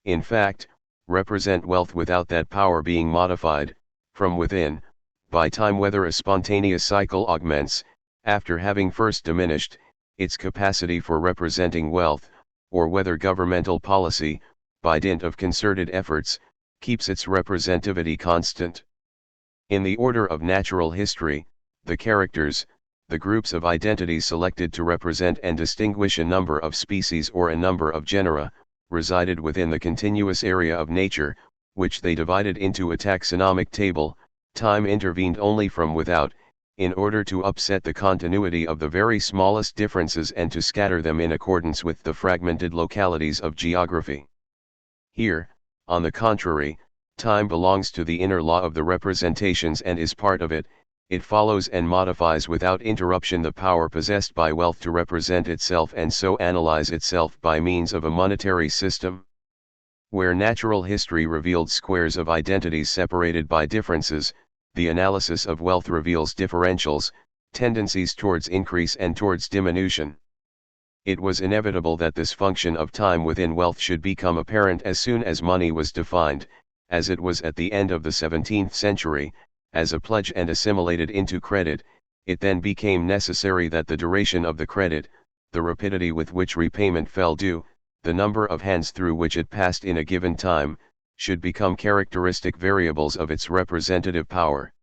in fact, represent wealth without that power being modified, from within, by time, whether a spontaneous cycle augments, after having first diminished, its capacity for representing wealth, or whether governmental policy, by dint of concerted efforts, keeps its representativity constant. In the order of natural history, the characters, the groups of identities selected to represent and distinguish a number of species or a number of genera, resided within the continuous area of nature, which they divided into a taxonomic table. Time intervened only from without, in order to upset the continuity of the very smallest differences and to scatter them in accordance with the fragmented localities of geography. Here, on the contrary, time belongs to the inner law of the representations and is part of it. It follows and modifies without interruption the power possessed by wealth to represent itself and so analyze itself by means of a monetary system. Where natural history revealed squares of identities separated by differences, the analysis of wealth reveals differentials, tendencies towards increase and towards diminution. It was inevitable that this function of time within wealth should become apparent as soon as money was defined, as it was at the end of the 17th century, as a pledge and assimilated into credit. It then became necessary that the duration of the credit, the rapidity with which repayment fell due, the number of hands through which it passed in a given time, should become characteristic variables of its representative power.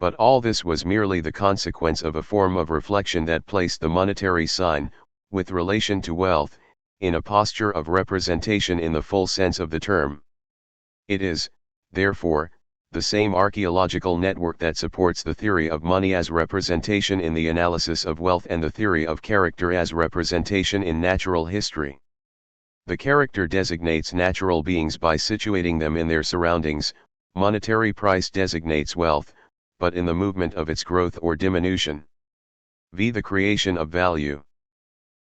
But all this was merely the consequence of a form of reflection that placed the monetary sign, with relation to wealth, in a posture of representation in the full sense of the term. It is, therefore, the same archaeological network that supports the theory of money as representation in the analysis of wealth and the theory of character as representation in natural history. The character designates natural beings by situating them in their surroundings, monetary price designates wealth, but in the movement of its growth or diminution. V. The creation of value.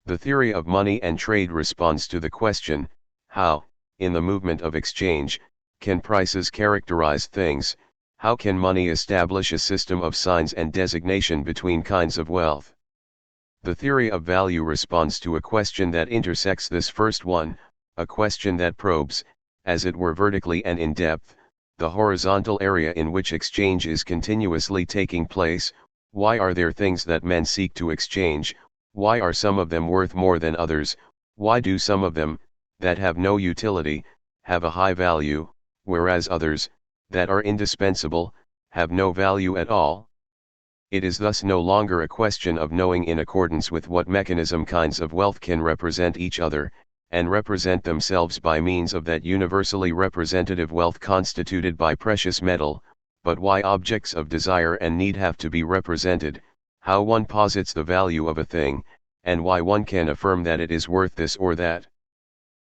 The theory of money and trade responds to the question, how, in the movement of exchange, can prices characterize things? How can money establish a system of signs and designation between kinds of wealth? The theory of value responds to a question that intersects this first one, a question that probes, as it were vertically and in depth, the horizontal area in which exchange is continuously taking place. Why are there things that men seek to exchange? Why are some of them worth more than others? Why do some of them, that have no utility, have a high value, whereas others, that are indispensable, have no value at all? It is thus no longer a question of knowing in accordance with what mechanism kinds of wealth can represent each other, and represent themselves by means of that universally representative wealth constituted by precious metal, but why objects of desire and need have to be represented, how one posits the value of a thing, and why one can affirm that it is worth this or that.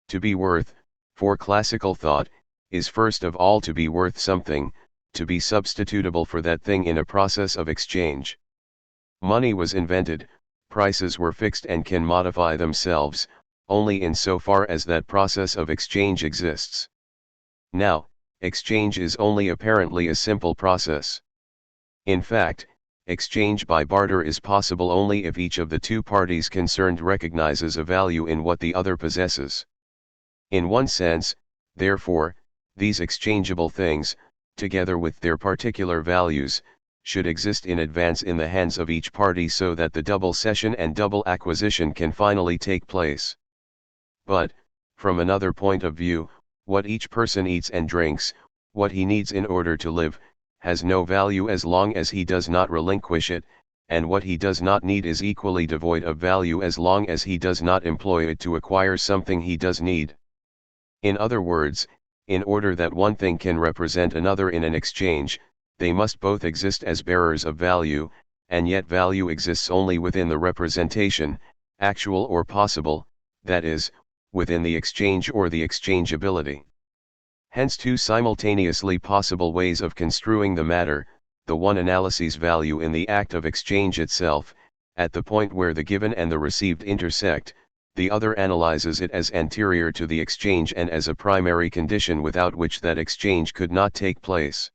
To be worth, for classical thought, is first of all to be worth something, to be substitutable for that thing in a process of exchange. Money was invented, prices were fixed and can modify themselves, only in so far as that process of exchange exists. Now, exchange is only apparently a simple process. In fact, exchange by barter is possible only if each of the two parties concerned recognizes a value in what the other possesses. In one sense, therefore, these exchangeable things, together with their particular values, should exist in advance in the hands of each party so that the double cession and double acquisition can finally take place. But, from another point of view, what each person eats and drinks, what he needs in order to live, has no value as long as he does not relinquish it, and what he does not need is equally devoid of value as long as he does not employ it to acquire something he does need. In other words, in order that one thing can represent another in an exchange, they must both exist as bearers of value, and yet value exists only within the representation, actual or possible, that is, within the exchange or the exchangeability. Hence two simultaneously possible ways of construing the matter: the one analyses value in the act of exchange itself, at the point where the given and the received intersect; the other analyzes it as anterior to the exchange and as a primary condition without which that exchange could not take place.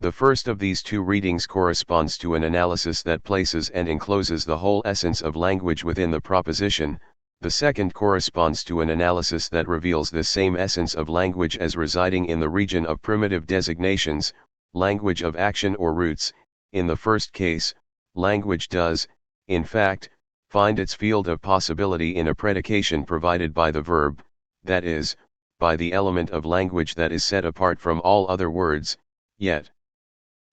The first of these two readings corresponds to an analysis that places and encloses the whole essence of language within the proposition, The second corresponds to an analysis that reveals the same essence of language as residing in the region of primitive designations, language of action or roots. In the first case, language does, in fact, find its field of possibility in a predication provided by the verb, that is, by the element of language that is set apart from all other words, yet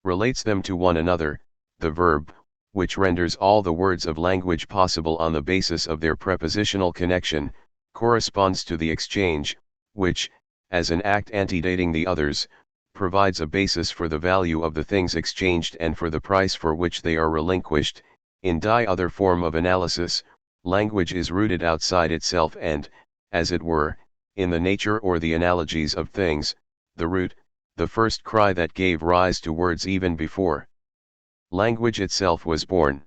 relates them to one another, the verb, which renders all the words of language possible on the basis of their prepositional connection, corresponds to the exchange, which, as an act antedating the others, provides a basis for the value of the things exchanged and for the price for which they are relinquished. In die other form of analysis, language is rooted outside itself and, as it were, in the nature or the analogies of things, the root, the first cry that gave rise to words even before language itself was born,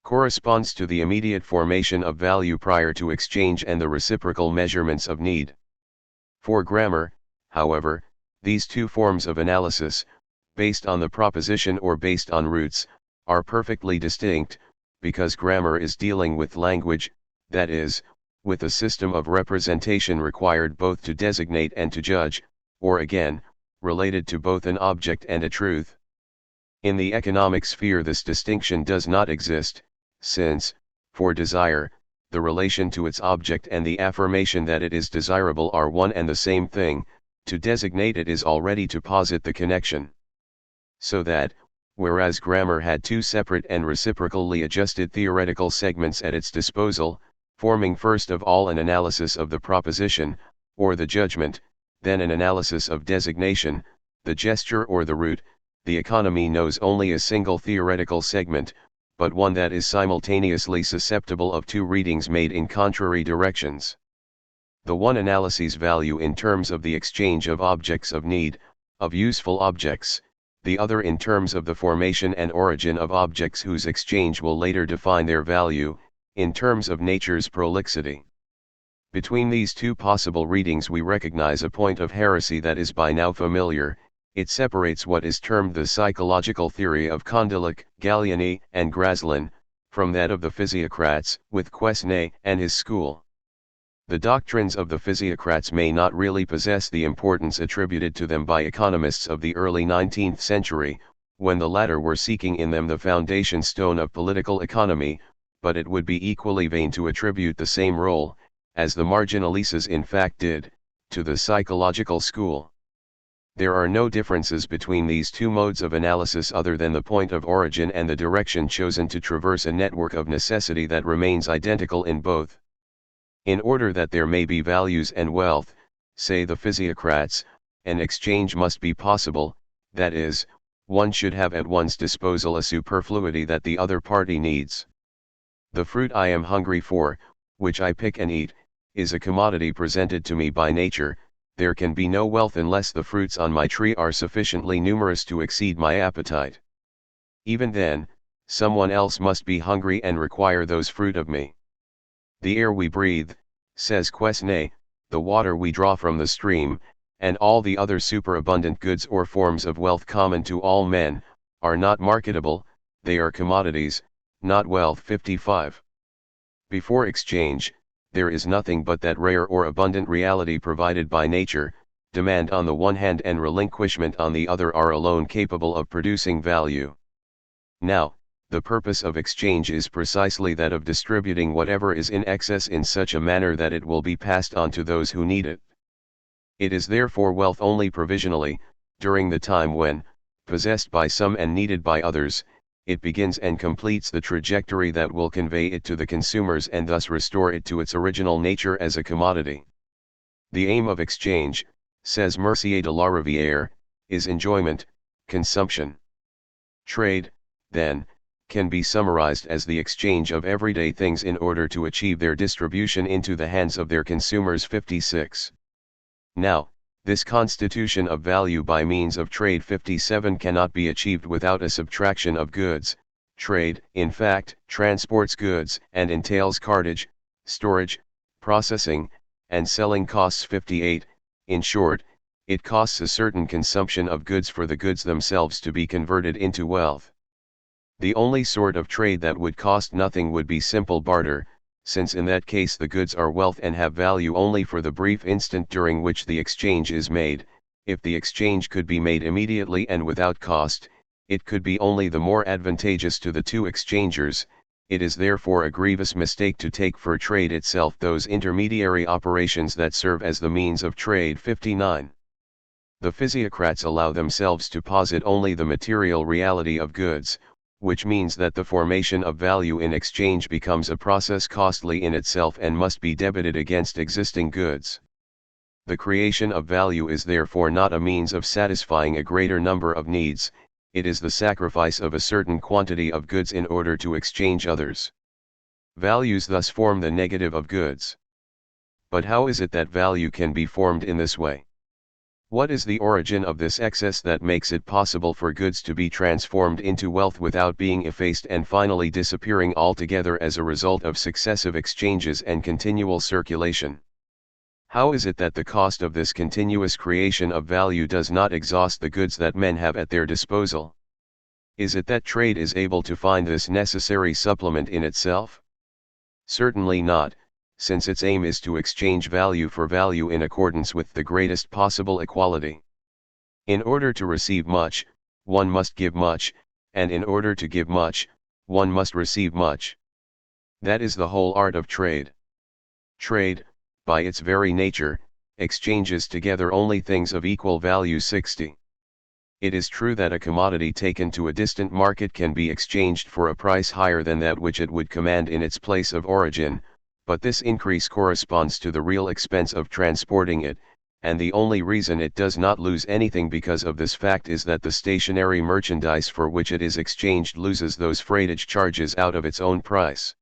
corresponds to the immediate formation of value prior to exchange and the reciprocal measurements of need. For grammar, however, these two forms of analysis, based on the proposition or based on roots, are perfectly distinct, because grammar is dealing with language, that is, with a system of representation required both to designate and to judge, or again, related to both an object and a truth. In the economic sphere this distinction does not exist, since, for desire, the relation to its object and the affirmation that it is desirable are one and the same thing. To designate it is already to posit the connection. So that, whereas grammar had two separate and reciprocally adjusted theoretical segments at its disposal, forming first of all an analysis of the proposition, or the judgment, then an analysis of designation, the gesture or the root, the economy knows only a single theoretical segment, but one that is simultaneously susceptible of two readings made in contrary directions. The one analyses value in terms of the exchange of objects of need, of useful objects, the other in terms of the formation and origin of objects whose exchange will later define their value, in terms of nature's prolixity. Between these two possible readings we recognize a point of heresy that is by now familiar. It separates what is termed the psychological theory of Condillac, Gallieni, and Graslin, from that of the physiocrats, with Quesnay and his school. The doctrines of the physiocrats may not really possess the importance attributed to them by economists of the early 19th century, when the latter were seeking in them the foundation stone of political economy, but it would be equally vain to attribute the same role, as the marginalises in fact did, to the psychological school. There are no differences between these two modes of analysis other than the point of origin and the direction chosen to traverse a network of necessity that remains identical in both. In order that there may be values and wealth, say the physiocrats, an exchange must be possible, that is, one should have at one's disposal a superfluity that the other party needs. The fruit I am hungry for, which I pick and eat, is a commodity presented to me by nature. There can be no wealth unless the fruits on my tree are sufficiently numerous to exceed my appetite. Even then, someone else must be hungry and require those fruit of me. The air we breathe, says Quesnay, the water we draw from the stream, and all the other superabundant goods or forms of wealth common to all men, are not marketable, they are commodities, not wealth. 55. Before exchange, there is nothing but that rare or abundant reality provided by nature. Demand on the one hand and relinquishment on the other are alone capable of producing value. Now, the purpose of exchange is precisely that of distributing whatever is in excess in such a manner that it will be passed on to those who need it. It is therefore wealth only provisionally, during the time when, possessed by some and needed by others, it begins and completes the trajectory that will convey it to the consumers and thus restore it to its original nature as a commodity. The aim of exchange, says Mercier de la Rivière, is enjoyment, consumption. Trade, then, can be summarized as the exchange of everyday things in order to achieve their distribution into the hands of their consumers. 56. Now, this constitution of value by means of trade 57 cannot be achieved without a subtraction of goods. Trade, in fact, transports goods and entails cartage, storage, processing, and selling costs. 58. In short, it costs a certain consumption of goods for the goods themselves to be converted into wealth. The only sort of trade that would cost nothing would be simple barter, since in that case the goods are wealth and have value only for the brief instant during which the exchange is made. If the exchange could be made immediately and without cost, it could be only the more advantageous to the two exchangers. It is therefore a grievous mistake to take for trade itself those intermediary operations that serve as the means of trade. 59. The physiocrats allow themselves to posit only the material reality of goods, which means that the formation of value in exchange becomes a process costly in itself and must be debited against existing goods. The creation of value is therefore not a means of satisfying a greater number of needs, it is the sacrifice of a certain quantity of goods in order to exchange others. Values thus form the negative of goods. But how is it that value can be formed in this way? What is the origin of this excess that makes it possible for goods to be transformed into wealth without being effaced and finally disappearing altogether as a result of successive exchanges and continual circulation? How is it that the cost of this continuous creation of value does not exhaust the goods that men have at their disposal? Is it that trade is able to find this necessary supplement in itself? Certainly not, since its aim is to exchange value for value in accordance with the greatest possible equality. In order to receive much, one must give much, and in order to give much, one must receive much. That is the whole art of trade. Trade, by its very nature, exchanges together only things of equal value. 60. It is true that a commodity taken to a distant market can be exchanged for a price higher than that which it would command in its place of origin, but this increase corresponds to the real expense of transporting it, and the only reason it does not lose anything because of this fact is that the stationary merchandise for which it is exchanged loses those freightage charges out of its own price.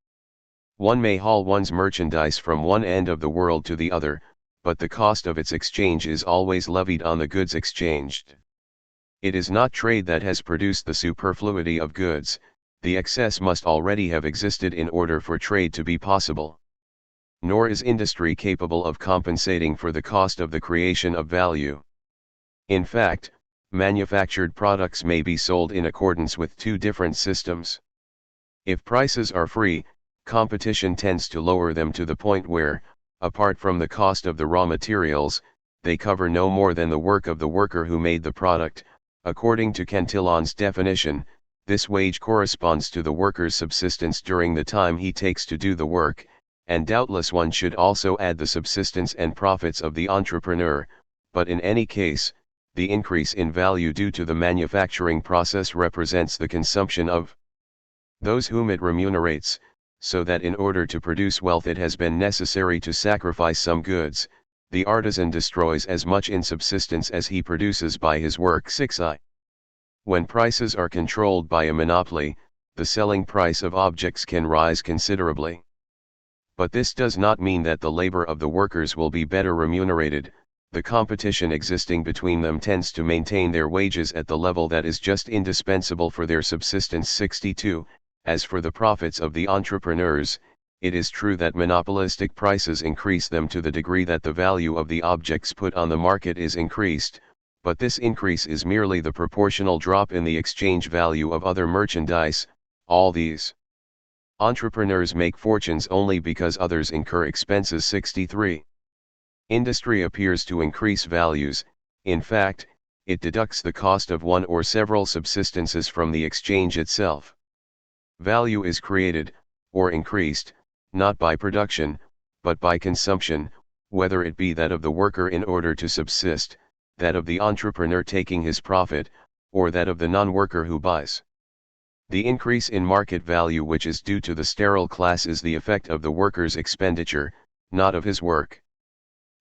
One may haul one's merchandise from one end of the world to the other, but the cost of its exchange is always levied on the goods exchanged. It is not trade that has produced the superfluity of goods, the excess must already have existed in order for trade to be possible. Nor is industry capable of compensating for the cost of the creation of value. In fact, manufactured products may be sold in accordance with two different systems. If prices are free, competition tends to lower them to the point where, apart from the cost of the raw materials, they cover no more than the work of the worker who made the product. According to Cantillon's definition, this wage corresponds to the worker's subsistence during the time he takes to do the work, and doubtless one should also add the subsistence and profits of the entrepreneur, but in any case, the increase in value due to the manufacturing process represents the consumption of those whom it remunerates, so that in order to produce wealth it has been necessary to sacrifice some goods. The artisan destroys as much in subsistence as he produces by his work. 6i. When prices are controlled by a monopoly, the selling price of objects can rise considerably. But this does not mean that the labor of the workers will be better remunerated. The competition existing between them tends to maintain their wages at the level that is just indispensable for their subsistence. 62. As for the profits of the entrepreneurs, it is true that monopolistic prices increase them to the degree that the value of the objects put on the market is increased, but this increase is merely the proportional drop in the exchange value of other merchandise. All these entrepreneurs make fortunes only because others incur expenses. 63. Industry appears to increase values, in fact, it deducts the cost of one or several subsistences from the exchange itself. Value is created, or increased, not by production, but by consumption, whether it be that of the worker in order to subsist, that of the entrepreneur taking his profit, or that of the non-worker who buys. The increase in market value which is due to the sterile class is the effect of the worker's expenditure, not of his work.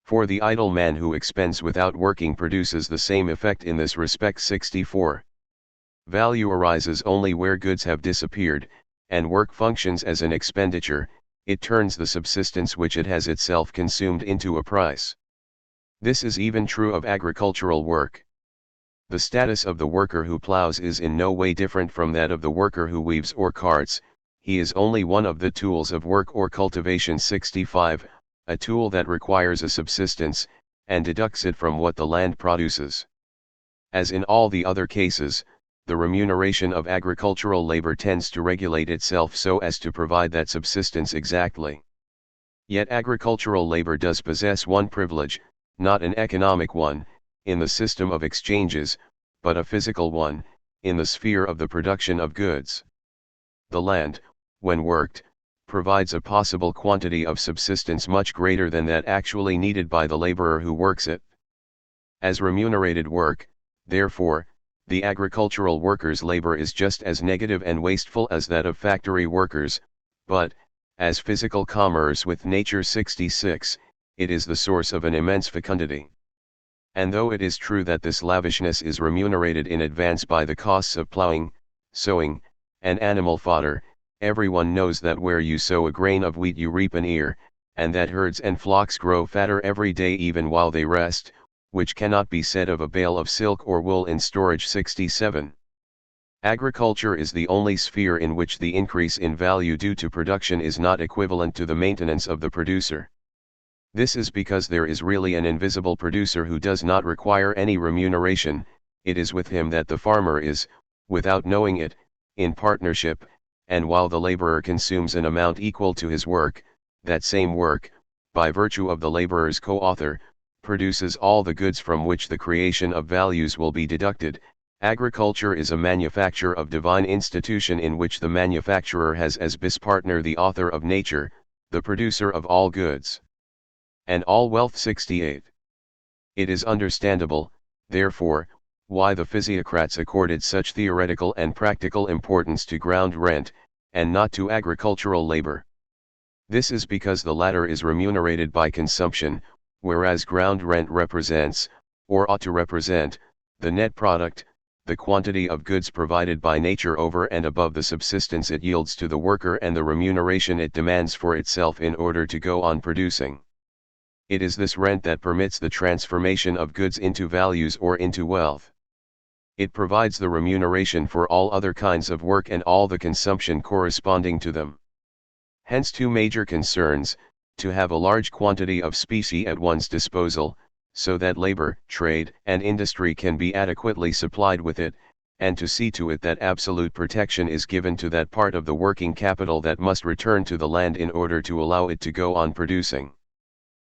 For the idle man who expends without working produces the same effect in this respect. 64. Value arises only where goods have disappeared, and work functions as an expenditure, it turns the subsistence which it has itself consumed into a price. This is even true of agricultural work. The status of the worker who plows is in no way different from that of the worker who weaves or carts, he is only one of the tools of work or cultivation. 65. A tool that requires a subsistence, and deducts it from what the land produces. As in all the other cases, the remuneration of agricultural labor tends to regulate itself so as to provide that subsistence exactly. Yet agricultural labor does possess one privilege, not an economic one, in the system of exchanges, but a physical one, in the sphere of the production of goods. The land, when worked, provides a possible quantity of subsistence much greater than that actually needed by the laborer who works it. As remunerated work, therefore, the agricultural worker's labor is just as negative and wasteful as that of factory workers, but, as physical commerce with nature 66, it is the source of an immense fecundity. And though it is true that this lavishness is remunerated in advance by the costs of plowing, sowing, and animal fodder, everyone knows that where you sow a grain of wheat you reap an ear, and that herds and flocks grow fatter every day even while they rest, which cannot be said of a bale of silk or wool in storage 67. Agriculture is the only sphere in which the increase in value due to production is not equivalent to the maintenance of the producer. This is because there is really an invisible producer who does not require any remuneration. It is with him that the farmer is, without knowing it, in partnership, and while the laborer consumes an amount equal to his work, that same work, by virtue of the laborer's co-author, produces all the goods from which the creation of values will be deducted. Agriculture is a manufacture of divine institution in which the manufacturer has as bis partner the author of nature, the producer of all goods and all wealth 68. It is understandable, therefore, why the physiocrats accorded such theoretical and practical importance to ground rent, and not to agricultural labor. This is because the latter is remunerated by consumption, whereas ground rent represents, or ought to represent, the net product, the quantity of goods provided by nature over and above the subsistence it yields to the worker and the remuneration it demands for itself in order to go on producing. It is this rent that permits the transformation of goods into values or into wealth. It provides the remuneration for all other kinds of work and all the consumption corresponding to them. Hence two major concerns: to have a large quantity of specie at one's disposal, so that labor, trade, and industry can be adequately supplied with it, and to see to it that absolute protection is given to that part of the working capital that must return to the land in order to allow it to go on producing.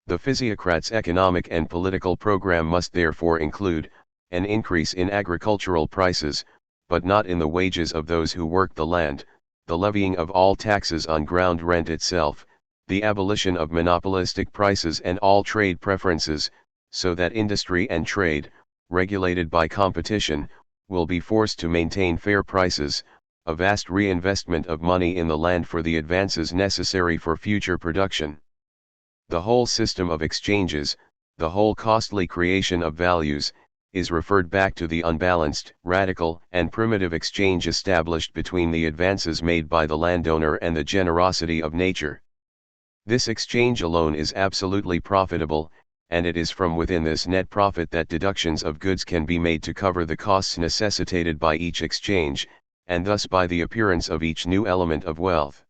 The physiocrat's economic and political program must therefore include an increase in agricultural prices, but not in the wages of those who work the land, the levying of all taxes on ground rent itself, the abolition of monopolistic prices and all trade preferences, so that industry and trade, regulated by competition, will be forced to maintain fair prices, a vast reinvestment of money in the land for the advances necessary for future production. The whole system of exchanges, the whole costly creation of values, is referred back to the unbalanced, radical, and primitive exchange established between the advances made by the landowner and the generosity of nature. This exchange alone is absolutely profitable, and it is from within this net profit that deductions of goods can be made to cover the costs necessitated by each exchange, and thus by the appearance of each new element of wealth.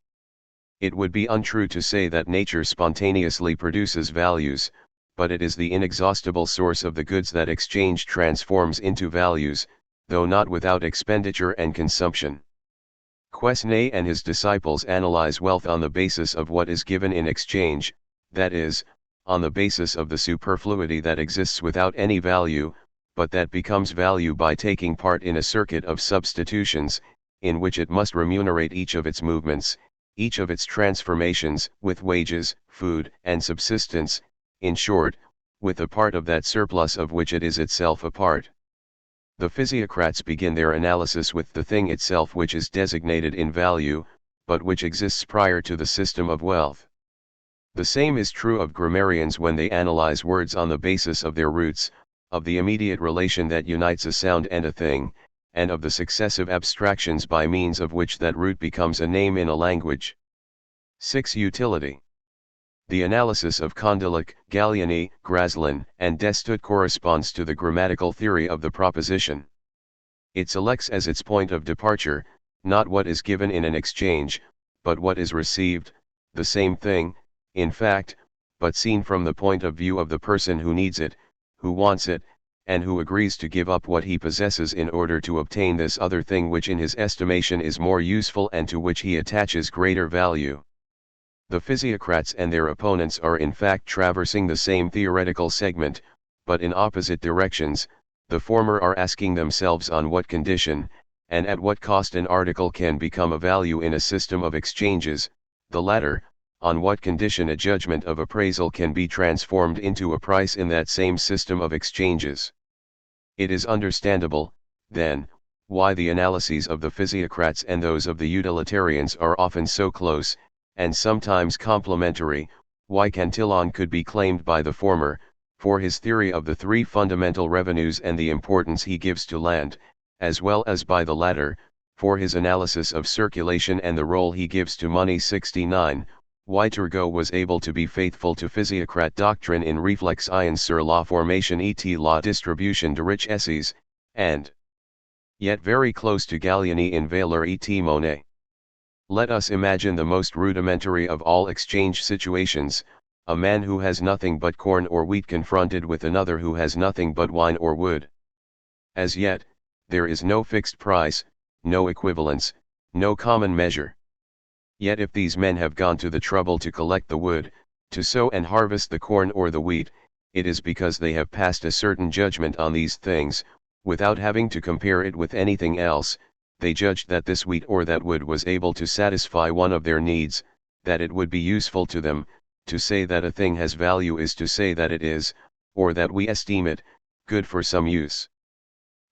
It would be untrue to say that nature spontaneously produces values, but it is the inexhaustible source of the goods that exchange transforms into values, though not without expenditure and consumption. Quesnay and his disciples analyze wealth on the basis of what is given in exchange, that is, on the basis of the superfluity that exists without any value, but that becomes value by taking part in a circuit of substitutions, in which it must remunerate each of its movements, each of its transformations, with wages, food, and subsistence, in short, with a part of that surplus of which it is itself a part. The physiocrats begin their analysis with the thing itself which is designated in value, but which exists prior to the system of wealth. The same is true of grammarians when they analyze words on the basis of their roots, of the immediate relation that unites a sound and a thing, and of the successive abstractions by means of which that root becomes a name in a language. 6. Utility. The analysis of Condillac, Gallieni, Graslin, and Destoot corresponds to the grammatical theory of the proposition. It selects as its point of departure, not what is given in an exchange, but what is received, the same thing, in fact, but seen from the point of view of the person who needs it, who wants it, and who agrees to give up what he possesses in order to obtain this other thing which in his estimation is more useful and to which he attaches greater value. The physiocrats and their opponents are in fact traversing the same theoretical segment, but in opposite directions. The former are asking themselves on what condition, and at what cost an article can become a value in a system of exchanges, the latter, on what condition a judgment of appraisal can be transformed into a price in that same system of exchanges. It is understandable, then, why the analyses of the physiocrats and those of the utilitarians are often so close, and sometimes complementary, why Cantillon could be claimed by the former, for his theory of the three fundamental revenues and the importance he gives to land, as well as by the latter, for his analysis of circulation and the role he gives to money. 69. Why Turgot was able to be faithful to physiocrat doctrine in Réflexions sur la formation et la distribution de richesses, and yet very close to Gallieni in valeur et monnaie. Let us imagine the most rudimentary of all exchange situations, a man who has nothing but corn or wheat confronted with another who has nothing but wine or wood. As yet, there is no fixed price, no equivalence, no common measure. Yet if these men have gone to the trouble to collect the wood, to sow and harvest the corn or the wheat, it is because they have passed a certain judgment on these things, without having to compare it with anything else. They judged that this wheat or that wood was able to satisfy one of their needs, that it would be useful to them. To say that a thing has value is to say that it is, or that we esteem it, good for some use.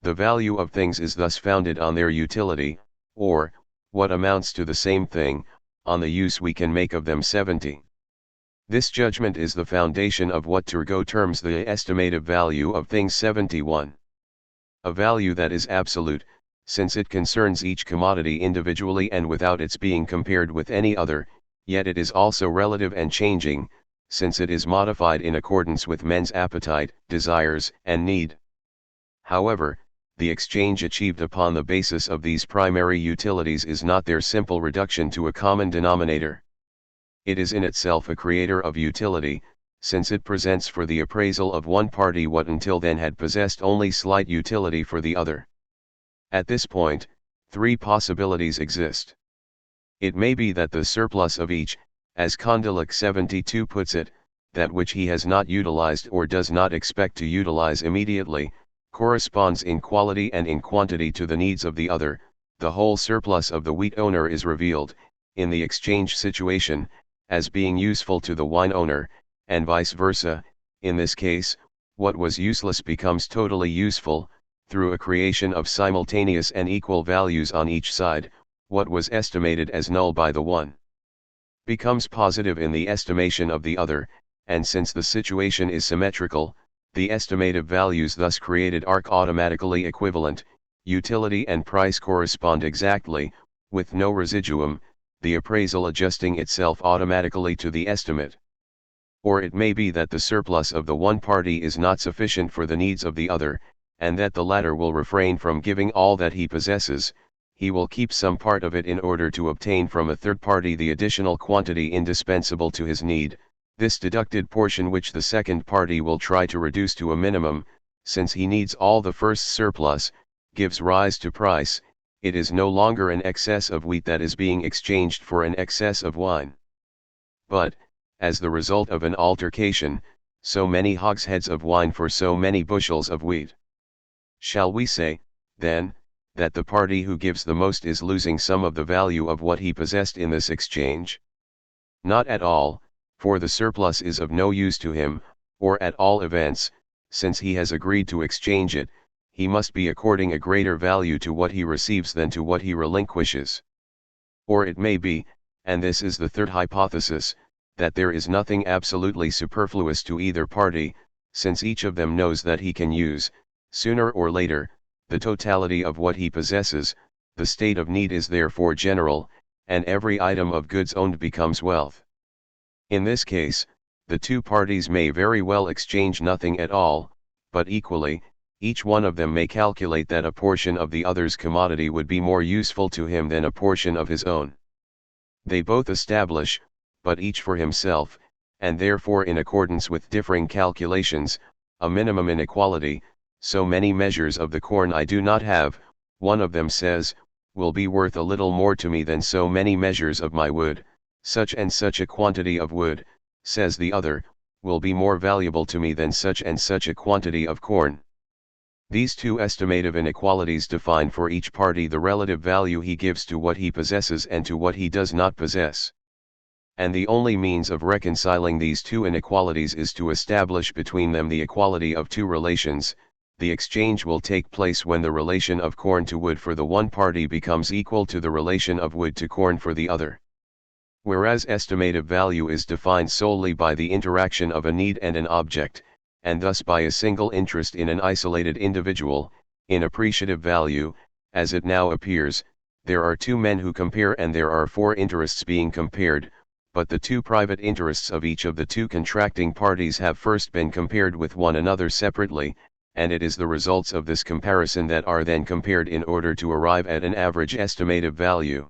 The value of things is thus founded on their utility, or, what amounts to the same thing, on the use we can make of them. 70. This judgment is the foundation of what Turgot terms the estimative value of things. 71. A value that is absolute, since it concerns each commodity individually and without its being compared with any other, yet it is also relative and changing, since it is modified in accordance with men's appetite, desires, and need. However, the exchange achieved upon the basis of these primary utilities is not their simple reduction to a common denominator. It is in itself a creator of utility, since it presents for the appraisal of one party what until then had possessed only slight utility for the other. At this point, three possibilities exist. It may be that the surplus of each, as Condillac 72 puts it, that which he has not utilized or does not expect to utilize immediately, corresponds in quality and in quantity to the needs of the other. The whole surplus of the wheat owner is revealed, in the exchange situation, as being useful to the wine owner, and vice versa. In this case, what was useless becomes totally useful, through a creation of simultaneous and equal values on each side. What was estimated as null by the one becomes positive in the estimation of the other, and since the situation is symmetrical, the estimative values thus created are automatically equivalent. Utility and price correspond exactly, with no residuum, the appraisal adjusting itself automatically to the estimate. Or it may be that the surplus of the one party is not sufficient for the needs of the other, and that the latter will refrain from giving all that he possesses. He will keep some part of it in order to obtain from a third party the additional quantity indispensable to his need. This deducted portion which the second party will try to reduce to a minimum, since he needs all the first surplus, gives rise to price. It is no longer an excess of wheat that is being exchanged for an excess of wine. But, as the result of an altercation, so many hogsheads of wine for so many bushels of wheat. Shall we say, then, that the party who gives the most is losing some of the value of what he possessed in this exchange? Not at all, for the surplus is of no use to him, or at all events, since he has agreed to exchange it, he must be according a greater value to what he receives than to what he relinquishes. Or it may be, and this is the third hypothesis, that there is nothing absolutely superfluous to either party, since each of them knows that he can use, sooner or later, the totality of what he possesses. The state of need is therefore general, and every item of goods owned becomes wealth. In this case, the two parties may very well exchange nothing at all, but equally, each one of them may calculate that a portion of the other's commodity would be more useful to him than a portion of his own. They both establish, but each for himself, and therefore in accordance with differing calculations, a minimum inequality. So many measures of the corn I do not have, one of them says, will be worth a little more to me than so many measures of my wood. Such and such a quantity of wood, says the other, will be more valuable to me than such and such a quantity of corn. These two estimative inequalities define for each party the relative value he gives to what he possesses and to what he does not possess. And the only means of reconciling these two inequalities is to establish between them the equality of two relations. The exchange will take place when the relation of corn to wood for the one party becomes equal to the relation of wood to corn for the other. Whereas estimative value is defined solely by the interaction of a need and an object, and thus by a single interest in an isolated individual, in appreciative value, as it now appears, there are two men who compare and there are four interests being compared, but the two private interests of each of the two contracting parties have first been compared with one another separately, and it is the results of this comparison that are then compared in order to arrive at an average estimative value.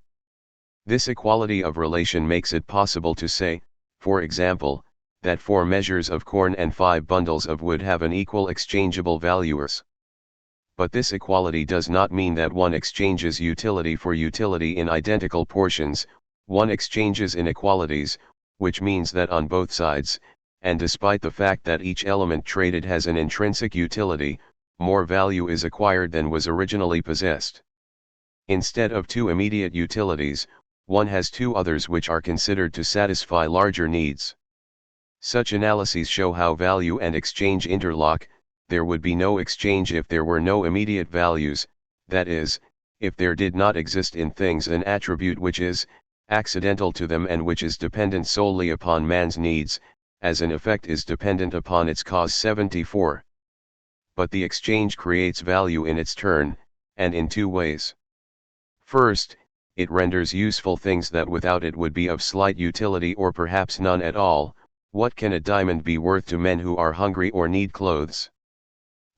This equality of relation makes it possible to say, for example, that 4 measures of corn and 5 bundles of wood have an equal exchangeable value. But this equality does not mean that one exchanges utility for utility in identical portions. One exchanges inequalities, which means that on both sides, and despite the fact that each element traded has an intrinsic utility, more value is acquired than was originally possessed. Instead of 2 immediate utilities, one has 2 others which are considered to satisfy larger needs. Such analyses show how value and exchange interlock. There would be no exchange if there were no immediate values, that is, if there did not exist in things an attribute which is accidental to them and which is dependent solely upon man's needs, as an effect is dependent upon its cause. 74. But the exchange creates value in its turn, and in 2 ways. First, it renders useful things that without it would be of slight utility or perhaps none at all. What can a diamond be worth to men who are hungry or need clothes?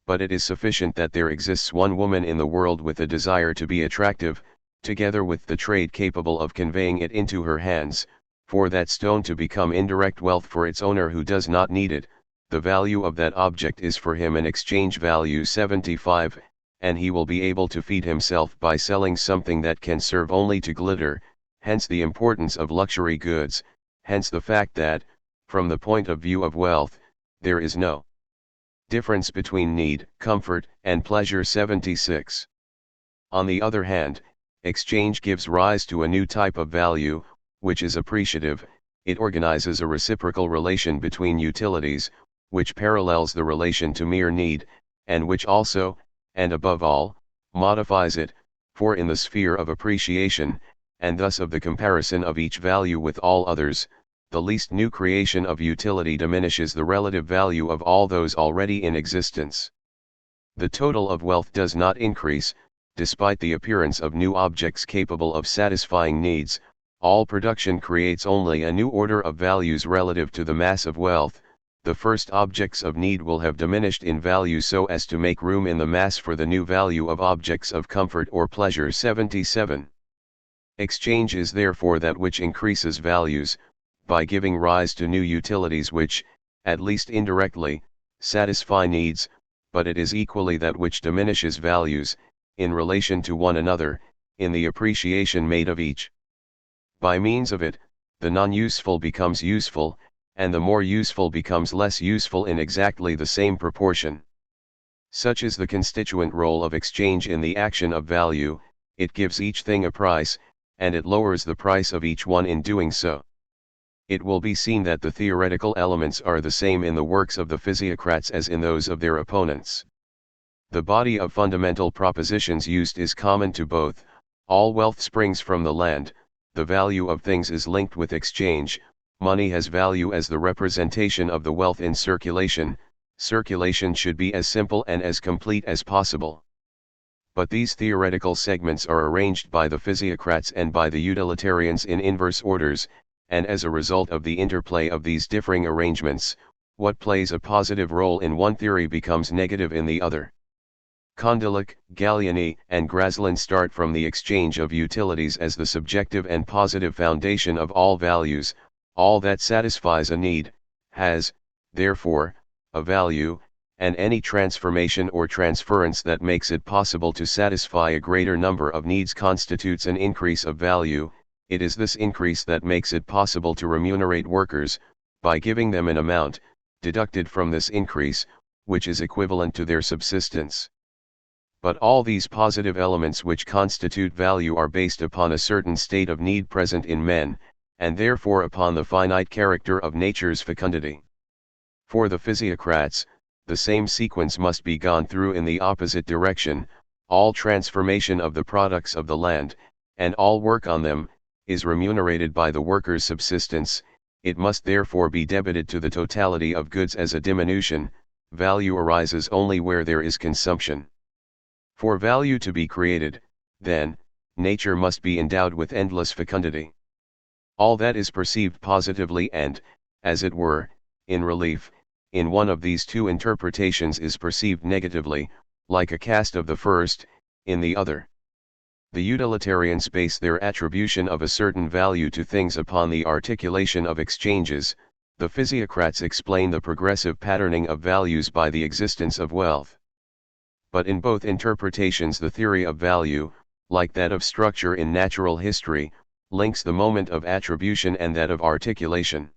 But it is sufficient that there exists one woman in the world with a desire to be attractive, together with the trade capable of conveying it into her hands, for that stone to become indirect wealth for its owner who does not need it. The value of that object is for him an exchange value. 75. And he will be able to feed himself by selling something that can serve only to glitter. Hence the importance of luxury goods, hence the fact that, from the point of view of wealth, there is no difference between need, comfort, and pleasure. 76. On the other hand, exchange gives rise to a new type of value, which is appreciative. It organizes a reciprocal relation between utilities, which parallels the relation to mere need, and which also, and above all, modifies it, for in the sphere of appreciation, and thus of the comparison of each value with all others, the least new creation of utility diminishes the relative value of all those already in existence. The total of wealth does not increase, despite the appearance of new objects capable of satisfying needs. All production creates only a new order of values relative to the mass of wealth. The first objects of need will have diminished in value so as to make room in the mass for the new value of objects of comfort or pleasure. 77. Exchange is therefore that which increases values, by giving rise to new utilities which, at least indirectly, satisfy needs, but it is equally that which diminishes values, in relation to one another, in the appreciation made of each. By means of it, the non-useful becomes useful, and the more useful becomes less useful in exactly the same proportion. Such is the constituent role of exchange in the action of value. It gives each thing a price, and it lowers the price of each one in doing so. It will be seen that the theoretical elements are the same in the works of the physiocrats as in those of their opponents. The body of fundamental propositions used is common to both. All wealth springs from the land, the value of things is linked with exchange. Money has value as the representation of the wealth in circulation. Circulation should be as simple and as complete as possible. But these theoretical segments are arranged by the physiocrats and by the utilitarians in inverse orders, and as a result of the interplay of these differing arrangements, what plays a positive role in one theory becomes negative in the other. Condillac, Galliani, and Graslin start from the exchange of utilities as the subjective and positive foundation of all values. All that satisfies a need, has, therefore, a value, and any transformation or transference that makes it possible to satisfy a greater number of needs constitutes an increase of value. It is this increase that makes it possible to remunerate workers, by giving them an amount, deducted from this increase, which is equivalent to their subsistence. But all these positive elements which constitute value are based upon a certain state of need present in men, and therefore upon the finite character of nature's fecundity. For the physiocrats, the same sequence must be gone through in the opposite direction. All transformation of the products of the land, and all work on them, is remunerated by the worker's subsistence. It must therefore be debited to the totality of goods as a diminution. Value arises only where there is consumption. For value to be created, then, nature must be endowed with endless fecundity. All that is perceived positively and, as it were, in relief, in one of these two interpretations is perceived negatively, like a cast of the first, in the other. The utilitarians base their attribution of a certain value to things upon the articulation of exchanges. The physiocrats explain the progressive patterning of values by the existence of wealth. But in both interpretations the theory of value, like that of structure in natural history, links the moment of attribution and that of articulation.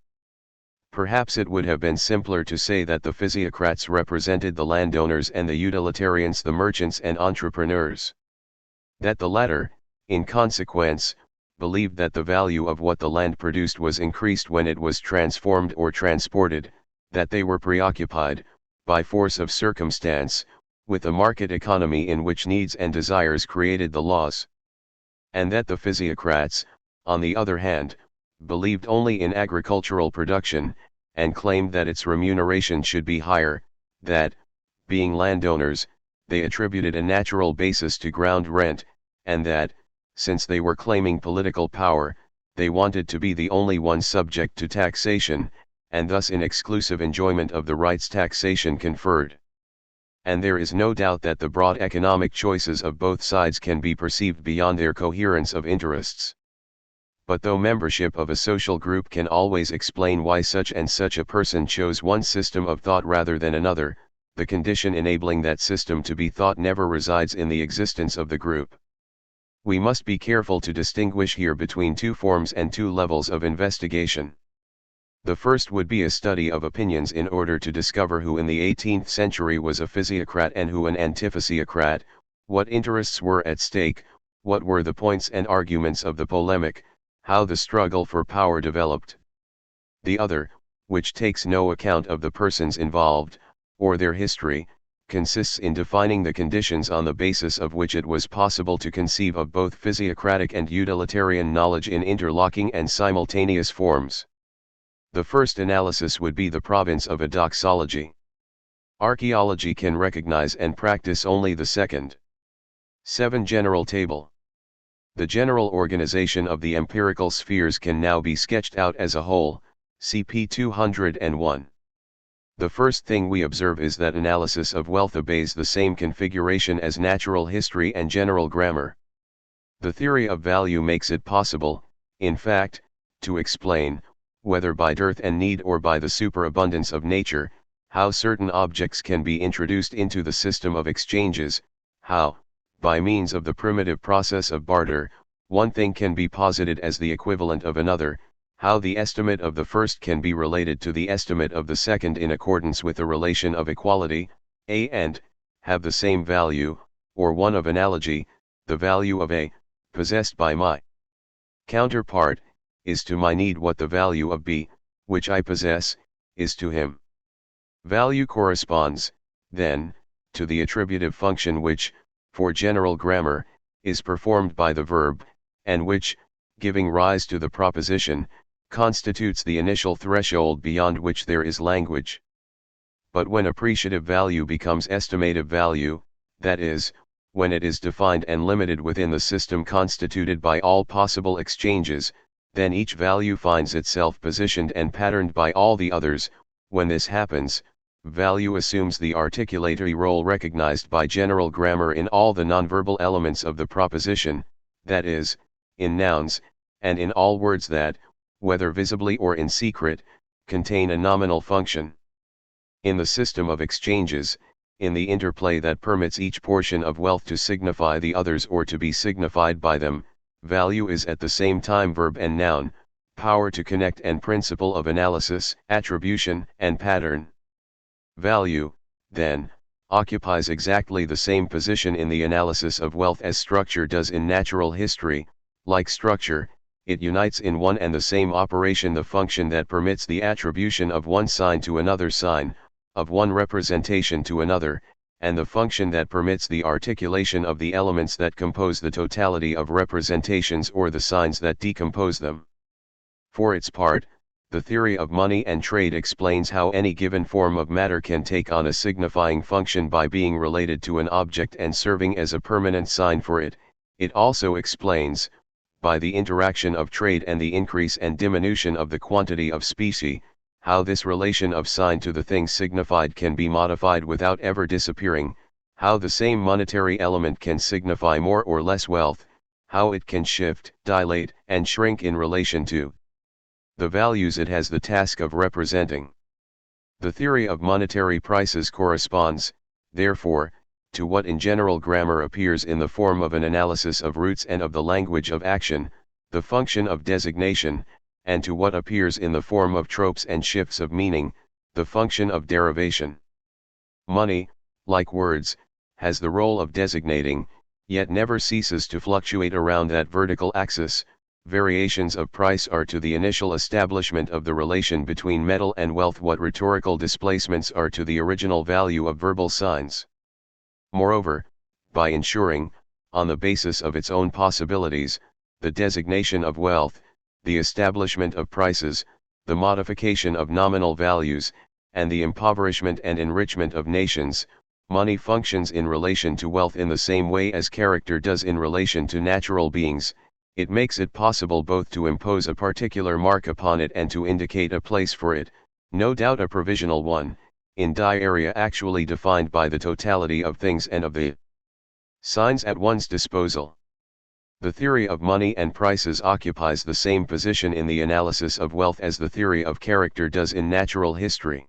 Perhaps it would have been simpler to say that the physiocrats represented the landowners and the utilitarians the merchants and entrepreneurs. That the latter, in consequence, believed that the value of what the land produced was increased when it was transformed or transported, that they were preoccupied, by force of circumstance, with a market economy in which needs and desires created the laws. And that the physiocrats, on the other hand, believed only in agricultural production, and claimed that its remuneration should be higher, that, being landowners, they attributed a natural basis to ground rent, and that, since they were claiming political power, they wanted to be the only ones subject to taxation, and thus in exclusive enjoyment of the rights taxation conferred. And there is no doubt that the broad economic choices of both sides can be perceived beyond their coherence of interests. But though membership of a social group can always explain why such and such a person chose one system of thought rather than another, the condition enabling that system to be thought never resides in the existence of the group. We must be careful to distinguish here between two forms and two levels of investigation. The first would be a study of opinions in order to discover who in the 18th century was a physiocrat and who an antiphysiocrat, what interests were at stake, what were the points and arguments of the polemic, how the struggle for power developed. The other, which takes no account of the persons involved, or their history, consists in defining the conditions on the basis of which it was possible to conceive of both physiocratic and utilitarian knowledge in interlocking and simultaneous forms. The first analysis would be the province of a doxology. Archaeology can recognize and practice only the second. 7. General table. The general organization of the empirical spheres can now be sketched out as a whole, cp. 201. The first thing we observe is that analysis of wealth obeys the same configuration as natural history and general grammar. The theory of value makes it possible, in fact, to explain, whether by dearth and need or by the superabundance of nature, how certain objects can be introduced into the system of exchanges, how, by means of the primitive process of barter, one thing can be posited as the equivalent of another, how the estimate of the first can be related to the estimate of the second in accordance with the relation of equality, A and, have the same value, or one of analogy, the value of A, possessed by my counterpart, is to my need what the value of B, which I possess, is to him. Value corresponds, then, to the attributive function which, for general grammar, is performed by the verb, and which, giving rise to the proposition, constitutes the initial threshold beyond which there is language. But when appreciative value becomes estimative value, that is, when it is defined and limited within the system constituted by all possible exchanges, then each value finds itself positioned and patterned by all the others. When this happens, value assumes the articulatory role recognized by general grammar in all the nonverbal elements of the proposition, that is, in nouns, and in all words that, whether visibly or in secret, contain a nominal function. In the system of exchanges, in the interplay that permits each portion of wealth to signify the others or to be signified by them, Value is at the same time verb and noun, power to connect and principle of analysis, attribution, and pattern. Value, then, occupies exactly the same position in the analysis of wealth as structure does in natural history. Like structure, it unites in one and the same operation the function that permits the attribution of one sign to another sign, of one representation to another, and the function that permits the articulation of the elements that compose the totality of representations or the signs that decompose them. For its part, the theory of money and trade explains how any given form of matter can take on a signifying function by being related to an object and serving as a permanent sign for it. It also explains, by the interaction of trade and the increase and diminution of the quantity of specie, how this relation of sign to the thing signified can be modified without ever disappearing, how the same monetary element can signify more or less wealth, how it can shift, dilate, and shrink in relation to the values it has the task of representing. The theory of monetary prices corresponds, therefore, to what in general grammar appears in the form of an analysis of roots and of the language of action, the function of designation, and to what appears in the form of tropes and shifts of meaning, the function of derivation. Money, like words, has the role of designating, yet never ceases to fluctuate around that vertical axis. Variations of price are to the initial establishment of the relation between metal and wealth what rhetorical displacements are to the original value of verbal signs. Moreover, by ensuring, on the basis of its own possibilities, the designation of wealth, the establishment of prices, the modification of nominal values, and the impoverishment and enrichment of nations, money functions in relation to wealth in the same way as character does in relation to natural beings. It makes it possible both to impose a particular mark upon it and to indicate a place for it, no doubt a provisional one, in die area actually defined by the totality of things and of the signs at one's disposal. The theory of money and prices occupies the same position in the analysis of wealth as the theory of character does in natural history.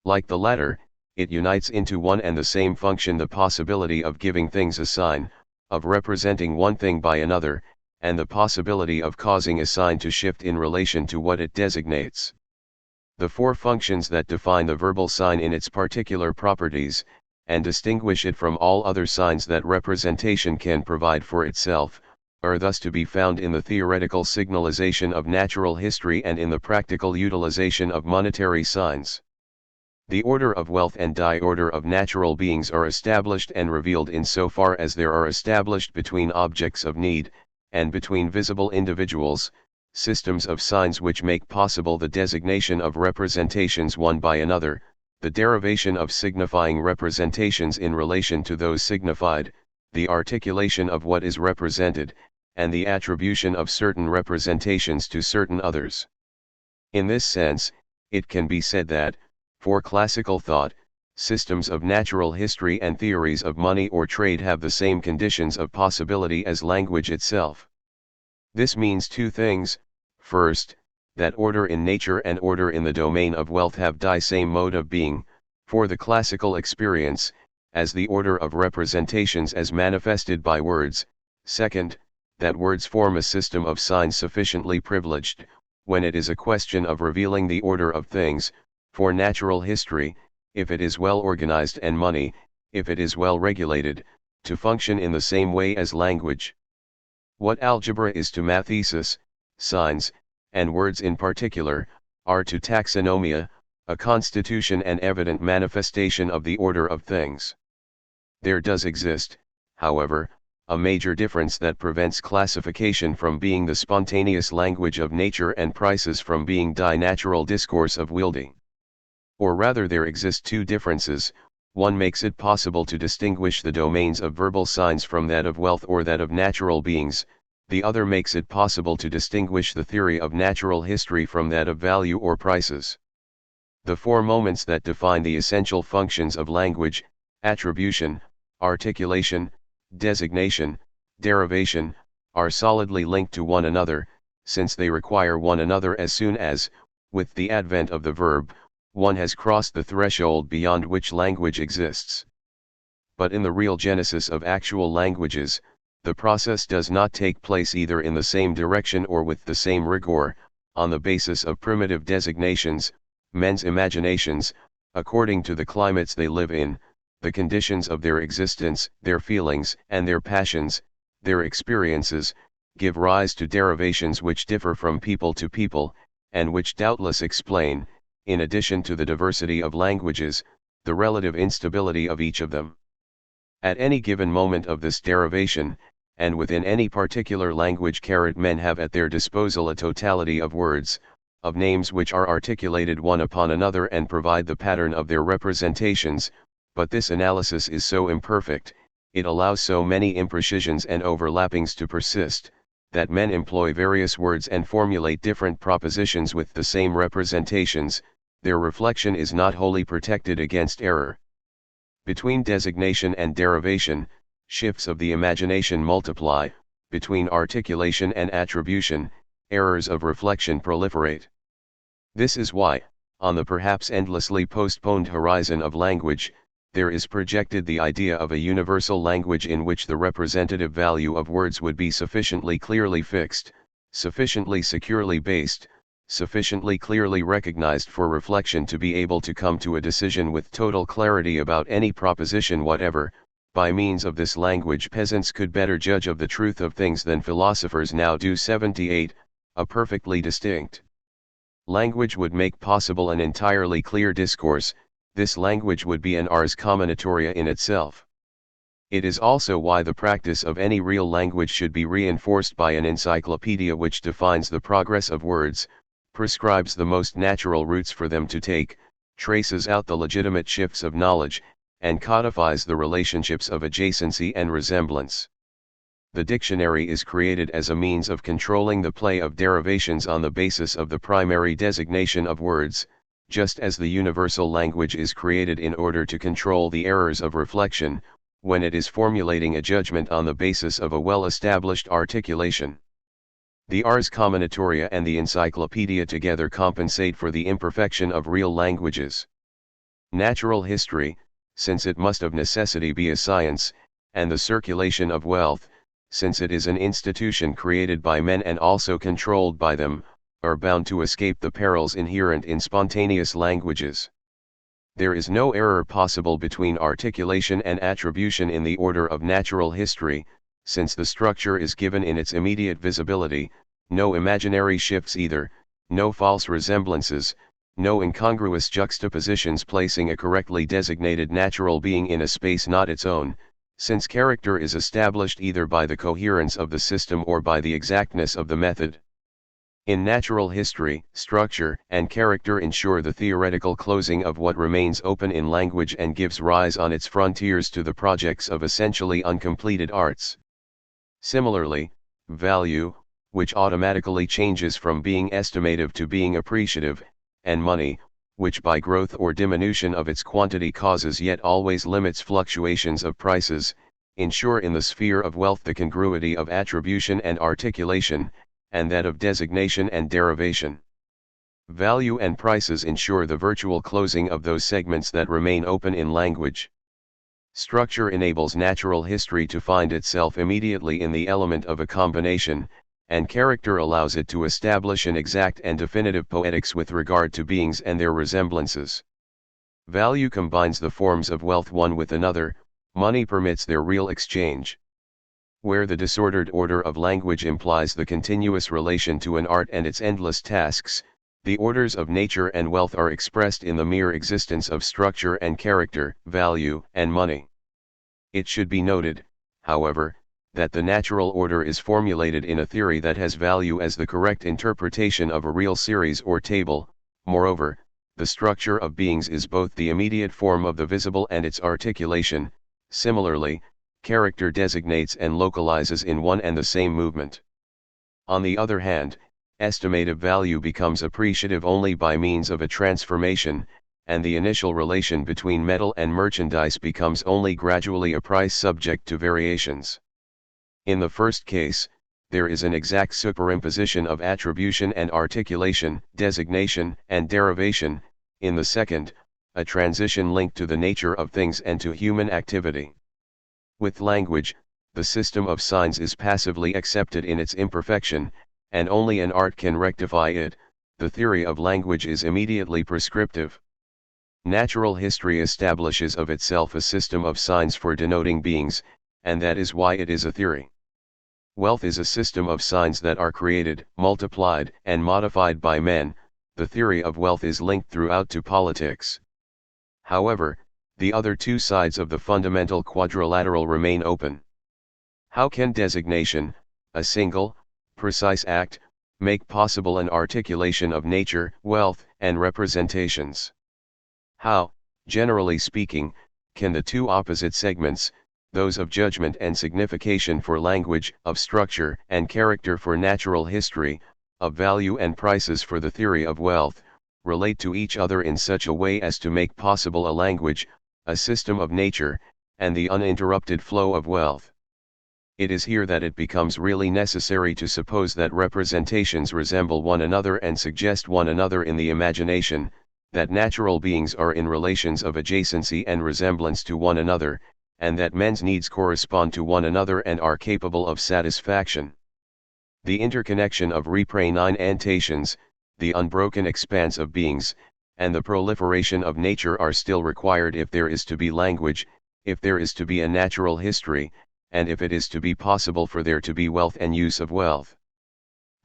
Like the latter, it unites into one and the same function the possibility of giving things a sign, of representing one thing by another, and the possibility of causing a sign to shift in relation to what it designates. The four functions that define the verbal sign in its particular properties, and distinguish it from all other signs that representation can provide for itself, are thus to be found in the theoretical signalization of natural history and in the practical utilization of monetary signs. The order of wealth and die order of natural beings are established and revealed in so far as there are established between objects of need, and between visible individuals, systems of signs which make possible the designation of representations one by another, the derivation of signifying representations in relation to those signified, the articulation of what is represented, and the attribution of certain representations to certain others. In this sense, it can be said that, for classical thought, systems of natural history and theories of money or trade have the same conditions of possibility as language itself. This means two things: first, that order in nature and order in the domain of wealth have the same mode of being, for the classical experience, as the order of representations as manifested by words; second, that words form a system of signs sufficiently privileged, when it is a question of revealing the order of things, for natural history, if it is well organized, and money, if it is well regulated, to function in the same way as language. What algebra is to mathesis, signs, and words in particular, are to taxonomia, a constitution and evident manifestation of the order of things. There does exist, however, a major difference that prevents classification from being the spontaneous language of nature and prices from being the natural discourse of wielding. Or rather, there exist two differences: one makes it possible to distinguish the domains of verbal signs from that of wealth or that of natural beings, the other makes it possible to distinguish the theory of natural history from that of value or prices. The four moments that define the essential functions of language, attribution, articulation, designation, derivation, are solidly linked to one another, since they require one another as soon as, with the advent of the verb, one has crossed the threshold beyond which language exists. But in the real genesis of actual languages, The process does not take place either in the same direction or with the same rigor, on the basis of primitive designations, men's imaginations, according to the climates they live in, the conditions of their existence, their feelings and their passions, their experiences, give rise to derivations which differ from people to people, and which doubtless explain, in addition to the diversity of languages, the relative instability of each of them. At any given moment of this derivation, and within any particular language, men have at their disposal a totality of words, of names which are articulated one upon another and provide the pattern of their representations, but this analysis is so imperfect, it allows so many imprecisions and overlappings to persist, that men employ various words and formulate different propositions with the same representations, their reflection is not wholly protected against error. Between designation and derivation, shifts of the imagination multiply, between articulation and attribution, errors of reflection proliferate. This is why, on the perhaps endlessly postponed horizon of language, there is projected the idea of a universal language in which the representative value of words would be sufficiently clearly fixed, sufficiently securely based, sufficiently clearly recognized for reflection to be able to come to a decision with total clarity about any proposition whatever. By means of this language, peasants could better judge of the truth of things than philosophers now do. 78. A perfectly distinct language would make possible an entirely clear discourse. This language would be an ars combinatoria in itself. It is also why the practice of any real language should be reinforced by an encyclopedia which defines the progress of words, prescribes the most natural routes for them to take, traces out the legitimate shifts of knowledge, and codifies the relationships of adjacency and resemblance. The dictionary is created as a means of controlling the play of derivations on the basis of the primary designation of words, just as the universal language is created in order to control the errors of reflection, when it is formulating a judgment on the basis of a well-established articulation. The ars combinatoria and the encyclopedia together compensate for the imperfection of real languages. Natural history, since it must of necessity be a science, and the circulation of wealth, since it is an institution created by men and also controlled by them, are bound to escape the perils inherent in spontaneous languages. There is no error possible between articulation and attribution in the order of natural history, since the structure is given in its immediate visibility, no imaginary shifts either, no false resemblances, no incongruous juxtapositions placing a correctly designated natural being in a space not its own, since character is established either by the coherence of the system or by the exactness of the method. In natural history, structure and character ensure the theoretical closing of what remains open in language and gives rise on its frontiers to the projects of essentially uncompleted arts. Similarly, value, which automatically changes from being estimative to being appreciative, and money, which by growth or diminution of its quantity causes yet always limits fluctuations of prices, ensure in the sphere of wealth the congruity of attribution and articulation, and that of designation and derivation. Value and prices ensure the virtual closing of those segments that remain open in language. Structure enables natural history to find itself immediately in the element of a combination, and character allows it to establish an exact and definitive poetics with regard to beings and their resemblances. Value combines the forms of wealth one with another, money permits their real exchange. Where the disordered order of language implies the continuous relation to an art and its endless tasks, the orders of nature and wealth are expressed in the mere existence of structure and character, value and money. It should be noted, however, that the natural order is formulated in a theory that has value as the correct interpretation of a real series or table. Moreover, the structure of beings is both the immediate form of the visible and its articulation. Similarly, character designates and localizes in one and the same movement. On the other hand, estimative value becomes appreciative only by means of a transformation, and the initial relation between metal and merchandise becomes only gradually a price subject to variations. In the first case, there is an exact superimposition of attribution and articulation, designation and derivation; in the second, a transition linked to the nature of things and to human activity. With language, the system of signs is passively accepted in its imperfection, and only an art can rectify it. The theory of language is immediately prescriptive. Natural history establishes of itself a system of signs for denoting beings, and that is why it is a theory. Wealth is a system of signs that are created, multiplied, and modified by men. The theory of wealth is linked throughout to politics. However, the other two sides of the fundamental quadrilateral remain open. How can designation, a single, precise act, make possible an articulation of nature, wealth, and representations? How, generally speaking, can the two opposite segments, those of judgment and signification for language, of structure and character for natural history, of value and prices for the theory of wealth, relate to each other in such a way as to make possible a language, a system of nature, and the uninterrupted flow of wealth? It is here that it becomes really necessary to suppose that representations resemble one another and suggest one another in the imagination, that natural beings are in relations of adjacency and resemblance to one another, and that men's needs correspond to one another and are capable of satisfaction. The interconnection of representations, the unbroken expanse of beings, and the proliferation of nature are still required if there is to be language, if there is to be a natural history, and if it is to be possible for there to be wealth and use of wealth.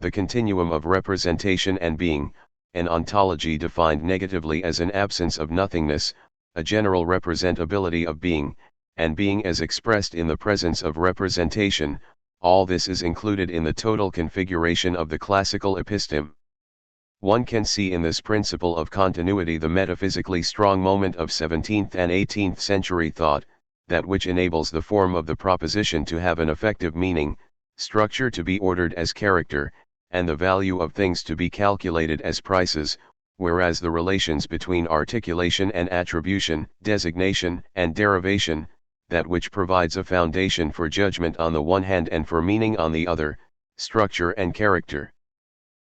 The continuum of representation and being, an ontology defined negatively as an absence of nothingness, a general representability of being, and being as expressed in the presence of representation, all this is included in the total configuration of the classical episteme. One can see in this principle of continuity the metaphysically strong moment of 17th and 18th century thought, that which enables the form of the proposition to have an effective meaning, structure to be ordered as character, and the value of things to be calculated as prices, whereas the relations between articulation and attribution, designation and derivation, that which provides a foundation for judgment on the one hand and for meaning on the other, structure and character,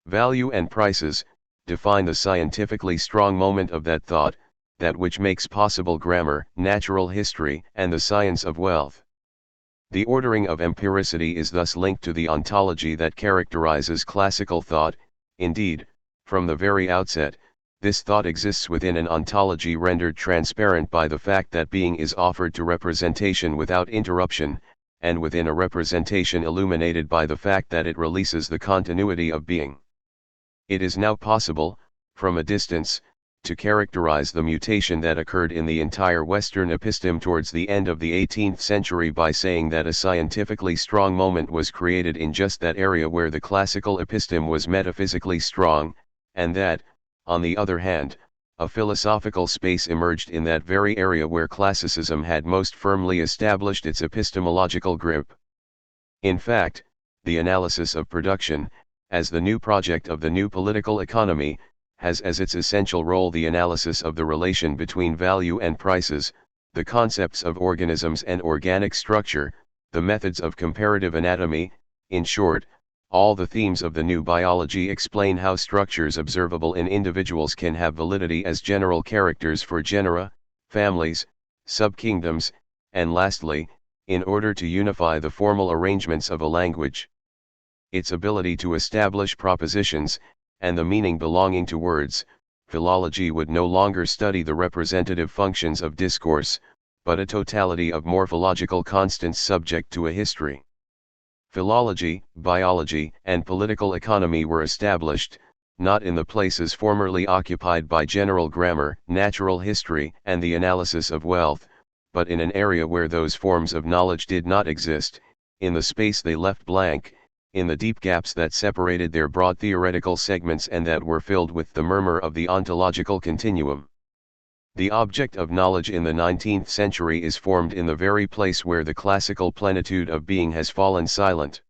value and prices, define the scientifically strong moment of that thought, that which makes possible grammar, natural history, and the science of wealth. The ordering of empiricity is thus linked to the ontology that characterizes classical thought. Indeed, from the very outset, this thought exists within an ontology rendered transparent by the fact that being is offered to representation without interruption, and within a representation illuminated by the fact that it releases the continuity of being. It is now possible, from a distance, to characterize the mutation that occurred in the entire Western episteme towards the end of the 18th century by saying that a scientifically strong moment was created in just that area where the classical episteme was metaphysically strong, and that, on the other hand, a philosophical space emerged in that very area where classicism had most firmly established its epistemological grip. In fact, the analysis of production, as the new project of the new political economy, has as its essential role the analysis of the relation between value and prices, the concepts of organisms and organic structure, the methods of comparative anatomy. In short, all the themes of the new biology explain how structures observable in individuals can have validity as general characters for genera, families, subkingdoms, and lastly, in order to unify the formal arrangements of a language. Its ability to establish propositions, and the meaning belonging to words, philology would no longer study the representative functions of discourse, but a totality of morphological constants subject to a history. Philology, biology, and political economy were established, not in the places formerly occupied by general grammar, natural history, and the analysis of wealth, but in an area where those forms of knowledge did not exist, in the space they left blank, in the deep gaps that separated their broad theoretical segments and that were filled with the murmur of the ontological continuum. The object of knowledge in the 19th century is formed in the very place where the classical plenitude of being has fallen silent.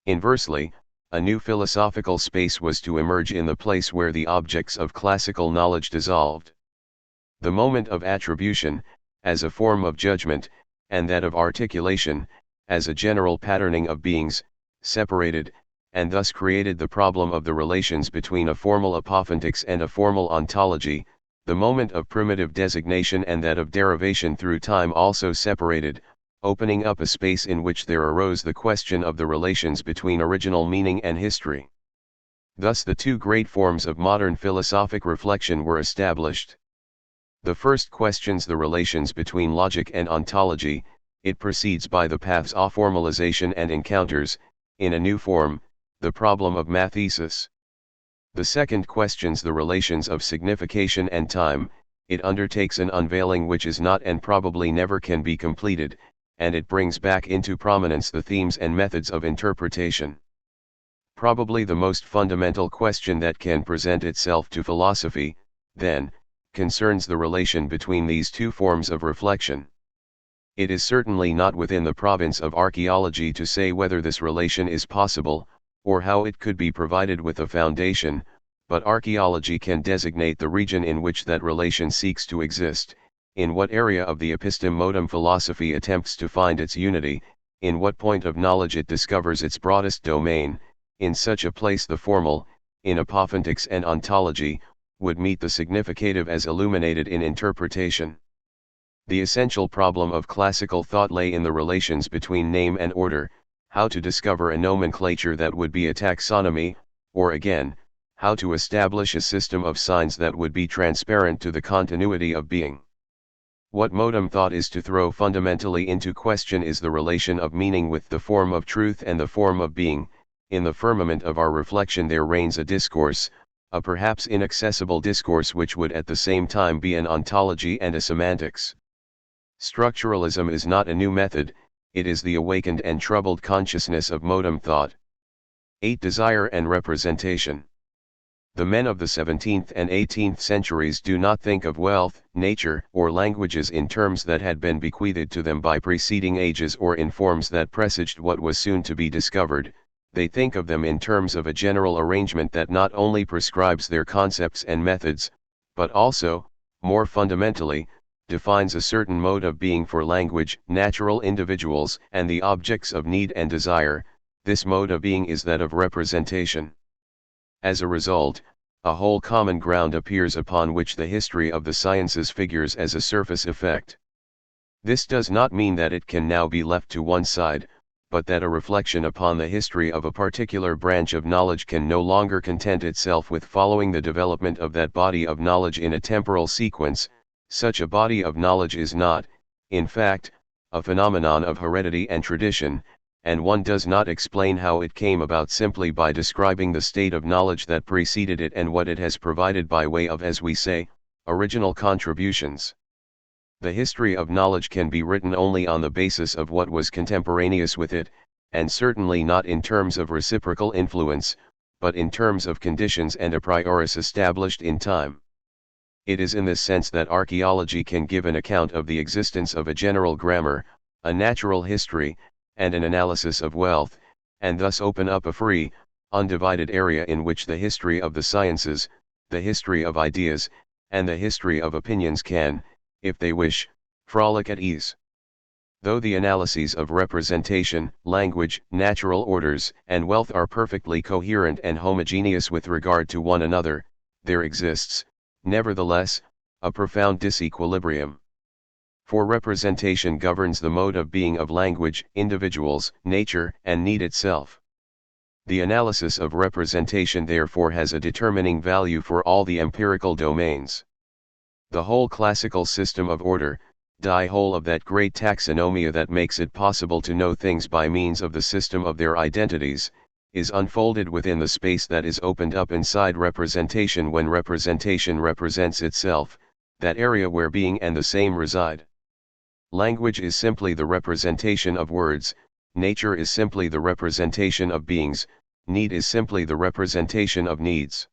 Inversely, a new philosophical space was to emerge in the place where the objects of classical knowledge dissolved. The moment of attribution, as a form of judgment, and that of articulation, as a general patterning of beings, separated, and thus created the problem of the relations between a formal apophthegms and a formal ontology. The moment of primitive designation and that of derivation through time also separated, opening up a space in which there arose the question of the relations between original meaning and history. Thus the two great forms of modern philosophic reflection were established. The first questions the relations between logic and ontology. It proceeds by the paths of formalization and encounters, in a new form, the problem of mathesis. The second questions the relations of signification and time. It undertakes an unveiling which is not and probably never can be completed, and it brings back into prominence the themes and methods of interpretation. Probably the most fundamental question that can present itself to philosophy, then, concerns the relation between these two forms of reflection. It is certainly not within the province of archaeology to say whether this relation is possible, or how it could be provided with a foundation, but archaeology can designate the region in which that relation seeks to exist, in what area of the episteme-modum philosophy attempts to find its unity, in what point of knowledge it discovers its broadest domain. In such a place the formal, in apophontics and ontology, would meet the significative as illuminated in interpretation. The essential problem of classical thought lay in the relations between name and order, how to discover a nomenclature that would be a taxonomy, or again, how to establish a system of signs that would be transparent to the continuity of being. What modem thought is to throw fundamentally into question is the relation of meaning with the form of truth and the form of being. In the firmament of our reflection there reigns a discourse, a perhaps inaccessible discourse which would at the same time be an ontology and a semantics. Structuralism is not a new method, it is the awakened and troubled consciousness of modem thought. 8. Desire and representation. The men of the 17th and 18th centuries do not think of wealth, nature, or languages in terms that had been bequeathed to them by preceding ages or in forms that presaged what was soon to be discovered. They think of them in terms of a general arrangement that not only prescribes their concepts and methods, but also, more fundamentally, defines a certain mode of being for language, natural individuals, and the objects of need and desire. This mode of being is that of representation. As a result, a whole common ground appears upon which the history of the sciences figures as a surface effect. This does not mean that it can now be left to one side, but that a reflection upon the history of a particular branch of knowledge can no longer content itself with following the development of that body of knowledge in a temporal sequence. Such a body of knowledge is not, in fact, a phenomenon of heredity and tradition, and one does not explain how it came about simply by describing the state of knowledge that preceded it and what it has provided by way of, as we say, original contributions. The history of knowledge can be written only on the basis of what was contemporaneous with it, and certainly not in terms of reciprocal influence, but in terms of conditions and a prioris established in time. It is in this sense that archaeology can give an account of the existence of a general grammar, a natural history, and an analysis of wealth, and thus open up a free, undivided area in which the history of the sciences, the history of ideas, and the history of opinions can, if they wish, frolic at ease. Though the analyses of representation, language, natural orders, and wealth are perfectly coherent and homogeneous with regard to one another, there exists, nevertheless, a profound disequilibrium. For representation governs the mode of being of language, individuals, nature, and need itself. The analysis of representation therefore has a determining value for all the empirical domains. The whole classical system of order, die whole of that great taxonomia that makes it possible to know things by means of the system of their identities, is unfolded within the space that is opened up inside representation when representation represents itself, that area where being and the same reside. Language is simply the representation of words, nature is simply the representation of beings, need is simply the representation of needs.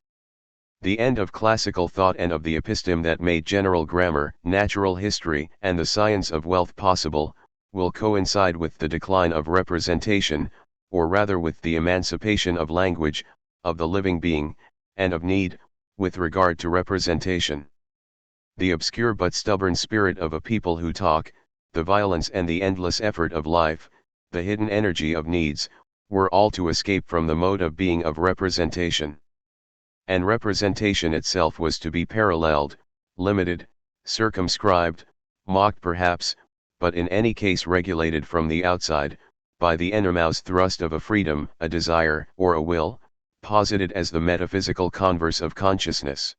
The end of classical thought and of the episteme that made general grammar, natural history, and the science of wealth possible, will coincide with the decline of representation, or rather with the emancipation of language, of the living being, and of need, with regard to representation. The obscure but stubborn spirit of a people who talk, the violence and the endless effort of life, the hidden energy of needs, were all to escape from the mode of being of representation. And representation itself was to be paralleled, limited, circumscribed, mocked perhaps, but in any case regulated from the outside, by the innermost thrust of a freedom, a desire, or a will, posited as the metaphysical converse of consciousness.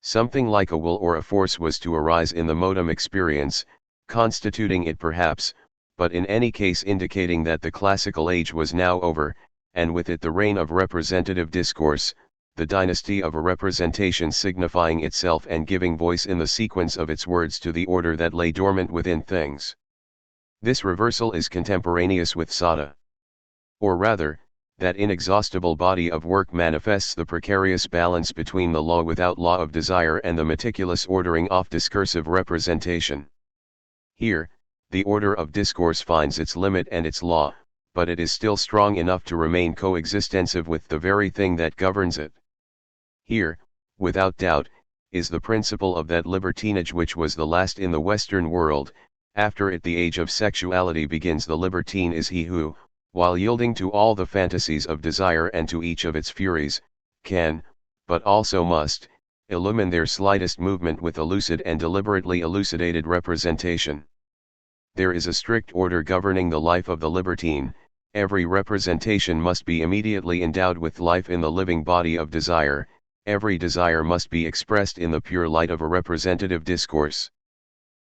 Something like a will or a force was to arise in the modum experience, constituting it perhaps, but in any case indicating that the classical age was now over, and with it the reign of representative discourse, the dynasty of a representation signifying itself and giving voice in the sequence of its words to the order that lay dormant within things. This reversal is contemporaneous with Sada. Or rather, that inexhaustible body of work manifests the precarious balance between the law without law of desire and the meticulous ordering off discursive representation. Here, the order of discourse finds its limit and its law, but it is still strong enough to remain coexistensive with the very thing that governs it. Here, without doubt, is the principle of that libertinage which was the last in the Western world. After it the age of sexuality begins. The libertine is he who, while yielding to all the fantasies of desire and to each of its furies, can, but also must, illumine their slightest movement with a lucid and deliberately elucidated representation. There is a strict order governing the life of the libertine. Every representation must be immediately endowed with life in the living body of desire. Every desire must be expressed in the pure light of a representative discourse.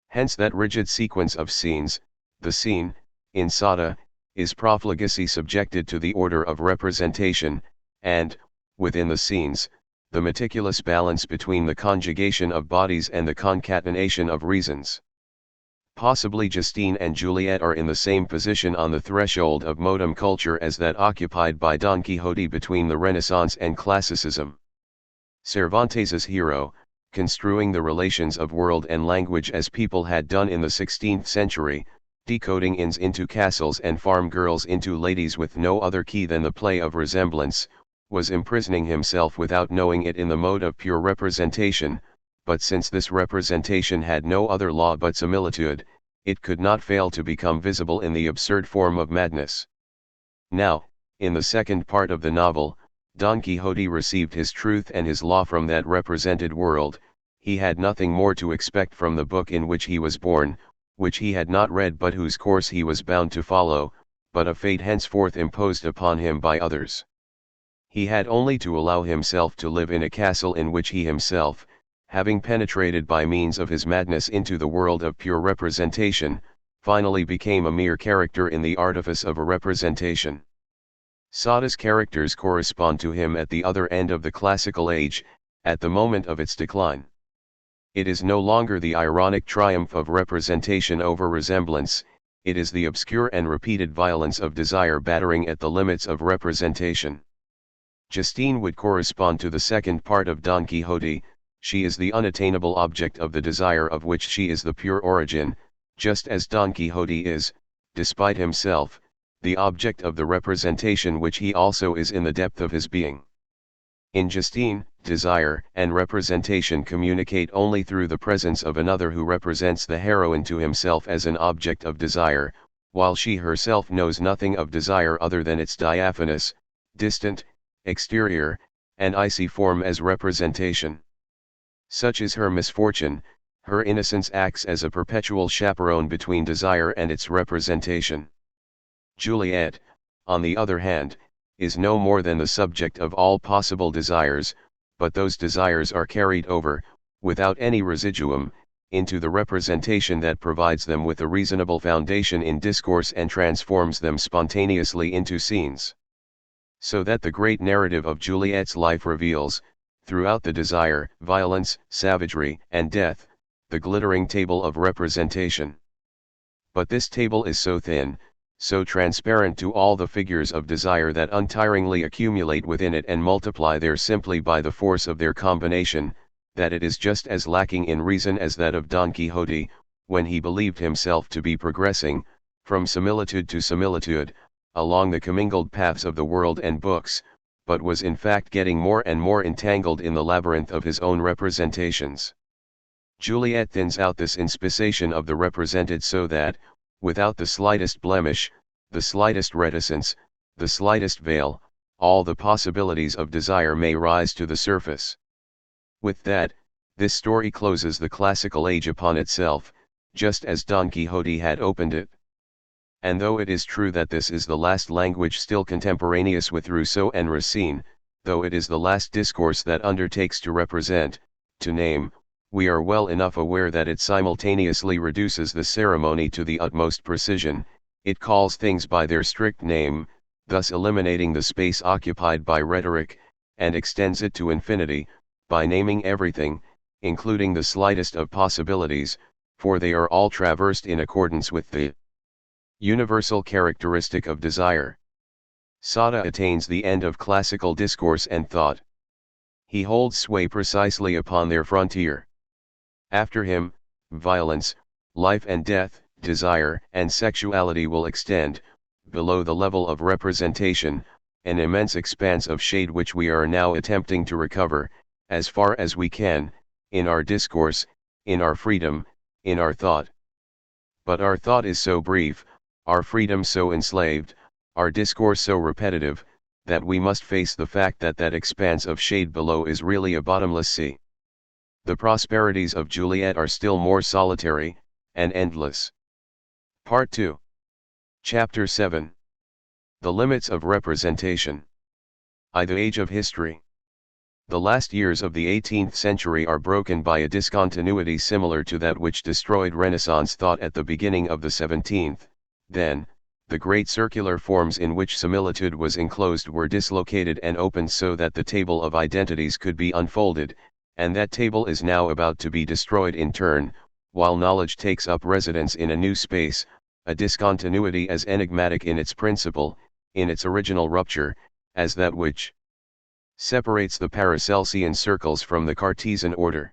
Hence that rigid sequence of scenes. The scene, in Sada, is profligacy subjected to the order of representation, and, within the scenes, the meticulous balance between the conjugation of bodies and the concatenation of reasons. Possibly Justine and Juliet are in the same position on the threshold of modern culture as that occupied by Don Quixote between the Renaissance and Classicism. Cervantes's hero, construing the relations of world and language as people had done in the 16th century, decoding inns into castles and farm girls into ladies with no other key than the play of resemblance, was imprisoning himself without knowing it in the mode of pure representation, but since this representation had no other law but similitude, it could not fail to become visible in the absurd form of madness. Now, in the second part of the novel, Don Quixote received his truth and his law from that represented world. He had nothing more to expect from the book in which he was born, which he had not read but whose course he was bound to follow, but a fate henceforth imposed upon him by others. He had only to allow himself to live in a castle in which he himself, having penetrated by means of his madness into the world of pure representation, finally became a mere character in the artifice of a representation. Sada's characters correspond to him at the other end of the classical age, at the moment of its decline. It is no longer the ironic triumph of representation over resemblance, it is the obscure and repeated violence of desire battering at the limits of representation. Justine would correspond to the second part of Don Quixote. She is the unattainable object of the desire of which she is the pure origin, just as Don Quixote is, despite himself, the object of the representation which he also is in the depth of his being. In Justine, desire and representation communicate only through the presence of another who represents the heroine to himself as an object of desire, while she herself knows nothing of desire other than its diaphanous, distant, exterior, and icy form as representation. Such is her misfortune. Her innocence acts as a perpetual chaperone between desire and its representation. Juliet, on the other hand, is no more than the subject of all possible desires, but those desires are carried over, without any residuum, into the representation that provides them with a reasonable foundation in discourse and transforms them spontaneously into scenes. So that the great narrative of Juliet's life reveals, throughout the desire, violence, savagery, and death, the glittering table of representation. But this table is so thin, so transparent to all the figures of desire that untiringly accumulate within it and multiply there simply by the force of their combination, that it is just as lacking in reason as that of Don Quixote, when he believed himself to be progressing, from similitude to similitude, along the commingled paths of the world and books, but was in fact getting more and more entangled in the labyrinth of his own representations. Juliet thins out this inspisation of the represented so that, without the slightest blemish, the slightest reticence, the slightest veil, all the possibilities of desire may rise to the surface. With that, this story closes the classical age upon itself, just as Don Quixote had opened it. And though it is true that this is the last language still contemporaneous with Rousseau and Racine, though it is the last discourse that undertakes to represent, to name, we are well enough aware that it simultaneously reduces the ceremony to the utmost precision, it calls things by their strict name, thus eliminating the space occupied by rhetoric, and extends it to infinity, by naming everything, including the slightest of possibilities, for they are all traversed in accordance with the universal characteristic of desire. Sada attains the end of classical discourse and thought. He holds sway precisely upon their frontier. After him, violence, life and death, desire and sexuality will extend, below the level of representation, an immense expanse of shade which we are now attempting to recover, as far as we can, in our discourse, in our freedom, in our thought. But our thought is so brief, our freedom so enslaved, our discourse so repetitive, that we must face the fact that that expanse of shade below is really a bottomless sea. The prosperities of Juliet are still more solitary, and endless. Part 2. Chapter 7. The Limits of Representation. The Age of History. The last years of the 18th century are broken by a discontinuity similar to that which destroyed Renaissance thought at the beginning of the 17th, then, the great circular forms in which similitude was enclosed were dislocated and opened so that the table of identities could be unfolded, and that table is now about to be destroyed in turn, while knowledge takes up residence in a new space, a discontinuity as enigmatic in its principle, in its original rupture, as that which separates the Paracelsian circles from the Cartesian order.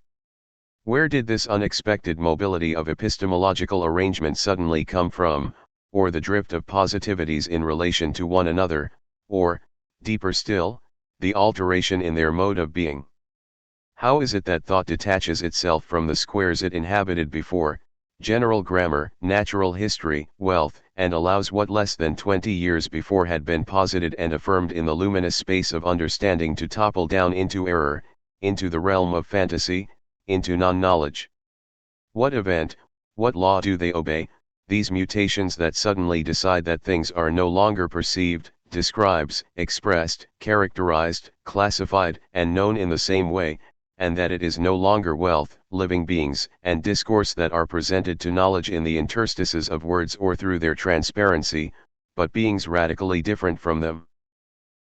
Where did this unexpected mobility of epistemological arrangement suddenly come from, or the drift of positivities in relation to one another, or, deeper still, the alteration in their mode of being? How is it that thought detaches itself from the squares it inhabited before, general grammar, natural history, wealth, and allows what less than 20 years before had been posited and affirmed in the luminous space of understanding to topple down into error, into the realm of fantasy, into non-knowledge? What event, what law do they obey, these mutations that suddenly decide that things are no longer perceived, described, expressed, characterized, classified, and known in the same way, and that it is no longer wealth, living beings, and discourse that are presented to knowledge in the interstices of words or through their transparency, but beings radically different from them?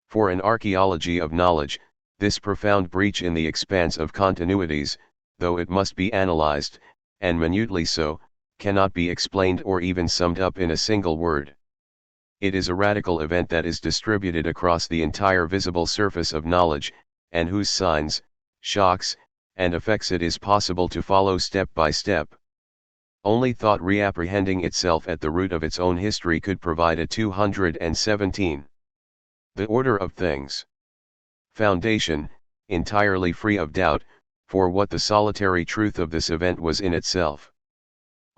For an archaeology of knowledge, this profound breach in the expanse of continuities, though it must be analyzed, and minutely so, cannot be explained or even summed up in a single word. It is a radical event that is distributed across the entire visible surface of knowledge, and whose signs, shocks, and effects it is possible to follow step by step. Only thought reapprehending itself at the root of its own history could provide a 217. The order of things. Foundation, entirely free of doubt, for what the solitary truth of this event was in itself.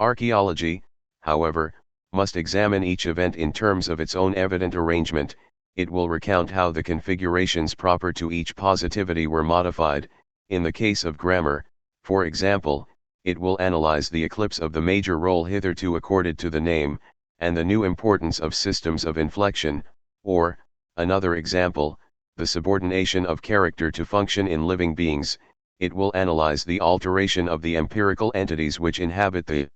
Archaeology, however, must examine each event in terms of its own evident arrangement. It will recount how the configurations proper to each positivity were modified. In the case of grammar, for example, it will analyze the eclipse of the major role hitherto accorded to the name, and the new importance of systems of inflection, or, another example, the subordination of character to function in living beings. It will analyze the alteration of the empirical entities which inhabit the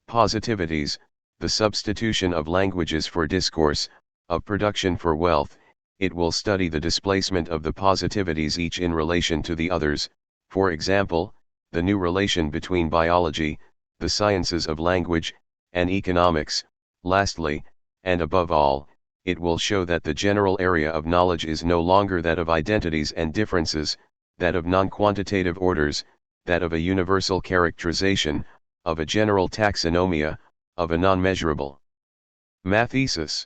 positivities, the substitution of languages for discourse, of production for wealth. It will study the displacement of the positivities each in relation to the others, for example, the new relation between biology, the sciences of language, and economics. Lastly, and above all, it will show that the general area of knowledge is no longer that of identities and differences, that of non-quantitative orders, that of a universal characterization, of a general taxonomia, of a non-measurable mathesis,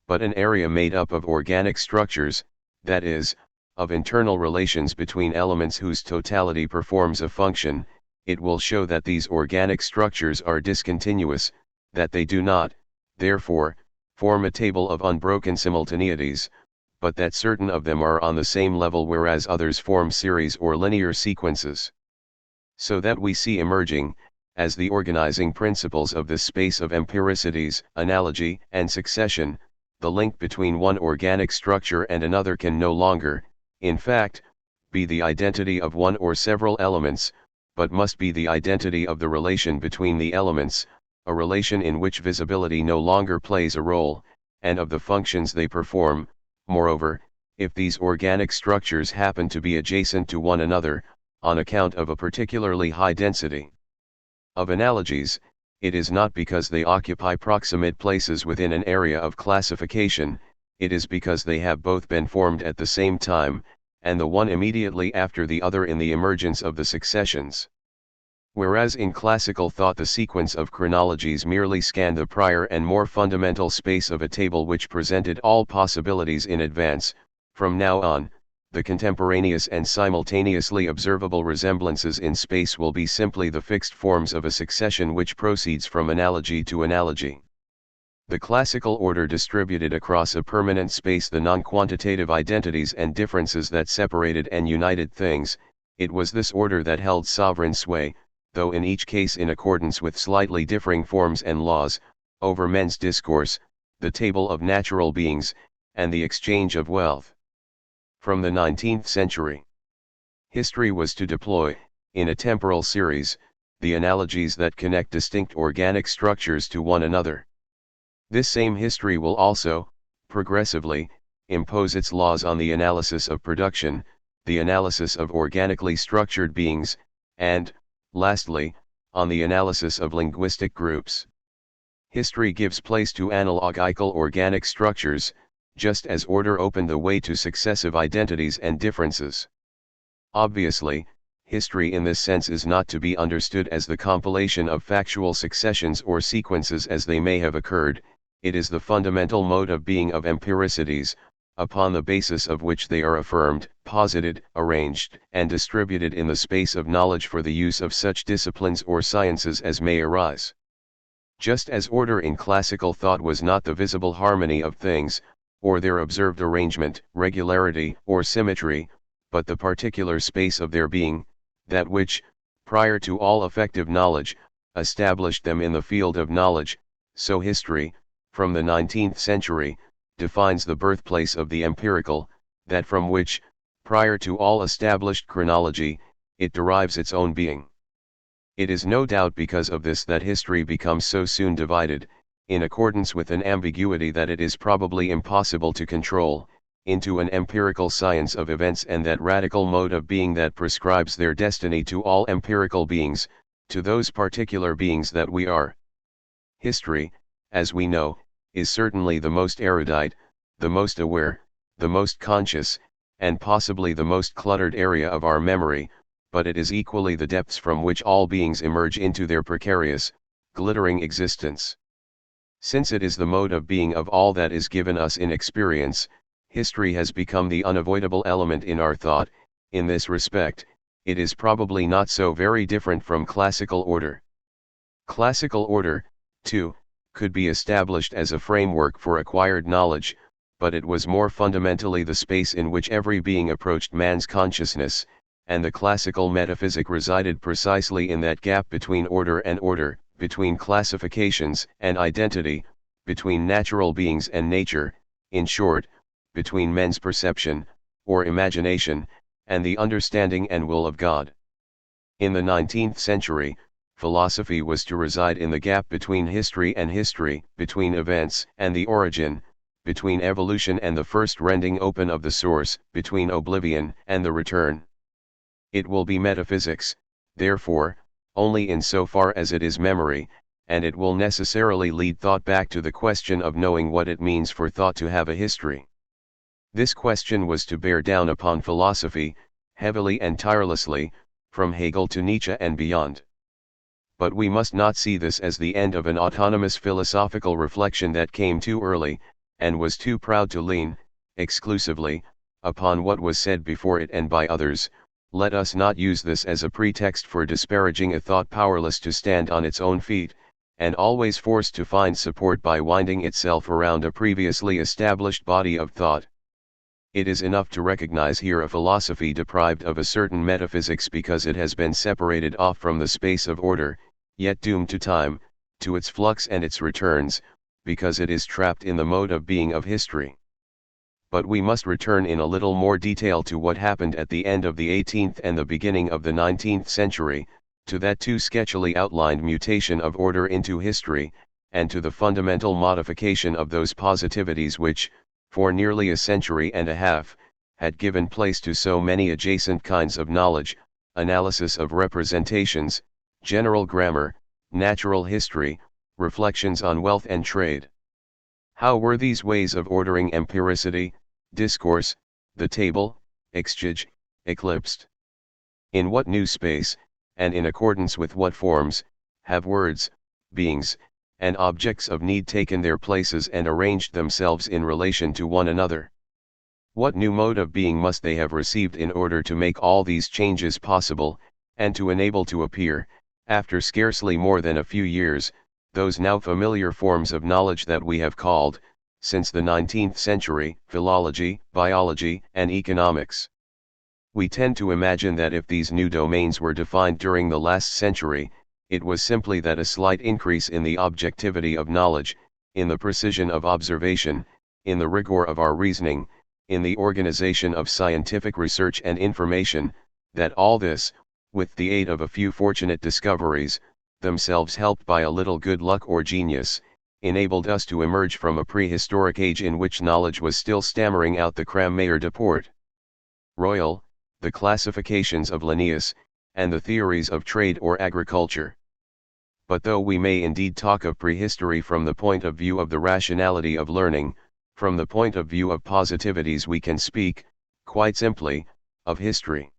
but an area made up of organic structures, that is, of internal relations between elements whose totality performs a function. It will show that these organic structures are discontinuous, that they do not, therefore, form a table of unbroken simultaneities, but that certain of them are on the same level whereas others form series or linear sequences. So that we see emerging, as the organizing principles of this space of empiricities, analogy, and succession, the link between one organic structure and another can no longer, in fact, be the identity of one or several elements, but must be the identity of the relation between the elements, a relation in which visibility no longer plays a role, and of the functions they perform. Moreover, if these organic structures happen to be adjacent to one another, on account of a particularly high density of analogies, it is not because they occupy proximate places within an area of classification, it is because they have both been formed at the same time, and the one immediately after the other in the emergence of the successions. Whereas in classical thought the sequence of chronologies merely scanned the prior and more fundamental space of a table which presented all possibilities in advance, from now on, the contemporaneous and simultaneously observable resemblances in space will be simply the fixed forms of a succession which proceeds from analogy to analogy. The classical order distributed across a permanent space the non-quantitative identities and differences that separated and united things. It was this order that held sovereign sway, though in each case in accordance with slightly differing forms and laws, over men's discourse, the table of natural beings, and the exchange of wealth. From the 19th century, history was to deploy, in a temporal series, the analogies that connect distinct organic structures to one another. This same history will also, progressively, impose its laws on the analysis of production, the analysis of organically structured beings, and, lastly, on the analysis of linguistic groups. History gives place to analogical organic structures, just as order opened the way to successive identities and differences. Obviously, history in this sense is not to be understood as the compilation of factual successions or sequences as they may have occurred, it is the fundamental mode of being of empiricities, upon the basis of which they are affirmed, posited, arranged, and distributed in the space of knowledge for the use of such disciplines or sciences as may arise. Just as order in classical thought was not the visible harmony of things, or their observed arrangement, regularity, or symmetry, but the particular space of their being, that which, prior to all effective knowledge, established them in the field of knowledge, so history, from the 19th century, defines the birthplace of the empirical, that from which, prior to all established chronology, it derives its own being. It is no doubt because of this that history becomes so soon divided, in accordance with an ambiguity that it is probably impossible to control, into an empirical science of events and that radical mode of being that prescribes their destiny to all empirical beings, to those particular beings that we are. History, as we know, is certainly the most erudite, the most aware, the most conscious, and possibly the most cluttered area of our memory, but it is equally the depths from which all beings emerge into their precarious, glittering existence. Since it is the mode of being of all that is given us in experience, history has become the unavoidable element in our thought. In this respect, it is probably not so very different from classical order. Classical order, too, could be established as a framework for acquired knowledge, but it was more fundamentally the space in which every being approached man's consciousness, and the classical metaphysic resided precisely in that gap between order and order, between classifications and identity, between natural beings and nature, in short, between men's perception, or imagination, and the understanding and will of God. In the 19th century, philosophy was to reside in the gap between history and history, between events and the origin, between evolution and the first rending open of the source, between oblivion and the return. It will be metaphysics, therefore, only in so far as it is memory, and it will necessarily lead thought back to the question of knowing what it means for thought to have a history. This question was to bear down upon philosophy, heavily and tirelessly, from Hegel to Nietzsche and beyond. But we must not see this as the end of an autonomous philosophical reflection that came too early, and was too proud to lean, exclusively, upon what was said before it and by others. Let us not use this as a pretext for disparaging a thought powerless to stand on its own feet, and always forced to find support by winding itself around a previously established body of thought. It is enough to recognize here a philosophy deprived of a certain metaphysics because it has been separated off from the space of order, yet doomed to time, to its flux and its returns, because it is trapped in the mode of being of history. But we must return in a little more detail to what happened at the end of the 18th and the beginning of the 19th century, to that too sketchily outlined mutation of order into history, and to the fundamental modification of those positivities which, for nearly a century and a half, had given place to so many adjacent kinds of knowledge, analysis of representations, general grammar, natural history, reflections on wealth and trade. How were these ways of ordering empiricity, discourse, the table, exchange, eclipsed? In what new space, and in accordance with what forms, have words, beings, and objects of need taken their places and arranged themselves in relation to one another? What new mode of being must they have received in order to make all these changes possible, and to enable to appear, after scarcely more than a few years, those now familiar forms of knowledge that we have called, since the 19th century, philology, biology, and economics? We tend to imagine that if these new domains were defined during the last century, it was simply that a slight increase in the objectivity of knowledge, in the precision of observation, in the rigor of our reasoning, in the organization of scientific research and information, that all this, with the aid of a few fortunate discoveries, themselves helped by a little good luck or genius, enabled us to emerge from a prehistoric age in which knowledge was still stammering out the Cram-Mayer deport Royal, the classifications of Linnaeus, and the theories of trade or agriculture. But though we may indeed talk of prehistory from the point of view of the rationality of learning, from the point of view of positivities we can speak, quite simply, of history.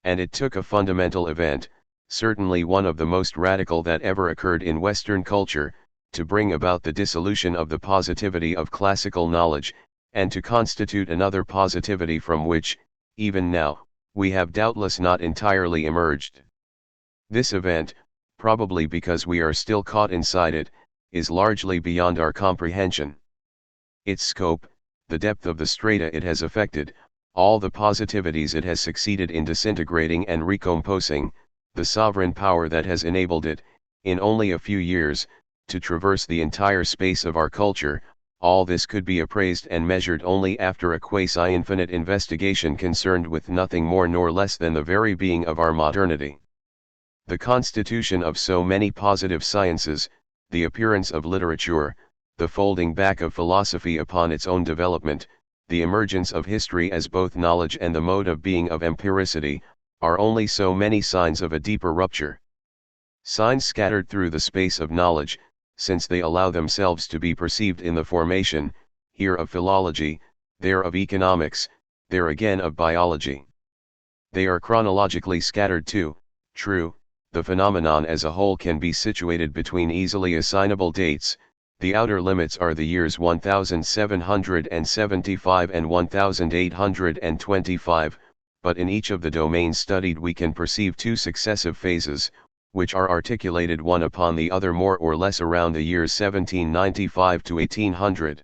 And it took a fundamental event, certainly one of the most radical that ever occurred in Western culture, to bring about the dissolution of the positivity of classical knowledge, and to constitute another positivity from which, even now, we have doubtless not entirely emerged. This event, probably because we are still caught inside it, is largely beyond our comprehension. Its scope, the depth of the strata it has affected, all the positivities it has succeeded in disintegrating and recomposing, the sovereign power that has enabled it, in only a few years, to traverse the entire space of our culture, all this could be appraised and measured only after a quasi-infinite investigation concerned with nothing more nor less than the very being of our modernity. The constitution of so many positive sciences, the appearance of literature, the folding back of philosophy upon its own development, the emergence of history as both knowledge and the mode of being of empiricity, are only so many signs of a deeper rupture. Signs scattered through the space of knowledge, since they allow themselves to be perceived in the formation, here of philology, there of economics, there again of biology. They are chronologically scattered too, true, the phenomenon as a whole can be situated between easily assignable dates, the outer limits are the years 1775 and 1825, but in each of the domains studied we can perceive two successive phases, which are articulated one upon the other more or less around the years 1795 to 1800.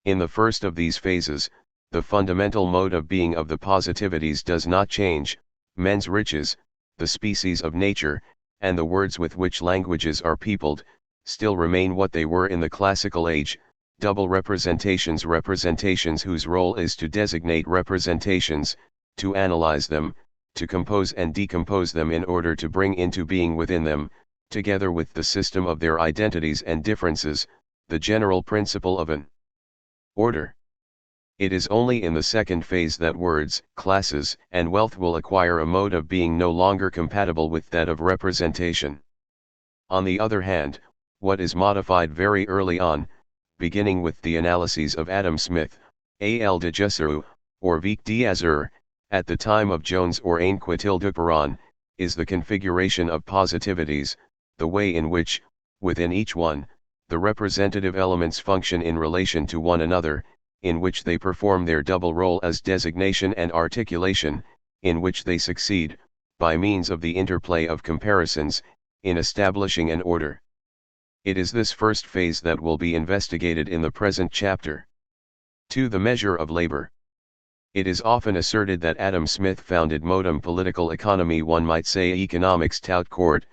In the first of these phases, the fundamental mode of being of the positivities does not change, men's riches, the species of nature, and the words with which languages are peopled, still remain what they were in the classical age, double representations whose role is to designate representations, to analyze them, to compose and decompose them in order to bring into being within them, together with the system of their identities and differences, the general principle of an order. It is only in the second phase that words, classes, and wealth will acquire a mode of being no longer compatible with that of representation. On the other hand, what is modified very early on, beginning with the analyses of Adam Smith, A.L. de Jussere, or Vic d'Azur, at the time of Jones or Ainquetil-Duperon, is the configuration of positivities, the way in which, within each one, the representative elements function in relation to one another, in which they perform their double role as designation and articulation, in which they succeed, by means of the interplay of comparisons, in establishing an order. It is this first phase that will be investigated in the present chapter. 2. The measure of labor. It is often asserted that Adam Smith founded modem political economy, one might say economics tout court,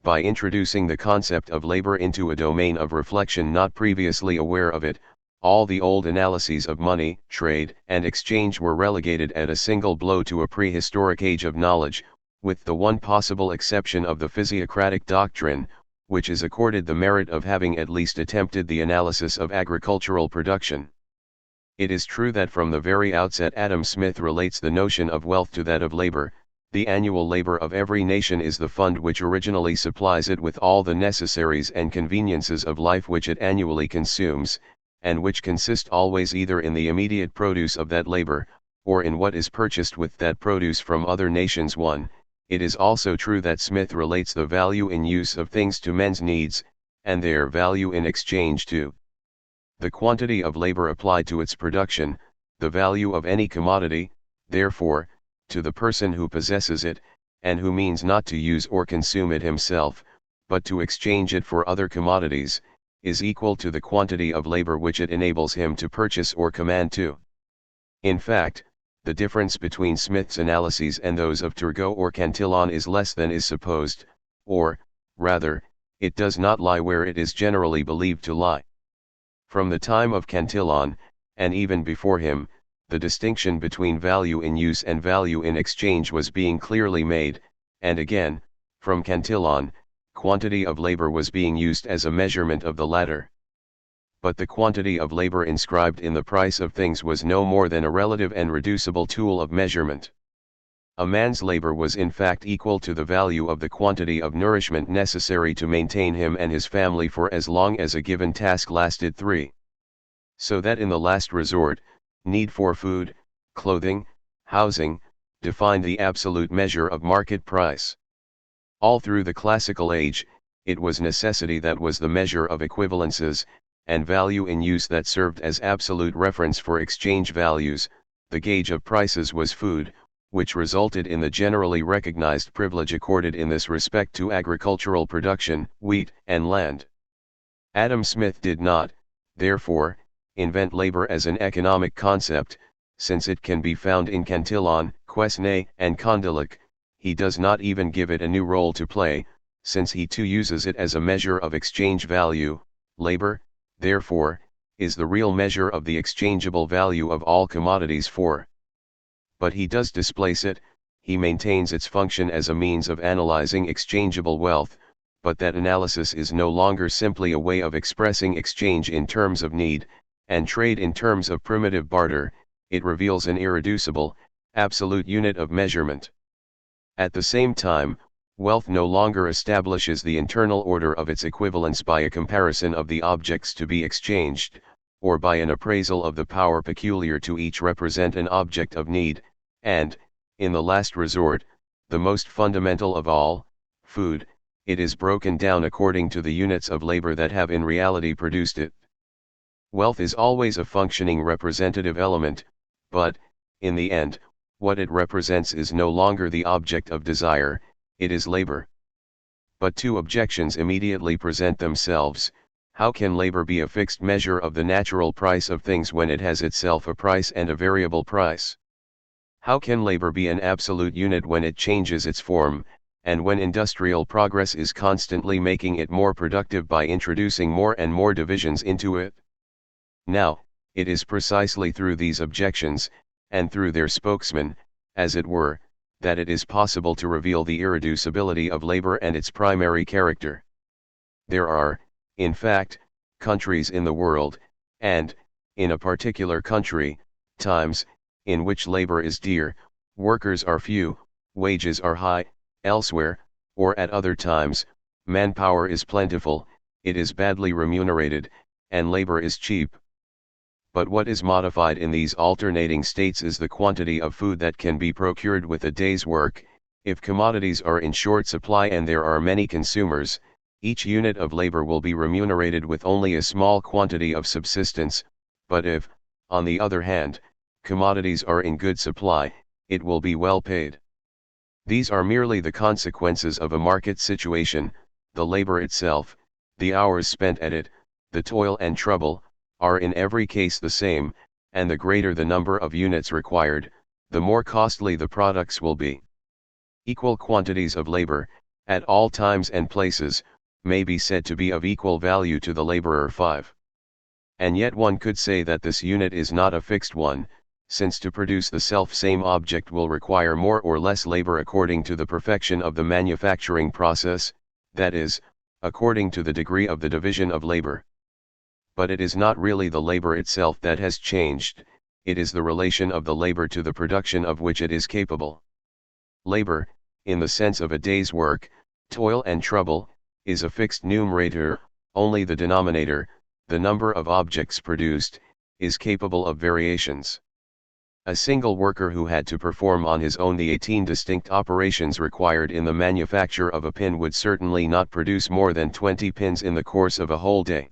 by introducing the concept of labor into a domain of reflection not previously aware of it, all the old analyses of money, trade, and exchange were relegated at a single blow to a prehistoric age of knowledge, with the one possible exception of the physiocratic doctrine, which is accorded the merit of having at least attempted the analysis of agricultural production. It is true that from the very outset Adam Smith relates the notion of wealth to that of labor. The annual labor of every nation is the fund which originally supplies it with all the necessaries and conveniences of life which it annually consumes, and which consist always either in the immediate produce of that labor, or in what is purchased with that produce from other nations. 1. It is also true that Smith relates the value in use of things to men's needs, and their value in exchange to the quantity of labor applied to its production. The value of any commodity, therefore, to the person who possesses it, and who means not to use or consume it himself, but to exchange it for other commodities, is equal to the quantity of labor which it enables him to purchase or command to. In fact, the difference between Smith's analyses and those of Turgot or Cantillon is less than is supposed, or, rather, it does not lie where it is generally believed to lie. From the time of Cantillon, and even before him, the distinction between value in use and value in exchange was being clearly made, and again, from Cantillon, quantity of labor was being used as a measurement of the latter. But the quantity of labor inscribed in the price of things was no more than a relative and reducible tool of measurement. A man's labor was in fact equal to the value of the quantity of nourishment necessary to maintain him and his family for as long as a given task lasted. 3. So that in the last resort, need for food, clothing, housing, defined the absolute measure of market price. All through the classical age, it was necessity that was the measure of equivalences, and value in use that served as absolute reference for exchange values. The gauge of prices was food, which resulted in the generally recognized privilege accorded in this respect to agricultural production, wheat, and land. Adam Smith did not, therefore, invent labor as an economic concept, since it can be found in Cantillon, Quesnay, and Condillac. He does not even give it a new role to play, since he too uses it as a measure of exchange value. Labor, therefore, is the real measure of the exchangeable value of all commodities. 4. But he does displace it. He maintains its function as a means of analyzing exchangeable wealth, but that analysis is no longer simply a way of expressing exchange in terms of need, and trade in terms of primitive barter. It reveals an irreducible, absolute unit of measurement. At the same time, wealth no longer establishes the internal order of its equivalence by a comparison of the objects to be exchanged, or by an appraisal of the power peculiar to each represent an object of need, and, in the last resort, the most fundamental of all, food, it is broken down according to the units of labor that have in reality produced it. Wealth is always a functioning representative element, but, in the end, what it represents is no longer the object of desire, it is labor. But two objections immediately present themselves. How can labor be a fixed measure of the natural price of things when it has itself a price and a variable price? How can labor be an absolute unit when it changes its form, and when industrial progress is constantly making it more productive by introducing more and more divisions into it? Now, it is precisely through these objections, and through their spokesman, as it were, that it is possible to reveal the irreducibility of labor and its primary character. There are, in fact, countries in the world, and, in a particular country, times, in which labor is dear, workers are few, wages are high. Elsewhere, or at other times, manpower is plentiful, it is badly remunerated, and labor is cheap. But what is modified in these alternating states is the quantity of food that can be procured with a day's work. If commodities are in short supply and there are many consumers, each unit of labor will be remunerated with only a small quantity of subsistence, but if, on the other hand, commodities are in good supply, it will be well paid. These are merely the consequences of a market situation. The labor itself, the hours spent at it, the toil and trouble, are in every case the same, and the greater the number of units required, the more costly the products will be. Equal quantities of labor, at all times and places, may be said to be of equal value to the laborer 5. And yet one could say that this unit is not a fixed one, since to produce the self-same object will require more or less labor according to the perfection of the manufacturing process, that is, according to the degree of the division of labor. But it is not really the labor itself that has changed, it is the relation of the labor to the production of which it is capable. Labor, in the sense of a day's work, toil and trouble, is a fixed numerator, only the denominator, the number of objects produced, is capable of variations. A single worker who had to perform on his own the 18 distinct operations required in the manufacture of a pin would certainly not produce more than 20 pins in the course of a whole day.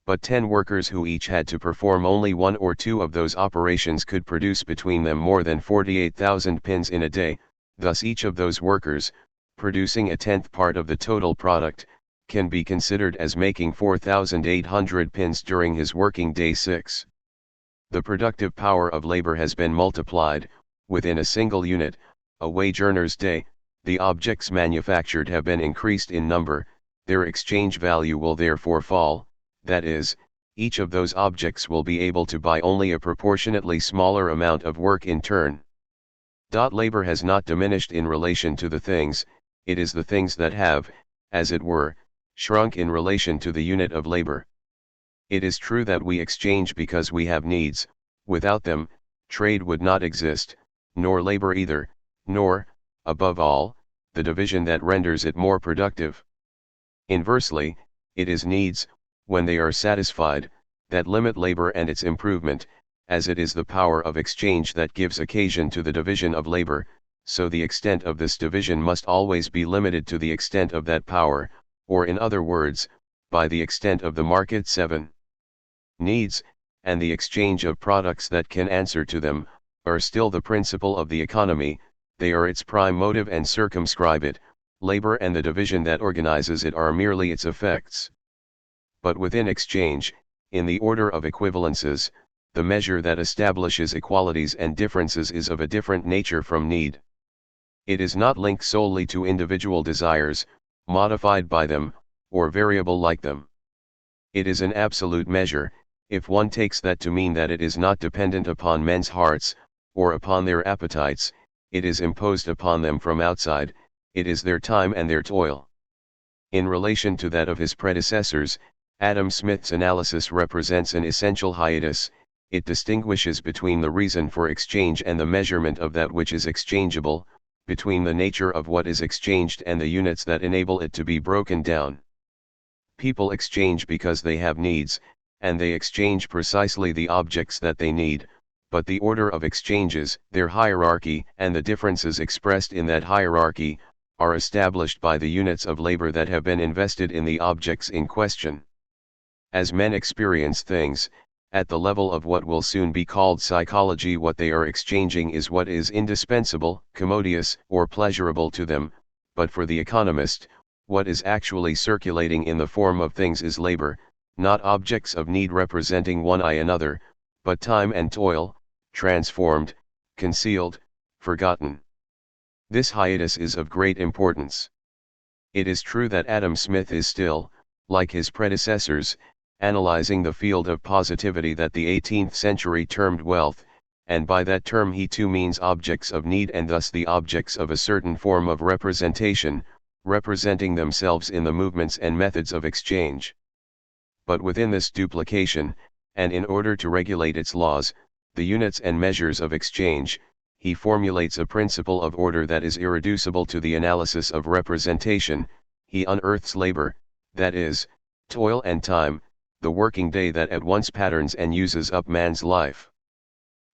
But 10 workers who each had to perform only one or two of those operations could produce between them more than 48,000 pins in a day, thus each of those workers, producing a tenth part of the total product, can be considered as making 4,800 pins during his working day 6. The productive power of labor has been multiplied, within a single unit, a wage earner's day, the objects manufactured have been increased in number, their exchange value will therefore fall, that is, each of those objects will be able to buy only a proportionately smaller amount of work in turn. Labor has not diminished in relation to the things, it is the things that have, as it were, shrunk in relation to the unit of labor. It is true that we exchange because we have needs, without them, trade would not exist, nor labor either, nor, above all, the division that renders it more productive. Inversely, it is needs, when they are satisfied, that limit labor and its improvement, as it is the power of exchange that gives occasion to the division of labor, so the extent of this division must always be limited to the extent of that power, or in other words, by the extent of the market. 7. Needs, and the exchange of products that can answer to them, are still the principle of the economy, they are its prime motive and circumscribe it, labor and the division that organizes it are merely its effects. But within exchange, in the order of equivalences, the measure that establishes equalities and differences is of a different nature from need. It is not linked solely to individual desires, modified by them, or variable like them. It is an absolute measure, if one takes that to mean that it is not dependent upon men's hearts, or upon their appetites, it is imposed upon them from outside, it is their time and their toil. In relation to that of his predecessors, Adam Smith's analysis represents an essential hiatus, it distinguishes between the reason for exchange and the measurement of that which is exchangeable, between the nature of what is exchanged and the units that enable it to be broken down. People exchange because they have needs, and they exchange precisely the objects that they need, but the order of exchanges, their hierarchy, and the differences expressed in that hierarchy, are established by the units of labor that have been invested in the objects in question. As men experience things, at the level of what will soon be called psychology, what they are exchanging is what is indispensable, commodious, or pleasurable to them, but for the economist, what is actually circulating in the form of things is labor, not objects of need representing one another, but time and toil, transformed, concealed, forgotten. This hiatus is of great importance. It is true that Adam Smith is still, like his predecessors, analyzing the field of positivity that the 18th century termed wealth, and by that term he too means objects of need and thus the objects of a certain form of representation, representing themselves in the movements and methods of exchange. But within this duplication, and in order to regulate its laws, the units and measures of exchange, he formulates a principle of order that is irreducible to the analysis of representation, he unearths labor, that is, toil and time, the working day that at once patterns and uses up man's life.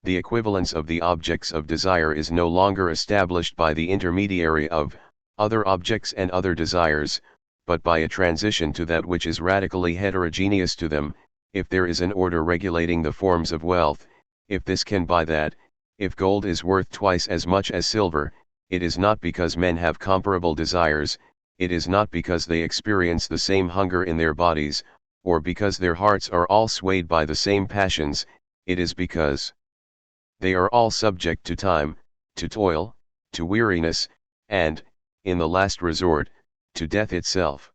The equivalence of the objects of desire is no longer established by the intermediary of other objects and other desires, but by a transition to that which is radically heterogeneous to them. If there is an order regulating the forms of wealth, if this can buy that, if gold is worth twice as much as silver, it is not because men have comparable desires, it is not because they experience the same hunger in their bodies, or because their hearts are all swayed by the same passions, it is because they are all subject to time, to toil, to weariness, and, in the last resort, to death itself.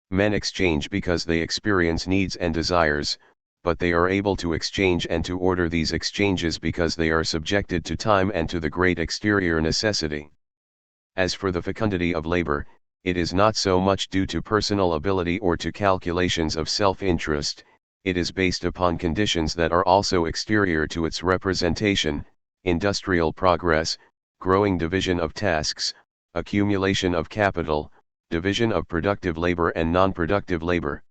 Men exchange because they experience needs and desires, but they are able to exchange and to order these exchanges because they are subjected to time and to the great exterior necessity. As for the fecundity of labor, it is not so much due to personal ability or to calculations of self-interest, it is based upon conditions that are also exterior to its representation: industrial progress, growing division of tasks, accumulation of capital, division of productive labor and non-productive labor.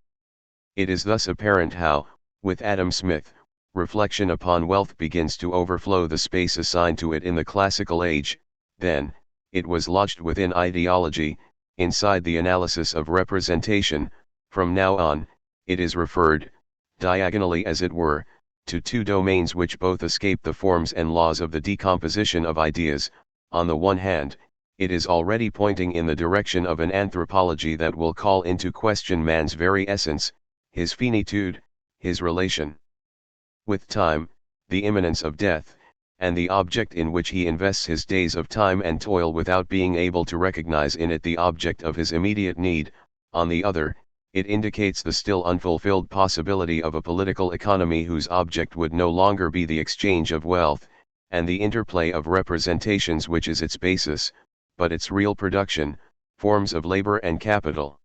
It is thus apparent how, with Adam Smith, reflection upon wealth begins to overflow the space assigned to it in the classical age. Then, it was lodged within ideology, inside the analysis of representation. From now on, it is referred, diagonally as it were, to two domains which both escape the forms and laws of the decomposition of ideas. On the one hand, it is already pointing in the direction of an anthropology that will call into question man's very essence, his finitude, his relation with time, the imminence of death, and the object in which he invests his days of time and toil without being able to recognize in it the object of his immediate need. On the other, it indicates the still unfulfilled possibility of a political economy whose object would no longer be the exchange of wealth, and the interplay of representations which is its basis, but its real production, forms of labor and capital.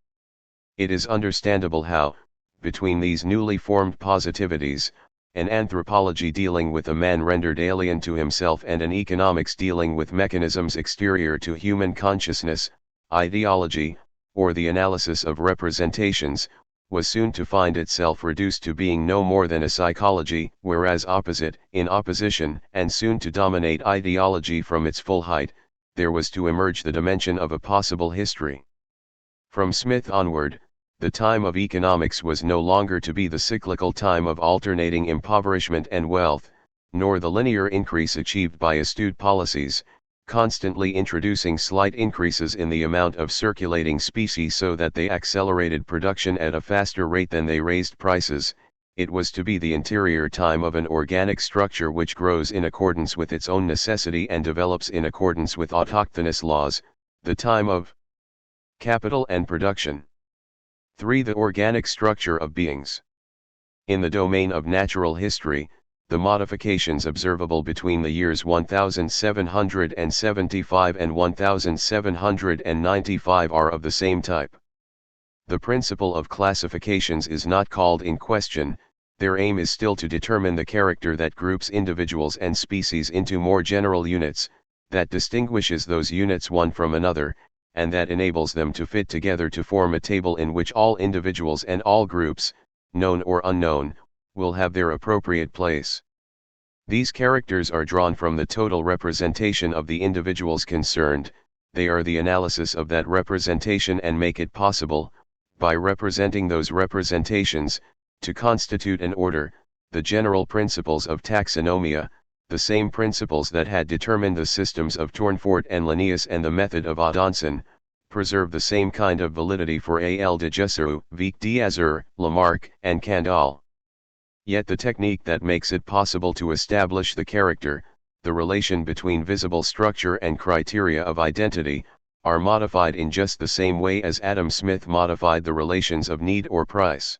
It is understandable how, between these newly formed positivities, an anthropology dealing with a man rendered alien to himself and an economics dealing with mechanisms exterior to human consciousness, ideology, or the analysis of representations, was soon to find itself reduced to being no more than a psychology, whereas opposite, in opposition, and soon to dominate ideology from its full height, there was to emerge the dimension of a possible history. From Smith onward, the time of economics was no longer to be the cyclical time of alternating impoverishment and wealth, nor the linear increase achieved by astute policies, constantly introducing slight increases in the amount of circulating species so that they accelerated production at a faster rate than they raised prices. It was to be the interior time of an organic structure which grows in accordance with its own necessity and develops in accordance with autochthonous laws, the time of capital and production. 3. The organic structure of beings. In the domain of natural history, the modifications observable between the years 1775 and 1795 are of the same type. The principle of classifications is not called in question, their aim is still to determine the character that groups individuals and species into more general units, that distinguishes those units one from another, and that enables them to fit together to form a table in which all individuals and all groups, known or unknown, will have their appropriate place. These characters are drawn from the total representation of the individuals concerned, they are the analysis of that representation and make it possible, by representing those representations, to constitute an order. The general principles of taxonomia, the same principles that had determined the systems of Tournefort and Linnaeus and the method of Audonson, preserve the same kind of validity for A. L. de Jussieu, Vicq d'Azour, Lamarck, and Kandel. Yet the technique that makes it possible to establish the character, the relation between visible structure and criteria of identity, are modified in just the same way as Adam Smith modified the relations of need or price.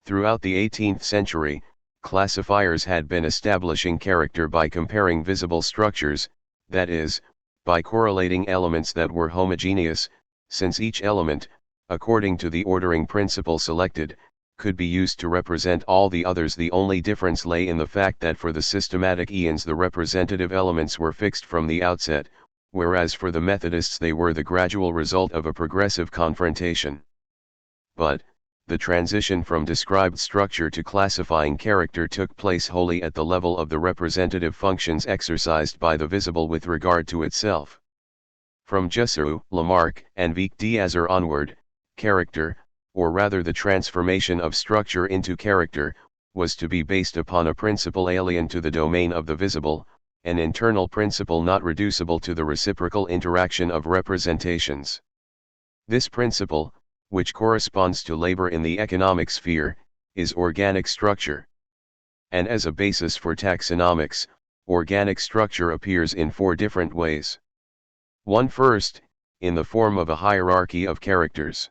Throughout the 18th century, classifiers had been establishing character by comparing visible structures, that is, by correlating elements that were homogeneous, since each element, according to the ordering principle selected, could be used to represent all the others. The only difference lay in the fact that for the systematic eons the representative elements were fixed from the outset, whereas for the Methodists they were the gradual result of a progressive confrontation. But, the transition from described structure to classifying character took place wholly at the level of the representative functions exercised by the visible with regard to itself. From Jussieu, Lamarck, and Vicq d'Azour onward, character, or rather the transformation of structure into character, was to be based upon a principle alien to the domain of the visible, an internal principle not reducible to the reciprocal interaction of representations. This principle, which corresponds to labor in the economic sphere, is organic structure. And as a basis for taxonomics, organic structure appears in 4 different ways. 1. First, in the form of a hierarchy of characters.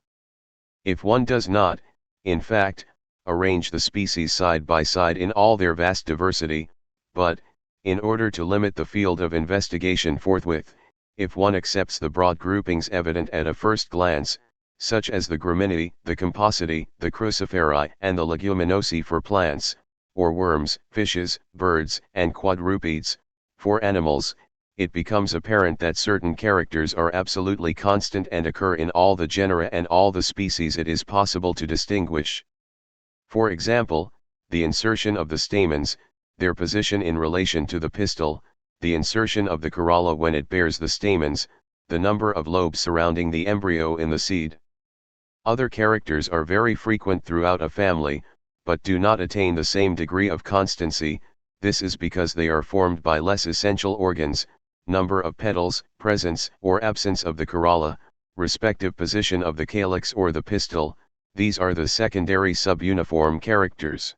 If one does not, in fact, arrange the species side by side in all their vast diversity, but, in order to limit the field of investigation forthwith, if one accepts the broad groupings evident at a first glance, such as the Graminae, the Compositae, the Cruciferae and the Leguminosae for plants, or worms, fishes, birds, and quadrupeds, for animals, it becomes apparent that certain characters are absolutely constant and occur in all the genera and all the species it is possible to distinguish. For example, the insertion of the stamens, their position in relation to the pistil, the insertion of the corolla when it bears the stamens, the number of lobes surrounding the embryo in the seed. Other characters are very frequent throughout a family, but do not attain the same degree of constancy. This is because they are formed by less essential organs, number of petals, presence or absence of the corolla, respective position of the calyx or the pistil. These are the secondary subuniform characters.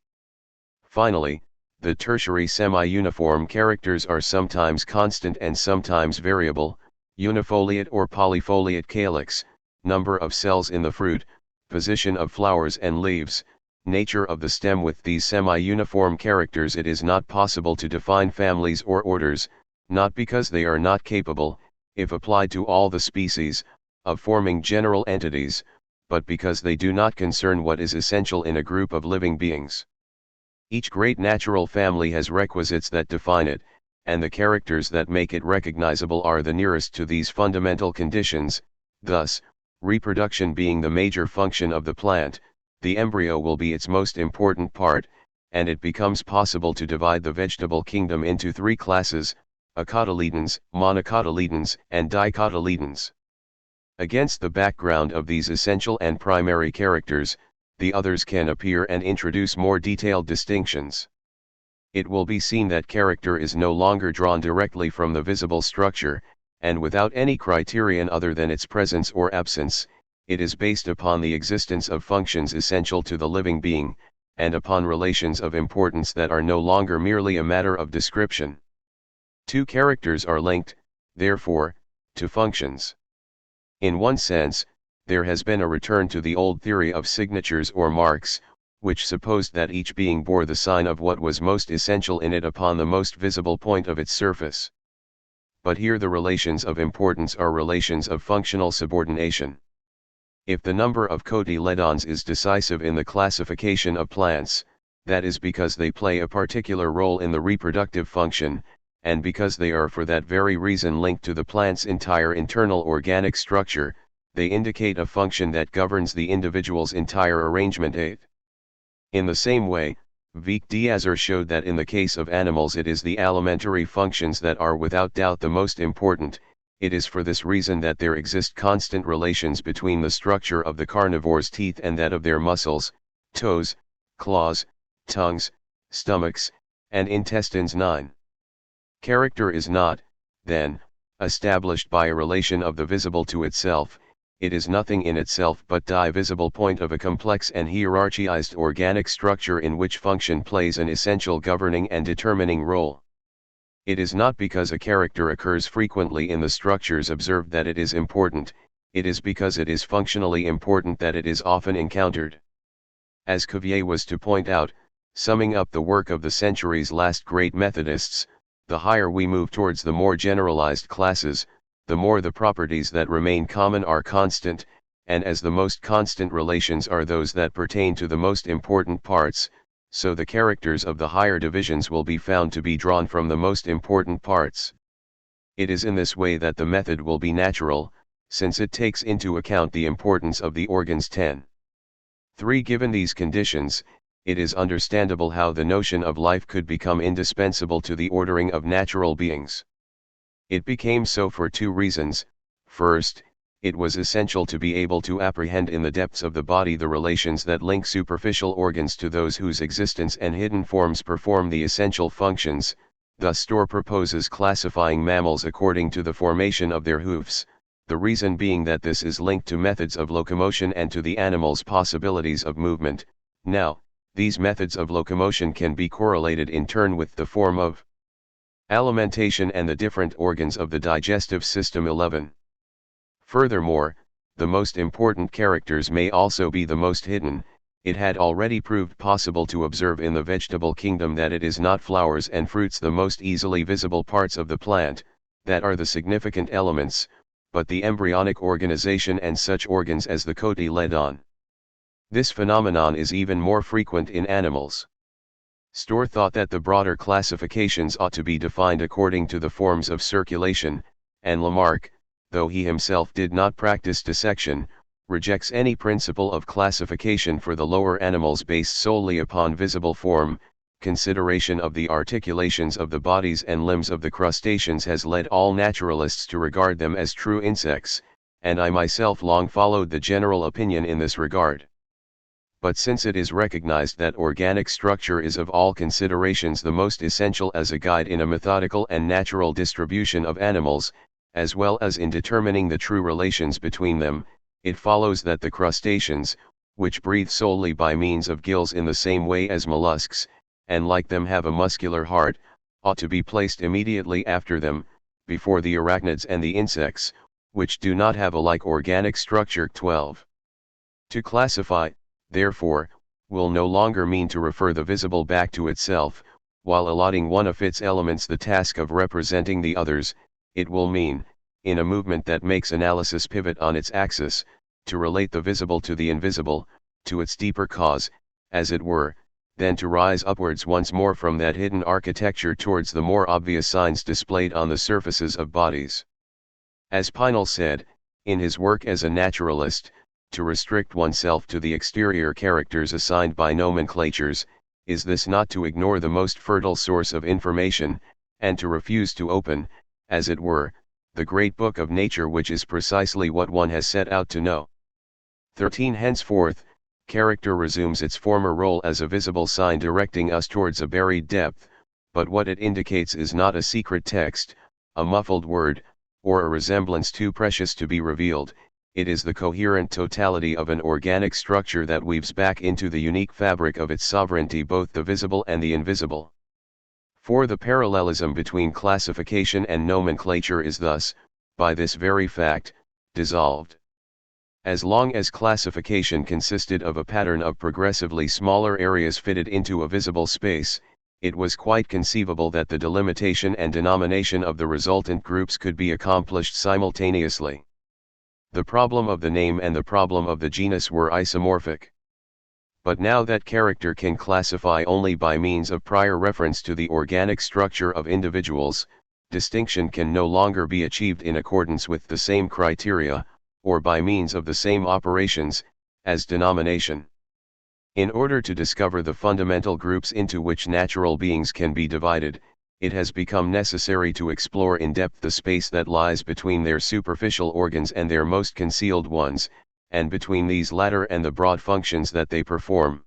Finally, the tertiary semi-uniform characters are sometimes constant and sometimes variable: unifoliate or polyfoliate calyx, number of cells in the fruit, position of flowers and leaves, nature of the stem. With these semi-uniform characters it is not possible to define families or orders, not because they are not capable, if applied to all the species, of forming general entities, but because they do not concern what is essential in a group of living beings. Each great natural family has requisites that define it, and the characters that make it recognizable are the nearest to these fundamental conditions. Thus, reproduction being the major function of the plant, the embryo will be its most important part, and it becomes possible to divide the vegetable kingdom into three classes: acotyledons, monocotyledons, and dicotyledons. Against the background of these essential and primary characters, the others can appear and introduce more detailed distinctions. It will be seen that character is no longer drawn directly from the visible structure, and without any criterion other than its presence or absence. It is based upon the existence of functions essential to the living being, and upon relations of importance that are no longer merely a matter of description. Two characters are linked, therefore, to functions. In one sense, there has been a return to the old theory of signatures or marks, which supposed that each being bore the sign of what was most essential in it upon the most visible point of its surface. But here the relations of importance are relations of functional subordination. If the number of cotyledons is decisive in the classification of plants, that is because they play a particular role in the reproductive function, and because they are for that very reason linked to the plant's entire internal organic structure. They indicate a function that governs the individual's entire arrangement. In the same way, Wieck-Diazer showed that in the case of animals it is the alimentary functions that are without doubt the most important. It is for this reason that there exist constant relations between the structure of the carnivore's teeth and that of their muscles, toes, claws, tongues, stomachs, and intestines. 9. Character is not, then, established by a relation of the visible to itself. It is nothing in itself but divisible point of a complex and hierarchized organic structure in which function plays an essential governing and determining role. It is not because a character occurs frequently in the structures observed that it is important, it is because it is functionally important that it is often encountered. As Cuvier was to point out, summing up the work of the century's last great Methodists, the higher we move towards the more generalized classes, the more the properties that remain common are constant, and as the most constant relations are those that pertain to the most important parts, so the characters of the higher divisions will be found to be drawn from the most important parts. It is in this way that the method will be natural, since it takes into account the importance of the organs. 10. 3. Given these conditions, it is understandable how the notion of life could become indispensable to the ordering of natural beings. It became so for two reasons. First, it was essential to be able to apprehend in the depths of the body the relations that link superficial organs to those whose existence and hidden forms perform the essential functions. Thus Storr proposes classifying mammals according to the formation of their hoofs, the reason being that this is linked to methods of locomotion and to the animal's possibilities of movement. Now, these methods of locomotion can be correlated in turn with the form of alimentation and the different organs of the digestive system. 11. Furthermore, the most important characters may also be the most hidden. It had already proved possible to observe in the vegetable kingdom that it is not flowers and fruits the most easily visible parts of the plant, that are the significant elements, but the embryonic organization and such organs as the cotyledon. This phenomenon is even more frequent in animals. Storr thought that the broader classifications ought to be defined according to the forms of circulation, and Lamarck, though he himself did not practice dissection, rejects any principle of classification for the lower animals based solely upon visible form. Consideration of the articulations of the bodies and limbs of the crustaceans has led all naturalists to regard them as true insects, and I myself long followed the general opinion in this regard. But since it is recognized that organic structure is of all considerations the most essential as a guide in a methodical and natural distribution of animals, as well as in determining the true relations between them, it follows that the crustaceans, which breathe solely by means of gills in the same way as mollusks, and like them have a muscular heart, ought to be placed immediately after them, before the arachnids and the insects, which do not have a like organic structure. 12. To classify, therefore, will no longer mean to refer the visible back to itself, while allotting one of its elements the task of representing the others. It will mean, in a movement that makes analysis pivot on its axis, to relate the visible to the invisible, to its deeper cause, as it were, then to rise upwards once more from that hidden architecture towards the more obvious signs displayed on the surfaces of bodies. As Pinel said, in his work as a naturalist, to restrict oneself to the exterior characters assigned by nomenclatures, is this not to ignore the most fertile source of information, and to refuse to open, as it were, the great book of nature, which is precisely what one has set out to know? 13. Henceforth, character resumes its former role as a visible sign directing us towards a buried depth, but what it indicates is not a secret text, a muffled word, or a resemblance too precious to be revealed. It is the coherent totality of an organic structure that weaves back into the unique fabric of its sovereignty both the visible and the invisible. For the parallelism between classification and nomenclature is thus, by this very fact, dissolved. As long as classification consisted of a pattern of progressively smaller areas fitted into a visible space, it was quite conceivable that the delimitation and denomination of the resultant groups could be accomplished simultaneously. The problem of the name and the problem of the genus were isomorphic. But now that character can classify only by means of prior reference to the organic structure of individuals, distinction can no longer be achieved in accordance with the same criteria, or by means of the same operations, as denomination. In order to discover the fundamental groups into which natural beings can be divided, it has become necessary to explore in depth the space that lies between their superficial organs and their most concealed ones, and between these latter and the broad functions that they perform.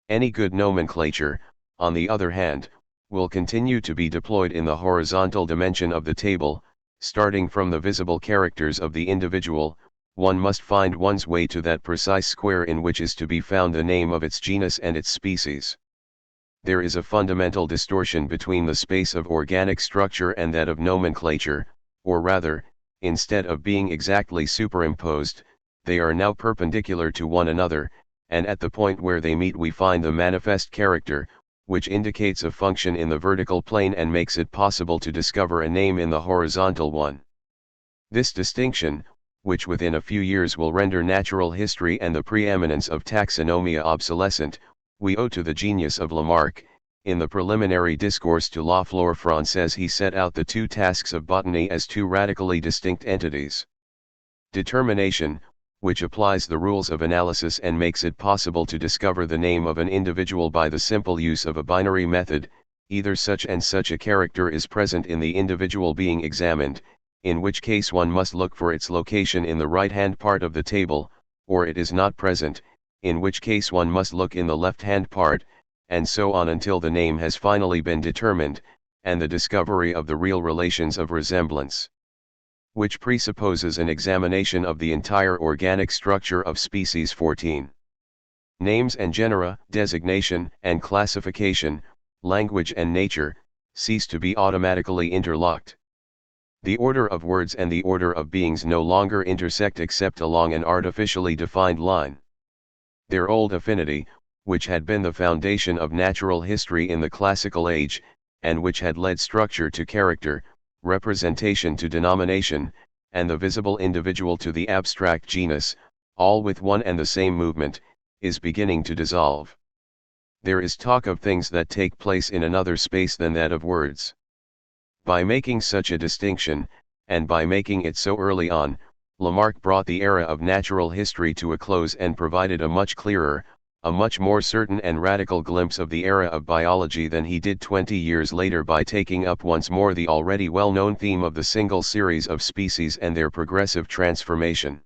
Any good nomenclature, on the other hand, will continue to be deployed in the horizontal dimension of the table. Starting from the visible characters of the individual, one must find one's way to that precise square in which is to be found the name of its genus and its species. There is a fundamental distortion between the space of organic structure and that of nomenclature, or rather, instead of being exactly superimposed, they are now perpendicular to one another, and at the point where they meet we find the manifest character, which indicates a function in the vertical plane and makes it possible to discover a name in the horizontal one. This distinction, which within a few years will render natural history and the preeminence of taxonomia obsolescent, we owe to the genius of Lamarck. In the preliminary discourse to La Flore Française he set out the two tasks of botany as two radically distinct entities. Determination, which applies the rules of analysis and makes it possible to discover the name of an individual by the simple use of a binary method, either such and such a character is present in the individual being examined, in which case one must look for its location in the right-hand part of the table, or it is not present, in which case one must look in the left-hand part, and so on until the name has finally been determined, and the discovery of the real relations of resemblance, which presupposes an examination of the entire organic structure of species. 14. Names and genera, designation and classification, language and nature, cease to be automatically interlocked. The order of words and the order of beings no longer intersect except along an artificially defined line. Their old affinity, which had been the foundation of natural history in the classical age, and which had led structure to character, representation to denomination, and the visible individual to the abstract genus, all with one and the same movement, is beginning to dissolve. There is talk of things that take place in another space than that of words. By making such a distinction, and by making it so early on, Lamarck brought the era of natural history to a close and provided a much clearer, a much more certain and radical glimpse of the era of biology than he did 20 years later by taking up once more the already well-known theme of the single series of species and their progressive transformation.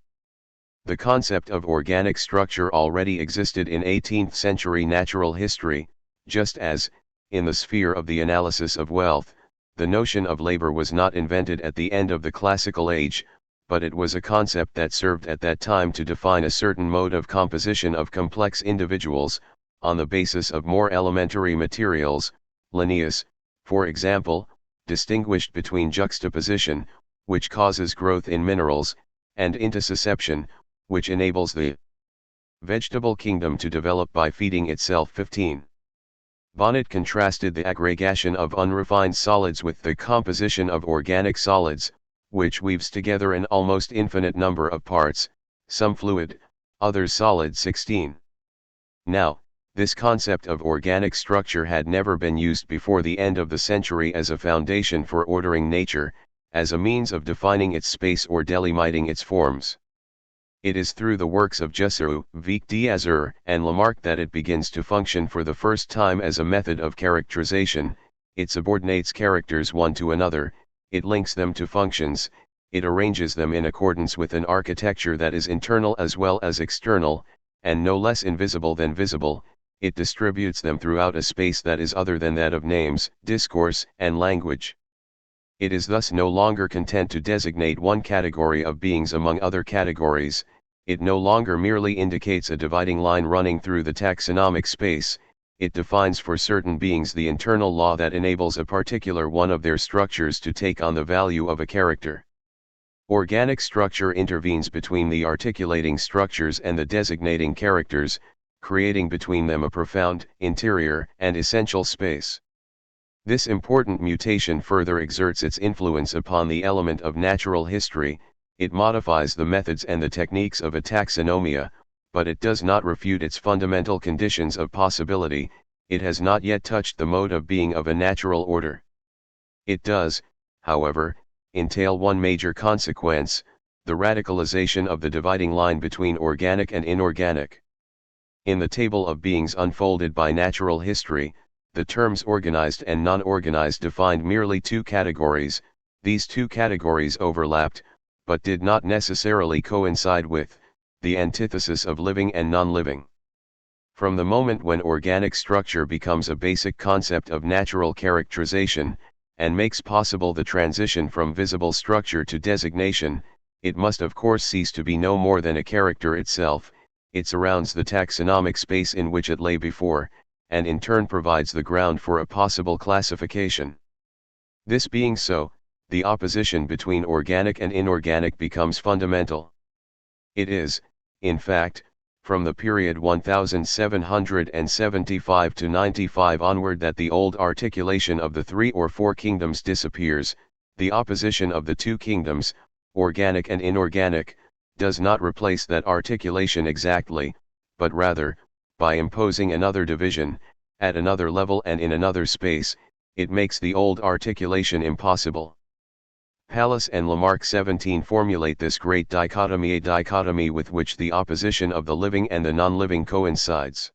The concept of organic structure already existed in 18th-century natural history, just as, in the sphere of the analysis of wealth, the notion of labor was not invented at the end of the classical age, but it was a concept that served at that time to define a certain mode of composition of complex individuals, on the basis of more elementary materials. Linnaeus, for example, distinguished between juxtaposition, which causes growth in minerals, and intussusception, which enables the vegetable kingdom to develop by feeding itself. 15. Bonnet contrasted the aggregation of unrefined solids with the composition of organic solids, which weaves together an almost infinite number of parts, some fluid, others solid. 16. Now, this concept of organic structure had never been used before the end of the century as a foundation for ordering nature, as a means of defining its space or delimiting its forms. It is through the works of Jussieu, Vic d'Azer, and Lamarck that it begins to function for the first time as a method of characterization. It subordinates characters one to another, it links them to functions, it arranges them in accordance with an architecture that is internal as well as external, and no less invisible than visible, it distributes them throughout a space that is other than that of names, discourse, and language. It is thus no longer content to designate one category of beings among other categories, it no longer merely indicates a dividing line running through the taxonomic space, it defines for certain beings the internal law that enables a particular one of their structures to take on the value of a character. Organic structure intervenes between the articulating structures and the designating characters, creating between them a profound, interior, and essential space. This important mutation further exerts its influence upon the element of natural history, it modifies the methods and the techniques of a taxonomia, but it does not refute its fundamental conditions of possibility. It has not yet touched the mode of being of a natural order. It does, however, entail one major consequence, the radicalization of the dividing line between organic and inorganic. In the table of beings unfolded by natural history, the terms organized and non-organized defined merely two categories. These two categories overlapped, but did not necessarily coincide with, the antithesis of living and non-living. From the moment when organic structure becomes a basic concept of natural characterization, and makes possible the transition from visible structure to designation, it must of course cease to be no more than a character itself. It surrounds the taxonomic space in which it lay before, and in turn provides the ground for a possible classification. This being so, the opposition between organic and inorganic becomes fundamental. It is, in fact, from the period 1775 to 95 onward that the old articulation of the three or four kingdoms disappears. The opposition of the two kingdoms, organic and inorganic, does not replace that articulation exactly, but rather, by imposing another division, at another level and in another space, it makes the old articulation impossible. Pallas and Lamarck 17 formulate this great dichotomy, a dichotomy with which the opposition of the living and the non-living coincides.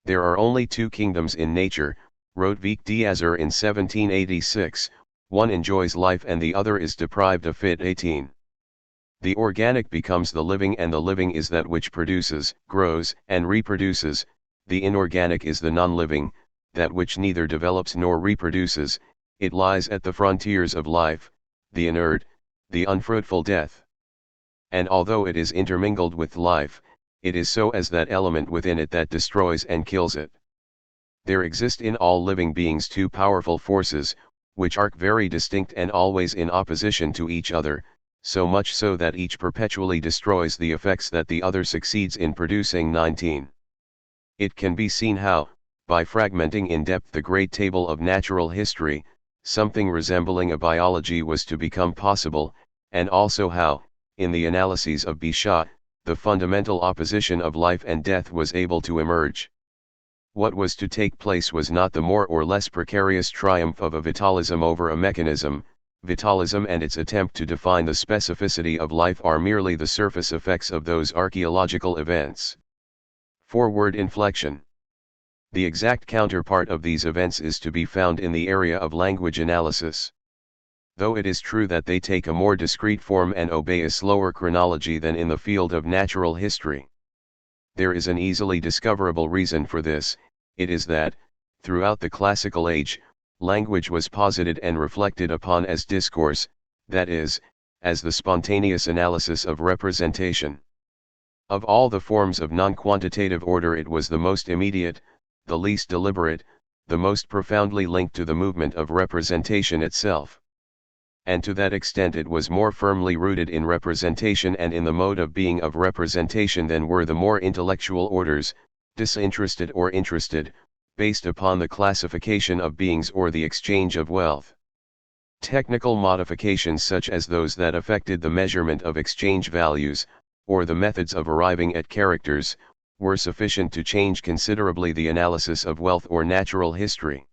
There are only two kingdoms in nature, wrote Vic d'Azer in 1786, one enjoys life and the other is deprived of it. 18. The organic becomes the living and the living is that which produces, grows, and reproduces, the inorganic is the non-living, that which neither develops nor reproduces, it lies at the frontiers of life, the inert, the unfruitful death. And although it is intermingled with life, it is so as that element within it that destroys and kills it. There exist in all living beings two powerful forces, which are very distinct and always in opposition to each other, so much so that each perpetually destroys the effects that the other succeeds in producing. 19. It can be seen how, by fragmenting in depth the great table of natural history, something resembling a biology was to become possible, and also how, in the analyses of Bichat, the fundamental opposition of life and death was able to emerge. What was to take place was not the more or less precarious triumph of a vitalism over a mechanism. Vitalism and its attempt to define the specificity of life are merely the surface effects of those archaeological events. Forward inflection. The exact counterpart of these events is to be found in the area of language analysis. Though it is true that they take a more discrete form and obey a slower chronology than in the field of natural history. There is an easily discoverable reason for this. It is that, throughout the classical age, language was posited and reflected upon as discourse, that is, as the spontaneous analysis of representation. Of all the forms of non-quantitative order, it was the most immediate, the least deliberate, the most profoundly linked to the movement of representation itself. And to that extent it was more firmly rooted in representation and in the mode of being of representation than were the more intellectual orders, disinterested or interested, based upon the classification of beings or the exchange of wealth. Technical modifications such as those that affected the measurement of exchange values, or the methods of arriving at characters, were sufficient to change considerably the analysis of wealth or natural history.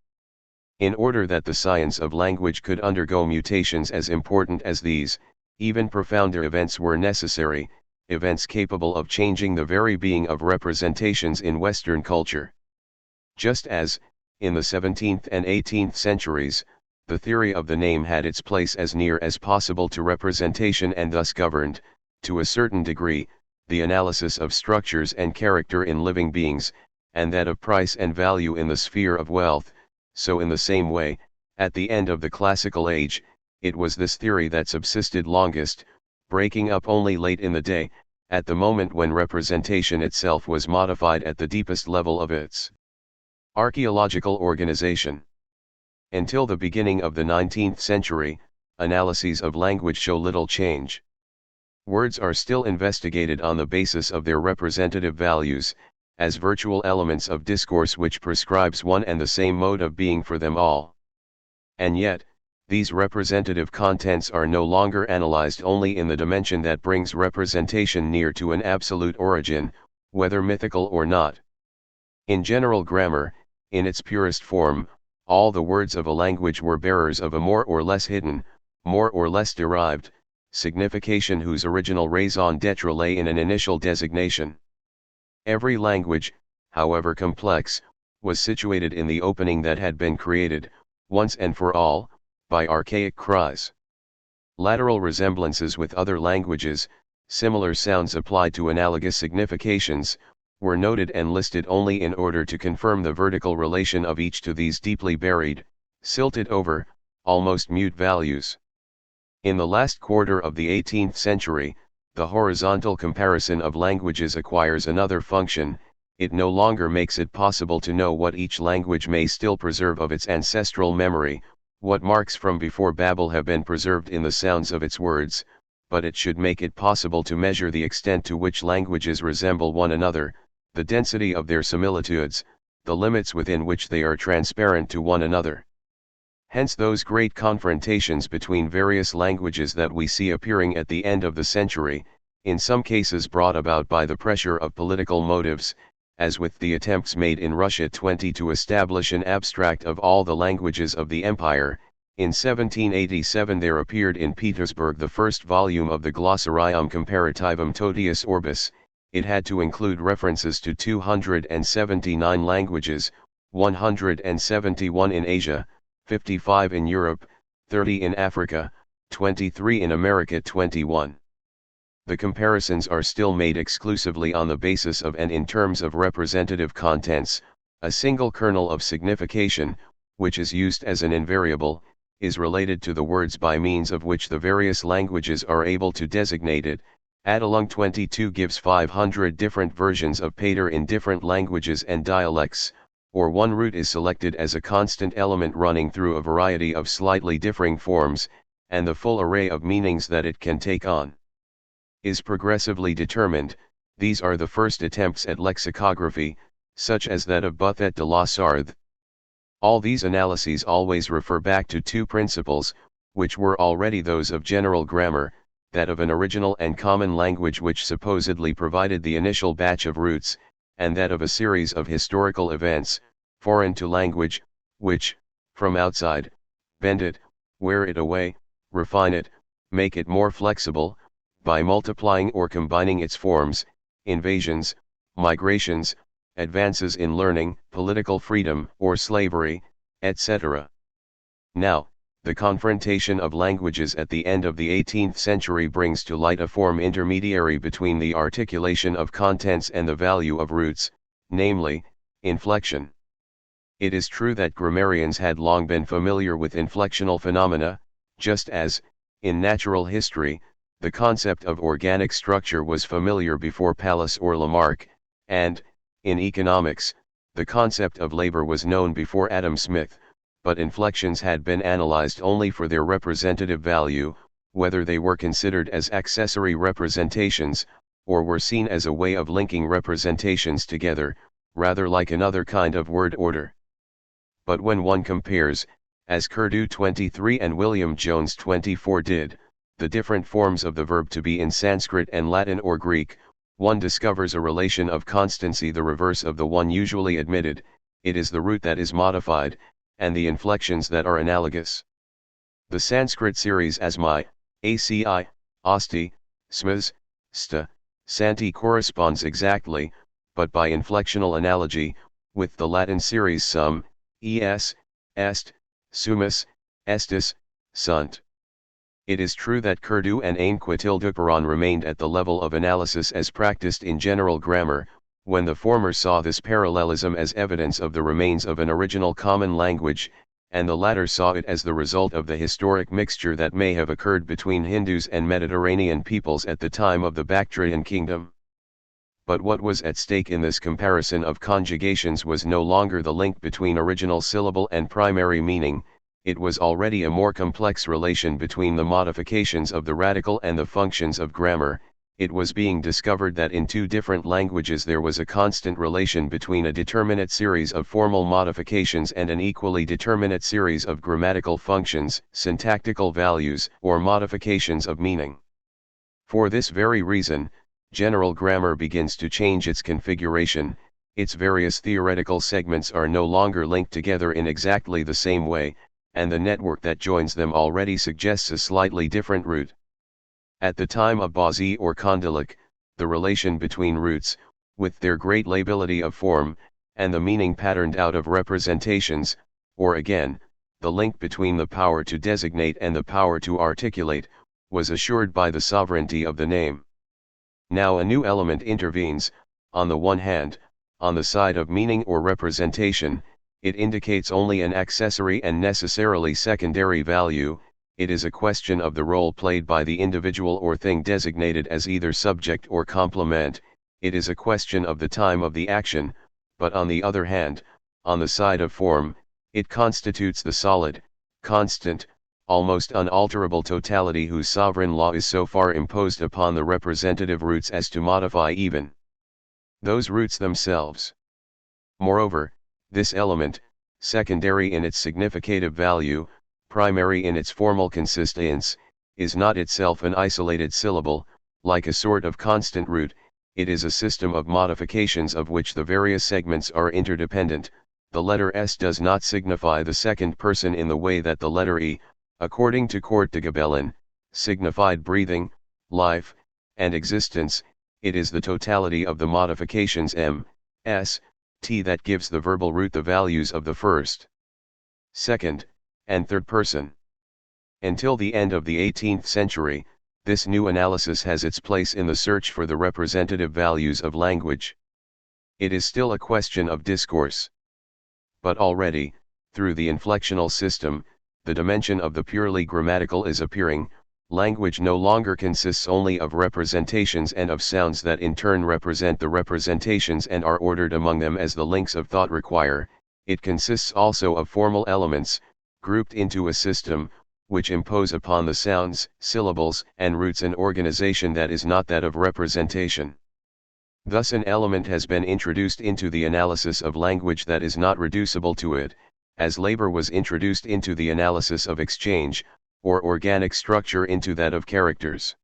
In order that the science of language could undergo mutations as important as these, even profounder events were necessary, events capable of changing the very being of representations in Western culture. Just as, in the 17th and 18th centuries, the theory of the name had its place as near as possible to representation and thus governed, to a certain degree, the analysis of structures and character in living beings, and that of price and value in the sphere of wealth, so in the same way, at the end of the classical age, it was this theory that subsisted longest, breaking up only late in the day, at the moment when representation itself was modified at the deepest level of its archaeological organization. Until the beginning of the 19th century, analyses of language show little change. Words are still investigated on the basis of their representative values, as virtual elements of discourse which prescribes one and the same mode of being for them all. And yet, these representative contents are no longer analyzed only in the dimension that brings representation near to an absolute origin, whether mythical or not. In general grammar, in its purest form, all the words of a language were bearers of a more or less hidden, more or less derived, signification whose original raison d'être lay in an initial designation. Every language, however complex, was situated in the opening that had been created, once and for all, by archaic cries. Lateral resemblances with other languages, similar sounds applied to analogous significations, were noted and listed only in order to confirm the vertical relation of each to these deeply buried, silted over, almost mute values. In the last quarter of the 18th century, the horizontal comparison of languages acquires another function. It no longer makes it possible to know what each language may still preserve of its ancestral memory, what marks from before Babel have been preserved in the sounds of its words, but it should make it possible to measure the extent to which languages resemble one another, the density of their similitudes, the limits within which they are transparent to one another. Hence those great confrontations between various languages that we see appearing at the end of the century, in some cases brought about by the pressure of political motives, as with the attempts made in Russia to establish an abstract of all the languages of the empire. In 1787 there appeared in Petersburg the first volume of the Glossarium Comparativum Totius Orbis. It had to include references to 279 languages, 171 in Asia, 55 in Europe, 30 in Africa, 23 in America, 21. The comparisons are still made exclusively on the basis of and in terms of representative contents. A single kernel of signification, which is used as an invariable, is related to the words by means of which the various languages are able to designate it. Adelung 22 gives 500 different versions of pater in different languages and dialects, or one root is selected as a constant element running through a variety of slightly differing forms, and the full array of meanings that it can take on is progressively determined. These are the first attempts at lexicography, such as that of Buffet de la Sarthe. All these analyses always refer back to two principles, which were already those of general grammar, that of an original and common language which supposedly provided the initial batch of roots, and that of a series of historical events, foreign to language, which, from outside, bend it, wear it away, refine it, make it more flexible, by multiplying or combining its forms, invasions, migrations, advances in learning, political freedom or slavery, etc. Now, the confrontation of languages at the end of the 18th century brings to light a form intermediary between the articulation of contents and the value of roots, namely, inflection. It is true that grammarians had long been familiar with inflectional phenomena, just as, in natural history, the concept of organic structure was familiar before Pallas or Lamarck, and, in economics, the concept of labor was known before Adam Smith, but inflections had been analyzed only for their representative value, whether they were considered as accessory representations, or were seen as a way of linking representations together, rather like another kind of word order. But when one compares, as Curdew 23 and William Jones 24 did, the different forms of the verb to be in Sanskrit and Latin or Greek, one discovers a relation of constancy the reverse of the one usually admitted. It is the root that is modified, and the inflections that are analogous. The Sanskrit series asmi, aci, asti, smas, sta, santi corresponds exactly, but by inflectional analogy, with the Latin series sum, es, est, sumus, estis, sunt. It is true that Curdew and Ainquetil-Duperon remained at the level of analysis as practiced in general grammar, when the former saw this parallelism as evidence of the remains of an original common language, and the latter saw it as the result of the historic mixture that may have occurred between Hindus and Mediterranean peoples at the time of the Bactrian kingdom. But what was at stake in this comparison of conjugations was no longer the link between original syllable and primary meaning. It was already a more complex relation between the modifications of the radical and the functions of grammar. It was being discovered that in two different languages there was a constant relation between a determinate series of formal modifications and an equally determinate series of grammatical functions, syntactical values, or modifications of meaning. For this very reason, general grammar begins to change its configuration. Its various theoretical segments are no longer linked together in exactly the same way, and the network that joins them already suggests a slightly different root. At the time of Boissy or Condillac, the relation between roots, with their great lability of form, and the meaning patterned out of representations, or again, the link between the power to designate and the power to articulate, was assured by the sovereignty of the name. Now a new element intervenes. On the one hand, on the side of meaning or representation, it indicates only an accessory and necessarily secondary value. It is a question of the role played by the individual or thing designated as either subject or complement. It is a question of the time of the action, but on the other hand, on the side of form, it constitutes the solid, constant, almost unalterable totality whose sovereign law is so far imposed upon the representative roots as to modify even those roots themselves. Moreover, this element, secondary in its significative value, primary in its formal consistence, is not itself an isolated syllable, like a sort of constant root. It is a system of modifications of which the various segments are interdependent. The letter S does not signify the second person in the way that the letter E, according to Court de Gabellin, signified breathing, life, and existence. It is the totality of the modifications M, S, T that gives the verbal root the values of the first, second, and third person. Until the end of the 18th century, this new analysis has its place in the search for the representative values of language. It is still a question of discourse. But already, through the inflectional system, the dimension of the purely grammatical is appearing. Language no longer consists only of representations and of sounds that in turn represent the representations and are ordered among them as the links of thought require. it consists also of formal elements, grouped into a system, which impose upon the sounds, syllables, and roots an organization that is not that of representation. Thus an element has been introduced into the analysis of language that is not reducible to it, as labor was introduced into the analysis of exchange, or organic structure into that of characters.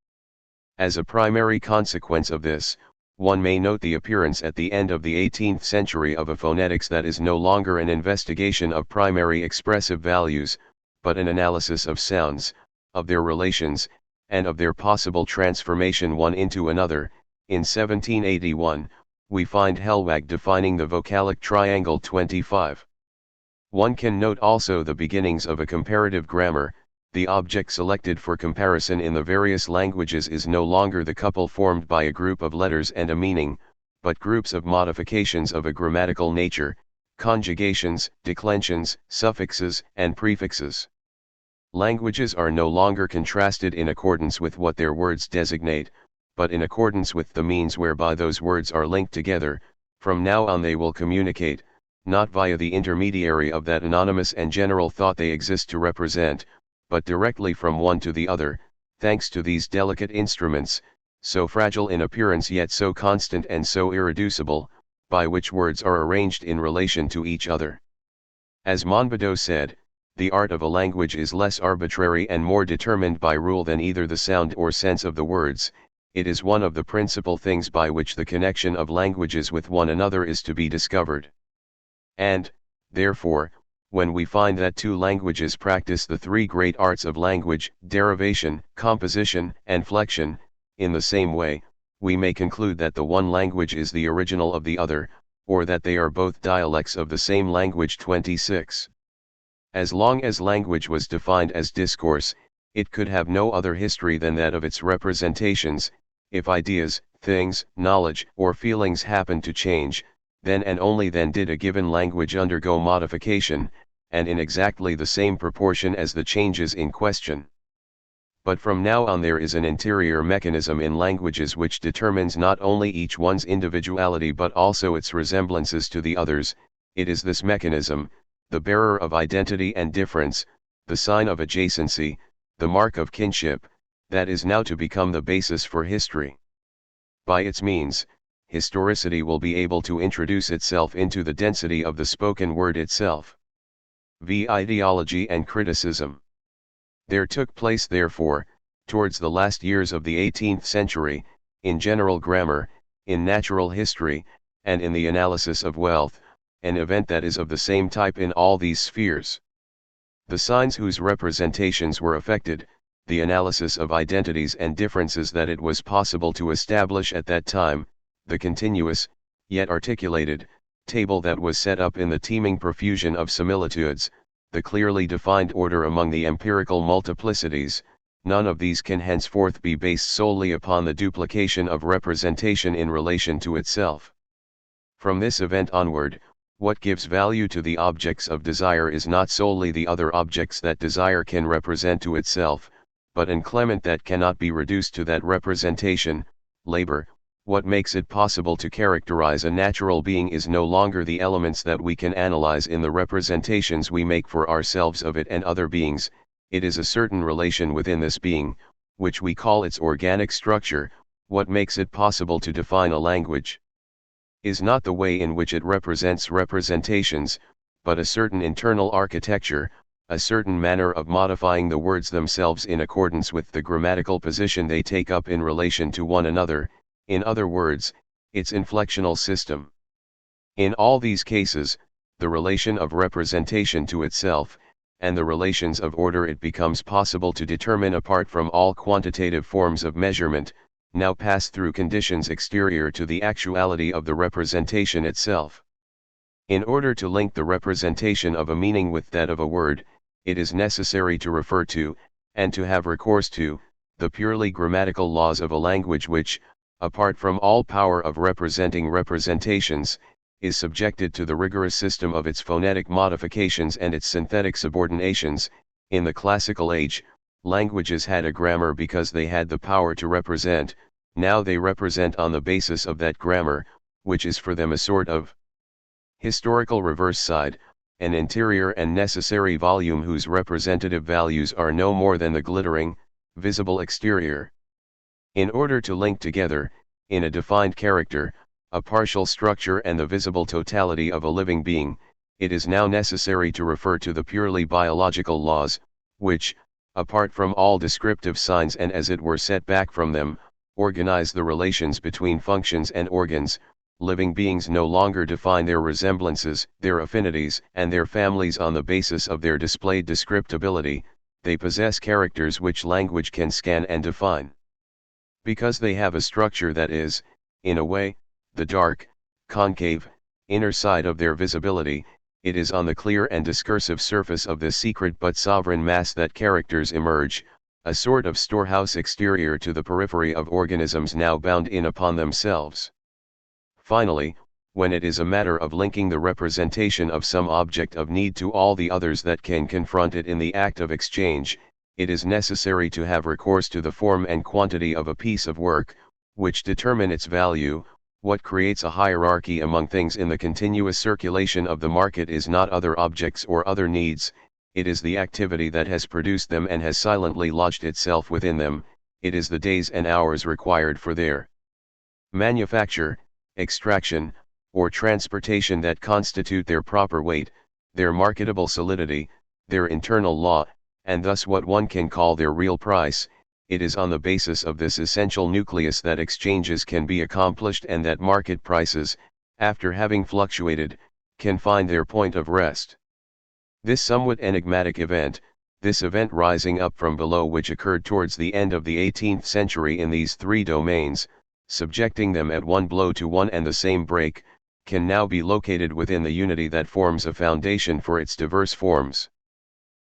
As a primary consequence of this, one may note the appearance at the end of the 18th century of a phonetics that is no longer an investigation of primary expressive values, but an analysis of sounds, of their relations, and of their possible transformation one into another. In 1781, we find Hellwag defining the vocalic triangle 25. One can note also the beginnings of a comparative grammar. The object selected for comparison in the various languages is no longer the couple formed by a group of letters and a meaning, but groups of modifications of a grammatical nature, conjugations, declensions, suffixes, and prefixes. Languages are no longer contrasted in accordance with what their words designate, but in accordance with the means whereby those words are linked together. From now on they will communicate, not via the intermediary of that anonymous and general thought they exist to represent, but directly from one to the other, thanks to these delicate instruments, so fragile in appearance yet so constant and so irreducible, by which words are arranged in relation to each other. As Monbiot said, the art of a language is less arbitrary and more determined by rule than either the sound or sense of the words. It is one of the principal things by which the connection of languages with one another is to be discovered. And, therefore, when we find that two languages practice the three great arts of language, derivation, composition, and flexion, in the same way, we may conclude that the one language is the original of the other, or that they are both dialects of the same language. 26. As long as language was defined as discourse, it could have no other history than that of its representations. If ideas, things, knowledge, or feelings happened to change, then and only then did a given language undergo modification, and in exactly the same proportion as the changes in question. But from now on there is an interior mechanism in languages which determines not only each one's individuality but also its resemblances to the others. It is this mechanism, the bearer of identity and difference, the sign of adjacency, the mark of kinship, that is now to become the basis for history. By its means, historicity will be able to introduce itself into the density of the spoken word itself. V. Ideology and criticism. There took place therefore, towards the last years of the 18th century, in general grammar, in natural history, and in the analysis of wealth, an event that is of the same type in all these spheres. The signs whose representations were affected, the analysis of identities and differences that it was possible to establish at that time, the continuous, yet articulated, table that was set up in the teeming profusion of similitudes, the clearly defined order among the empirical multiplicities, none of these can henceforth be based solely upon the duplication of representation in relation to itself. From this event onward, what gives value to the objects of desire is not solely the other objects that desire can represent to itself, but an clement that cannot be reduced to that representation, labor. What makes it possible to characterize a natural being is no longer the elements that we can analyze in the representations we make for ourselves of it and other beings, it is a certain relation within this being, which we call its organic structure. What makes it possible to define a language is not the way in which it represents representations, but a certain internal architecture, a certain manner of modifying the words themselves in accordance with the grammatical position they take up in relation to one another. In other words, its inflectional system. In all these cases, the relation of representation to itself, and the relations of order it becomes possible to determine apart from all quantitative forms of measurement, now pass through conditions exterior to the actuality of the representation itself. In order to link the representation of a meaning with that of a word, it is necessary to refer to, and to have recourse to, the purely grammatical laws of a language which, apart from all power of representing representations, is subjected to the rigorous system of its phonetic modifications and its synthetic subordinations. In the classical age, languages had a grammar because they had the power to represent. Now they represent on the basis of that grammar, which is for them a sort of historical reverse side, an interior and necessary volume whose representative values are no more than the glittering, visible exterior. In order to link together, in a defined character, a partial structure and the visible totality of a living being, it is now necessary to refer to the purely biological laws, which, apart from all descriptive signs and as it were set back from them, organize the relations between functions and organs. Living beings no longer define their resemblances, their affinities, and their families on the basis of their displayed descriptability, they possess characters which language can scan and define. Because they have a structure that is, in a way, the dark, concave, inner side of their visibility, it is on the clear and discursive surface of this secret but sovereign mass that characters emerge, a sort of storehouse exterior to the periphery of organisms now bound in upon themselves. Finally, when it is a matter of linking the representation of some object of need to all the others that can confront it in the act of exchange, it is necessary to have recourse to the form and quantity of a piece of work, which determine its value. What creates a hierarchy among things in the continuous circulation of the market is not other objects or other needs, it is the activity that has produced them and has silently lodged itself within them, it is the days and hours required for their manufacture, extraction, or transportation that constitute their proper weight, their marketable solidity, their internal law, and thus what one can call their real price. It is on the basis of this essential nucleus that exchanges can be accomplished and that market prices, after having fluctuated, can find their point of rest. This somewhat enigmatic event, this event rising up from below which occurred towards the end of the 18th century in these three domains, subjecting them at one blow to one and the same break, can now be located within the unity that forms a foundation for its diverse forms.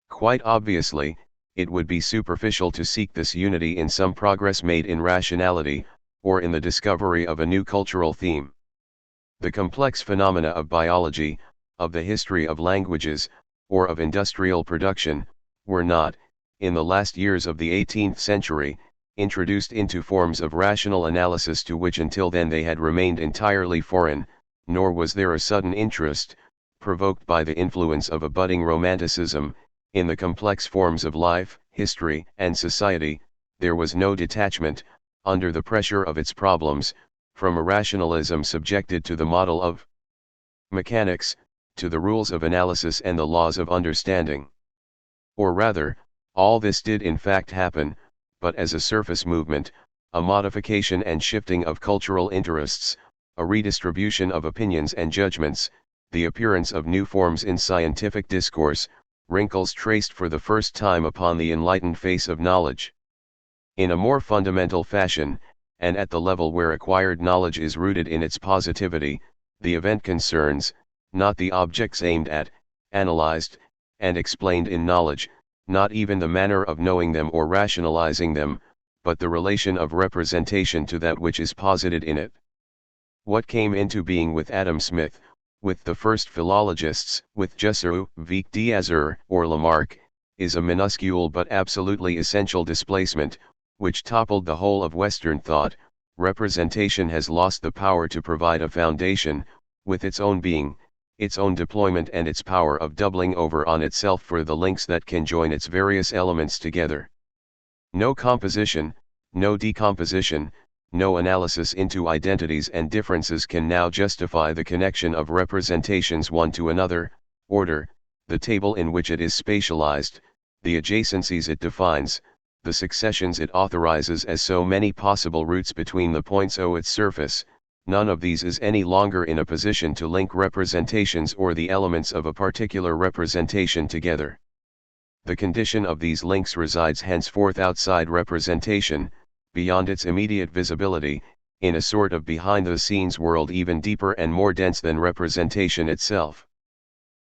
Quite obviously, it would be superficial to seek this unity in some progress made in rationality, or in the discovery of a new cultural theme. The complex phenomena of biology, of the history of languages, or of industrial production, were not, in the last years of the 18th century, introduced into forms of rational analysis to which until then they had remained entirely foreign, nor was there a sudden interest, provoked by the influence of a budding romanticism, in the complex forms of life, history, and society. There was no detachment, under the pressure of its problems, from a rationalism subjected to the model of mechanics, to the rules of analysis and the laws of understanding. Or rather, all this did in fact happen, but as a surface movement, a modification and shifting of cultural interests, a redistribution of opinions and judgments, the appearance of new forms in scientific discourse, wrinkles traced for the first time upon the enlightened face of knowledge. In a more fundamental fashion, and at the level where acquired knowledge is rooted in its positivity, the event concerns, not the objects aimed at, analyzed, and explained in knowledge, not even the manner of knowing them or rationalizing them, but the relation of representation to that which is posited in it. What came into being with Adam Smith, with the first philologists, with Jussieu, Vic d'Azur, or Lamarck, is a minuscule but absolutely essential displacement, which toppled the whole of Western thought. Representation has lost the power to provide a foundation, with its own being, its own deployment and its power of doubling over on itself for the links that can join its various elements together. No composition, no decomposition, no analysis into identities and differences can now justify the connection of representations one to another. Order, the table in which it is spatialized, the adjacencies it defines, the successions it authorizes as so many possible routes between the points o its surface, none of these is any longer in a position to link representations or the elements of a particular representation together. The condition of these links resides henceforth outside representation, beyond its immediate visibility, in a sort of behind-the-scenes world even deeper and more dense than representation itself.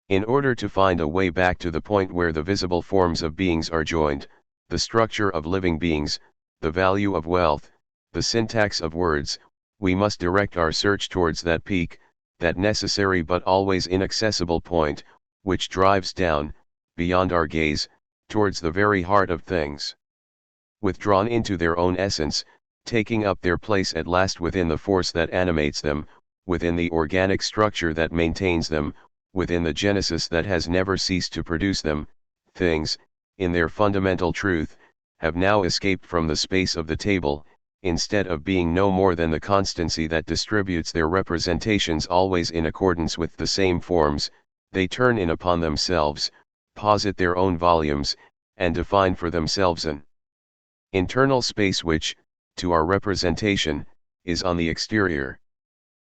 In order to find a way back to the point where the visible forms of beings are joined, the structure of living beings, the value of wealth, the syntax of words, we must direct our search towards that peak, that necessary but always inaccessible point, which drives down, beyond our gaze, towards the very heart of things. Withdrawn into their own essence, taking up their place at last within the force that animates them, within the organic structure that maintains them, within the genesis that has never ceased to produce them, things, in their fundamental truth, have now escaped from the space of the table, instead of being no more than the constancy that distributes their representations always in accordance with the same forms, they turn in upon themselves, posit their own volumes, and define for themselves an internal space which, to our representation, is on the exterior.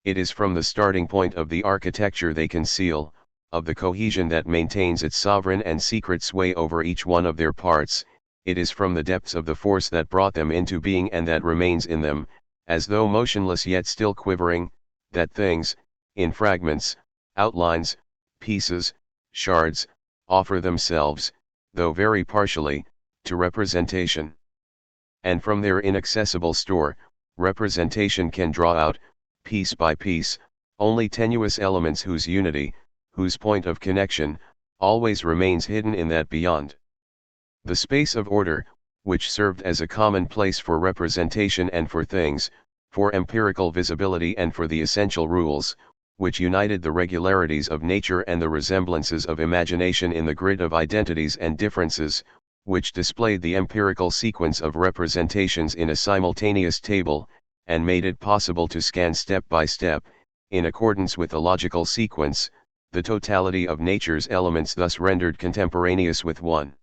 It is from the starting point of the architecture they conceal, of the cohesion that maintains its sovereign and secret sway over each one of their parts, it is from the depths of the force that brought them into being and that remains in them, as though motionless yet still quivering, that things, in fragments, outlines, pieces, shards, offer themselves, though very partially, to representation. And from their inaccessible store, representation can draw out, piece by piece, only tenuous elements whose unity, whose point of connection, always remains hidden in that beyond. The space of order, which served as a common place for representation and for things, for empirical visibility and for the essential rules, which united the regularities of nature and the resemblances of imagination in the grid of identities and differences, which displayed the empirical sequence of representations in a simultaneous table, and made it possible to scan step by step, in accordance with the logical sequence, the totality of nature's elements thus rendered contemporaneous with one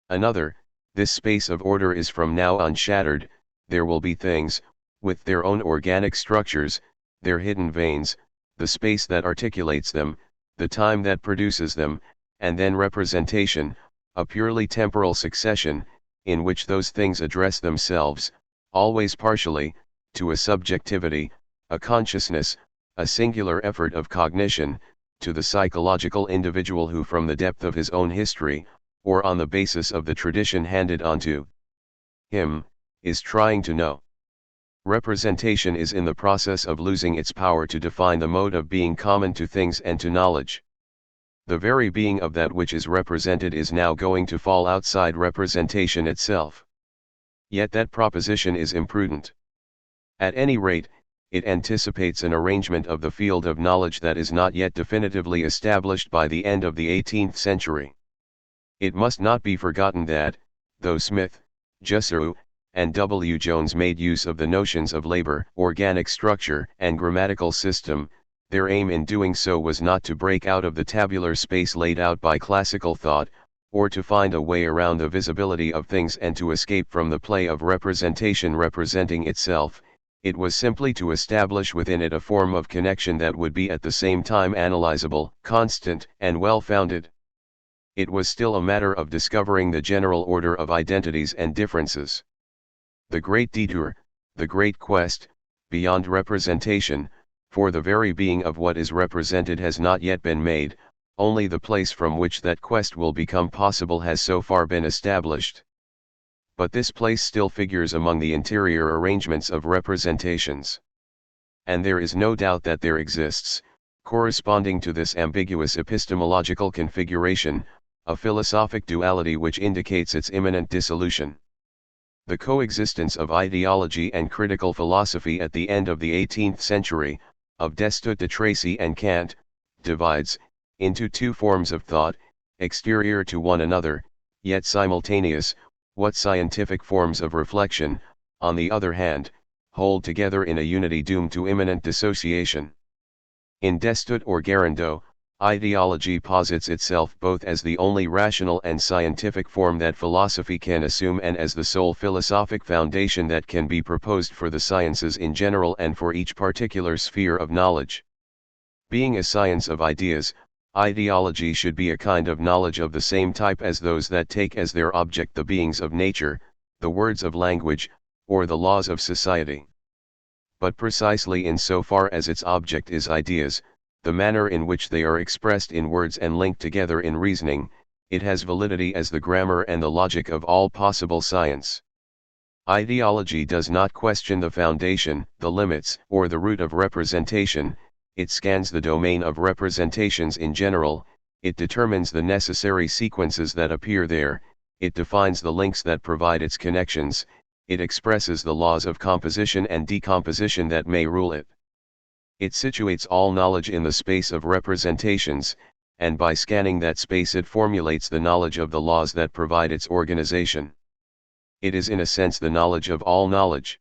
another. This space of order is from now on shattered. There will be things, with their own organic structures, their hidden veins, the space that articulates them, the time that produces them, and then representation, a purely temporal succession, in which those things address themselves, always partially, to a subjectivity, a consciousness, a singular effort of cognition, to the psychological individual who from the depth of his own history, or on the basis of the tradition handed on to him, is trying to know. Representation is in the process of losing its power to define the mode of being common to things and to knowledge. The very being of that which is represented is now going to fall outside representation itself. Yet that proposition is imprudent. At any rate, it anticipates an arrangement of the field of knowledge that is not yet definitively established by the end of the 18th century. It must not be forgotten that, though Smith, Jussareu, and W. Jones made use of the notions of labor, organic structure, and grammatical system, their aim in doing so was not to break out of the tabular space laid out by classical thought, or to find a way around the visibility of things and to escape from the play of representation representing itself. It was simply to establish within it a form of connection that would be at the same time analyzable, constant, and well-founded. It was still a matter of discovering the general order of identities and differences. The great detour, the great quest, beyond representation, for the very being of what is represented has not yet been made, only the place from which that quest will become possible has so far been established. But this place still figures among the interior arrangements of representations. And there is no doubt that there exists, corresponding to this ambiguous epistemological configuration, a philosophic duality which indicates its imminent dissolution. The coexistence of ideology and critical philosophy at the end of the 18th century, of Destutt de Tracy and Kant, divides, into two forms of thought, exterior to one another, yet simultaneous, what scientific forms of reflection, on the other hand, hold together in a unity doomed to imminent dissociation. In Destutt or Garandot, ideology posits itself both as the only rational and scientific form that philosophy can assume and as the sole philosophic foundation that can be proposed for the sciences in general and for each particular sphere of knowledge. Being a science of ideas, ideology should be a kind of knowledge of the same type as those that take as their object the beings of nature, the words of language, or the laws of society. But precisely in so far as its object is ideas, the manner in which they are expressed in words and linked together in reasoning, it has validity as the grammar and the logic of all possible science. Ideology does not question the foundation, the limits, or the root of representation. It scans the domain of representations in general, it determines the necessary sequences that appear there, it defines the links that provide its connections, it expresses the laws of composition and decomposition that may rule it. It situates all knowledge in the space of representations, and by scanning that space it formulates the knowledge of the laws that provide its organization. It is in a sense the knowledge of all knowledge.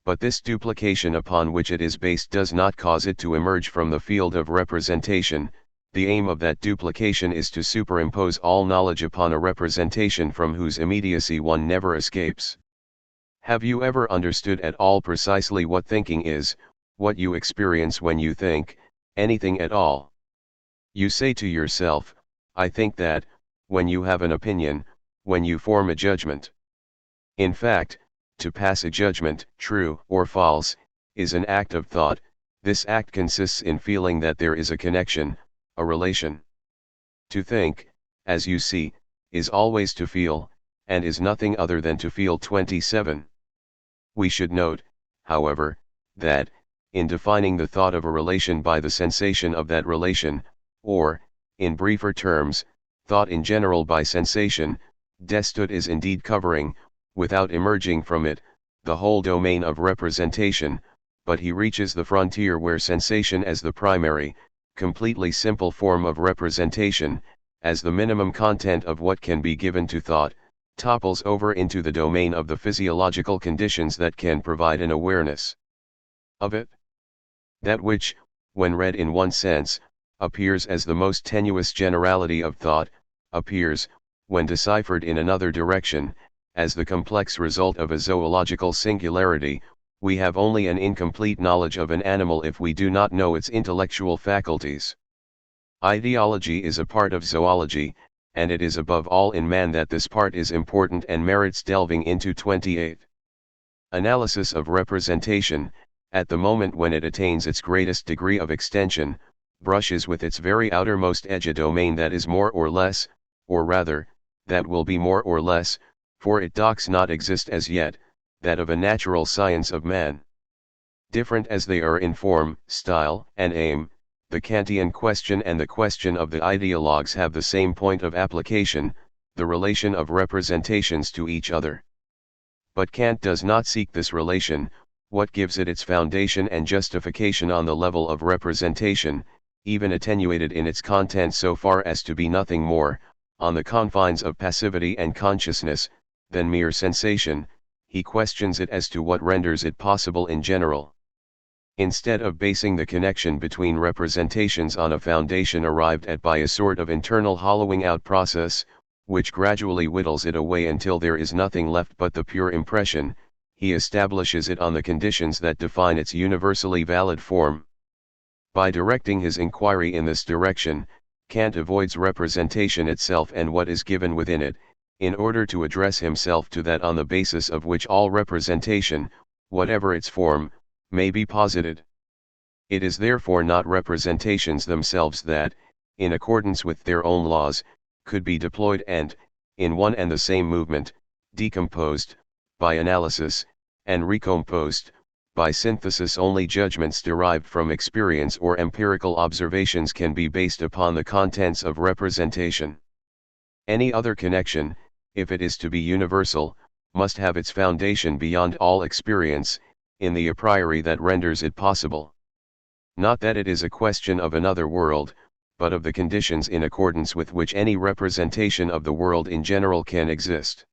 But this duplication upon which it is based does not cause it to emerge from the field of representation. The aim of that duplication is to superimpose all knowledge upon a representation from whose immediacy one never escapes. Have you ever understood at all precisely what thinking is, what you experience when you think, anything at all? You say to yourself, I think that, when you have an opinion, when you form a judgment. In fact, to pass a judgment, true or false, is an act of thought. This act consists in feeling that there is a connection, a relation. To think, as you see, is always to feel, and is nothing other than to feel. 27. We should note, however, that, in defining the thought of a relation by the sensation of that relation, or, in briefer terms, thought in general by sensation, Destutt is indeed covering, without emerging from it, the whole domain of representation, but he reaches the frontier where sensation as the primary, completely simple form of representation, as the minimum content of what can be given to thought, topples over into the domain of the physiological conditions that can provide an awareness of it. That which, when read in one sense, appears as the most tenuous generality of thought, appears, when deciphered in another direction, as the complex result of a zoological singularity. We have only an incomplete knowledge of an animal if we do not know its intellectual faculties. Ideology is a part of zoology, and it is above all in man that this part is important and merits delving into. 28. Analysis of representation, at the moment when it attains its greatest degree of extension, brushes with its very outermost edge a domain that is more or less, or rather, that will be more or less, for it does not exist as yet, that of a natural science of man. Different as they are in form, style, and aim, the Kantian question and the question of the ideologues have the same point of application, the relation of representations to each other. But Kant does not seek this relation. What gives it its foundation and justification on the level of representation, even attenuated in its content so far as to be nothing more, on the confines of passivity and consciousness, than mere sensation, he questions it as to what renders it possible in general. Instead of basing the connection between representations on a foundation arrived at by a sort of internal hollowing out process, which gradually whittles it away until there is nothing left but the pure impression, he establishes it on the conditions that define its universally valid form. By directing his inquiry in this direction, Kant avoids representation itself and what is given within it, in order to address himself to that on the basis of which all representation, whatever its form, may be posited. It is therefore not representations themselves that, in accordance with their own laws, could be deployed and, in one and the same movement, decomposed, by analysis, and recomposed, by synthesis. Only judgments derived from experience or empirical observations can be based upon the contents of representation. Any other connection, if it is to be universal, must have its foundation beyond all experience, in the a priori that renders it possible. Not that it is a question of another world, but of the conditions in accordance with which any representation of the world in general can exist.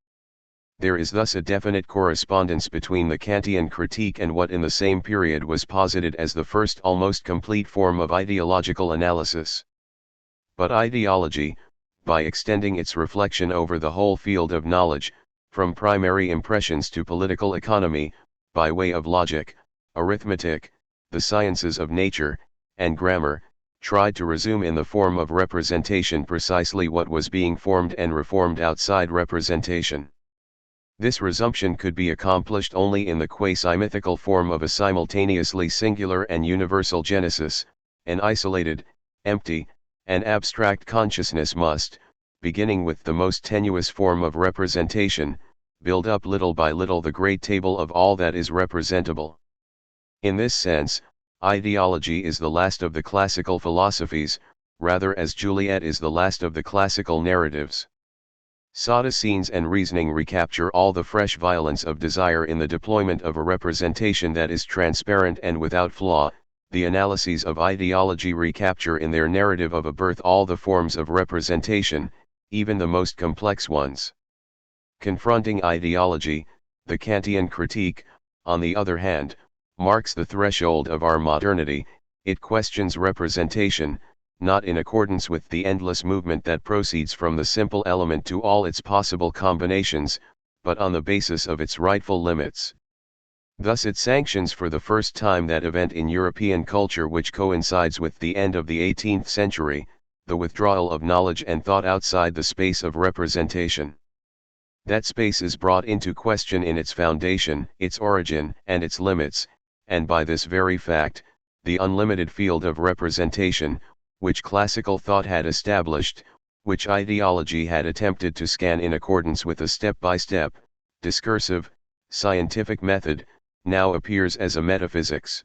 There is thus a definite correspondence between the Kantian critique and what in the same period was posited as the first almost complete form of ideological analysis. But ideology, by extending its reflection over the whole field of knowledge, from primary impressions to political economy, by way of logic, arithmetic, the sciences of nature, and grammar, tried to resume in the form of representation precisely what was being formed and reformed outside representation. This resumption could be accomplished only in the quasi-mythical form of a simultaneously singular and universal genesis. An isolated, empty, and abstract consciousness must, beginning with the most tenuous form of representation, build up little by little the great table of all that is representable. In this sense, ideology is the last of the classical philosophies, rather as Juliet is the last of the classical narratives. Sada scenes and reasoning recapture all the fresh violence of desire in the deployment of a representation that is transparent and without flaw, the analyses of ideology recapture in their narrative of a birth all the forms of representation, even the most complex ones. Confronting ideology, the Kantian critique, on the other hand, marks the threshold of our modernity. It questions representation, not in accordance with the endless movement that proceeds from the simple element to all its possible combinations, but on the basis of its rightful limits. Thus it sanctions for the first time that event in European culture which coincides with the end of the 18th century, the withdrawal of knowledge and thought outside the space of representation. That space is brought into question in its foundation, its origin, and its limits, and by this very fact, the unlimited field of representation, which classical thought had established, which ideology had attempted to scan in accordance with a step-by-step, discursive, scientific method, now appears as a metaphysics.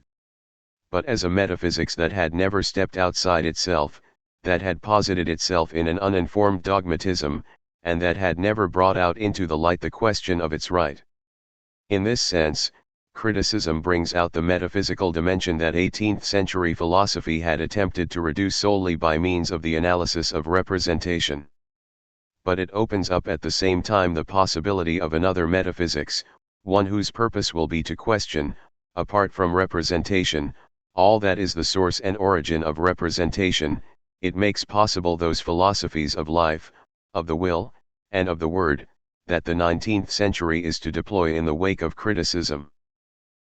But as a metaphysics that had never stepped outside itself, that had posited itself in an uninformed dogmatism, and that had never brought out into the light the question of its right. In this sense, criticism brings out the metaphysical dimension that 18th century philosophy had attempted to reduce solely by means of the analysis of representation. But it opens up at the same time the possibility of another metaphysics, one whose purpose will be to question, apart from representation, all that is the source and origin of representation. It makes possible those philosophies of life, of the will, and of the word, that the 19th century is to deploy in the wake of criticism.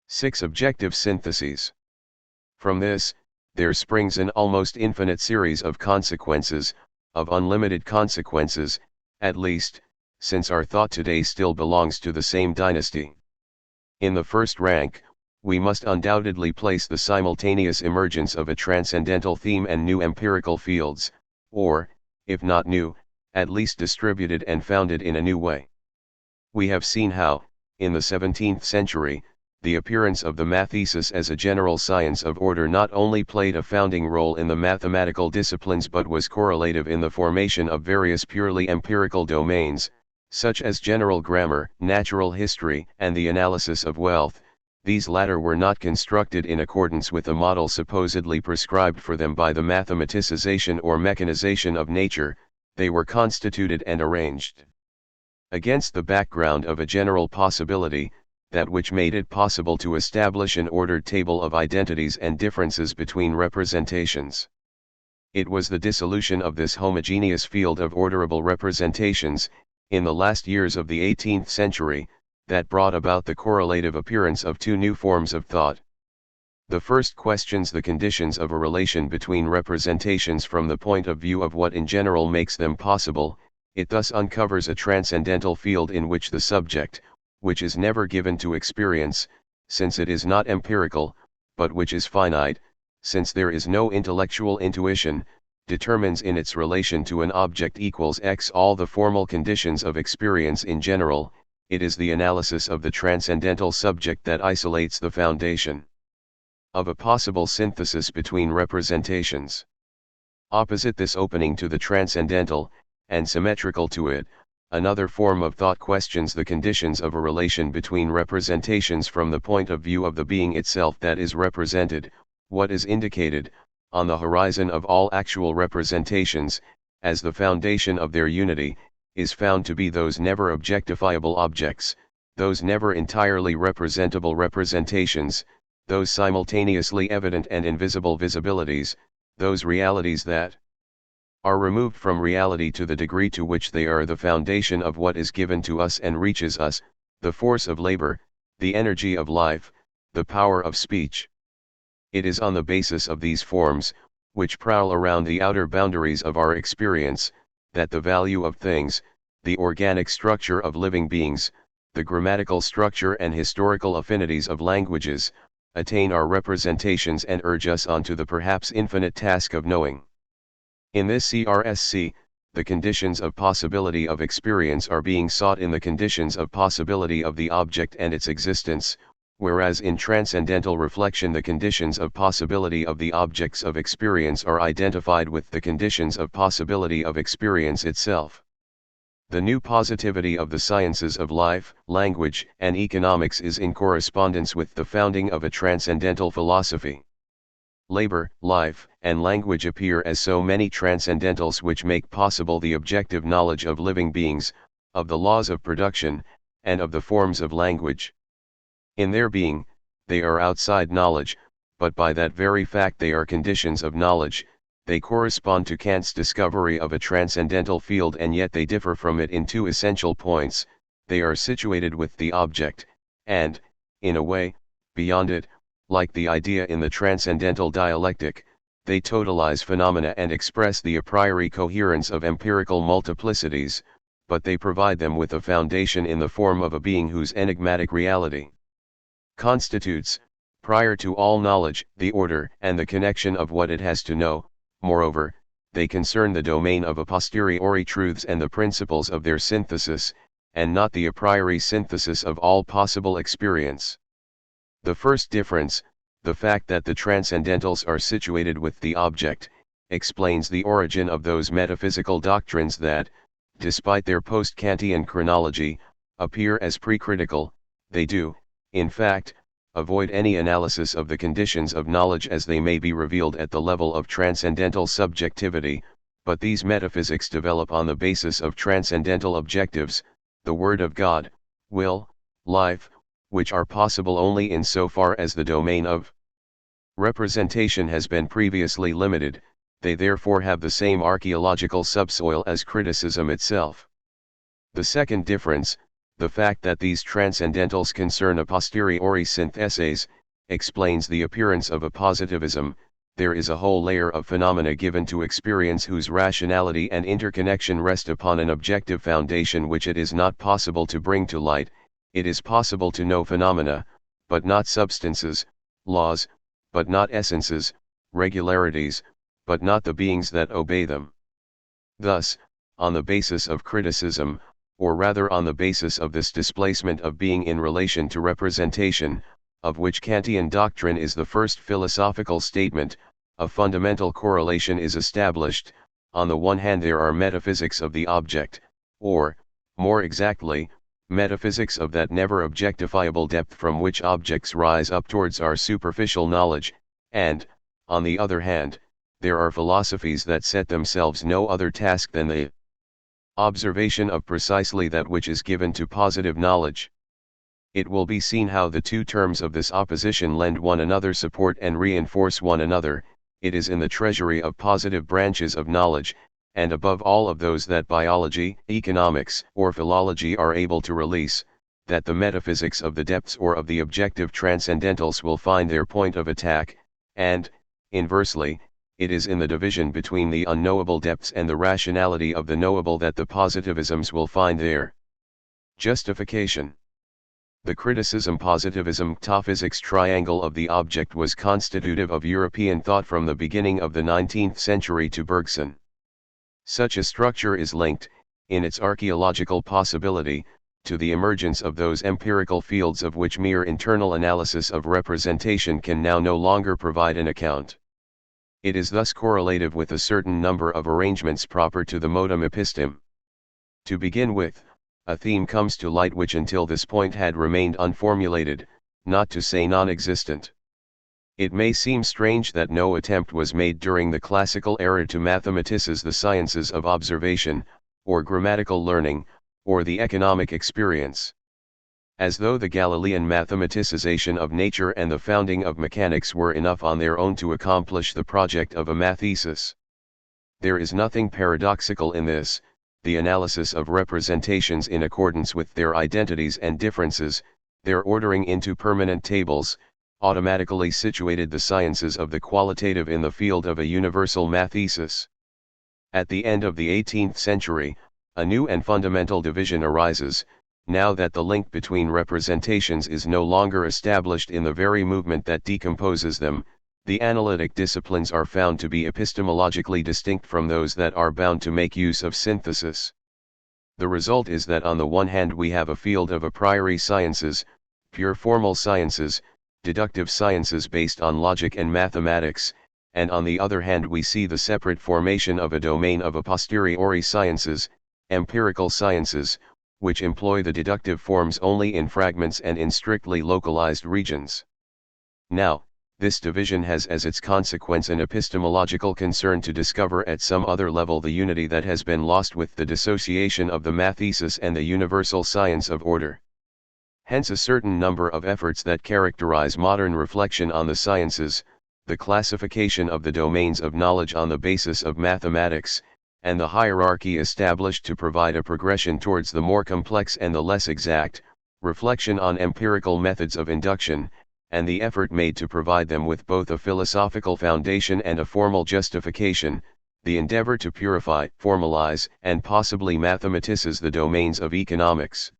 6. Objective syntheses. From this, there springs an almost infinite series of consequences, of unlimited consequences, at least, since our thought today still belongs to the same dynasty. In the first rank, we must undoubtedly place the simultaneous emergence of a transcendental theme and new empirical fields, or, if not new, at least distributed and founded in a new way. We have seen how, in the 17th century, the appearance of the mathesis as a general science of order not only played a founding role in the mathematical disciplines but was correlative in the formation of various purely empirical domains, such as general grammar, natural history, and the analysis of wealth. These latter were not constructed in accordance with a model supposedly prescribed for them by the mathematicization or mechanization of nature, they were constituted and arranged against the background of a general possibility, that which made it possible to establish an ordered table of identities and differences between representations. It was the dissolution of this homogeneous field of orderable representations, in the last years of the 18th century, that brought about the correlative appearance of two new forms of thought. The first questions the conditions of a relation between representations from the point of view of what in general makes them possible. It thus uncovers a transcendental field in which the subject, which is never given to experience, since it is not empirical, but which is finite, since there is no intellectual intuition, determines in its relation to an object equals x all the formal conditions of experience in general. It is the analysis of the transcendental subject that isolates the foundation of a possible synthesis between representations. Opposite this opening to the transcendental, and symmetrical to it, another form of thought questions the conditions of a relation between representations from the point of view of the being itself that is represented, what is indicated, on the horizon of all actual representations, as the foundation of their unity, is found to be those never objectifiable objects, those never entirely representable representations, those simultaneously evident and invisible visibilities, those realities that are removed from reality to the degree to which they are the foundation of what is given to us and reaches us, the force of labor, the energy of life, the power of speech. It is on the basis of these forms, which prowl around the outer boundaries of our experience, that the value of things, the organic structure of living beings, the grammatical structure and historical affinities of languages, attain our representations and urge us on to the perhaps infinite task of knowing. In this CRSC, the conditions of possibility of experience are being sought in the conditions of possibility of the object and its existence, whereas in transcendental reflection the conditions of possibility of the objects of experience are identified with the conditions of possibility of experience itself. The new positivity of the sciences of life, language, and economics is in correspondence with the founding of a transcendental philosophy. labor, life, and language appear as so many transcendentals which make possible the objective knowledge of living beings, of the laws of production, and of the forms of language. In their being, they are outside knowledge, but by that very fact they are conditions of knowledge. They correspond to Kant's discovery of a transcendental field, and yet they differ from it in two essential points. They are situated with the object, and, in a way, beyond it. Like the idea in the transcendental dialectic, they totalize phenomena and express the a priori coherence of empirical multiplicities, but they provide them with a foundation in the form of a being whose enigmatic reality constitutes, prior to all knowledge, the order and the connection of what it has to know. Moreover, they concern the domain of a posteriori truths and the principles of their synthesis, and not the a priori synthesis of all possible experience. The first difference, the fact that the transcendentals are situated with the object, explains the origin of those metaphysical doctrines that, despite their post-Kantian chronology, appear as pre-critical. They do, in fact, avoid any analysis of the conditions of knowledge as they may be revealed at the level of transcendental subjectivity, but these metaphysics develop on the basis of transcendental objectives, the Word of God, will, life, which are possible only in so far as the domain of representation has been previously limited. They therefore have the same archaeological subsoil as criticism itself. The second difference, the fact that these transcendentals concern a posteriori syntheses, explains the appearance of a positivism. There is a whole layer of phenomena given to experience whose rationality and interconnection rest upon an objective foundation which it is not possible to bring to light. It is possible to know phenomena, but not substances, laws, but not essences, regularities, but not the beings that obey them. Thus, on the basis of criticism, or rather on the basis of this displacement of being in relation to representation, of which Kantian doctrine is the first philosophical statement, a fundamental correlation is established. On the one hand there are metaphysics of the object, or, more exactly, metaphysics of that never objectifiable depth from which objects rise up towards our superficial knowledge, and, on the other hand, there are philosophies that set themselves no other task than the observation of precisely that which is given to positive knowledge. It will be seen how the two terms of this opposition lend one another support and reinforce one another. It is in the treasury of positive branches of knowledge, and above all of those that biology, economics, or philology are able to release, that the metaphysics of the depths or of the objective transcendentals will find their point of attack, and, inversely, it is in the division between the unknowable depths and the rationality of the knowable that the positivisms will find their justification. The criticism-positivism-metaphysics triangle of the object was constitutive of European thought from the beginning of the 19th century to Bergson. Such a structure is linked, in its archaeological possibility, to the emergence of those empirical fields of which mere internal analysis of representation can now no longer provide an account. It is thus correlative with a certain number of arrangements proper to the modum episteme. To begin with, a theme comes to light which until this point had remained unformulated, not to say non-existent. It may seem strange that no attempt was made during the classical era to mathematicize the sciences of observation, or grammatical learning, or the economic experience. As though the Galilean mathematicization of nature and the founding of mechanics were enough on their own to accomplish the project of a mathesis. There is nothing paradoxical in this. The analysis of representations in accordance with their identities and differences, their ordering into permanent tables, automatically situated the sciences of the qualitative in the field of a universal mathesis. At the end of the 18th century, a new and fundamental division arises, now that the link between representations is no longer established in the very movement that decomposes them. The analytic disciplines are found to be epistemologically distinct from those that are bound to make use of synthesis. The result is that on the one hand we have a field of a priori sciences, pure formal sciences, deductive sciences based on logic and mathematics, and on the other hand we see the separate formation of a domain of a posteriori sciences, empirical sciences, which employ the deductive forms only in fragments and in strictly localized regions. Now, this division has as its consequence an epistemological concern to discover at some other level the unity that has been lost with the dissociation of the mathesis and the universal science of order. Hence a certain number of efforts that characterize modern reflection on the sciences, the classification of the domains of knowledge on the basis of mathematics, and the hierarchy established to provide a progression towards the more complex and the less exact, reflection on empirical methods of induction, and the effort made to provide them with both a philosophical foundation and a formal justification, the endeavor to purify, formalize, and possibly mathematicize the domains of economics,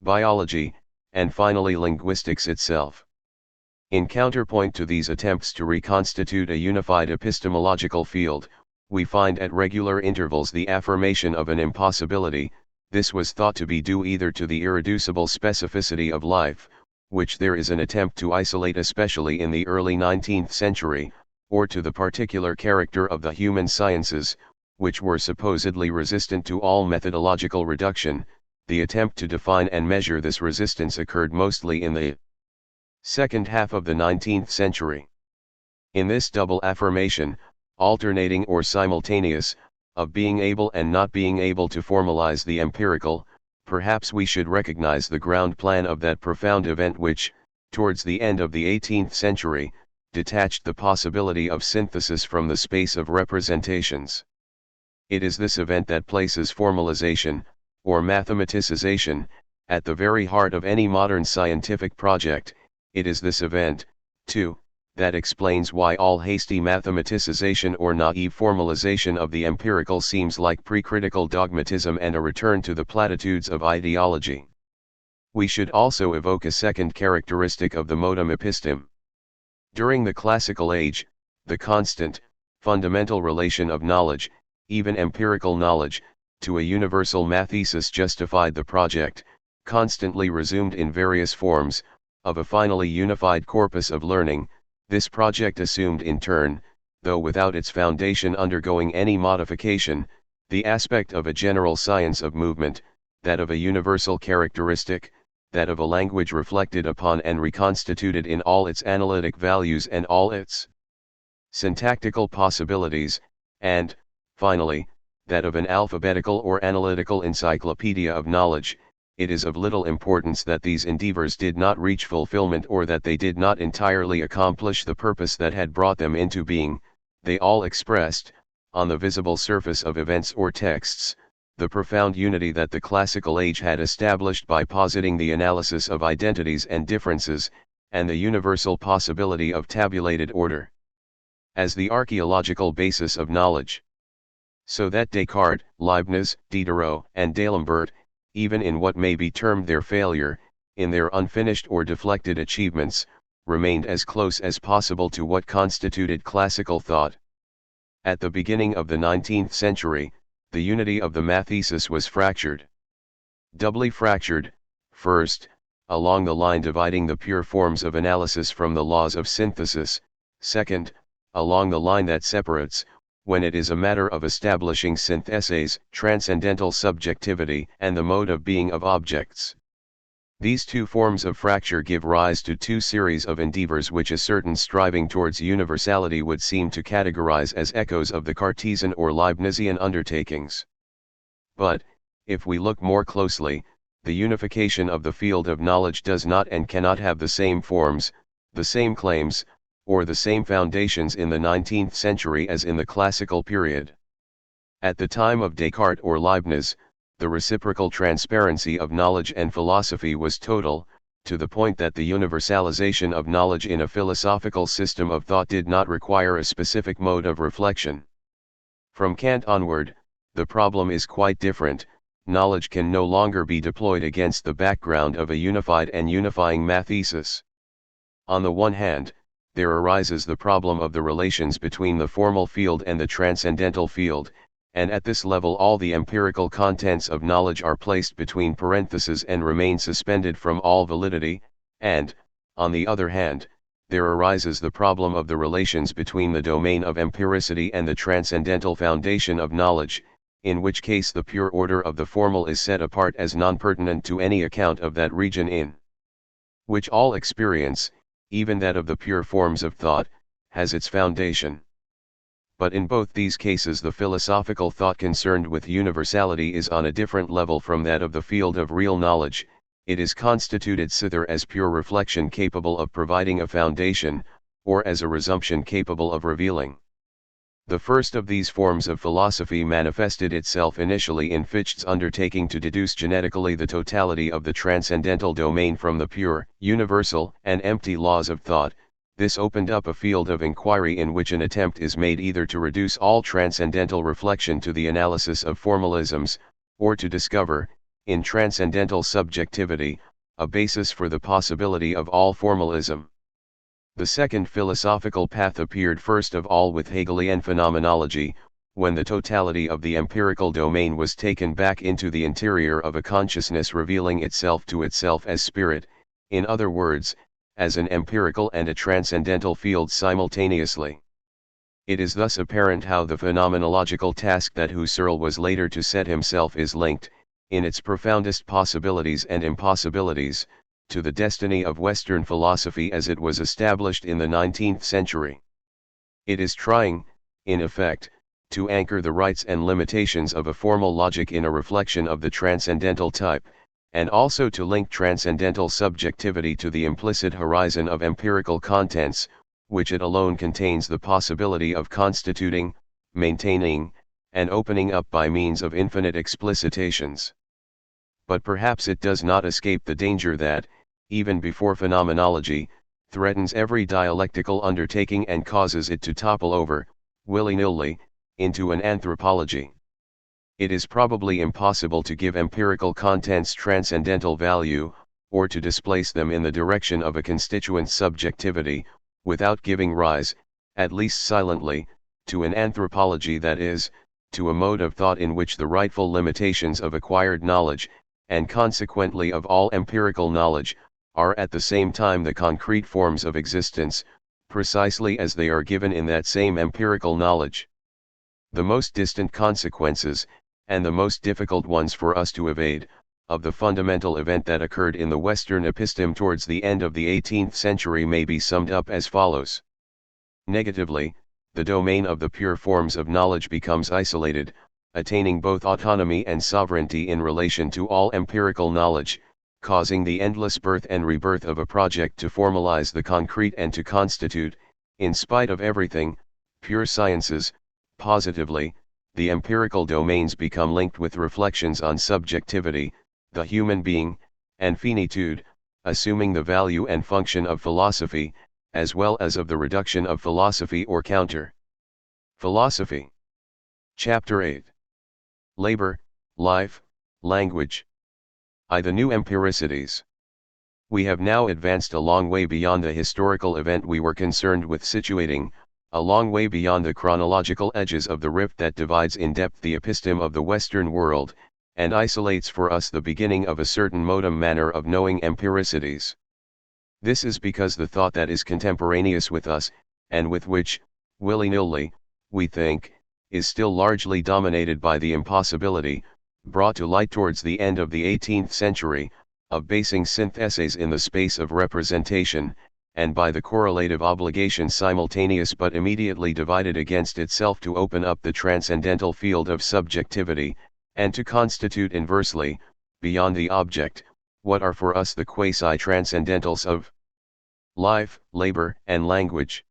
biology, and finally linguistics itself. In counterpoint to these attempts to reconstitute a unified epistemological field, we find at regular intervals the affirmation of an impossibility. This was thought to be due either to the irreducible specificity of life, which there is an attempt to isolate especially in the early 19th century, or to the particular character of the human sciences, which were supposedly resistant to all methodological reduction. The attempt to define and measure this resistance occurred mostly in the second half of the 19th century. In this double affirmation, alternating or simultaneous, of being able and not being able to formalize the empirical, perhaps we should recognize the ground plan of that profound event which, towards the end of the 18th century, detached the possibility of synthesis from the space of representations. It is this event that places formalization, or mathematicization, at the very heart of any modern scientific project. It is this event, too, that explains why all hasty mathematicization or naive formalization of the empirical seems like pre-critical dogmatism and a return to the platitudes of ideology. We should also evoke a second characteristic of the modum episteme. During the classical age, the constant, fundamental relation of knowledge, even empirical knowledge, to a universal mathesis justified the project, constantly resumed in various forms, of a finally unified corpus of learning. This project assumed in turn, though without its foundation undergoing any modification, the aspect of a general science of movement, that of a universal characteristic, that of a language reflected upon and reconstituted in all its analytic values and all its syntactical possibilities, and, finally, that of an alphabetical or analytical encyclopedia of knowledge. It is of little importance that these endeavors did not reach fulfillment or that they did not entirely accomplish the purpose that had brought them into being. They all expressed, on the visible surface of events or texts, the profound unity that the classical age had established by positing the analysis of identities and differences, and the universal possibility of tabulated order as the archaeological basis of knowledge. So that Descartes, Leibniz, Diderot, and D'Alembert, even in what may be termed their failure, in their unfinished or deflected achievements, remained as close as possible to what constituted classical thought. At the beginning of the 19th century, the unity of the mathesis was fractured. Doubly fractured, first, along the line dividing the pure forms of analysis from the laws of synthesis, second, along the line that separates, when it is a matter of establishing syntheses, transcendental subjectivity, and the mode of being of objects. These two forms of fracture give rise to two series of endeavors which a certain striving towards universality would seem to categorize as echoes of the Cartesian or Leibnizian undertakings. But, if we look more closely, the unification of the field of knowledge does not and cannot have the same forms, the same claims, or the same foundations in the 19th century as in the classical period. At the time of Descartes or Leibniz, the reciprocal transparency of knowledge and philosophy was total, to the point that the universalization of knowledge in a philosophical system of thought did not require a specific mode of reflection. From Kant onward, the problem is quite different. Knowledge can no longer be deployed against the background of a unified and unifying mathesis. On the one hand, there arises the problem of the relations between the formal field and the transcendental field, and at this level all the empirical contents of knowledge are placed between parentheses and remain suspended from all validity, and, on the other hand, there arises the problem of the relations between the domain of empiricity and the transcendental foundation of knowledge, in which case the pure order of the formal is set apart as non-pertinent to any account of that region in which all experience, even that of the pure forms of thought, has its foundation. But in both these cases the philosophical thought concerned with universality is on a different level from that of the field of real knowledge. It is constituted thither as pure reflection capable of providing a foundation, or as a resumption capable of revealing. The first of these forms of philosophy manifested itself initially in Fichte's undertaking to deduce genetically the totality of the transcendental domain from the pure, universal, and empty laws of thought. This opened up a field of inquiry in which an attempt is made either to reduce all transcendental reflection to the analysis of formalisms, or to discover, in transcendental subjectivity, a basis for the possibility of all formalism. The second philosophical path appeared first of all with Hegelian phenomenology, when the totality of the empirical domain was taken back into the interior of a consciousness revealing itself to itself as spirit, in other words, as an empirical and a transcendental field simultaneously. It is thus apparent how the phenomenological task that Husserl was later to set himself is linked, in its profoundest possibilities and impossibilities, to the destiny of Western philosophy as it was established in the 19th century. It is trying, in effect, to anchor the rights and limitations of a formal logic in a reflection of the transcendental type, and also to link transcendental subjectivity to the implicit horizon of empirical contents, which it alone contains the possibility of constituting, maintaining, and opening up by means of infinite explicitations. But perhaps it does not escape the danger that, even before phenomenology, threatens every dialectical undertaking and causes it to topple over, willy-nilly, into an anthropology. It is probably impossible to give empirical contents transcendental value, or to displace them in the direction of a constituent subjectivity, without giving rise, at least silently, to an anthropology, that is, to a mode of thought in which the rightful limitations of acquired knowledge, and consequently of all empirical knowledge, are at the same time the concrete forms of existence, precisely as they are given in that same empirical knowledge. The most distant consequences, and the most difficult ones for us to evade, of the fundamental event that occurred in the Western episteme towards the end of the 18th century may be summed up as follows. Negatively, the domain of the pure forms of knowledge becomes isolated, attaining both autonomy and sovereignty in relation to all empirical knowledge, causing the endless birth and rebirth of a project to formalize the concrete and to constitute, in spite of everything, pure sciences. Positively, the empirical domains become linked with reflections on subjectivity, the human being, and finitude, assuming the value and function of philosophy, as well as of the reduction of philosophy or counter. Philosophy. Chapter 8. Labor, Life, Language. The new empiricities. We have now advanced a long way beyond the historical event we were concerned with situating, a long way beyond the chronological edges of the rift that divides in depth the episteme of the Western world, and isolates for us the beginning of a certain modum manner of knowing empiricities. This is because the thought that is contemporaneous with us, and with which, willy-nilly, we think, is still largely dominated by the impossibility, brought to light towards the end of the 18th century, of basing syntheses in the space of representation, and by the correlative obligation simultaneous but immediately divided against itself to open up the transcendental field of subjectivity, and to constitute inversely, beyond the object, what are for us the quasi-transcendentals of life, labor, and language.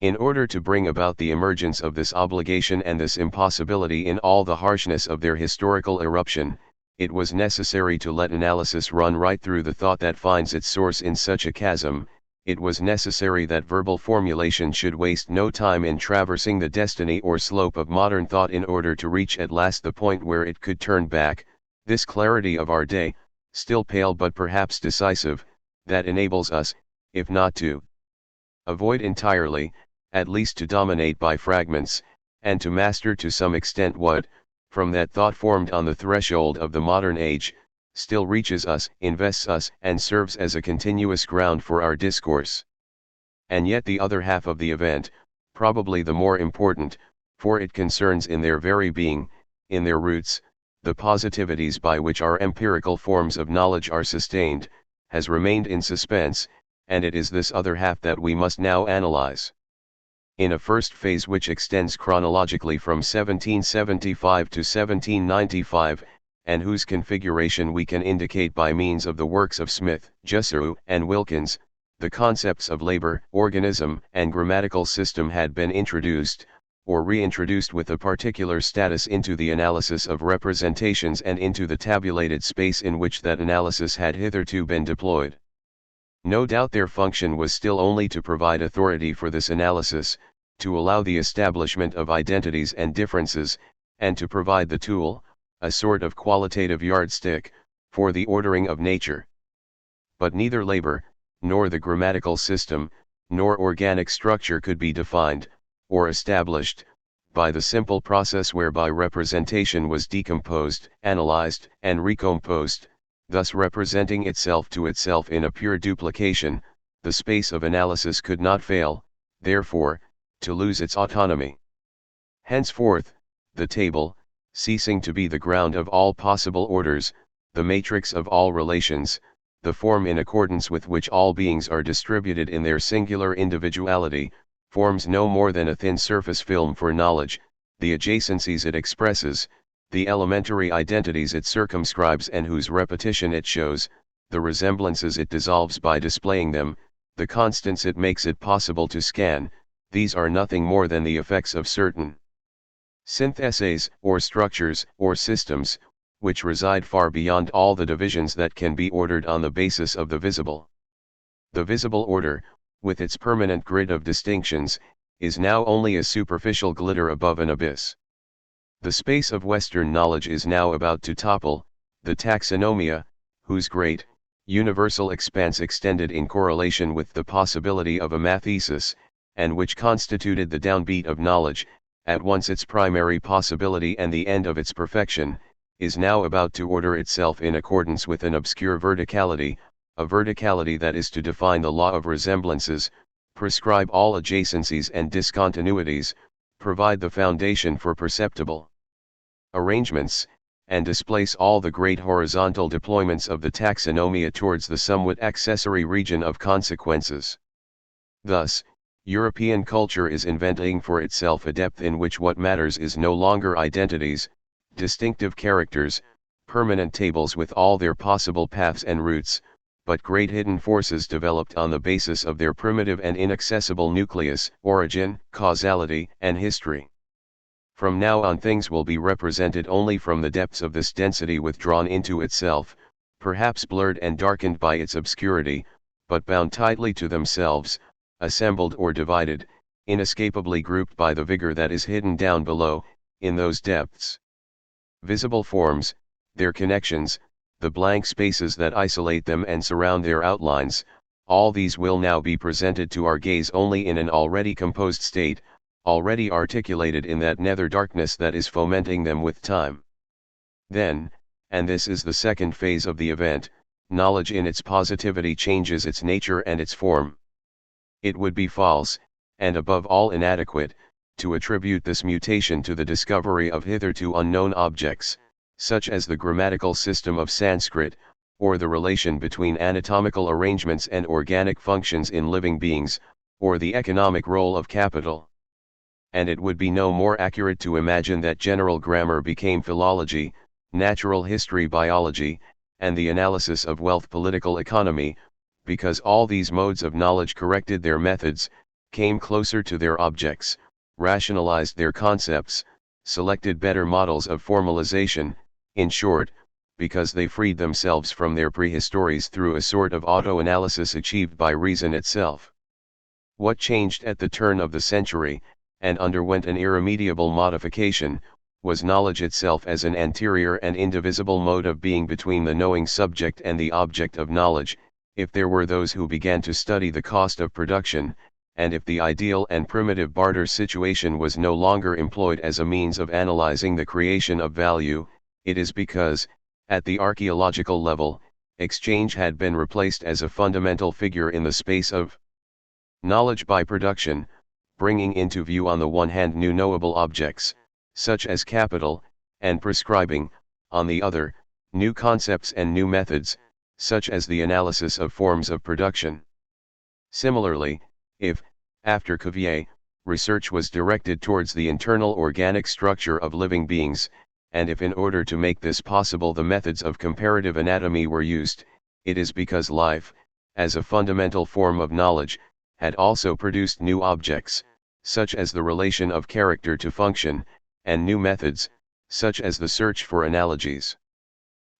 In order to bring about the emergence of this obligation and this impossibility in all the harshness of their historical eruption, it was necessary to let analysis run right through the thought that finds its source in such a chasm. It was necessary that verbal formulation should waste no time in traversing the destiny or slope of modern thought in order to reach at last the point where it could turn back, this clarity of our day, still pale but perhaps decisive, that enables us, if not to avoid entirely, at least to dominate by fragments, and to master to some extent what, from that thought formed on the threshold of the modern age, still reaches us, invests us, and serves as a continuous ground for our discourse. And yet the other half of the event, probably the more important, for it concerns in their very being, in their roots, the positivities by which our empirical forms of knowledge are sustained, has remained in suspense, and it is this other half that we must now analyze. In a first phase which extends chronologically from 1775 to 1795, and whose configuration we can indicate by means of the works of Smith, Jussieu, and Wilkins, the concepts of labor, organism, and grammatical system had been introduced, or reintroduced with a particular status into the analysis of representations and into the tabulated space in which that analysis had hitherto been deployed. No doubt their function was still only to provide authority for this analysis, to allow the establishment of identities and differences, and to provide the tool, a sort of qualitative yardstick, for the ordering of nature. But neither labor, nor the grammatical system, nor organic structure could be defined, or established, by the simple process whereby representation was decomposed, analyzed, and recomposed, thus representing itself to itself in a pure duplication. The space of analysis could not fail, therefore, to lose its autonomy. Henceforth, the table, ceasing to be the ground of all possible orders, the matrix of all relations, the form in accordance with which all beings are distributed in their singular individuality, forms no more than a thin surface film for knowledge, the adjacencies it expresses, the elementary identities it circumscribes and whose repetition it shows, the resemblances it dissolves by displaying them, the constants it makes it possible to scan. These are nothing more than the effects of certain syntheses, or structures, or systems, which reside far beyond all the divisions that can be ordered on the basis of the visible. The visible order, with its permanent grid of distinctions, is now only a superficial glitter above an abyss. The space of Western knowledge is now about to topple, the taxonomia, whose great, universal expanse extended in correlation with the possibility of a mathesis, and which constituted the downbeat of knowledge, at once its primary possibility and the end of its perfection, is now about to order itself in accordance with an obscure verticality, a verticality that is to define the law of resemblances, prescribe all adjacencies and discontinuities, provide the foundation for perceptible arrangements, and displace all the great horizontal deployments of the taxonomia towards the somewhat accessory region of consequences. Thus, European culture is inventing for itself a depth in which what matters is no longer identities, distinctive characters, permanent tables with all their possible paths and routes, but great hidden forces developed on the basis of their primitive and inaccessible nucleus, origin, causality, and history. From now on things will be represented only from the depths of this density withdrawn into itself, perhaps blurred and darkened by its obscurity, but bound tightly to themselves, assembled or divided, inescapably grouped by the vigor that is hidden down below, in those depths. Visible forms, their connections, the blank spaces that isolate them and surround their outlines, all these will now be presented to our gaze only in an already composed state, already articulated in that nether darkness that is fomenting them with time. Then, and this is the second phase of the event, knowledge in its positivity changes its nature and its form. It would be false, and above all inadequate, to attribute this mutation to the discovery of hitherto unknown objects, such as the grammatical system of Sanskrit, or the relation between anatomical arrangements and organic functions in living beings, or the economic role of capital. And it would be no more accurate to imagine that general grammar became philology, natural history biology, and the analysis of wealth political economy, because all these modes of knowledge corrected their methods, came closer to their objects, rationalized their concepts, selected better models of formalization, in short, because they freed themselves from their prehistories through a sort of auto-analysis achieved by reason itself. What changed at the turn of the century, and underwent an irremediable modification, was knowledge itself as an anterior and indivisible mode of being between the knowing subject and the object of knowledge. If there were those who began to study the cost of production, and if the ideal and primitive barter situation was no longer employed as a means of analyzing the creation of value, it is because, at the archaeological level, exchange had been replaced as a fundamental figure in the space of knowledge by production, bringing into view on the one hand new knowable objects, such as capital, and prescribing, on the other, new concepts and new methods, such as the analysis of forms of production. Similarly, if, after Cuvier, research was directed towards the internal organic structure of living beings, and if in order to make this possible the methods of comparative anatomy were used, it is because life, as a fundamental form of knowledge, had also produced new objects, such as the relation of character to function, and new methods, such as the search for analogies.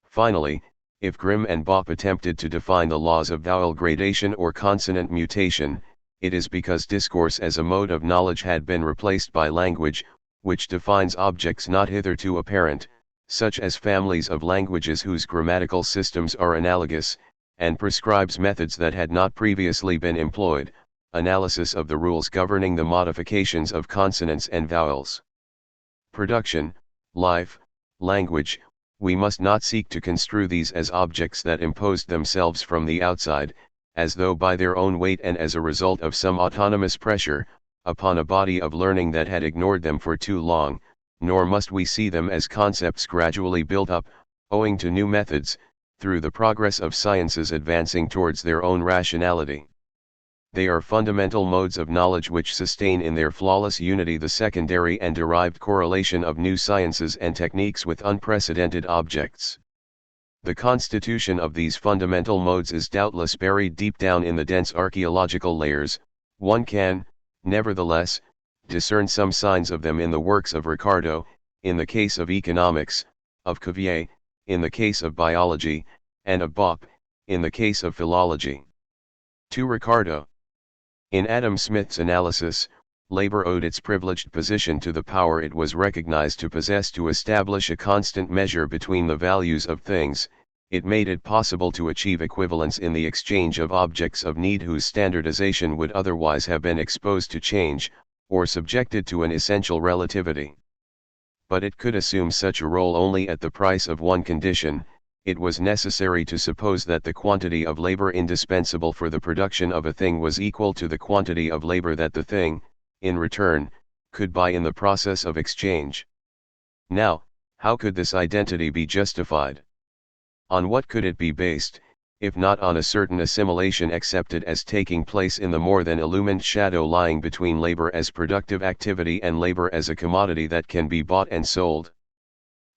Finally, if Grimm and Bopp attempted to define the laws of vowel gradation or consonant mutation, it is because discourse as a mode of knowledge had been replaced by language, which defines objects not hitherto apparent, such as families of languages whose grammatical systems are analogous, and prescribes methods that had not previously been employed, analysis of the rules governing the modifications of consonants and vowels. Production, life, language. We must not seek to construe these as objects that imposed themselves from the outside, as though by their own weight and as a result of some autonomous pressure, upon a body of learning that had ignored them for too long, nor must we see them as concepts gradually built up, owing to new methods, through the progress of sciences advancing towards their own rationality. They are fundamental modes of knowledge which sustain in their flawless unity the secondary and derived correlation of new sciences and techniques with unprecedented objects. The constitution of these fundamental modes is doubtless buried deep down in the dense archaeological layers. One can, nevertheless, discern some signs of them in the works of Ricardo, in the case of economics, of Cuvier, in the case of biology, and of Bopp, in the case of philology. To Ricardo. In Adam Smith's analysis, labor owed its privileged position to the power it was recognized to possess to establish a constant measure between the values of things. It made it possible to achieve equivalence in the exchange of objects of need whose standardization would otherwise have been exposed to change, or subjected to an essential relativity. But it could assume such a role only at the price of one condition. It was necessary to suppose that the quantity of labor indispensable for the production of a thing was equal to the quantity of labor that the thing, in return, could buy in the process of exchange. Now, how could this identity be justified? On what could it be based, if not on a certain assimilation accepted as taking place in the more than illumined shadow lying between labor as productive activity and labor as a commodity that can be bought and sold?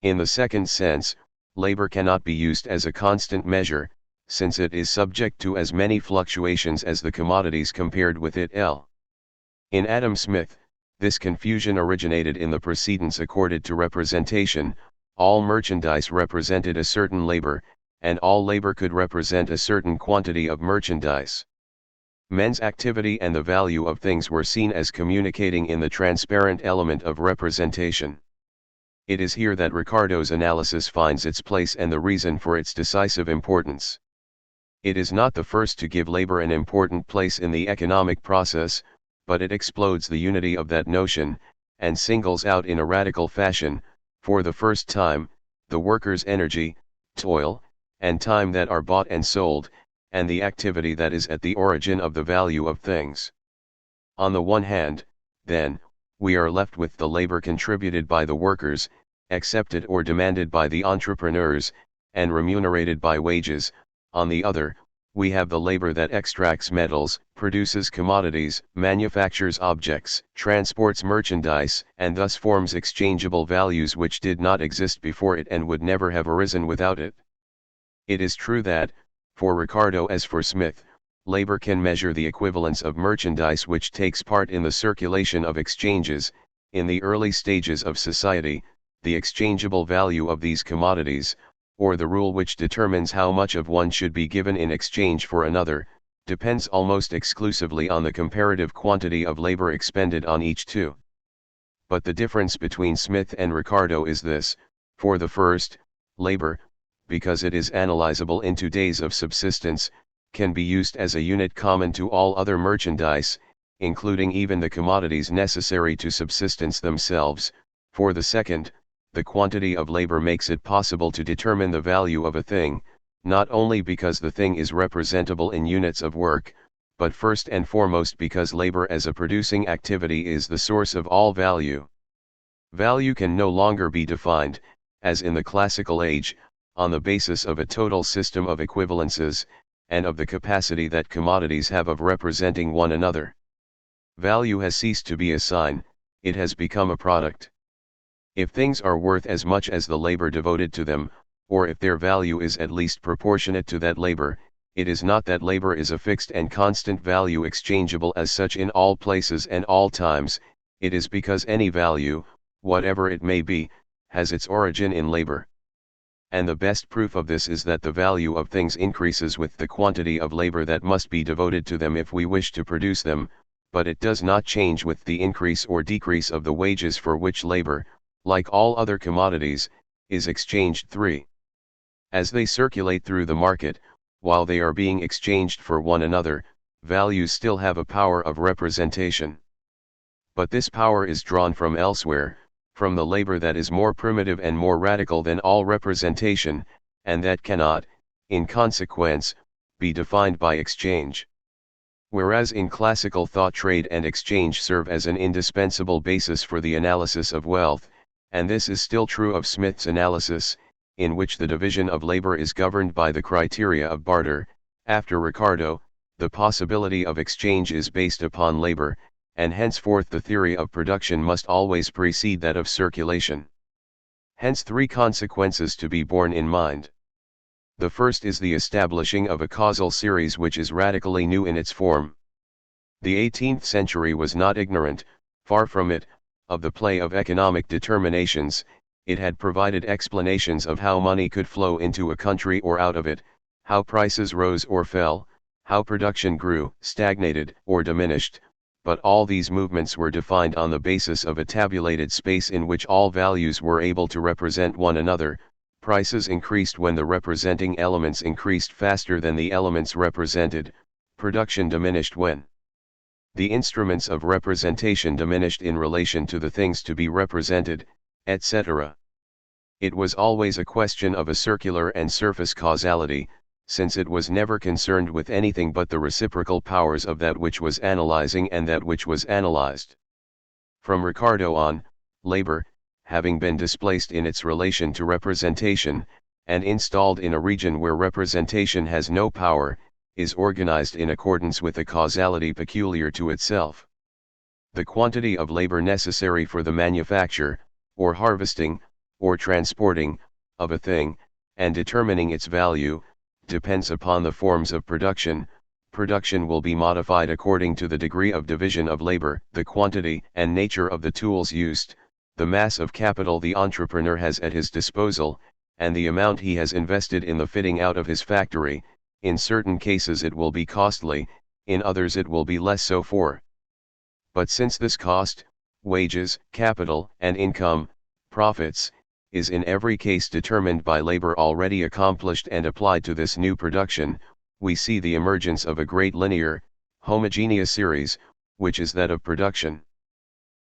In the second sense, labor cannot be used as a constant measure, since it is subject to as many fluctuations as the commodities compared with it. In Adam Smith, this confusion originated in the precedence accorded to representation. All merchandise represented a certain labor, and all labor could represent a certain quantity of merchandise. Men's activity and the value of things were seen as communicating in the transparent element of representation. It is here that Ricardo's analysis finds its place and the reason for its decisive importance. It is not the first to give labor an important place in the economic process, but it explodes the unity of that notion, and singles out in a radical fashion, for the first time, the worker's energy, toil, and time that are bought and sold, and the activity that is at the origin of the value of things. On the one hand, then, we are left with the labor contributed by the workers, accepted or demanded by the entrepreneurs, and remunerated by wages. On the other, we have the labor that extracts metals, produces commodities, manufactures objects, transports merchandise, and thus forms exchangeable values which did not exist before it and would never have arisen without it. It is true that, for Ricardo as for Smith, labor can measure the equivalence of merchandise which takes part in the circulation of exchanges. In the early stages of society, the exchangeable value of these commodities, or the rule which determines how much of one should be given in exchange for another, depends almost exclusively on the comparative quantity of labor expended on each two. But the difference between Smith and Ricardo is this: for the first, labor, because it is analyzable into days of subsistence, can be used as a unit common to all other merchandise, including even the commodities necessary to subsistence themselves. For the second, the quantity of labor makes it possible to determine the value of a thing, not only because the thing is representable in units of work, but first and foremost because labor as a producing activity is the source of all value. Value can no longer be defined, as in the classical age, on the basis of a total system of equivalences, and of the capacity that commodities have of representing one another. Value has ceased to be a sign, it has become a product. If things are worth as much as the labor devoted to them, or if their value is at least proportionate to that labor, it is not that labor is a fixed and constant value exchangeable as such in all places and all times, it is because any value, whatever it may be, has its origin in labor. And the best proof of this is that the value of things increases with the quantity of labor that must be devoted to them if we wish to produce them, but it does not change with the increase or decrease of the wages for which labor, like all other commodities, is exchanged. 3. As they circulate through the market, while they are being exchanged for one another, values still have a power of representation. But this power is drawn from elsewhere, from the labor that is more primitive and more radical than all representation, and that cannot, in consequence, be defined by exchange. Whereas in classical thought trade and exchange serve as an indispensable basis for the analysis of wealth, and this is still true of Smith's analysis, in which the division of labor is governed by the criteria of barter, after Ricardo, the possibility of exchange is based upon labor, and henceforth the theory of production must always precede that of circulation. Hence 3 consequences to be borne in mind. The first is the establishing of a causal series which is radically new in its form. The 18th century was not ignorant, far from it, of the play of economic determinations. It had provided explanations of how money could flow into a country or out of it, how prices rose or fell, how production grew, stagnated, or diminished, but all these movements were defined on the basis of a tabulated space in which all values were able to represent one another. Prices increased when the representing elements increased faster than the elements represented, production diminished when the instruments of representation diminished in relation to the things to be represented, etc. It was always a question of a circular and surface causality, since it was never concerned with anything but the reciprocal powers of that which was analyzing and that which was analyzed. From Ricardo on, labor, having been displaced in its relation to representation, and installed in a region where representation has no power, is organized in accordance with a causality peculiar to itself. The quantity of labor necessary for the manufacture, or harvesting, or transporting, of a thing, and determining its value, depends upon the forms of production. Production will be modified according to the degree of division of labor, the quantity and nature of the tools used, the mass of capital the entrepreneur has at his disposal, and the amount he has invested in the fitting out of his factory. In certain cases it will be costly, in others it will be less so for. But since this cost, wages, capital, and income, profits, is in every case determined by labor already accomplished and applied to this new production, we see the emergence of a great linear, homogeneous series, which is that of production.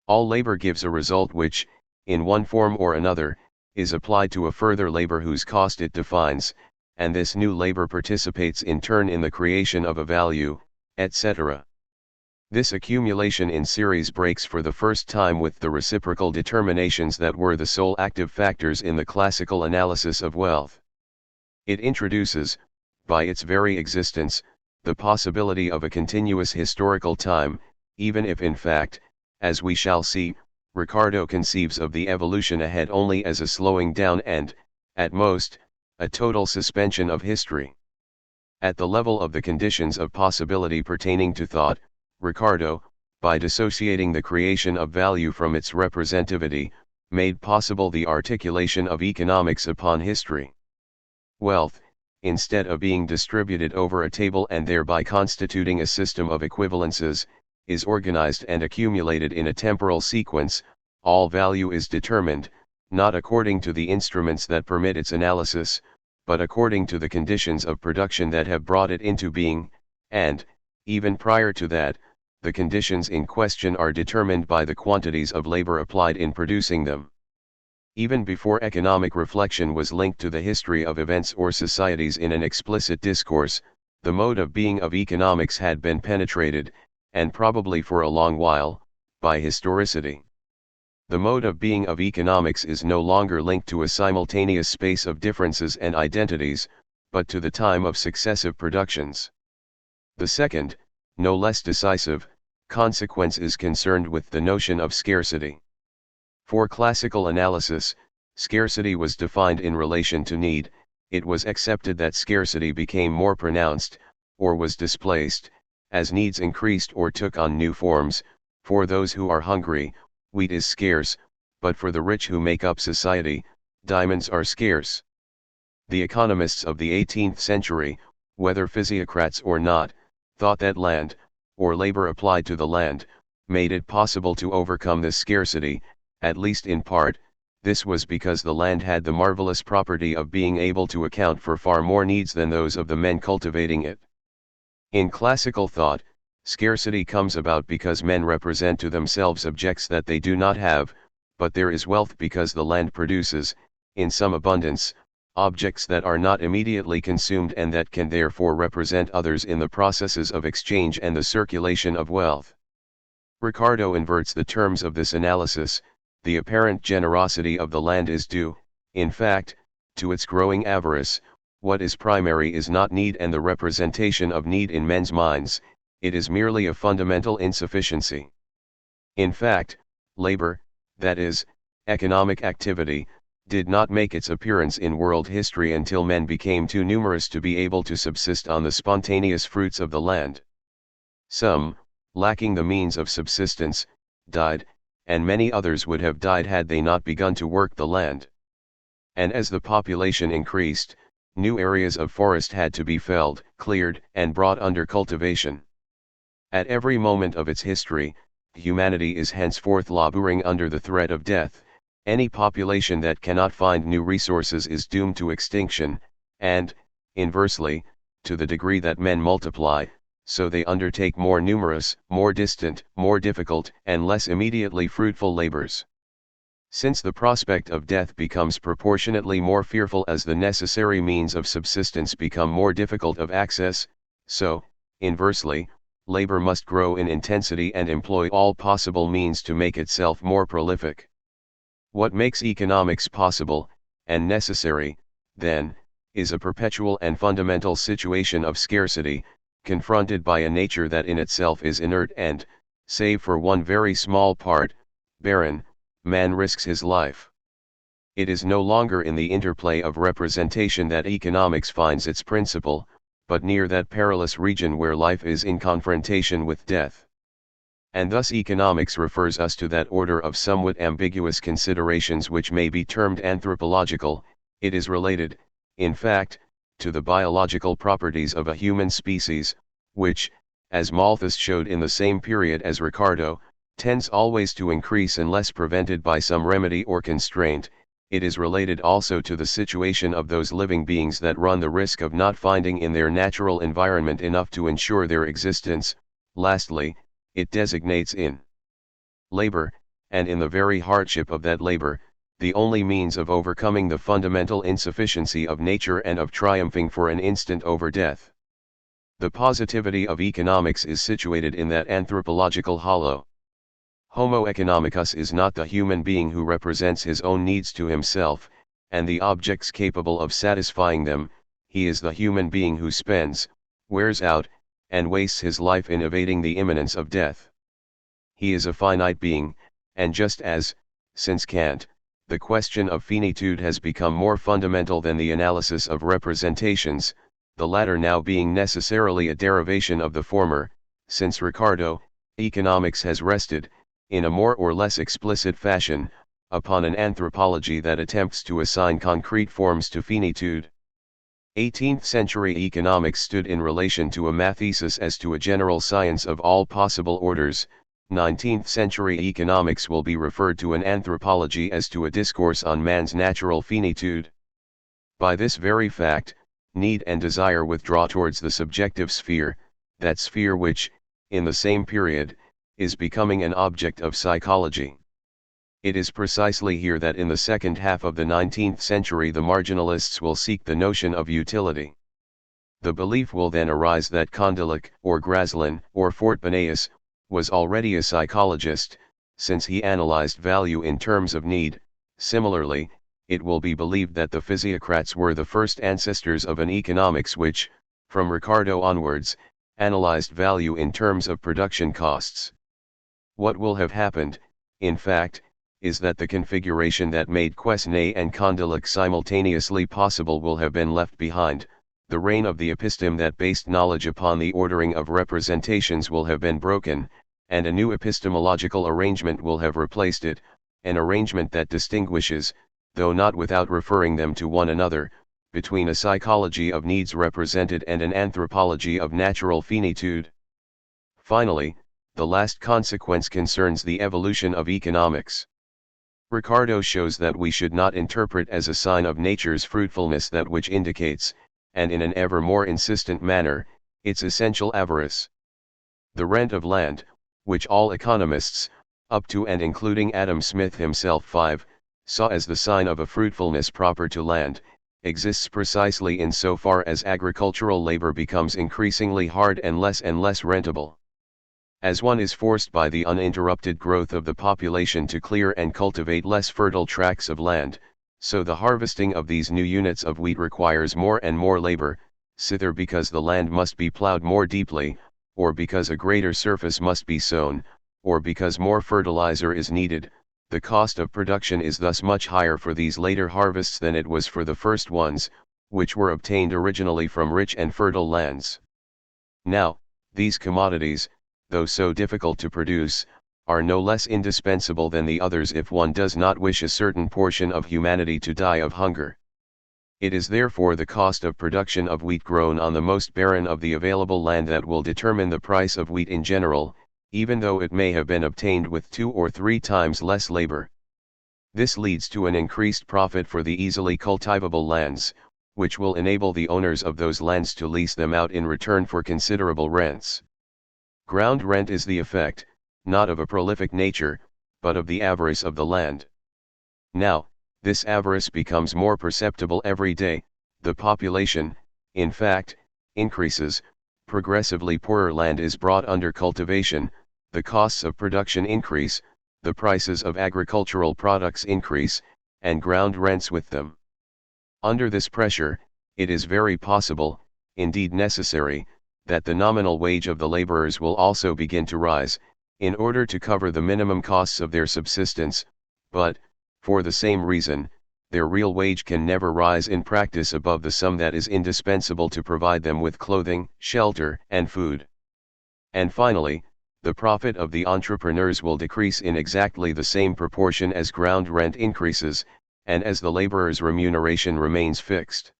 All labor gives a result which, in one form or another, is applied to a further labor whose cost it defines, and this new labor participates in turn in the creation of a value, etc. This accumulation in series breaks for the first time with the reciprocal determinations that were the sole active factors in the classical analysis of wealth. It introduces, by its very existence, the possibility of a continuous historical time, even if in fact, as we shall see, Ricardo conceives of the evolution ahead only as a slowing down and, at most, a total suspension of history. At the level of the conditions of possibility pertaining to thought, Ricardo, by dissociating the creation of value from its representativity, made possible the articulation of economics upon history. Wealth, instead of being distributed over a table and thereby constituting a system of equivalences, is organized and accumulated in a temporal sequence. All value is determined, not according to the instruments that permit its analysis, but according to the conditions of production that have brought it into being, and, even prior to that, the conditions in question are determined by the quantities of labor applied in producing them. Even before economic reflection was linked to the history of events or societies in an explicit discourse, the mode of being of economics had been penetrated, and probably for a long while, by historicity. The mode of being of economics is no longer linked to a simultaneous space of differences and identities, but to the time of successive productions. The second, no less decisive, consequence is concerned with the notion of scarcity. For classical analysis, scarcity was defined in relation to need. It was accepted that scarcity became more pronounced, or was displaced, as needs increased or took on new forms. For those who are hungry, wheat is scarce, but for the rich who make up society, diamonds are scarce. The economists of the 18th century, whether physiocrats or not, thought that land, or labor applied to the land, made it possible to overcome this scarcity, at least in part. This was because the land had the marvelous property of being able to account for far more needs than those of the men cultivating it. In classical thought, scarcity comes about because men represent to themselves objects that they do not have, but there is wealth because the land produces, in some abundance, objects that are not immediately consumed and that can therefore represent others in the processes of exchange and the circulation of wealth. Ricardo inverts the terms of this analysis. The apparent generosity of the land is due, in fact, to its growing avarice. What is primary is not need and the representation of need in men's minds, it is merely a fundamental insufficiency. In fact, labor, that is, economic activity, did not make its appearance in world history until men became too numerous to be able to subsist on the spontaneous fruits of the land. Some, lacking the means of subsistence, died, and many others would have died had they not begun to work the land. And as the population increased, new areas of forest had to be felled, cleared, and brought under cultivation. At every moment of its history, humanity is henceforth laboring under the threat of death. Any population that cannot find new resources is doomed to extinction, and, inversely, to the degree that men multiply, so they undertake more numerous, more distant, more difficult, and less immediately fruitful labors. Since the prospect of death becomes proportionately more fearful as the necessary means of subsistence become more difficult of access, so, inversely, labor must grow in intensity and employ all possible means to make itself more prolific. What makes economics possible, and necessary, then, is a perpetual and fundamental situation of scarcity, confronted by a nature that in itself is inert and, save for one very small part, barren. Man risks his life. It is no longer in the interplay of representation that economics finds its principle, but near that perilous region where life is in confrontation with death. And thus economics refers us to that order of somewhat ambiguous considerations which may be termed anthropological. It is related, in fact, to the biological properties of a human species, which, as Malthus showed in the same period as Ricardo, tends always to increase unless prevented by some remedy or constraint. It is related also to the situation of those living beings that run the risk of not finding in their natural environment enough to ensure their existence. Lastly, it designates in labor, and in the very hardship of that labor, the only means of overcoming the fundamental insufficiency of nature and of triumphing for an instant over death. The positivity of economics is situated in that anthropological hollow. Homo economicus is not the human being who represents his own needs to himself, and the objects capable of satisfying them. He is the human being who spends, wears out, and wastes his life in evading the imminence of death. He is a finite being, and just as, since Kant, the question of finitude has become more fundamental than the analysis of representations, the latter now being necessarily a derivation of the former, since Ricardo, economics has rested, in a more or less explicit fashion, upon an anthropology that attempts to assign concrete forms to finitude. 18th century economics stood in relation to a mathesis as to a general science of all possible orders. 19th century economics will be referred to an anthropology as to a discourse on man's natural finitude. By this very fact, need and desire withdraw towards the subjective sphere, that sphere which, in the same period, is becoming an object of psychology. It is precisely here that in the second half of the 19th century the marginalists will seek the notion of utility. The belief will then arise that Condillac, or Graslin, or Fortbanaeus, was already a psychologist, since he analyzed value in terms of need. Similarly, it will be believed that the physiocrats were the first ancestors of an economics which, from Ricardo onwards, analyzed value in terms of production costs. What will have happened, in fact, is that the configuration that made Quesnay and Condillac simultaneously possible will have been left behind. The reign of the episteme that based knowledge upon the ordering of representations will have been broken, and a new epistemological arrangement will have replaced it, an arrangement that distinguishes, though not without referring them to one another, between a psychology of needs represented and an anthropology of natural finitude. Finally, the last consequence concerns the evolution of economics. Ricardo shows that we should not interpret as a sign of nature's fruitfulness that which indicates, and in an ever more insistent manner, its essential avarice. The rent of land, which all economists, up to and including Adam Smith himself saw as the sign of a fruitfulness proper to land, exists precisely in so far as agricultural labor becomes increasingly hard and less rentable. As one is forced by the uninterrupted growth of the population to clear and cultivate less fertile tracts of land, so the harvesting of these new units of wheat requires more and more labor, either because the land must be plowed more deeply, or because a greater surface must be sown, or because more fertilizer is needed. The cost of production is thus much higher for these later harvests than it was for the first ones, which were obtained originally from rich and fertile lands. Now, these commodities, though so difficult to produce, are no less indispensable than the others if one does not wish a certain portion of humanity to die of hunger. It is therefore the cost of production of wheat grown on the most barren of the available land that will determine the price of wheat in general, even though it may have been obtained with 2 or 3 times less labor. This leads to an increased profit for the easily cultivable lands, which will enable the owners of those lands to lease them out in return for considerable rents. Ground rent is the effect, not of a prolific nature, but of the avarice of the land. Now, this avarice becomes more perceptible every day, the population, in fact, increases, progressively poorer land is brought under cultivation, the costs of production increase, the prices of agricultural products increase, and ground rents with them. Under this pressure, it is very possible, indeed necessary, that the nominal wage of the laborers will also begin to rise, in order to cover the minimum costs of their subsistence, but, for the same reason, their real wage can never rise in practice above the sum that is indispensable to provide them with clothing, shelter, and food. And finally, the profit of the entrepreneurs will decrease in exactly the same proportion as ground rent increases, and as the laborer's remuneration remains fixed.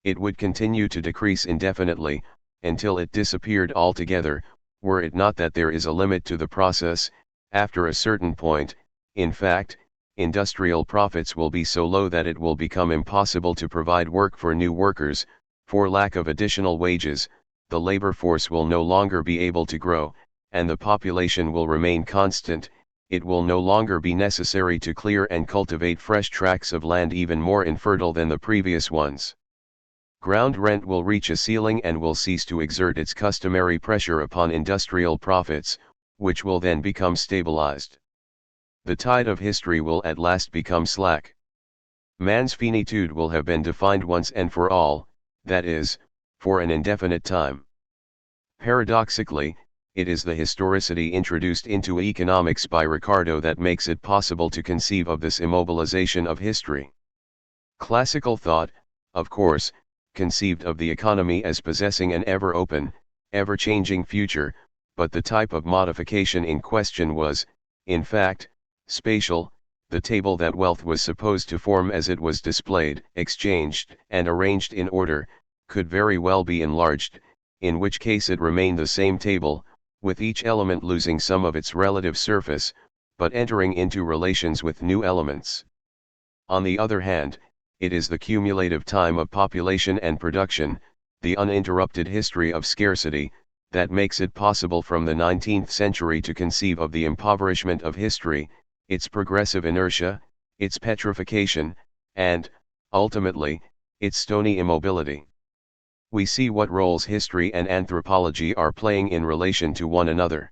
It would continue to decrease indefinitely, until it disappeared altogether, were it not that there is a limit to the process. After a certain point, in fact, industrial profits will be so low that it will become impossible to provide work for new workers. For lack of additional wages, the labor force will no longer be able to grow, and the population will remain constant. It will no longer be necessary to clear and cultivate fresh tracts of land even more infertile than the previous ones. Ground rent will reach a ceiling and will cease to exert its customary pressure upon industrial profits, which will then become stabilized. The tide of history will at last become slack. Man's finitude will have been defined once and for all, that is, for an indefinite time. Paradoxically, it is the historicity introduced into economics by Ricardo that makes it possible to conceive of this immobilization of history. Classical thought, of course, conceived of the economy as possessing an ever-open, ever-changing future, but the type of modification in question was, in fact, spatial. The table that wealth was supposed to form as it was displayed, exchanged, and arranged in order, could very well be enlarged, in which case it remained the same table, with each element losing some of its relative surface, but entering into relations with new elements. On the other hand, it is the cumulative time of population and production, the uninterrupted history of scarcity, that makes it possible from the 19th century to conceive of the impoverishment of history, its progressive inertia, its petrification, and, ultimately, its stony immobility. We see what roles history and anthropology are playing in relation to one another.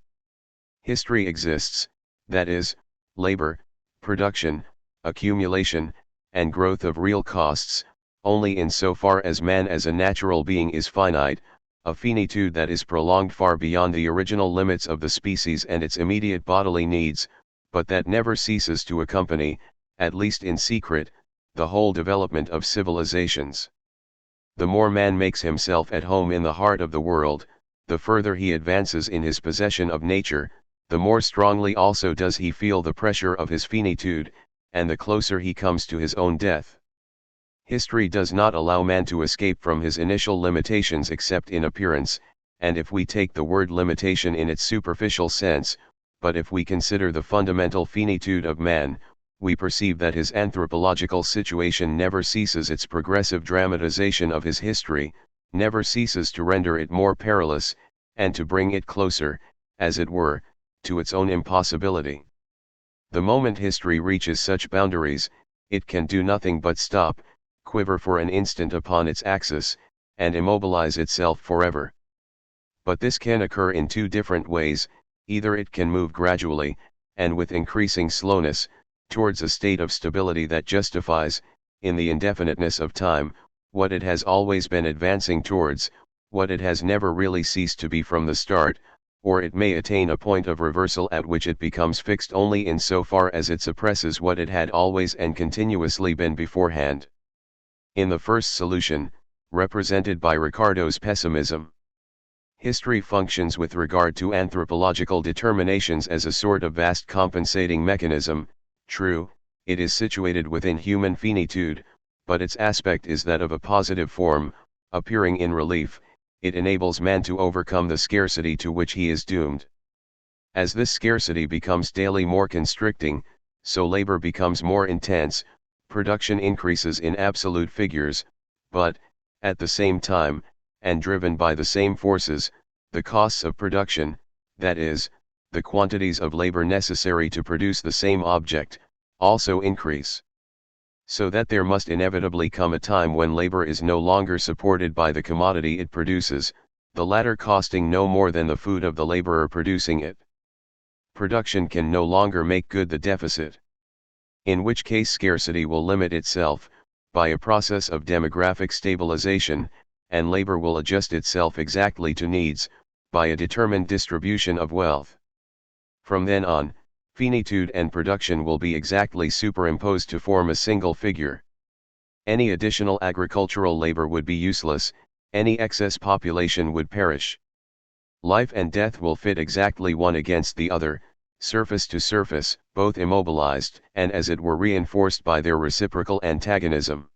History exists, that is, labor, production, accumulation, and growth of real costs, only in so far as man as a natural being is finite, a finitude that is prolonged far beyond the original limits of the species and its immediate bodily needs, but that never ceases to accompany, at least in secret, the whole development of civilizations. The more man makes himself at home in the heart of the world, the further he advances in his possession of nature, the more strongly also does he feel the pressure of his finitude, and the closer he comes to his own death. History does not allow man to escape from his initial limitations except in appearance, and if we take the word limitation in its superficial sense, but if we consider the fundamental finitude of man, we perceive that his anthropological situation never ceases its progressive dramatization of his history, never ceases to render it more perilous, and to bring it closer, as it were, to its own impossibility. The moment history reaches such boundaries, it can do nothing but stop, quiver for an instant upon its axis, and immobilize itself forever. But this can occur in two different ways: either it can move gradually, and with increasing slowness, towards a state of stability that justifies, in the indefiniteness of time, what it has always been advancing towards, what it has never really ceased to be from the start, or it may attain a point of reversal at which it becomes fixed only in so far as it suppresses what it had always and continuously been beforehand. In the first solution, represented by Ricardo's pessimism, history functions with regard to anthropological determinations as a sort of vast compensating mechanism. True, it is situated within human finitude, but its aspect is that of a positive form, appearing in relief. It enables man to overcome the scarcity to which he is doomed. As this scarcity becomes daily more constricting, so labor becomes more intense, production increases in absolute figures, but, at the same time, and driven by the same forces, the costs of production, that is, the quantities of labor necessary to produce the same object, also increase. So that there must inevitably come a time when labor is no longer supported by the commodity it produces, the latter costing no more than the food of the laborer producing it. Production can no longer make good the deficit. In which case scarcity will limit itself, by a process of demographic stabilization, and labor will adjust itself exactly to needs, by a determined distribution of wealth. From then on, finitude and production will be exactly superimposed to form a single figure. Any additional agricultural labor would be useless, any excess population would perish. Life and death will fit exactly one against the other, surface to surface, both immobilized and as it were reinforced by their reciprocal antagonism.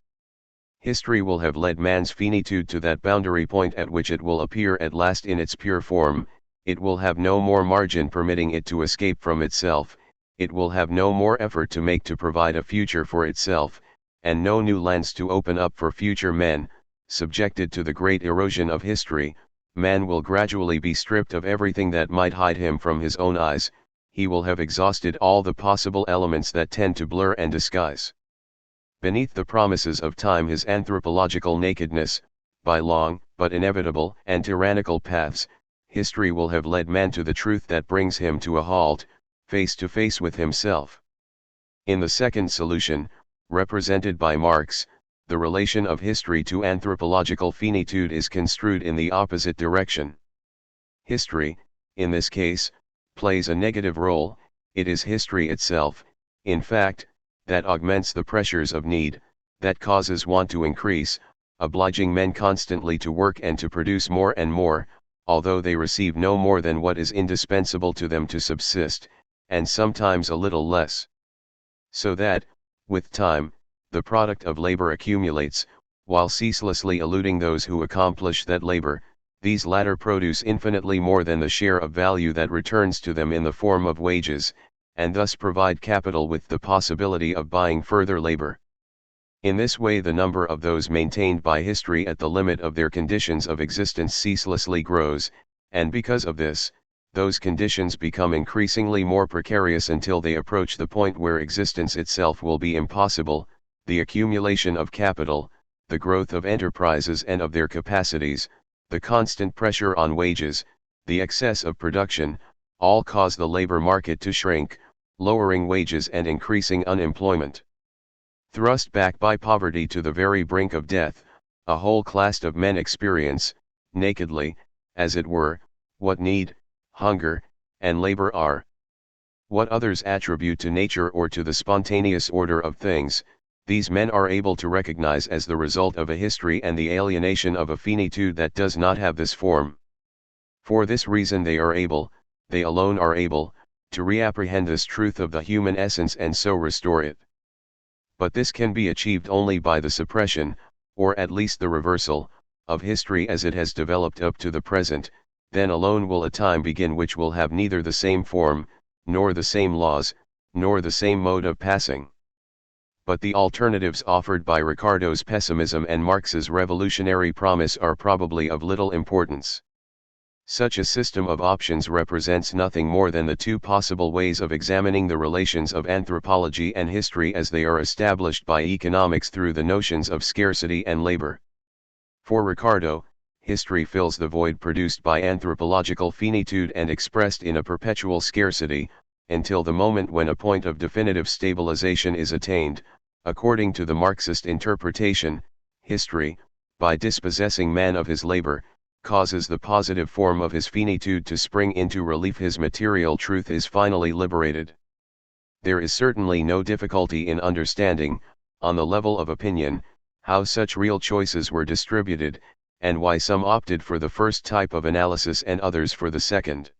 History will have led man's finitude to that boundary point at which it will appear at last in its pure form. It will have no more margin permitting it to escape from itself, it will have no more effort to make to provide a future for itself, and no new lands to open up for future men. Subjected to the great erosion of history, man will gradually be stripped of everything that might hide him from his own eyes. He will have exhausted all the possible elements that tend to blur and disguise. Beneath the promises of time his anthropological nakedness, by long, but inevitable and tyrannical paths, history will have led man to the truth that brings him to a halt, face to face with himself. In the second solution, represented by Marx, the relation of history to anthropological finitude is construed in the opposite direction. History, in this case, plays a negative role. It is history itself, in fact, that augments the pressures of need, that causes want to increase, obliging men constantly to work and to produce more and more, although they receive no more than what is indispensable to them to subsist, and sometimes a little less. So that, with time, the product of labor accumulates, while ceaselessly eluding those who accomplish that labor. These latter produce infinitely more than the share of value that returns to them in the form of wages, and thus provide capital with the possibility of buying further labor. In this way the number of those maintained by history at the limit of their conditions of existence ceaselessly grows, and because of this, those conditions become increasingly more precarious until they approach the point where existence itself will be impossible. The accumulation of capital, the growth of enterprises and of their capacities, the constant pressure on wages, the excess of production, all cause the labor market to shrink, lowering wages and increasing unemployment. Thrust back by poverty to the very brink of death, a whole class of men experience, nakedly, as it were, what need, hunger, and labor are. What others attribute to nature or to the spontaneous order of things, these men are able to recognize as the result of a history and the alienation of a finitude that does not have this form. For this reason they alone are able, to reapprehend this truth of the human essence and so restore it. But this can be achieved only by the suppression, or at least the reversal, of history as it has developed up to the present. Then alone will a time begin which will have neither the same form, nor the same laws, nor the same mode of passing. But the alternatives offered by Ricardo's pessimism and Marx's revolutionary promise are probably of little importance. Such a system of options represents nothing more than the two possible ways of examining the relations of anthropology and history as they are established by economics through the notions of scarcity and labor. For Ricardo, history fills the void produced by anthropological finitude and expressed in a perpetual scarcity, until the moment when a point of definitive stabilization is attained. According to the Marxist interpretation, history, by dispossessing man of his labor, causes the positive form of his finitude to spring into relief. His material truth is finally liberated. There is certainly no difficulty in understanding, on the level of opinion, how such real choices were distributed, and why some opted for the first type of analysis and others for the second.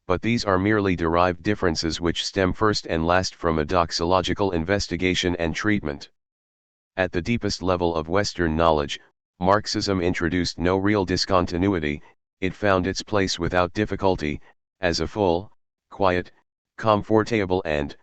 But these are merely derived differences which stem first and last from a doxological investigation and treatment. At the deepest level of Western knowledge, Marxism introduced no real discontinuity. It found its place without difficulty, as a full, quiet, comfortable and,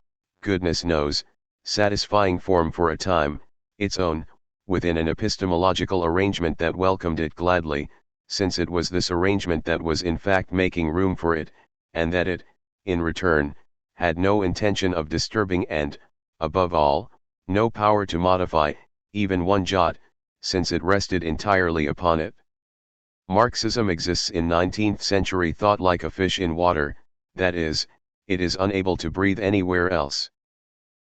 goodness knows, satisfying form for a time, its own, within an epistemological arrangement that welcomed it gladly, since it was this arrangement that was in fact making room for it, and that it, in return, had no intention of disturbing and, above all, no power to modify, even one jot, since it rested entirely upon it. Marxism exists in 19th century thought like a fish in water, that is, it is unable to breathe anywhere else.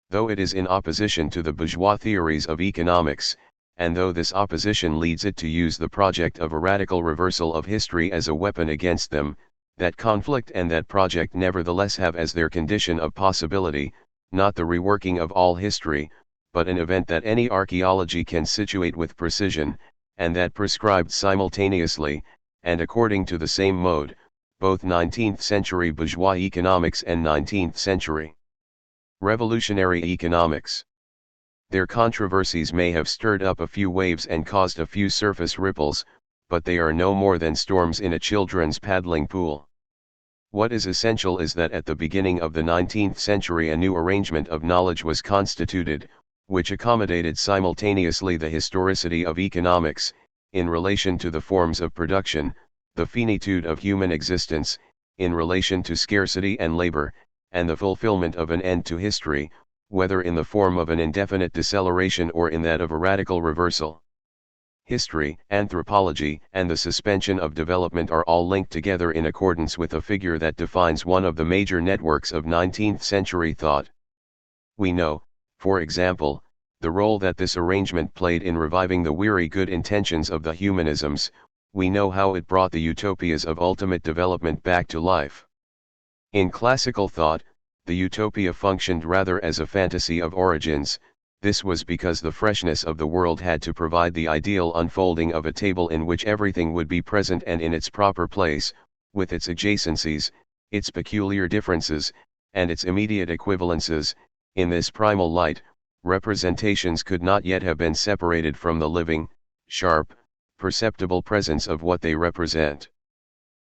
Though it is in opposition to the bourgeois theories of economics, and though this opposition leads it to use the project of a radical reversal of history as a weapon against them, that conflict and that project nevertheless have as their condition of possibility, not the reworking of all history, but an event that any archaeology can situate with precision, and that prescribed simultaneously, and according to the same mode, both 19th century bourgeois economics and 19th century revolutionary economics. Their controversies may have stirred up a few waves and caused a few surface ripples, but they are no more than storms in a children's paddling pool. What is essential is that at the beginning of the 19th century a new arrangement of knowledge was constituted, which accommodated simultaneously the historicity of economics, in relation to the forms of production, the finitude of human existence, in relation to scarcity and labor, and the fulfillment of an end to history, whether in the form of an indefinite deceleration or in that of a radical reversal. History, anthropology, and the suspension of development are all linked together in accordance with a figure that defines one of the major networks of 19th century thought. We know, for example, the role that this arrangement played in reviving the weary good intentions of the humanisms. We know how it brought the utopias of ultimate development back to life. In classical thought, the utopia functioned rather as a fantasy of origins. This was because the freshness of the world had to provide the ideal unfolding of a table in which everything would be present and in its proper place, with its adjacencies, its peculiar differences, and its immediate equivalences. In this primal light, representations could not yet have been separated from the living, sharp, perceptible presence of what they represent.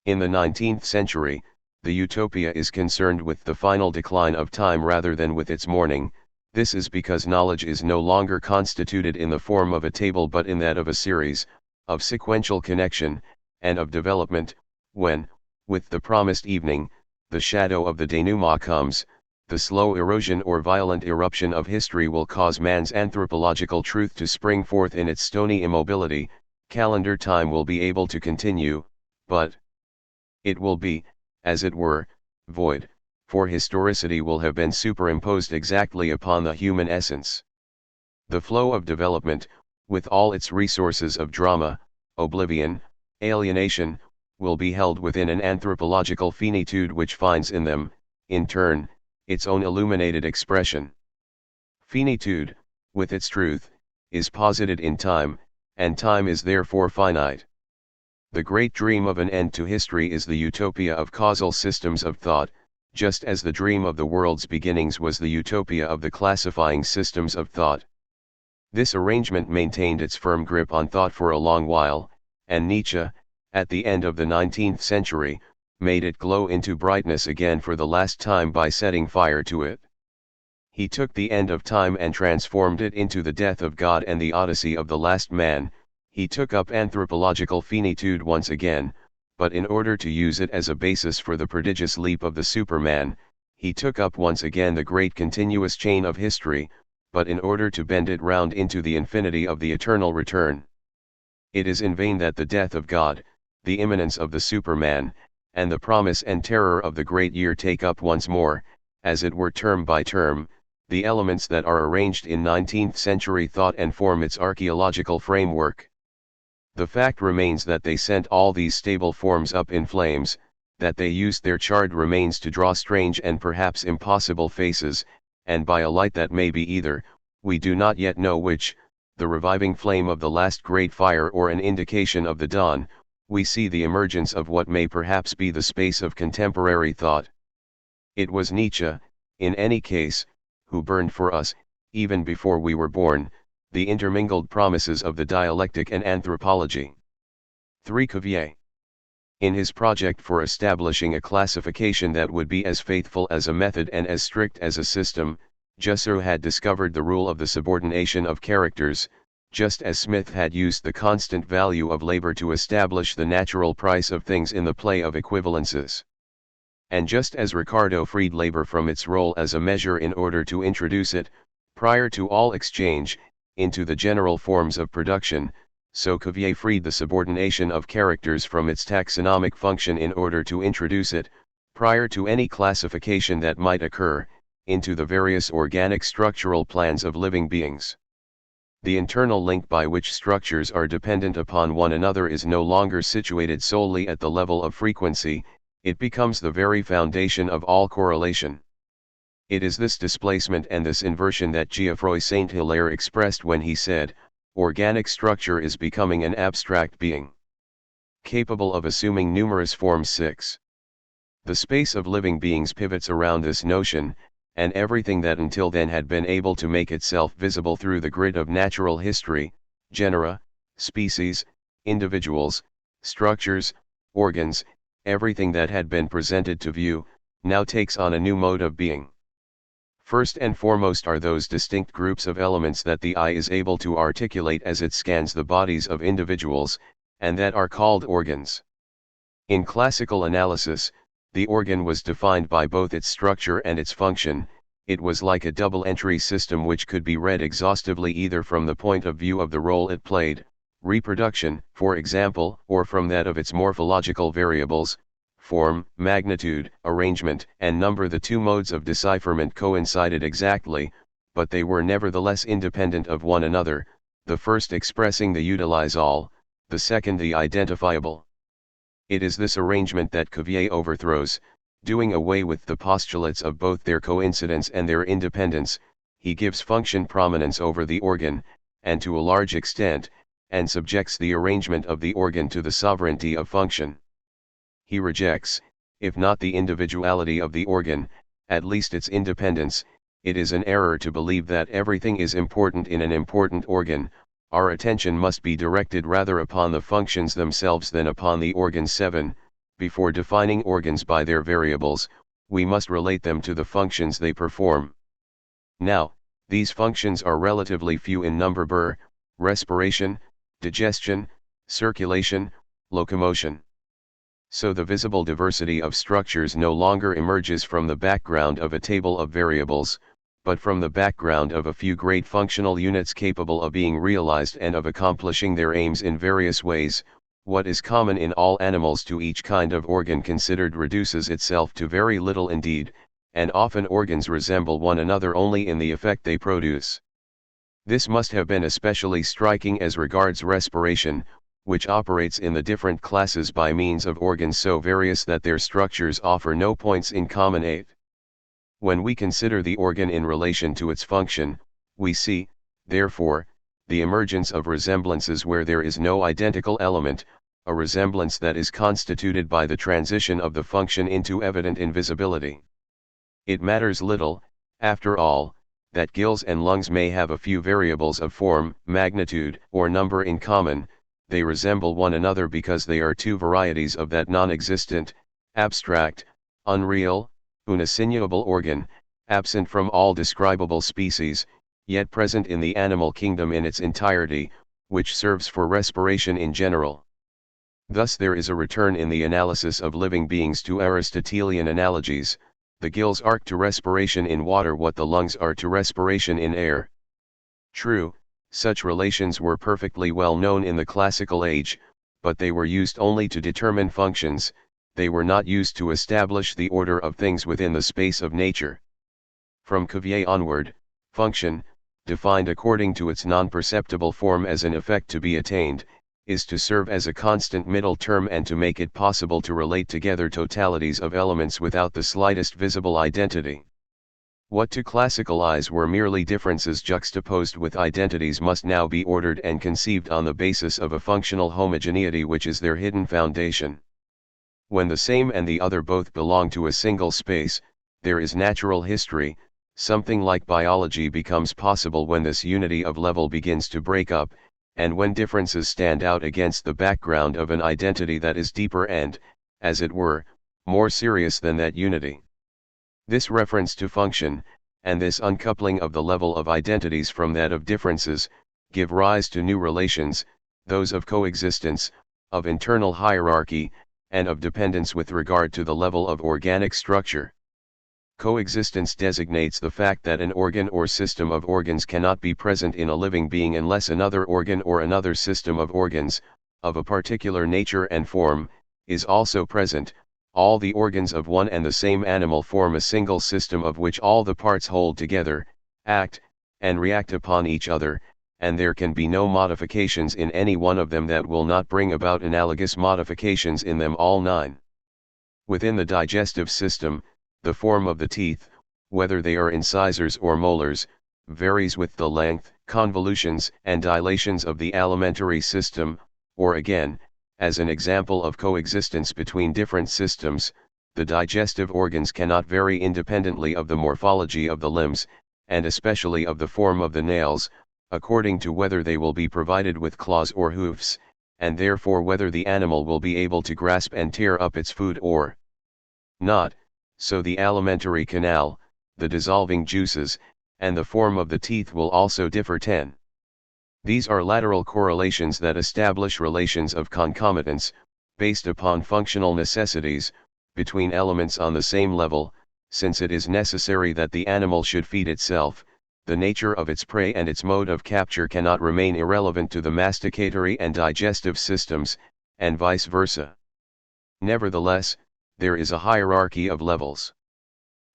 In the 19th century, the utopia is concerned with the final decline of time rather than with its morning. This is because knowledge is no longer constituted in the form of a table but in that of a series, of sequential connection, and of development. When, with the promised evening, the shadow of the denouement comes, the slow erosion or violent eruption of history will cause man's anthropological truth to spring forth in its stony immobility. Calendar time will be able to continue, but it will be, as it were, void, for historicity will have been superimposed exactly upon the human essence. The flow of development, with all its resources of drama, oblivion, alienation, will be held within an anthropological finitude which finds in them, in turn, its own illuminated expression. Finitude, with its truth, is posited in time, and time is therefore finite. The great dream of an end to history is the utopia of causal systems of thought, just as the dream of the world's beginnings was the utopia of the classifying systems of thought. This arrangement maintained its firm grip on thought for a long while, and Nietzsche, at the end of the 19th century, made it glow into brightness again for the last time by setting fire to it. He took the end of time and transformed it into the death of God and the Odyssey of the last man. He took up anthropological finitude once again, but in order to use it as a basis for the prodigious leap of the Superman, he took up once again the great continuous chain of history, but in order to bend it round into the infinity of the eternal return. It is in vain that the death of God, the imminence of the Superman, and the promise and terror of the great year take up once more, as it were term by term, the elements that are arranged in 19th century thought and form its archaeological framework. The fact remains that they sent all these stable forms up in flames, that they used their charred remains to draw strange and perhaps impossible faces, and by a light that may be either, we do not yet know which, the reviving flame of the last great fire or an indication of the dawn, we see the emergence of what may perhaps be the space of contemporary thought. It was Nietzsche, in any case, who burned for us, even before we were born, the intermingled promises of the dialectic and anthropology. 3. Cuvier. In his project for establishing a classification that would be as faithful as a method and as strict as a system, Jussieu had discovered the rule of the subordination of characters, just as Smith had used the constant value of labor to establish the natural price of things in the play of equivalences. And just as Ricardo freed labor from its role as a measure in order to introduce it, prior to all exchange, into the general forms of production, so Cuvier freed the subordination of characters from its taxonomic function in order to introduce it, prior to any classification that might occur, into the various organic structural plans of living beings. The internal link by which structures are dependent upon one another is no longer situated solely at the level of frequency, it becomes the very foundation of all correlation. It is this displacement and this inversion that Geoffroy Saint-Hilaire expressed when he said, "Organic structure is becoming an abstract being, capable of assuming numerous forms." 6. The space of living beings pivots around this notion, and everything that until then had been able to make itself visible through the grid of natural history, genera, species, individuals, structures, organs, everything that had been presented to view, now takes on a new mode of being. First and foremost are those distinct groups of elements that the eye is able to articulate as it scans the bodies of individuals, and that are called organs. In classical analysis, the organ was defined by both its structure and its function. It was like a double-entry system which could be read exhaustively either from the point of view of the role it played, reproduction, for example, or from that of its morphological variables, form, magnitude, arrangement, and number. The two modes of decipherment coincided exactly, but they were nevertheless independent of one another, the first expressing the utilize all, the second the identifiable. It is this arrangement that Cuvier overthrows, doing away with the postulates of both their coincidence and their independence. He gives function prominence over the organ, and to a large extent, and subjects the arrangement of the organ to the sovereignty of function. He rejects, if not the individuality of the organ, at least its independence. It is an error to believe that everything is important in an important organ. Our attention must be directed rather upon the functions themselves than upon the organs. 7. Before defining organs by their variables, we must relate them to the functions they perform. Now, these functions are relatively few in number: respiration, digestion, circulation, locomotion. So the visible diversity of structures no longer emerges from the background of a table of variables, but from the background of a few great functional units capable of being realized and of accomplishing their aims in various ways. What is common in all animals to each kind of organ considered reduces itself to very little indeed, and often organs resemble one another only in the effect they produce. This must have been especially striking as regards respiration, which operates in the different classes by means of organs so various that their structures offer no points in common. When we consider the organ in relation to its function, we see, therefore, the emergence of resemblances where there is no identical element, a resemblance that is constituted by the transition of the function into evident invisibility. It matters little, after all, that gills and lungs may have a few variables of form, magnitude, or number in common. They resemble one another because they are two varieties of that non-existent, abstract, unreal, unassignable organ, absent from all describable species, yet present in the animal kingdom in its entirety, which serves for respiration in general. Thus there is a return in the analysis of living beings to Aristotelian analogies. The gills are to respiration in water what the lungs are to respiration in air. True, such relations were perfectly well known in the classical age, but they were used only to determine functions, they were not used to establish the order of things within the space of nature. From Cuvier onward, function, defined according to its non-perceptible form as an effect to be attained, is to serve as a constant middle term and to make it possible to relate together totalities of elements without the slightest visible identity. What to classical eyes were merely differences juxtaposed with identities must now be ordered and conceived on the basis of a functional homogeneity which is their hidden foundation. When the same and the other both belong to a single space, there is natural history. Something like biology becomes possible when this unity of level begins to break up, and when differences stand out against the background of an identity that is deeper and, as it were, more serious than that unity. This reference to function, and this uncoupling of the level of identities from that of differences, give rise to new relations, those of coexistence, of internal hierarchy, and of dependence with regard to the level of organic structure. Coexistence designates the fact that an organ or system of organs cannot be present in a living being unless another organ or another system of organs, of a particular nature and form, is also present. All the organs of one and the same animal form a single system of which all the parts hold together, act, and react upon each other, and there can be no modifications in any one of them that will not bring about analogous modifications in them all nine. Within the digestive system, the form of the teeth, whether they are incisors or molars, varies with the length, convolutions, and dilations of the alimentary system, or again, as an example of coexistence between different systems, the digestive organs cannot vary independently of the morphology of the limbs, and especially of the form of the nails, according to whether they will be provided with claws or hoofs, and therefore whether the animal will be able to grasp and tear up its food or not. So the alimentary canal, the dissolving juices, and the form of the teeth will also differ. 10. These are lateral correlations that establish relations of concomitance, based upon functional necessities, between elements on the same level. Since it is necessary that the animal should feed itself, the nature of its prey and its mode of capture cannot remain irrelevant to the masticatory and digestive systems, and vice versa. Nevertheless, there is a hierarchy of levels.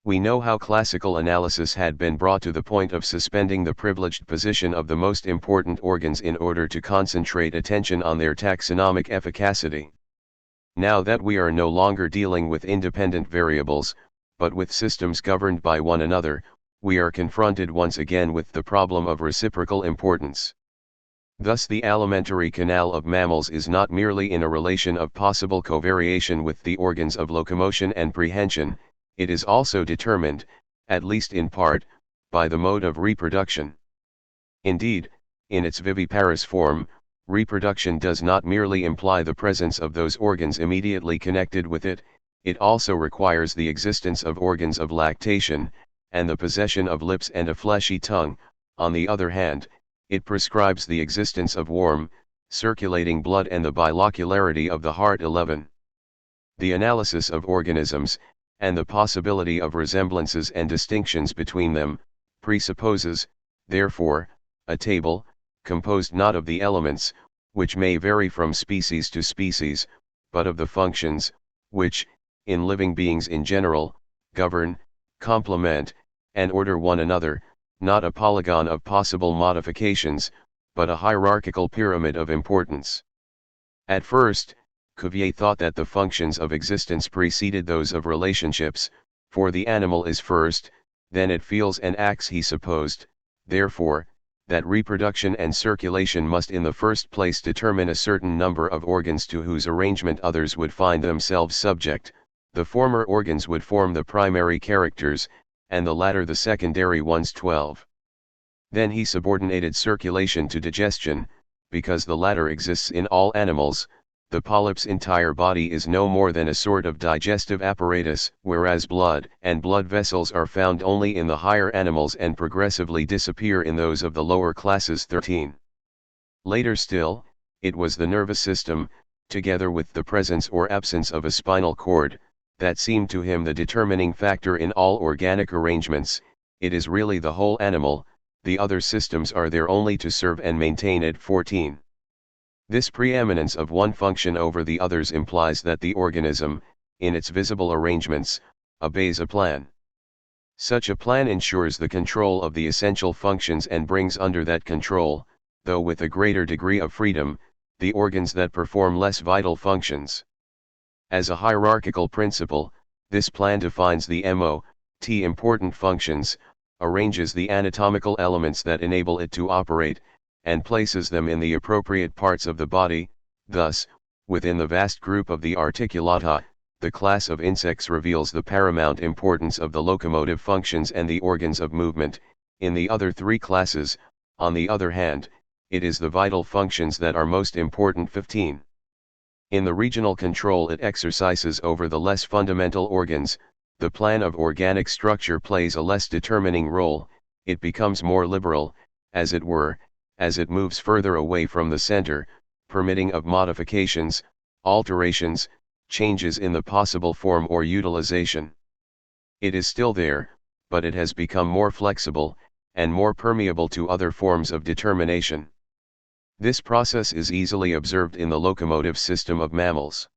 We know how classical analysis had been brought to the point of suspending the privileged position of the most important organs in order to concentrate attention on their taxonomic efficacy. Now that we are no longer dealing with independent variables, but with systems governed by one another, we are confronted once again with the problem of reciprocal importance. Thus the alimentary canal of mammals is not merely in a relation of possible covariation with the organs of locomotion and prehension, it is also determined, at least in part, by the mode of reproduction. Indeed, in its viviparous form, reproduction does not merely imply the presence of those organs immediately connected with it, it also requires the existence of organs of lactation, and the possession of lips and a fleshy tongue. On the other hand, it prescribes the existence of warm, circulating blood and the bilocularity of the heart. 11. The analysis of organisms, and the possibility of resemblances and distinctions between them, presupposes, therefore, a table, composed not of the elements, which may vary from species to species, but of the functions, which, in living beings in general, govern, complement, and order one another. not a polygon of possible modifications, but a hierarchical pyramid of importance. At first, Cuvier thought that the functions of existence preceded those of relationships, for the animal is first, then it feels and acts. He supposed, therefore, that reproduction and circulation must in the first place determine a certain number of organs to whose arrangement others would find themselves subject. The former organs would form the primary characters, and the latter the secondary ones. 12. Then he subordinated circulation to digestion, because the latter exists in all animals. The polyp's entire body is no more than a sort of digestive apparatus, whereas blood and blood vessels are found only in the higher animals and progressively disappear in those of the lower classes. 13. Later still, it was the nervous system, together with the presence or absence of a spinal cord, that seemed to him the determining factor in all organic arrangements. It is really the whole animal, the other systems are there only to serve and maintain it. 14. This preeminence of one function over the others implies that the organism, in its visible arrangements, obeys a plan. Such a plan ensures the control of the essential functions and brings under that control, though with a greater degree of freedom, the organs that perform less vital functions. As a hierarchical principle, this plan defines the important functions, arranges the anatomical elements that enable it to operate, and places them in the appropriate parts of the body. Thus, within the vast group of the articulata, the class of insects reveals the paramount importance of the locomotive functions and the organs of movement. In the other three classes, on the other hand, it is the vital functions that are most important. 15. In the regional control it exercises over the less fundamental organs, the plan of organic structure plays a less determining role. It becomes more liberal, as it were, as it moves further away from the center, permitting of modifications, alterations, changes in the possible form or utilization. It is still there, but it has become more flexible, and more permeable to other forms of determination. This process is easily observed in the locomotive system of mammals.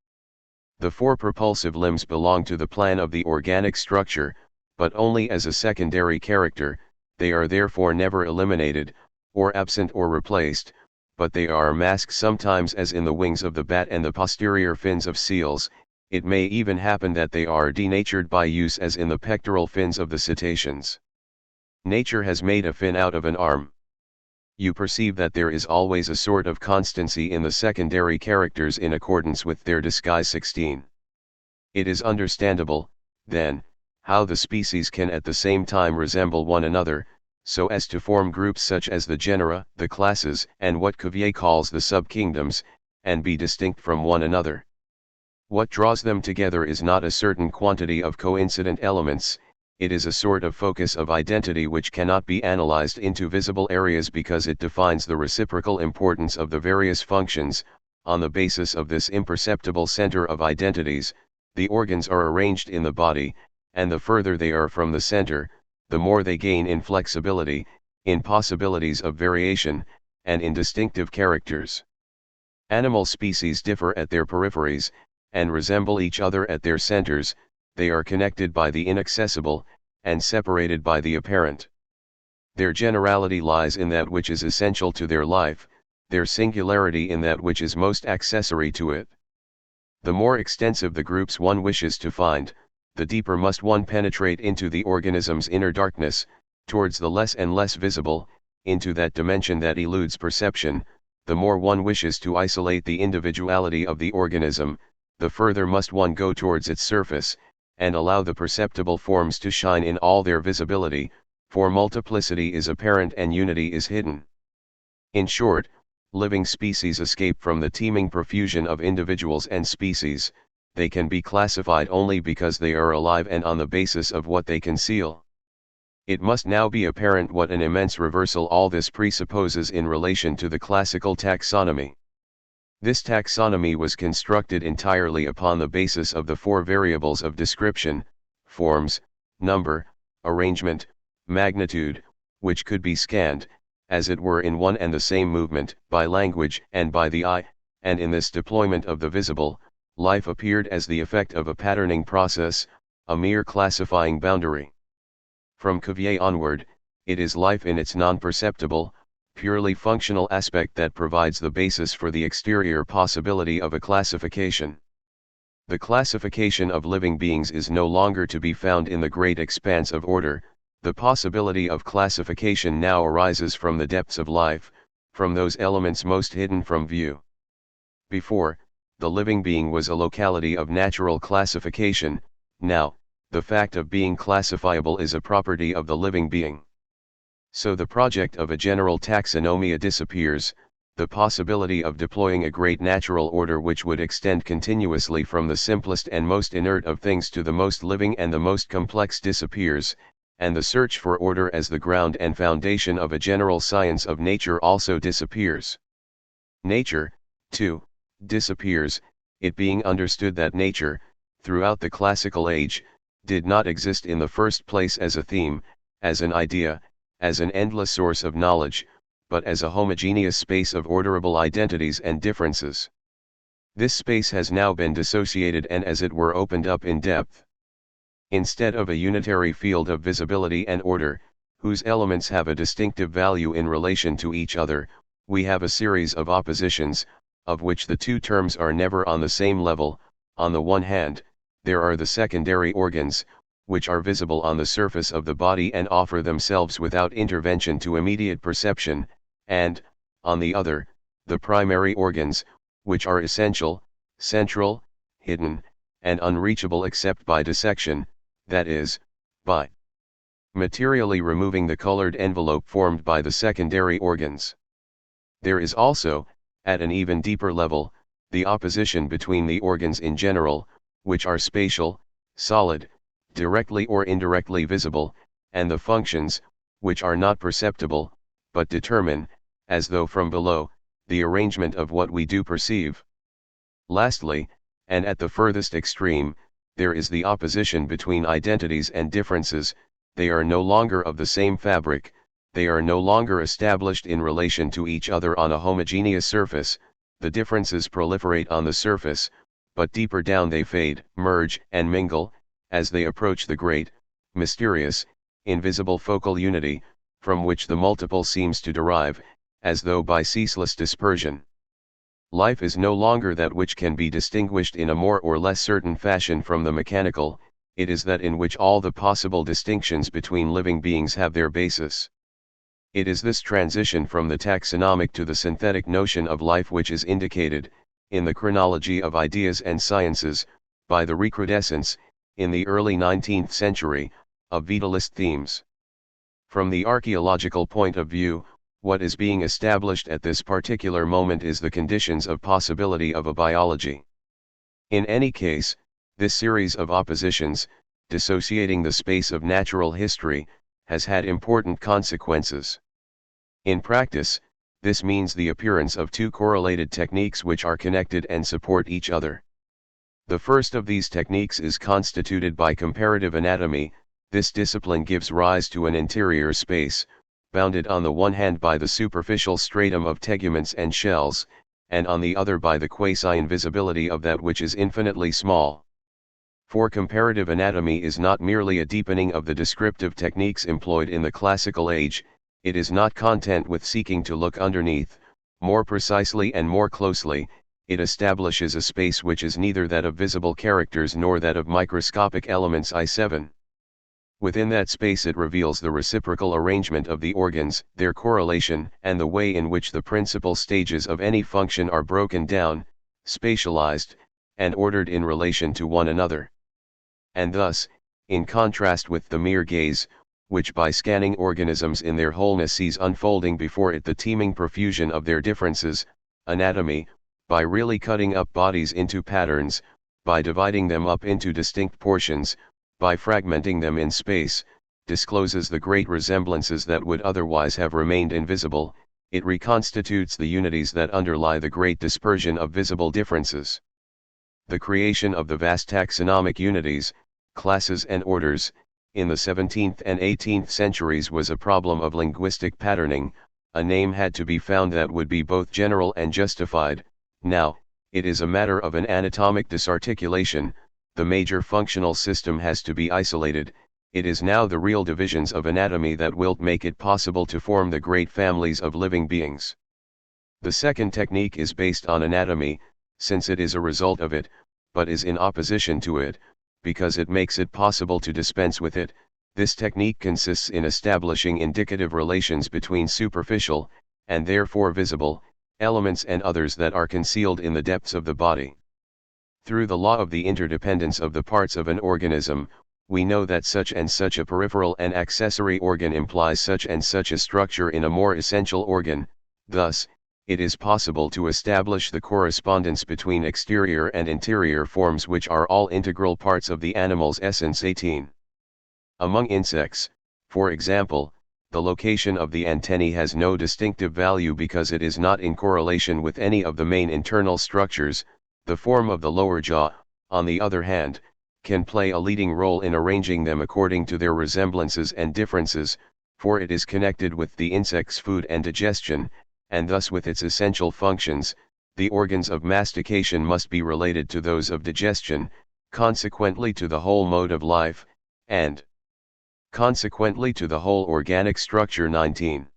The four propulsive limbs belong to the plan of the organic structure, but only as a secondary character. They are therefore never eliminated, or absent or replaced, but they are masked sometimes, as in the wings of the bat and the posterior fins of seals. It may even happen that they are denatured by use, as in the pectoral fins of the cetaceans. Nature has made a fin out of an arm. You perceive that there is always a sort of constancy in the secondary characters in accordance with their disguise. 16. It is understandable, then, how the species can at the same time resemble one another, so as to form groups such as the genera, the classes, and what Cuvier calls the sub-kingdoms, and be distinct from one another. What draws them together is not a certain quantity of coincident elements, it is a sort of focus of identity which cannot be analyzed into visible areas because it defines the reciprocal importance of the various functions. On the basis of this imperceptible center of identities, the organs are arranged in the body, and the further they are from the center, the more they gain in flexibility, in possibilities of variation, and in distinctive characters. Animal species differ at their peripheries, and resemble each other at their centers. They are connected by the inaccessible, and separated by the apparent. Their generality lies in that which is essential to their life, their singularity in that which is most accessory to it. The more extensive the groups one wishes to find, the deeper must one penetrate into the organism's inner darkness, towards the less and less visible, into that dimension that eludes perception. The more one wishes to isolate the individuality of the organism, the further must one go towards its surface, and allow the perceptible forms to shine in all their visibility, for multiplicity is apparent and unity is hidden. In short, living species escape from the teeming profusion of individuals and species. They can be classified only because they are alive and on the basis of what they conceal. It must now be apparent what an immense reversal all this presupposes in relation to the classical taxonomy. This taxonomy was constructed entirely upon the basis of the four variables of description, forms, number, arrangement, magnitude, which could be scanned, as it were in one and the same movement, by language and by the eye, and in this deployment of the visible, life appeared as the effect of a patterning process, a mere classifying boundary. From Cuvier onward, it is life in its non-perceptible, purely functional aspect that provides the basis for the exterior possibility of a classification. The classification of living beings is no longer to be found in the great expanse of order. The possibility of classification now arises from the depths of life, from those elements most hidden from view. Before, the living being was a locality of natural classification. Now, the fact of being classifiable is a property of the living being. So the project of a general taxonomia disappears. The possibility of deploying a great natural order which would extend continuously from the simplest and most inert of things to the most living and the most complex disappears, and the search for order as the ground and foundation of a general science of nature also disappears. Nature, too, disappears, it being understood that nature, throughout the classical age, did not exist in the first place as a theme, as an idea, as an endless source of knowledge, but as a homogeneous space of orderable identities and differences. This space has now been dissociated and as it were opened up in depth. Instead of a unitary field of visibility and order, whose elements have a distinctive value in relation to each other, we have a series of oppositions, of which the two terms are never on the same level. On the one hand, there are the secondary organs, which are visible on the surface of the body and offer themselves without intervention to immediate perception, and, on the other, the primary organs, which are essential, central, hidden, and unreachable except by dissection, that is, by materially removing the colored envelope formed by the secondary organs. There is also, at an even deeper level, the opposition between the organs in general, which are spatial, solid, directly or indirectly visible, and the functions, which are not perceptible, but determine, as though from below, the arrangement of what we do perceive. Lastly, and at the furthest extreme, there is the opposition between identities and differences. They are no longer of the same fabric, they are no longer established in relation to each other on a homogeneous surface. The differences proliferate on the surface, but deeper down they fade, merge, and mingle, as they approach the great, mysterious, invisible focal unity, from which the multiple seems to derive, as though by ceaseless dispersion. Life is no longer that which can be distinguished in a more or less certain fashion from the mechanical, it is that in which all the possible distinctions between living beings have their basis. It is this transition from the taxonomic to the synthetic notion of life which is indicated, in the chronology of ideas and sciences, by the recrudescence, in the early 19th century, of vitalist themes. From the archaeological point of view, what is being established at this particular moment is the conditions of possibility of a biology. In any case, this series of oppositions, dissociating the space of natural history, has had important consequences. In practice, this means the appearance of two correlated techniques which are connected and support each other. The first of these techniques is constituted by comparative anatomy. This discipline gives rise to an interior space, bounded on the one hand by the superficial stratum of teguments and shells, and on the other by the quasi-invisibility of that which is infinitely small. For comparative anatomy is not merely a deepening of the descriptive techniques employed in the classical age, it is not content with seeking to look underneath, more precisely and more closely, it establishes a space which is neither that of visible characters nor that of microscopic elements I7. Within that space it reveals the reciprocal arrangement of the organs, their correlation, and the way in which the principal stages of any function are broken down, spatialized, and ordered in relation to one another. And thus, in contrast with the mere gaze, which by scanning organisms in their wholeness sees unfolding before it the teeming profusion of their differences, anatomy, by really cutting up bodies into patterns, by dividing them up into distinct portions, by fragmenting them in space, discloses the great resemblances that would otherwise have remained invisible. It reconstitutes the unities that underlie the great dispersion of visible differences. The creation of the vast taxonomic unities, classes and orders, in the 17th and 18th centuries was a problem of linguistic patterning. A name had to be found that would be both general and justified. Now, it is a matter of an anatomic disarticulation. The major functional system has to be isolated, it is now the real divisions of anatomy that will make it possible to form the great families of living beings. The second technique is based on anatomy, since it is a result of it, but is in opposition to it, because it makes it possible to dispense with it. This technique consists in establishing indicative relations between superficial, and therefore visible, elements and others that are concealed in the depths of the body. Through the law of the interdependence of the parts of an organism, we know that such and such a peripheral and accessory organ implies such and such a structure in a more essential organ. Thus, it is possible to establish the correspondence between exterior and interior forms which are all integral parts of the animal's essence. 18. Among insects, for example, the location of the antennae has no distinctive value because it is not in correlation with any of the main internal structures. The form of the lower jaw, on the other hand, can play a leading role in arranging them according to their resemblances and differences, for it is connected with the insect's food and digestion, and thus with its essential functions. The organs of mastication must be related to those of digestion, consequently to the whole mode of life, and consequently to the whole organic structure. 19.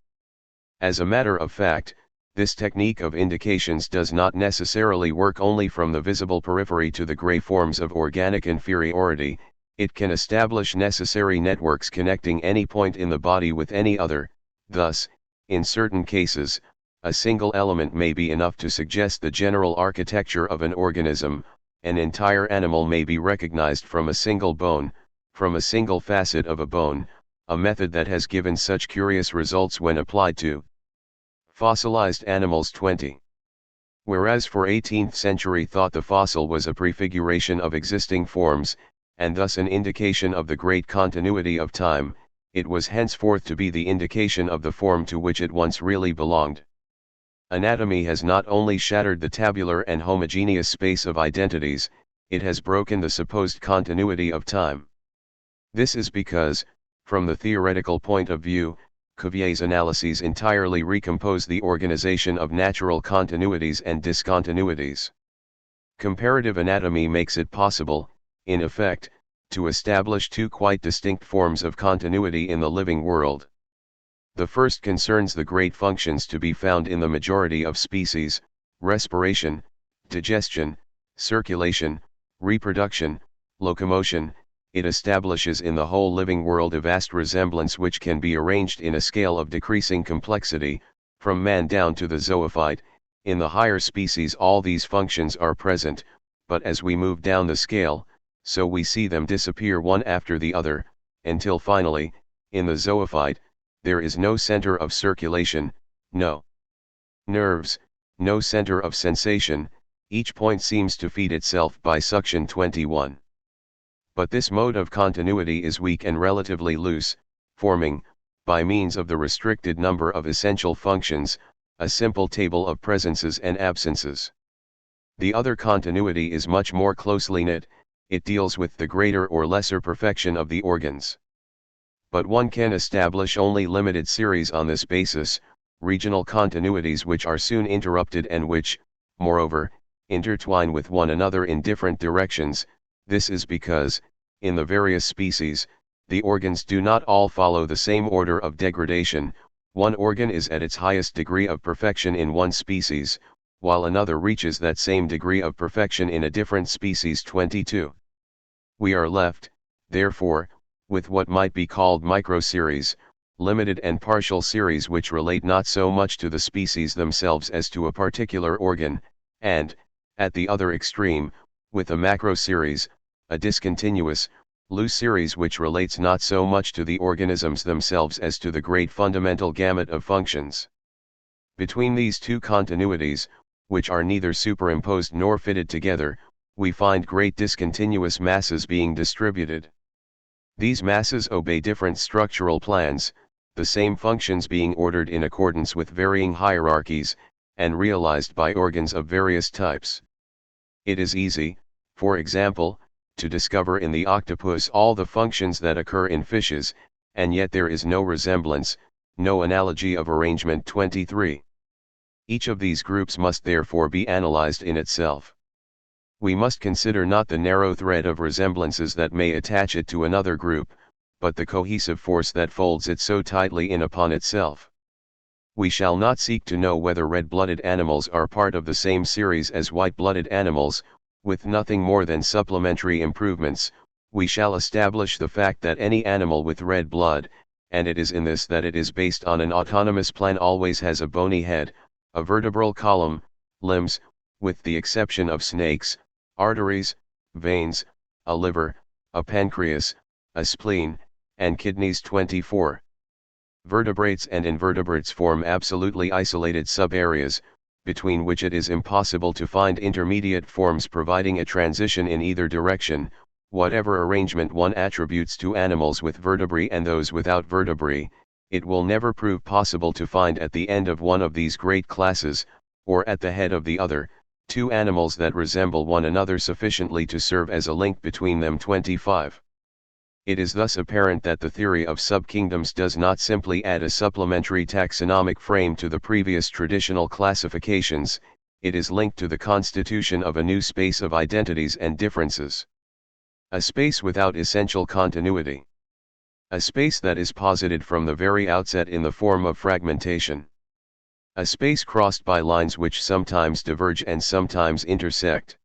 As a matter of fact, this technique of indications does not necessarily work only from the visible periphery to the gray forms of organic inferiority. It can establish necessary networks connecting any point in the body with any other. Thus, in certain cases, a single element may be enough to suggest the general architecture of an organism. An entire animal may be recognized from a single bone, from a single facet of a bone, a method that has given such curious results when applied to fossilized animals. 20. Whereas for 18th century thought the fossil was a prefiguration of existing forms, and thus an indication of the great continuity of time, it was henceforth to be the indication of the form to which it once really belonged. Anatomy has not only shattered the tabular and homogeneous space of identities, it has broken the supposed continuity of time. This is because, from the theoretical point of view, Cuvier's analyses entirely recompose the organization of natural continuities and discontinuities. Comparative anatomy makes it possible, in effect, to establish two quite distinct forms of continuity in the living world. The first concerns the great functions to be found in the majority of species: respiration, digestion, circulation, reproduction, locomotion. It establishes in the whole living world a vast resemblance which can be arranged in a scale of decreasing complexity, from man down to the zoophyte. In the higher species all these functions are present, but as we move down the scale, so we see them disappear one after the other, until finally, in the zoophyte, there is no center of circulation, no nerves, no center of sensation, each point seems to feed itself by suction. 21. But this mode of continuity is weak and relatively loose, forming, by means of the restricted number of essential functions, a simple table of presences and absences. The other continuity is much more closely knit, it deals with the greater or lesser perfection of the organs. But one can establish only limited series on this basis, regional continuities which are soon interrupted and which, moreover, intertwine with one another in different directions. This is because, in the various species, the organs do not all follow the same order of degradation. One organ is at its highest degree of perfection in one species, while another reaches that same degree of perfection in a different species. 22. We are left, therefore, with what might be called microseries, limited and partial series which relate not so much to the species themselves as to a particular organ, and, at the other extreme, with a macroseries, a discontinuous, loose series which relates not so much to the organisms themselves as to the great fundamental gamut of functions. Between these two continuities, which are neither superimposed nor fitted together, we find great discontinuous masses being distributed. These masses obey different structural plans, the same functions being ordered in accordance with varying hierarchies, and realized by organs of various types. It is easy, for example, to discover in the octopus all the functions that occur in fishes, and yet there is no resemblance, no analogy of arrangement. 23. Each of these groups must therefore be analyzed in itself. We must consider not the narrow thread of resemblances that may attach it to another group, but the cohesive force that folds it so tightly in upon itself. We shall not seek to know whether red-blooded animals are part of the same series as white-blooded animals, with nothing more than supplementary improvements. We shall establish the fact that any animal with red blood, and it is in this that it is based on an autonomous plan, always has a bony head, a vertebral column, limbs, with the exception of snakes, arteries, veins, a liver, a pancreas, a spleen, and kidneys. 24. Vertebrates and invertebrates form absolutely isolated sub-areas, between which it is impossible to find intermediate forms providing a transition in either direction. Whatever arrangement one attributes to animals with vertebrae and those without vertebrae, it will never prove possible to find at the end of one of these great classes, or at the head of the other, two animals that resemble one another sufficiently to serve as a link between them. 25. It is thus apparent that the theory of subkingdoms does not simply add a supplementary taxonomic frame to the previous traditional classifications, it is linked to the constitution of a new space of identities and differences. A space without essential continuity. A space that is posited from the very outset in the form of fragmentation. A space crossed by lines which sometimes diverge and sometimes intersect.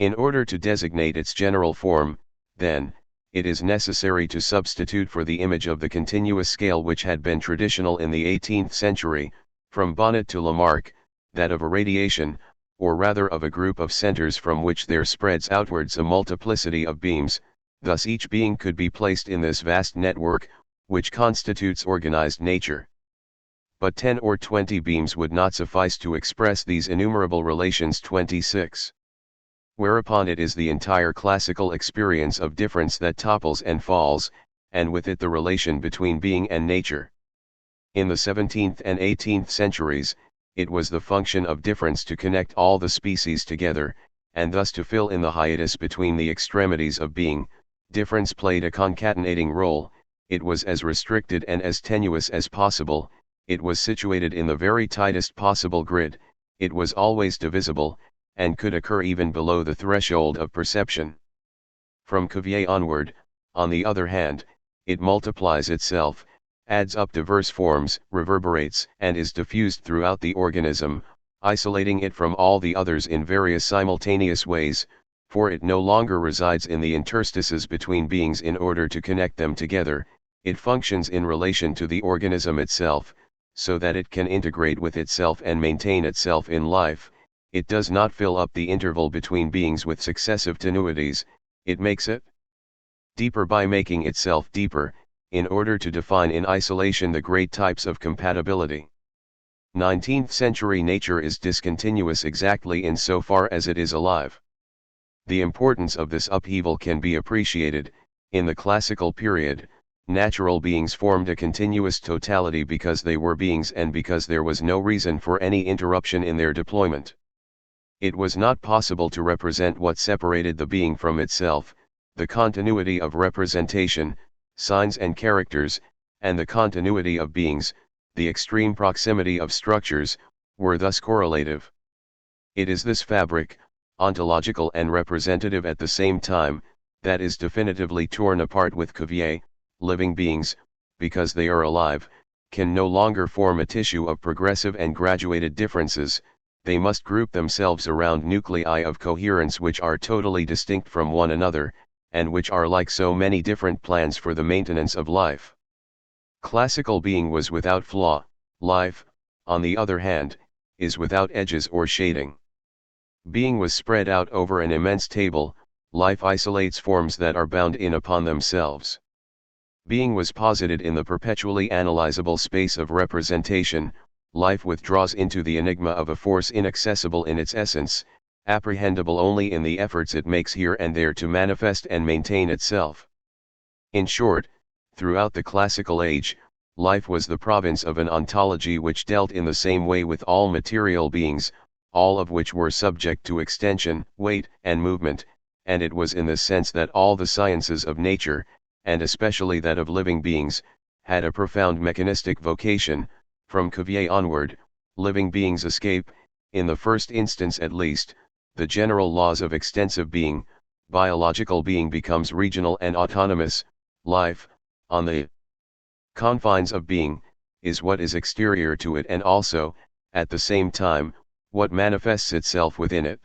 In order to designate its general form, then, it is necessary to substitute for the image of the continuous scale which had been traditional in the 18th century, from Bonnet to Lamarck, that of a radiation, or rather of a group of centers from which there spreads outwards a multiplicity of beams. Thus each being could be placed in this vast network, which constitutes organized nature. But 10 or 20 beams would not suffice to express these innumerable relations. 26. Whereupon it is the entire classical experience of difference that topples and falls, and with it the relation between being and nature. In the 17th and 18th centuries, it was the function of difference to connect all the species together, and thus to fill in the hiatus between the extremities of being. Difference played a concatenating role, it was as restricted and as tenuous as possible, it was situated in the very tightest possible grid, it was always divisible, and could occur even below the threshold of perception. From Cuvier onward, on the other hand, it multiplies itself, adds up diverse forms, reverberates, and is diffused throughout the organism, isolating it from all the others in various simultaneous ways, for it no longer resides in the interstices between beings in order to connect them together, it functions in relation to the organism itself, so that it can integrate with itself and maintain itself in life. It does not fill up the interval between beings with successive tenuities, it makes it deeper by making itself deeper, in order to define in isolation the great types of compatibility. 19th century nature is discontinuous exactly in so far as it is alive. The importance of this upheaval can be appreciated. In the classical period, natural beings formed a continuous totality because they were beings and because there was no reason for any interruption in their deployment. It was not possible to represent what separated the being from itself. The continuity of representation, signs and characters, and the continuity of beings, the extreme proximity of structures, were thus correlative. It is this fabric, ontological and representative at the same time, that is definitively torn apart with Cuvier. Living beings, because they are alive, can no longer form a tissue of progressive and graduated differences. They must group themselves around nuclei of coherence which are totally distinct from one another, and which are like so many different plans for the maintenance of life. Classical being was without flaw, life, on the other hand, is without edges or shading. Being was spread out over an immense table, life isolates forms that are bound in upon themselves. Being was posited in the perpetually analyzable space of representation, life withdraws into the enigma of a force inaccessible in its essence, apprehendable only in the efforts it makes here and there to manifest and maintain itself. In short, throughout the classical age, life was the province of an ontology which dealt in the same way with all material beings, all of which were subject to extension, weight, and movement, and it was in this sense that all the sciences of nature, and especially that of living beings, had a profound mechanistic vocation. From Cuvier onward, living beings escape, in the first instance at least, the general laws of extensive being, biological being becomes regional and autonomous, life, on the confines of being, is what is exterior to it and also, at the same time, what manifests itself within it.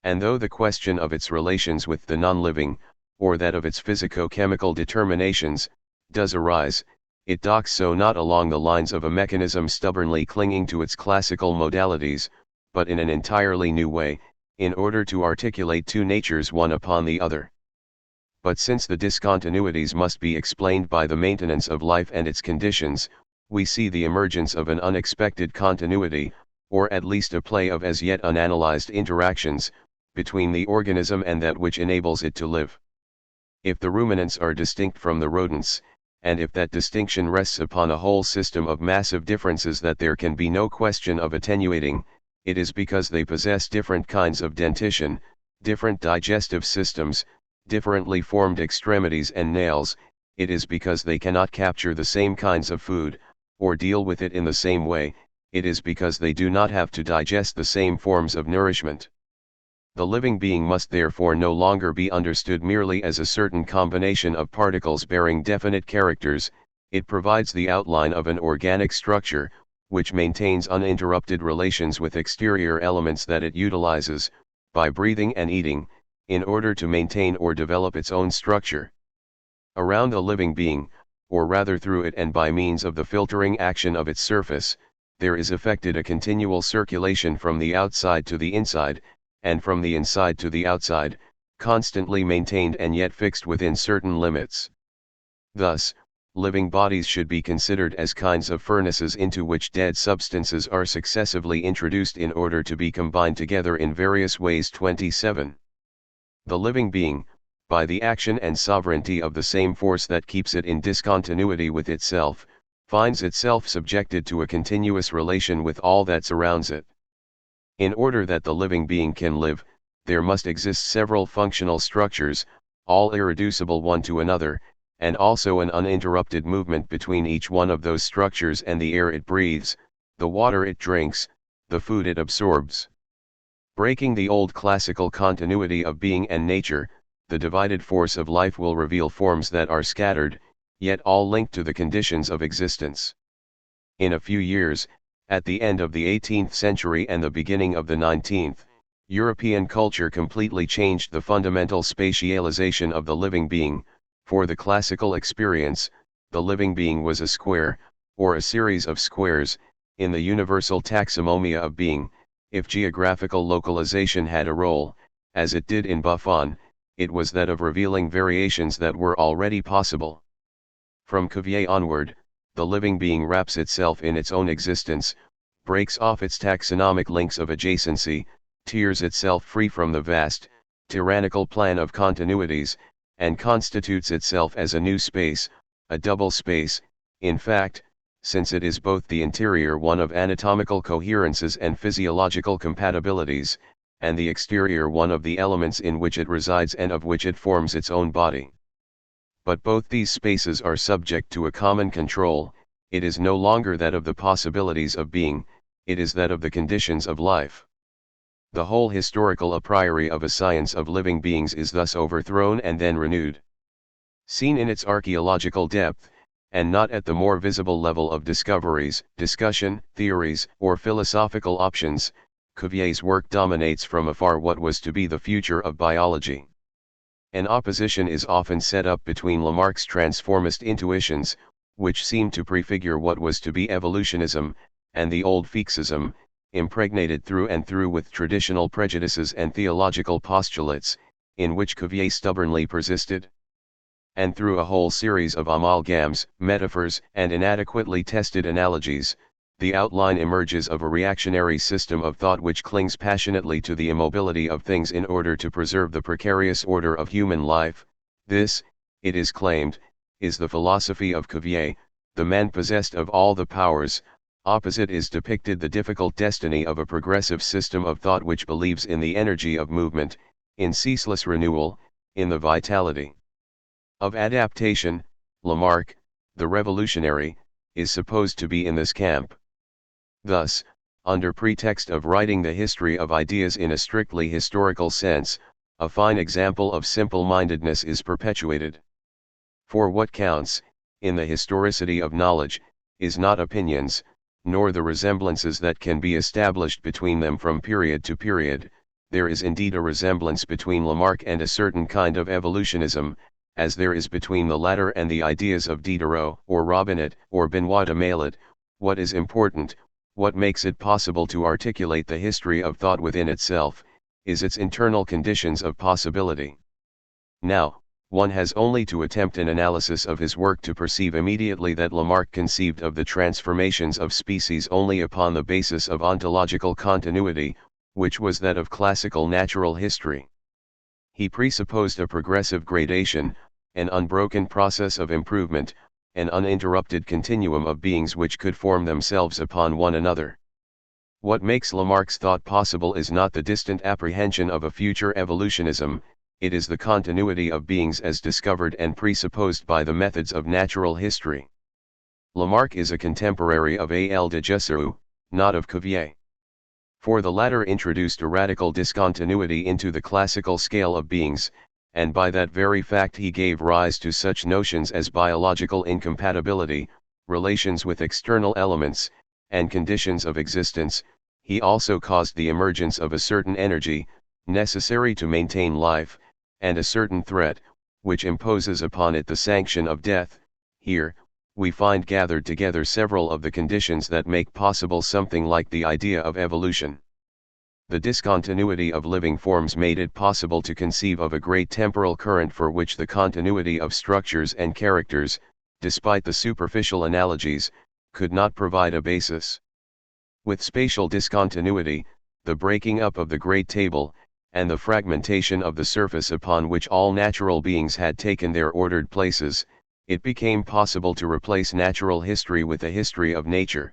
And though the question of its relations with the non-living, or that of its physico-chemical determinations, does arise, it docks so not along the lines of a mechanism stubbornly clinging to its classical modalities, but in an entirely new way, in order to articulate two natures one upon the other. But since the discontinuities must be explained by the maintenance of life and its conditions, we see the emergence of an unexpected continuity, or at least a play of as yet unanalyzed interactions, between the organism and that which enables it to live. If the ruminants are distinct from the rodents, and if that distinction rests upon a whole system of massive differences that there can be no question of attenuating, it is because they possess different kinds of dentition, different digestive systems, differently formed extremities and nails. It is because they cannot capture the same kinds of food, or deal with it in the same way. It is because they do not have to digest the same forms of nourishment. The living being must therefore no longer be understood merely as a certain combination of particles bearing definite characters. It provides the outline of an organic structure, which maintains uninterrupted relations with exterior elements that it utilizes, by breathing and eating, in order to maintain or develop its own structure. Around a living being, or rather through it and by means of the filtering action of its surface, there is effected a continual circulation from the outside to the inside, and from the inside to the outside, constantly maintained and yet fixed within certain limits. Thus, living bodies should be considered as kinds of furnaces into which dead substances are successively introduced in order to be combined together in various ways. 27. The living being, by the action and sovereignty of the same force that keeps it in discontinuity with itself, finds itself subjected to a continuous relation with all that surrounds it. In order that the living being can live, there must exist several functional structures, all irreducible one to another, and also an uninterrupted movement between each one of those structures and the air it breathes, the water it drinks, the food it absorbs. Breaking the old classical continuity of being and nature, the divided force of life will reveal forms that are scattered, yet all linked to the conditions of existence. In a few years, at the end of the 18th century and the beginning of the 19th, European culture completely changed the fundamental spatialization of the living being. For the classical experience, the living being was a square, or a series of squares, in the universal taxonomia of being. If geographical localization had a role, as it did in Buffon, it was that of revealing variations that were already possible. From Cuvier onward, the living being wraps itself in its own existence, breaks off its taxonomic links of adjacency, tears itself free from the vast, tyrannical plan of continuities, and constitutes itself as a new space, a double space, in fact, since it is both the interior one of anatomical coherences and physiological compatibilities, and the exterior one of the elements in which it resides and of which it forms its own body. But both these spaces are subject to a common control. It is no longer that of the possibilities of being, it is that of the conditions of life. The whole historical a priori of a science of living beings is thus overthrown and then renewed. Seen in its archaeological depth, and not at the more visible level of discoveries, discussion, theories, or philosophical options, Cuvier's work dominates from afar what was to be the future of biology. An opposition is often set up between Lamarck's transformist intuitions, which seem to prefigure what was to be evolutionism, and the old Fixism, impregnated through and through with traditional prejudices and theological postulates, in which Cuvier stubbornly persisted. And through a whole series of amalgams, metaphors, and inadequately tested analogies, the outline emerges of a reactionary system of thought which clings passionately to the immobility of things in order to preserve the precarious order of human life. This, it is claimed, is the philosophy of Cuvier, the man possessed of all the powers. Opposite is depicted the difficult destiny of a progressive system of thought which believes in the energy of movement, in ceaseless renewal, in the vitality of adaptation. Lamarck, the revolutionary, is supposed to be in this camp. Thus, under pretext of writing the history of ideas in a strictly historical sense, a fine example of simple-mindedness is perpetuated. For what counts, in the historicity of knowledge, is not opinions, nor the resemblances that can be established between them from period to period. There is indeed a resemblance between Lamarck and a certain kind of evolutionism, as there is between the latter and the ideas of Diderot, or Robinette, or Benoit de Maillet. What is important, what makes it possible to articulate the history of thought within itself, is its internal conditions of possibility. Now, one has only to attempt an analysis of his work to perceive immediately that Lamarck conceived of the transformations of species only upon the basis of ontological continuity, which was that of classical natural history. He presupposed a progressive gradation, an unbroken process of improvement, an uninterrupted continuum of beings which could form themselves upon one another. What makes Lamarck's thought possible is not the distant apprehension of a future evolutionism, it is the continuity of beings as discovered and presupposed by the methods of natural history. Lamarck is a contemporary of A. de Jussieu, not of Cuvier. For the latter introduced a radical discontinuity into the classical scale of beings, and by that very fact he gave rise to such notions as biological incompatibility, relations with external elements, and conditions of existence. He also caused the emergence of a certain energy, necessary to maintain life, and a certain threat, which imposes upon it the sanction of death. Here, we find gathered together several of the conditions that make possible something like the idea of evolution. The discontinuity of living forms made it possible to conceive of a great temporal current for which the continuity of structures and characters, despite the superficial analogies, could not provide a basis. With spatial discontinuity, the breaking up of the great table, and the fragmentation of the surface upon which all natural beings had taken their ordered places, it became possible to replace natural history with a history of nature.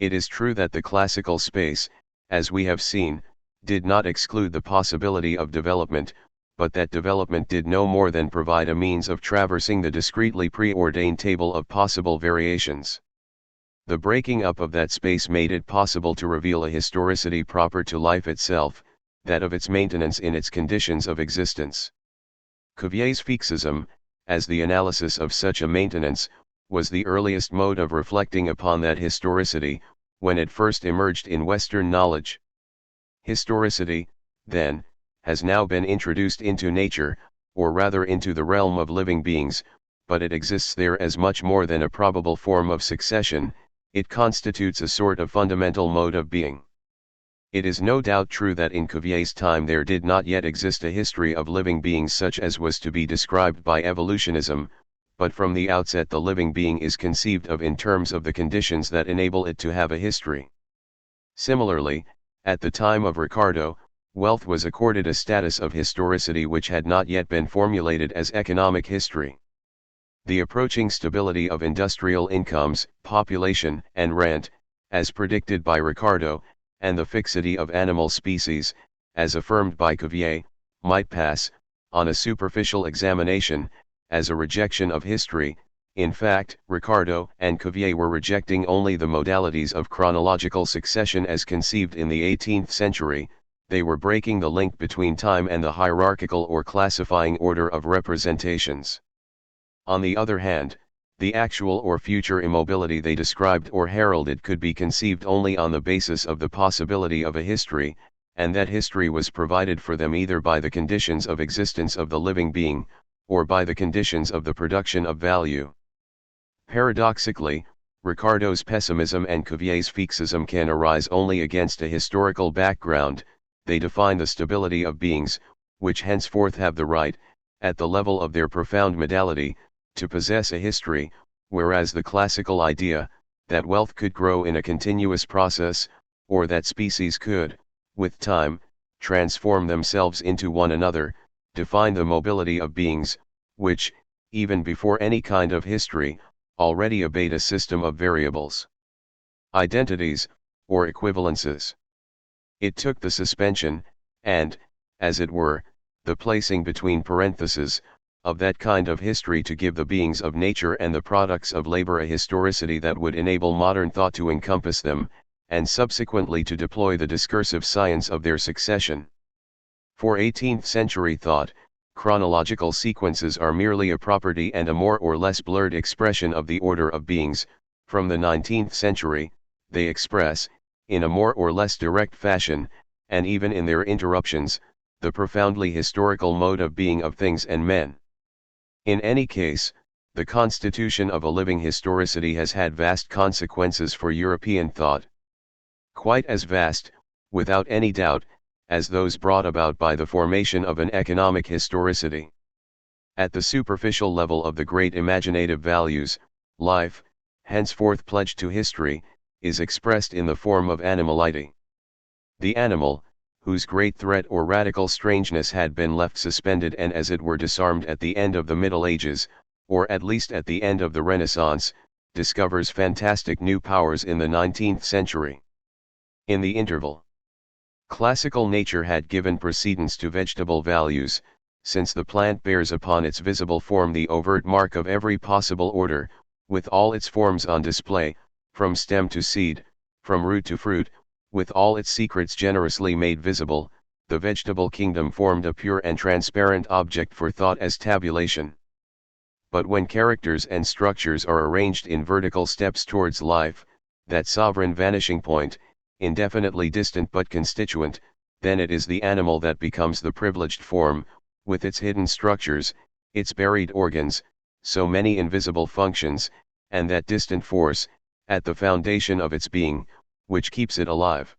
It is true that the classical space, as we have seen, did not exclude the possibility of development, but that development did no more than provide a means of traversing the discretely preordained table of possible variations. The breaking up of that space made it possible to reveal a historicity proper to life itself, that of its maintenance in its conditions of existence. Cuvier's fixism, as the analysis of such a maintenance, was the earliest mode of reflecting upon that historicity, when it first emerged in Western knowledge. Historicity, then, has now been introduced into nature, or rather into the realm of living beings, but it exists there as much more than a probable form of succession. It constitutes a sort of fundamental mode of being. It is no doubt true that in Cuvier's time there did not yet exist a history of living beings such as was to be described by evolutionism, but from the outset the living being is conceived of in terms of the conditions that enable it to have a history. Similarly, at the time of Ricardo, wealth was accorded a status of historicity which had not yet been formulated as economic history. The approaching stability of industrial incomes, population, and rent, as predicted by Ricardo, and the fixity of animal species, as affirmed by Cuvier, might pass, on a superficial examination, as a rejection of history. In fact, Ricardo and Cuvier were rejecting only the modalities of chronological succession as conceived in the 18th century, they were breaking the link between time and the hierarchical or classifying order of representations. On the other hand, the actual or future immobility they described or heralded could be conceived only on the basis of the possibility of a history, and that history was provided for them either by the conditions of existence of the living being, or by the conditions of the production of value. Paradoxically, Ricardo's pessimism and Cuvier's fixism can arise only against a historical background. They define the stability of beings, which henceforth have the right, at the level of their profound modality, to possess a history, whereas the classical idea, that wealth could grow in a continuous process, or that species could, with time, transform themselves into one another, define the mobility of beings, which, even before any kind of history, already obeyed a system of variables, identities, or equivalences. It took the suspension, and, as it were, the placing between parentheses, of that kind of history to give the beings of nature and the products of labor a historicity that would enable modern thought to encompass them, and subsequently to deploy the discursive science of their succession. For 18th century thought, chronological sequences are merely a property and a more or less blurred expression of the order of beings. From the 19th century, they express, in a more or less direct fashion, and even in their interruptions, the profoundly historical mode of being of things and men. In any case, the constitution of a living historicity has had vast consequences for European thought. Quite as vast, without any doubt, as those brought about by the formation of an economic historicity. At the superficial level of the great imaginative values, life, henceforth pledged to history, is expressed in the form of animality. The animal, whose great threat or radical strangeness had been left suspended and as it were disarmed at the end of the Middle Ages, or at least at the end of the Renaissance, discovers fantastic new powers in the 19th century. In the interval, classical nature had given precedence to vegetable values, since the plant bears upon its visible form the overt mark of every possible order, with all its forms on display, from stem to seed, from root to fruit, with all its secrets generously made visible. The vegetable kingdom formed a pure and transparent object for thought as tabulation. But when characters and structures are arranged in vertical steps towards life, that sovereign vanishing point, indefinitely distant but constituent, then it is the animal that becomes the privileged form, with its hidden structures, its buried organs, so many invisible functions, and that distant force, at the foundation of its being, which keeps it alive.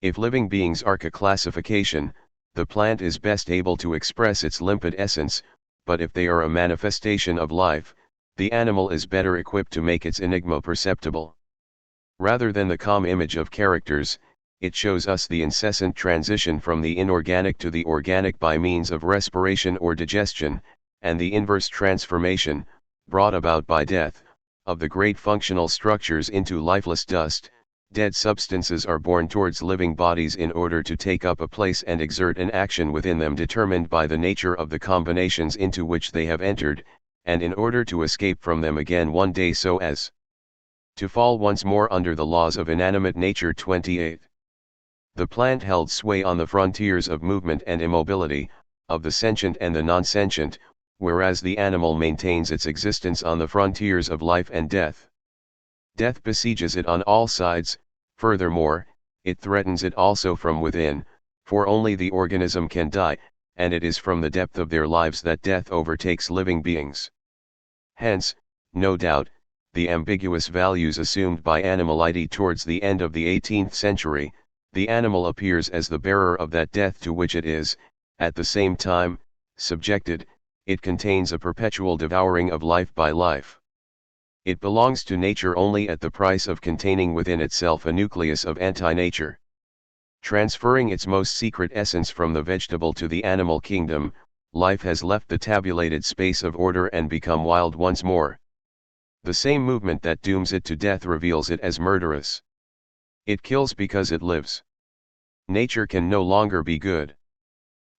If living beings are a classification, the plant is best able to express its limpid essence, but if they are a manifestation of life, the animal is better equipped to make its enigma perceptible. Rather than the calm image of characters, it shows us the incessant transition from the inorganic to the organic by means of respiration or digestion, and the inverse transformation, brought about by death, of the great functional structures into lifeless dust. Dead substances are borne towards living bodies in order to take up a place and exert an action within them determined by the nature of the combinations into which they have entered, and in order to escape from them again one day so as to fall once more under the laws of inanimate nature. 28. The plant held sway on the frontiers of movement and immobility, of the sentient and the non-sentient, whereas the animal maintains its existence on the frontiers of life and death. Death besieges it on all sides. Furthermore, it threatens it also from within, for only the organism can die, and it is from the depth of their lives that death overtakes living beings. Hence, no doubt, the ambiguous values assumed by animality towards the end of the 18th century. The animal appears as the bearer of that death to which it is, at the same time, subjected. It contains a perpetual devouring of life by life. It belongs to nature only at the price of containing within itself a nucleus of anti-nature. Transferring its most secret essence from the vegetable to the animal kingdom, life has left the tabulated space of order and become wild once more. The same movement that dooms it to death reveals it as murderous. It kills because it lives. Nature can no longer be good.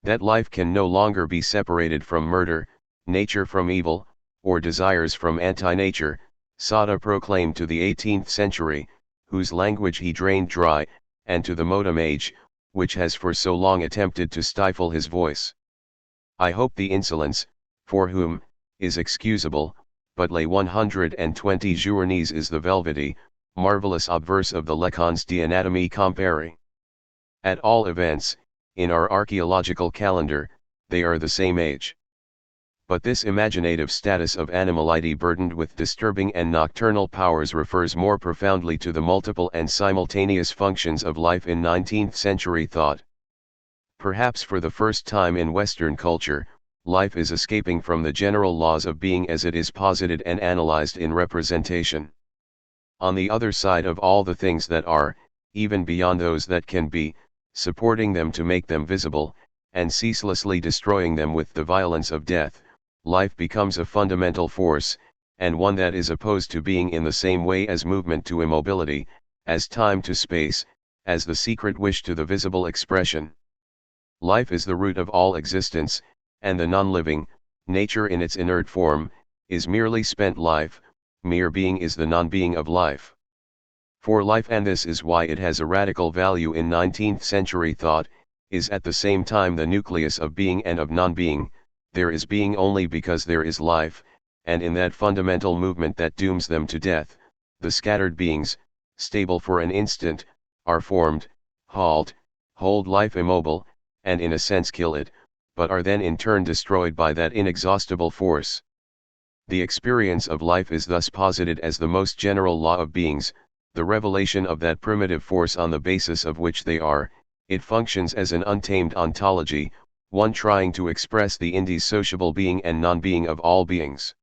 That life can no longer be separated from murder, nature from evil, or desires from anti-nature, Sada proclaimed to the 18th century, whose language he drained dry, and to the modern age, which has for so long attempted to stifle his voice. I hope the insolence, for whom, is excusable, but les 120 journées is the velvety, marvelous obverse of the Leçons d'anatomie comparée. At all events, in our archaeological calendar, they are the same age. But this imaginative status of animality burdened with disturbing and nocturnal powers refers more profoundly to the multiple and simultaneous functions of life in 19th century thought. Perhaps for the first time in Western culture, life is escaping from the general laws of being as it is posited and analyzed in representation. On the other side of all the things that are, even beyond those that can be, supporting them to make them visible, and ceaselessly destroying them with the violence of death, life becomes a fundamental force, and one that is opposed to being in the same way as movement to immobility, as time to space, as the secret wish to the visible expression. Life is the root of all existence, and the non-living, nature in its inert form, is merely spent life. Mere being is the non-being of life. For life, and this is why it has a radical value in 19th century thought, is at the same time the nucleus of being and of non-being, there is being only because there is life, and in that fundamental movement that dooms them to death, the scattered beings, stable for an instant, are formed, hold life immobile, and in a sense kill it, but are then in turn destroyed by that inexhaustible force. The experience of life is thus posited as the most general law of beings, the revelation of that primitive force on the basis of which they are. It functions as an untamed ontology, one trying to express the indissociable being and non-being of all beings.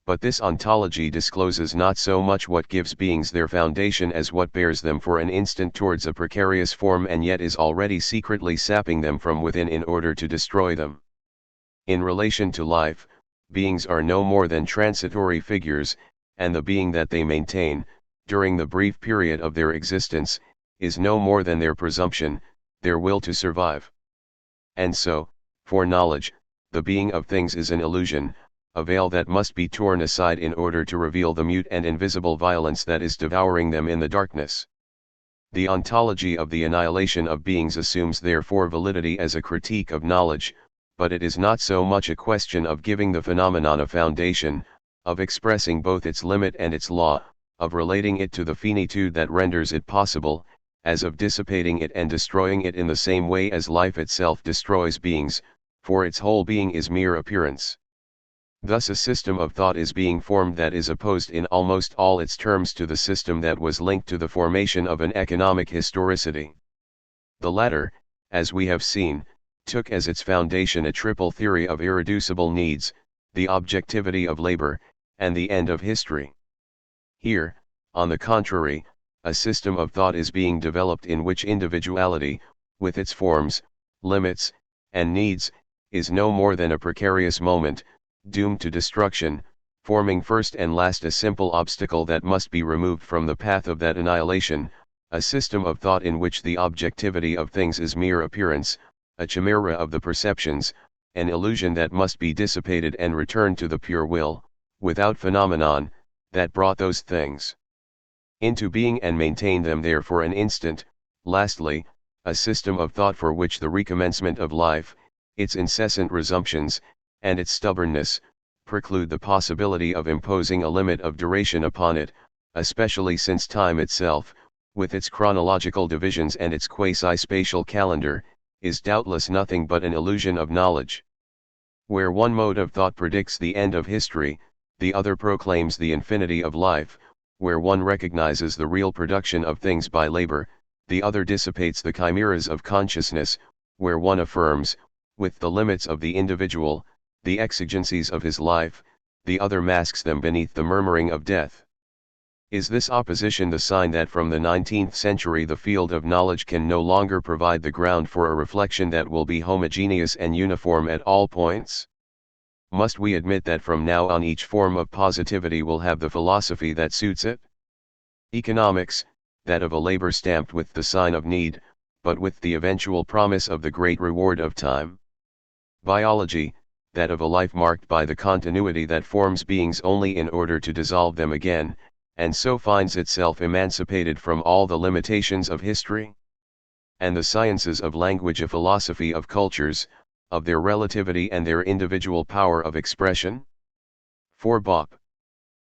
But this ontology discloses not so much what gives beings their foundation as what bears them for an instant towards a precarious form and yet is already secretly sapping them from within in order to destroy them. In relation to life, beings are no more than transitory figures, and the being that they maintain, during the brief period of their existence, is no more than their presumption, their will to survive. And so, for knowledge, the being of things is an illusion, a veil that must be torn aside in order to reveal the mute and invisible violence that is devouring them in the darkness. The ontology of the annihilation of beings assumes therefore validity as a critique of knowledge, but it is not so much a question of giving the phenomenon a foundation, of expressing both its limit and its law, of relating it to the finitude that renders it possible, as of dissipating it and destroying it in the same way as life itself destroys beings, for its whole being is mere appearance. Thus a system of thought is being formed that is opposed in almost all its terms to the system that was linked to the formation of an economic historicity. The latter, as we have seen, took as its foundation a triple theory of irreducible needs, the objectivity of labor, and the end of history. Here, on the contrary, a system of thought is being developed in which individuality, with its forms, limits, and needs, is no more than a precarious moment, doomed to destruction, forming first and last a simple obstacle that must be removed from the path of that annihilation, a system of thought in which the objectivity of things is mere appearance, a chimera of the perceptions, an illusion that must be dissipated and returned to the pure will, without phenomenon, that brought those things into being and maintained them there for an instant. Lastly, a system of thought for which the recommencement of life, its incessant resumptions, and its stubbornness, preclude the possibility of imposing a limit of duration upon it, especially since time itself, with its chronological divisions and its quasi-spatial calendar, is doubtless nothing but an illusion of knowledge. Where one mode of thought predicts the end of history, the other proclaims the infinity of life. Where one recognizes the real production of things by labor, the other dissipates the chimeras of consciousness. Where one affirms, with the limits of the individual, the exigencies of his life, the other masks them beneath the murmuring of death. Is this opposition the sign that from the 19th century the field of knowledge can no longer provide the ground for a reflection that will be homogeneous and uniform at all points? Must we admit that from now on each form of positivity will have the philosophy that suits it? Economics, that of a labor stamped with the sign of need, but with the eventual promise of the great reward of time. Biology, that of a life marked by the continuity that forms beings only in order to dissolve them again, and so finds itself emancipated from all the limitations of history. And the sciences of language, a philosophy of cultures, of their relativity and their individual power of expression? For Bopp,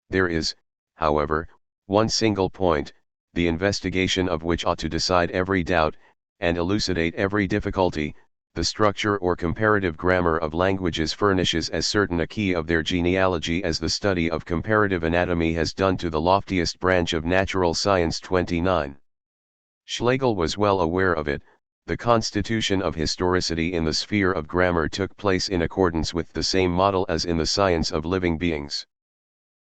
there is, however, one single point, the investigation of which ought to decide every doubt, and elucidate every difficulty. The structure or comparative grammar of languages furnishes as certain a key of their genealogy as the study of comparative anatomy has done to the loftiest branch of natural science. 29. Schlegel was well aware of it. The constitution of historicity in the sphere of grammar took place in accordance with the same model as in the science of living beings.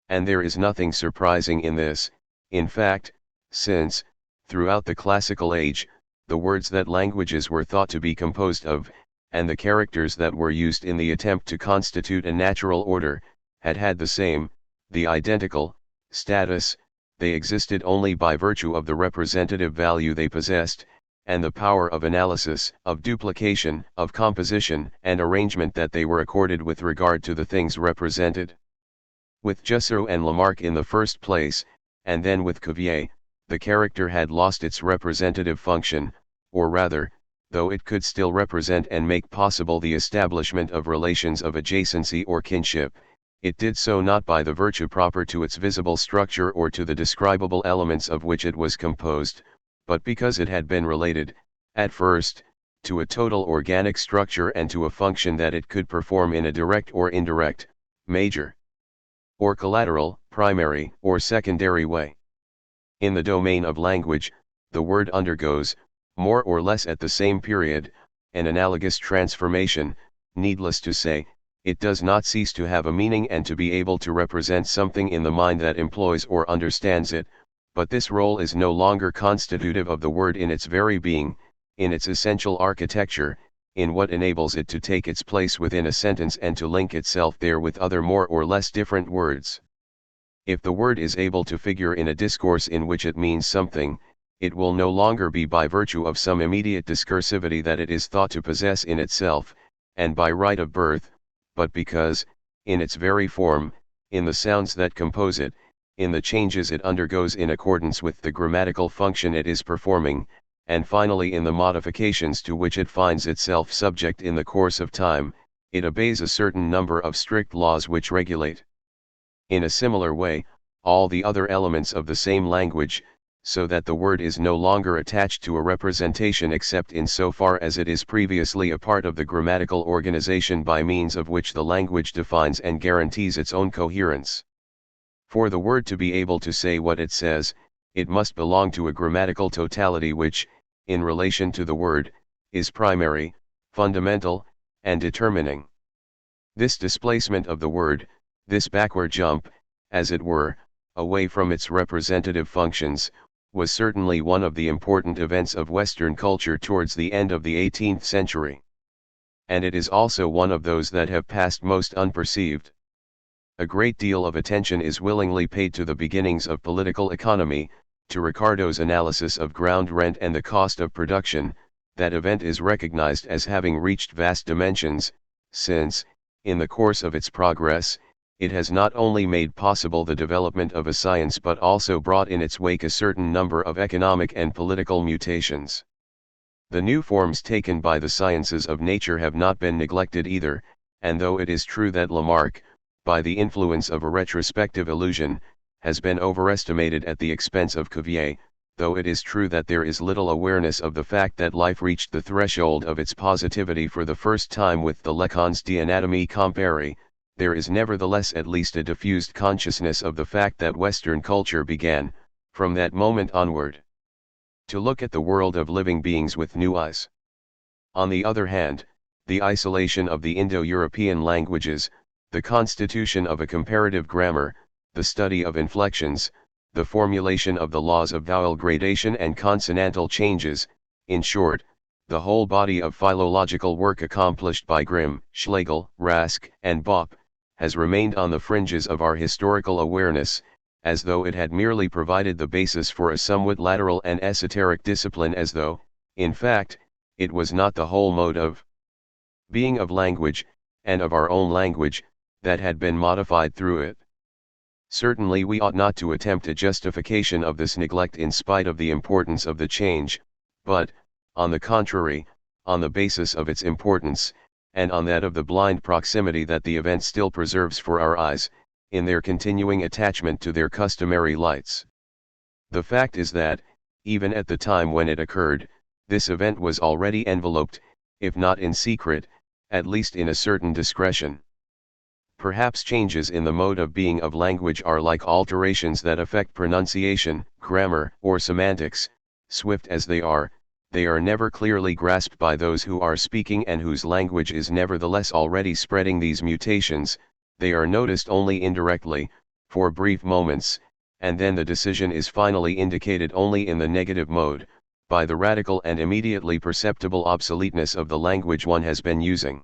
And there is nothing surprising in this, in fact, since, throughout the classical age, the words that languages were thought to be composed of, and the characters that were used in the attempt to constitute a natural order, had the same, the identical, status. They existed only by virtue of the representative value they possessed, and the power of analysis, of duplication, of composition and arrangement that they were accorded with regard to the things represented. With Jussieu and Lamarck in the first place, and then with Cuvier, the character had lost its representative function, or rather, though it could still represent and make possible the establishment of relations of adjacency or kinship, it did so not by the virtue proper to its visible structure or to the describable elements of which it was composed, but because it had been related, at first, to a total organic structure and to a function that it could perform in a direct or indirect, major, or collateral, primary, or secondary way. In the domain of language, the word undergoes, more or less at the same period, an analogous transformation. Needless to say, it does not cease to have a meaning and to be able to represent something in the mind that employs or understands it, but this role is no longer constitutive of the word in its very being, in its essential architecture, in what enables it to take its place within a sentence and to link itself there with other more or less different words. If the word is able to figure in a discourse in which it means something, it will no longer be by virtue of some immediate discursivity that it is thought to possess in itself, and by right of birth, but because, in its very form, in the sounds that compose it, in the changes it undergoes in accordance with the grammatical function it is performing, and finally in the modifications to which it finds itself subject in the course of time, it obeys a certain number of strict laws which regulate. In a similar way, all the other elements of the same language, so that the word is no longer attached to a representation except in so far as it is previously a part of the grammatical organization by means of which the language defines and guarantees its own coherence. For the word to be able to say what it says, it must belong to a grammatical totality which, in relation to the word, is primary, fundamental, and determining. This displacement of the word, this backward jump, as it were, away from its representative functions, was certainly one of the important events of Western culture towards the end of the 18th century. And it is also one of those that have passed most unperceived. A great deal of attention is willingly paid to the beginnings of political economy, to Ricardo's analysis of ground rent and the cost of production. That event is recognized as having reached vast dimensions, since, in the course of its progress, it has not only made possible the development of a science but also brought in its wake a certain number of economic and political mutations. The new forms taken by the sciences of nature have not been neglected either, and though it is true that Lamarck, by the influence of a retrospective illusion, has been overestimated at the expense of Cuvier, though it is true that there is little awareness of the fact that life reached the threshold of its positivity for the first time with the Lecon's De Anatomie Comparée, there is nevertheless at least a diffused consciousness of the fact that Western culture began, from that moment onward, to look at the world of living beings with new eyes. On the other hand, the isolation of the Indo-European languages, the constitution of a comparative grammar, the study of inflections, the formulation of the laws of vowel gradation and consonantal changes, in short, the whole body of philological work accomplished by Grimm, Schlegel, Rask, and Bopp, has remained on the fringes of our historical awareness, as though it had merely provided the basis for a somewhat lateral and esoteric discipline, as though, in fact, it was not the whole mode of being of language, and of our own language, that had been modified through it. Certainly we ought not to attempt a justification of this neglect in spite of the importance of the change, but, on the contrary, on the basis of its importance, and on that of the blind proximity that the event still preserves for our eyes, in their continuing attachment to their customary lights. The fact is that, even at the time when it occurred, this event was already enveloped, if not in secret, at least in a certain discretion. Perhaps changes in the mode of being of language are like alterations that affect pronunciation, grammar, or semantics. Swift as they are never clearly grasped by those who are speaking and whose language is nevertheless already spreading these mutations. They are noticed only indirectly, for brief moments, and then the decision is finally indicated only in the negative mode, by the radical and immediately perceptible obsoleteness of the language one has been using.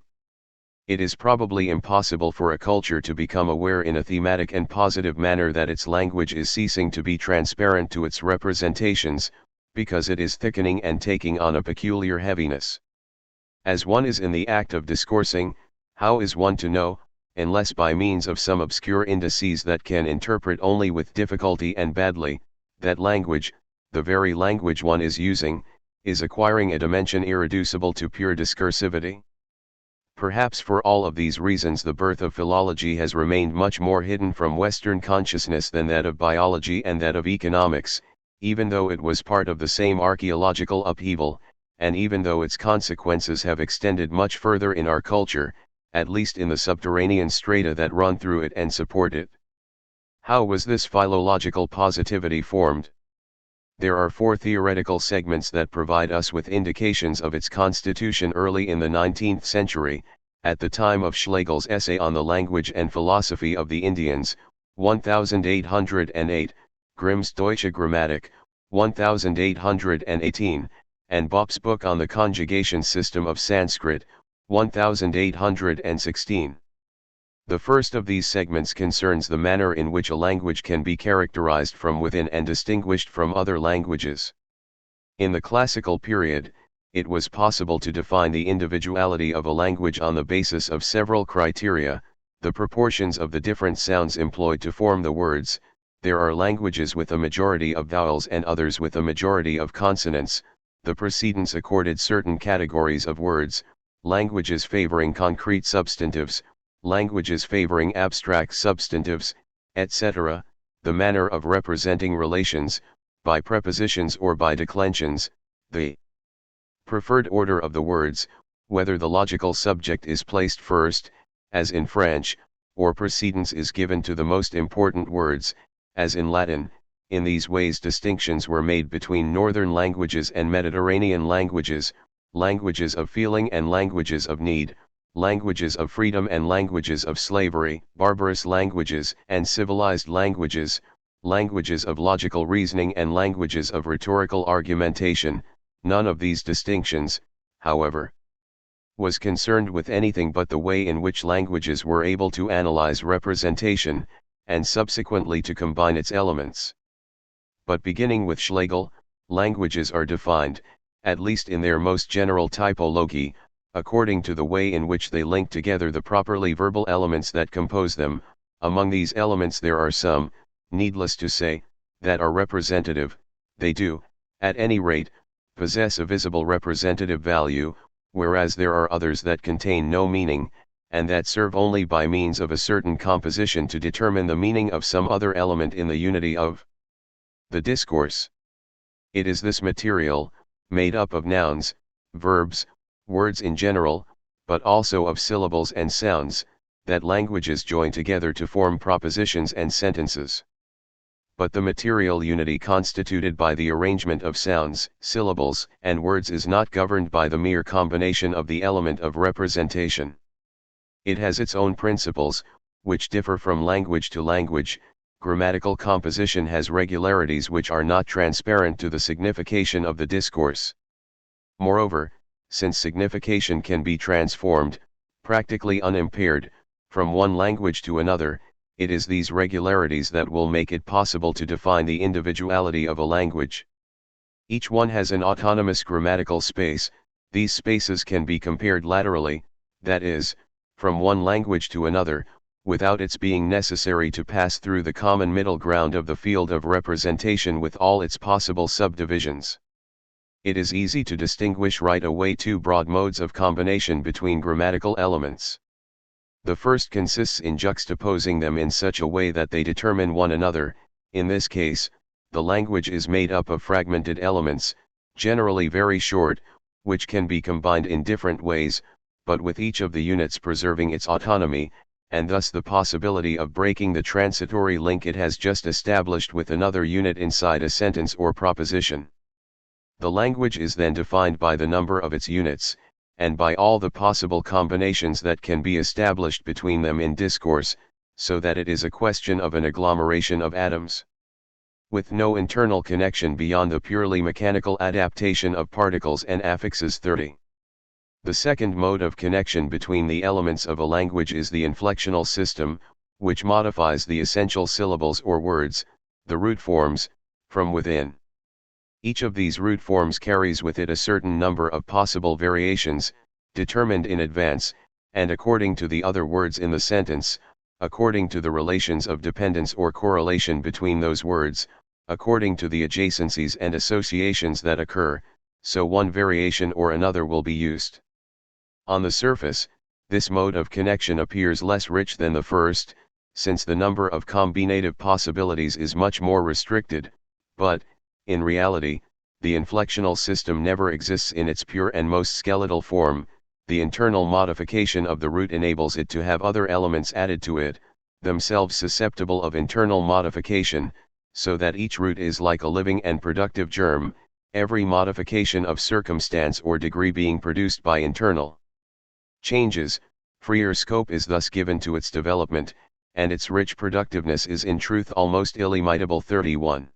It is probably impossible for a culture to become aware in a thematic and positive manner that its language is ceasing to be transparent to its representations, because it is thickening and taking on a peculiar heaviness. As one is in the act of discoursing, how is one to know, unless by means of some obscure indices that can interpret only with difficulty and badly, that language, the very language one is using, is acquiring a dimension irreducible to pure discursivity. Perhaps for all of these reasons the birth of philology has remained much more hidden from Western consciousness than that of biology and that of economics, even though it was part of the same archaeological upheaval, and even though its consequences have extended much further in our culture, at least in the subterranean strata that run through it and support it. How was this philological positivity formed? There are 4 theoretical segments that provide us with indications of its constitution early in the 19th century, at the time of Schlegel's essay on the language and philosophy of the Indians, 1808, Grimm's Deutsche Grammatik, 1818, and Bopp's book on the conjugation system of Sanskrit, 1816. The first of these segments concerns the manner in which a language can be characterized from within and distinguished from other languages. In the classical period, it was possible to define the individuality of a language on the basis of several criteria: the proportions of the different sounds employed to form the words. There are languages with a majority of vowels and others with a majority of consonants, the precedents accorded certain categories of words, languages favoring concrete substantives, languages favoring abstract substantives, etc., the manner of representing relations, by prepositions or by declensions, the preferred order of the words, whether the logical subject is placed first, as in French, or precedence is given to the most important words, as in Latin. In these ways distinctions were made between northern languages and Mediterranean languages, languages of feeling and languages of need, languages of freedom and languages of slavery, barbarous languages and civilized languages, languages of logical reasoning and languages of rhetorical argumentation. None of these distinctions, however, was concerned with anything but the way in which languages were able to analyze representation, and subsequently to combine its elements. But beginning with Schlegel, languages are defined, at least in their most general typology, according to the way in which they link together the properly verbal elements that compose them. Among these elements there are some, needless to say, that are representative. They do, at any rate, possess a visible representative value, whereas there are others that contain no meaning, and that serve only by means of a certain composition to determine the meaning of some other element in the unity of the discourse. It is this material, made up of nouns, verbs, words in general, but also of syllables and sounds, that languages join together to form propositions and sentences. But the material unity constituted by the arrangement of sounds, syllables, and words is not governed by the mere combination of the element of representation. It has its own principles, which differ from language to language. Grammatical composition has regularities which are not transparent to the signification of the discourse. Moreover, since signification can be transformed, practically unimpaired, from one language to another, it is these regularities that will make it possible to define the individuality of a language. Each one has an autonomous grammatical space. These spaces can be compared laterally, that is, from one language to another, without its being necessary to pass through the common middle ground of the field of representation with all its possible subdivisions. It is easy to distinguish right away 2 broad modes of combination between grammatical elements. The first consists in juxtaposing them in such a way that they determine one another. In this case, the language is made up of fragmented elements, generally very short, which can be combined in different ways, but with each of the units preserving its autonomy, and thus the possibility of breaking the transitory link it has just established with another unit inside a sentence or proposition. The language is then defined by the number of its units, and by all the possible combinations that can be established between them in discourse, so that it is a question of an agglomeration of atoms, with no internal connection beyond the purely mechanical adaptation of particles and affixes. 30. The second mode of connection between the elements of a language is the inflectional system, which modifies the essential syllables or words, the root forms, from within. Each of these root forms carries with it a certain number of possible variations, determined in advance, and according to the other words in the sentence, according to the relations of dependence or correlation between those words, according to the adjacencies and associations that occur, so one variation or another will be used. On the surface, this mode of connection appears less rich than the first, since the number of combinative possibilities is much more restricted, but, in reality, the inflectional system never exists in its pure and most skeletal form. The internal modification of the root enables it to have other elements added to it, themselves susceptible of internal modification, so that each root is like a living and productive germ, every modification of circumstance or degree being produced by internal changes. Freer scope is thus given to its development, and its rich productiveness is in truth almost illimitable. 31.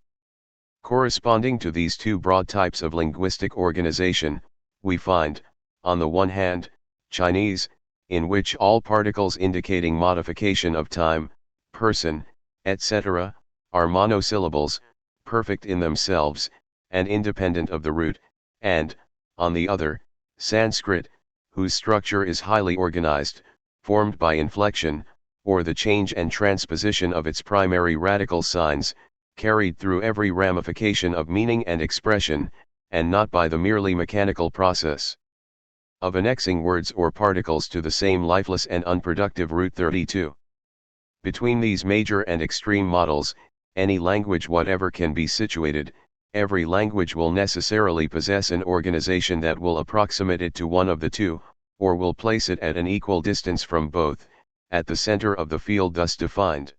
Corresponding to these two broad types of linguistic organization, we find, on the one hand, Chinese, in which all particles indicating modification of time, person, etc., are monosyllables, perfect in themselves, and independent of the root, and, on the other, Sanskrit, whose structure is highly organized, formed by inflection, or the change and transposition of its primary radical signs, carried through every ramification of meaning and expression, and not by the merely mechanical process of annexing words or particles to the same lifeless and unproductive root. 32. Between these major and extreme models, any language whatever can be situated. Every language will necessarily possess an organization that will approximate it to one of the two, or will place it at an equal distance from both, at the center of the field thus defined.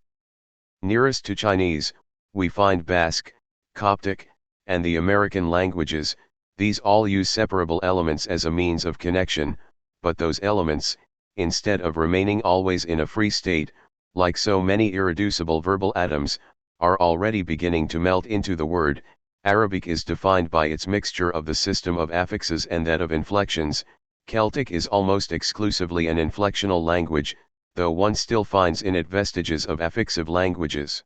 Nearest to Chinese, we find Basque, Coptic, and the American languages. These all use separable elements as a means of connection, but those elements, instead of remaining always in a free state, like so many irreducible verbal atoms, are already beginning to melt into the word. Arabic is defined by its mixture of the system of affixes and that of inflections. Celtic is almost exclusively an inflectional language, though one still finds in it vestiges of affixive languages.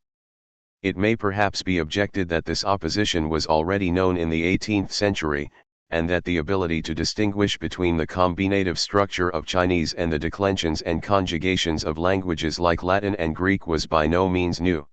It may perhaps be objected that this opposition was already known in the 18th century, and that the ability to distinguish between the combinative structure of Chinese and the declensions and conjugations of languages like Latin and Greek was by no means new.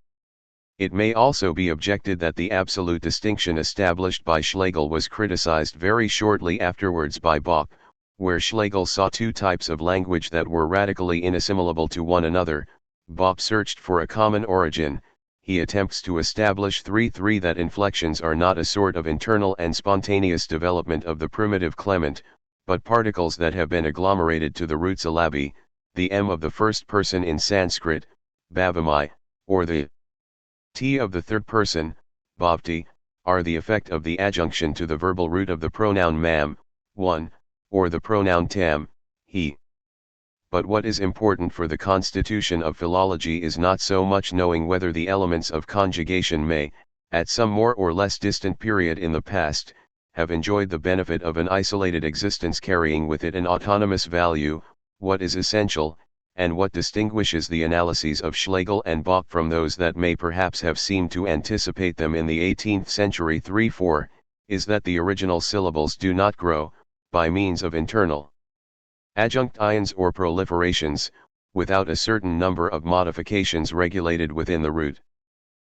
It may also be objected that the absolute distinction established by Schlegel was criticized very shortly afterwards by Bopp, where Schlegel saw two types of language that were radically inassimilable to one another. Bopp searched for a common origin. He attempts to establish 3-3 that inflections are not a sort of internal and spontaneous development of the primitive clement, but particles that have been agglomerated to the root syllabi, the m of the first person in Sanskrit, bhavamai, or the t of the third person, bhavti, are the effect of the adjunction to the verbal root of the pronoun mam, one, or the pronoun tam, he. But what is important for the constitution of philology is not so much knowing whether the elements of conjugation may, at some more or less distant period in the past, have enjoyed the benefit of an isolated existence carrying with it an autonomous value. What is essential, and what distinguishes the analyses of Schlegel and Bopp from those that may perhaps have seemed to anticipate them in the 18th century. 3-4, is that the original syllables do not grow, by means of internal adjunct ions or proliferations, without a certain number of modifications regulated within the root.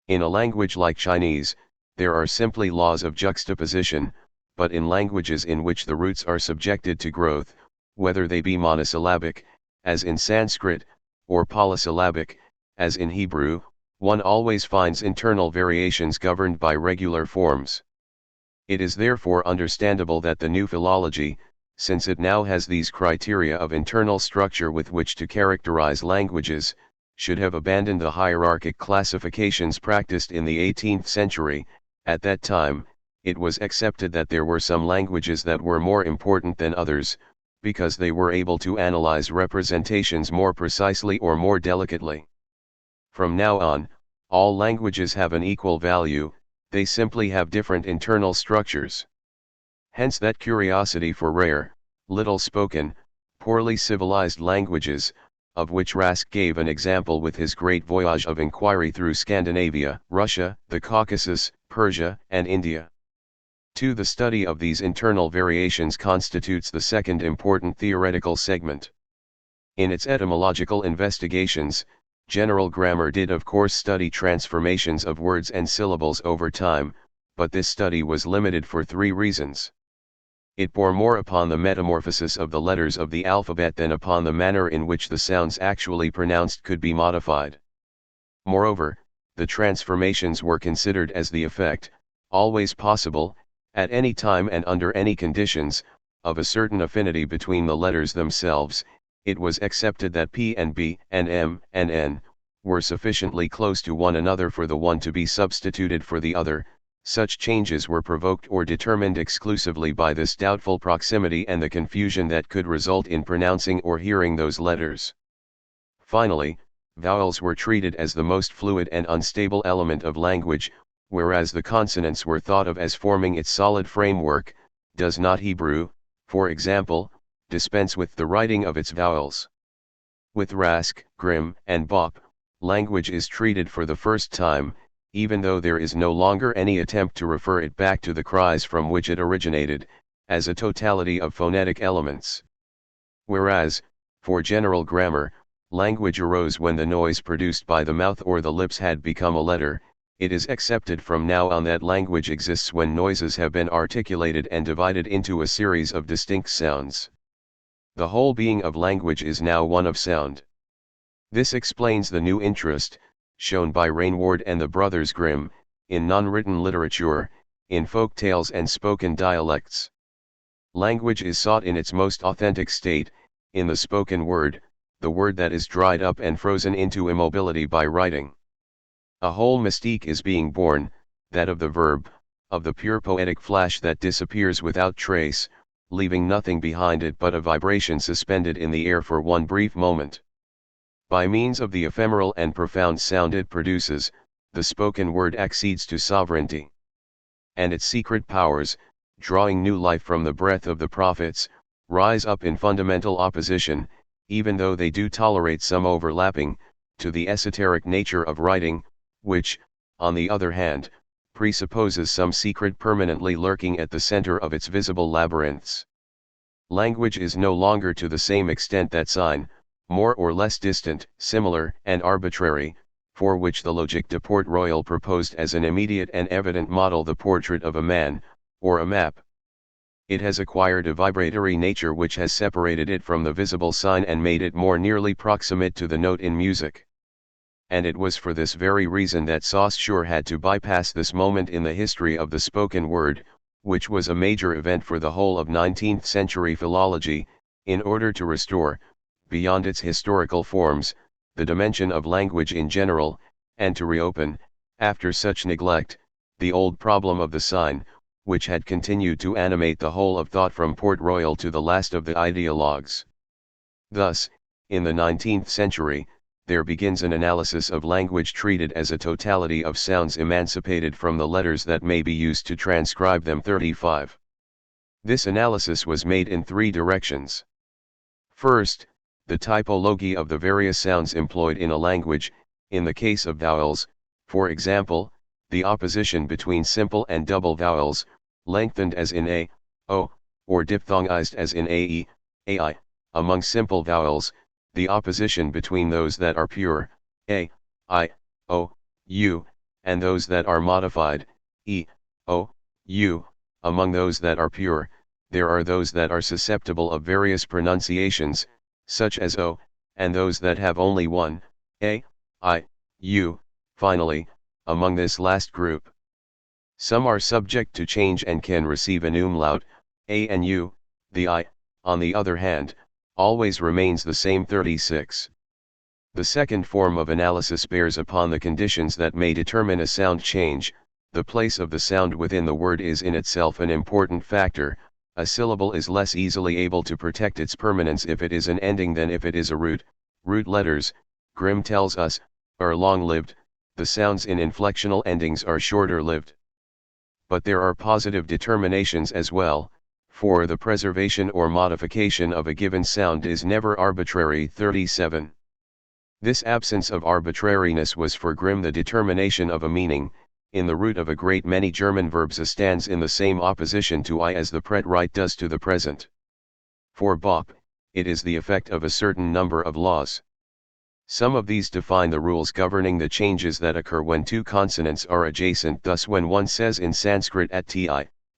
In a language like Chinese, there are simply laws of juxtaposition, but in languages in which the roots are subjected to growth, whether they be monosyllabic, as in Sanskrit, or polysyllabic, as in Hebrew, one always finds internal variations governed by regular forms. It is therefore understandable that the new philology, since it now has these criteria of internal structure with which to characterize languages, should have abandoned the hierarchic classifications practiced in the 18th century. At that time, it was accepted that there were some languages that were more important than others, because they were able to analyze representations more precisely or more delicately. From now on, all languages have an equal value, they simply have different internal structures. Hence that curiosity for rare, little spoken, poorly civilized languages, of which Rask gave an example with his great voyage of inquiry through Scandinavia, Russia, the Caucasus, Persia, and India. 2. The study of these internal variations constitutes the second important theoretical segment. In its etymological investigations, general grammar did of course study transformations of words and syllables over time, but this study was limited for 3 reasons. It bore more upon the metamorphosis of the letters of the alphabet than upon the manner in which the sounds actually pronounced could be modified. Moreover, the transformations were considered as the effect, always possible, at any time and under any conditions, of a certain affinity between the letters themselves. It was accepted that P and B and M and N were sufficiently close to one another for the one to be substituted for the other. Such changes were provoked or determined exclusively by this doubtful proximity and the confusion that could result in pronouncing or hearing those letters. Finally, vowels were treated as the most fluid and unstable element of language, whereas the consonants were thought of as forming its solid framework. Does not Hebrew, for example, dispense with the writing of its vowels? With Rask, Grimm, and Bopp, language is treated for the first time, even though there is no longer any attempt to refer it back to the cries from which it originated, as a totality of phonetic elements. Whereas, for general grammar, language arose when the noise produced by the mouth or the lips had become a letter. It is accepted from now on that language exists when noises have been articulated and divided into a series of distinct sounds. The whole being of language is now one of sound. This explains the new interest, shown by Rainward and the brothers Grimm, in non-written literature, in folk tales and spoken dialects. Language is sought in its most authentic state, in the spoken word, the word that is dried up and frozen into immobility by writing. A whole mystique is being born, that of the verb, of the pure poetic flash that disappears without trace, leaving nothing behind it but a vibration suspended in the air for one brief moment. By means of the ephemeral and profound sound it produces, the spoken word accedes to sovereignty. And its secret powers, drawing new life from the breath of the prophets, rise up in fundamental opposition, even though they do tolerate some overlapping, to the esoteric nature of writing, which, on the other hand, presupposes some secret permanently lurking at the center of its visible labyrinths. Language is no longer to the same extent that sign, more or less distant, similar, and arbitrary, for which the Logique de Port Royal proposed as an immediate and evident model the portrait of a man, or a map. It has acquired a vibratory nature which has separated it from the visible sign and made it more nearly proximate to the note in music. And it was for this very reason that Saussure had to bypass this moment in the history of the spoken word, which was a major event for the whole of 19th century philology, in order to restore, beyond its historical forms, the dimension of language in general, and to reopen, after such neglect, the old problem of the sign, which had continued to animate the whole of thought from Port Royal to the last of the ideologues. Thus, in the 19th century, there begins an analysis of language treated as a totality of sounds emancipated from the letters that may be used to transcribe them. 35. This analysis was made in three directions. First, the typology of the various sounds employed in a language. In the case of vowels, for example, the opposition between simple and double vowels, lengthened as in a, o, or diphthongized as in ae, ai. Among simple vowels, the opposition between those that are pure, a, I, o, u, and those that are modified, e, o, u. Among those that are pure, there are those that are susceptible of various pronunciations, such as o, and those that have only one, a, I, u. Finally, among this last group, some are subject to change and can receive an umlaut, a and u. The I, on the other hand, always remains the same. 36. The second form of analysis bears upon the conditions that may determine a sound change. The place of the sound within the word is in itself an important factor. A syllable is less easily able to protect its permanence if it is an ending than if it is a root. Root letters, Grimm tells us, are long-lived, the sounds in inflectional endings are shorter-lived. But there are positive determinations as well, for the preservation or modification of a given sound is never arbitrary. 37. This absence of arbitrariness was for Grimm the determination of a meaning. In the root of a great many German verbs a stands in the same opposition to I as the preterite does to the present. For Bopp, it is the effect of a certain number of laws. Some of these define the rules governing the changes that occur when two consonants are adjacent. Thus when one says in Sanskrit at ti,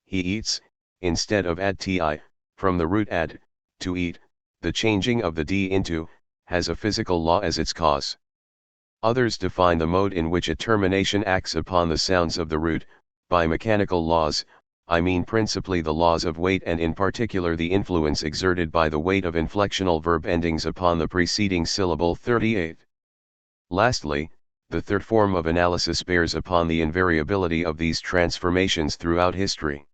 he eats, instead of adti, from the root ad, to eat, the changing of the d into, has a physical law as its cause. Others define the mode in which a termination acts upon the sounds of the root, by mechanical laws, I mean principally the laws of weight and in particular the influence exerted by the weight of inflectional verb endings upon the preceding syllable. 38. Lastly, the third form of analysis bears upon the invariability of these transformations throughout history.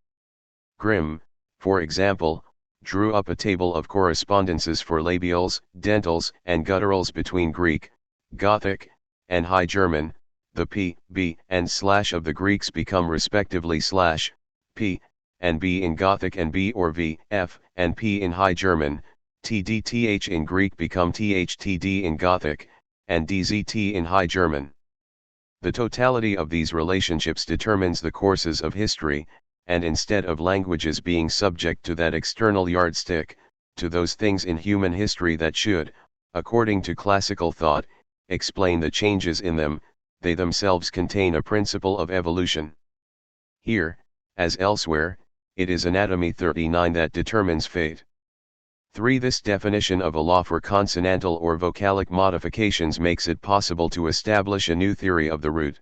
Grimm, for example, drew up a table of correspondences for labials, dentals, and gutturals between Greek, Gothic, and High German. The p, b, and slash of the Greeks become respectively slash, p, and b in Gothic and b or v, f, and p in High German. Tdth in Greek become thtd in Gothic, and dzt in High German. The totality of these relationships determines the courses of history, and instead of languages being subject to that external yardstick, to those things in human history that should, according to classical thought, explain the changes in them, they themselves contain a principle of evolution. Here, as elsewhere, it is Anatomy 39 that determines fate. 3. This definition of a law for consonantal or vocalic modifications makes it possible to establish a new theory of the root.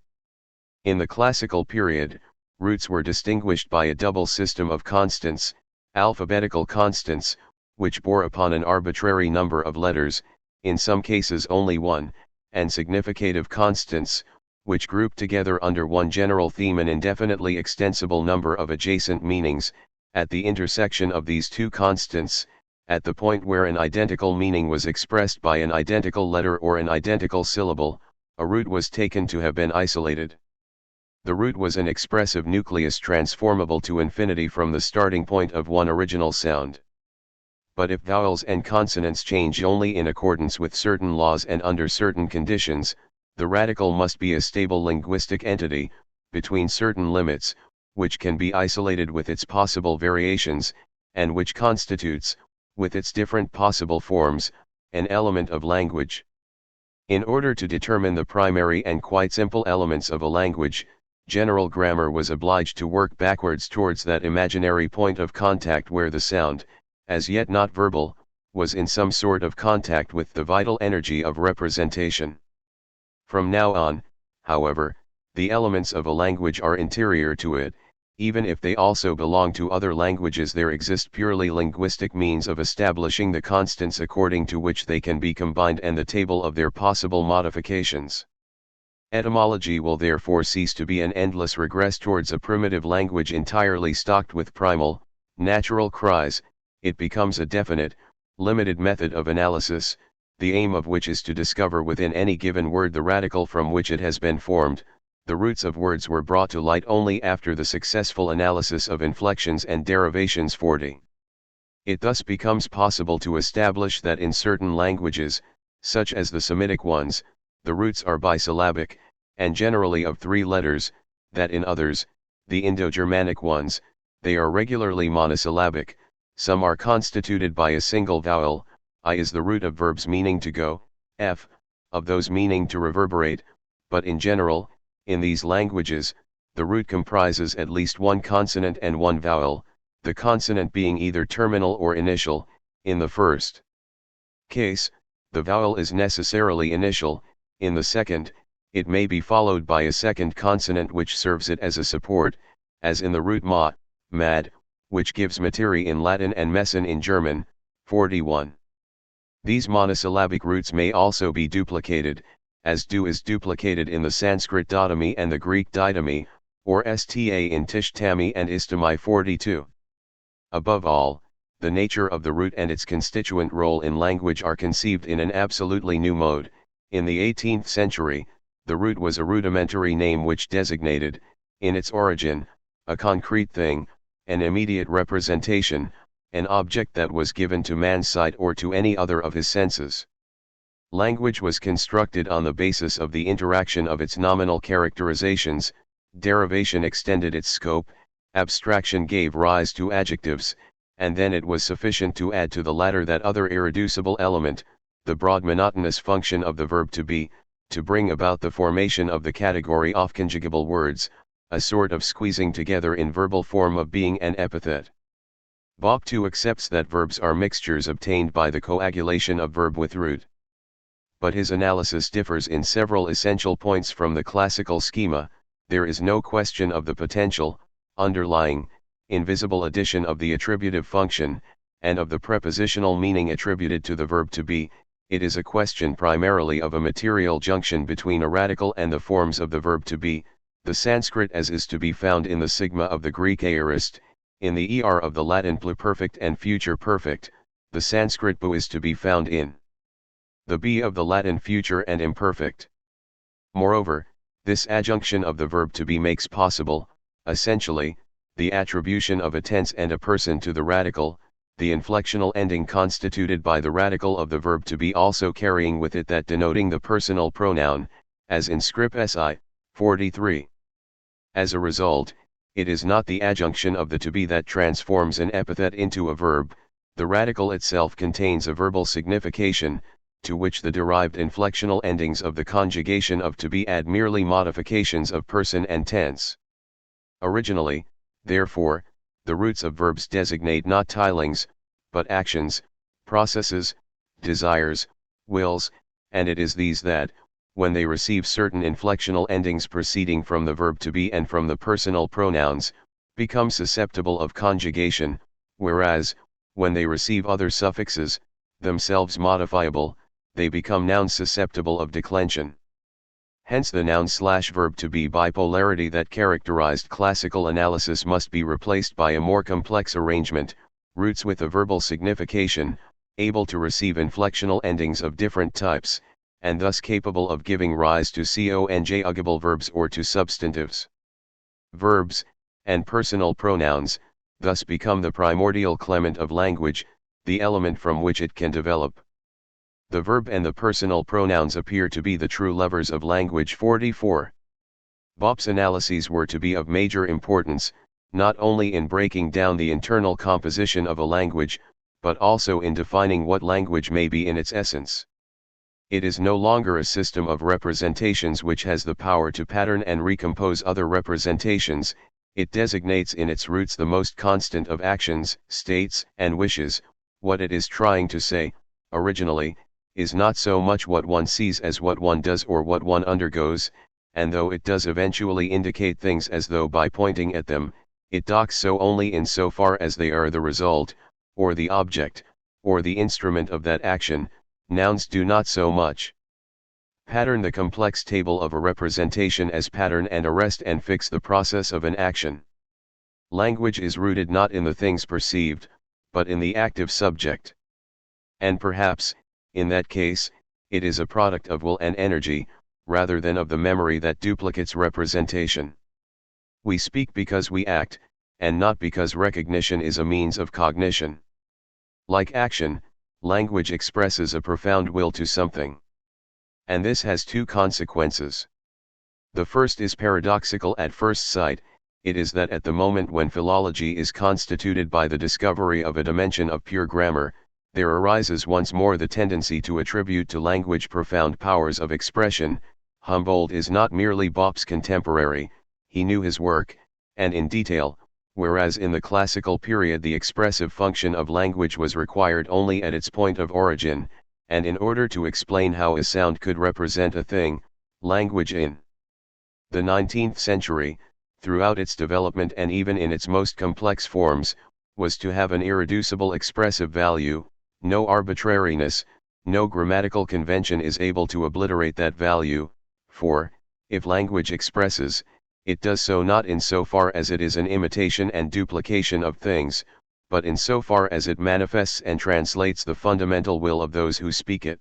In the classical period, roots were distinguished by a double system of constants, alphabetical constants, which bore upon an arbitrary number of letters, in some cases only one, and significative constants, which group together under one general theme an indefinitely extensible number of adjacent meanings. At the intersection of these two constants, at the point where an identical meaning was expressed by an identical letter or an identical syllable, a root was taken to have been isolated. The root was an expressive nucleus transformable to infinity from the starting point of one original sound. But if vowels and consonants change only in accordance with certain laws and under certain conditions, the radical must be a stable linguistic entity, between certain limits, which can be isolated with its possible variations, and which constitutes, with its different possible forms, an element of language. In order to determine the primary and quite simple elements of a language, general grammar was obliged to work backwards towards that imaginary point of contact where the sound, as yet not verbal, was in some sort of contact with the vital energy of representation. From now on, however, the elements of a language are interior to it. Even if they also belong to other languages, there exist purely linguistic means of establishing the constants according to which they can be combined and the table of their possible modifications. Etymology will therefore cease to be an endless regress towards a primitive language entirely stocked with primal, natural cries. It becomes a definite, limited method of analysis, the aim of which is to discover within any given word the radical from which it has been formed. The roots of words were brought to light only after the successful analysis of inflections and derivations. 40. It thus becomes possible to establish that in certain languages, such as the Semitic ones, the roots are bisyllabic, and generally of 3 letters, that in others, the Indo-Germanic ones, they are regularly monosyllabic. Some are constituted by a single vowel. I is the root of verbs meaning to go, f, of those meaning to reverberate, but in general, in these languages, the root comprises at least one consonant and one vowel, the consonant being either terminal or initial. In the first case, the vowel is necessarily initial. In the second, it may be followed by a second consonant which serves it as a support, as in the root ma, mad, which gives materi in Latin and messen in German. 41. These monosyllabic roots may also be duplicated, as do is duplicated in the Sanskrit dotami and the Greek didomi, or sta in tishtami and istami. 42. Above all, the nature of the root and its constituent role in language are conceived in an absolutely new mode. In the 18th century, the root was a rudimentary name which designated, in its origin, a concrete thing, an immediate representation, an object that was given to man's sight or to any other of his senses. Language was constructed on the basis of the interaction of its nominal characterizations, derivation extended its scope, abstraction gave rise to adjectives, and then it was sufficient to add to the latter that other irreducible element, the broad monotonous function of the verb to be, to bring about the formation of the category of conjugable words, a sort of squeezing together in verbal form of being and epithet. Bopp too accepts that verbs are mixtures obtained by the coagulation of verb with root. But his analysis differs in several essential points from the classical schema. There is no question of the potential, underlying, invisible addition of the attributive function, and of the prepositional meaning attributed to the verb to be. It is a question primarily of a material junction between a radical and the forms of the verb to be, the Sanskrit as is to be found in the sigma of the Greek aorist, in the er of the Latin pluperfect and future perfect, the Sanskrit bu is to be found in the be of the Latin future and imperfect. Moreover, this adjunction of the verb to be makes possible, essentially, the attribution of a tense and a person to the radical, the inflectional ending constituted by the radical of the verb to be also carrying with it that denoting the personal pronoun, as in script si, 43. As a result, it is not the adjunction of the to be that transforms an epithet into a verb, the radical itself contains a verbal signification, to which the derived inflectional endings of the conjugation of to be add merely modifications of person and tense. Originally, therefore, the roots of verbs designate not tilings, but actions, processes, desires, wills, and it is these that, when they receive certain inflectional endings proceeding from the verb to be and from the personal pronouns, become susceptible of conjugation, whereas, when they receive other suffixes, themselves modifiable, they become nouns susceptible of declension. Hence the noun/verb to be bipolarity that characterized classical analysis must be replaced by a more complex arrangement, roots with a verbal signification, able to receive inflectional endings of different types, and thus capable of giving rise to conjugable verbs or to substantives. Verbs, and personal pronouns, thus become the primordial clement of language, the element from which it can develop. The verb and the personal pronouns appear to be the true levers of language. 44. Bopp's analyses were to be of major importance, not only in breaking down the internal composition of a language, but also in defining what language may be in its essence. It is no longer a system of representations which has the power to pattern and recompose other representations. It designates in its roots the most constant of actions, states, and wishes. What it is trying to say, originally, is not so much what one sees as what one does or what one undergoes, and though it does eventually indicate things as though by pointing at them, it docks so only in so far as they are the result, or the object, or the instrument of that action. Nouns do not so much pattern the complex table of a representation as pattern and arrest and fix the process of an action. Language is rooted not in the things perceived, but in the active subject. And perhaps, in that case, it is a product of will and energy, rather than of the memory that duplicates representation. We speak because we act, and not because recognition is a means of cognition. Like action, language expresses a profound will to something. And this has two consequences. The first is paradoxical at first sight. It is that at the moment when philology is constituted by the discovery of a dimension of pure grammar, there arises once more the tendency to attribute to language profound powers of expression. Humboldt is not merely Bopp's contemporary, he knew his work, and in detail, whereas in the classical period the expressive function of language was required only at its point of origin, and in order to explain how a sound could represent a thing, language in the 19th century, throughout its development and even in its most complex forms, was to have an irreducible expressive value. No arbitrariness, no grammatical convention is able to obliterate that value, for, if language expresses, it does so not in so far as it is an imitation and duplication of things, but in so far as it manifests and translates the fundamental will of those who speak it.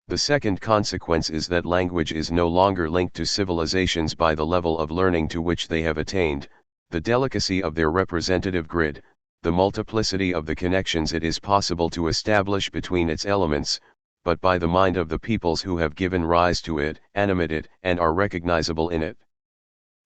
The second consequence is that language is no longer linked to civilizations by the level of learning to which they have attained, the delicacy of their representative grid, the multiplicity of the connections it is possible to establish between its elements, but by the mind of the peoples who have given rise to it, animate it, and are recognizable in it.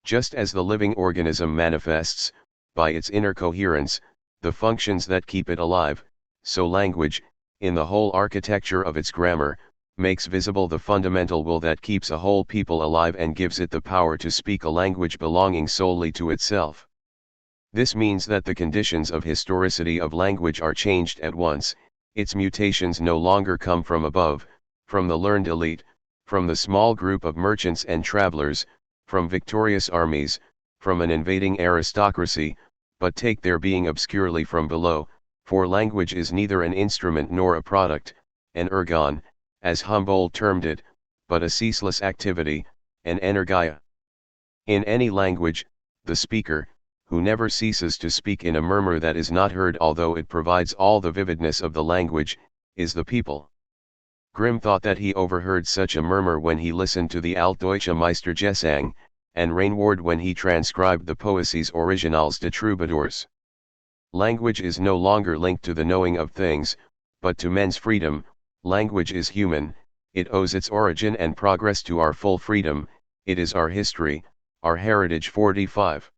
Just as the living organism manifests, by its inner coherence, the functions that keep it alive, so language, in the whole architecture of its grammar, makes visible the fundamental will that keeps a whole people alive and gives it the power to speak a language belonging solely to itself. This means that the conditions of historicity of language are changed at once. Its mutations no longer come from above, from the learned elite, from the small group of merchants and travelers, from victorious armies, from an invading aristocracy, but take their being obscurely from below, for language is neither an instrument nor a product, an ergon, as Humboldt termed it, but a ceaseless activity, an energia. In any language, the speaker, who never ceases to speak in a murmur that is not heard although it provides all the vividness of the language, is the people. Grimm thought that he overheard such a murmur when he listened to the Altdeutsche Meistergesang, and Rainward when he transcribed the Poésies Originales des Troubadours. Language is no longer linked to the knowing of things, but to men's freedom. Language is human, it owes its origin and progress to our full freedom, it is our history, our heritage. 45.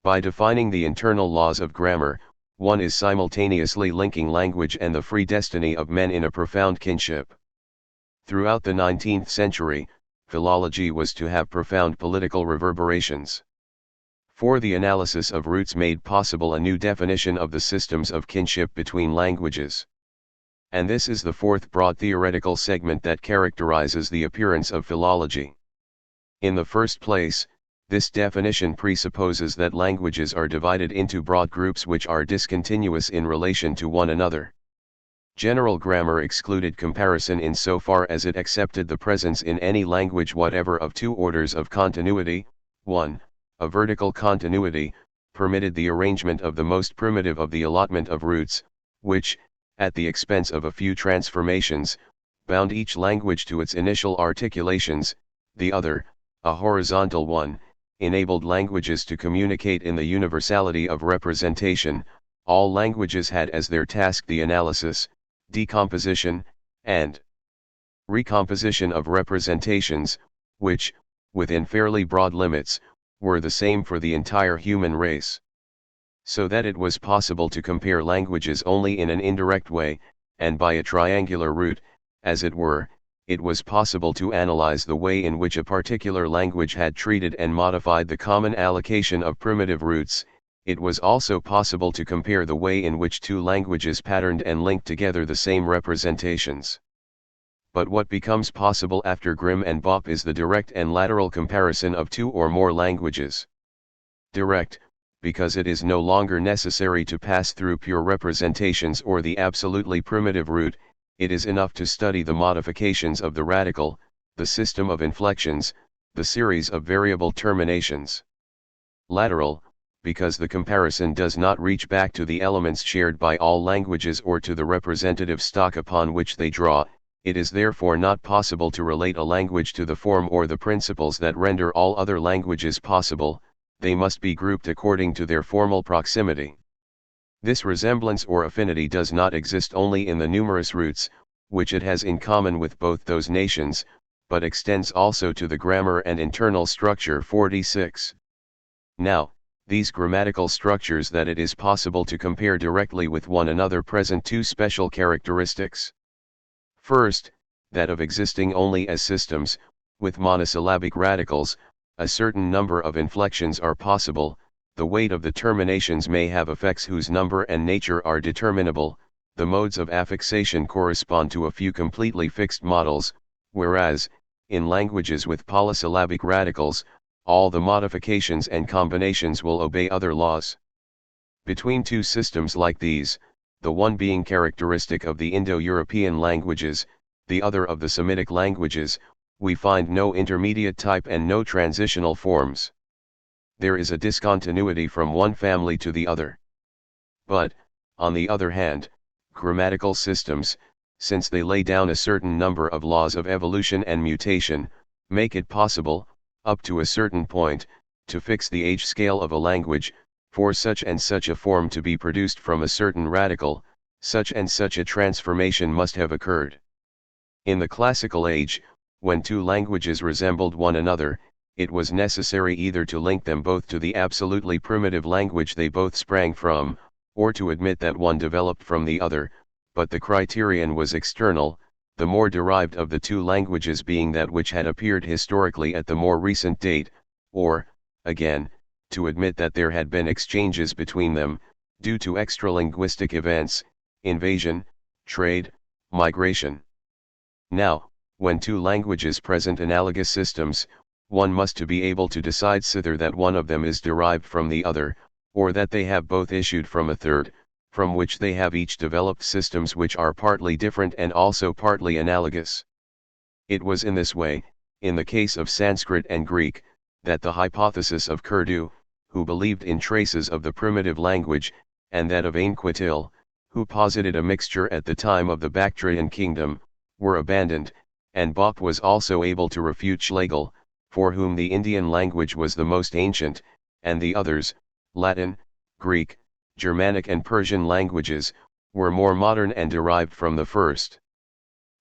By defining the internal laws of grammar, one is simultaneously linking language and the free destiny of men in a profound kinship. Throughout the 19th century, philology was to have profound political reverberations. For the analysis of roots made possible a new definition of the systems of kinship between languages. And this is the fourth broad theoretical segment that characterizes the appearance of philology. In the first place, this definition presupposes that languages are divided into broad groups which are discontinuous in relation to one another. General grammar excluded comparison insofar as it accepted the presence in any language whatever of two orders of continuity. 1. A vertical continuity, permitted the arrangement of the most primitive of the allotment of roots, which, at the expense of a few transformations, bound each language to its initial articulations. The other, a horizontal one, enabled languages to communicate in the universality of representation. All languages had as their task the analysis, decomposition, and recomposition of representations, which, within fairly broad limits, were the same for the entire human race. So that it was possible to compare languages only in an indirect way, and by a triangular route, as it were, it was possible to analyze the way in which a particular language had treated and modified the common allocation of primitive roots. It was also possible to compare the way in which two languages patterned and linked together the same representations. But what becomes possible after Grimm and Bopp is the direct and lateral comparison of two or more languages. Direct, because it is no longer necessary to pass through pure representations or the absolutely primitive root. It is enough to study the modifications of the radical, the system of inflections, the series of variable terminations. Lateral, because the comparison does not reach back to the elements shared by all languages or to the representative stock upon which they draw. It is therefore not possible to relate a language to the form or the principles that render all other languages possible. They must be grouped according to their formal proximity. This resemblance or affinity does not exist only in the numerous roots, which it has in common with both those nations, but extends also to the grammar and internal structure. 46. Now, these grammatical structures that it is possible to compare directly with one another present two special characteristics. First, that of existing only as systems, with monosyllabic radicals, a certain number of inflections are possible. The weight of the terminations may have effects whose number and nature are determinable. The modes of affixation correspond to a few completely fixed models, whereas, in languages with polysyllabic radicals, all the modifications and combinations will obey other laws. Between two systems like these, the one being characteristic of the Indo-European languages, the other of the Semitic languages, we find no intermediate type and no transitional forms. There is a discontinuity from one family to the other. But, on the other hand, grammatical systems, since they lay down a certain number of laws of evolution and mutation, make it possible, up to a certain point, to fix the age scale of a language. For such and such a form to be produced from a certain radical, such and such a transformation must have occurred. In the classical age, when two languages resembled one another, it was necessary either to link them both to the absolutely primitive language they both sprang from, or to admit that one developed from the other, but the criterion was external, the more derived of the two languages being that which had appeared historically at the more recent date, or, again, to admit that there had been exchanges between them, due to extralinguistic events, invasion, trade, migration. Now, when two languages present analogous systems, one must to be able to decide either that one of them is derived from the other, or that they have both issued from a third, from which they have each developed systems which are partly different and also partly analogous. It was in this way, in the case of Sanskrit and Greek, that the hypothesis of Curdo, who believed in traces of the primitive language, and that of Ainquetil, who posited a mixture at the time of the Bactrian kingdom, were abandoned, and Bach was also able to refute Schlegel, for whom the Indian language was the most ancient, and the others, Latin, Greek, Germanic and Persian languages, were more modern and derived from the first.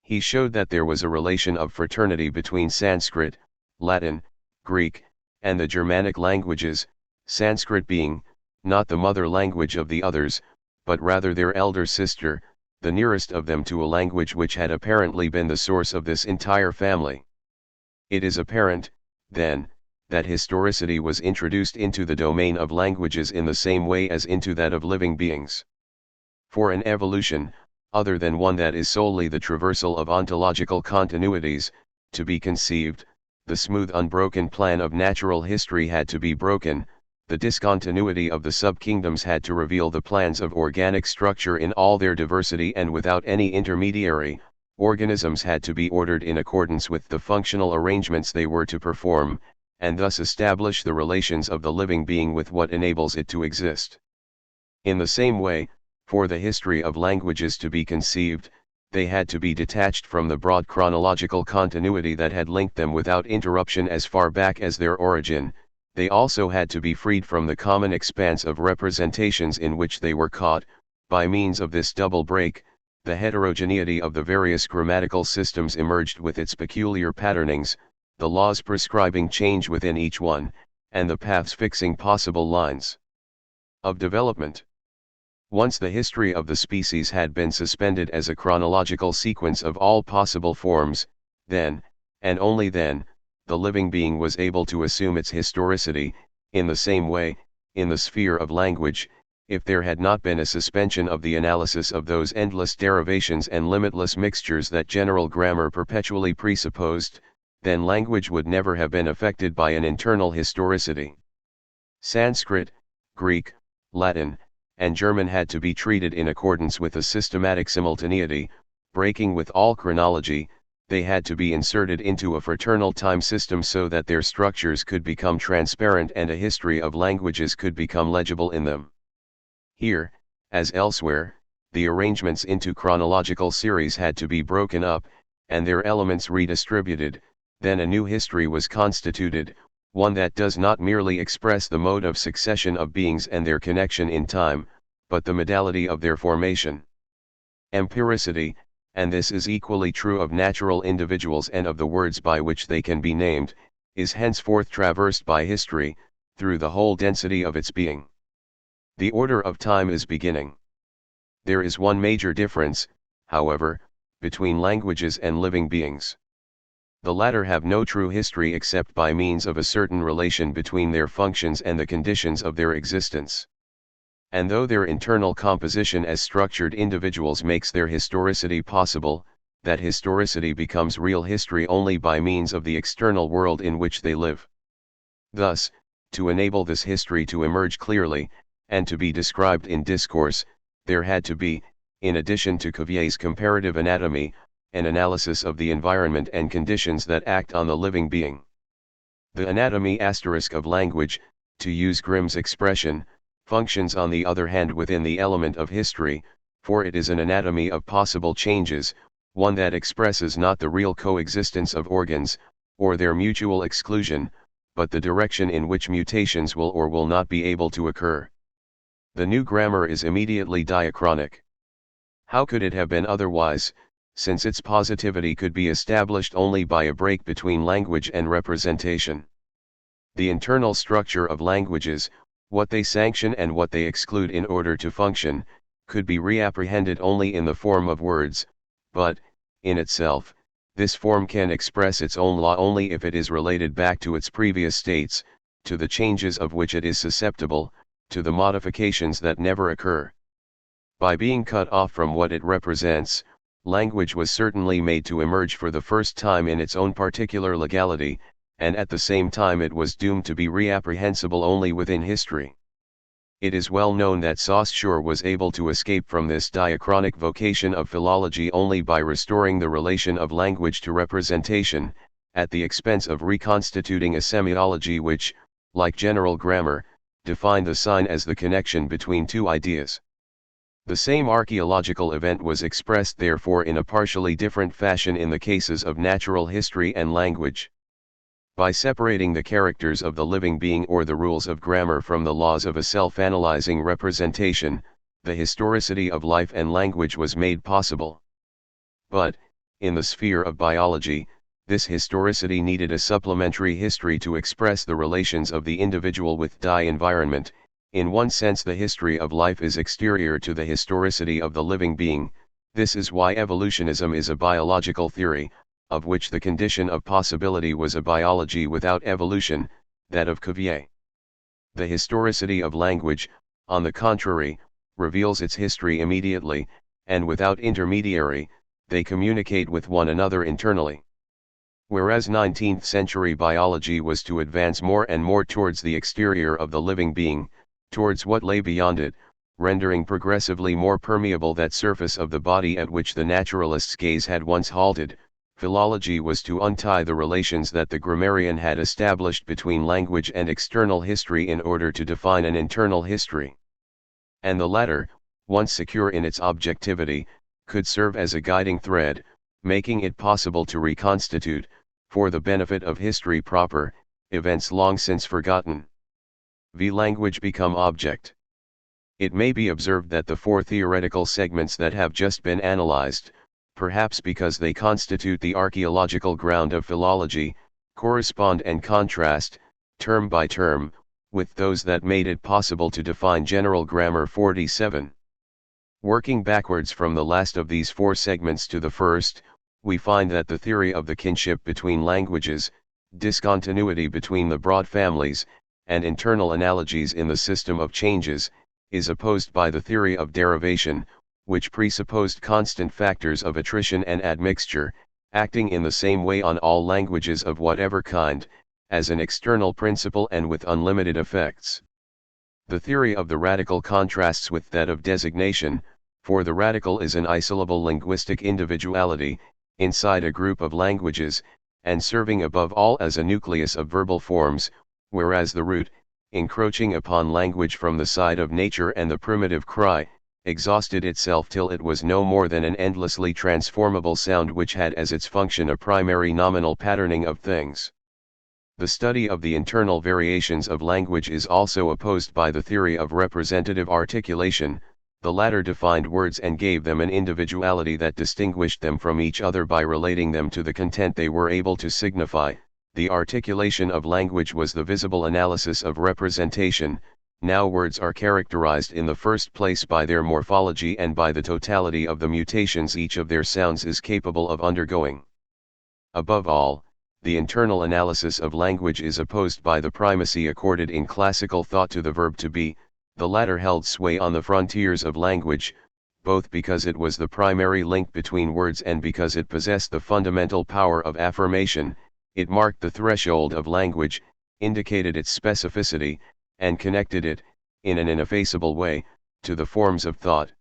He showed that there was a relation of fraternity between Sanskrit, Latin, Greek, and the Germanic languages, Sanskrit being, not the mother language of the others, but rather their elder sister, the nearest of them to a language which had apparently been the source of this entire family. It is apparent, then, that historicity was introduced into the domain of languages in the same way as into that of living beings. For an evolution, other than one that is solely the traversal of ontological continuities, to be conceived, the smooth unbroken plan of natural history had to be broken, the discontinuity of the sub-kingdoms had to reveal the plans of organic structure in all their diversity, and without any intermediary, organisms had to be ordered in accordance with the functional arrangements they were to perform, and thus establish the relations of the living being with what enables it to exist. In the same way, for the history of languages to be conceived, they had to be detached from the broad chronological continuity that had linked them without interruption as far back as their origin. They also had to be freed from the common expanse of representations in which they were caught. By means of this double break, the heterogeneity of the various grammatical systems emerged with its peculiar patternings, the laws prescribing change within each one, and the paths fixing possible lines of development. Once the history of the species had been suspended as a chronological sequence of all possible forms, then, and only then, the living being was able to assume its historicity. In the same way, in the sphere of language, if there had not been a suspension of the analysis of those endless derivations and limitless mixtures that general grammar perpetually presupposed, then language would never have been affected by an internal historicity. Sanskrit, Greek, Latin, and German had to be treated in accordance with a systematic simultaneity, breaking with all chronology. They had to be inserted into a fraternal time system so that their structures could become transparent and a history of languages could become legible in them. Here, as elsewhere, the arrangements into chronological series had to be broken up, and their elements redistributed. Then a new history was constituted, one that does not merely express the mode of succession of beings and their connection in time, but the modality of their formation. Empiricity, and this is equally true of natural individuals and of the words by which they can be named, is henceforth traversed by history, through the whole density of its being. The order of time is beginning. There is one major difference, however, between languages and living beings. The latter have no true history except by means of a certain relation between their functions and the conditions of their existence. And though their internal composition as structured individuals makes their historicity possible, that historicity becomes real history only by means of the external world in which they live. Thus, to enable this history to emerge clearly, and to be described in discourse, there had to be, in addition to Cuvier's comparative anatomy, an analysis of the environment and conditions that act on the living being. The anatomy of language, to use Grimm's expression, functions on the other hand within the element of history, for it is an anatomy of possible changes, one that expresses not the real coexistence of organs, or their mutual exclusion, but the direction in which mutations will or will not be able to occur. The new grammar is immediately diachronic. How could it have been otherwise, since its positivity could be established only by a break between language and representation? The internal structure of languages, what they sanction and what they exclude in order to function, could be reapprehended only in the form of words, but, in itself, this form can express its own law only if it is related back to its previous states, to the changes of which it is susceptible, to the modifications that never occur. By being cut off from what it represents, language was certainly made to emerge for the first time in its own particular legality, and at the same time it was doomed to be reapprehensible only within history. It is well known that Saussure was able to escape from this diachronic vocation of philology only by restoring the relation of language to representation, at the expense of reconstituting a semiology which, like general grammar, defined the sign as the connection between two ideas. The same archaeological event was expressed therefore in a partially different fashion in the cases of natural history and language. By separating the characters of the living being or the rules of grammar from the laws of a self-analyzing representation, the historicity of life and language was made possible. But, in the sphere of biology, this historicity needed a supplementary history to express the relations of the individual with the environment. In one sense the history of life is exterior to the historicity of the living being. This is why evolutionism is a biological theory, of which the condition of possibility was a biology without evolution, that of Cuvier. The historicity of language, on the contrary, reveals its history immediately, and without intermediary, they communicate with one another internally. Whereas 19th century biology was to advance more and more towards the exterior of the living being, towards what lay beyond it, rendering progressively more permeable that surface of the body at which the naturalist's gaze had once halted, philology was to untie the relations that the grammarian had established between language and external history in order to define an internal history. And the latter, once secure in its objectivity, could serve as a guiding thread, making it possible to reconstitute, for the benefit of history proper, events long since forgotten. Language become object. It may be observed that the four theoretical segments that have just been analyzed, perhaps because they constitute the archaeological ground of philology, correspond and contrast, term by term, with those that made it possible to define general grammar 47. Working backwards from the last of these four segments to the first, we find that the theory of the kinship between languages, discontinuity between the broad families, and internal analogies in the system of changes, is opposed by the theory of derivation, which presupposed constant factors of attrition and admixture, acting in the same way on all languages of whatever kind, as an external principle and with unlimited effects. The theory of the radical contrasts with that of designation, for the radical is an isolable linguistic individuality, inside a group of languages, and serving above all as a nucleus of verbal forms, whereas the root, encroaching upon language from the side of nature and the primitive cry, exhausted itself till it was no more than an endlessly transformable sound which had as its function a primary nominal patterning of things. The study of the internal variations of language is also opposed by the theory of representative articulation. The latter defined words and gave them an individuality that distinguished them from each other by relating them to the content they were able to signify. The articulation of language was the visible analysis of representation. Now words are characterized in the first place by their morphology and by the totality of the mutations each of their sounds is capable of undergoing. Above all, the internal analysis of language is opposed by the primacy accorded in classical thought to the verb to be. The latter held sway on the frontiers of language, both because it was the primary link between words and because it possessed the fundamental power of affirmation. It marked the threshold of language, indicated its specificity, and connected it, in an ineffaceable way, to the forms of thought.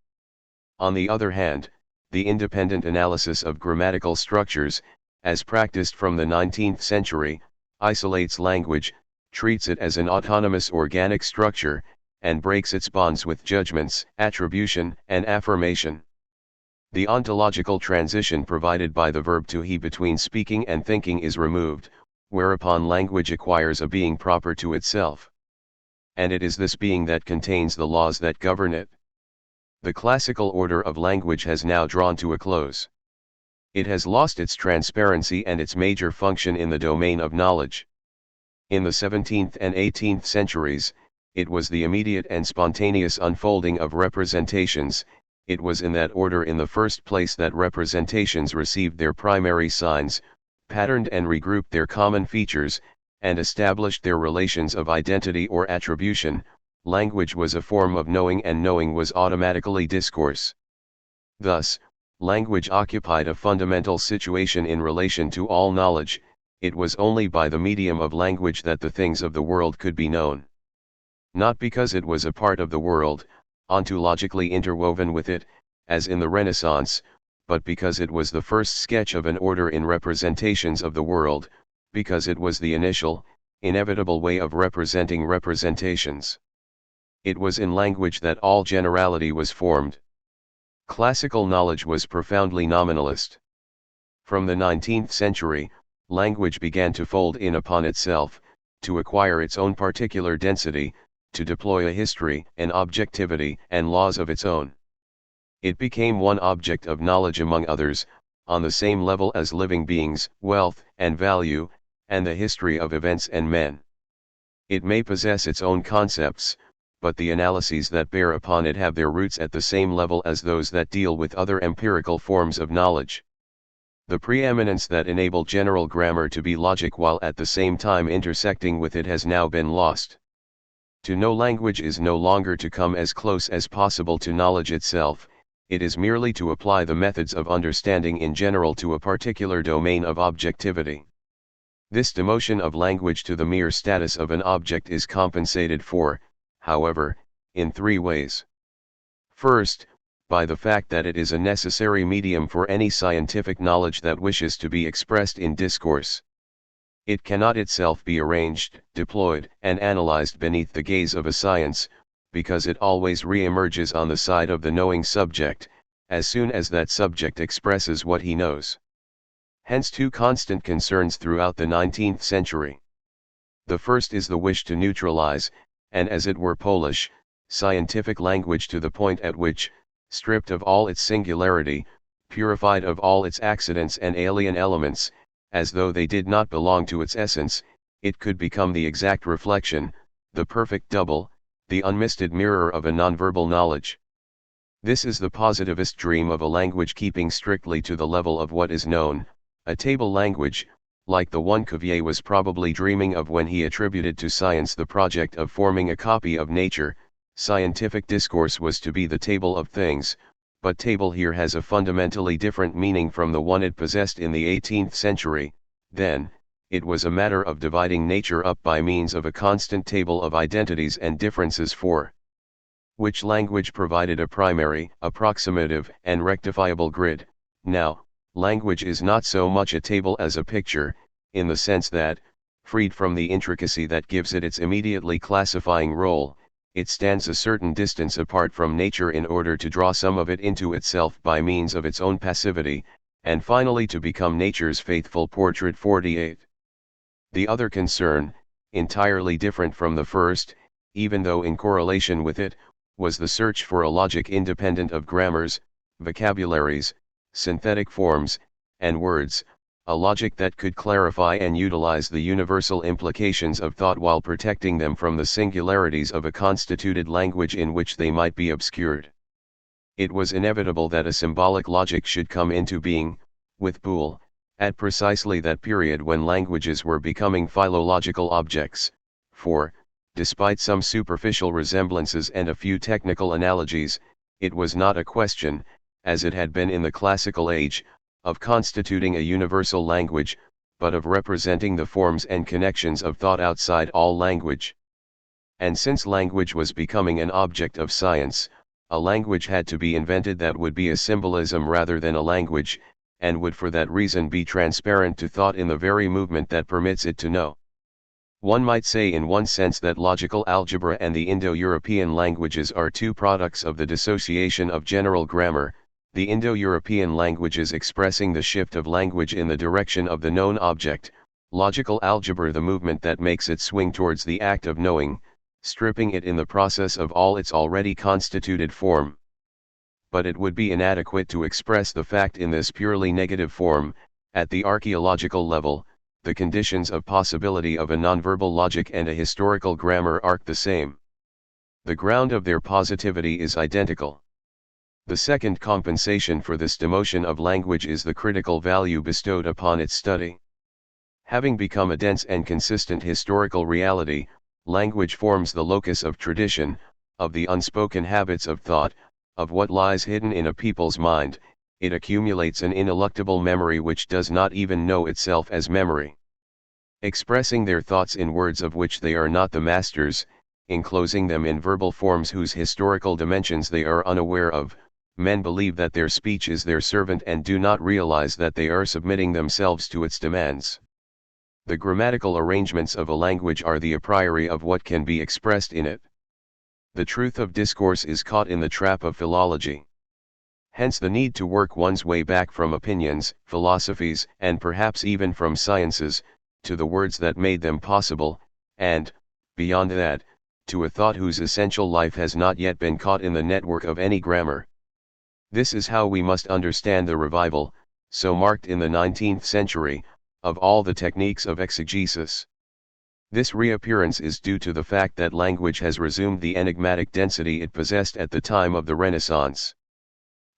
On the other hand, the independent analysis of grammatical structures, as practiced from the 19th century, isolates language, treats it as an autonomous organic structure, and breaks its bonds with judgments, attribution, and affirmation. The ontological transition provided by the verb to he between speaking and thinking is removed, whereupon language acquires a being proper to itself. And it is this being that contains the laws that govern it. The classical order of language has now drawn to a close. It has lost its transparency and its major function in the domain of knowledge. In the 17th and 18th centuries, it was the immediate and spontaneous unfolding of representations. It was in that order in the first place that representations received their primary signs, patterned and regrouped their common features, and established their relations of identity or attribution, language was a form of knowing and knowing was automatically discourse. Thus, language occupied a fundamental situation in relation to all knowledge. It was only by the medium of language that the things of the world could be known. Not because it was a part of the world, ontologically interwoven with it, as in the Renaissance, but because it was the first sketch of an order in representations of the world, because it was the initial, inevitable way of representing representations. It was in language that all generality was formed. Classical knowledge was profoundly nominalist. From the 19th century, language began to fold in upon itself, to acquire its own particular density, to deploy a history, an objectivity, and laws of its own. It became one object of knowledge among others, on the same level as living beings, wealth, and value, and the history of events and men. It may possess its own concepts, but the analyses that bear upon it have their roots at the same level as those that deal with other empirical forms of knowledge. The preeminence that enabled general grammar to be logic while at the same time intersecting with it has now been lost. To know language is no longer to come as close as possible to knowledge itself, it is merely to apply the methods of understanding in general to a particular domain of objectivity. This demotion of language to the mere status of an object is compensated for, however, in three ways. First, by the fact that it is a necessary medium for any scientific knowledge that wishes to be expressed in discourse. It cannot itself be arranged, deployed, and analyzed beneath the gaze of a science, because it always re-emerges on the side of the knowing subject, as soon as that subject expresses what he knows. Hence two constant concerns throughout the 19th century. The first is the wish to neutralize, and as it were polish, scientific language to the point at which, stripped of all its singularity, purified of all its accidents and alien elements, as though they did not belong to its essence, it could become the exact reflection, the perfect double, the unmisted mirror of a nonverbal knowledge. This is the positivist dream of a language keeping strictly to the level of what is known, a table language, like the one Cuvier was probably dreaming of when he attributed to science the project of forming a copy of nature. Scientific discourse was to be the table of things, but table here has a fundamentally different meaning from the one it possessed in the 18th century. Then, it was a matter of dividing nature up by means of a constant table of identities and differences for which language provided a primary, approximative, and rectifiable grid. Now, language is not so much a table as a picture, in the sense that, freed from the intricacy that gives it its immediately classifying role, it stands a certain distance apart from nature in order to draw some of it into itself by means of its own passivity, and finally to become nature's faithful portrait. 48. The other concern, entirely different from the first, even though in correlation with it, was the search for a logic independent of grammars, vocabularies, synthetic forms, and words, a logic that could clarify and utilize the universal implications of thought while protecting them from the singularities of a constituted language in which they might be obscured. It was inevitable that a symbolic logic should come into being, with Boole, at precisely that period when languages were becoming philological objects, for, despite some superficial resemblances and a few technical analogies, it was not a question, as it had been in the classical age, of constituting a universal language, but of representing the forms and connections of thought outside all language. And since language was becoming an object of science, a language had to be invented that would be a symbolism rather than a language, and would for that reason be transparent to thought in the very movement that permits it to know. One might say in one sense that logical algebra and the Indo-European languages are two products of the dissociation of general grammar, the Indo-European languages expressing the shift of language in the direction of the known object, logical algebra the movement that makes it swing towards the act of knowing, stripping it in the process of all its already constituted form. But it would be inadequate to express the fact in this purely negative form. At the archaeological level, the conditions of possibility of a nonverbal logic and a historical grammar are the same. The ground of their positivity is identical. The second compensation for this demotion of language is the critical value bestowed upon its study. Having become a dense and consistent historical reality, language forms the locus of tradition, of the unspoken habits of thought, of what lies hidden in a people's mind. It accumulates an ineluctable memory which does not even know itself as memory. Expressing their thoughts in words of which they are not the masters, enclosing them in verbal forms whose historical dimensions they are unaware of, men believe that their speech is their servant and do not realize that they are submitting themselves to its demands. The grammatical arrangements of a language are the a priori of what can be expressed in it. The truth of discourse is caught in the trap of philology. Hence the need to work one's way back from opinions, philosophies, and perhaps even from sciences, to the words that made them possible, and, beyond that, to a thought whose essential life has not yet been caught in the network of any grammar. This is how we must understand the revival, so marked in the 19th century, of all the techniques of exegesis. This reappearance is due to the fact that language has resumed the enigmatic density it possessed at the time of the Renaissance.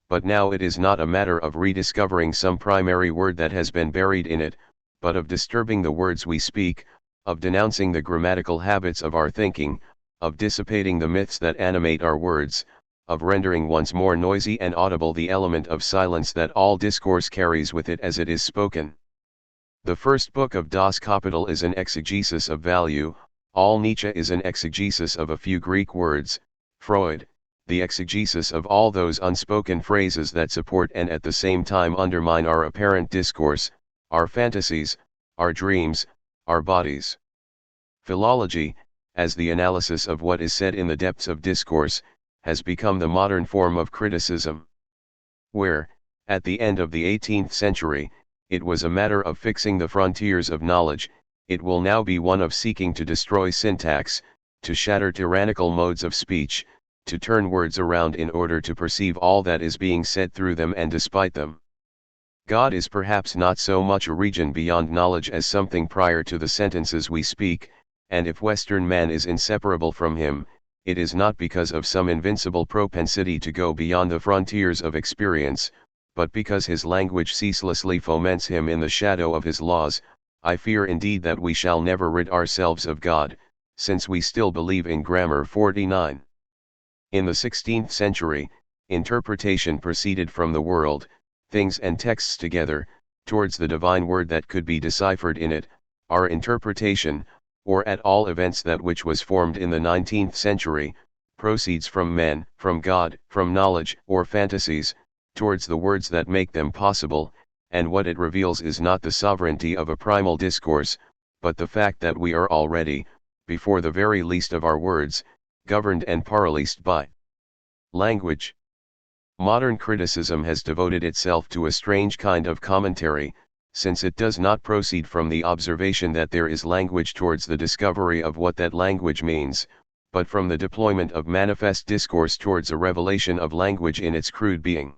But now it is not a matter of rediscovering some primary word that has been buried in it, but of disturbing the words we speak, of denouncing the grammatical habits of our thinking, of dissipating the myths that animate our words, of rendering once more noisy and audible the element of silence that all discourse carries with it as it is spoken. The first book of Das Kapital is an exegesis of value, all Nietzsche is an exegesis of a few Greek words, Freud, the exegesis of all those unspoken phrases that support and at the same time undermine our apparent discourse, our fantasies, our dreams, our bodies. Philology, as the analysis of what is said in the depths of discourse, has become the modern form of criticism. Where, at the end of the 18th century, it was a matter of fixing the frontiers of knowledge, it will now be one of seeking to destroy syntax, to shatter tyrannical modes of speech, to turn words around in order to perceive all that is being said through them and despite them. God is perhaps not so much a region beyond knowledge as something prior to the sentences we speak, and if Western man is inseparable from him, it is not because of some invincible propensity to go beyond the frontiers of experience, but because his language ceaselessly foments him in the shadow of his laws. I fear indeed that we shall never rid ourselves of God, since we still believe in grammar. 49. In the 16th century, interpretation proceeded from the world, things and texts together, towards the divine word that could be deciphered in it. Our interpretation, or at all events that which was formed in the 19th century, proceeds from men, from God, from knowledge or fantasies, towards the words that make them possible, and what it reveals is not the sovereignty of a primal discourse, but the fact that we are already, before the very least of our words, governed and paralysed by language. Modern criticism has devoted itself to a strange kind of commentary, since it does not proceed from the observation that there is language towards the discovery of what that language means, but from the deployment of manifest discourse towards a revelation of language in its crude being.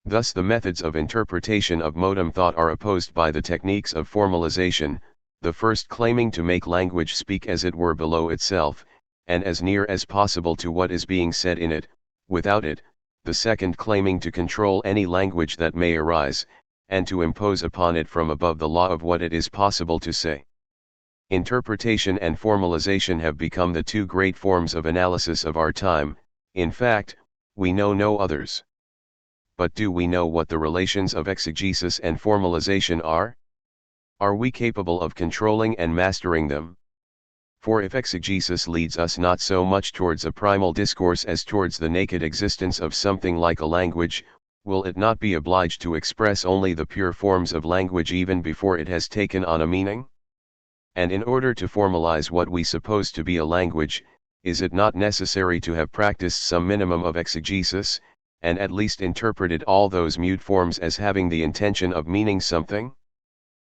Thus the methods of interpretation of modem thought are opposed by the techniques of formalization, the first claiming to make language speak as it were below itself, and as near as possible to what is being said in it, without it, the second claiming to control any language that may arise, and to impose upon it from above the law of what it is possible to say. Interpretation and formalization have become the two great forms of analysis of our time. In fact, we know no others. But do we know what the relations of exegesis and formalization are? Are we capable of controlling and mastering them? For if exegesis leads us not so much towards a primal discourse as towards the naked existence of something like a language, will it not be obliged to express only the pure forms of language even before it has taken on a meaning? And in order to formalize what we suppose to be a language, is it not necessary to have practiced some minimum of exegesis, and at least interpreted all those mute forms as having the intention of meaning something?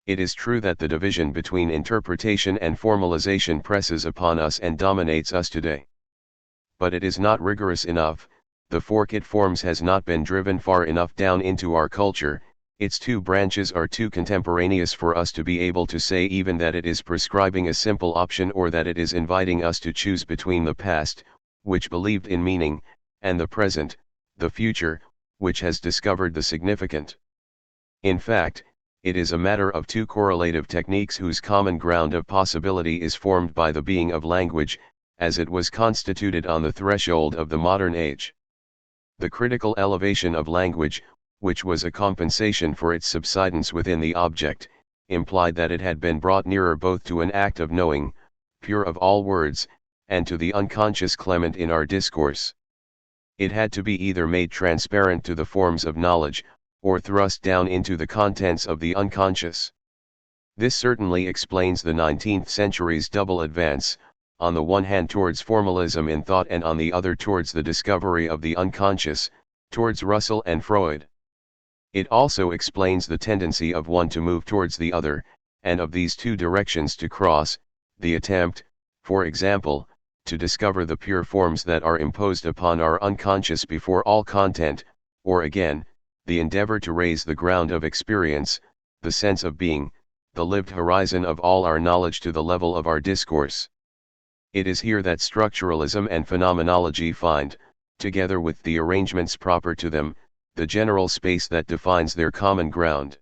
It is true that the division between interpretation and formalization presses upon us and dominates us today. But it is not rigorous enough, the fork it forms has not been driven far enough down into our culture, its two branches are too contemporaneous for us to be able to say even that it is prescribing a simple option or that it is inviting us to choose between the past, which believed in meaning, and the present, the future, which has discovered the significant. In fact, it is a matter of two correlative techniques whose common ground of possibility is formed by the being of language, as it was constituted on the threshold of the modern age. The critical elevation of language, which was a compensation for its subsidence within the object, implied that it had been brought nearer both to an act of knowing, pure of all words, and to the unconscious clement in our discourse. It had to be either made transparent to the forms of knowledge, or thrust down into the contents of the unconscious. This certainly explains the 19th century's double advance, on the one hand towards formalism in thought and on the other towards the discovery of the unconscious, towards Russell and Freud. It also explains the tendency of one to move towards the other, and of these two directions to cross, the attempt, for example, to discover the pure forms that are imposed upon our unconscious before all content, or again, the endeavor to raise the ground of experience, the sense of being, the lived horizon of all our knowledge to the level of our discourse. It is here that structuralism and phenomenology find, together with the arrangements proper to them, the general space that defines their common ground.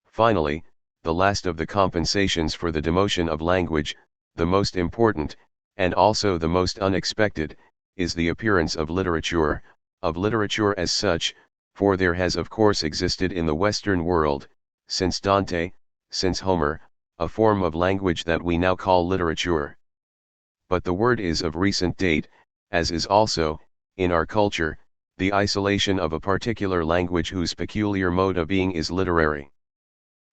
Finally, the last of the compensations for the demotion of language, the most important, and also the most unexpected, is the appearance of literature as such, for there has of course existed in the Western world, since Dante, since Homer, a form of language that we now call literature. But the word is of recent date, as is also, in our culture, the isolation of a particular language whose peculiar mode of being is literary.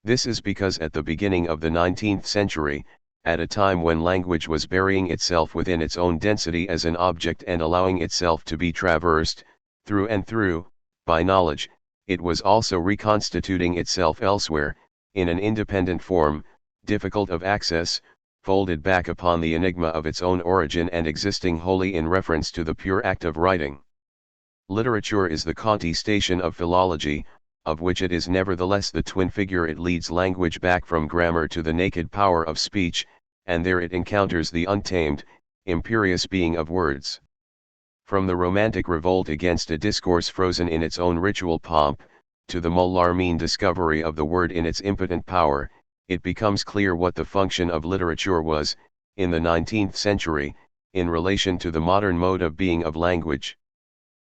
This is because at the beginning of the 19th century, at a time when language was burying itself within its own density as an object and allowing itself to be traversed, through and through, by knowledge, it was also reconstituting itself elsewhere, in an independent form, difficult of access, folded back upon the enigma of its own origin and existing wholly in reference to the pure act of writing. Literature is the contestation of philology, of which it is nevertheless the twin figure. It leads language back from grammar to the naked power of speech, and there it encounters the untamed, imperious being of words. From the romantic revolt against a discourse frozen in its own ritual pomp, to the Mallarmine discovery of the word in its impotent power, it becomes clear what the function of literature was, in the 19th century, in relation to the modern mode of being of language.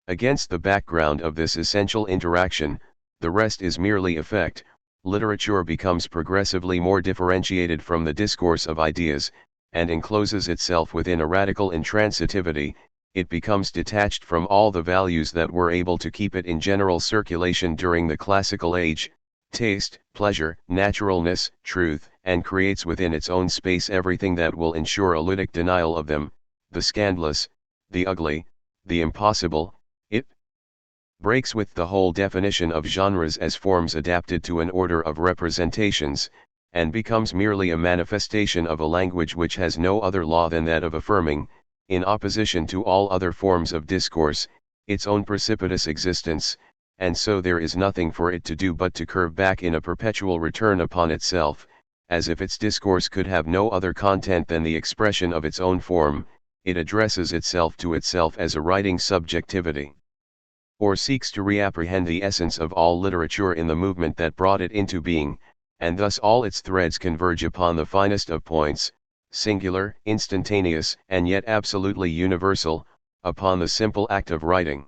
Against the background of this essential interaction, the rest is merely effect. Literature becomes progressively more differentiated from the discourse of ideas, and encloses itself within a radical intransitivity. It becomes detached from all the values that were able to keep it in general circulation during the classical age, taste, pleasure, naturalness, truth, and creates within its own space everything that will ensure a ludic denial of them, the scandalous, the ugly, the impossible. It breaks with the whole definition of genres as forms adapted to an order of representations, and becomes merely a manifestation of a language which has no other law than that of affirming, in opposition to all other forms of discourse, its own precipitous existence, and so there is nothing for it to do but to curve back in a perpetual return upon itself, as if its discourse could have no other content than the expression of its own form. It addresses itself to itself as a writing subjectivity, or seeks to reapprehend the essence of all literature in the movement that brought it into being, and thus all its threads converge upon the finest of points, singular, instantaneous, and yet absolutely universal, upon the simple act of writing.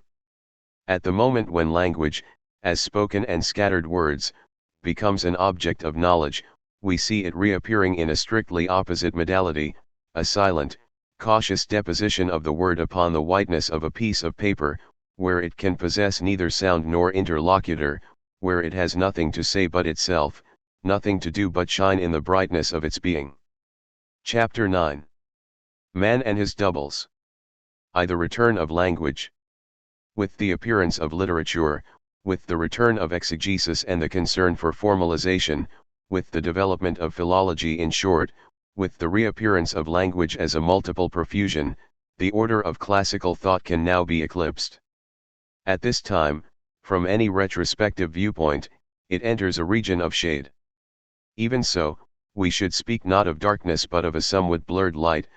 At the moment when language, as spoken and scattered words, becomes an object of knowledge, we see it reappearing in a strictly opposite modality, a silent, cautious deposition of the word upon the whiteness of a piece of paper, where it can possess neither sound nor interlocutor, where it has nothing to say but itself, nothing to do but shine in the brightness of its being. Chapter 9. Man and his doubles. The return of language. With the appearance of literature, with the return of exegesis and the concern for formalization, with the development of philology in short, with the reappearance of language as a multiple profusion, the order of classical thought can now be eclipsed. At this time, from any retrospective viewpoint, it enters a region of shade. Even so, we should speak not of darkness but of a somewhat blurred light,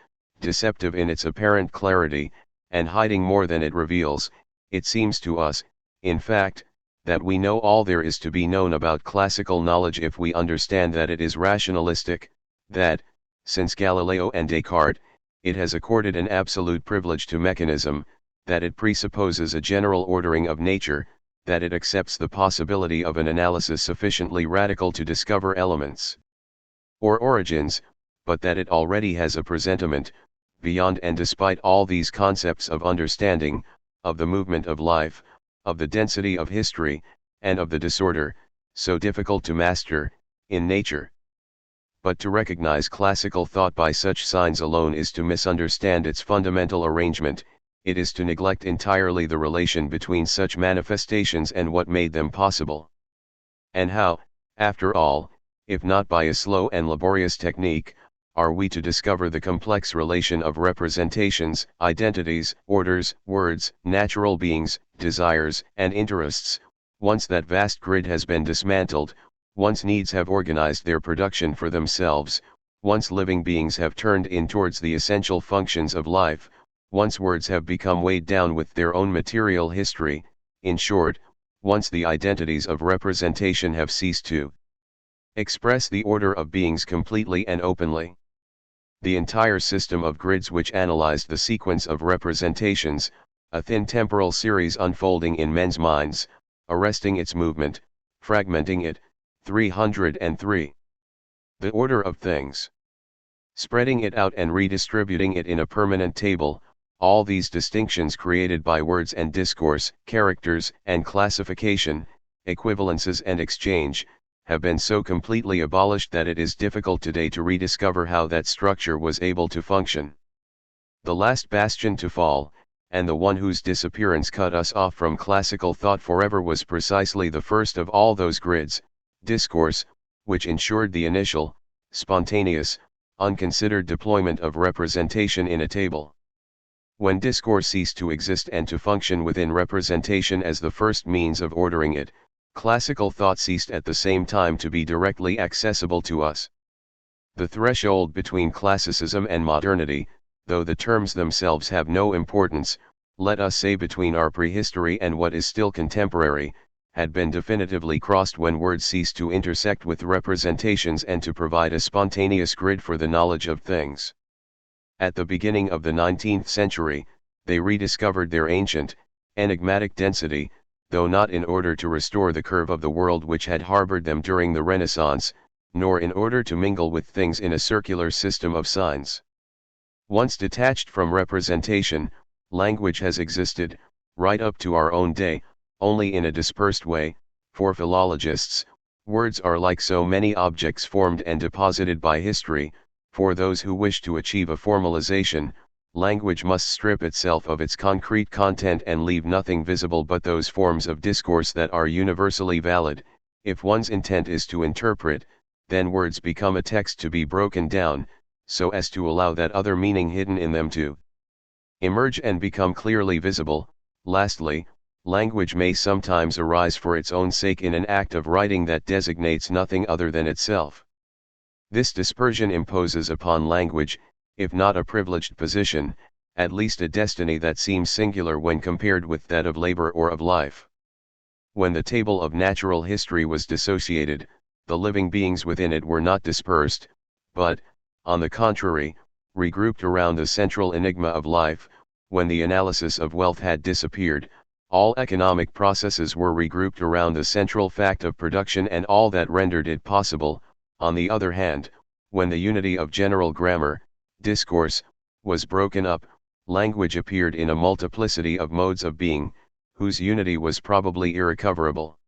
deceptive in its apparent clarity, and hiding more than it reveals. It seems to us, in fact, that we know all there is to be known about classical knowledge if we understand that it is rationalistic, that, since Galileo and Descartes, it has accorded an absolute privilege to mechanism, that it presupposes a general ordering of nature, that it accepts the possibility of an analysis sufficiently radical to discover elements or origins, but that it already has a presentiment, beyond and despite all these concepts of understanding, of the movement of life, of the density of history, and of the disorder, so difficult to master, in nature. But to recognize classical thought by such signs alone is to misunderstand its fundamental arrangement, it is to neglect entirely the relation between such manifestations and what made them possible. And how, after all, if not by a slow and laborious technique, are we to discover the complex relation of representations, identities, orders, words, natural beings, desires, and interests, once that vast grid has been dismantled, once needs have organized their production for themselves, once living beings have turned in towards the essential functions of life, once words have become weighed down with their own material history, in short, once the identities of representation have ceased to express the order of beings completely and openly. The entire system of grids which analyzed the sequence of representations, a thin temporal series unfolding in men's minds, arresting its movement, fragmenting it, 303. The order of things. Spreading it out and redistributing it in a permanent table, all these distinctions created by words and discourse, characters and classification, equivalences and exchange, have been so completely abolished that it is difficult today to rediscover how that structure was able to function. The last bastion to fall, and the one whose disappearance cut us off from classical thought forever, was precisely the first of all those grids, discourse, which ensured the initial, spontaneous, unconsidered deployment of representation in a table. When discourse ceased to exist and to function within representation as the first means of ordering it, classical thought ceased at the same time to be directly accessible to us. The threshold between classicism and modernity, though the terms themselves have no importance, let us say between our prehistory and what is still contemporary, had been definitively crossed when words ceased to intersect with representations and to provide a spontaneous grid for the knowledge of things. At the beginning of the 19th century, they rediscovered their ancient, enigmatic density, though not in order to restore the curve of the world which had harbored them during the Renaissance, nor in order to mingle with things in a circular system of signs. Once detached from representation, language has existed, right up to our own day, only in a dispersed way. For philologists, words are like so many objects formed and deposited by history. For those who wish to achieve a formalization, language must strip itself of its concrete content and leave nothing visible but those forms of discourse that are universally valid. If one's intent is to interpret, then words become a text to be broken down, so as to allow that other meaning hidden in them to emerge and become clearly visible. Lastly, language may sometimes arise for its own sake in an act of writing that designates nothing other than itself. This dispersion imposes upon language, if not a privileged position, at least a destiny that seems singular when compared with that of labor or of life. When the table of natural history was dissociated, the living beings within it were not dispersed, but, on the contrary, regrouped around the central enigma of life. When the analysis of wealth had disappeared, all economic processes were regrouped around the central fact of production and all that rendered it possible. On the other hand, when the unity of general grammar, discourse, was broken up, language appeared in a multiplicity of modes of being, whose unity was probably irrecoverable.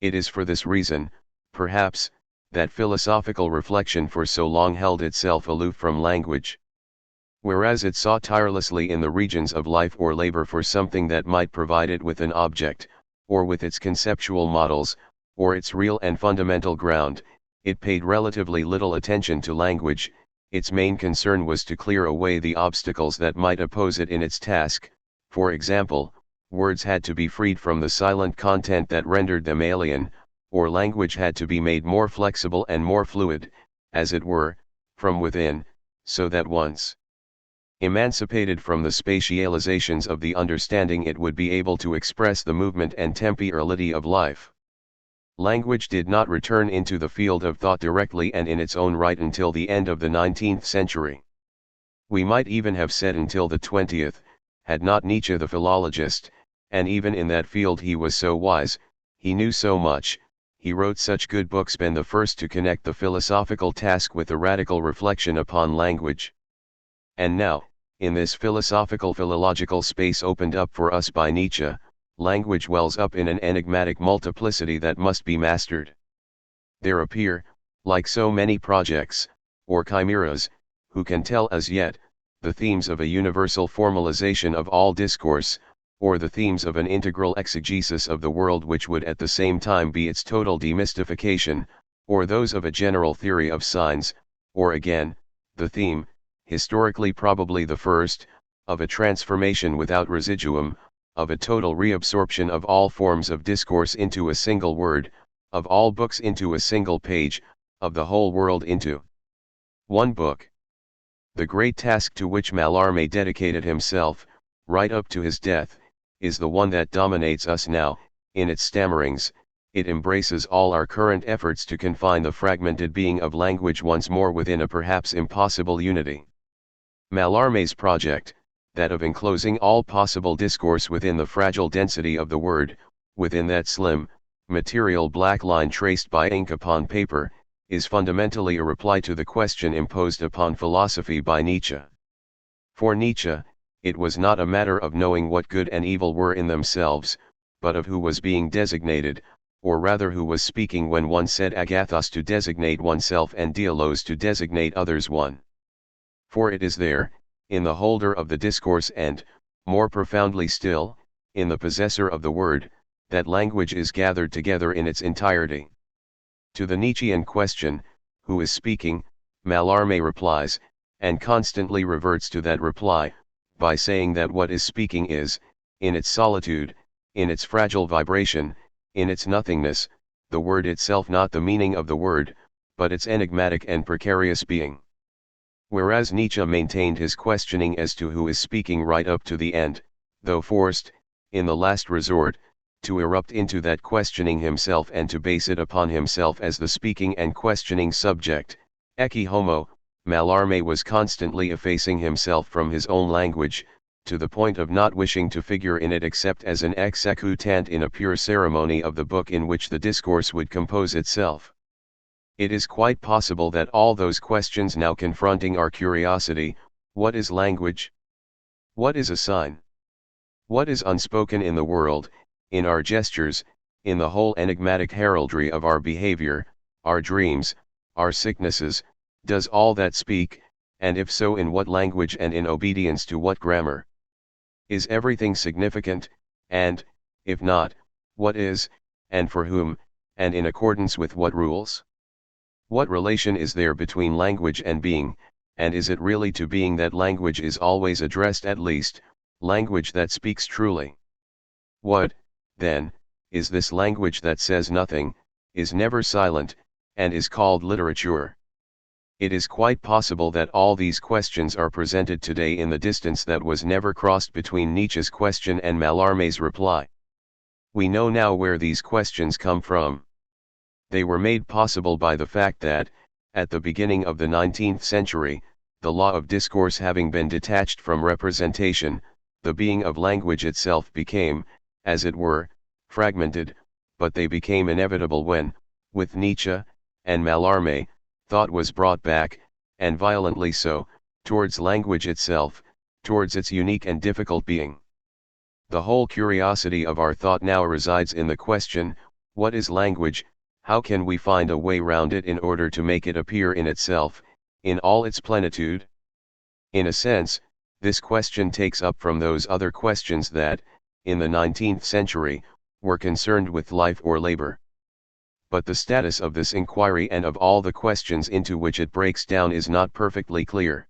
It is for this reason, perhaps, that philosophical reflection for so long held itself aloof from language. Whereas it sought tirelessly in the regions of life or labor for something that might provide it with an object, or with its conceptual models, or its real and fundamental ground, it paid relatively little attention to language. Its main concern was to clear away the obstacles that might oppose it in its task. For example, words had to be freed from the silent content that rendered them alien, or language had to be made more flexible and more fluid, as it were, from within, so that once Emancipated from the spatializations of the understanding, it would be able to express the movement and temporality of life. Language did not return into the field of thought directly and in its own right until the end of the 19th century. We might even have said until the 20th, had not Nietzsche, the philologist, and even in that field he was so wise, he knew so much, he wrote such good books, been the first to connect the philosophical task with the radical reflection upon language. And now, in this philosophical philological space opened up for us by Nietzsche, language wells up in an enigmatic multiplicity that must be mastered. There appear, like so many projects, or chimeras, who can tell as yet, the themes of a universal formalization of all discourse, or the themes of an integral exegesis of the world which would at the same time be its total demystification, or those of a general theory of signs, or again, the theme, historically probably the first, of a transformation without residuum, of a total reabsorption of all forms of discourse into a single word, of all books into a single page, of the whole world into one book. The great task to which Mallarmé dedicated himself, right up to his death, is the one that dominates us now. In its stammerings, it embraces all our current efforts to confine the fragmented being of language once more within a perhaps impossible unity. Mallarmé's project, that of enclosing all possible discourse within the fragile density of the word, within that slim, material black line traced by ink upon paper, is fundamentally a reply to the question imposed upon philosophy by Nietzsche. For Nietzsche, it was not a matter of knowing what good and evil were in themselves, but of who was being designated, or rather who was speaking when one said agathos to designate oneself and dialos to designate others one. For it is there, in the holder of the discourse and, more profoundly still, in the possessor of the word, that language is gathered together in its entirety. To the Nietzschean question, who is speaking, Mallarmé replies, and constantly reverts to that reply, by saying that what is speaking is, in its solitude, in its fragile vibration, in its nothingness, the word itself, not the meaning of the word, but its enigmatic and precarious being. Whereas Nietzsche maintained his questioning as to who is speaking right up to the end, though forced, in the last resort, to erupt into that questioning himself and to base it upon himself as the speaking and questioning subject, ecce homo, Mallarmé was constantly effacing himself from his own language, to the point of not wishing to figure in it except as an executant in a pure ceremony of the book in which the discourse would compose itself. It is quite possible that all those questions now confronting our curiosity, what is language? What is a sign? What is unspoken in the world, in our gestures, in the whole enigmatic heraldry of our behavior, our dreams, our sicknesses, does all that speak, and if so, in what language and in obedience to what grammar? Is everything significant, and, if not, what is, and for whom, and in accordance with what rules? What relation is there between language and being, and is it really to being that language is always addressed, at least, language that speaks truly? What, then, is this language that says nothing, is never silent, and is called literature? It is quite possible that all these questions are presented today in the distance that was never crossed between Nietzsche's question and Mallarmé's reply. We know now where these questions come from. They were made possible by the fact that, at the beginning of the 19th century, the law of discourse having been detached from representation, the being of language itself became, as it were, fragmented, but they became inevitable when, with Nietzsche, and Mallarmé, thought was brought back, and violently so, towards language itself, towards its unique and difficult being. The whole curiosity of our thought now resides in the question, what is language? How can we find a way round it in order to make it appear in itself, in all its plenitude? In a sense, this question takes up from those other questions that, in the 19th century, were concerned with life or labor. But the status of this inquiry and of all the questions into which it breaks down is not perfectly clear.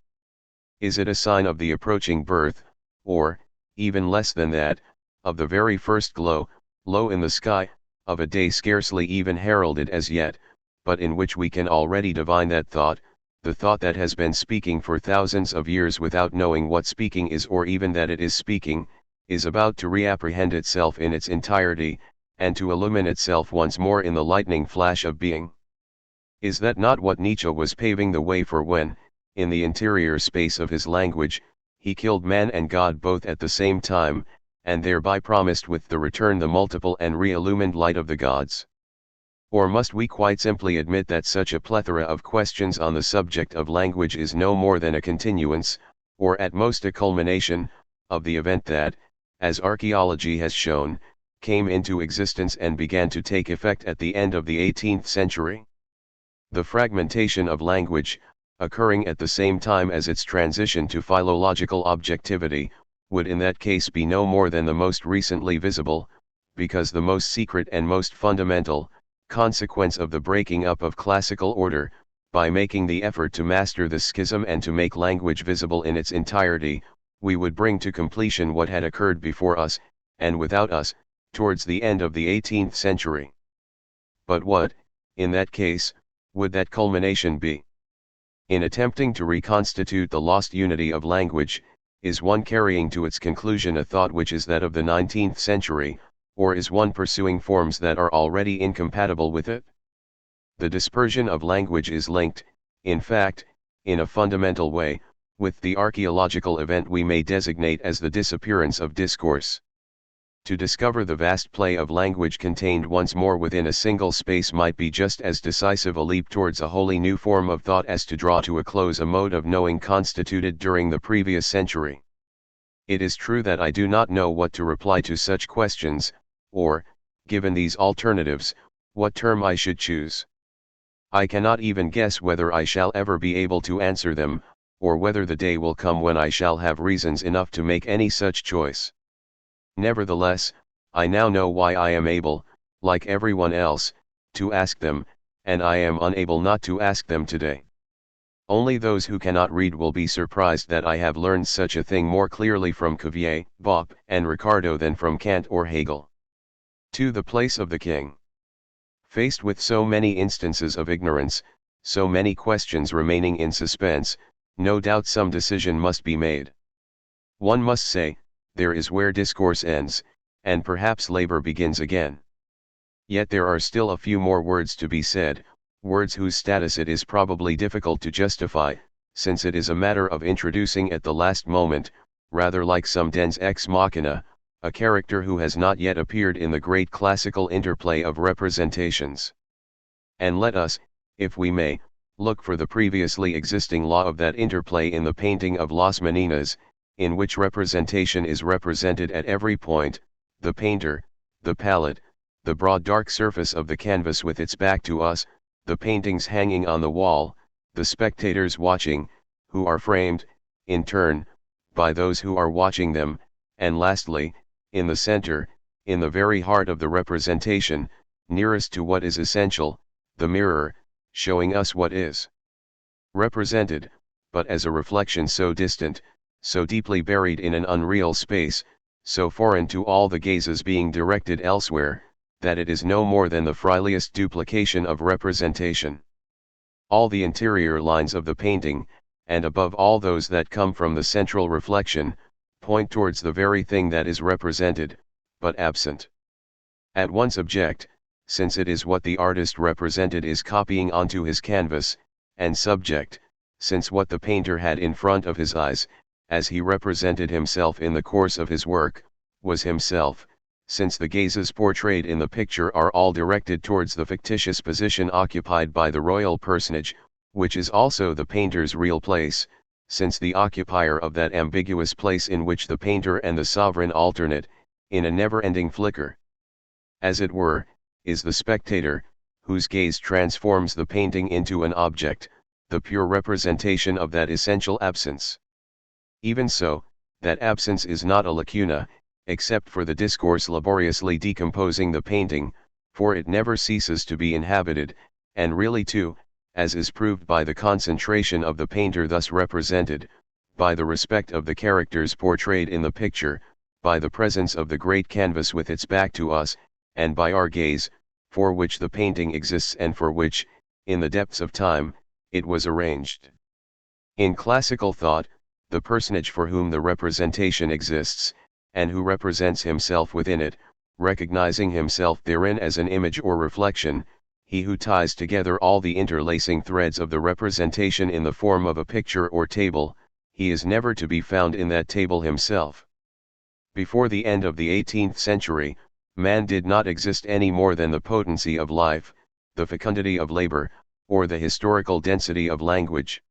Is it a sign of the approaching birth, or, even less than that, of the very first glow, low in the sky, of a day scarcely even heralded as yet, but in which we can already divine that thought, the thought that has been speaking for thousands of years without knowing what speaking is or even that it is speaking, is about to reapprehend itself in its entirety, and to illumine itself once more in the lightning flash of being. Is that not what Nietzsche was paving the way for when, in the interior space of his language, he killed man and God both at the same time, and thereby promised with the return the multiple and re-illumined light of the gods? Or must we quite simply admit that such a plethora of questions on the subject of language is no more than a continuance, or at most a culmination, of the event that, as archaeology has shown, came into existence and began to take effect at the end of the 18th century? The fragmentation of language, occurring at the same time as its transition to philological objectivity, would in that case be no more than the most recently visible, because the most secret and most fundamental, consequence of the breaking up of classical order, by making the effort to master the schism and to make language visible in its entirety, we would bring to completion what had occurred before us, and without us, towards the end of the 18th century. But what, in that case, would that culmination be? In attempting to reconstitute the lost unity of language, is one carrying to its conclusion a thought which is that of the 19th century, or is one pursuing forms that are already incompatible with it? The dispersion of language is linked, in fact, in a fundamental way, with the archaeological event we may designate as the disappearance of discourse. To discover the vast play of language contained once more within a single space might be just as decisive a leap towards a wholly new form of thought as to draw to a close a mode of knowing constituted during the previous century. It is true that I do not know what to reply to such questions, or, given these alternatives, what term I should choose. I cannot even guess whether I shall ever be able to answer them, or whether the day will come when I shall have reasons enough to make any such choice. Nevertheless, I now know why I am able, like everyone else, to ask them, and I am unable not to ask them today. Only those who cannot read will be surprised that I have learned such a thing more clearly from Cuvier, Bopp, and Ricardo than from Kant or Hegel. To the place of the king. Faced with so many instances of ignorance, so many questions remaining in suspense, no doubt some decision must be made. One must say, there is where discourse ends, and perhaps labor begins again. Yet there are still a few more words to be said, words whose status it is probably difficult to justify, since it is a matter of introducing at the last moment, rather like some Deus ex machina, a character who has not yet appeared in the great classical interplay of representations. And let us, if we may, look for the previously existing law of that interplay in the painting of Las Meninas, in which representation is represented at every point, the painter, the palette, the broad dark surface of the canvas with its back to us, the paintings hanging on the wall, the spectators watching, who are framed, in turn, by those who are watching them, and lastly, in the center, in the very heart of the representation, nearest to what is essential, the mirror, showing us what is represented, but as a reflection so distant, so deeply buried in an unreal space, so foreign to all the gazes being directed elsewhere, that it is no more than the friliest duplication of representation. All the interior lines of the painting, and above all those that come from the central reflection, point towards the very thing that is represented, but absent. At once object, since it is what the artist represented is copying onto his canvas, and subject, since what the painter had in front of his eyes, as he represented himself in the course of his work, was himself, since the gazes portrayed in the picture are all directed towards the fictitious position occupied by the royal personage, which is also the painter's real place, since the occupier of that ambiguous place in which the painter and the sovereign alternate, in a never-ending flicker, as it were, is the spectator, whose gaze transforms the painting into an object, the pure representation of that essential absence. Even so, that absence is not a lacuna, except for the discourse laboriously decomposing the painting, for it never ceases to be inhabited, and really too, as is proved by the concentration of the painter thus represented, by the respect of the characters portrayed in the picture, by the presence of the great canvas with its back to us, and by our gaze, for which the painting exists and for which, in the depths of time, it was arranged. In classical thought, the personage for whom the representation exists, and who represents himself within it, recognizing himself therein as an image or reflection, he who ties together all the interlacing threads of the representation in the form of a picture or table, he is never to be found in that table himself. Before the end of the 18th century, man did not exist any more than the potency of life, the fecundity of labor, or the historical density of language.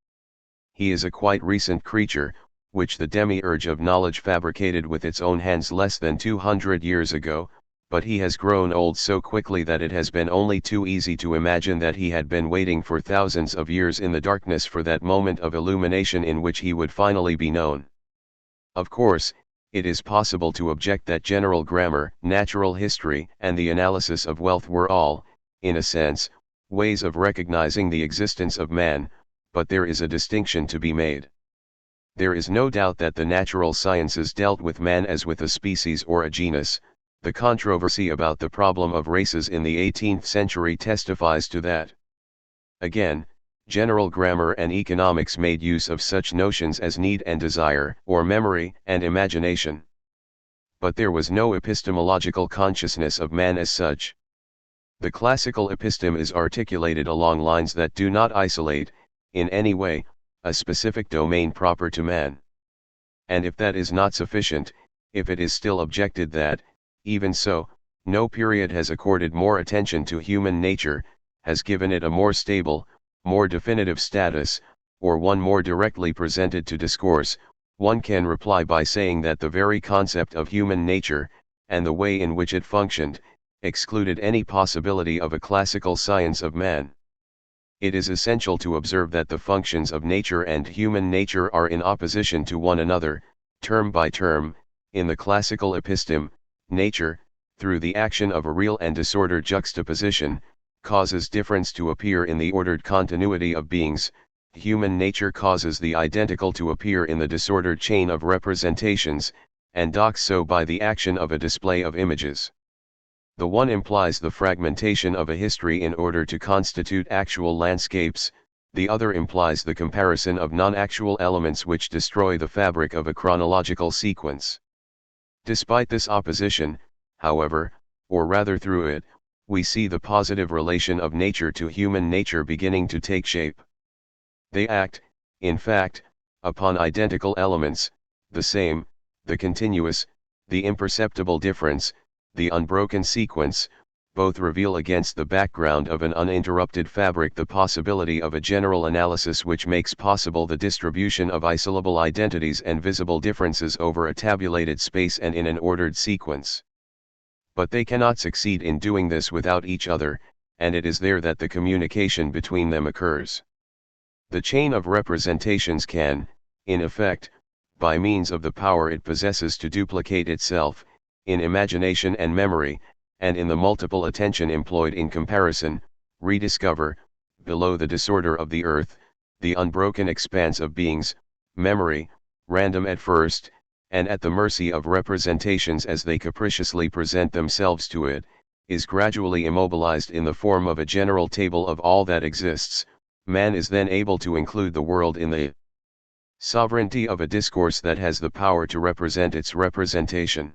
He is a quite recent creature, which the demiurge of knowledge fabricated with its own hands less than 200 years ago, but he has grown old so quickly that it has been only too easy to imagine that he had been waiting for thousands of years in the darkness for that moment of illumination in which he would finally be known. Of course, it is possible to object that general grammar, natural history, and the analysis of wealth were all, in a sense, ways of recognizing the existence of man, but there is a distinction to be made. There is no doubt that the natural sciences dealt with man as with a species or a genus. The controversy about the problem of races in the 18th century testifies to that. Again, general grammar and economics made use of such notions as need and desire, or memory and imagination. But there was no epistemological consciousness of man as such. The classical episteme is articulated along lines that do not isolate, in any way, a specific domain proper to man. And if that is not sufficient, if it is still objected that, even so, no period has accorded more attention to human nature, has given it a more stable, more definitive status, or one more directly presented to discourse, one can reply by saying that the very concept of human nature, and the way in which it functioned, excluded any possibility of a classical science of man. It is essential to observe that the functions of nature and human nature are in opposition to one another, term by term. In the classical episteme, nature, through the action of a real and disordered juxtaposition, causes difference to appear in the ordered continuity of beings. Human nature causes the identical to appear in the disordered chain of representations, and docks so by the action of a display of images. The one implies the fragmentation of a history in order to constitute actual landscapes, the other implies the comparison of non-actual elements which destroy the fabric of a chronological sequence. Despite this opposition, however, or rather through it, we see the positive relation of nature to human nature beginning to take shape. They act, in fact, upon identical elements, the same, the continuous, the imperceptible difference, the unbroken sequence. Both reveal against the background of an uninterrupted fabric the possibility of a general analysis which makes possible the distribution of isolable identities and visible differences over a tabulated space and in an ordered sequence. But they cannot succeed in doing this without each other, and it is there that the communication between them occurs. The chain of representations can, in effect, by means of the power it possesses to duplicate itself, in imagination and memory, and in the multiple attention employed in comparison, rediscover, below the disorder of the earth, the unbroken expanse of beings, memory, random at first, and at the mercy of representations as they capriciously present themselves to it, is gradually immobilized in the form of a general table of all that exists. Man is then able to include the world in the sovereignty of a discourse that has the power to represent its representation.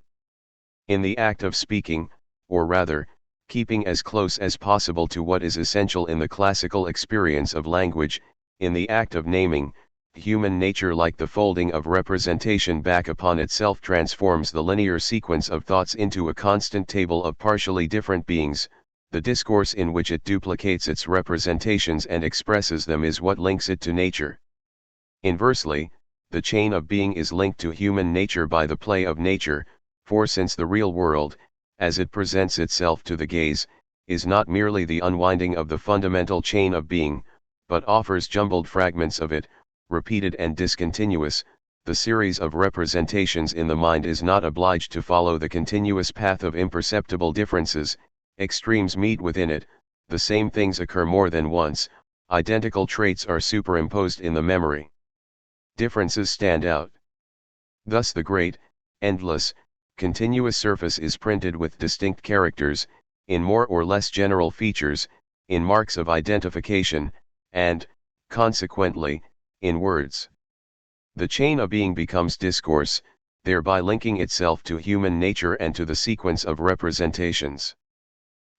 In the act of speaking, or rather, keeping as close as possible to what is essential in the classical experience of language, in the act of naming, human nature, like the folding of representation back upon itself, transforms the linear sequence of thoughts into a constant table of partially different beings. The discourse in which it duplicates its representations and expresses them is what links it to nature. Inversely, the chain of being is linked to human nature by the play of nature, for since the real world, as it presents itself to the gaze, is not merely the unwinding of the fundamental chain of being, but offers jumbled fragments of it, repeated and discontinuous, the series of representations in the mind is not obliged to follow the continuous path of imperceptible differences. Extremes meet within it, the same things occur more than once, identical traits are superimposed in the memory. Differences stand out. Thus the great, endless, continuous surface is printed with distinct characters, in more or less general features, in marks of identification, and, consequently, in words. The chain of being becomes discourse, thereby linking itself to human nature and to the sequence of representations.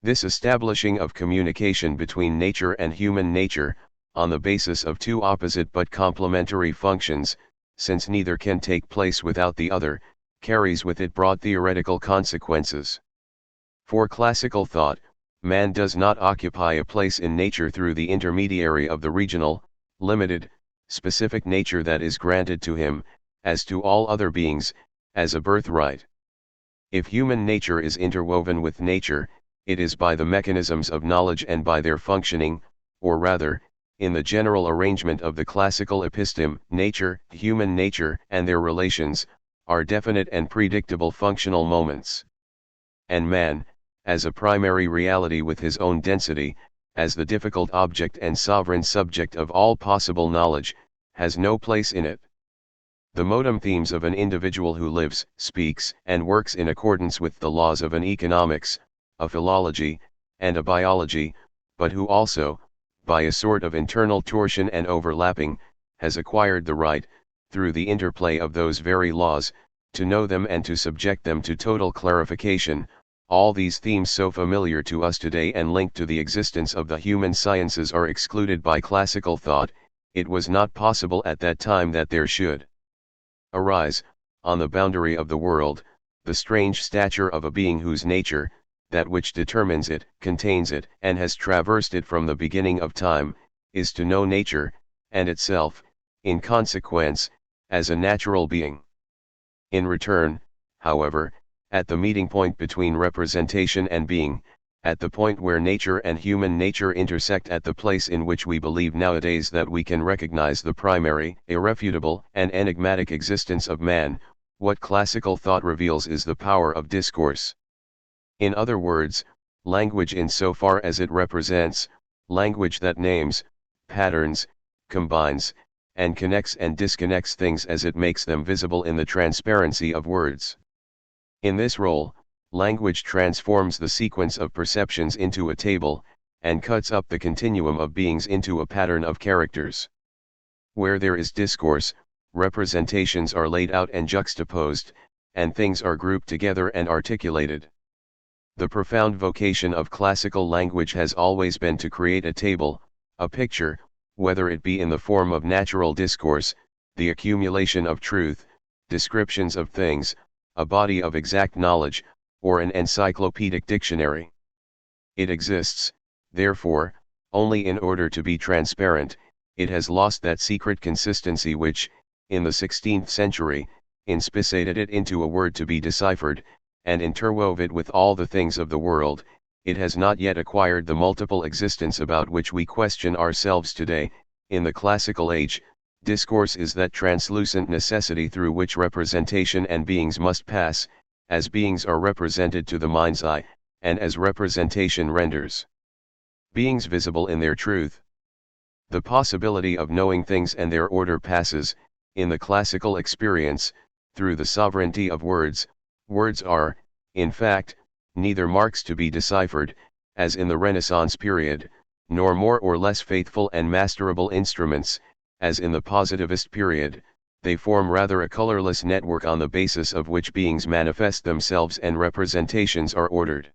This establishing of communication between nature and human nature, on the basis of two opposite but complementary functions, since neither can take place without the other, carries with it broad theoretical consequences. For classical thought, man does not occupy a place in nature through the intermediary of the regional, limited, specific nature that is granted to him, as to all other beings, as a birthright. If human nature is interwoven with nature, it is by the mechanisms of knowledge and by their functioning, or rather, in the general arrangement of the classical episteme, nature, human nature, and their relations, are definite and predictable functional moments. And man, as a primary reality with his own density, as the difficult object and sovereign subject of all possible knowledge, has no place in it. The modem themes of an individual who lives, speaks, and works in accordance with the laws of an economics, a philology, and a biology, but who also, by a sort of internal torsion and overlapping, has acquired the right, through the interplay of those very laws, to know them and to subject them to total clarification. All these themes so familiar to us today and linked to the existence of the human sciences are excluded by classical thought. It was not possible at that time that there should arise, on the boundary of the world, the strange stature of a being whose nature, that which determines it, contains it, and has traversed it from the beginning of time, is to know nature, and itself, in consequence, as a natural being. In return, however, at the meeting point between representation and being, at the point where nature and human nature intersect, at the place in which we believe nowadays that we can recognize the primary, irrefutable, and enigmatic existence of man, what classical thought reveals is the power of discourse. In other words, language in so far as it represents, language that names, patterns, combines, and connects and disconnects things as it makes them visible in the transparency of words. In this role, language transforms the sequence of perceptions into a table, and cuts up the continuum of beings into a pattern of characters. Where there is discourse, representations are laid out and juxtaposed, and things are grouped together and articulated. The profound vocation of classical language has always been to create a table, a picture, whether it be in the form of natural discourse, the accumulation of truth, descriptions of things, a body of exact knowledge, or an encyclopedic dictionary. It exists, therefore, only in order to be transparent. It has lost that secret consistency which, in the 16th century, inspissated it into a word to be deciphered, and interwove it with all the things of the world. It has not yet acquired the multiple existence about which we question ourselves today. In the classical age, discourse is that translucent necessity through which representation and beings must pass, as beings are represented to the mind's eye, and as representation renders beings visible in their truth. The possibility of knowing things and their order passes, in the classical experience, through the sovereignty of words. Words are, in fact, neither marks to be deciphered, as in the Renaissance period, nor more or less faithful and masterable instruments, as in the Positivist period. They form rather a colorless network on the basis of which beings manifest themselves and representations are ordered.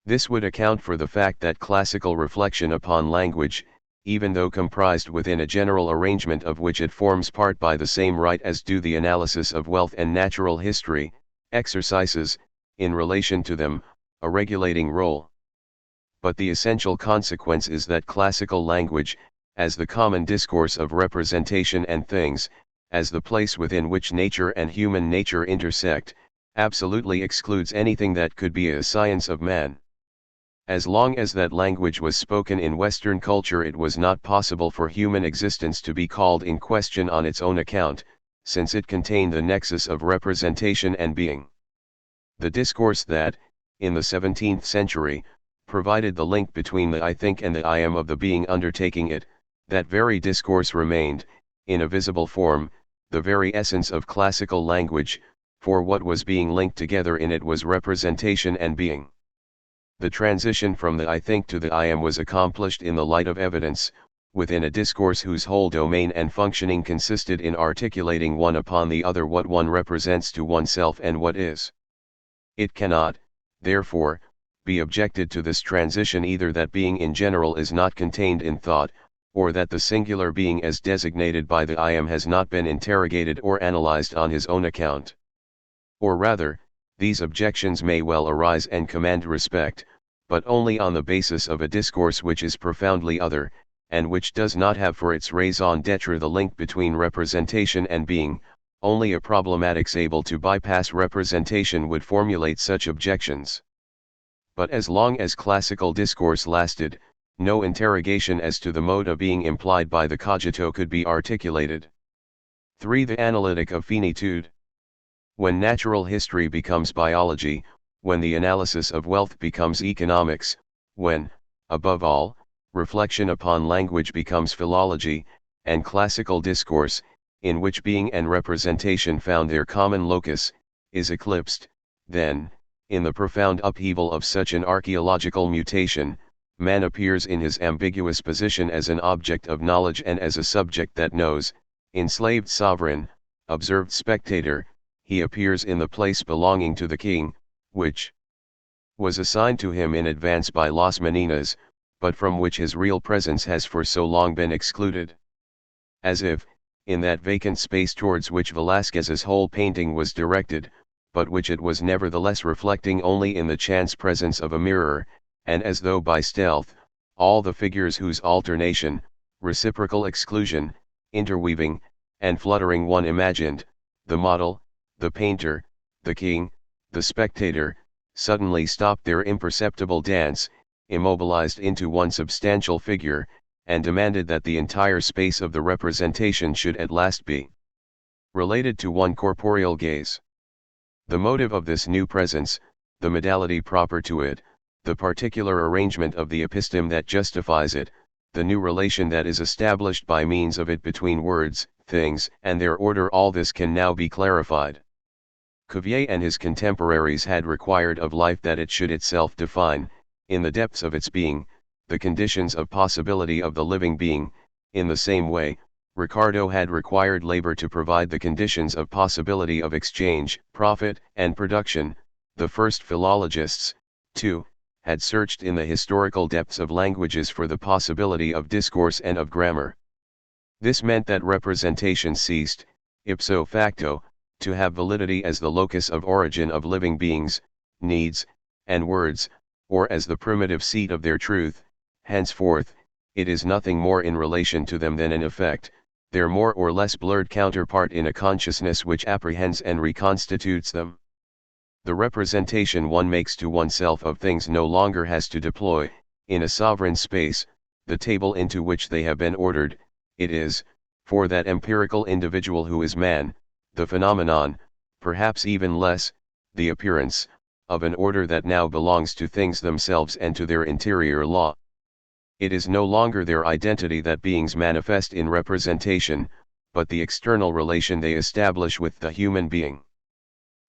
This would account for the fact that classical reflection upon language, even though comprised within a general arrangement of which it forms part by the same right as do the analysis of wealth and natural history, exercises, in relation to them, a regulating role. But the essential consequence is that classical language, as the common discourse of representation and things, as the place within which nature and human nature intersect, absolutely excludes anything that could be a science of man. As long as that language was spoken in Western culture, it was not possible for human existence to be called in question on its own account, since it contained the nexus of representation and being. The discourse that, in the 17th century, provided the link between the I think and the I am of the being undertaking it, that very discourse remained, in a visible form, the very essence of classical language, for what was being linked together in it was representation and being. The transition from the I think to the I am was accomplished in the light of evidence, within a discourse whose whole domain and functioning consisted in articulating one upon the other what one represents to oneself and what is. It cannot, therefore, be objected to this transition either that being in general is not contained in thought, or that the singular being as designated by the I am has not been interrogated or analyzed on his own account. Or rather, these objections may well arise and command respect, but only on the basis of a discourse which is profoundly other, and which does not have for its raison d'etre the link between representation and being. Only a problematics able to bypass representation would formulate such objections. But as long as classical discourse lasted, no interrogation as to the mode of being implied by the cogito could be articulated. 3. The analytic of finitude. When natural history becomes biology, when the analysis of wealth becomes economics, when, above all, reflection upon language becomes philology, and classical discourse, in which being and representation found their common locus, is eclipsed, then, in the profound upheaval of such an archaeological mutation, man appears in his ambiguous position as an object of knowledge and as a subject that knows, enslaved sovereign, observed spectator. He appears in the place belonging to the king, which was assigned to him in advance by Las Meninas, but from which his real presence has for so long been excluded. As if, in that vacant space towards which Velázquez's whole painting was directed, but which it was nevertheless reflecting only in the chance presence of a mirror, and as though by stealth, all the figures whose alternation, reciprocal exclusion, interweaving, and fluttering one imagined, the model, the painter, the king, the spectator, suddenly stopped their imperceptible dance, immobilized into one substantial figure, and demanded that the entire space of the representation should at last be related to one corporeal gaze. The motive of this new presence, the modality proper to it, the particular arrangement of the episteme that justifies it, the new relation that is established by means of it between words, things, and their order, all this can now be clarified. Cuvier and his contemporaries had required of life that it should itself define, in the depths of its being, the conditions of possibility of the living being. In the same way, Ricardo had required labor to provide the conditions of possibility of exchange, profit, and production. The first philologists, too, had searched in the historical depths of languages for the possibility of discourse and of grammar. This meant that representation ceased, ipso facto, to have validity as the locus of origin of living beings, needs, and words, or as the primitive seat of their truth. Henceforth, it is nothing more in relation to them than an effect, their more or less blurred counterpart in a consciousness which apprehends and reconstitutes them. The representation one makes to oneself of things no longer has to deploy, in a sovereign space, the table into which they have been ordered. It is, for that empirical individual who is man, the phenomenon, perhaps even less, the appearance, of an order that now belongs to things themselves and to their interior law. It is no longer their identity that beings manifest in representation, but the external relation they establish with the human being.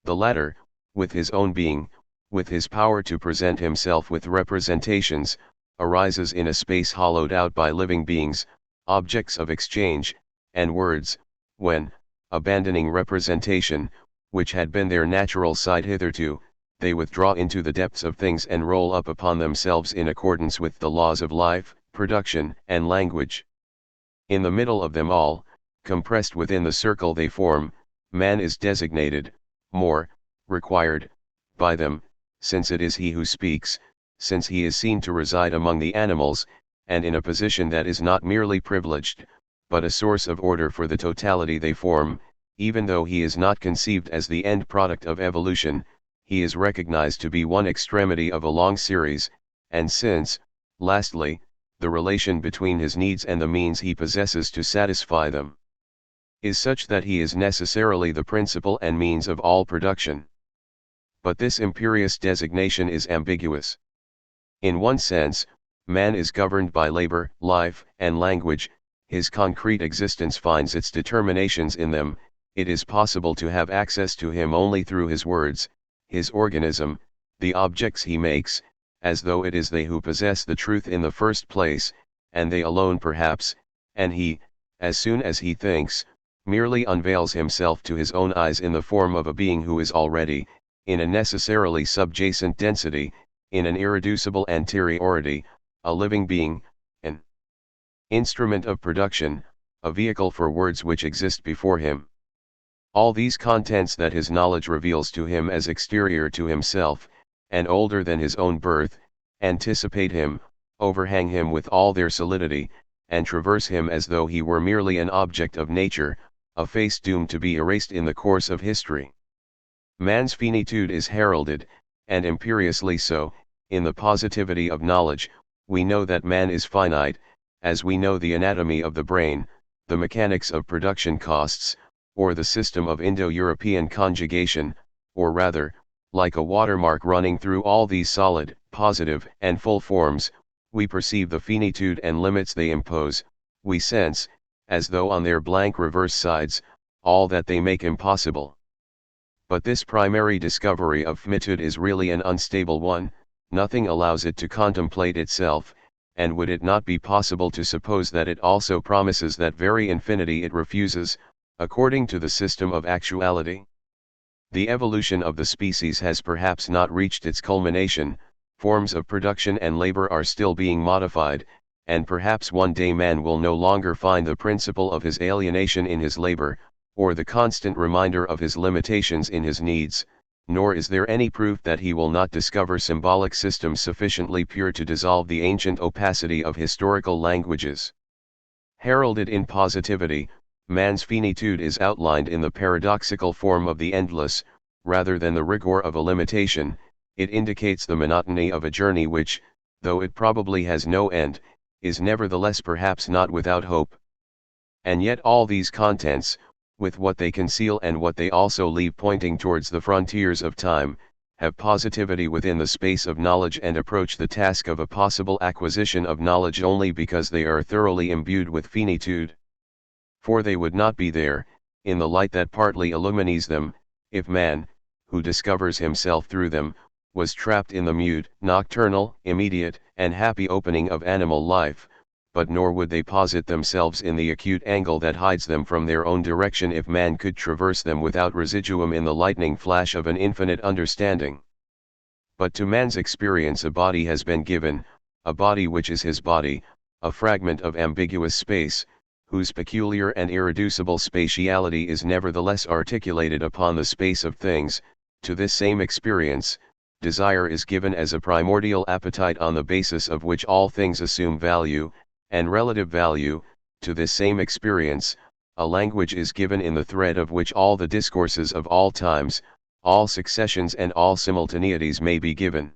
The latter, with his own being, with his power to present himself with representations, arises in a space hollowed out by living beings, objects of exchange, and words, when, abandoning representation, which had been their natural side hitherto, they withdraw into the depths of things and roll up upon themselves in accordance with the laws of life, production, and language. In the middle of them all, compressed within the circle they form, man is designated, more, required, by them, since it is he who speaks, since he is seen to reside among the animals, and in a position that is not merely privileged, but a source of order for the totality they form. Even though he is not conceived as the end product of evolution, he is recognized to be one extremity of a long series, and since, lastly, the relation between his needs and the means he possesses to satisfy them is such that he is necessarily the principle and means of all production. But this imperious designation is ambiguous. In one sense, man is governed by labor, life, and language. His concrete existence finds its determinations in them. It is possible to have access to him only through his words, his organism, the objects he makes, as though it is they who possess the truth in the first place, and they alone perhaps, and he, as soon as he thinks, merely unveils himself to his own eyes in the form of a being who is already, in a necessarily subjacent density, in an irreducible anteriority, a living being, an instrument of production, a vehicle for words which exist before him. All these contents that his knowledge reveals to him as exterior to himself, and older than his own birth, anticipate him, overhang him with all their solidity, and traverse him as though he were merely an object of nature, a face doomed to be erased in the course of history. Man's finitude is heralded, and imperiously so, in the positivity of knowledge. We know that man is finite, as we know the anatomy of the brain, the mechanics of production costs, or the system of Indo-European conjugation, or rather, like a watermark running through all these solid, positive, and full forms, we perceive the finitude and limits they impose, we sense, as though on their blank reverse sides, all that they make impossible. But this primary discovery of finitude is really an unstable one, nothing allows it to contemplate itself, and would it not be possible to suppose that it also promises that very infinity it refuses, according to the system of actuality? The evolution of the species has perhaps not reached its culmination, forms of production and labor are still being modified, and perhaps one day man will no longer find the principle of his alienation in his labor, or the constant reminder of his limitations in his needs, nor is there any proof that he will not discover symbolic systems sufficiently pure to dissolve the ancient opacity of historical languages. Heralded in positivity, man's finitude is outlined in the paradoxical form of the endless, rather than the rigor of a limitation. It indicates the monotony of a journey which, though it probably has no end, is nevertheless perhaps not without hope. And yet all these contents, with what they conceal and what they also leave pointing towards the frontiers of time, have positivity within the space of knowledge and approach the task of a possible acquisition of knowledge only because they are thoroughly imbued with finitude. For they would not be there, in the light that partly illumines them, if man, who discovers himself through them, was trapped in the mute, nocturnal, immediate, and happy opening of animal life, but nor would they posit themselves in the acute angle that hides them from their own direction if man could traverse them without residuum in the lightning flash of an infinite understanding. But to man's experience a body has been given, a body which is his body, a fragment of ambiguous space, whose peculiar and irreducible spatiality is nevertheless articulated upon the space of things. To this same experience, desire is given as a primordial appetite on the basis of which all things assume value, and relative value. To this same experience, a language is given in the thread of which all the discourses of all times, all successions and all simultaneities may be given.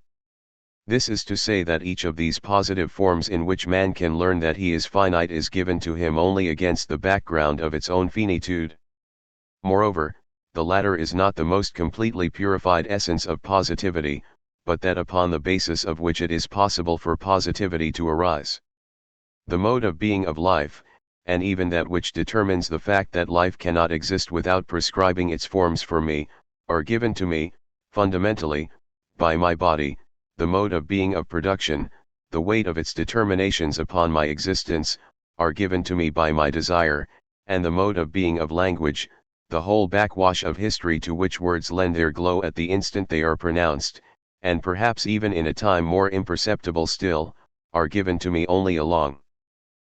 This is to say that each of these positive forms in which man can learn that he is finite is given to him only against the background of its own finitude. Moreover, the latter is not the most completely purified essence of positivity, but that upon the basis of which it is possible for positivity to arise. The mode of being of life, and even that which determines the fact that life cannot exist without prescribing its forms for me, are given to me, fundamentally, by my body. The mode of being of production, the weight of its determinations upon my existence, are given to me by my desire, and the mode of being of language, the whole backwash of history to which words lend their glow at the instant they are pronounced, and perhaps even in a time more imperceptible still, are given to me only along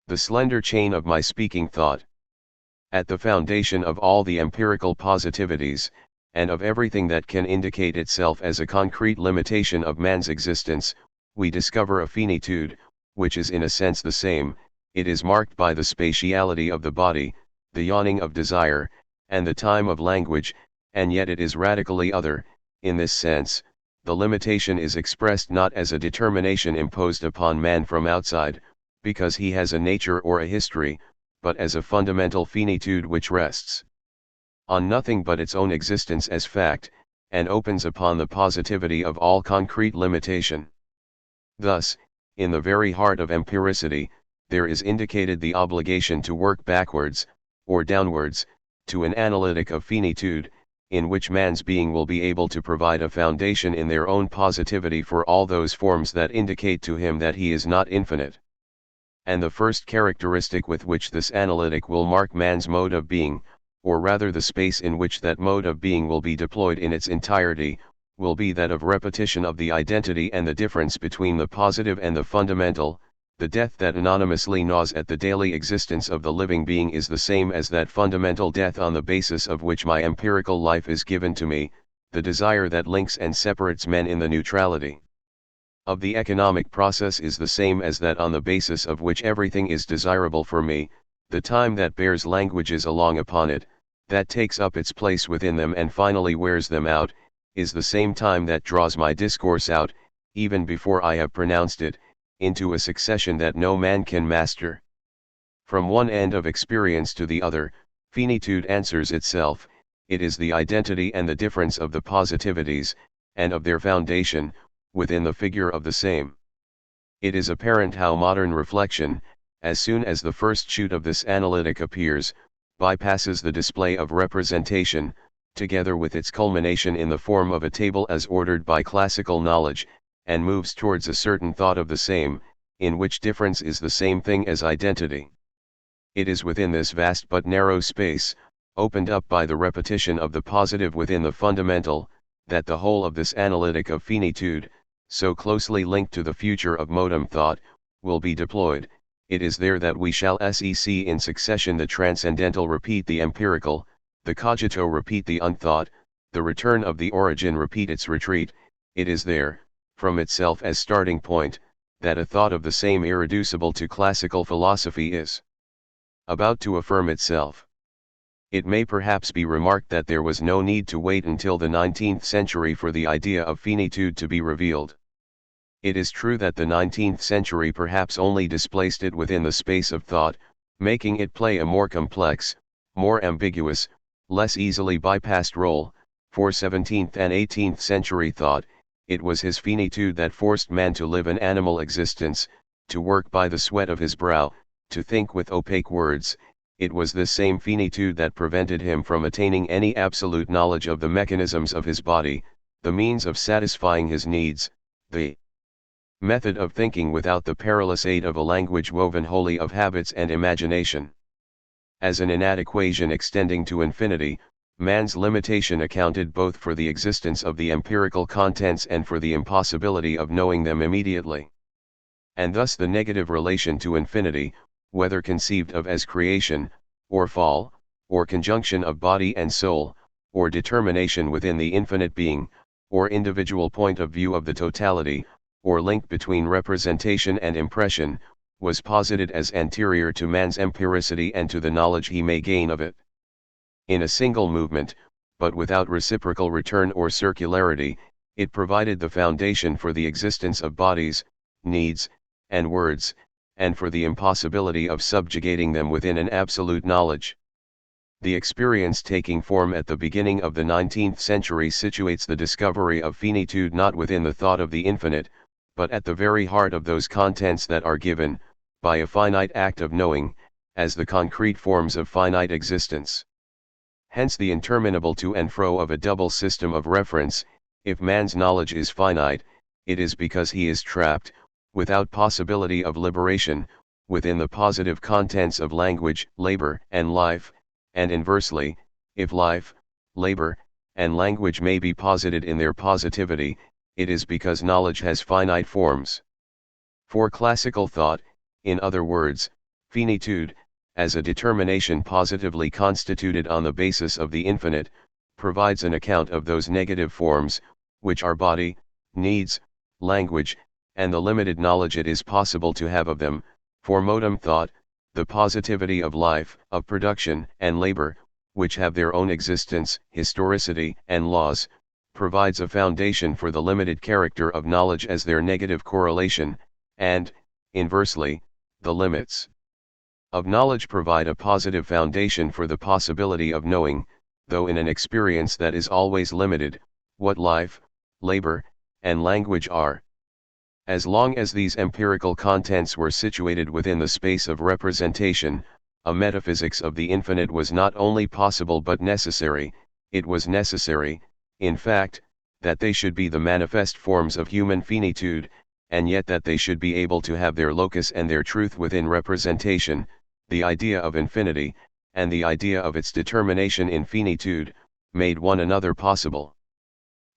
the slender chain of my speaking thought. At the foundation of all the empirical positivities, and of everything that can indicate itself as a concrete limitation of man's existence, we discover a finitude, which is in a sense the same. It is marked by the spatiality of the body, the yawning of desire, and the time of language, and yet it is radically other. In this sense, the limitation is expressed not as a determination imposed upon man from outside, because he has a nature or a history, but as a fundamental finitude which rests on nothing but its own existence as fact, and opens upon the positivity of all concrete limitation. Thus, in the very heart of empiricity, there is indicated the obligation to work backwards, or downwards, to an analytic of finitude, in which man's being will be able to provide a foundation in their own positivity for all those forms that indicate to him that he is not infinite. and the first characteristic with which this analytic will mark man's mode of being, or rather the space in which that mode of being will be deployed in its entirety, will be that of repetition of the identity and the difference between the positive and the fundamental. The death that anonymously gnaws at the daily existence of the living being is the same as that fundamental death on the basis of which my empirical life is given to me, the desire that links and separates men in the neutrality of the economic process is the same as that on the basis of which everything is desirable for me. The time that bears languages along upon it, that takes up its place within them and finally wears them out, is the same time that draws my discourse out, even before I have pronounced it, into a succession that no man can master. From one end of experience to the other, finitude answers itself. It is the identity and the difference of the positivities, and of their foundation, within the figure of the same. It is apparent how modern reflection, as soon as the first shoot of this analytic appears, bypasses the display of representation, together with its culmination in the form of a table as ordered by classical knowledge, and moves towards a certain thought of the same, in which difference is the same thing as identity. It is within this vast but narrow space, opened up by the repetition of the positive within the fundamental, that the whole of this analytic of finitude, so closely linked to the future of modem thought, will be deployed. It is there that we shall see in succession the transcendental repeat the empirical, the cogito repeat the unthought, the return of the origin repeat its retreat. It is there, from itself as starting point, that a thought of the same irreducible to classical philosophy is about to affirm itself. It may perhaps be remarked that there was no need to wait until the 19th century for the idea of finitude to be revealed. It is true that the 19th century perhaps only displaced it within the space of thought, making it play a more complex, more ambiguous, less easily bypassed role. For 17th and 18th century thought, it was his finitude that forced man to live an animal existence, to work by the sweat of his brow, to think with opaque words. It was this same finitude that prevented him from attaining any absolute knowledge of the mechanisms of his body, the means of satisfying his needs, the method of thinking without the perilous aid of a language woven wholly of habits and imagination. As an inadequation extending to infinity, man's limitation accounted both for the existence of the empirical contents and for the impossibility of knowing them immediately. And thus the negative relation to infinity, whether conceived of as creation, or fall, or conjunction of body and soul, or determination within the infinite being, or individual point of view of the totality, or link between representation and impression, was posited as anterior to man's empiricity and to the knowledge he may gain of it. In a single movement, but without reciprocal return or circularity, it provided the foundation for the existence of bodies, needs, and words, and for the impossibility of subjugating them within an absolute knowledge. The experience taking form at the beginning of the 19th century situates the discovery of finitude not within the thought of the infinite, but at the very heart of those contents that are given, by a finite act of knowing, as the concrete forms of finite existence. Hence the interminable to and fro of a double system of reference. If man's knowledge is finite, it is because he is trapped, without possibility of liberation, within the positive contents of language, labor, and life, and inversely, if life, labor, and language may be posited in their positivity, it is because knowledge has finite forms. For classical thought, in other words, finitude, as a determination positively constituted on the basis of the infinite, provides an account of those negative forms, which are body, needs, language, and the limited knowledge it is possible to have of them. For modem thought, the positivity of life, of production and labor, which have their own existence, historicity, and laws, provides a foundation for the limited character of knowledge as their negative correlation, and, inversely, the limits of knowledge provide a positive foundation for the possibility of knowing, though in an experience that is always limited, what life, labor, and language are. As long as these empirical contents were situated within the space of representation, a metaphysics of the infinite was not only possible but necessary. It was necessary, in fact, that they should be the manifest forms of human finitude, and yet that they should be able to have their locus and their truth within representation, the idea of infinity, and the idea of its determination in finitude, made one another possible.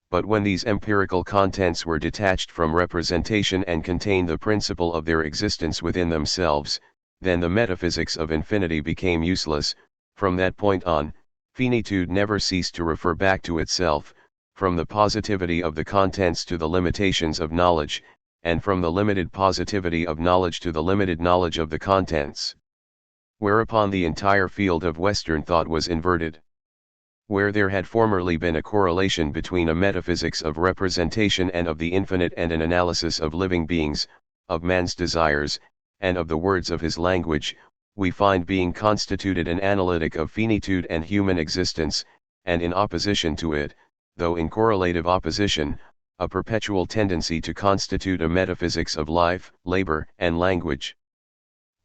But when these empirical contents were detached from representation and contained the principle of their existence within themselves, then the metaphysics of infinity became useless. From that point on, finitude never ceased to refer back to itself, from the positivity of the contents to the limitations of knowledge, and from the limited positivity of knowledge to the limited knowledge of the contents. Whereupon the entire field of Western thought was inverted. Where there had formerly been a correlation between a metaphysics of representation and of the infinite and an analysis of living beings, of man's desires, and of the words of his language, we find being constituted an analytic of finitude and human existence, and in opposition to it, though in correlative opposition, a perpetual tendency to constitute a metaphysics of life, labor, and language.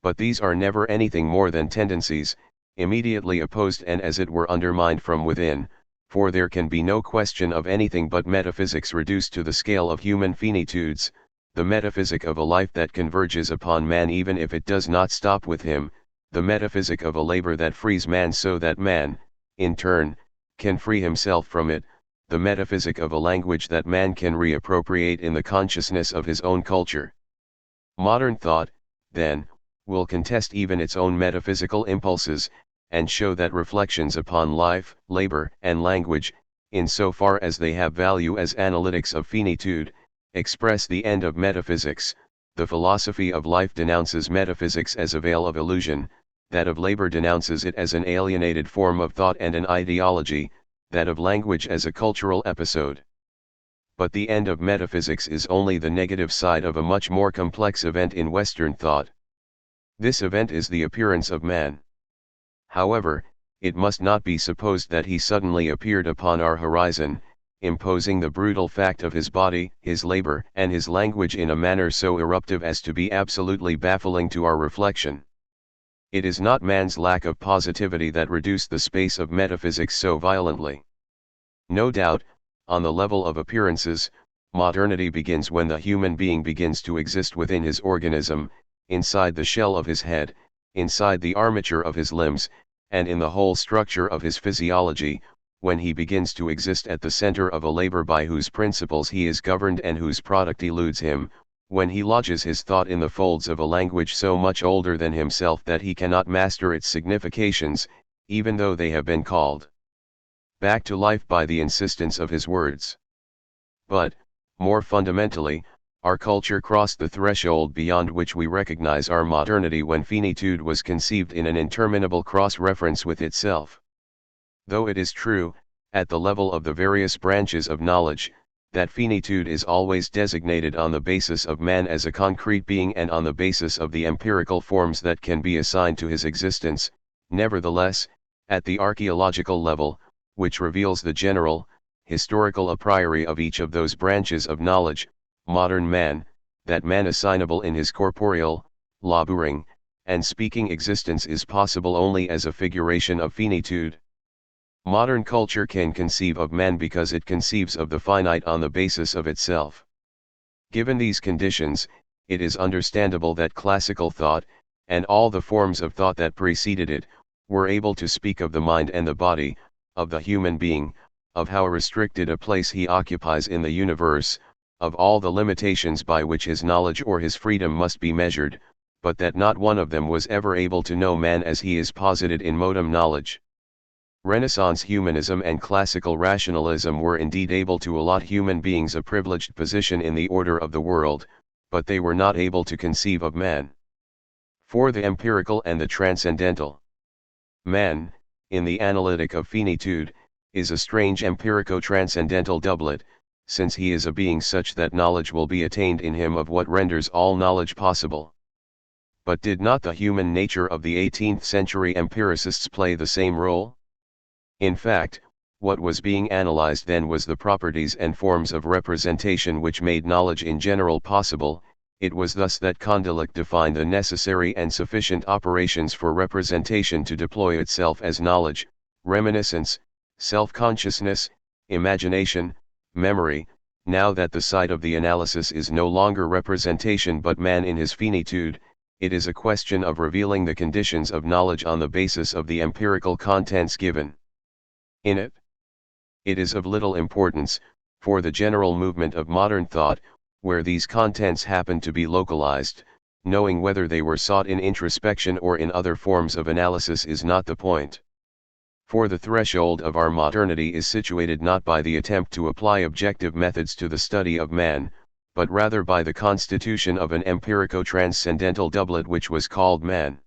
But these are never anything more than tendencies, immediately opposed and as it were undermined from within, for there can be no question of anything but metaphysics reduced to the scale of human finitudes, the metaphysic of a life that converges upon man even if it does not stop with him, the metaphysic of a labor that frees man so that man, in turn, can free himself from it, the metaphysic of a language that man can reappropriate in the consciousness of his own culture. Modern thought, then, will contest even its own metaphysical impulses, and show that reflections upon life, labor, and language, in so far as they have value as analytics of finitude, express the end of metaphysics. The philosophy of life denounces metaphysics as a veil of illusion, that of labor denounces it as an alienated form of thought and an ideology, that of language as a cultural episode. But the end of metaphysics is only the negative side of a much more complex event in Western thought. This event is the appearance of man. However, it must not be supposed that he suddenly appeared upon our horizon, imposing the brutal fact of his body, his labor, and his language in a manner so eruptive as to be absolutely baffling to our reflection. It is not man's lack of positivity that reduced the space of metaphysics so violently. No doubt, on the level of appearances, modernity begins when the human being begins to exist within his organism, inside the shell of his head, inside the armature of his limbs, and in the whole structure of his physiology, when he begins to exist at the center of a labor by whose principles he is governed and whose product eludes him, when he lodges his thought in the folds of a language so much older than himself that he cannot master its significations, even though they have been called back to life by the insistence of his words. But, more fundamentally, our culture crossed the threshold beyond which we recognize our modernity when finitude was conceived in an interminable cross-reference with itself. Though it is true, at the level of the various branches of knowledge, that finitude is always designated on the basis of man as a concrete being and on the basis of the empirical forms that can be assigned to his existence, nevertheless, at the archaeological level, which reveals the general, historical a priori of each of those branches of knowledge, modern man, that man assignable in his corporeal, laboring, and speaking existence is possible only as a figuration of finitude. Modern culture can conceive of man because it conceives of the finite on the basis of itself. Given these conditions, it is understandable that classical thought, and all the forms of thought that preceded it, were able to speak of the mind and the body, of the human being, of how restricted a place he occupies in the universe, of all the limitations by which his knowledge or his freedom must be measured, but that not one of them was ever able to know man as he is posited in modem knowledge. Renaissance humanism and classical rationalism were indeed able to allot human beings a privileged position in the order of the world, but they were not able to conceive of man. For the empirical and the transcendental, man, in the analytic of finitude, is a strange empirico-transcendental doublet, since he is a being such that knowledge will be attained in him of what renders all knowledge possible. But did not the human nature of the 18th century empiricists play the same role? In fact, what was being analyzed then was the properties and forms of representation which made knowledge in general possible. It was thus that Condillac defined the necessary and sufficient operations for representation to deploy itself as knowledge, reminiscence, self-consciousness, imagination, memory, now that the site of the analysis is no longer representation but man in his finitude, it is a question of revealing the conditions of knowledge on the basis of the empirical contents given in it. It is of little importance, for the general movement of modern thought, where these contents happen to be localized. Knowing whether they were sought in introspection or in other forms of analysis is not the point. For the threshold of our modernity is situated not by the attempt to apply objective methods to the study of man, but rather by the constitution of an empirico-transcendental doublet which was called man.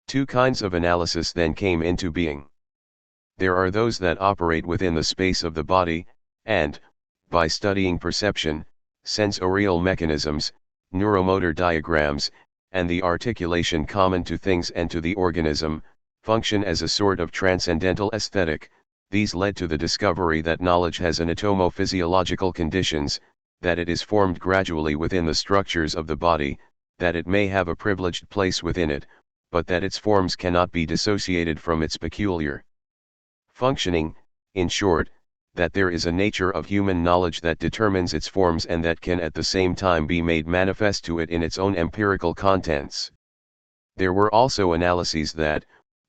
Two kinds of analysis then came into being. There are those that operate within the space of the body, and, by studying perception, sensorial mechanisms, neuromotor diagrams, and the articulation common to things and to the organism, function as a sort of transcendental aesthetic. These led to the discovery that knowledge has anatomo-physiological conditions, that it is formed gradually within the structures of the body, that it may have a privileged place within it, but that its forms cannot be dissociated from its peculiar functioning. In short, that there is a nature of human knowledge that determines its forms and that can at the same time be made manifest to it in its own empirical contents. There were also analyses that,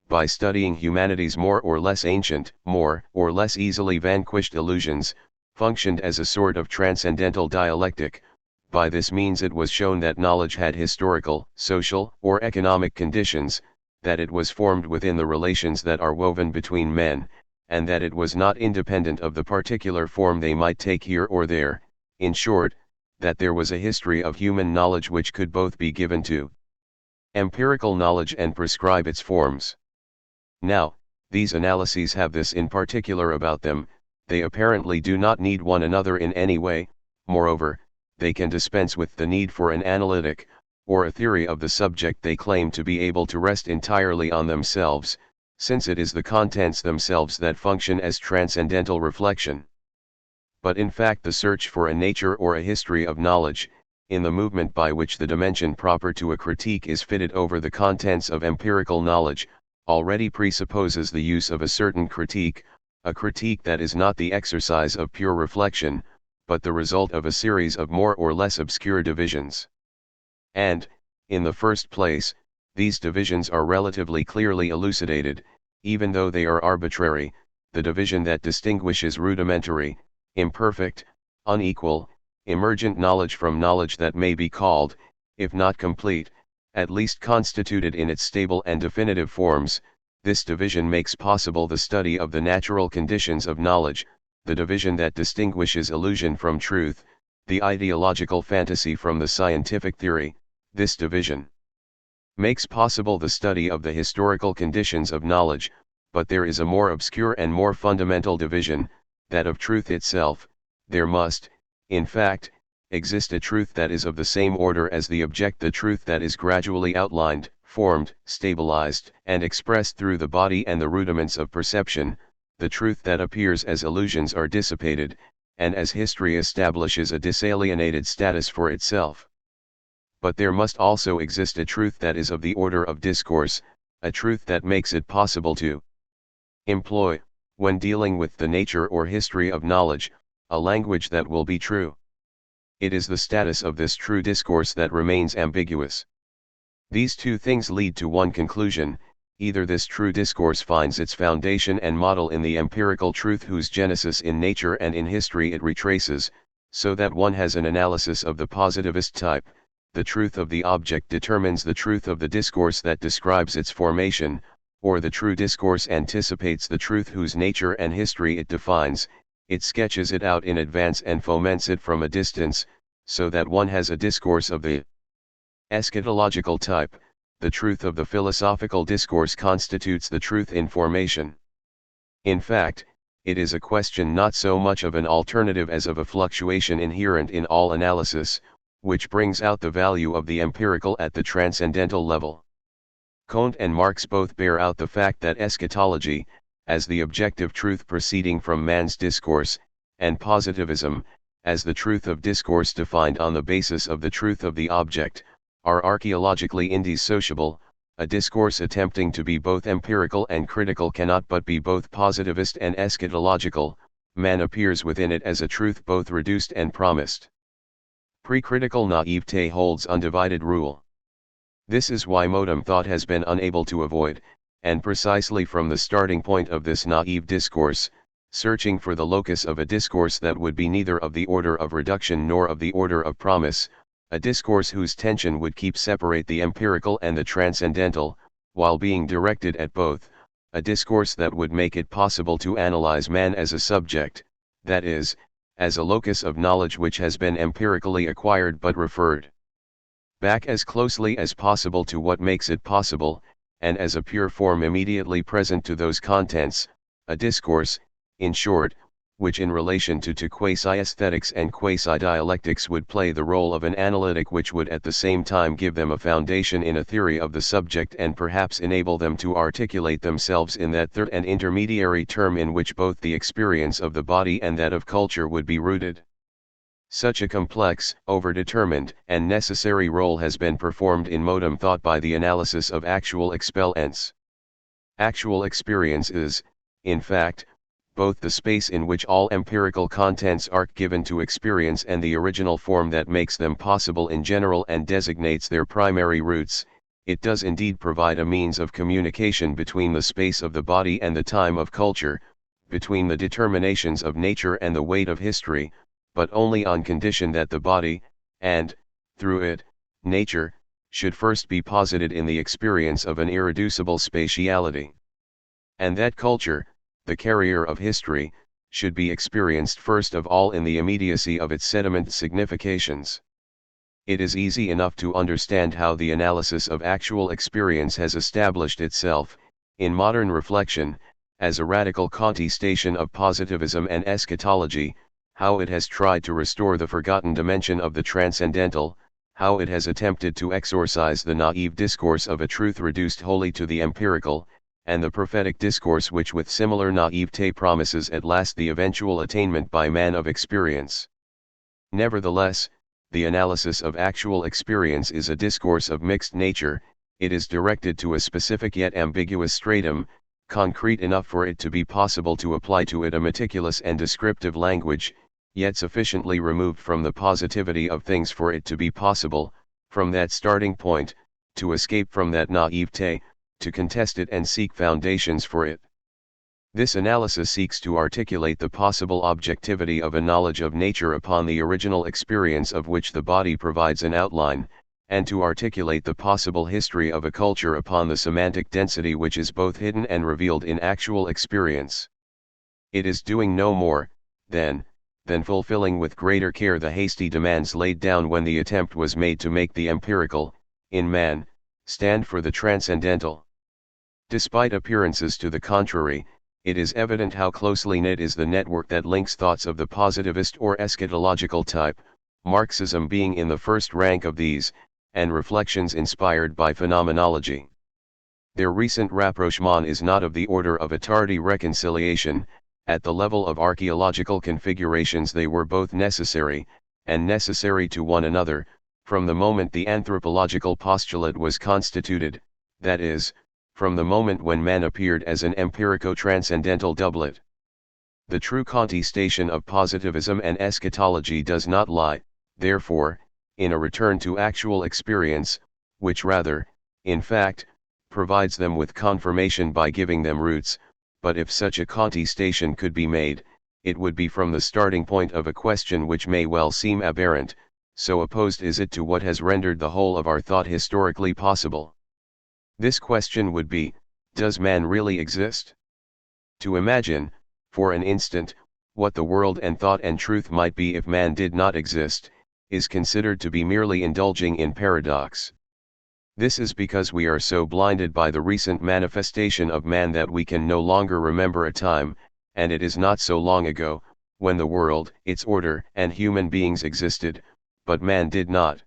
by studying humanity's more or less ancient, more or less easily vanquished illusions, functioned as a sort of transcendental dialectic. By this means it was shown that knowledge had historical, social, or economic conditions, that it was formed within the relations that are woven between men, and that it was not independent of the particular form they might take here or there. In short, that there was a history of human knowledge which could both be given to empirical knowledge and prescribe its forms. Now, these analyses have this in particular about them: they apparently do not need one another in any way. Moreover, they can dispense with the need for an analytic, or a theory of the subject they claim to be able to rest entirely on themselves, since it is the contents themselves that function as transcendental reflection. But in fact the search for a nature or a history of knowledge, in the movement by which the dimension proper to a critique is fitted over the contents of empirical knowledge, already presupposes the use of a certain critique, a critique that is not the exercise of pure reflection, but the result of a series of more or less obscure divisions. And, in the first place, these divisions are relatively clearly elucidated, even though they are arbitrary. The division that distinguishes rudimentary, imperfect, unequal, emergent knowledge from knowledge that may be called, if not complete, at least constituted in its stable and definitive forms, this division makes possible the study of the natural conditions of knowledge. The division that distinguishes illusion from truth, the ideological fantasy from the scientific theory, this division makes possible the study of the historical conditions of knowledge. But there is a more obscure and more fundamental division, that of truth itself. There must, in fact, exist a truth that is of the same order as the object, the truth that is gradually outlined, formed, stabilized, and expressed through the body and the rudiments of perception, the truth that appears as illusions are dissipated, and as history establishes a disalienated status for itself. But there must also exist a truth that is of the order of discourse, a truth that makes it possible to employ, when dealing with the nature or history of knowledge, a language that will be true. It is the status of this true discourse that remains ambiguous. These two things lead to one conclusion: either this true discourse finds its foundation and model in the empirical truth whose genesis in nature and in history it retraces, so that one has an analysis of the positivist type. The truth of the object determines the truth of the discourse that describes its formation, or the true discourse anticipates the truth whose nature and history it defines. It sketches it out in advance and foments it from a distance, so that one has a discourse of the eschatological type. The truth of the philosophical discourse constitutes the truth in formation. In fact, it is a question not so much of an alternative as of a fluctuation inherent in all analysis, which brings out the value of the empirical at the transcendental level. Comte and Marx both bear out the fact that eschatology, as the objective truth proceeding from man's discourse, and positivism, as the truth of discourse defined on the basis of the truth of the object, are archaeologically indissociable. A discourse attempting to be both empirical and critical cannot but be both positivist and eschatological, man appears within it as a truth both reduced and promised. Pre-critical naivete holds undivided rule. This is why modern thought has been unable to avoid, and precisely from the starting point of this naive discourse, searching for the locus of a discourse that would be neither of the order of reduction nor of the order of promise, a discourse whose tension would keep separate the empirical and the transcendental, while being directed at both, a discourse that would make it possible to analyze man as a subject, that is, as a locus of knowledge which has been empirically acquired but referred back as closely as possible to what makes it possible, and as a pure form immediately present to those contents, a discourse, in short, which in relation to quasi-aesthetics and quasi-dialectics would play the role of an analytic, which would at the same time give them a foundation in a theory of the subject and perhaps enable them to articulate themselves in that third and intermediary term in which both the experience of the body and that of culture would be rooted. Such a complex, overdetermined, and necessary role has been performed in modern thought by the analysis of actual experience. Actual experience is, in fact, both the space in which all empirical contents are given to experience and the original form that makes them possible in general and designates their primary roots. It does indeed provide a means of communication between the space of the body and the time of culture, between the determinations of nature and the weight of history, but only on condition that the body, and, through it, nature, should first be posited in the experience of an irreducible spatiality. And that culture, the carrier of history, should be experienced first of all in the immediacy of its sediment significations. It is easy enough to understand how the analysis of actual experience has established itself, in modern reflection, as a radical contestation of positivism and eschatology, how it has tried to restore the forgotten dimension of the transcendental, how it has attempted to exorcise the naive discourse of a truth reduced wholly to the empirical, and the prophetic discourse which with similar naivete promises at last the eventual attainment by man of experience. Nevertheless, the analysis of actual experience is a discourse of mixed nature. It is directed to a specific yet ambiguous stratum, concrete enough for it to be possible to apply to it a meticulous and descriptive language, yet sufficiently removed from the positivity of things for it to be possible, from that starting point, to escape from that naivete, to contest it and seek foundations for it. This analysis seeks to articulate the possible objectivity of a knowledge of nature upon the original experience of which the body provides an outline, and to articulate the possible history of a culture upon the semantic density which is both hidden and revealed in actual experience. It is doing no more, then, than fulfilling with greater care the hasty demands laid down when the attempt was made to make the empirical, in man, stand for the transcendental. Despite appearances to the contrary, it is evident how closely knit is the network that links thoughts of the positivist or eschatological type, Marxism being in the first rank of these, and reflections inspired by phenomenology. Their recent rapprochement is not of the order of a tardy reconciliation. At the level of archaeological configurations they were both necessary, and necessary to one another, from the moment the anthropological postulate was constituted, that is, from the moment when man appeared as an empirico-transcendental doublet. The true contestation of positivism and eschatology does not lie, therefore, in a return to actual experience, which rather, in fact, provides them with confirmation by giving them roots, but if such a contestation could be made, it would be from the starting point of a question which may well seem aberrant, so opposed is it to what has rendered the whole of our thought historically possible. This question would be, does man really exist? To imagine, for an instant, what the world and thought and truth might be if man did not exist, is considered to be merely indulging in paradox. This is because we are so blinded by the recent manifestation of man that we can no longer remember a time, and it is not so long ago, when the world, its order, and human beings existed, but man did not.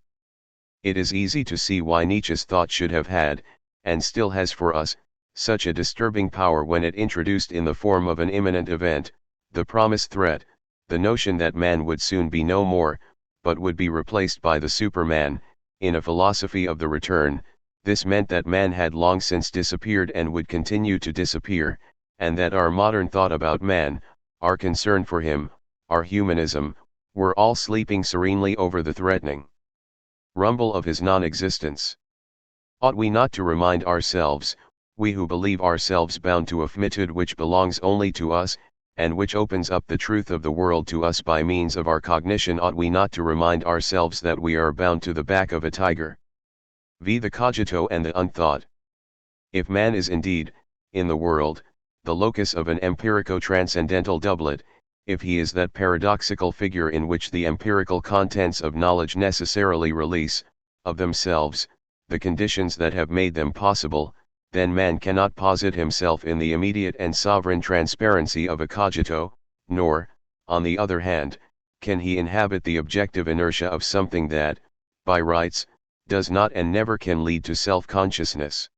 It is easy to see why Nietzsche's thought should have had, and still has for us, such a disturbing power when it introduced in the form of an imminent event, the promised threat, the notion that man would soon be no more, but would be replaced by the Superman. In a philosophy of the return, this meant that man had long since disappeared and would continue to disappear, and that our modern thought about man, our concern for him, our humanism, were all sleeping serenely over the threatening rumble of his non-existence. Ought we not to remind ourselves, we who believe ourselves bound to a finitude which belongs only to us, and which opens up the truth of the world to us by means of our cognition, ought we not to remind ourselves that we are bound to the back of a tiger? The cogito and the unthought. If man is indeed, in the world, the locus of an empirico-transcendental doublet, if he is that paradoxical figure in which the empirical contents of knowledge necessarily release, of themselves, the conditions that have made them possible, then man cannot posit himself in the immediate and sovereign transparency of a cogito, nor, on the other hand, can he inhabit the objective inertia of something that, by rights, does not and never can lead to self-consciousness.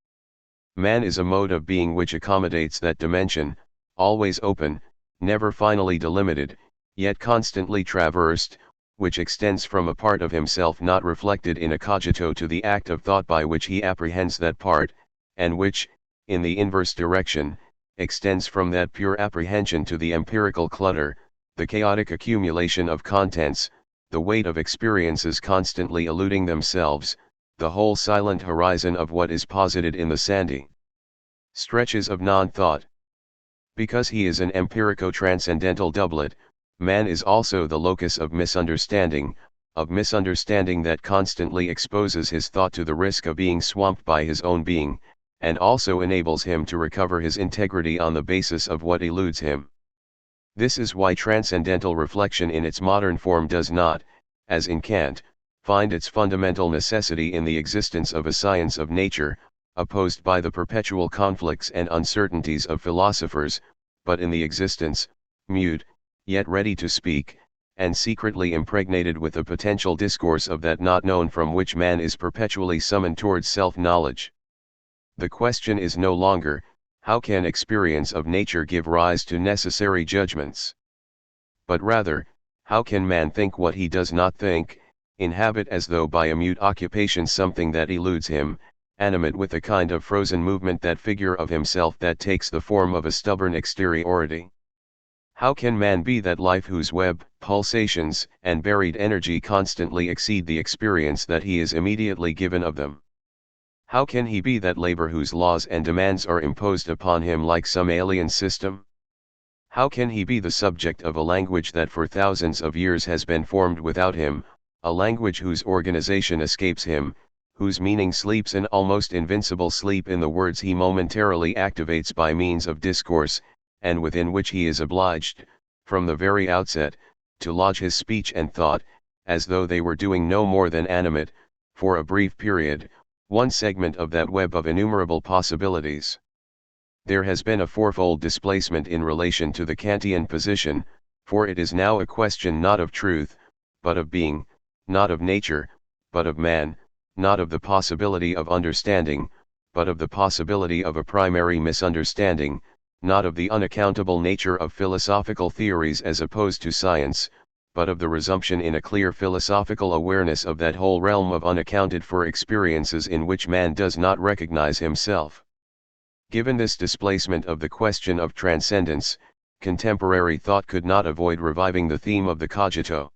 Man is a mode of being which accommodates that dimension, always open, never finally delimited, yet constantly traversed, which extends from a part of himself not reflected in a cogito to the act of thought by which he apprehends that part, and which, in the inverse direction, extends from that pure apprehension to the empirical clutter, the chaotic accumulation of contents, the weight of experiences constantly eluding themselves, the whole silent horizon of what is posited in the sandy stretches of non-thought. Because he is an empirico-transcendental doublet, man is also the locus of misunderstanding that constantly exposes his thought to the risk of being swamped by his own being, and also enables him to recover his integrity on the basis of what eludes him. This is why transcendental reflection in its modern form does not, as in Kant, find its fundamental necessity in the existence of a science of nature, opposed by the perpetual conflicts and uncertainties of philosophers, but in the existence, mute, yet ready to speak, and secretly impregnated with the potential discourse of that not known from which man is perpetually summoned towards self-knowledge. The question is no longer, how can experience of nature give rise to necessary judgments? But rather, how can man think what he does not think, inhabit as though by a mute occupation something that eludes him, animate with a kind of frozen movement that figure of himself that takes the form of a stubborn exteriority? How can man be that life whose web, pulsations, and buried energy constantly exceed the experience that he is immediately given of them? How can he be that labor whose laws and demands are imposed upon him like some alien system? How can he be the subject of a language that for thousands of years has been formed without him, a language whose organization escapes him, whose meaning sleeps an almost invincible sleep in the words he momentarily activates by means of discourse, and within which he is obliged, from the very outset, to lodge his speech and thought, as though they were doing no more than animate, for a brief period, one segment of that web of innumerable possibilities? There has been a fourfold displacement in relation to the Kantian position, for it is now a question not of truth, but of being, not of nature, but of man, not of the possibility of understanding, but of the possibility of a primary misunderstanding, not of the unaccountable nature of philosophical theories as opposed to science, but of the resumption in a clear philosophical awareness of that whole realm of unaccounted for experiences in which man does not recognize himself. Given this displacement of the question of transcendence, contemporary thought could not avoid reviving the theme of the cogito.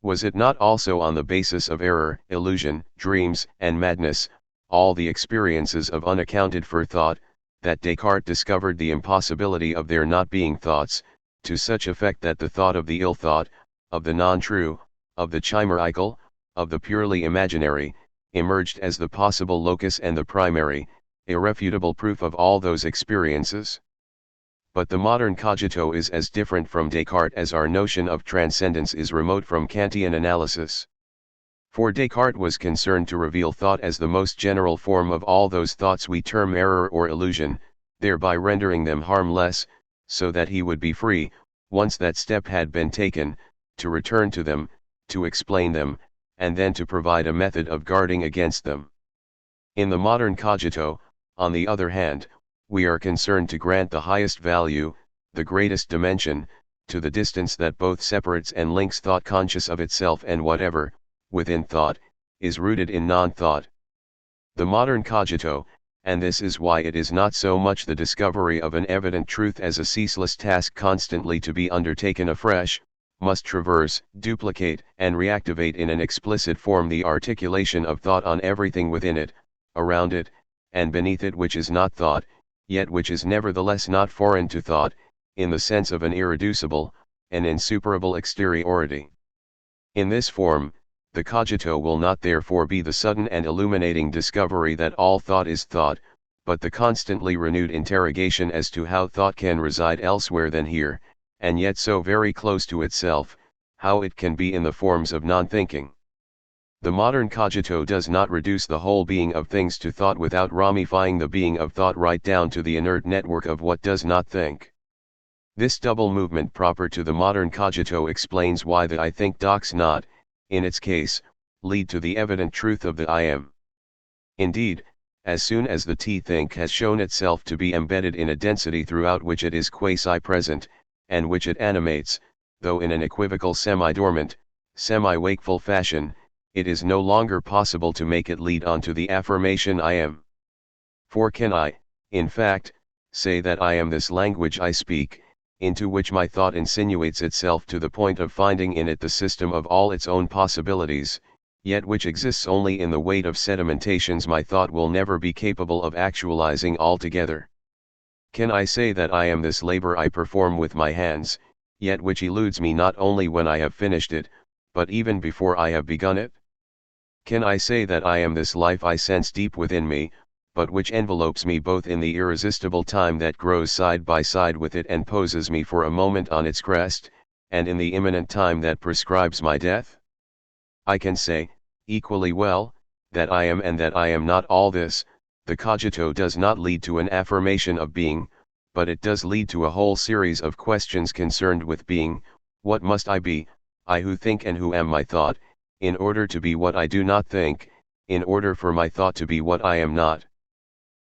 Was it not also on the basis of error, illusion, dreams, and madness, all the experiences of unaccounted for thought, that Descartes discovered the impossibility of there not being thoughts, to such effect that the thought of the ill thought, of the non-true, of the chimerical, of the purely imaginary, emerged as the possible locus and the primary, irrefutable proof of all those experiences? But the modern cogito is as different from Descartes as our notion of transcendence is remote from Kantian analysis. For Descartes was concerned to reveal thought as the most general form of all those thoughts we term error or illusion, thereby rendering them harmless, so that he would be free, once that step had been taken, to return to them, to explain them, and then to provide a method of guarding against them. In the modern cogito, on the other hand, we are concerned to grant the highest value, the greatest dimension, to the distance that both separates and links thought conscious of itself and whatever, within thought, is rooted in non-thought. The modern cogito, and this is why it is not so much the discovery of an evident truth as a ceaseless task constantly to be undertaken afresh, must traverse, duplicate, and reactivate in an explicit form the articulation of thought on everything within it, around it, and beneath it which is not thought, yet which is nevertheless not foreign to thought, in the sense of an irreducible, an insuperable exteriority. In this form, the cogito will not therefore be the sudden and illuminating discovery that all thought is thought, but the constantly renewed interrogation as to how thought can reside elsewhere than here, and yet so very close to itself, how it can be in the forms of non-thinking. The modern cogito does not reduce the whole being of things to thought without ramifying the being of thought right down to the inert network of what does not think. This double movement proper to the modern cogito explains why the I think docs not, in its case, lead to the evident truth of the I am. Indeed, as soon as the think has shown itself to be embedded in a density throughout which it is quasi-present, and which it animates, though in an equivocal semi-dormant, semi-wakeful fashion, it is no longer possible to make it lead on to the affirmation I am. For can I, in fact, say that I am this language I speak, into which my thought insinuates itself to the point of finding in it the system of all its own possibilities, yet which exists only in the weight of sedimentations my thought will never be capable of actualizing altogether? Can I say that I am this labor I perform with my hands, yet which eludes me not only when I have finished it, but even before I have begun it? Can I say that I am this life I sense deep within me, but which envelopes me both in the irresistible time that grows side by side with it and poses me for a moment on its crest, and in the imminent time that prescribes my death? I can say, equally well, that I am and that I am not all this. The cogito does not lead to an affirmation of being, but it does lead to a whole series of questions concerned with being. What must I be, I who think and who am my thought, in order to be what I do not think, in order for my thought to be what I am not?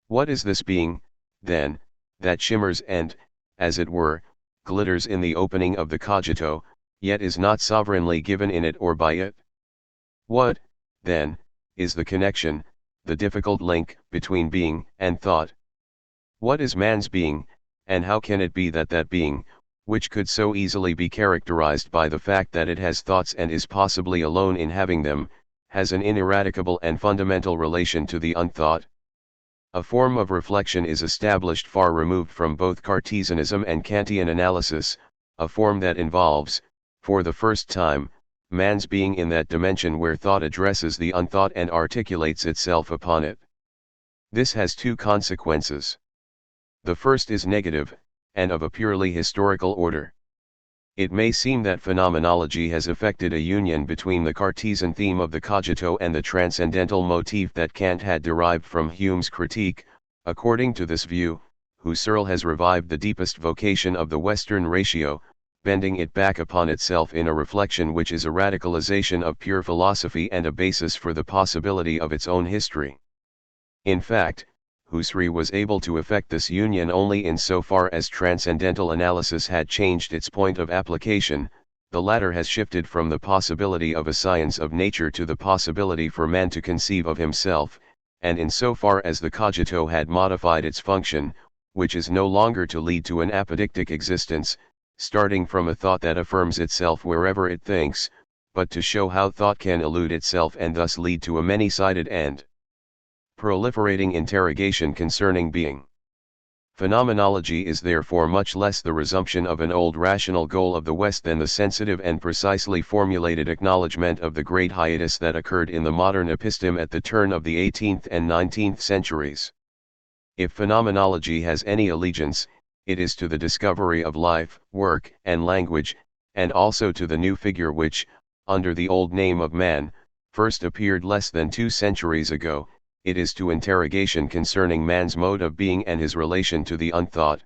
What is this being, then, that shimmers and, as it were, glitters in the opening of the cogito, yet is not sovereignly given in it or by it? What, then, is the connection, the difficult link, between being and thought? What is man's being, and how can it be that that being, which could so easily be characterized by the fact that it has thoughts and is possibly alone in having them, has an ineradicable and fundamental relation to the unthought? A form of reflection is established far removed from both Cartesianism and Kantian analysis, a form that involves, for the first time, man's being in that dimension where thought addresses the unthought and articulates itself upon it. This has two consequences. The first is negative, and of a purely historical order. It may seem that phenomenology has effected a union between the Cartesian theme of the cogito and the transcendental motif that Kant had derived from Hume's critique. According to this view, Husserl has revived the deepest vocation of the Western ratio, bending it back upon itself in a reflection which is a radicalization of pure philosophy and a basis for the possibility of its own history. In fact, Husserl was able to effect this union only in so far as transcendental analysis had changed its point of application. The latter has shifted from the possibility of a science of nature to the possibility for man to conceive of himself, and in so far as the cogito had modified its function, which is no longer to lead to an apodictic existence, starting from a thought that affirms itself wherever it thinks, but to show how thought can elude itself and thus lead to a many-sided and proliferating interrogation concerning being. Phenomenology is therefore much less the resumption of an old rational goal of the West than the sensitive and precisely formulated acknowledgement of the great hiatus that occurred in the modern episteme at the turn of the 18th and 19th centuries. If phenomenology has any allegiance, it is to the discovery of life, work, and language, and also to the new figure which, under the old name of man, first appeared less than 2 centuries ago. It is to interrogation concerning man's mode of being and his relation to the unthought.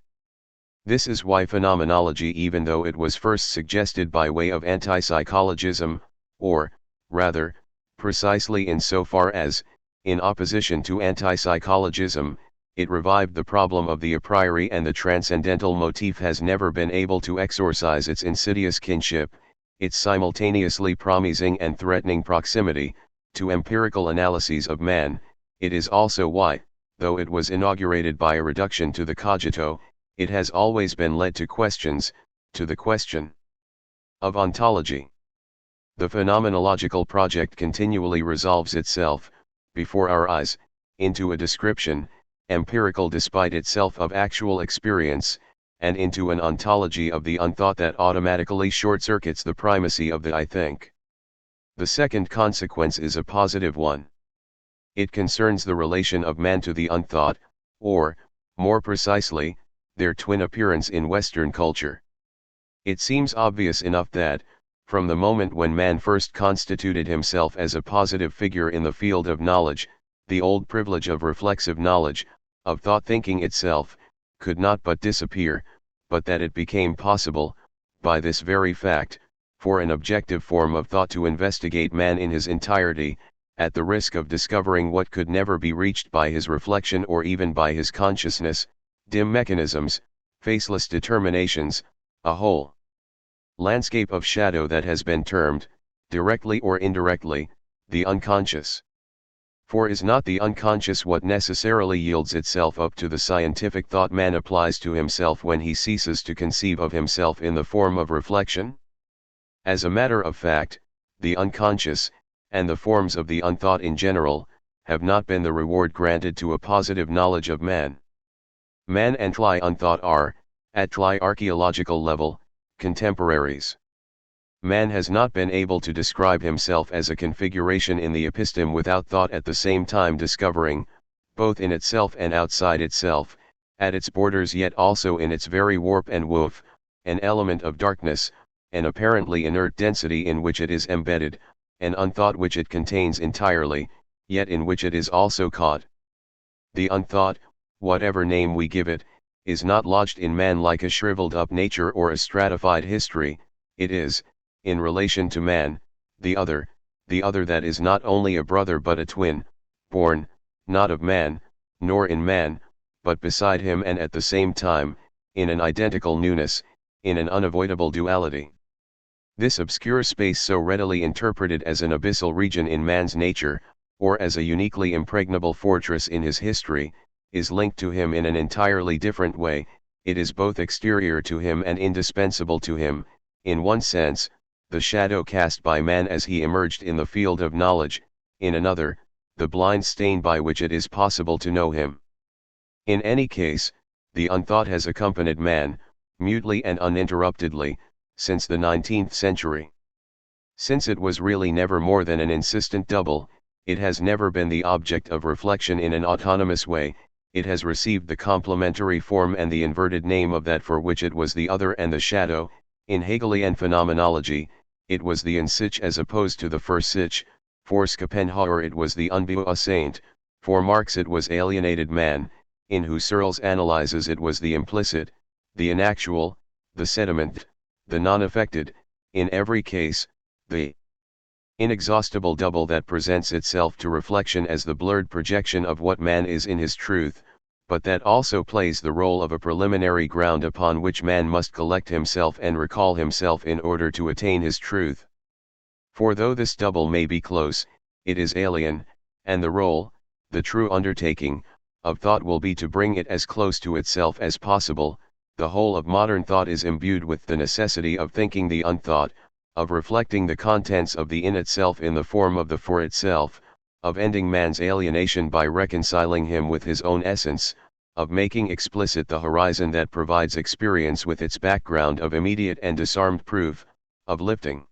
This is why phenomenology, even though it was first suggested by way of anti-psychologism, or, rather, precisely in so far as, in opposition to anti-psychologism, it revived the problem of the a priori and the transcendental motif, has never been able to exorcise its insidious kinship, its simultaneously promising and threatening proximity, to empirical analyses of man. It is also why, though it was inaugurated by a reduction to the cogito, it has always been led to questions, to the question of ontology. The phenomenological project continually resolves itself, before our eyes, into a description, empirical despite itself of actual experience, and into an ontology of the unthought that automatically short-circuits the primacy of the I think. The second consequence is a positive one. It concerns the relation of man to the unthought, or, more precisely, their twin appearance in Western culture. It seems obvious enough that, from the moment when man first constituted himself as a positive figure in the field of knowledge, the old privilege of reflexive knowledge, of thought thinking itself, could not but disappear, but that it became possible, by this very fact, for an objective form of thought to investigate man in his entirety, at the risk of discovering what could never be reached by his reflection or even by his consciousness, dim mechanisms, faceless determinations, a whole landscape of shadow that has been termed, directly or indirectly, the unconscious. For is not the unconscious what necessarily yields itself up to the scientific thought man applies to himself when he ceases to conceive of himself in the form of reflection? As a matter of fact, the unconscious, and the forms of the unthought in general, have not been the reward granted to a positive knowledge of man. Man and Tli unthought are, at Tli archaeological level, contemporaries. Man has not been able to describe himself as a configuration in the episteme without thought at the same time discovering, both in itself and outside itself, at its borders yet also in its very warp and woof, an element of darkness, an apparently inert density in which it is embedded, an unthought which it contains entirely, yet in which it is also caught. The unthought, whatever name we give it, is not lodged in man like a shriveled up nature or a stratified history, it is, in relation to man, the other that is not only a brother but a twin, born, not of man, nor in man, but beside him and at the same time, in an identical newness, in an unavoidable duality. This obscure space so readily interpreted as an abyssal region in man's nature, or as a uniquely impregnable fortress in his history, is linked to him in an entirely different way. It is both exterior to him and indispensable to him, in one sense, the shadow cast by man as he emerged in the field of knowledge, in another, the blind stain by which it is possible to know him. In any case, the unthought has accompanied man, mutely and uninterruptedly, since the 19th century. Since it was really never more than an insistent double, it has never been the object of reflection in an autonomous way, it has received the complementary form and the inverted name of that for which it was the other and the shadow. In Hegelian phenomenology, it was the Insich as opposed to the Versich, for Schopenhauer it was the Unbewusstsein, for Marx it was alienated man, in Husserl's analyses it was the implicit, the inactual, the sediment, the non-affected, in every case, the inexhaustible double that presents itself to reflection as the blurred projection of what man is in his truth, but that also plays the role of a preliminary ground upon which man must collect himself and recall himself in order to attain his truth. For though this double may be close, it is alien, and the role, the true undertaking, of thought will be to bring it as close to itself as possible. The whole of modern thought is imbued with the necessity of thinking the unthought, of reflecting the contents of the in itself in the form of the for itself, of ending man's alienation by reconciling him with his own essence, of making explicit the horizon that provides experience with its background of immediate and disarmed proof, of lifting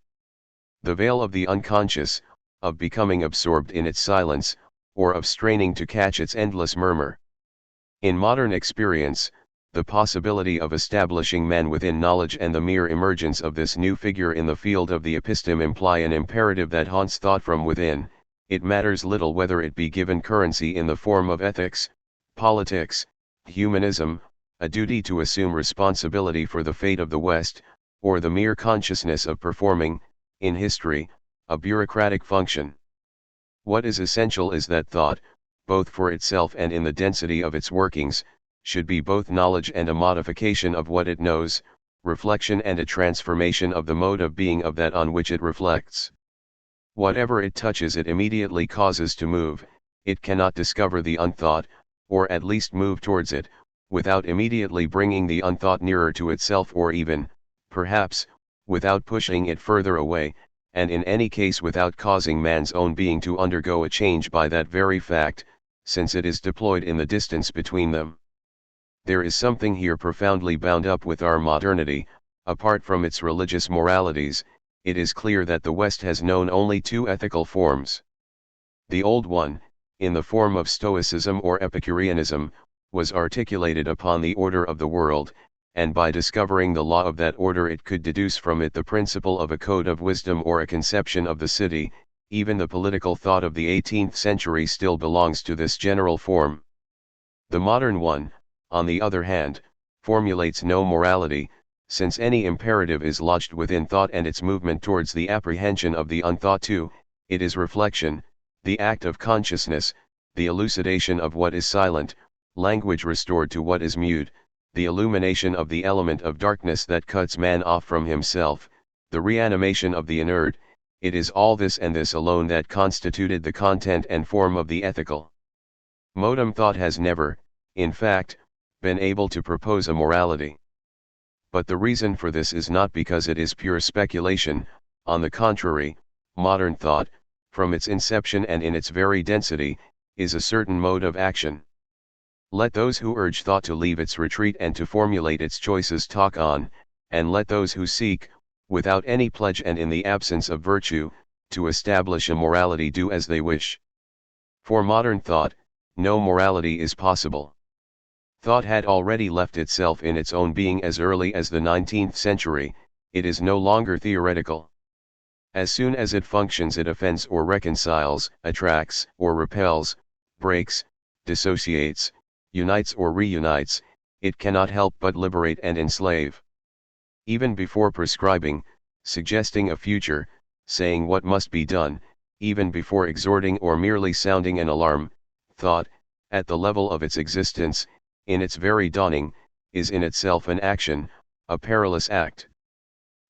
the veil of the unconscious, of becoming absorbed in its silence, or of straining to catch its endless murmur. In modern experience, the possibility of establishing man within knowledge and the mere emergence of this new figure in the field of the episteme imply an imperative that haunts thought from within. It matters little whether it be given currency in the form of ethics, politics, humanism, a duty to assume responsibility for the fate of the West, or the mere consciousness of performing, in history, a bureaucratic function. What is essential is that thought, both for itself and in the density of its workings, should be both knowledge and a modification of what it knows, reflection and a transformation of the mode of being of that on which it reflects. Whatever it touches it immediately causes to move. It cannot discover the unthought, or at least move towards it, without immediately bringing the unthought nearer to itself, or even, perhaps, without pushing it further away, and in any case without causing man's own being to undergo a change by that very fact, since it is deployed in the distance between them. There is something here profoundly bound up with our modernity. Apart from its religious moralities, it is clear that the West has known only two ethical forms. The old one, in the form of Stoicism or Epicureanism, was articulated upon the order of the world, and by discovering the law of that order it could deduce from it the principle of a code of wisdom or a conception of the city. Even the political thought of the 18th century still belongs to this general form. The modern one, on the other hand, formulates no morality, since any imperative is lodged within thought and its movement towards the apprehension of the unthought too. It is reflection, the act of consciousness, the elucidation of what is silent, language restored to what is mute, the illumination of the element of darkness that cuts man off from himself, the reanimation of the inert. It is all this and this alone that constituted the content and form of the ethical modem. Thought has never, in fact, been able to propose a morality. But the reason for this is not because it is pure speculation. On the contrary, modern thought, from its inception and in its very density, is a certain mode of action. Let those who urge thought to leave its retreat and to formulate its choices talk on, and let those who seek, without any pledge and in the absence of virtue, to establish a morality do as they wish. For modern thought, no morality is possible. Thought had already left itself in its own being as early as the 19th century, it is no longer theoretical. As soon as it functions, it offends or reconciles, attracts or repels, breaks, dissociates, unites or reunites. It cannot help but liberate and enslave. Even before prescribing, suggesting a future, saying what must be done, even before exhorting or merely sounding an alarm, thought, at the level of its existence, in its very dawning, is in itself an action, a perilous act.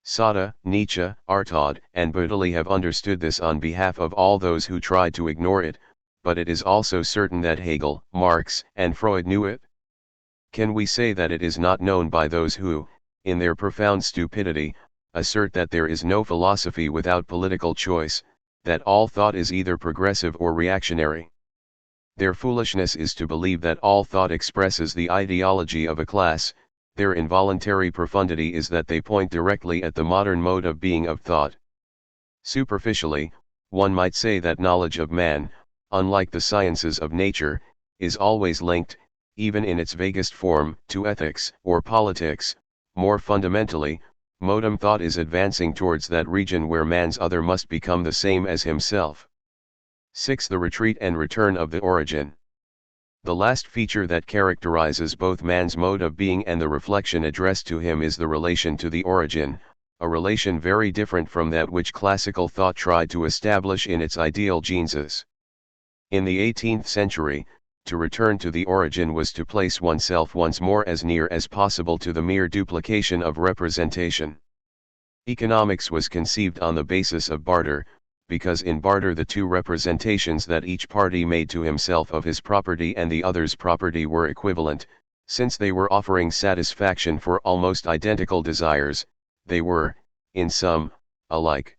Sada, Nietzsche, Artaud, and Bertoli have understood this on behalf of all those who tried to ignore it, but it is also certain that Hegel, Marx, and Freud knew it. Can we say that it is not known by those who, in their profound stupidity, assert that there is no philosophy without political choice, that all thought is either progressive or reactionary? Their foolishness is to believe that all thought expresses the ideology of a class. Their involuntary profundity is that they point directly at the modern mode of being of thought. Superficially, one might say that knowledge of man, unlike the sciences of nature, is always linked, even in its vaguest form, to ethics or politics. More fundamentally, modem thought is advancing towards that region where man's other must become the same as himself. 6. The retreat and return of the origin. The last feature that characterizes both man's mode of being and the reflection addressed to him is the relation to the origin, a relation very different from that which classical thought tried to establish in its ideal genesis. In the 18th century, to return to the origin was to place oneself once more as near as possible to the mere duplication of representation. Economics was conceived on the basis of barter, because in barter the two representations that each party made to himself of his property and the other's property were equivalent. Since they were offering satisfaction for almost identical desires, they were, in sum, alike.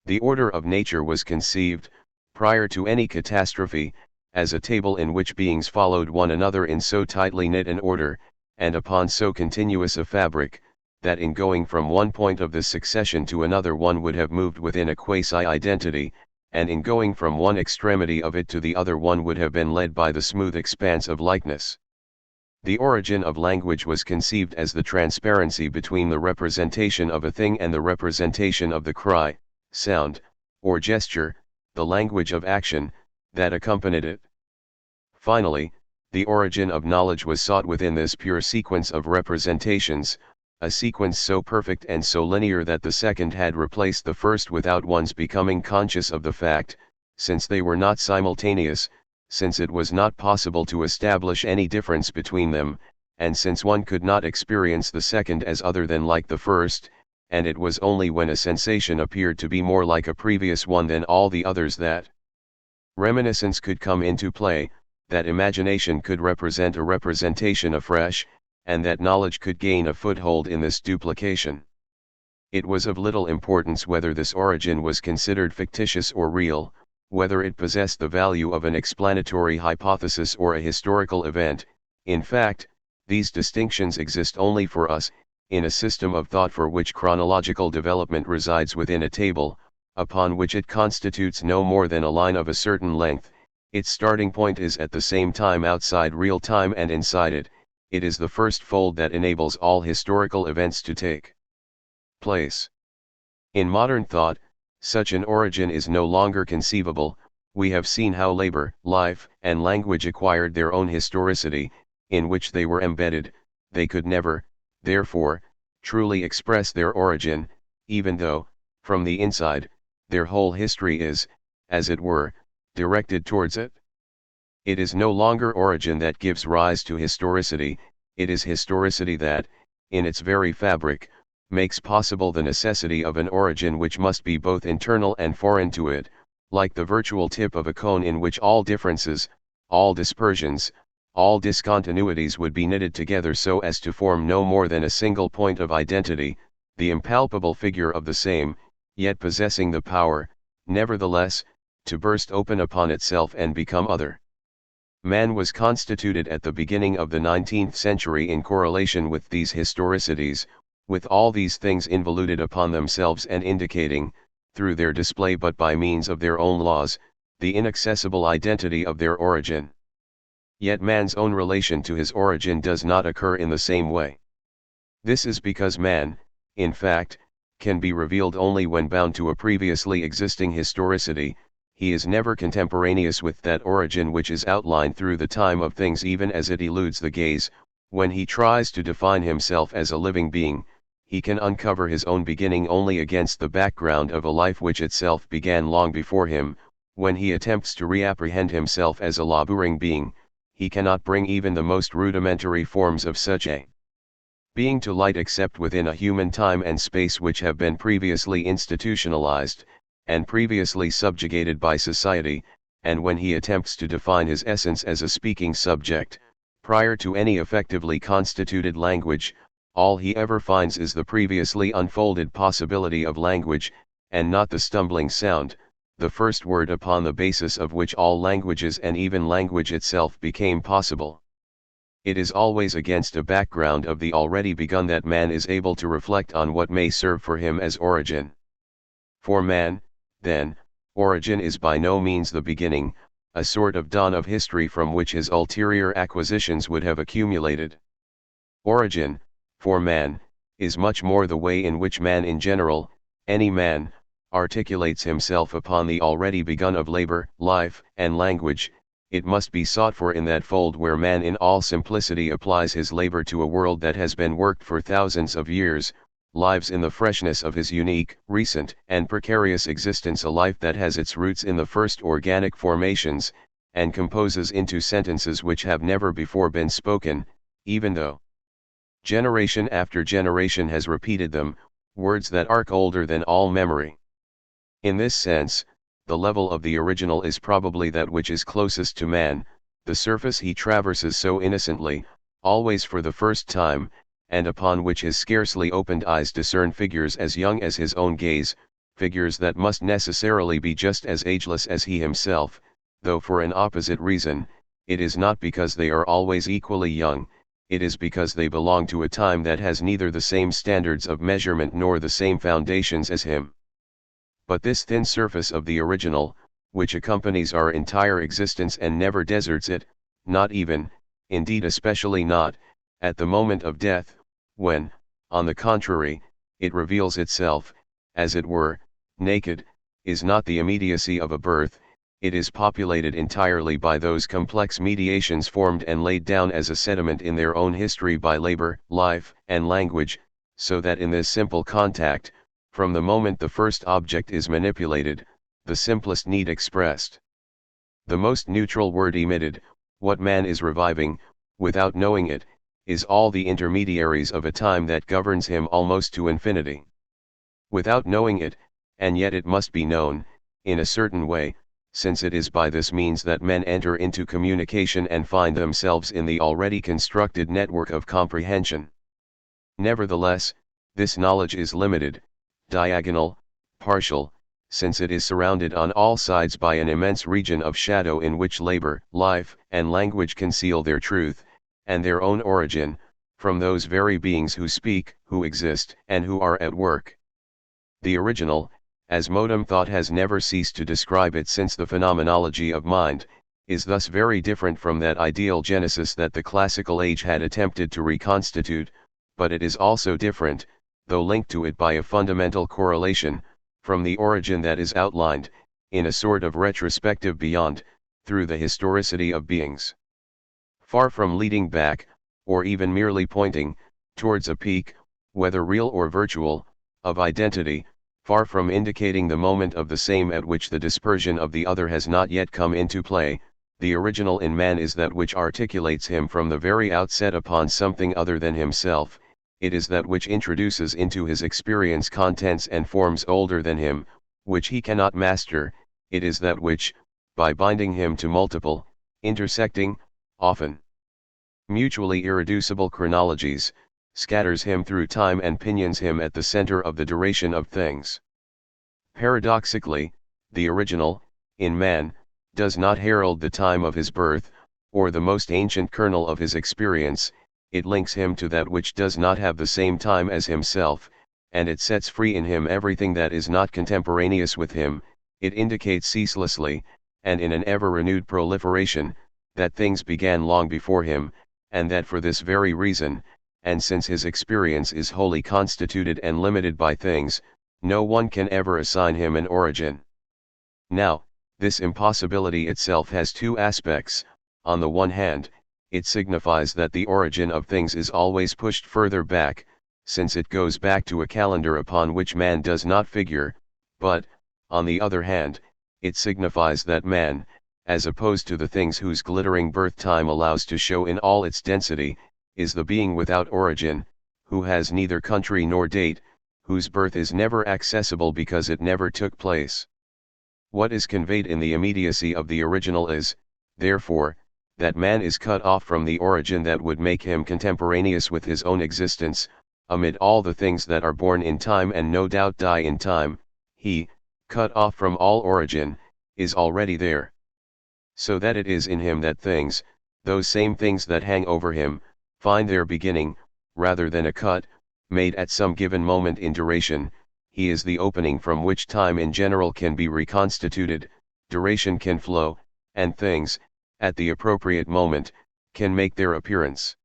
The order of nature was conceived, prior to any catastrophe, as a table in which beings followed one another in so tightly knit an order, and upon so continuous a fabric, that in going from one point of the succession to another one would have moved within a quasi-identity, and in going from one extremity of it to the other one would have been led by the smooth expanse of likeness. The origin of language was conceived as the transparency between the representation of a thing and the representation of the cry, sound, or gesture, the language of action, that accompanied it. Finally, the origin of knowledge was sought within this pure sequence of representations, a sequence so perfect and so linear that the second had replaced the first without one's becoming conscious of the fact, since they were not simultaneous, since it was not possible to establish any difference between them, and since one could not experience the second as other than like the first, and it was only when a sensation appeared to be more like a previous one than all the others that reminiscence could come into play. that imagination could represent a representation afresh, and that knowledge could gain a foothold in this duplication. It was of little importance whether this origin was considered fictitious or real, whether it possessed the value of an explanatory hypothesis or a historical event. In fact, these distinctions exist only for us, in a system of thought for which chronological development resides within a table, upon which it constitutes no more than a line of a certain length. Its starting point is at the same time outside real time and inside it. It is the first fold that enables all historical events to take place. In modern thought, such an origin is no longer conceivable. We have seen how labor, life, and language acquired their own historicity, in which they were embedded. They could never, therefore, truly express their origin, even though, from the inside, their whole history is, as it were, directed towards it. It is no longer origin that gives rise to historicity, it is historicity that, in its very fabric, makes possible the necessity of an origin which must be both internal and foreign to it, like the virtual tip of a cone in which all differences, all dispersions, all discontinuities would be knitted together so as to form no more than a single point of identity, the impalpable figure of the same, yet possessing the power, nevertheless, to burst open upon itself and become other. Man was constituted at the beginning of the 19th century in correlation with these historicities, with all these things involuted upon themselves and indicating, through their display but by means of their own laws, the inaccessible identity of their origin. Yet man's own relation to his origin does not occur in the same way. This is because man, in fact, can be revealed only when bound to a previously existing historicity. He is never contemporaneous with that origin which is outlined through the time of things even as it eludes the gaze. When he tries to define himself as a living being, he can uncover his own beginning only against the background of a life which itself began long before him. When he attempts to reapprehend himself as a laboring being, he cannot bring even the most rudimentary forms of such a being to light except within a human time and space which have been previously institutionalized, and previously subjugated by society, and when he attempts to define his essence as a speaking subject, prior to any effectively constituted language, all he ever finds is the previously unfolded possibility of language, and not the stumbling sound, the first word upon the basis of which all languages and even language itself became possible. It is always against a background of the already begun that man is able to reflect on what may serve for him as origin. For man, then, origin is by no means the beginning, a sort of dawn of history from which his ulterior acquisitions would have accumulated. Origin, for man, is much more the way in which man in general, any man, articulates himself upon the already begun of labor, life, and language. It must be sought for in that fold where man in all simplicity applies his labor to a world that has been worked for thousands of years, lives in the freshness of his unique, recent, and precarious existence, a life that has its roots in the first organic formations, and composes into sentences which have never before been spoken, even though generation after generation has repeated them, words that arc older than all memory. In this sense, the level of the original is probably that which is closest to man, the surface he traverses so innocently, always for the first time, and upon which his scarcely opened eyes discern figures as young as his own gaze, figures that must necessarily be just as ageless as he himself, though for an opposite reason. It is not because they are always equally young, it is because they belong to a time that has neither the same standards of measurement nor the same foundations as him. But this thin surface of the original, which accompanies our entire existence and never deserts it, not even, indeed especially not, at the moment of death, when, on the contrary, it reveals itself, as it were, naked, is not the immediacy of a birth. It is populated entirely by those complex mediations formed and laid down as a sediment in their own history by labor, life, and language, so that in this simple contact, from the moment the first object is manipulated, the simplest need expressed, the most neutral word emitted, what man is reviving, without knowing it, is all the intermediaries of a time that governs him almost to infinity. Without knowing it, and yet it must be known, in a certain way, since it is by this means that men enter into communication and find themselves in the already constructed network of comprehension. Nevertheless, this knowledge is limited, diagonal, partial, since it is surrounded on all sides by an immense region of shadow in which labor, life, and language conceal their truth, and their own origin, from those very beings who speak, who exist, and who are at work. The original, as modem thought has never ceased to describe it since the phenomenology of mind, is thus very different from that ideal genesis that the classical age had attempted to reconstitute, but it is also different, though linked to it by a fundamental correlation, from the origin that is outlined, in a sort of retrospective beyond, through the historicity of beings. Far from leading back, or even merely pointing, towards a peak, whether real or virtual, of identity, far from indicating the moment of the same at which the dispersion of the other has not yet come into play, the original in man is that which articulates him from the very outset upon something other than himself. It is that which introduces into his experience contents and forms older than him, which he cannot master. It is that which, by binding him to multiple, intersecting, often mutually irreducible chronologies, scatters him through time and pinions him at the center of the duration of things. Paradoxically, the original, in man, does not herald the time of his birth, or the most ancient kernel of his experience. It links him to that which does not have the same time as himself, and it sets free in him everything that is not contemporaneous with him. It indicates ceaselessly, and in an ever-renewed proliferation, that things began long before him, and that for this very reason, and since his experience is wholly constituted and limited by things, no one can ever assign him an origin. Now, this impossibility itself has two aspects. On the one hand, it signifies that the origin of things is always pushed further back, since it goes back to a calendar upon which man does not figure, but, on the other hand, it signifies that man, as opposed to the things whose glittering birth time allows to show in all its density, is the being without origin, who has neither country nor date, whose birth is never accessible because it never took place. What is conveyed in the immediacy of the original is, therefore, that man is cut off from the origin that would make him contemporaneous with his own existence. Amid all the things that are born in time and no doubt die in time, he, cut off from all origin, is already there. So that it is in him that things, those same things that hang over him, find their beginning, rather than a cut, made at some given moment in duration. He is the opening from which time in general can be reconstituted, duration can flow, and things, at the appropriate moment, can make their appearance.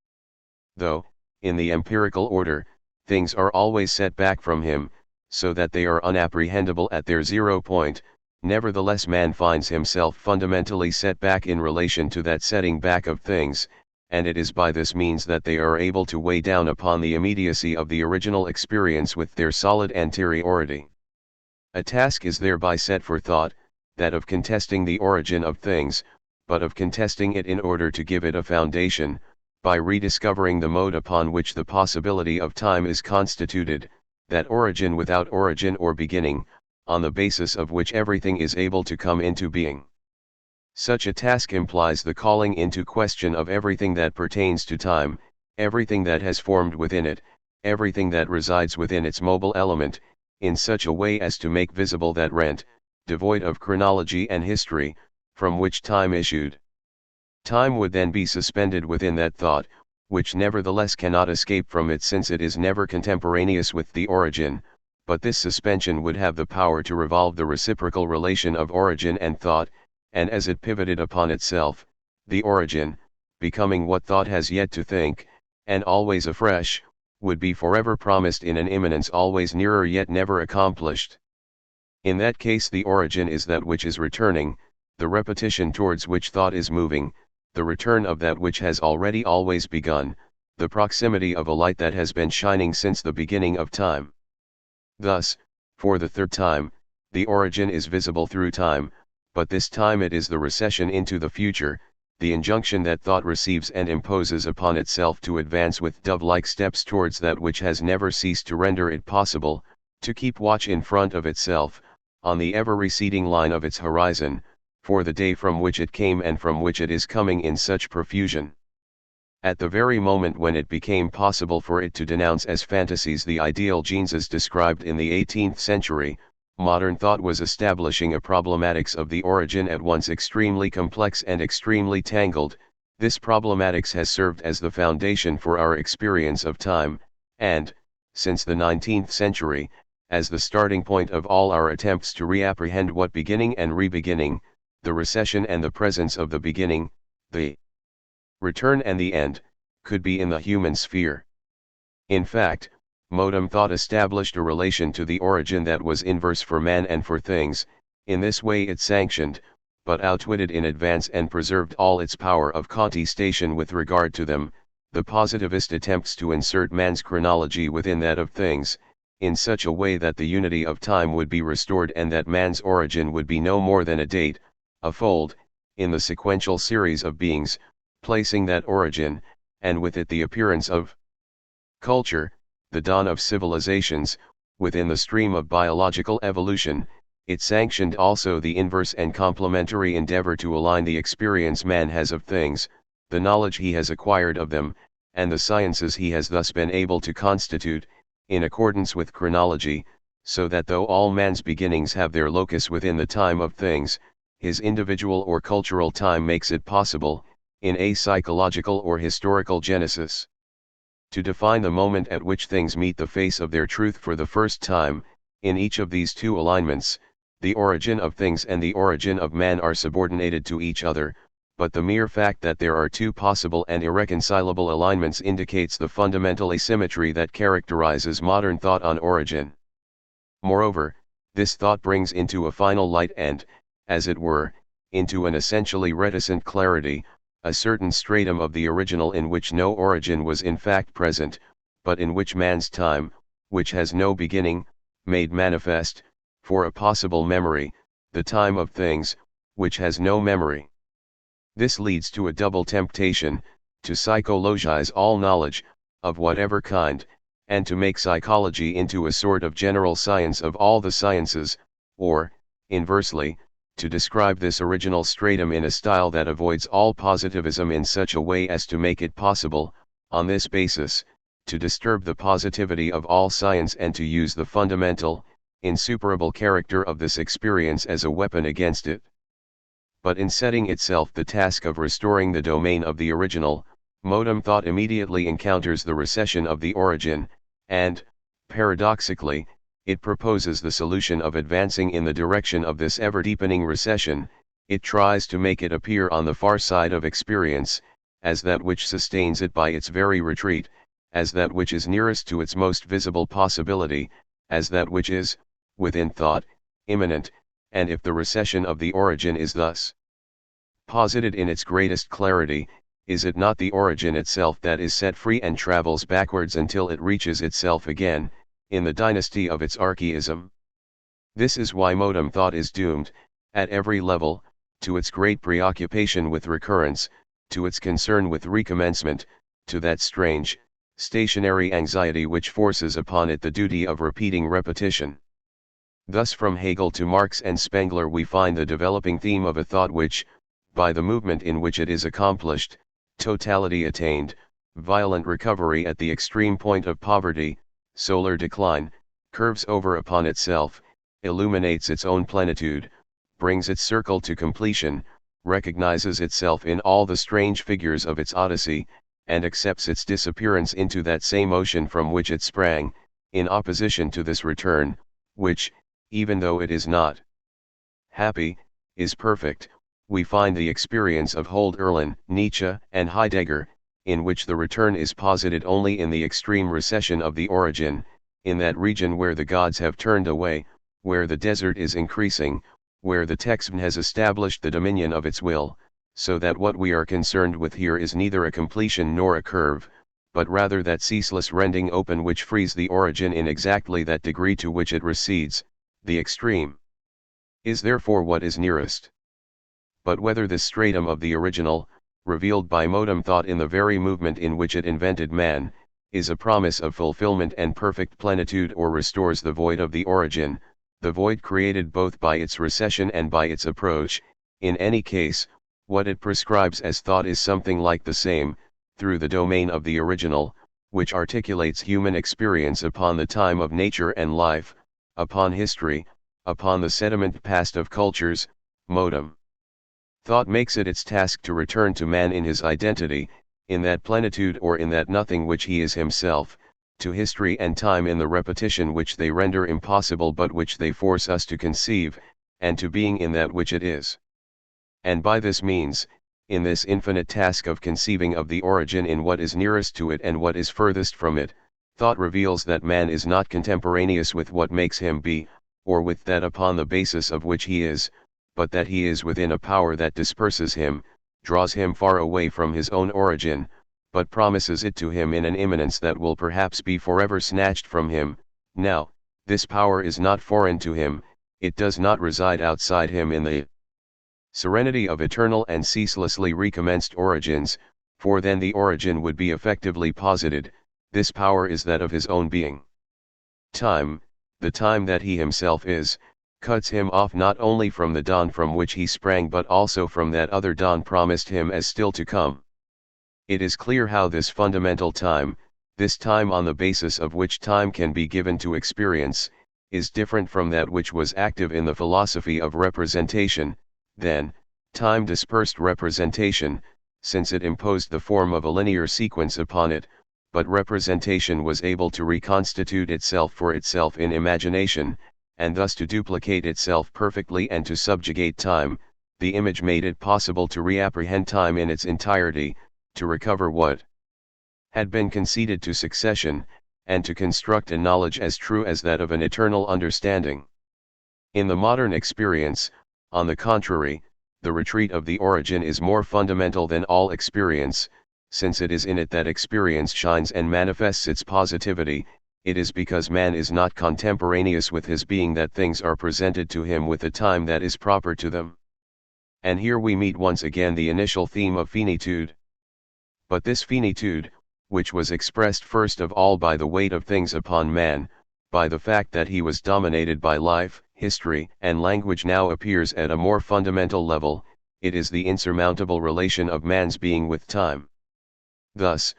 Though, in the empirical order, things are always set back from him, so that they are unapprehendable at their 0 point, nevertheless man finds himself fundamentally set back in relation to that setting back of things, and it is by this means that they are able to weigh down upon the immediacy of the original experience with their solid anteriority. A task is thereby set for thought, that of contesting the origin of things, but of contesting it in order to give it a foundation, by rediscovering the mode upon which the possibility of time is constituted, that origin without origin or beginning, on the basis of which everything is able to come into being. Such a task implies the calling into question of everything that pertains to time, everything that has formed within it, everything that resides within its mobile element, in such a way as to make visible that rent, devoid of chronology and history, from which time issued. Time would then be suspended within that thought, which nevertheless cannot escape from it since it is never contemporaneous with the origin, but this suspension would have the power to revolve the reciprocal relation of origin and thought, and as it pivoted upon itself, the origin, becoming what thought has yet to think, and always afresh, would be forever promised in an imminence always nearer yet never accomplished. In that case the origin is that which is returning, the repetition towards which thought is moving, the return of that which has already always begun, the proximity of a light that has been shining since the beginning of time. Thus, for the third time, the origin is visible through time, but this time it is the recession into the future, the injunction that thought receives and imposes upon itself to advance with dove-like steps towards that which has never ceased to render it possible, to keep watch in front of itself, on the ever-receding line of its horizon, for the day from which it came and from which it is coming in such profusion. At the very moment when it became possible for it to denounce as fantasies the ideal genes as described in the 18th century, modern thought was establishing a problematics of the origin at once extremely complex and extremely tangled. This problematics has served as the foundation for our experience of time, and, since the 19th century, as the starting point of all our attempts to reapprehend what beginning and re-beginning, the recession and the presence of the beginning, the return and the end, could be in the human sphere. In fact, modern thought established a relation to the origin that was inverse for man and for things. In this way it sanctioned, but outwitted in advance and preserved all its power of contestation with regard to them, the positivist attempts to insert man's chronology within that of things, in such a way that the unity of time would be restored and that man's origin would be no more than a date, a fold, in the sequential series of beings, placing that origin, and with it the appearance of culture, the dawn of civilizations, within the stream of biological evolution. It sanctioned also the inverse and complementary endeavor to align the experience man has of things, the knowledge he has acquired of them, and the sciences he has thus been able to constitute, in accordance with chronology, so that though all man's beginnings have their locus within the time of things, his individual or cultural time makes it possible, in a psychological or historical genesis, to define the moment at which things meet the face of their truth for the first time. In each of these two alignments, the origin of things and the origin of man are subordinated to each other, but the mere fact that there are two possible and irreconcilable alignments indicates the fundamental asymmetry that characterizes modern thought on origin. Moreover, this thought brings into a final light and, as it were, into an essentially reticent clarity, a certain stratum of the original in which no origin was in fact present, but in which man's time, which has no beginning, made manifest, for a possible memory, the time of things, which has no memory. This leads to a double temptation, to psychologize all knowledge, of whatever kind, and to make psychology into a sort of general science of all the sciences, or, inversely, to describe this original stratum in a style that avoids all positivism in such a way as to make it possible, on this basis, to disturb the positivity of all science and to use the fundamental, insuperable character of this experience as a weapon against it. But in setting itself the task of restoring the domain of the original, modern thought immediately encounters the recession of the origin, and, paradoxically, it proposes the solution of advancing in the direction of this ever-deepening recession. It tries to make it appear on the far side of experience, as that which sustains it by its very retreat, as that which is nearest to its most visible possibility, as that which is, within thought, immanent, and if the recession of the origin is thus posited in its greatest clarity, is it not the origin itself that is set free and travels backwards until it reaches itself again, in the dynasty of its archaism? This is why modern thought is doomed, at every level, to its great preoccupation with recurrence, to its concern with recommencement, to that strange, stationary anxiety which forces upon it the duty of repeating repetition. Thus from Hegel to Marx and Spengler we find the developing theme of a thought which, by the movement in which it is accomplished, totality attained, violent recovery at the extreme point of poverty, solar decline, curves over upon itself, illuminates its own plenitude, brings its circle to completion, recognizes itself in all the strange figures of its Odyssey, and accepts its disappearance into that same ocean from which it sprang, in opposition to this return, which, even though it is not happy, is perfect. We find the experience of Hölderlin, Nietzsche, and Heidegger, in which the return is posited only in the extreme recession of the origin, in that region where the gods have turned away, where the desert is increasing, where the Texan has established the dominion of its will, so that what we are concerned with here is neither a completion nor a curve, but rather that ceaseless rending open which frees the origin in exactly that degree to which it recedes. The extreme is therefore what is nearest. But whether this stratum of the original, revealed by modern thought in the very movement in which it invented man, is a promise of fulfillment and perfect plenitude or restores the void of the origin, the void created both by its recession and by its approach, In any case, what it prescribes as thought is something like the same, through the domain of the original, which articulates human experience upon the time of nature and life, upon history, upon the sediment past of cultures, modum. Thought makes it its task to return to man in his identity, in that plenitude or in that nothing which he is himself, to history and time in the repetition which they render impossible but which they force us to conceive, and to being in that which it is. And by this means, in this infinite task of conceiving of the origin in what is nearest to it and what is furthest from it, thought reveals that man is not contemporaneous with what makes him be, or with that upon the basis of which he is, but that he is within a power that disperses him, draws him far away from his own origin, but promises it to him in an immanence that will perhaps be forever snatched from him. Now, this power is not foreign to him, it does not reside outside him in the serenity of eternal and ceaselessly recommenced origins, for then the origin would be effectively posited. This power is that of his own being. Time, the time that he himself is, cuts him off not only from the dawn from which he sprang but also from that other dawn promised him as still to come. It is clear how this fundamental time, this time on the basis of which time can be given to experience, is different from that which was active in the philosophy of representation, then, time dispersed representation, since it imposed the form of a linear sequence upon it, but representation was able to reconstitute itself for itself in imagination, and thus to duplicate itself perfectly and to subjugate time. The image made it possible to reapprehend time in its entirety, to recover what had been conceded to succession, and to construct a knowledge as true as that of an eternal understanding. In the modern experience, on the contrary, the retreat of the origin is more fundamental than all experience, since it is in it that experience shines and manifests its positivity. It is because man is not contemporaneous with his being that things are presented to him with the time that is proper to them. And here we meet once again the initial theme of finitude. But this finitude, which was expressed first of all by the weight of things upon man, by the fact that he was dominated by life, history, and language, now appears at a more fundamental level. It is the insurmountable relation of man's being with time. Thus,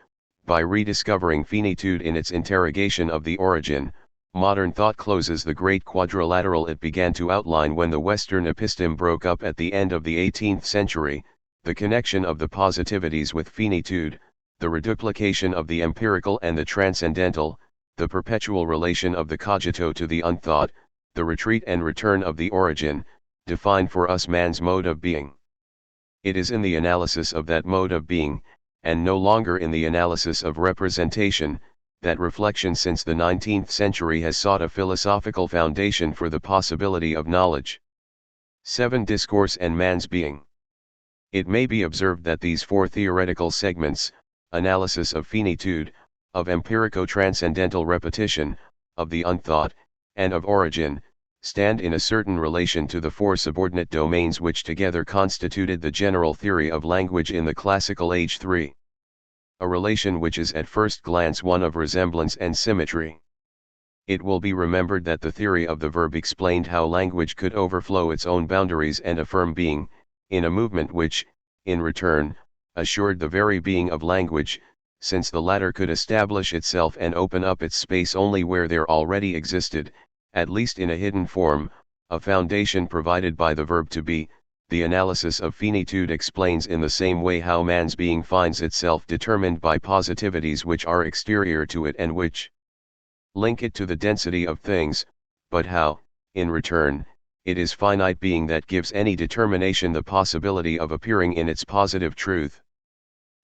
by rediscovering finitude in its interrogation of the origin, modern thought closes the great quadrilateral it began to outline when the Western episteme broke up at the end of the 18th century, the connection of the positivities with finitude, the reduplication of the empirical and the transcendental, the perpetual relation of the cogito to the unthought, the retreat and return of the origin, define for us man's mode of being. It is in the analysis of that mode of being, and no longer in the analysis of representation, that reflection since the 19th century has sought a philosophical foundation for the possibility of knowledge. 7. Discourse and man's being. It may be observed that these four theoretical segments, analysis of finitude, of empirico-transcendental repetition, of the unthought, and of origin, stand in a certain relation to the four subordinate domains which together constituted the general theory of language in the classical age. 3. A relation which is at first glance one of resemblance and symmetry. It will be remembered that the theory of the verb explained how language could overflow its own boundaries and affirm being, in a movement which, in return, assured the very being of language, since the latter could establish itself and open up its space only where there already existed, at least in a hidden form, a foundation provided by the verb to be. The analysis of finitude explains in the same way how man's being finds itself determined by positivities which are exterior to it and which link it to the density of things, but how, in return, it is finite being that gives any determination the possibility of appearing in its positive truth.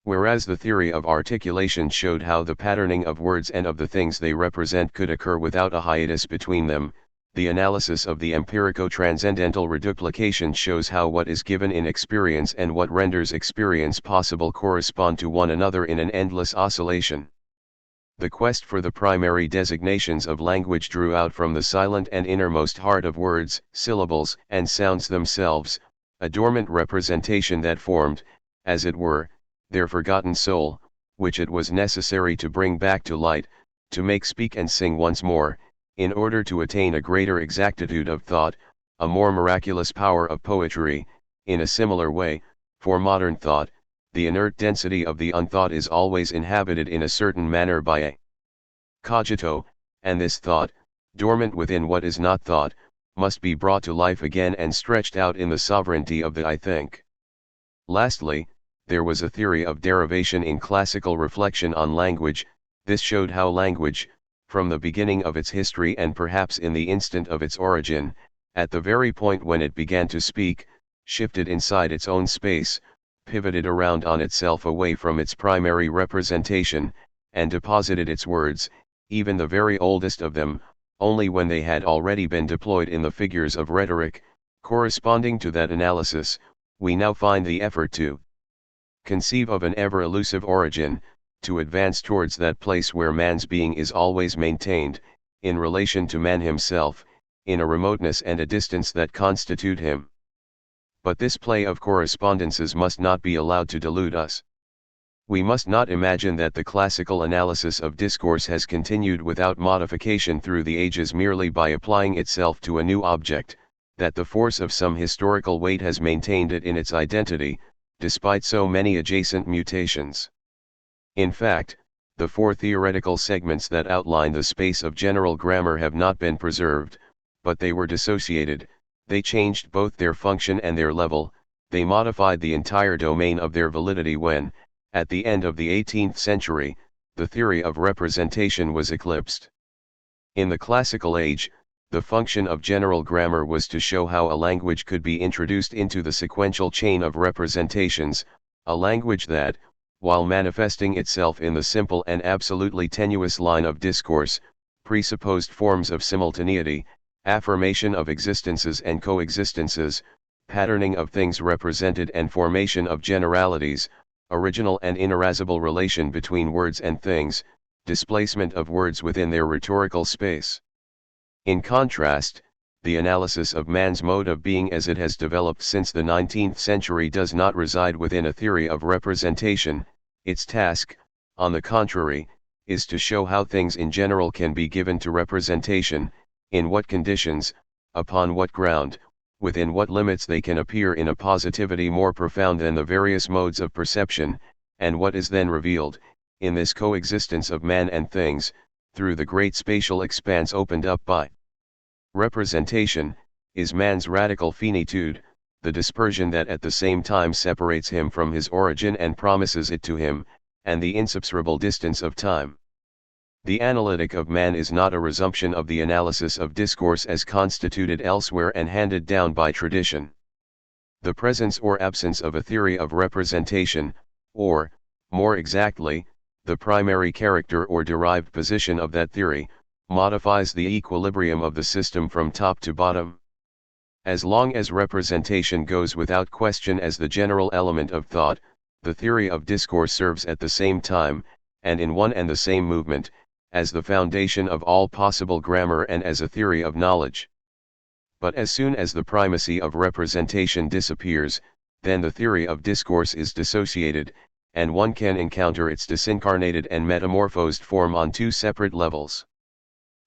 Whereas the theory of articulation showed how the patterning of words and of the things they represent could occur without a hiatus between them, the analysis of the empirico-transcendental reduplication shows how what is given in experience and what renders experience possible correspond to one another in an endless oscillation. The quest for the primary designations of language drew out from the silent and innermost heart of words, syllables, and sounds themselves, a dormant representation that formed, as it were, their forgotten soul, which it was necessary to bring back to light, to make speak and sing once more, in order to attain a greater exactitude of thought, a more miraculous power of poetry, In a similar way, for modern thought, the inert density of the unthought is always inhabited in a certain manner by a cogito, and this thought, dormant within what is not thought, must be brought to life again and stretched out in the sovereignty of the I think. Lastly, there was a theory of derivation in classical reflection on language. This showed how language, from the beginning of its history and perhaps in the instant of its origin, at the very point when it began to speak, shifted inside its own space, pivoted around on itself away from its primary representation, and deposited its words, even the very oldest of them, only when they had already been deployed in the figures of rhetoric. Corresponding to that analysis, we now find the effort to conceive of an ever-elusive origin, to advance towards that place where man's being is always maintained, in relation to man himself, in a remoteness and a distance that constitute him. But this play of correspondences must not be allowed to delude us. We must not imagine that the classical analysis of discourse has continued without modification through the ages merely by applying itself to a new object, that the force of some historical weight has maintained it in its identity, despite so many adjacent mutations. In fact, the four theoretical segments that outline the space of general grammar have not been preserved, but they were dissociated. They changed both their function and their level. They modified the entire domain of their validity when, at the end of the 18th century, the theory of representation was eclipsed. In the classical age, the function of general grammar was to show how a language could be introduced into the sequential chain of representations, a language that, while manifesting itself in the simple and absolutely tenuous line of discourse, presupposed forms of simultaneity, affirmation of existences and coexistences, patterning of things represented and formation of generalities, original and ineradicable relation between words and things, displacement of words within their rhetorical space. In contrast, the analysis of man's mode of being as it has developed since the 19th century does not reside within a theory of representation. Its task, on the contrary, is to show how things in general can be given to representation, in what conditions, upon what ground, within what limits they can appear in a positivity more profound than the various modes of perception, and what is then revealed, in this coexistence of man and things, through the great spatial expanse opened up by representation, is man's radical finitude, the dispersion that at the same time separates him from his origin and promises it to him, and the insubserable distance of time. The analytic of man is not a resumption of the analysis of discourse as constituted elsewhere and handed down by tradition. The presence or absence of a theory of representation, or, more exactly, the primary character or derived position of that theory, modifies the equilibrium of the system from top to bottom. As long as representation goes without question as the general element of thought, the theory of discourse serves at the same time, and in one and the same movement, as the foundation of all possible grammar and as a theory of knowledge. But as soon as the primacy of representation disappears, then the theory of discourse is dissociated, and one can encounter its disincarnated and metamorphosed form on two separate levels.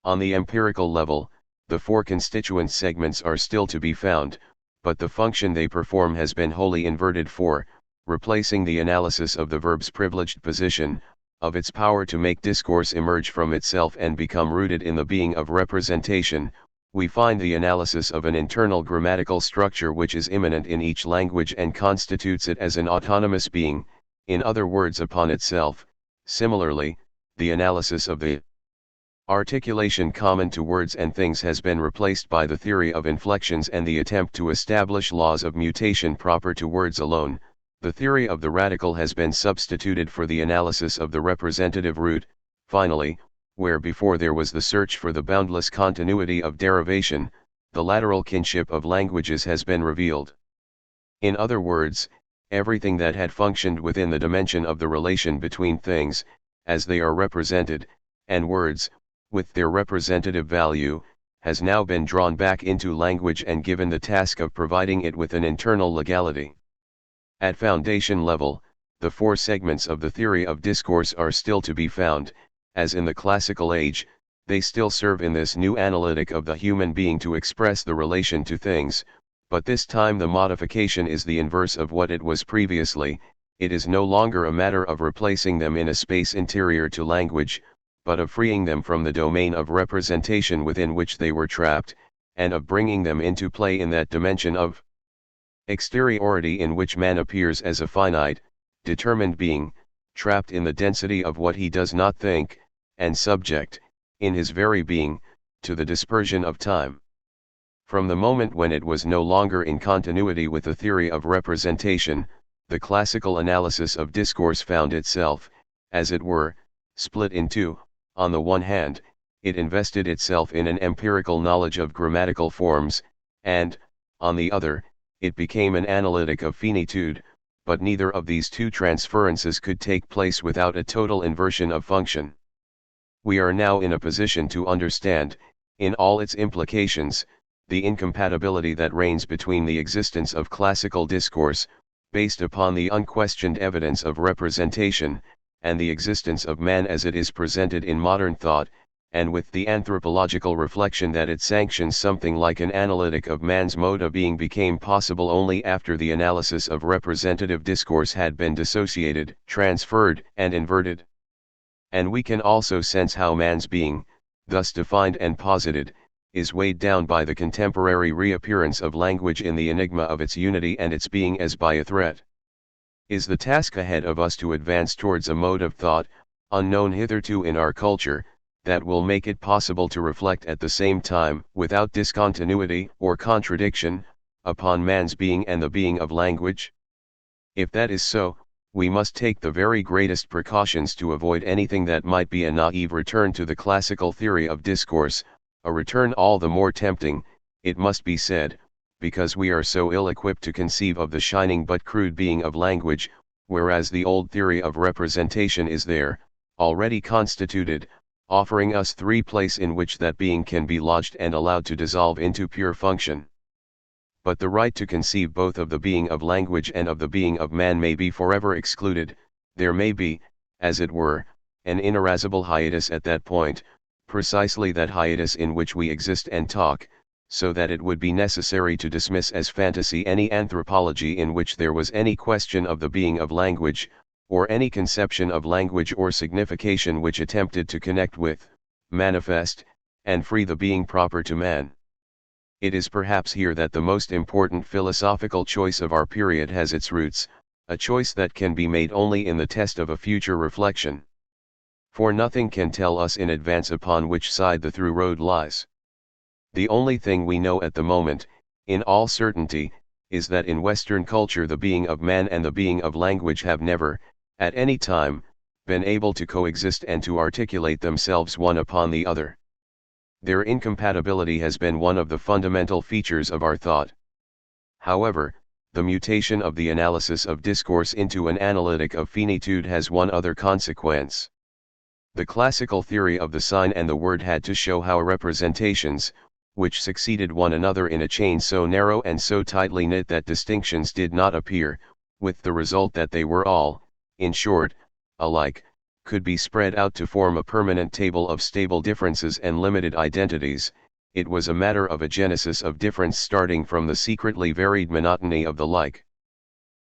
On the empirical level, the four constituent segments are still to be found, but the function they perform has been wholly inverted for, replacing the analysis of the verb's privileged position, of its power to make discourse emerge from itself and become rooted in the being of representation, we find the analysis of an internal grammatical structure which is immanent in each language and constitutes it as an autonomous being, in other words upon itself. Similarly, the analysis of the articulation common to words and things has been replaced by the theory of inflections and the attempt to establish laws of mutation proper to words alone. The theory of the radical has been substituted for the analysis of the representative root. Finally, where before there was the search for the boundless continuity of derivation, the lateral kinship of languages has been revealed. In other words, everything that had functioned within the dimension of the relation between things, as they are represented, and words, with their representative value, has now been drawn back into language and given the task of providing it with an internal legality. At foundation level, the four segments of the theory of discourse are still to be found. As in the classical age, they still serve in this new analytic of the human being to express the relation to things, but this time the modification is the inverse of what it was previously. It is no longer a matter of replacing them in a space interior to language, but of freeing them from the domain of representation within which they were trapped, and of bringing them into play in that dimension of exteriority in which man appears as a finite, determined being, trapped in the density of what he does not think, and subject, in his very being, to the dispersion of time. From the moment when it was no longer in continuity with the theory of representation, the classical analysis of discourse found itself, as it were, split in two. On the one hand, it invested itself in an empirical knowledge of grammatical forms, and, on the other, it became an analytic of finitude, but neither of these two transferences could take place without a total inversion of function. We are now in a position to understand, in all its implications, the incompatibility that reigns between the existence of classical discourse, based upon the unquestioned evidence of representation, and the existence of man as it is presented in modern thought, and with the anthropological reflection that it sanctions something like an analytic of man's mode of being became possible only after the analysis of representative discourse had been dissociated, transferred, and inverted. And we can also sense how man's being, thus defined and posited, is weighed down by the contemporary reappearance of language in the enigma of its unity and its being as by a threat. Is the task ahead of us to advance towards a mode of thought, unknown hitherto in our culture, that will make it possible to reflect at the same time, without discontinuity or contradiction, upon man's being and the being of language? If that is so, we must take the very greatest precautions to avoid anything that might be a naive return to the classical theory of discourse, a return all the more tempting, it must be said, because we are so ill-equipped to conceive of the shining but crude being of language, whereas the old theory of representation is there, already constituted, offering us three places in which that being can be lodged and allowed to dissolve into pure function. But the right to conceive both of the being of language and of the being of man may be forever excluded. There may be, as it were, an ineradicable hiatus at that point, precisely that hiatus in which we exist and talk, so that it would be necessary to dismiss as fantasy any anthropology in which there was any question of the being of language, or any conception of language or signification which attempted to connect with, manifest, and free the being proper to man. It is perhaps here that the most important philosophical choice of our period has its roots, a choice that can be made only in the test of a future reflection. For nothing can tell us in advance upon which side the through road lies. The only thing we know at the moment, in all certainty, is that in Western culture the being of man and the being of language have never, at any time, been able to coexist and to articulate themselves one upon the other. Their incompatibility has been one of the fundamental features of our thought. However, the mutation of the analysis of discourse into an analytic of finitude has one other consequence. The classical theory of the sign and the word had to show how representations, which succeeded one another in a chain so narrow and so tightly knit that distinctions did not appear, with the result that they were all, in short, alike, could be spread out to form a permanent table of stable differences and limited identities. It was a matter of a genesis of difference starting from the secretly varied monotony of the like.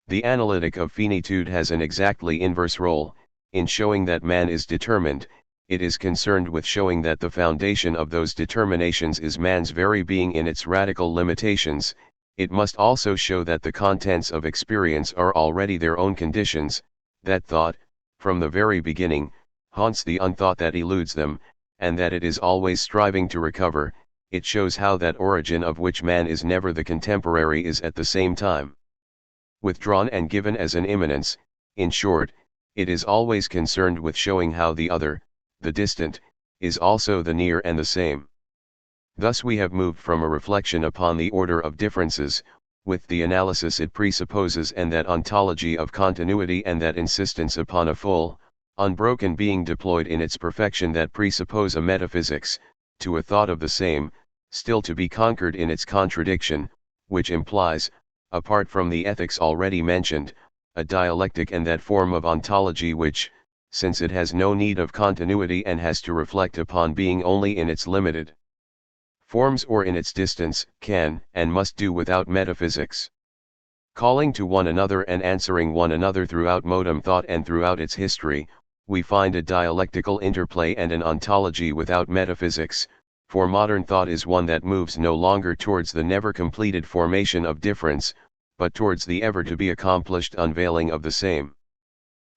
The analytic of finitude has an exactly inverse role. In showing that man is determined, it is concerned with showing that the foundation of those determinations is man's very being in its radical limitations. It must also show that the contents of experience are already their own conditions, that thought, from the very beginning, haunts the unthought that eludes them, and that it is always striving to recover. It shows how that origin of which man is never the contemporary is at the same time withdrawn and given as an immanence. In short, it is always concerned with showing how the other, the distant, is also the near and the same. Thus we have moved from a reflection upon the order of differences, with the analysis it presupposes and that ontology of continuity and that insistence upon a full, unbroken being deployed in its perfection that presuppose a metaphysics, to a thought of the same, still to be conquered in its contradiction, which implies, apart from the ethics already mentioned, a dialectic and that form of ontology which, since it has no need of continuity and has to reflect upon being only in its limited forms or in its distance, can and must do without metaphysics. Calling to one another and answering one another throughout modem thought and throughout its history, we find a dialectical interplay and an ontology without metaphysics, for modern thought is one that moves no longer towards the never completed formation of difference, but towards the ever to be accomplished unveiling of the same.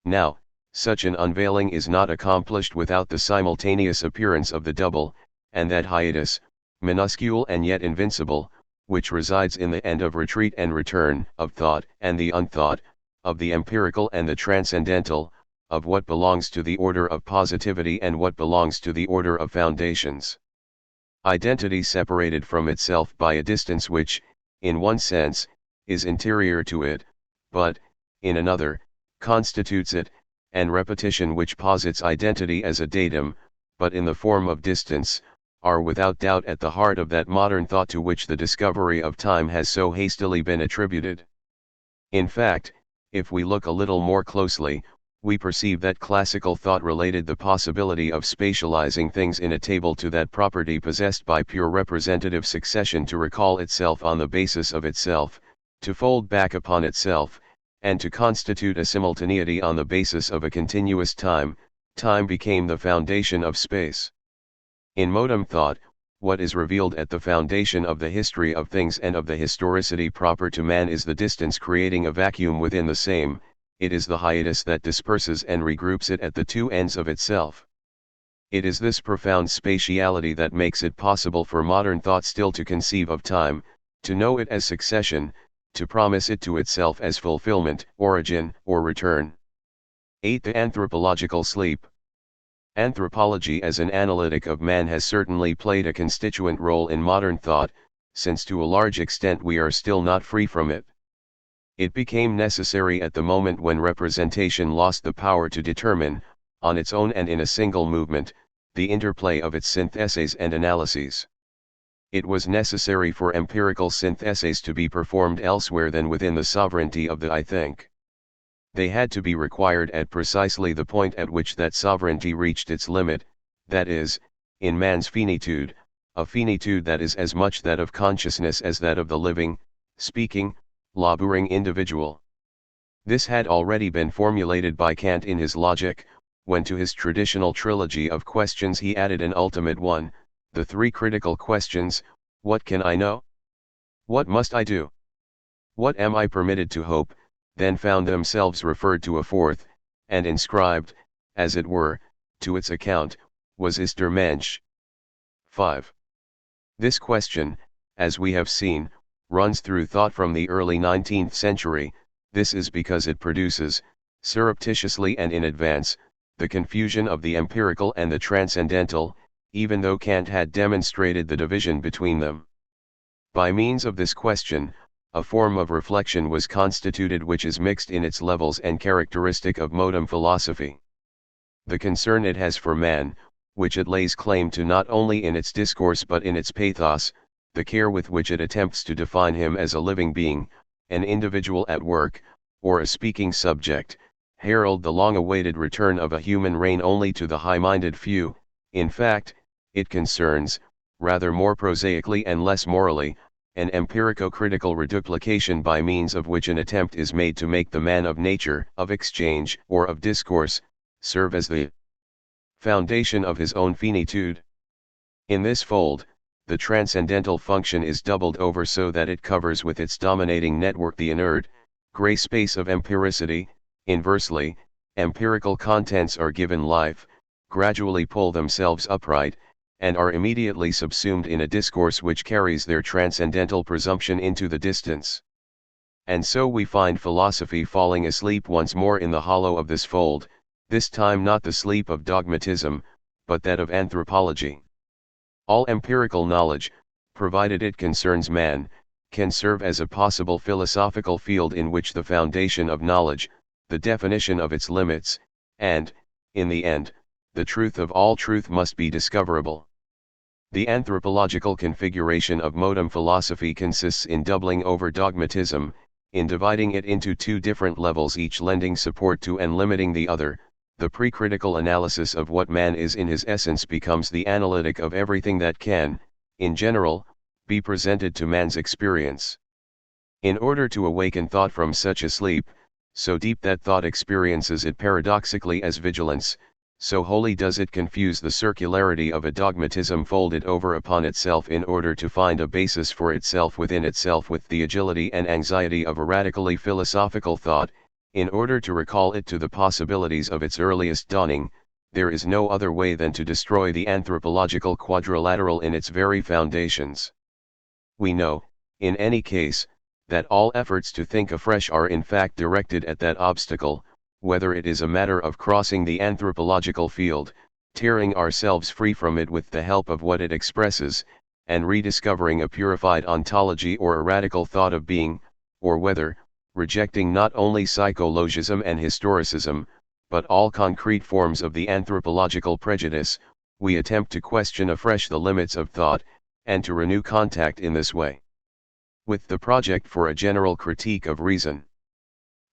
Now, such an unveiling is not accomplished without the simultaneous appearance of the double, and that hiatus, minuscule and yet invincible, which resides in the end of retreat and return, of thought and the unthought, of the empirical and the transcendental, of what belongs to the order of positivity and what belongs to the order of foundations. Identity separated from itself by a distance which, in one sense, is interior to it, but, in another, constitutes it, and repetition which posits identity as a datum, but in the form of distance, are without doubt at the heart of that modern thought to which the discovery of time has so hastily been attributed. In fact, if we look a little more closely, we perceive that classical thought related the possibility of spatializing things in a table to that property possessed by pure representative succession to recall itself on the basis of itself, to fold back upon itself, and to constitute a simultaneity on the basis of a continuous time. Time became the foundation of space. In modem thought, what is revealed at the foundation of the history of things and of the historicity proper to man is the distance creating a vacuum within the same. It is the hiatus that disperses and regroups it at the two ends of itself. It is this profound spatiality that makes it possible for modern thought still to conceive of time, to know it as succession, to promise it to itself as fulfillment, origin, or return. 8. The anthropological sleep. Anthropology as an analytic of man has certainly played a constituent role in modern thought, since to a large extent we are still not free from it. It became necessary at the moment when representation lost the power to determine, on its own and in a single movement, the interplay of its syntheses and analyses. It was necessary for empirical syntheses to be performed elsewhere than within the sovereignty of the I think. They had to be required at precisely the point at which that sovereignty reached its limit, that is, in man's finitude, a finitude that is as much that of consciousness as that of the living, speaking, laboring individual. This had already been formulated by Kant in his Logic, when to his traditional trilogy of questions he added an ultimate one, the three critical questions: what can I know? What must I do? What am I permitted to hope? Then found themselves referred to a fourth, and inscribed, as it were, to its account, was Ist der Mensch? 5. This question, as we have seen, runs through thought from the early 19th century. This is because it produces, surreptitiously and in advance, the confusion of the empirical and the transcendental, even though Kant had demonstrated the division between them. By means of this question, a form of reflection was constituted which is mixed in its levels and characteristic of modem philosophy. The concern it has for man, which it lays claim to not only in its discourse but in its pathos, the care with which it attempts to define him as a living being, an individual at work, or a speaking subject, herald the long-awaited return of a human reign only to the high-minded few. In fact, it concerns, rather more prosaically and less morally, an empirico-critical reduplication by means of which an attempt is made to make the man of nature, of exchange, or of discourse, serve as the foundation of his own finitude. In this fold, the transcendental function is doubled over so that it covers with its dominating network the inert, gray space of empiricity. Inversely, empirical contents are given life, gradually pull themselves upright, and are immediately subsumed in a discourse which carries their transcendental presumption into the distance. And so we find philosophy falling asleep once more in the hollow of this fold, this time not the sleep of dogmatism, but that of anthropology. All empirical knowledge, provided it concerns man, can serve as a possible philosophical field in which the foundation of knowledge, the definition of its limits, and, in the end, the truth of all truth must be discoverable. The anthropological configuration of modem philosophy consists in doubling over dogmatism, in dividing it into two different levels, each lending support to and limiting the other. The pre-critical analysis of what man is in his essence becomes the analytic of everything that can, in general, be presented to man's experience. In order to awaken thought from such a sleep, so deep that thought experiences it paradoxically as vigilance, so wholly does it confuse the circularity of a dogmatism folded over upon itself in order to find a basis for itself within itself with the agility and anxiety of a radically philosophical thought, in order to recall it to the possibilities of its earliest dawning. There is no other way than to destroy the anthropological quadrilateral in its very foundations. We know, in any case, that all efforts to think afresh are in fact directed at that obstacle, whether it is a matter of crossing the anthropological field, tearing ourselves free from it with the help of what it expresses, and rediscovering a purified ontology or a radical thought of being, or whether, rejecting not only psychologism and historicism, but all concrete forms of the anthropological prejudice, we attempt to question afresh the limits of thought, and to renew contact in this way with the project for a general critique of reason.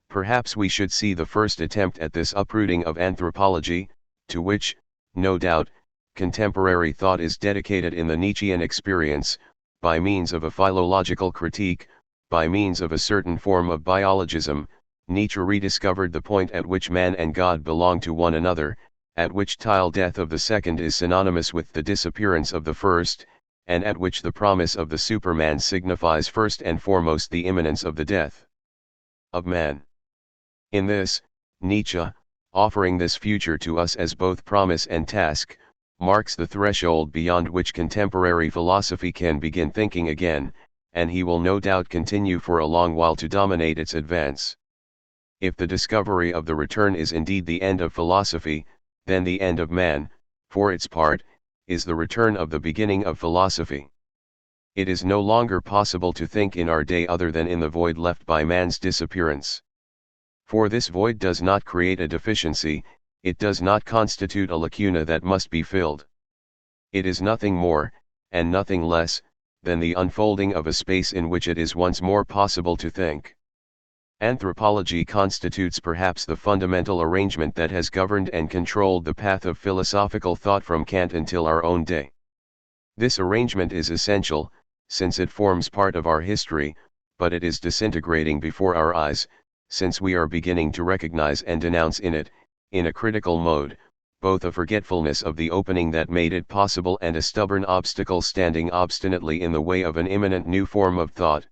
Perhaps we should see the first attempt at this uprooting of anthropology, to which, no doubt, contemporary thought is dedicated in the Nietzschean experience, by means of a philological critique, by means of a certain form of biologism. Nietzsche rediscovered the point at which man and God belong to one another, at which till death of the second is synonymous with the disappearance of the first, and at which the promise of the Superman signifies first and foremost the imminence of the death of man. In this, Nietzsche, offering this future to us as both promise and task, marks the threshold beyond which contemporary philosophy can begin thinking again, and he will no doubt continue for a long while to dominate its advance. If the discovery of the return is indeed the end of philosophy, then the end of man, for its part, is the return of the beginning of philosophy. It is no longer possible to think in our day other than in the void left by man's disappearance. For this void does not create a deficiency, it does not constitute a lacuna that must be filled. It is nothing more, and nothing less, than the unfolding of a space in which it is once more possible to think. Anthropology constitutes perhaps the fundamental arrangement that has governed and controlled the path of philosophical thought from Kant until our own day. This arrangement is essential, since it forms part of our history, but it is disintegrating before our eyes, since we are beginning to recognize and denounce in it, in a critical mode, both a forgetfulness of the opening that made it possible and a stubborn obstacle standing obstinately in the way of an imminent new form of thought.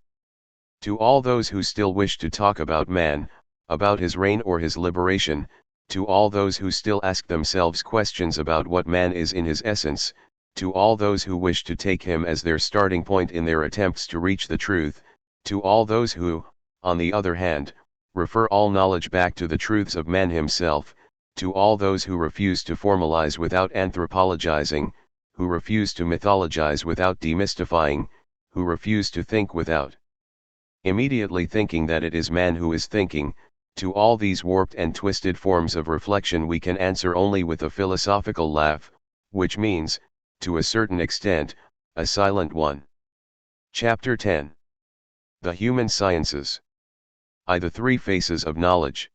To all those who still wish to talk about man, about his reign or his liberation, to all those who still ask themselves questions about what man is in his essence, to all those who wish to take him as their starting point in their attempts to reach the truth, to all those who, on the other hand, refer all knowledge back to the truths of man himself, to all those who refuse to formalize without anthropologizing, who refuse to mythologize without demystifying, who refuse to think without immediately thinking that it is man who is thinking, to all these warped and twisted forms of reflection we can answer only with a philosophical laugh, which means, to a certain extent, a silent one. Chapter 10. The Human Sciences. The three faces of knowledge.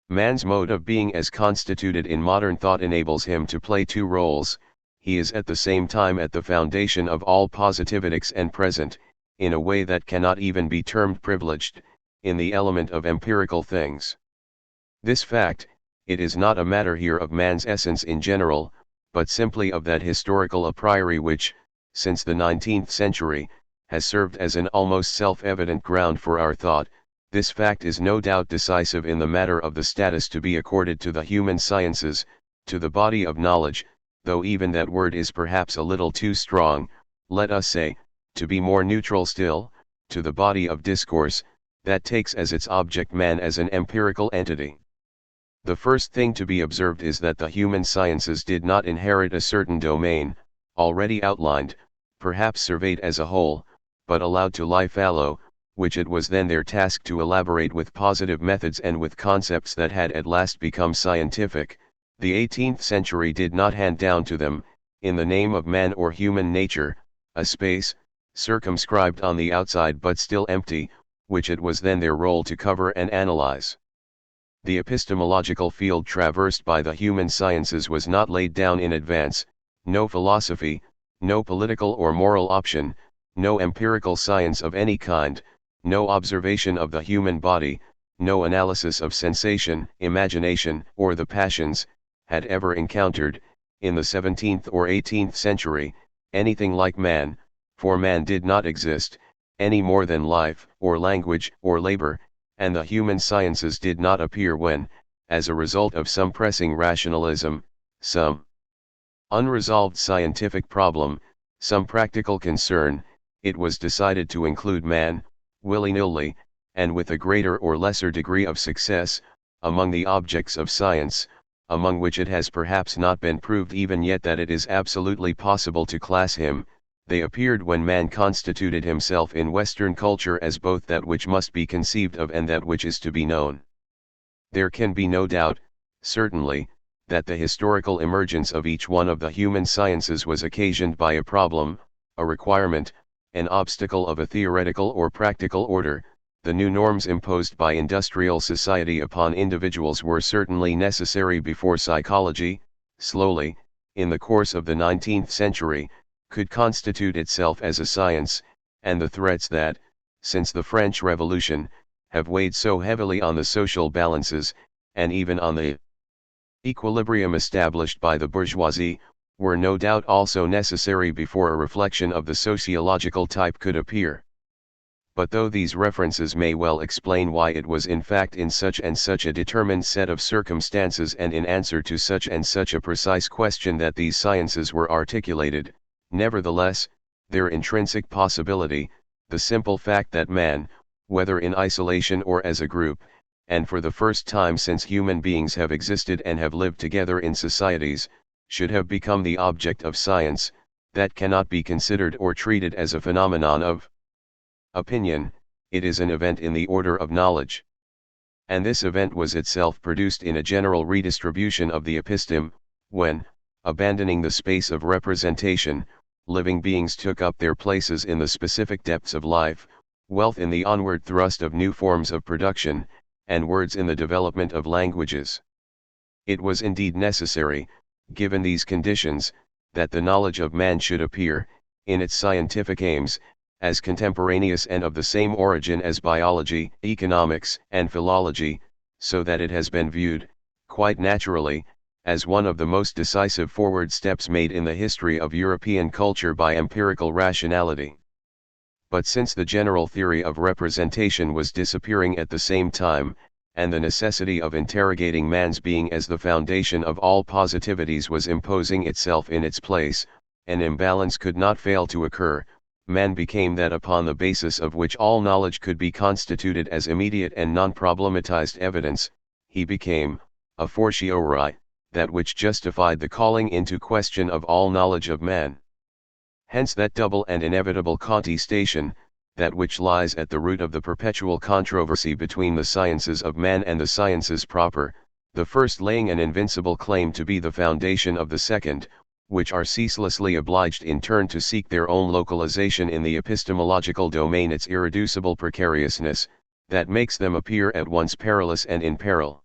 Man's mode of being as constituted in modern thought enables him to play two roles. He is at the same time at the foundation of all positivities and present, in a way that cannot even be termed privileged, in the element of empirical things. This fact, it is not a matter here of man's essence in general, but simply of that historical a priori which, since the 19th century, has served as an almost self-evident ground for our thought. This fact is no doubt decisive in the matter of the status to be accorded to the human sciences, to the body of knowledge, though even that word is perhaps a little too strong. Let us say, to be more neutral still, to the body of discourse, that takes as its object man as an empirical entity. The first thing to be observed is that the human sciences did not inherit a certain domain, already outlined, perhaps surveyed as a whole, but allowed to lie fallow, which it was then their task to elaborate with positive methods and with concepts that had at last become scientific. The 18th century did not hand down to them, in the name of man or human nature, a space, circumscribed on the outside but still empty, which it was then their role to cover and analyze. The epistemological field traversed by the human sciences was not laid down in advance. No philosophy, no political or moral option, no empirical science of any kind, no observation of the human body, no analysis of sensation, imagination, or the passions, had ever encountered, in the 17th or 18th century, anything like man, for man did not exist, any more than life, or language, or labor, and the human sciences did not appear when, as a result of some pressing rationalism, some unresolved scientific problem, some practical concern, it was decided to include man, willy-nilly, and with a greater or lesser degree of success, among the objects of science, among which it has perhaps not been proved even yet that it is absolutely possible to class him. They appeared when man constituted himself in Western culture as both that which must be conceived of and that which is to be known. There can be no doubt, certainly, that the historical emergence of each one of the human sciences was occasioned by a problem, a requirement, an obstacle of a theoretical or practical order. The new norms imposed by industrial society upon individuals were certainly necessary before psychology, slowly, in the course of the 19th century, could constitute itself as a science, and the threats that, since the French Revolution, have weighed so heavily on the social balances, and even on the equilibrium established by the bourgeoisie, were no doubt also necessary before a reflection of the sociological type could appear. But though these references may well explain why it was in fact in such and such a determined set of circumstances and in answer to such and such a precise question that these sciences were articulated, nevertheless, their intrinsic possibility, the simple fact that man, whether in isolation or as a group, and for the first time since human beings have existed and have lived together in societies, should have become the object of science, that cannot be considered or treated as a phenomenon of opinion, it is an event in the order of knowledge. And this event was itself produced in a general redistribution of the episteme, when, abandoning the space of representation, living beings took up their places in the specific depths of life, wealth in the onward thrust of new forms of production, and words in the development of languages. It was indeed necessary, given these conditions, that the knowledge of man should appear, in its scientific aims, as contemporaneous and of the same origin as biology, economics, and philology, so that it has been viewed, quite naturally, as one of the most decisive forward steps made in the history of European culture by empirical rationality. But since the general theory of representation was disappearing at the same time, and the necessity of interrogating man's being as the foundation of all positivities was imposing itself in its place, an imbalance could not fail to occur. Man became that upon the basis of which all knowledge could be constituted as immediate and non-problematized evidence. He became, a fortiori, that which justified the calling into question of all knowledge of man. Hence that double and inevitable contestation, that which lies at the root of the perpetual controversy between the sciences of man and the sciences proper, the first laying an invincible claim to be the foundation of the second, which are ceaselessly obliged in turn to seek their own localization in the epistemological domain, its irreducible precariousness, that makes them appear at once perilous and in peril.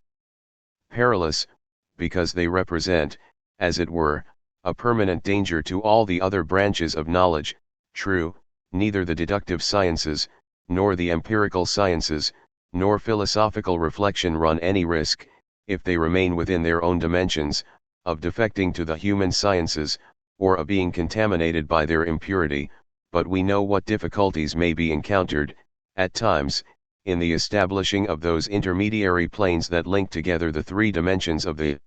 Perilous, because they represent, as it were, a permanent danger to all the other branches of knowledge. True, neither the deductive sciences, nor the empirical sciences, nor philosophical reflection run any risk, if they remain within their own dimensions, of defecting to the human sciences, or of being contaminated by their impurity, but we know what difficulties may be encountered, at times, in the establishing of those intermediary planes that link together the three dimensions of the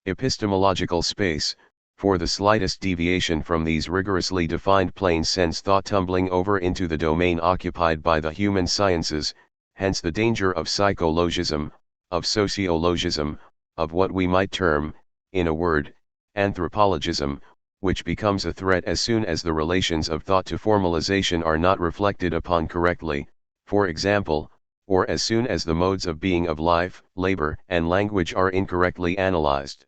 epistemological space, for the slightest deviation from these rigorously defined planes sends thought tumbling over into the domain occupied by the human sciences, hence the danger of psychologism, of sociologism, of what we might term, in a word, anthropologism, which becomes a threat as soon as the relations of thought to formalization are not reflected upon correctly, for example, or as soon as the modes of being of life, labor, and language are incorrectly analyzed.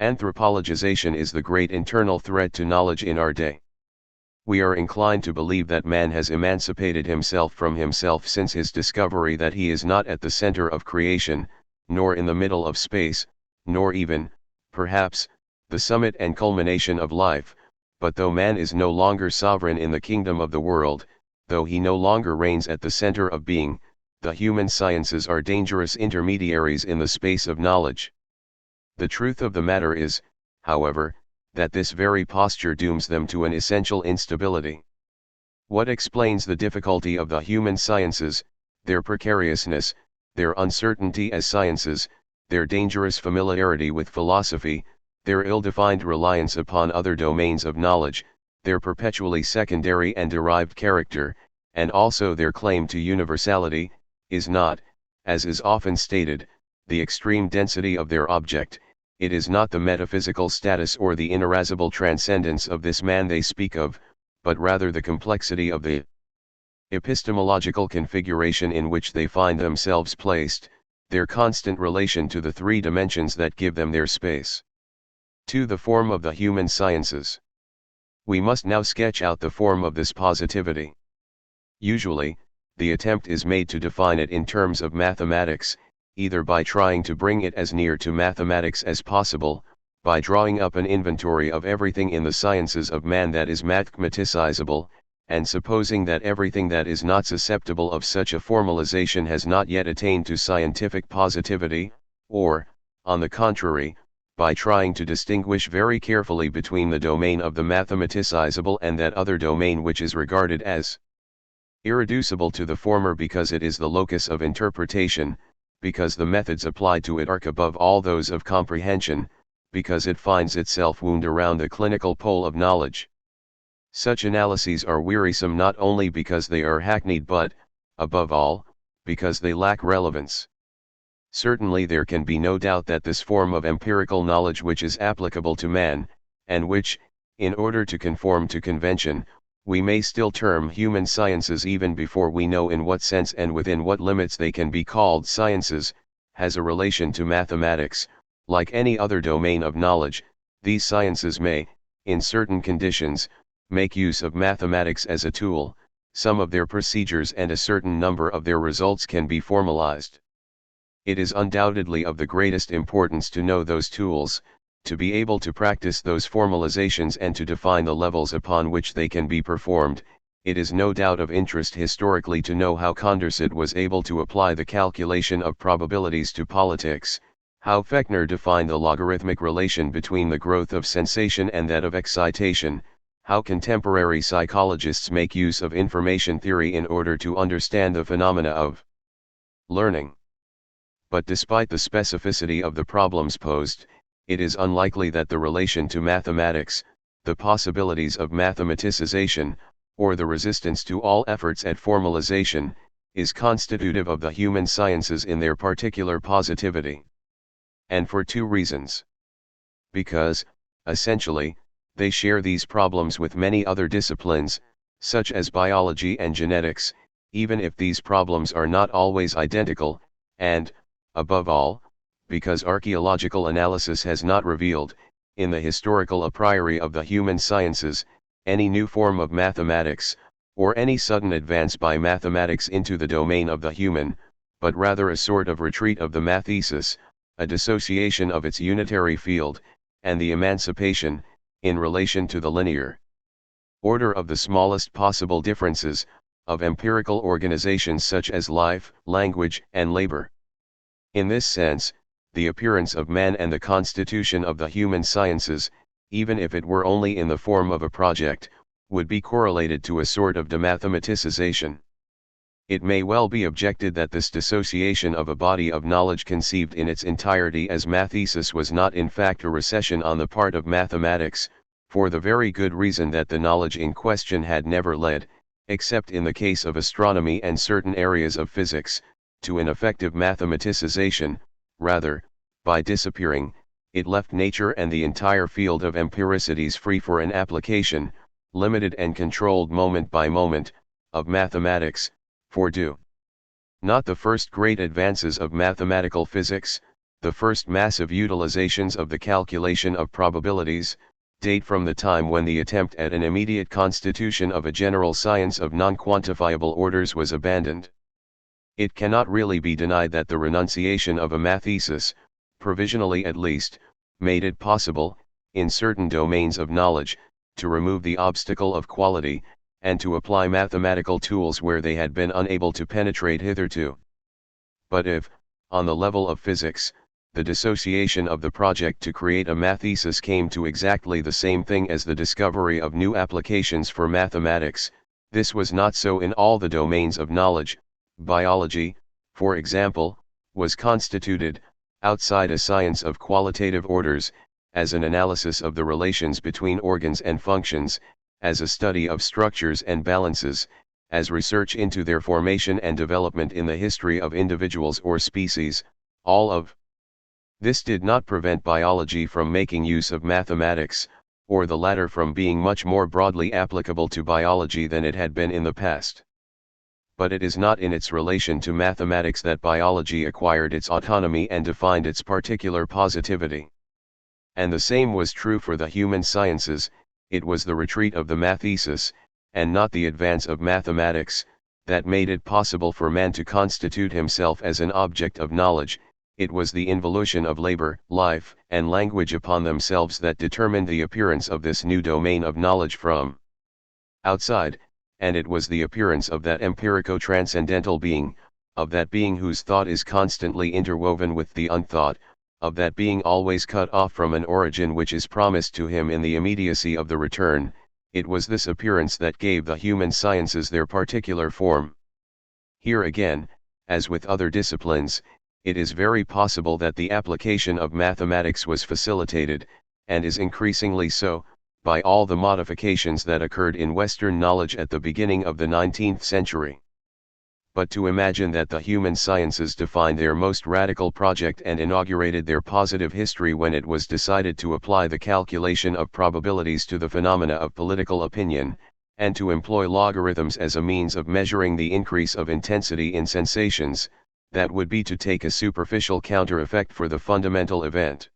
Anthropologization is the great internal threat to knowledge in our day. We are inclined to believe that man has emancipated himself from himself since his discovery that he is not at the center of creation, nor in the middle of space, nor even, perhaps, the summit and culmination of life, But though man is no longer sovereign in the kingdom of the world, though he no longer reigns at the center of being, the human sciences are dangerous intermediaries in the space of knowledge. The truth of the matter is, however, that this very posture dooms them to an essential instability. What explains the difficulty of the human sciences, their precariousness, their uncertainty as sciences, their dangerous familiarity with philosophy, their ill-defined reliance upon other domains of knowledge, their perpetually secondary and derived character, and also their claim to universality, is not, as is often stated, the extreme density of their object. It is not the metaphysical status or the ineradicable transcendence of this man they speak of, but rather the complexity of the epistemological configuration in which they find themselves placed, their constant relation to the three dimensions that give them their space. 2. The form of the human sciences. We must now sketch out the form of this positivity. Usually, the attempt is made to define it in terms of mathematics, either by trying to bring it as near to mathematics as possible, by drawing up an inventory of everything in the sciences of man that is mathematicizable, and supposing that everything that is not susceptible of such a formalization has not yet attained to scientific positivity, or, on the contrary, by trying to distinguish very carefully between the domain of the mathematicizable and that other domain which is regarded as irreducible to the former because it is the locus of interpretation, because the methods applied to it arc above all those of comprehension, because it finds itself wound around the clinical pole of knowledge. Such analyses are wearisome not only because they are hackneyed but, above all, because they lack relevance. Certainly there can be no doubt that this form of empirical knowledge which is applicable to man, and which, in order to conform to convention, we may still term human sciences even before we know in what sense and within what limits they can be called sciences, has a relation to mathematics. Like any other domain of knowledge, these sciences may, in certain conditions, make use of mathematics as a tool. Some of their procedures and a certain number of their results can be formalized. It is undoubtedly of the greatest importance to know those tools, to be able to practice those formalizations and to define the levels upon which they can be performed. It is no doubt of interest historically to know how Condorcet was able to apply the calculation of probabilities to politics, how Fechner defined the logarithmic relation between the growth of sensation and that of excitation, how contemporary psychologists make use of information theory in order to understand the phenomena of learning. But despite the specificity of the problems posed, it is unlikely that the relation to mathematics, the possibilities of mathematicization, or the resistance to all efforts at formalization, is constitutive of the human sciences in their particular positivity. And for two reasons. Because, essentially, they share these problems with many other disciplines, such as biology and genetics, even if these problems are not always identical, and, above all, because archaeological analysis has not revealed, in the historical a priori of the human sciences, any new form of mathematics, or any sudden advance by mathematics into the domain of the human, but rather a sort of retreat of the mathesis, a dissociation of its unitary field, and the emancipation, in relation to the linear order of the smallest possible differences, of empirical organizations such as life, language, and labor. In this sense, the appearance of man and the constitution of the human sciences, even if it were only in the form of a project, would be correlated to a sort of demathematicization. It may well be objected that this dissociation of a body of knowledge conceived in its entirety as mathesis was not in fact a recession on the part of mathematics, for the very good reason that the knowledge in question had never led, except in the case of astronomy and certain areas of physics, to an effective mathematicization. Rather, by disappearing, it left nature and the entire field of empiricities free for an application, limited and controlled moment by moment, of mathematics. For do not the first great advances of mathematical physics, the first massive utilizations of the calculation of probabilities, date from the time when the attempt at an immediate constitution of a general science of non-quantifiable orders was abandoned? It cannot really be denied that the renunciation of a mathesis, provisionally at least, made it possible, in certain domains of knowledge, to remove the obstacle of quality, and to apply mathematical tools where they had been unable to penetrate hitherto. But if, on the level of physics, the dissociation of the project to create a mathesis came to exactly the same thing as the discovery of new applications for mathematics, this was not so in all the domains of knowledge. Biology, for example, was constituted, outside a science of qualitative orders, as an analysis of the relations between organs and functions, as a study of structures and balances, as research into their formation and development in the history of individuals or species. All of this did not prevent biology from making use of mathematics, or the latter from being much more broadly applicable to biology than it had been in the past. But it is not in its relation to mathematics that biology acquired its autonomy and defined its particular positivity. And the same was true for the human sciences. It was the retreat of the mathesis, and not the advance of mathematics, that made it possible for man to constitute himself as an object of knowledge. It was the involution of labor, life, and language upon themselves that determined the appearance of this new domain of knowledge from outside, and it was the appearance of that empirico-transcendental being, of that being whose thought is constantly interwoven with the unthought, of that being always cut off from an origin which is promised to him in the immediacy of the return. It was this appearance that gave the human sciences their particular form. Here again, as with other disciplines, it is very possible that the application of mathematics was facilitated, and is increasingly so, by all the modifications that occurred in Western knowledge at the beginning of the 19th century. But to imagine that the human sciences defined their most radical project and inaugurated their positive history when it was decided to apply the calculation of probabilities to the phenomena of political opinion, and to employ logarithms as a means of measuring the increase of intensity in sensations, that would be to take a superficial counter-effect for the fundamental event.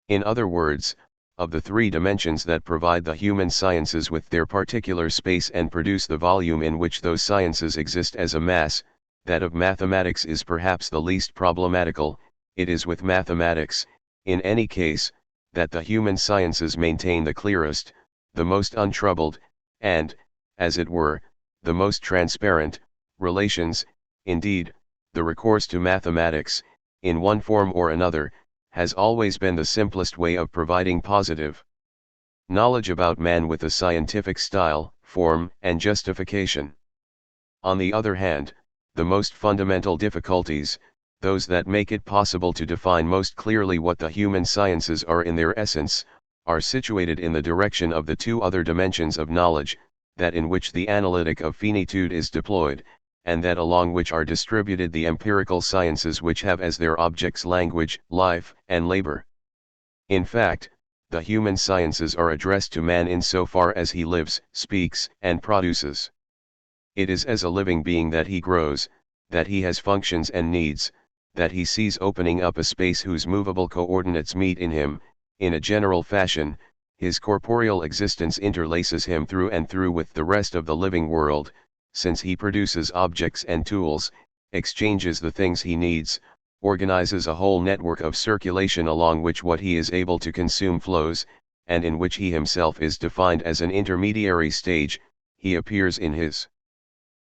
In other words, of the three dimensions that provide the human sciences with their particular space and produce the volume in which those sciences exist as a mass, that of mathematics is perhaps the least problematical. It is with mathematics, in any case, that the human sciences maintain the clearest, the most untroubled, and, as it were, the most transparent, relations. Indeed, the recourse to mathematics, in one form or another, has always been the simplest way of providing positive knowledge about man with a scientific style, form, and justification. On the other hand, the most fundamental difficulties, those that make it possible to define most clearly what the human sciences are in their essence, are situated in the direction of the two other dimensions of knowledge, that in which the analytic of finitude is deployed, and that along which are distributed the empirical sciences which have as their objects language, life, and labor. In fact, the human sciences are addressed to man in so far as he lives, speaks, and produces. It is as a living being that he grows, that he has functions and needs, that he sees opening up a space whose movable coordinates meet in him. In a general fashion, his corporeal existence interlaces him through and through with the rest of the living world, since he produces objects and tools, exchanges the things he needs, organizes a whole network of circulation along which what he is able to consume flows, and in which he himself is defined as an intermediary stage. He appears in his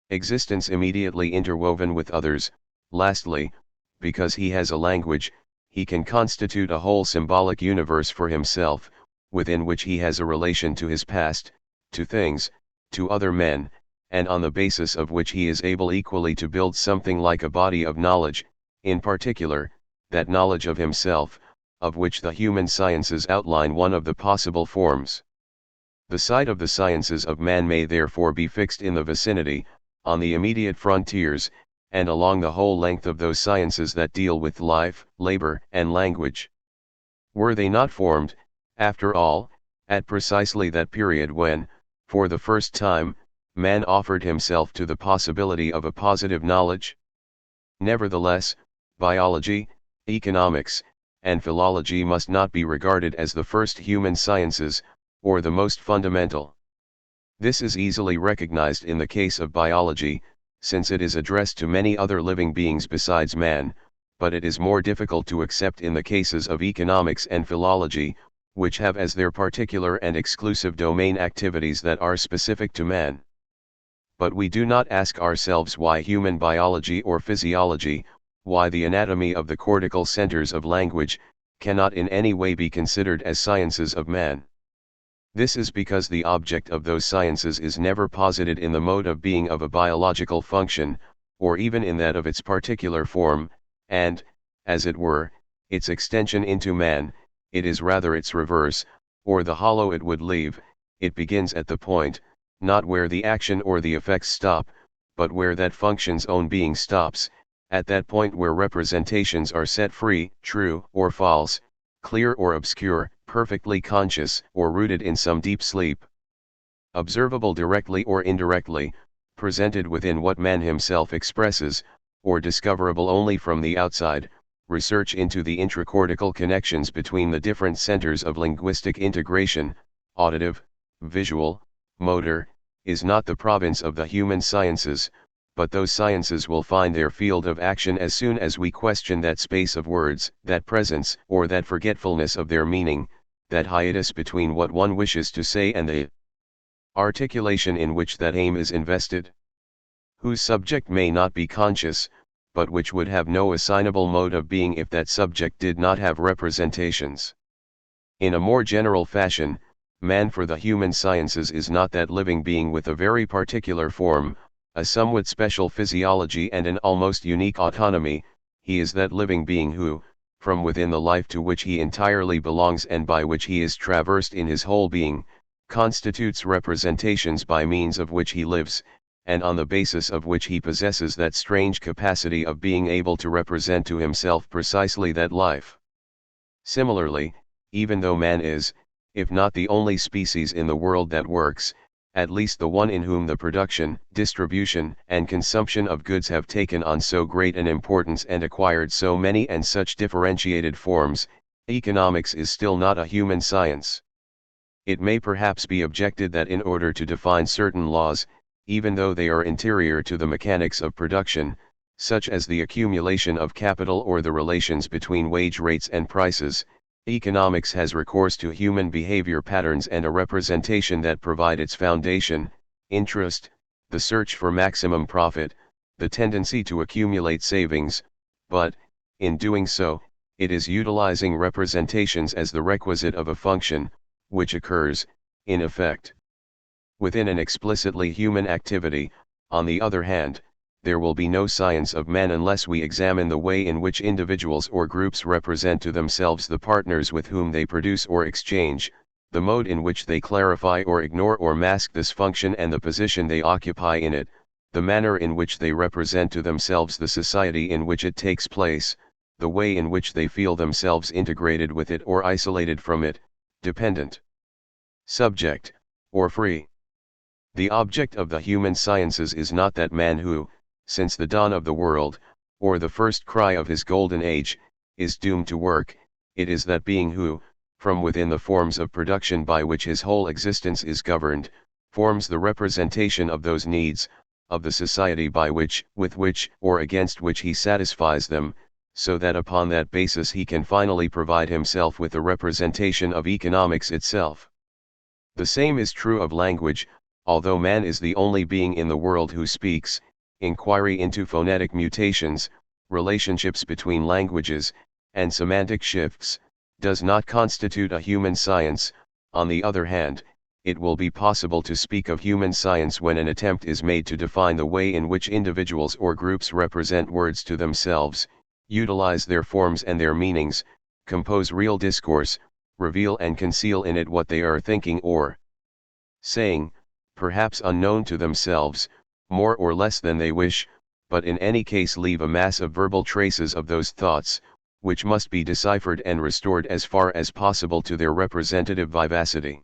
existence immediately interwoven with others. Lastly, because he has a language, he can constitute a whole symbolic universe for himself, within which he has a relation to his past, to things, to other men, and on the basis of which he is able equally to build something like a body of knowledge, in particular, that knowledge of himself, of which the human sciences outline one of the possible forms. The site of the sciences of man may therefore be fixed in the vicinity, on the immediate frontiers, and along the whole length of those sciences that deal with life, labor, and language. Were they not formed, after all, at precisely that period when, for the first time, man offered himself to the possibility of a positive knowledge? Nevertheless, biology, economics, and philology must not be regarded as the first human sciences, or the most fundamental. This is easily recognized in the case of biology, since it is addressed to many other living beings besides man, but it is more difficult to accept in the cases of economics and philology, which have as their particular and exclusive domain activities that are specific to man. But we do not ask ourselves why human biology or physiology, why the anatomy of the cortical centers of language, cannot in any way be considered as sciences of man. This is because the object of those sciences is never posited in the mode of being of a biological function, or even in that of its particular form, and, as it were, its extension into man. It is rather its reverse, or the hollow it would leave. It begins at the point, not where the action or the effects stop, but where that function's own being stops, at that point where representations are set free, true or false, clear or obscure, perfectly conscious or rooted in some deep sleep. Observable directly or indirectly, presented within what man himself expresses, or discoverable only from the outside. Research into the intracortical connections between the different centers of linguistic integration, auditive, visual, motor, is not the province of the human sciences, but those sciences will find their field of action as soon as we question that space of words, that presence or that forgetfulness of their meaning, that hiatus between what one wishes to say and the articulation in which that aim is invested. Whose subject may not be conscious, but which would have no assignable mode of being if that subject did not have representations. In a more general fashion, man for the human sciences is not that living being with a very particular form, a somewhat special physiology and an almost unique autonomy. He is that living being who, from within the life to which he entirely belongs and by which he is traversed in his whole being, constitutes representations by means of which he lives, and on the basis of which he possesses that strange capacity of being able to represent to himself precisely that life. Similarly, even though man is, if not the only species in the world that works, at least the one in whom the production, distribution, and consumption of goods have taken on so great an importance and acquired so many and such differentiated forms, economics is still not a human science. It may perhaps be objected that in order to define certain laws, even though they are interior to the mechanics of production, such as the accumulation of capital or the relations between wage rates and prices, economics has recourse to human behavior patterns and a representation that provide its foundation: interest, the search for maximum profit, the tendency to accumulate savings, but, in doing so, it is utilizing representations as the requisite of a function, which occurs, in effect, within an explicitly human activity. On the other hand, there will be no science of man unless we examine the way in which individuals or groups represent to themselves the partners with whom they produce or exchange, the mode in which they clarify or ignore or mask this function and the position they occupy in it, the manner in which they represent to themselves the society in which it takes place, the way in which they feel themselves integrated with it or isolated from it, dependent, subject, or free. The object of the human sciences is not that man who, since the dawn of the world, or the first cry of his golden age, is doomed to work. It is that being who, from within the forms of production by which his whole existence is governed, forms the representation of those needs, of the society by which, with which, or against which he satisfies them, so that upon that basis he can finally provide himself with the representation of economics itself. The same is true of language. Although man is the only being in the world who speaks, inquiry into phonetic mutations, relationships between languages, and semantic shifts, does not constitute a human science. On the other hand, it will be possible to speak of human science when an attempt is made to define the way in which individuals or groups represent words to themselves, utilize their forms and their meanings, compose real discourse, reveal and conceal in it what they are thinking or saying, perhaps unknown to themselves, more or less than they wish, but in any case leave a mass of verbal traces of those thoughts, which must be deciphered and restored as far as possible to their representative vivacity.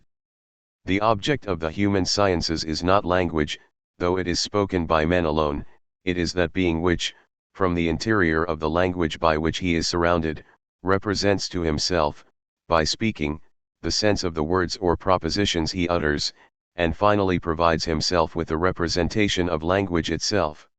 The object of the human sciences is not language, though it is spoken by men alone. It is that being which, from the interior of the language by which he is surrounded, represents to himself, by speaking, the sense of the words or propositions he utters, and finally provides himself with the representation of language itself.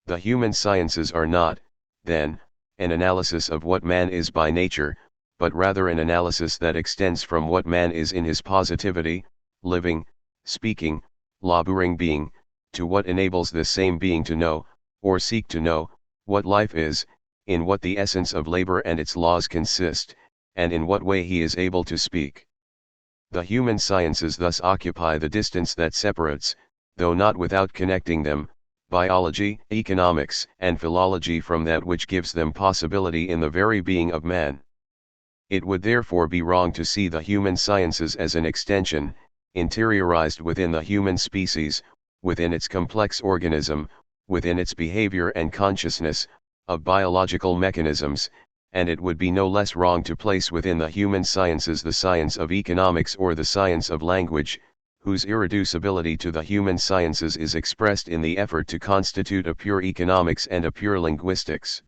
The human sciences are not, then, an analysis of what man is by nature, but rather an analysis that extends from what man is in his positivity, living, speaking, laboring being, to what enables this same being to know, or seek to know, what life is, in what the essence of labor and its laws consist, and in what way he is able to speak. The human sciences thus occupy the distance that separates, though not without connecting them, biology, economics, and philology from that which gives them possibility in the very being of man. It would therefore be wrong to see the human sciences as an extension, interiorized within the human species, within its complex organism, within its behavior and consciousness, of biological mechanisms, and it would be no less wrong to place within the human sciences the science of economics or the science of language, whose irreducibility to the human sciences is expressed in the effort to constitute a pure economics and a pure linguistics.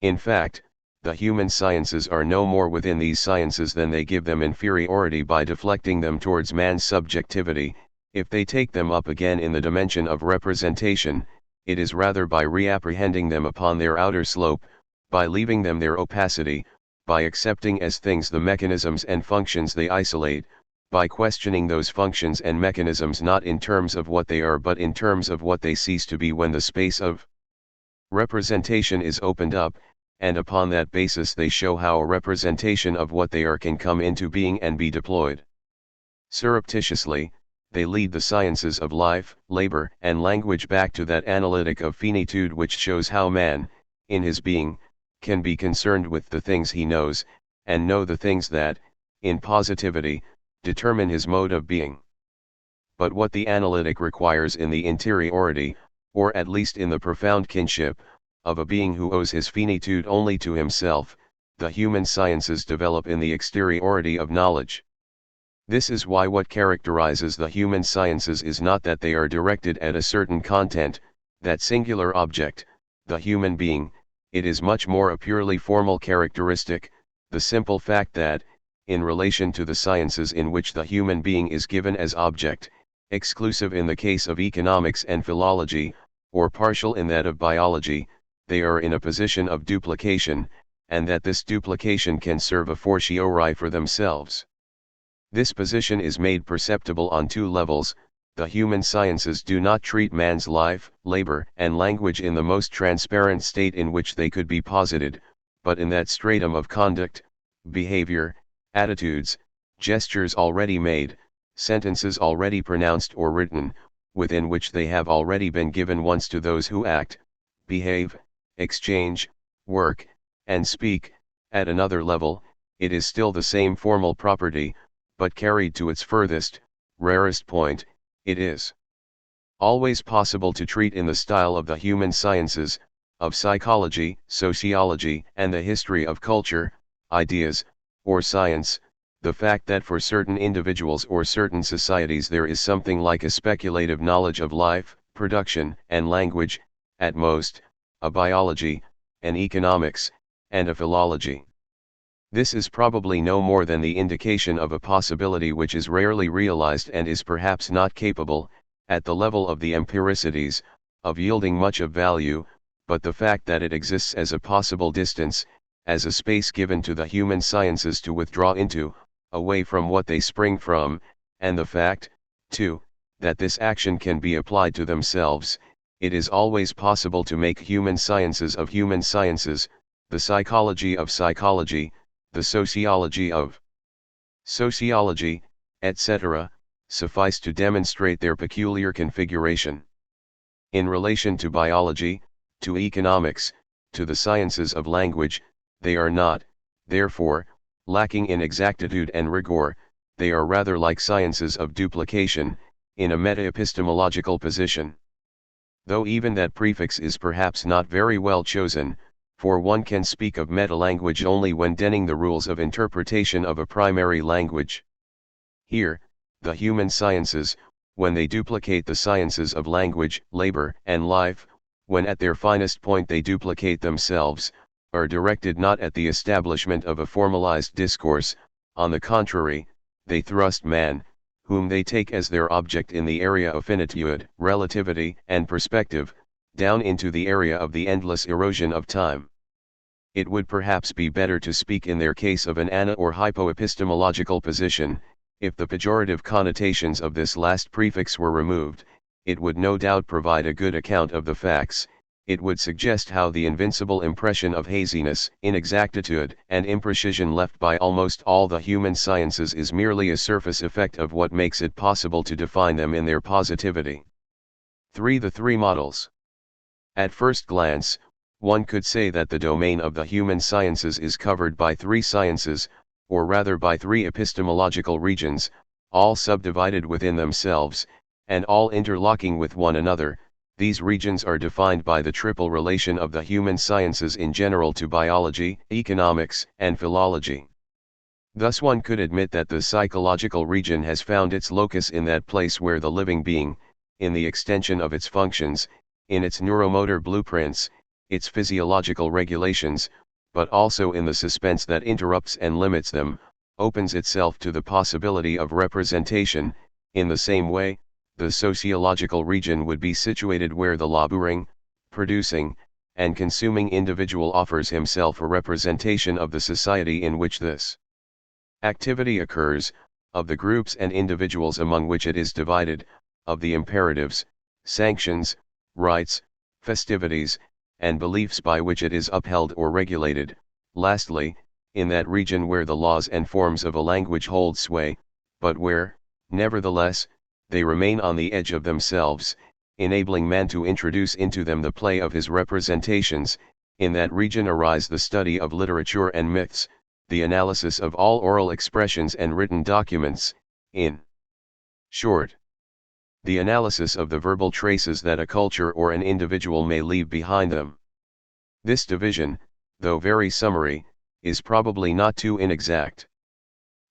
In fact, the human sciences are no more within these sciences than they give them inferiority by deflecting them towards man's subjectivity. If they take them up again in the dimension of representation, it is rather by reapprehending them upon their outer slope, by leaving them their opacity, by accepting as things the mechanisms and functions they isolate, by questioning those functions and mechanisms not in terms of what they are but in terms of what they cease to be when the space of representation is opened up, and upon that basis they show how a representation of what they are can come into being and be deployed. Surreptitiously, they lead the sciences of life, labor, and language back to that analytic of finitude which shows how man, in his being, can be concerned with the things he knows, and know the things that, in positivity, determine his mode of being. But what the analytic requires in the interiority, or at least in the profound kinship, of a being who owes his finitude only to himself, the human sciences develop in the exteriority of knowledge. This is why what characterizes the human sciences is not that they are directed at a certain content, that singular object, the human being. It is much more a purely formal characteristic, the simple fact that, in relation to the sciences in which the human being is given as object, exclusive in the case of economics and philology, or partial in that of biology, they are in a position of duplication, and that this duplication can serve a fortiori for themselves. This position is made perceptible on two levels. The human sciences do not treat man's life, labor, and language in the most transparent state in which they could be posited, but in that stratum of conduct, behavior, attitudes, gestures already made, sentences already pronounced or written, within which they have already been given once to those who act, behave, exchange, work, and speak. At another level, it is still the same formal property, but carried to its furthest, rarest point. It is always possible to treat in the style of the human sciences, of psychology, sociology, and the history of culture, ideas, or science, the fact that for certain individuals or certain societies there is something like a speculative knowledge of life, production, and language, at most, a biology, an economics, and a philology. This is probably no more than the indication of a possibility which is rarely realized and is perhaps not capable, at the level of the empiricities, of yielding much of value, but the fact that it exists as a possible distance, as a space given to the human sciences to withdraw into, away from what they spring from, and the fact, too, that this action can be applied to themselves. It is always possible to make human sciences of human sciences, the psychology of psychology, the sociology of sociology, etc., suffice to demonstrate their peculiar configuration. In relation to biology, to economics, to the sciences of language, they are not, therefore, lacking in exactitude and rigor. They are rather like sciences of duplication, in a meta-epistemological position. Though even that prefix is perhaps not very well chosen, for one can speak of meta-language only when denning the rules of interpretation of a primary language. Here, the human sciences, when they duplicate the sciences of language, labor, and life, when at their finest point they duplicate themselves, are directed not at the establishment of a formalized discourse. On the contrary, they thrust man, whom they take as their object in the area of finitude, relativity, and perspective, down into the area of the endless erosion of time. It would perhaps be better to speak in their case of an ana or hypoepistemological position. If the pejorative connotations of this last prefix were removed, it would no doubt provide a good account of the facts. It would suggest how the invincible impression of haziness, inexactitude, and imprecision left by almost all the human sciences is merely a surface effect of what makes it possible to define them in their positivity. 3. The three models. At first glance, one could say that the domain of the human sciences is covered by three sciences, or rather by three epistemological regions, all subdivided within themselves, and all interlocking with one another. These regions are defined by the triple relation of the human sciences in general to biology, economics, and philology. Thus one could admit that the psychological region has found its locus in that place where the living being, in the extension of its functions, in its neuromotor blueprints, its physiological regulations, but also in the suspense that interrupts and limits them, opens itself to the possibility of representation. In the same way, the sociological region would be situated where the laboring, producing, and consuming individual offers himself a representation of the society in which this activity occurs, of the groups and individuals among which it is divided, of the imperatives, sanctions, rights, festivities, and beliefs by which it is upheld or regulated. Lastly, in that region where the laws and forms of a language hold sway, but where, nevertheless, they remain on the edge of themselves, enabling man to introduce into them the play of his representations. In that region arise the study of literature and myths, the analysis of all oral expressions and written documents, in short, the analysis of the verbal traces that a culture or an individual may leave behind them. This division, though very summary, is probably not too inexact.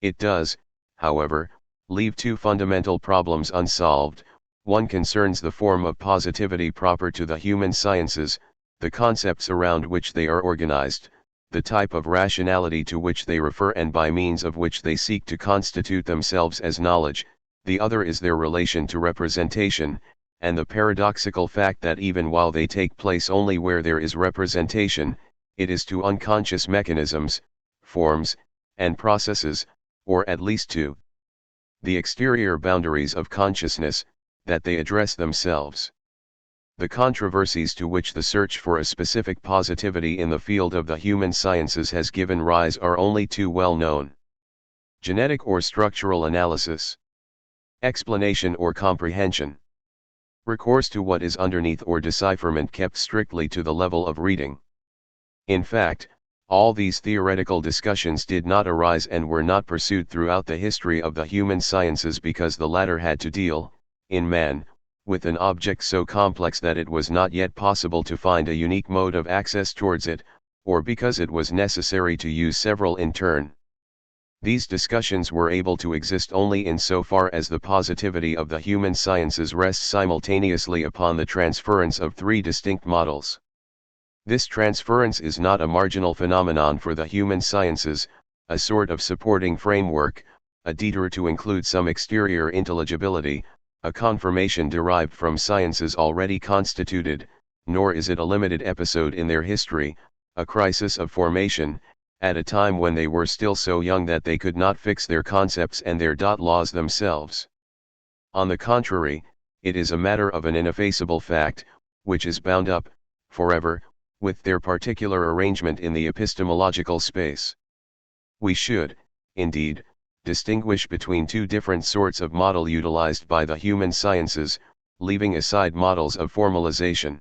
It does, however, leave two fundamental problems unsolved. One concerns the form of positivity proper to the human sciences, the concepts around which they are organized, the type of rationality to which they refer and by means of which they seek to constitute themselves as knowledge. The other is their relation to representation, and the paradoxical fact that even while they take place only where there is representation, it is to unconscious mechanisms, forms, and processes, or at least to the exterior boundaries of consciousness, that they address themselves. The controversies to which the search for a specific positivity in the field of the human sciences has given rise are only too well known. Genetic or structural analysis. Explanation or comprehension. Recourse to what is underneath or decipherment kept strictly to the level of reading. In fact, all these theoretical discussions did not arise and were not pursued throughout the history of the human sciences because the latter had to deal, in man, with an object so complex that it was not yet possible to find a unique mode of access towards it, or because it was necessary to use several in turn. These discussions were able to exist only insofar as the positivity of the human sciences rests simultaneously upon the transference of three distinct models. This transference is not a marginal phenomenon for the human sciences, a sort of supporting framework, a detour to include some exterior intelligibility, a confirmation derived from sciences already constituted, nor is it a limited episode in their history, a crisis of formation, at a time when they were still so young that they could not fix their concepts and their laws themselves. On the contrary, it is a matter of an ineffaceable fact, which is bound up, forever, with their particular arrangement in the epistemological space. We should, indeed, distinguish between two different sorts of model utilized by the human sciences, leaving aside models of formalization.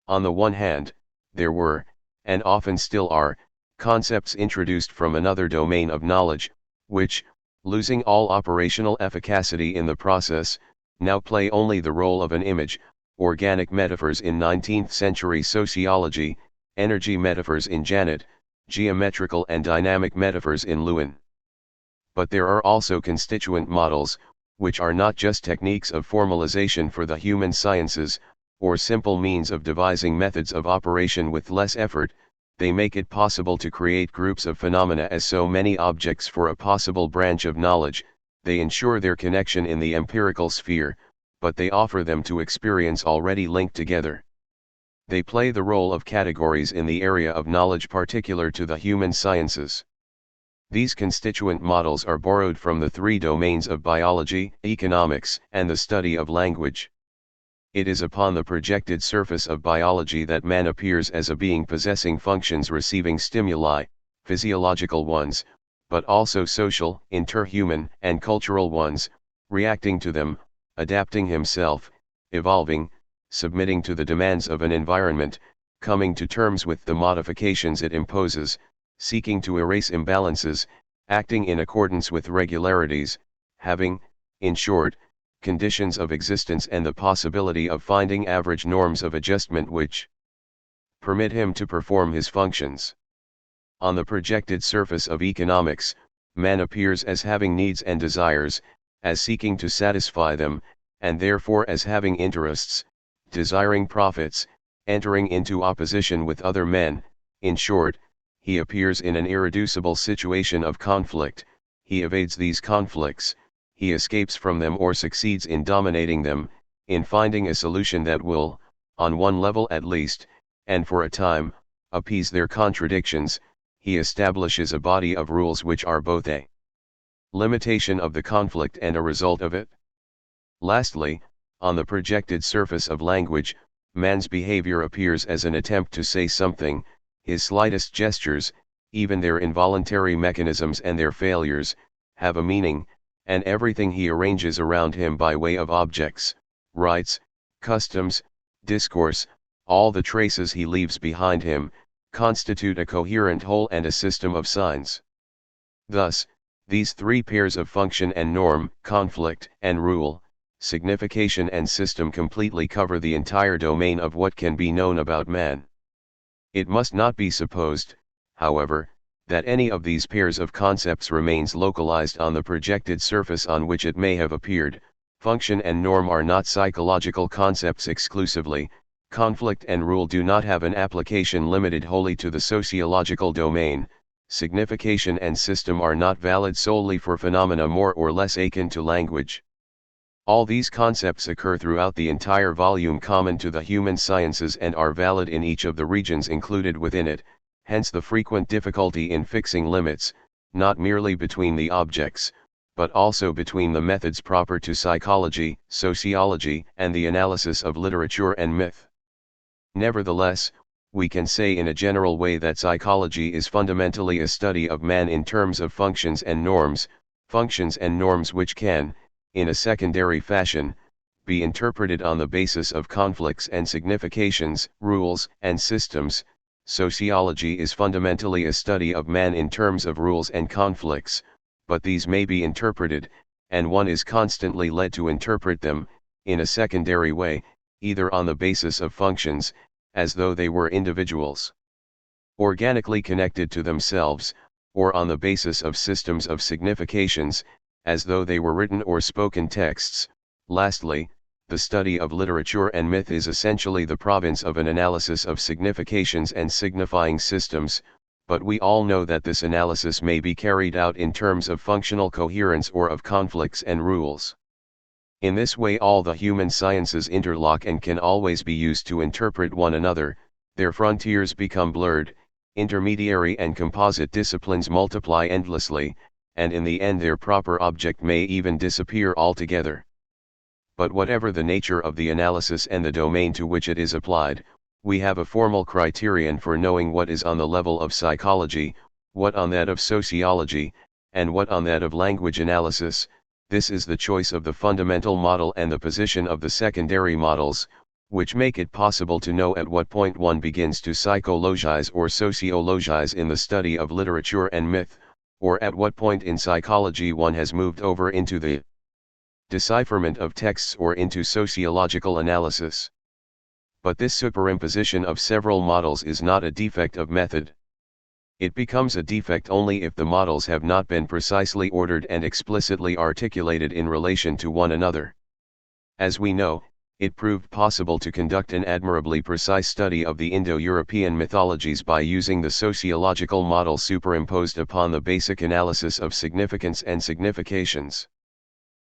On the one hand, there were, and often still are, concepts introduced from another domain of knowledge, which, losing all operational efficacy in the process, now play only the role of an image, organic metaphors in 19th century sociology, energy metaphors in Janet, geometrical and dynamic metaphors in Lewin. But there are also constituent models, which are not just techniques of formalization for the human sciences, or simple means of devising methods of operation with less effort. They make it possible to create groups of phenomena as so many objects for a possible branch of knowledge. They ensure their connection in the empirical sphere, but they offer them to experience already linked together. They play the role of categories in the area of knowledge particular to the human sciences. These constituent models are borrowed from the three domains of biology, economics, and the study of language. It is upon the projected surface of biology that man appears as a being possessing functions receiving stimuli, physiological ones, but also social, interhuman, and cultural ones, reacting to them, adapting himself, evolving, submitting to the demands of an environment, coming to terms with the modifications it imposes, seeking to erase imbalances, acting in accordance with regularities, having, in short, conditions of existence and the possibility of finding average norms of adjustment which permit him to perform his functions. On the projected surface of economics, man appears as having needs and desires, as seeking to satisfy them, and therefore as having interests, desiring profits, entering into opposition with other men. In short, he appears in an irreducible situation of conflict. He evades these conflicts, he escapes from them or succeeds in dominating them, in finding a solution that will, on one level at least, and for a time, appease their contradictions. He establishes a body of rules which are both a limitation of the conflict and a result of it. Lastly, on the projected surface of language, man's behavior appears as an attempt to say something. His slightest gestures, even their involuntary mechanisms and their failures, have a meaning, and everything he arranges around him by way of objects, rites, customs, discourse, all the traces he leaves behind him, constitute a coherent whole and a system of signs. Thus, these three pairs of function and norm, conflict and rule, signification and system completely cover the entire domain of what can be known about man. It must not be supposed, however, that any of these pairs of concepts remains localized on the projected surface on which it may have appeared. Function and norm are not psychological concepts exclusively. Conflict and rule do not have an application limited wholly to the sociological domain. Signification and system are not valid solely for phenomena more or less akin to language. All these concepts occur throughout the entire volume common to the human sciences and are valid in each of the regions included within it, hence the frequent difficulty in fixing limits, not merely between the objects, but also between the methods proper to psychology, sociology, and the analysis of literature and myth. Nevertheless, we can say in a general way that psychology is fundamentally a study of man in terms of functions and norms which can, in a secondary fashion, be interpreted on the basis of conflicts and significations, rules and systems. Sociology is fundamentally a study of man in terms of rules and conflicts, but these may be interpreted, and one is constantly led to interpret them, in a secondary way, either on the basis of functions, as though they were individuals organically connected to themselves, or on the basis of systems of significations, as though they were written or spoken texts. Lastly, the study of literature and myth is essentially the province of an analysis of significations and signifying systems, but we all know that this analysis may be carried out in terms of functional coherence or of conflicts and rules. In this way all the human sciences interlock and can always be used to interpret one another. Their frontiers become blurred, intermediary and composite disciplines multiply endlessly, and in the end their proper object may even disappear altogether. But whatever the nature of the analysis and the domain to which it is applied, we have a formal criterion for knowing what is on the level of psychology, what on that of sociology, and what on that of language analysis. This is the choice of the fundamental model and the position of the secondary models, which make it possible to know at what point one begins to psychologize or sociologize in the study of literature and myth, or at what point in psychology one has moved over into the decipherment of texts or into sociological analysis. But this superimposition of several models is not a defect of method. It becomes a defect only if the models have not been precisely ordered and explicitly articulated in relation to one another. As we know, it proved possible to conduct an admirably precise study of the Indo-European mythologies by using the sociological model superimposed upon the basic analysis of significance and significations.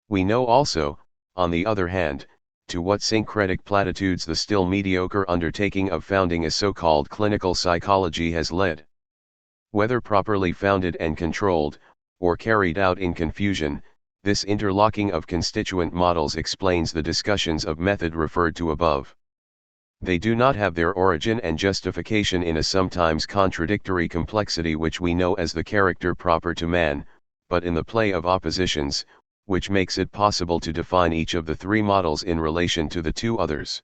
We know also, on the other hand, to what syncretic platitudes the still mediocre undertaking of founding a so-called clinical psychology has led. Whether properly founded and controlled, or carried out in confusion, this interlocking of constituent models explains the discussions of method referred to above. They do not have their origin and justification in a sometimes contradictory complexity which we know as the character proper to man, but in the play of oppositions, which makes it possible to define each of the three models in relation to the two others.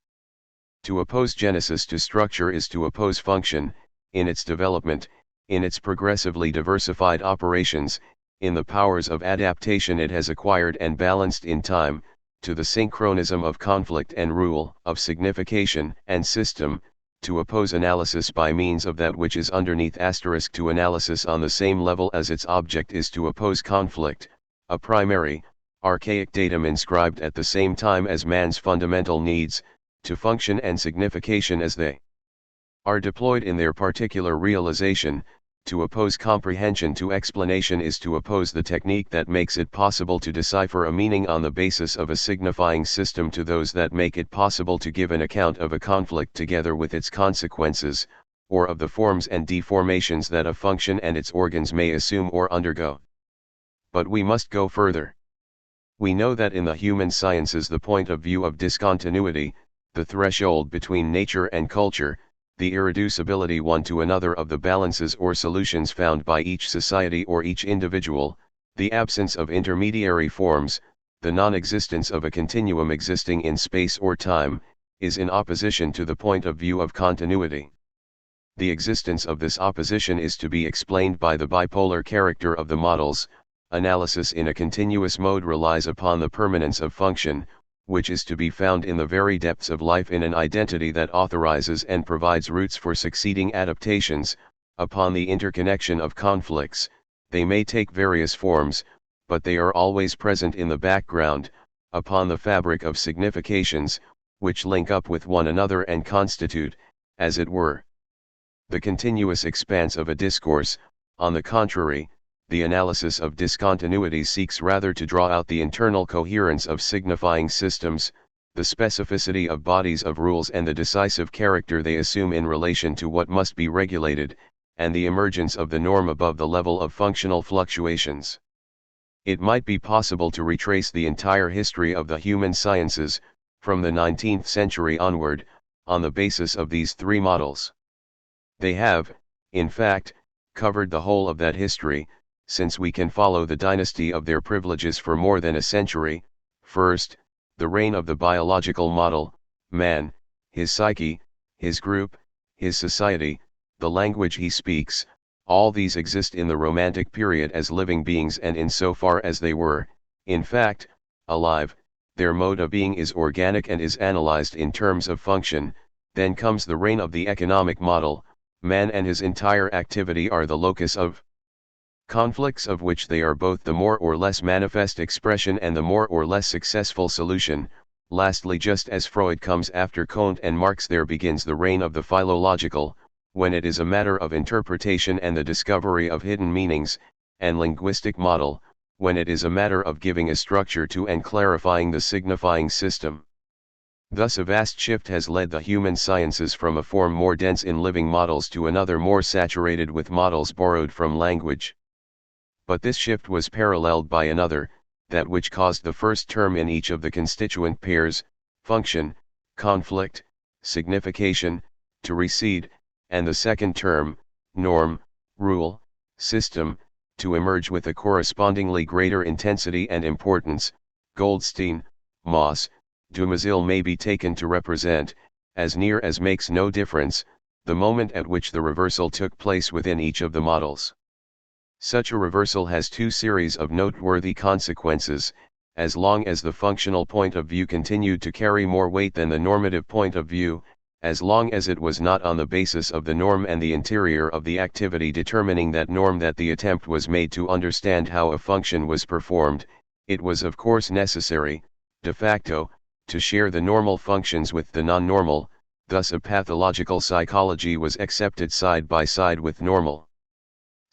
To oppose genesis to structure is to oppose function, in its development, in its progressively diversified operations, in the powers of adaptation it has acquired and balanced in time, to the synchronism of conflict and rule, of signification and system, to oppose analysis by means of that which is underneath asterisk to analysis on the same level as its object is to oppose conflict, a primary, archaic datum inscribed at the same time as man's fundamental needs, to function and signification as they are deployed in their particular realization. To oppose comprehension to explanation is to oppose the technique that makes it possible to decipher a meaning on the basis of a signifying system to those that make it possible to give an account of a conflict together with its consequences, or of the forms and deformations that a function and its organs may assume or undergo. But we must go further. We know that in the human sciences the point of view of discontinuity, the threshold between nature and culture, the irreducibility one to another of the balances or solutions found by each society or each individual, the absence of intermediary forms, the non-existence of a continuum existing in space or time, is in opposition to the point of view of continuity. The existence of this opposition is to be explained by the bipolar character of the models. Analysis in a continuous mode relies upon the permanence of function, which is to be found in the very depths of life in an identity that authorizes and provides roots for succeeding adaptations, upon the interconnection of conflicts. They may take various forms, but they are always present in the background, upon the fabric of significations, which link up with one another and constitute, as it were, the continuous expanse of a discourse. On the contrary, the analysis of discontinuity seeks rather to draw out the internal coherence of signifying systems, the specificity of bodies of rules and the decisive character they assume in relation to what must be regulated, and the emergence of the norm above the level of functional fluctuations. It might be possible to retrace the entire history of the human sciences, from the 19th century onward, on the basis of these three models. They have, in fact, covered the whole of that history, since we can follow the dynasty of their privileges for more than a century. First, the reign of the biological model, man, his psyche, his group, his society, the language he speaks, all these exist in the Romantic period as living beings, and insofar as they were, in fact, alive, their mode of being is organic and is analyzed in terms of function. Then comes the reign of the economic model. Man and his entire activity are the locus of conflicts, of which they are both the more or less manifest expression and the more or less successful solution. Lastly, just as Freud comes after Kant and Marx, there begins the reign of the philological, when it is a matter of interpretation and the discovery of hidden meanings, and linguistic model, when it is a matter of giving a structure to and clarifying the signifying system. Thus a vast shift has led the human sciences from a form more dense in living models to another more saturated with models borrowed from language. But this shift was paralleled by another, that which caused the first term in each of the constituent pairs, function, conflict, signification, to recede, and the second term, norm, rule, system, to emerge with a correspondingly greater intensity and importance. Goldstein, Moss, Dumézil may be taken to represent, as near as makes no difference, the moment at which the reversal took place within each of the models. Such a reversal has two series of noteworthy consequences. As long as the functional point of view continued to carry more weight than the normative point of view, as long as it was not on the basis of the norm and the interior of the activity determining that norm that the attempt was made to understand how a function was performed, it was of course necessary, de facto, to share the normal functions with the non-normal. Thus a pathological psychology was accepted side by side with normal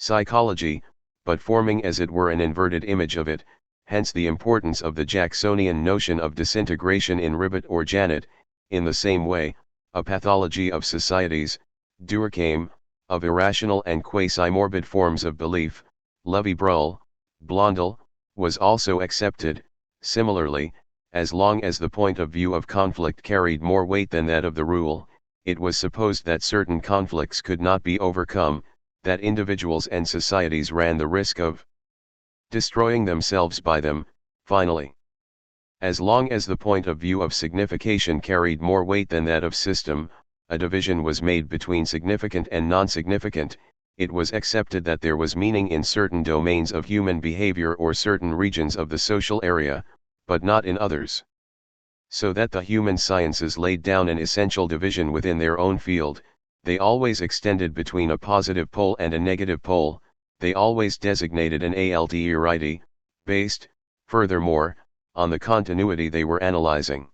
psychology, but forming as it were an inverted image of it, hence the importance of the Jacksonian notion of disintegration in Ribbit or Janet. In the same way, a pathology of societies, Durkheim, of irrational and quasi-morbid forms of belief, Levy-Bruhl, Blondel, was also accepted. Similarly, as long as the point of view of conflict carried more weight than that of the rule, it was supposed that certain conflicts could not be overcome, that individuals and societies ran the risk of destroying themselves by them. Finally, as long as the point of view of signification carried more weight than that of system, a division was made between significant and non-significant. It was accepted that there was meaning in certain domains of human behavior or certain regions of the social area, but not in others. So that the human sciences laid down an essential division within their own field. They always extended between a positive pole and a negative pole. They always designated an alterity, based, furthermore, on the continuity they were analyzing.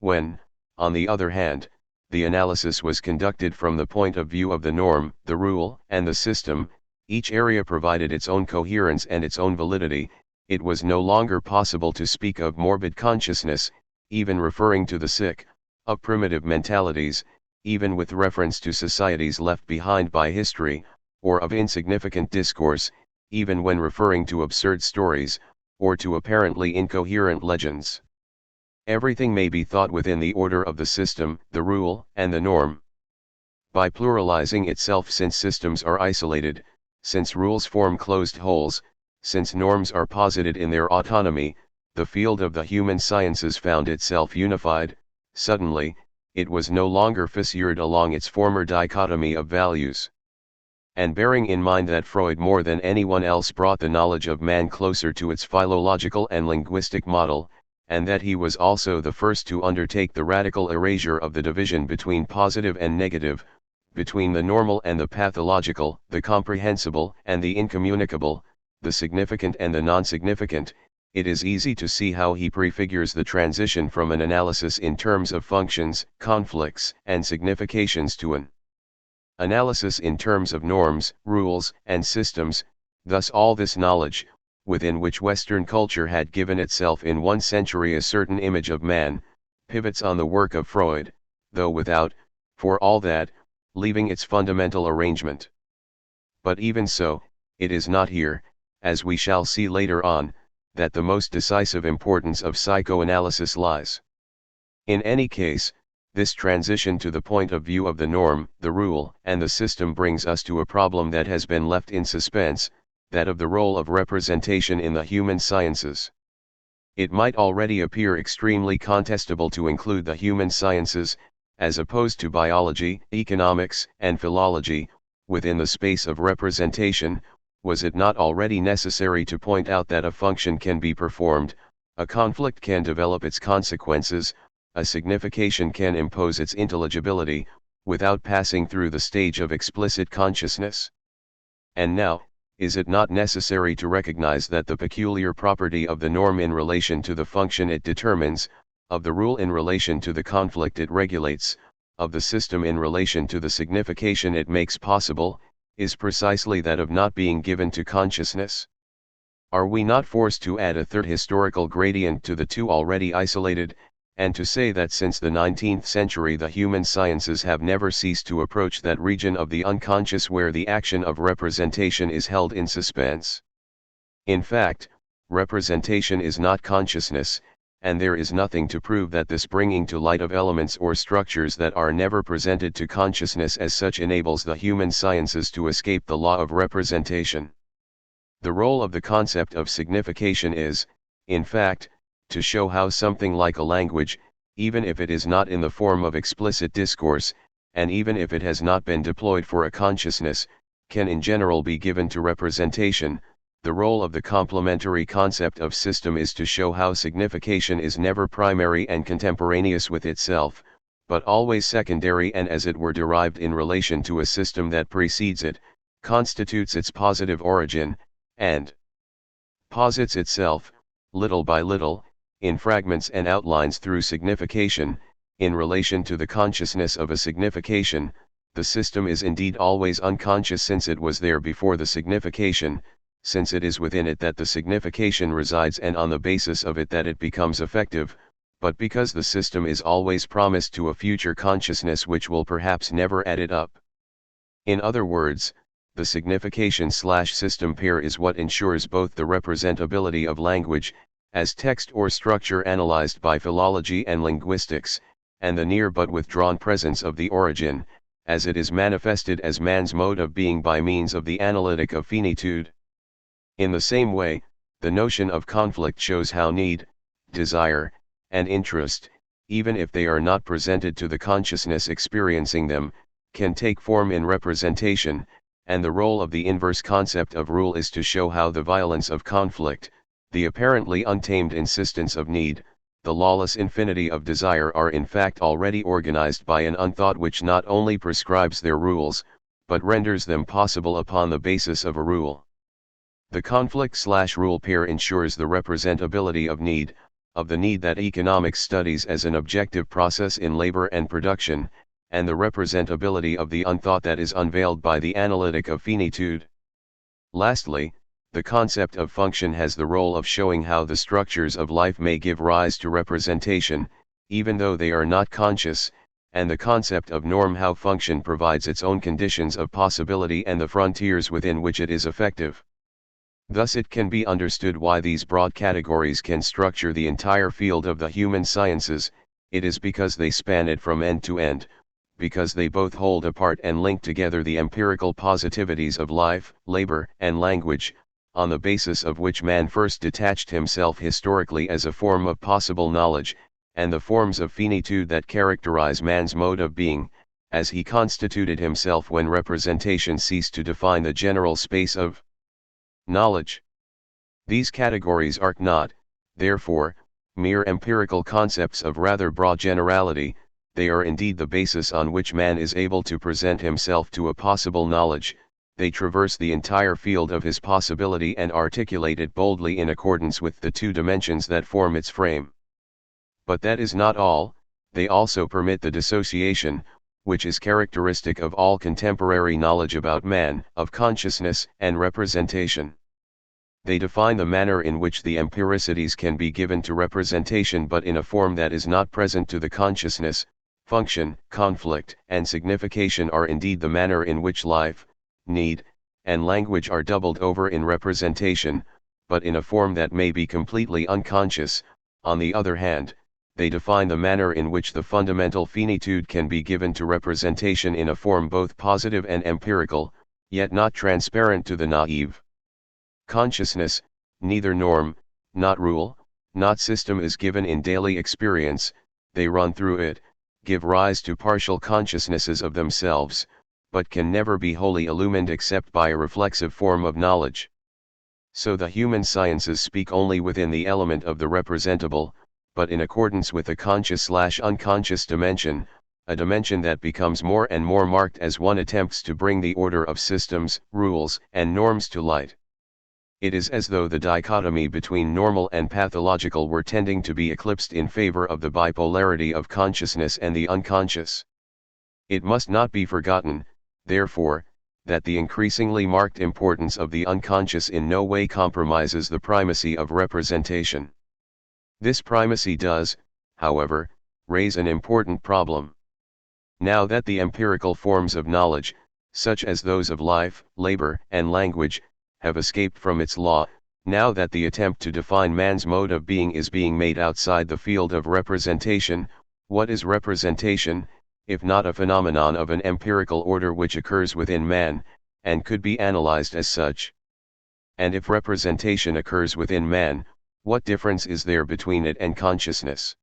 When, on the other hand, the analysis was conducted from the point of view of the norm, the rule, and the system, each area provided its own coherence and its own validity. It was no longer possible to speak of morbid consciousness, even referring to the sick, of primitive mentalities, even with reference to societies left behind by history, or of insignificant discourse, even when referring to absurd stories, or to apparently incoherent legends. Everything may be thought within the order of the system, the rule, and the norm. By pluralizing itself, since systems are isolated, since rules form closed holes, since norms are posited in their autonomy, the field of the human sciences found itself unified. Suddenly, it was no longer fissured along its former dichotomy of values. And bearing in mind that Freud more than anyone else brought the knowledge of man closer to its philological and linguistic model, and that he was also the first to undertake the radical erasure of the division between positive and negative, between the normal and the pathological, the comprehensible and the incommunicable, the significant and the non-significant, it is easy to see how he prefigures the transition from an analysis in terms of functions, conflicts, and significations to an analysis in terms of norms, rules, and systems. Thus all this knowledge, within which Western culture had given itself in one century a certain image of man, pivots on the work of Freud, though without, for all that, leaving its fundamental arrangement. But even so, it is not here, as we shall see later on, that the most decisive importance of psychoanalysis lies. In any case, this transition to the point of view of the norm, the rule, and the system brings us to a problem that has been left in suspense, that of the role of representation in the human sciences. It might already appear extremely contestable to include the human sciences, as opposed to biology, economics, and philology, within the space of representation. Was it not already necessary to point out that a function can be performed, a conflict can develop its consequences, a signification can impose its intelligibility, without passing through the stage of explicit consciousness? And now, is it not necessary to recognize that the peculiar property of the norm in relation to the function it determines, of the rule in relation to the conflict it regulates, of the system in relation to the signification it makes possible, is precisely that of not being given to consciousness? Are we not forced to add a third historical gradient to the two already isolated, and to say that since the 19th century the human sciences have never ceased to approach that region of the unconscious where the action of representation is held in suspense? In fact, representation is not consciousness, and there is nothing to prove that this bringing to light of elements or structures that are never presented to consciousness as such enables the human sciences to escape the law of representation. The role of the concept of signification is, in fact, to show how something like a language, even if it is not in the form of explicit discourse, and even if it has not been deployed for a consciousness, can in general be given to representation. The role of the complementary concept of system is to show how signification is never primary and contemporaneous with itself, but always secondary and as it were derived in relation to a system that precedes it, constitutes its positive origin, and posits itself, little by little, in fragments and outlines through signification, in relation to the consciousness of a signification. The system is indeed always unconscious since it was there before the signification. since it is within it that the signification resides and on the basis of it that it becomes effective, but because the system is always promised to a future consciousness which will perhaps never add it up. In other words, the signification/system pair is what ensures both the representability of language, as text or structure analyzed by philology and linguistics, and the near but withdrawn presence of the origin, as it is manifested as man's mode of being by means of the analytic of finitude. In the same way, the notion of conflict shows how need, desire, and interest, even if they are not presented to the consciousness experiencing them, can take form in representation, and the role of the inverse concept of rule is to show how the violence of conflict, the apparently untamed insistence of need, the lawless infinity of desire are in fact already organized by an unthought which not only prescribes their rules, but renders them possible upon the basis of a rule. The conflict/rule pair ensures the representability of need, of the need that economics studies as an objective process in labor and production, and the representability of the unthought that is unveiled by the analytic of finitude. Lastly, the concept of function has the role of showing how the structures of life may give rise to representation, even though they are not conscious, and the concept of norm how function provides its own conditions of possibility and the frontiers within which it is effective. Thus it can be understood why these broad categories can structure the entire field of the human sciences. It is because they span it from end to end, because they both hold apart and link together the empirical positivities of life, labor, and language, on the basis of which man first detached himself historically as a form of possible knowledge, and the forms of finitude that characterize man's mode of being, as he constituted himself when representation ceased to define the general space of knowledge. These categories are not, therefore, mere empirical concepts of rather broad generality, they are indeed the basis on which man is able to present himself to a possible knowledge. They traverse the entire field of his possibility and articulate it boldly in accordance with the two dimensions that form its frame. But that is not all, they also permit the dissociation, which is characteristic of all contemporary knowledge about man, of consciousness and representation. They define the manner in which the empiricities can be given to representation but in a form that is not present to the consciousness. Function, conflict, and signification are indeed the manner in which life, need, and language are doubled over in representation, but in a form that may be completely unconscious. On the other hand, they define the manner in which the fundamental finitude can be given to representation in a form both positive and empirical, yet not transparent to the naive. Consciousness, neither norm, not rule, not system is given in daily experience, they run through it, give rise to partial consciousnesses of themselves, but can never be wholly illumined except by a reflexive form of knowledge. So the human sciences speak only within the element of the representable, but in accordance with a conscious/unconscious dimension, a dimension that becomes more and more marked as one attempts to bring the order of systems, rules, and norms to light. It is as though the dichotomy between normal and pathological were tending to be eclipsed in favor of the bipolarity of consciousness and the unconscious. It must not be forgotten, therefore, that the increasingly marked importance of the unconscious in no way compromises the primacy of representation. This primacy does, however, raise an important problem. Now that the empirical forms of knowledge, such as those of life, labor, and language, have escaped from its law, now that the attempt to define man's mode of being is being made outside the field of representation, what is representation, if not a phenomenon of an empirical order which occurs within man, and could be analyzed as such? And if representation occurs within man, what difference is there between it and consciousness?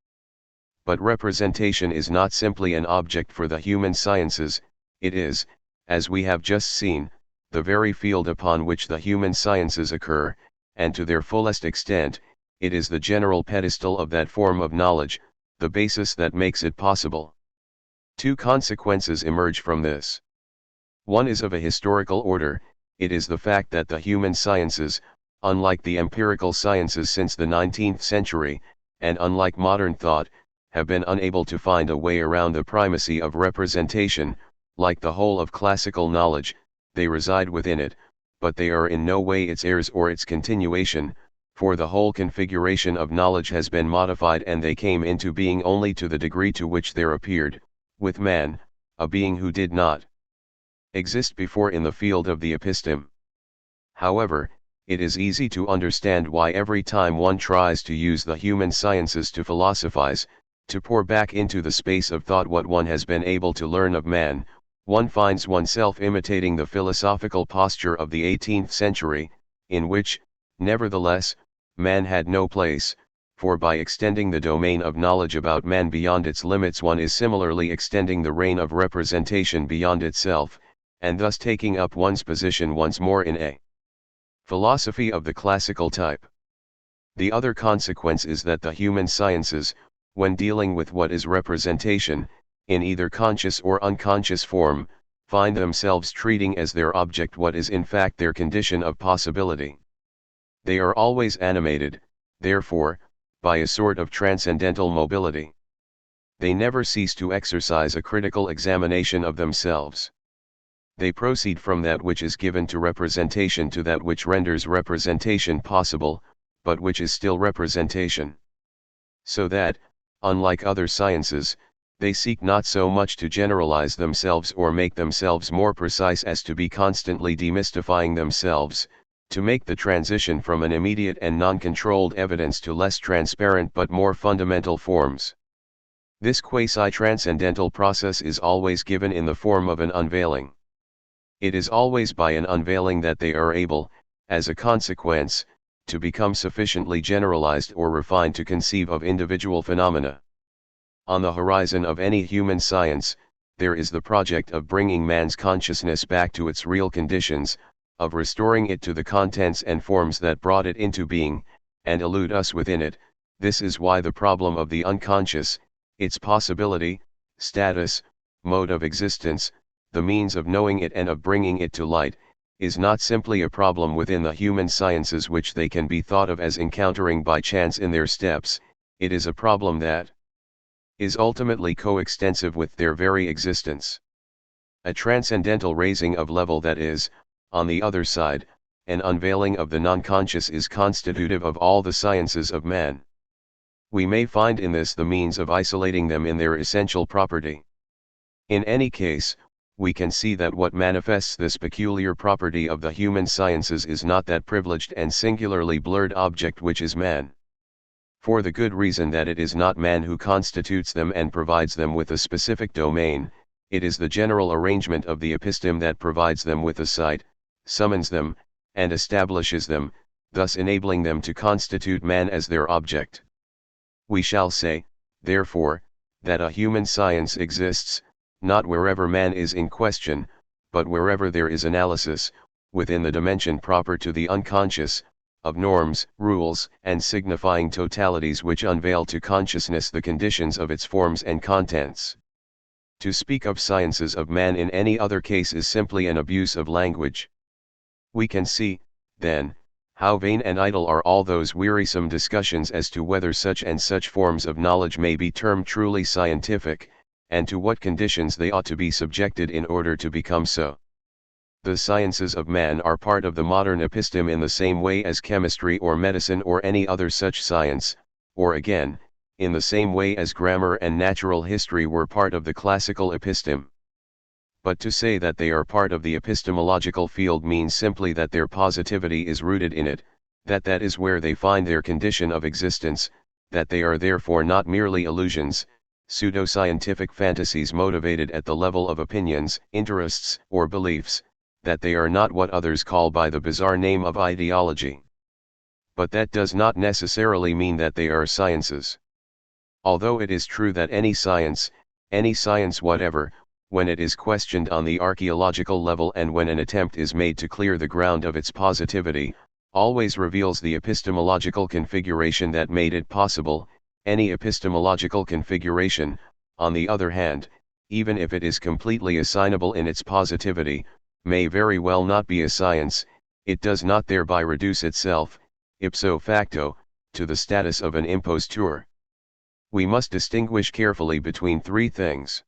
But representation is not simply an object for the human sciences, it is, as we have just seen, the very field upon which the human sciences occur, and to their fullest extent, it is the general pedestal of that form of knowledge, the basis that makes it possible. Two consequences emerge from this. One is of a historical order, it is the fact that the human sciences, unlike the empirical sciences since the 19th century, and unlike modern thought, have been unable to find a way around the primacy of representation. Like the whole of classical knowledge, they reside within it, but they are in no way its heirs or its continuation, for the whole configuration of knowledge has been modified and they came into being only to the degree to which there appeared, with man, a being who did not exist before in the field of the episteme. However, it is easy to understand why every time one tries to use the human sciences to philosophize, to pour back into the space of thought what one has been able to learn of man, one finds oneself imitating the philosophical posture of the 18th century, in which, nevertheless, man had no place, for by extending the domain of knowledge about man beyond its limits one is similarly extending the reign of representation beyond itself, and thus taking up one's position once more in a philosophy of the classical type. The other consequence is that the human sciences, when dealing with what is representation, in either conscious or unconscious form, find themselves treating as their object what is in fact their condition of possibility. They are always animated, therefore, by a sort of transcendental mobility. They never cease to exercise a critical examination of themselves. They proceed from that which is given to representation to that which renders representation possible, but which is still representation. So that, unlike other sciences, they seek not so much to generalize themselves or make themselves more precise as to be constantly demystifying themselves, to make the transition from an immediate and non-controlled evidence to less transparent but more fundamental forms. This quasi-transcendental process is always given in the form of an unveiling. It is always by an unveiling that they are able, as a consequence, to become sufficiently generalized or refined to conceive of individual phenomena. On the horizon of any human science, there is the project of bringing man's consciousness back to its real conditions, of restoring it to the contents and forms that brought it into being, and elude us within it. This is why the problem of the unconscious, its possibility, status, mode of existence, the means of knowing it and of bringing it to light, is not simply a problem within the human sciences which they can be thought of as encountering by chance in their steps, it is a problem that is ultimately coextensive with their very existence. A transcendental raising of level that is, on the other side, an unveiling of the non-conscious is constitutive of all the sciences of man. We may find in this the means of isolating them in their essential property. In any case, we can see that what manifests this peculiar property of the human sciences is not that privileged and singularly blurred object which is man. For the good reason that it is not man who constitutes them and provides them with a specific domain, it is the general arrangement of the episteme that provides them with a site, summons them, and establishes them, thus enabling them to constitute man as their object. We shall say, therefore, that a human science exists, not wherever man is in question, but wherever there is analysis, within the dimension proper to the unconscious, of norms, rules, and signifying totalities which unveil to consciousness the conditions of its forms and contents. To speak of sciences of man in any other case is simply an abuse of language. We can see, then, how vain and idle are all those wearisome discussions as to whether such and such forms of knowledge may be termed truly scientific, and to what conditions they ought to be subjected in order to become so. The sciences of man are part of the modern episteme in the same way as chemistry or medicine or any other such science, or again, in the same way as grammar and natural history were part of the classical episteme. But to say that they are part of the epistemological field means simply that their positivity is rooted in it, that that is where they find their condition of existence, that they are therefore not merely illusions, pseudo-scientific fantasies motivated at the level of opinions, interests, or beliefs, that they are not what others call by the bizarre name of ideology. But that does not necessarily mean that they are sciences. Although it is true that any science whatever, when it is questioned on the archaeological level and when an attempt is made to clear the ground of its positivity, always reveals the epistemological configuration that made it possible. Any epistemological configuration, on the other hand, even if it is completely assignable in its positivity, may very well not be a science. It does not thereby reduce itself, ipso facto, to the status of an imposture. We must distinguish carefully between three things.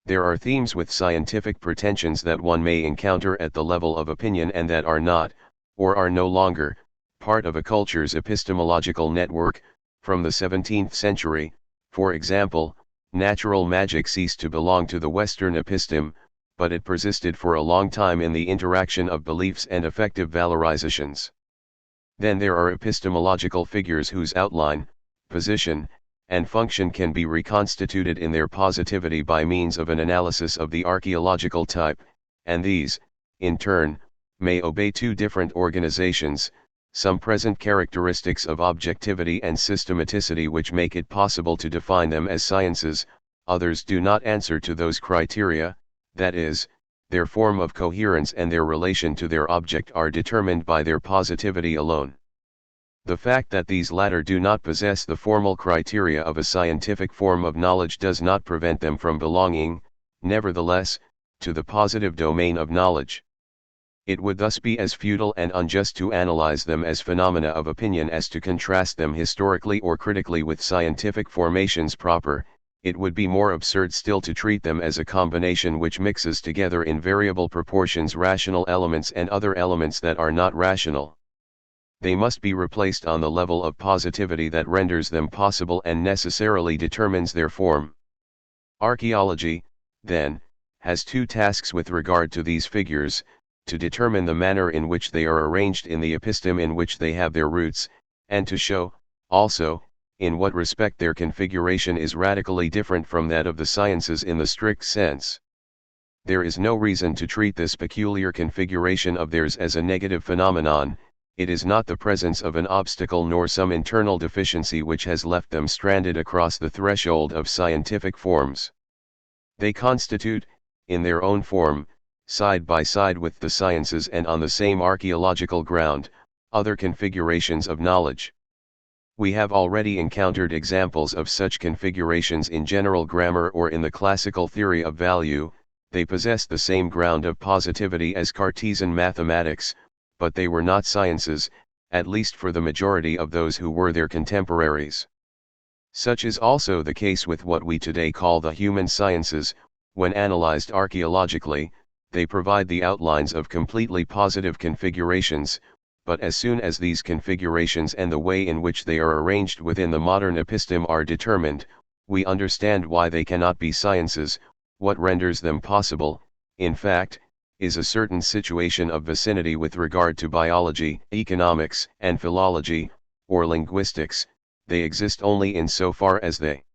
There are themes with scientific pretensions that one may encounter at the level of opinion and that are not, or are no longer, part of a culture's epistemological network. From the 17th century, for example, natural magic ceased to belong to the Western episteme, but it persisted for a long time in the interaction of beliefs and effective valorizations. Then there are epistemological figures whose outline, position, and function can be reconstituted in their positivity by means of an analysis of the archaeological type, and these, in turn, may obey two different organizations, some present characteristics of objectivity and systematicity which make it possible to define them as sciences, others do not answer to those criteria, that is, their form of coherence and their relation to their object are determined by their positivity alone. The fact that these latter do not possess the formal criteria of a scientific form of knowledge does not prevent them from belonging, nevertheless, to the positive domain of knowledge. It would thus be as futile and unjust to analyze them as phenomena of opinion as to contrast them historically or critically with scientific formations proper. It would be more absurd still to treat them as a combination which mixes together in variable proportions rational elements and other elements that are not rational. They must be replaced on the level of positivity that renders them possible and necessarily determines their form. Archaeology, then, has two tasks with regard to these figures: to determine the manner in which they are arranged in the episteme in which they have their roots, and to show, also, in what respect their configuration is radically different from that of the sciences in the strict sense. There is no reason to treat this peculiar configuration of theirs as a negative phenomenon. It is not the presence of an obstacle nor some internal deficiency which has left them stranded across the threshold of scientific forms. They constitute, in their own form, side by side with the sciences and on the same archaeological ground, other configurations of knowledge. We have already encountered examples of such configurations in general grammar or in the classical theory of value. They possess the same ground of positivity as Cartesian mathematics, but they were not sciences, at least for the majority of those who were their contemporaries. Such is also the case with what we today call the human sciences. When analyzed archaeologically, they provide the outlines of completely positive configurations, but as soon as these configurations and the way in which they are arranged within the modern episteme are determined, we understand why they cannot be sciences. What renders them possible, in fact, is a certain situation of vicinity with regard to biology, economics, and philology, or linguistics. They exist only in so far as they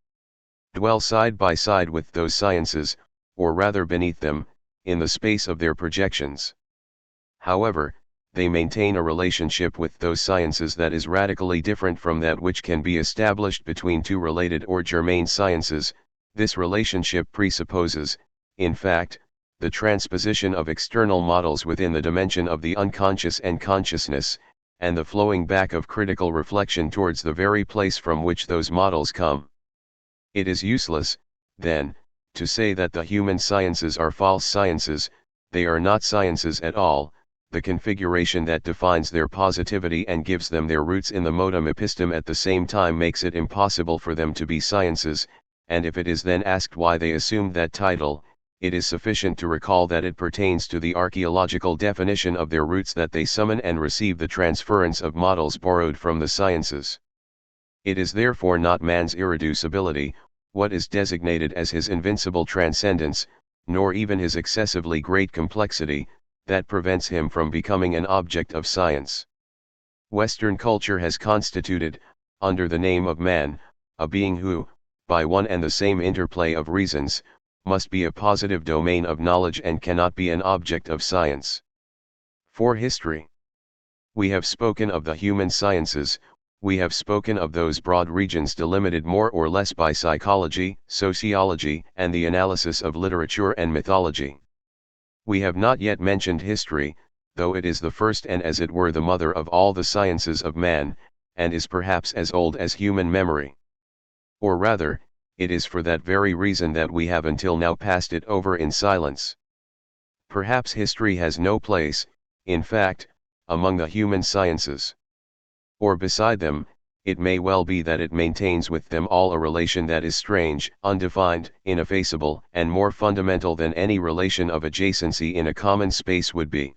dwell side by side with those sciences, or rather beneath them, in the space of their projections. However, they maintain a relationship with those sciences that is radically different from that which can be established between two related or germane sciences. This relationship presupposes, in fact, the transposition of external models within the dimension of the unconscious and consciousness, and the flowing back of critical reflection towards the very place from which those models come. It is useless, then, to say that the human sciences are false sciences. They are not sciences at all. The configuration that defines their positivity and gives them their roots in the modum episteme at the same time makes it impossible for them to be sciences, and if it is then asked why they assumed that title, it is sufficient to recall that it pertains to the archaeological definition of their roots that they summon and receive the transference of models borrowed from the sciences. It is therefore not man's irreducibility, what is designated as his invincible transcendence, nor even his excessively great complexity, that prevents him from becoming an object of science. Western culture has constituted, under the name of man, a being who, by one and the same interplay of reasons, must be a positive domain of knowledge and cannot be an object of science. For history. We have spoken of the human sciences. We have spoken of those broad regions delimited more or less by psychology, sociology, and the analysis of literature and mythology. We have not yet mentioned history, though it is the first and as it were the mother of all the sciences of man, and is perhaps as old as human memory. Or rather, it is for that very reason that we have until now passed it over in silence. Perhaps history has no place, in fact, among the human sciences. Or beside them, it may well be that it maintains with them all a relation that is strange, undefined, ineffaceable, and more fundamental than any relation of adjacency in a common space would be.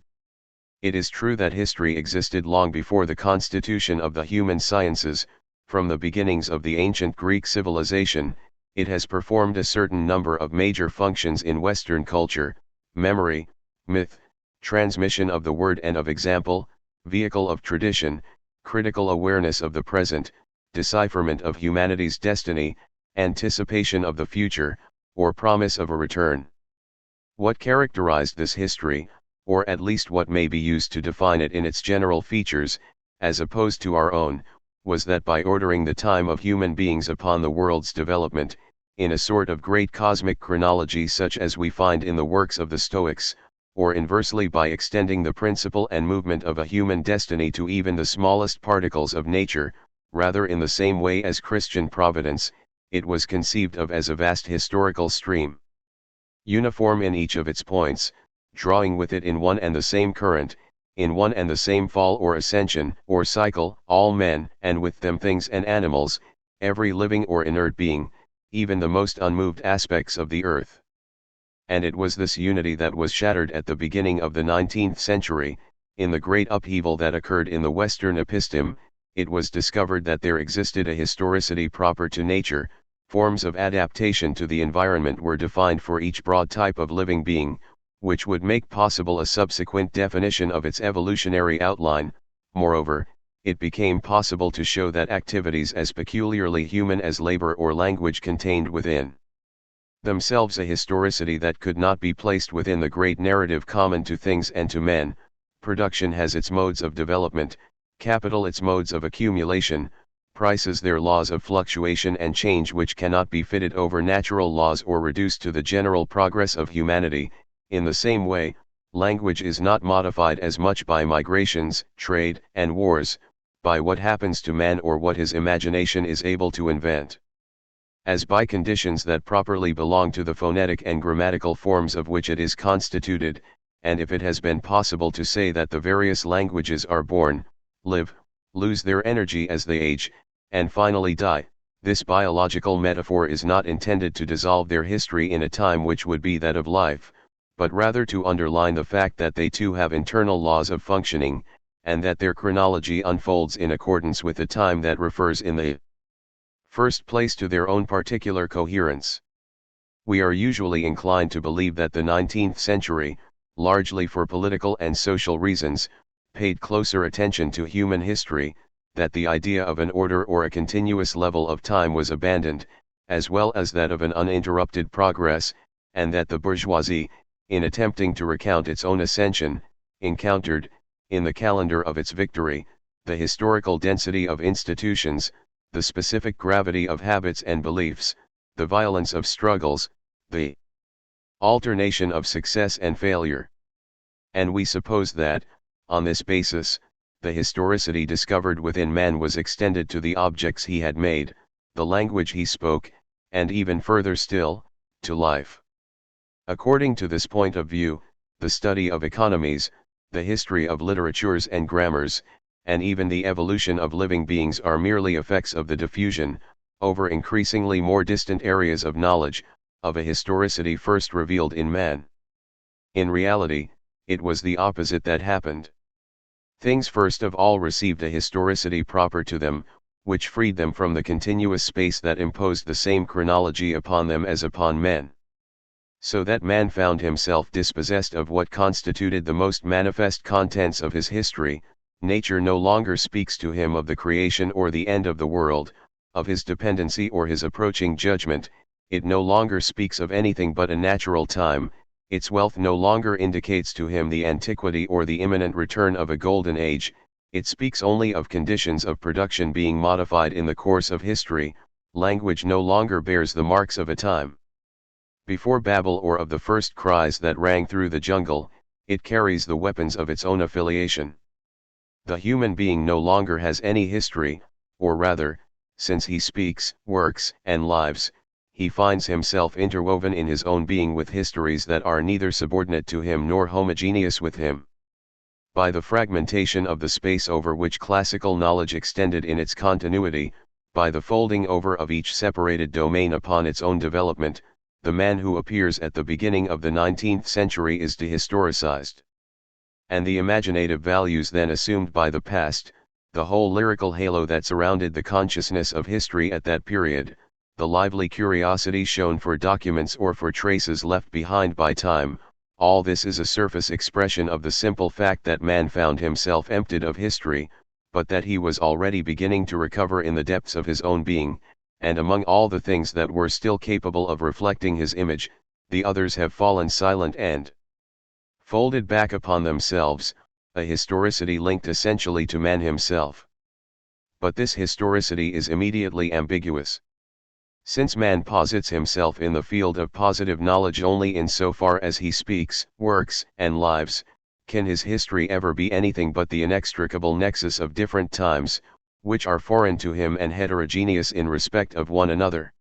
It is true that history existed long before the constitution of the human sciences. From the beginnings of the ancient Greek civilization, it has performed a certain number of major functions in Western culture: memory, myth, transmission of the word and of example, vehicle of tradition, critical awareness of the present, decipherment of humanity's destiny, anticipation of the future, or promise of a return. What characterized this history, or at least what may be used to define it in its general features, as opposed to our own, was that by ordering the time of human beings upon the world's development, in a sort of great cosmic chronology such as we find in the works of the Stoics, or inversely by extending the principle and movement of a human destiny to even the smallest particles of nature, rather in the same way as Christian providence, it was conceived of as a vast historical stream, uniform in each of its points, drawing with it in one and the same current, in one and the same fall or ascension or cycle, all men, and with them things and animals, every living or inert being, even the most unmoved aspects of the earth. And it was this unity that was shattered at the beginning of the 19th century. In the great upheaval that occurred in the Western episteme, it was discovered that there existed a historicity proper to nature. Forms of adaptation to the environment were defined for each broad type of living being, which would make possible a subsequent definition of its evolutionary outline. Moreover, it became possible to show that activities as peculiarly human as labor or language contained within themselves a historicity that could not be placed within the great narrative common to things and to men. Production has its modes of development, capital its modes of accumulation, prices their laws of fluctuation and change which cannot be fitted over natural laws or reduced to the general progress of humanity. In the same way, language is not modified as much by migrations, trade, and wars, by what happens to man or what his imagination is able to invent, as by conditions that properly belong to the phonetic and grammatical forms of which it is constituted. And if it has been possible to say that the various languages are born, live, lose their energy as they age, and finally die, this biological metaphor is not intended to dissolve their history in a time which would be that of life, but rather to underline the fact that they too have internal laws of functioning, and that their chronology unfolds in accordance with the time that refers in the first place to their own particular coherence. We are usually inclined to believe that the 19th century, largely for political and social reasons, paid closer attention to human history, that the idea of an order or a continuous level of time was abandoned, as well as that of an uninterrupted progress, and that the bourgeoisie, in attempting to recount its own ascension, encountered, in the calendar of its victory, the historical density of institutions, the specific gravity of habits and beliefs, the violence of struggles, the alternation of success and failure. And we suppose that, on this basis, the historicity discovered within man was extended to the objects he had made, the language he spoke, and even further still, to life. According to this point of view, the study of economies, the history of literatures and grammars, and even the evolution of living beings are merely effects of the diffusion, over increasingly more distant areas of knowledge, of a historicity first revealed in man. In reality, it was the opposite that happened. Things first of all received a historicity proper to them, which freed them from the continuous space that imposed the same chronology upon them as upon men. So that man found himself dispossessed of what constituted the most manifest contents of his history. Nature no longer speaks to him of the creation or the end of the world, of his dependency or his approaching judgment. It no longer speaks of anything but a natural time. Its wealth no longer indicates to him the antiquity or the imminent return of a golden age. It speaks only of conditions of production being modified in the course of history. Language no longer bears the marks of a time before Babel or of the first cries that rang through the jungle. It carries the weapons of its own affiliation. The human being no longer has any history, or rather, since he speaks, works, and lives, he finds himself interwoven in his own being with histories that are neither subordinate to him nor homogeneous with him. by the fragmentation of the space over which classical knowledge extended in its continuity, by the folding over of each separated domain upon its own development, the man who appears at the beginning of the 19th century is dehistoricized. And the imaginative values then assumed by the past, the whole lyrical halo that surrounded the consciousness of history at that period, the lively curiosity shown for documents or for traces left behind by time, all this is a surface expression of the simple fact that man found himself emptied of history, but that he was already beginning to recover in the depths of his own being, and among all the things that were still capable of reflecting his image, the others have fallen silent and folded back upon themselves, a historicity linked essentially to man himself. But this historicity is immediately ambiguous. Since man posits himself in the field of positive knowledge only in so far as he speaks, works, and lives, can his history ever be anything but the inextricable nexus of different times, which are foreign to him and heterogeneous in respect of one another?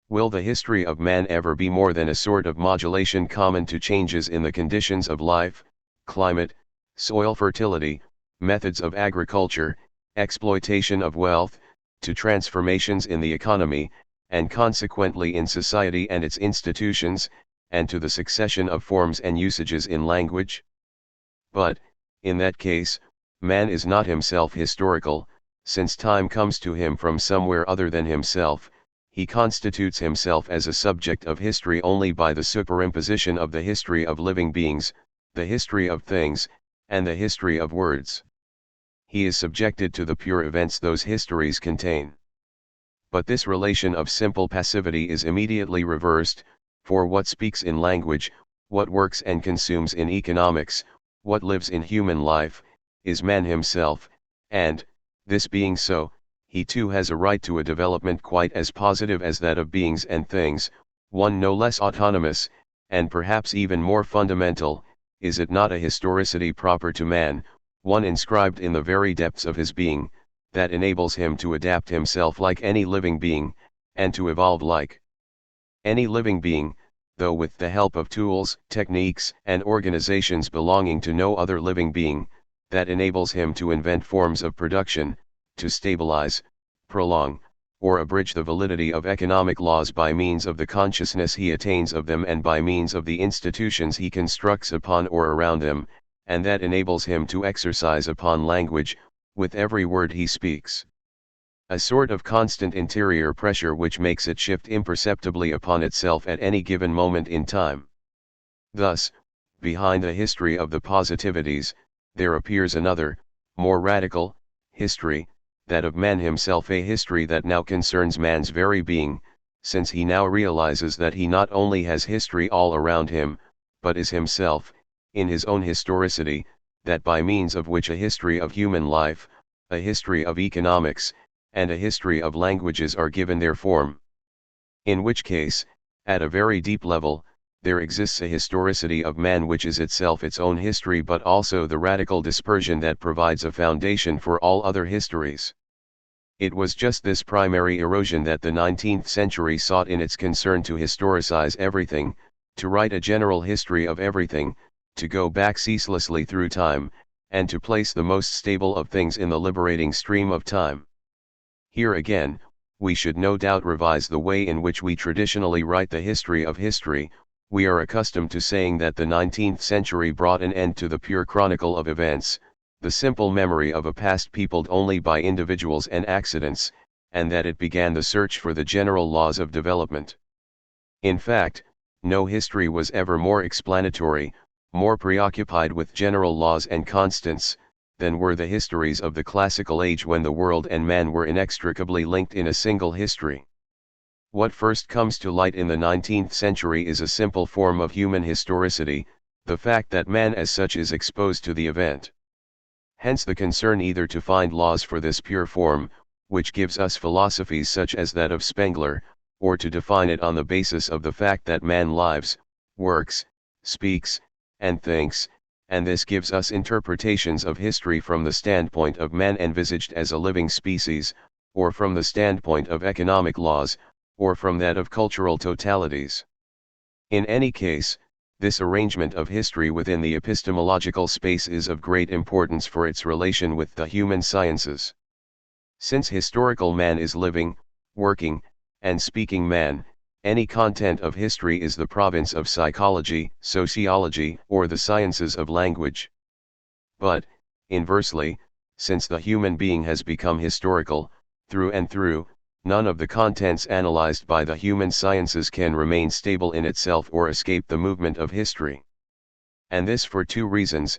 Will the history of man ever be more than a sort of modulation common to changes in the conditions of life, climate, soil fertility, methods of agriculture, exploitation of wealth, to transformations in the economy, and consequently in society and its institutions, and to the succession of forms and usages in language? But, in that case, man is not himself historical, since time comes to him from somewhere other than himself. He constitutes himself as a subject of history only by the superimposition of the history of living beings, the history of things, and the history of words. He is subjected to the pure events those histories contain. But this relation of simple passivity is immediately reversed, for what speaks in language, what works and consumes in economics, what lives in human life, is man himself, and, this being so, he too has a right to a development quite as positive as that of beings and things, one no less autonomous, and perhaps even more fundamental. Is it not a historicity proper to man, one inscribed in the very depths of his being, that enables him to adapt himself like any living being, and to evolve like any living being, though with the help of tools, techniques, and organizations belonging to no other living being, that enables him to invent forms of production, to stabilize, prolong, or abridge the validity of economic laws by means of the consciousness he attains of them and by means of the institutions he constructs upon or around them, and that enables him to exercise upon language, with every word he speaks, a sort of constant interior pressure which makes it shift imperceptibly upon itself at any given moment in time. Thus, behind the history of the positivities, there appears another, more radical, history, that of man himself, a history that now concerns man's very being, since he now realizes that he not only has history all around him, but is himself, in his own historicity, that by means of which a history of human life, a history of economics, and a history of languages are given their form. In which case, at a very deep level, there exists a historicity of man which is itself its own history but also the radical dispersion that provides a foundation for all other histories. It was just this primary erosion that the 19th century sought in its concern to historicize everything, to write a general history of everything, to go back ceaselessly through time, and to place the most stable of things in the liberating stream of time. Here again, we should no doubt revise the way in which we traditionally write the history of history. We are accustomed to saying that the 19th century brought an end to the pure chronicle of events, the simple memory of a past peopled only by individuals and accidents, and that it began the search for the general laws of development. In fact, no history was ever more explanatory, more preoccupied with general laws and constants, than were the histories of the classical age when the world and man were inextricably linked in a single history. What first comes to light in the 19th century is a simple form of human historicity, the fact that man as such is exposed to the event. Hence the concern either to find laws for this pure form, which gives us philosophies such as that of Spengler, or to define it on the basis of the fact that man lives, works, speaks, and thinks, and this gives us interpretations of history from the standpoint of man envisaged as a living species, or from the standpoint of economic laws, or from that of cultural totalities. In any case, This arrangement of history within the epistemological space is of great importance for its relation with the human sciences. Since historical man is living, working, and speaking man, any content of history is the province of psychology, sociology, or the sciences of language. But, inversely, since the human being has become historical, through and through, none of the contents analyzed by the human sciences can remain stable in itself or escape the movement of history. And this for two reasons: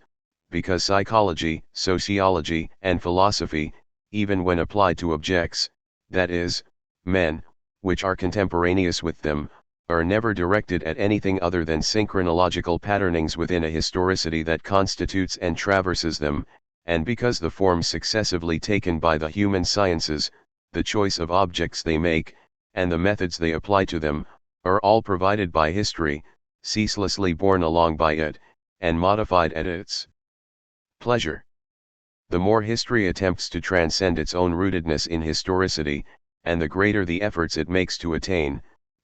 because psychology, sociology, and philosophy, even when applied to objects, that is, men, which are contemporaneous with them, are never directed at anything other than synchronological patternings within a historicity that constitutes and traverses them, and because the forms successively taken by the human sciences, the choice of objects they make, and the methods they apply to them, are all provided by history, ceaselessly borne along by it, and modified at its pleasure. The more history attempts to transcend its own rootedness in historicity, and the greater the efforts it makes to attain,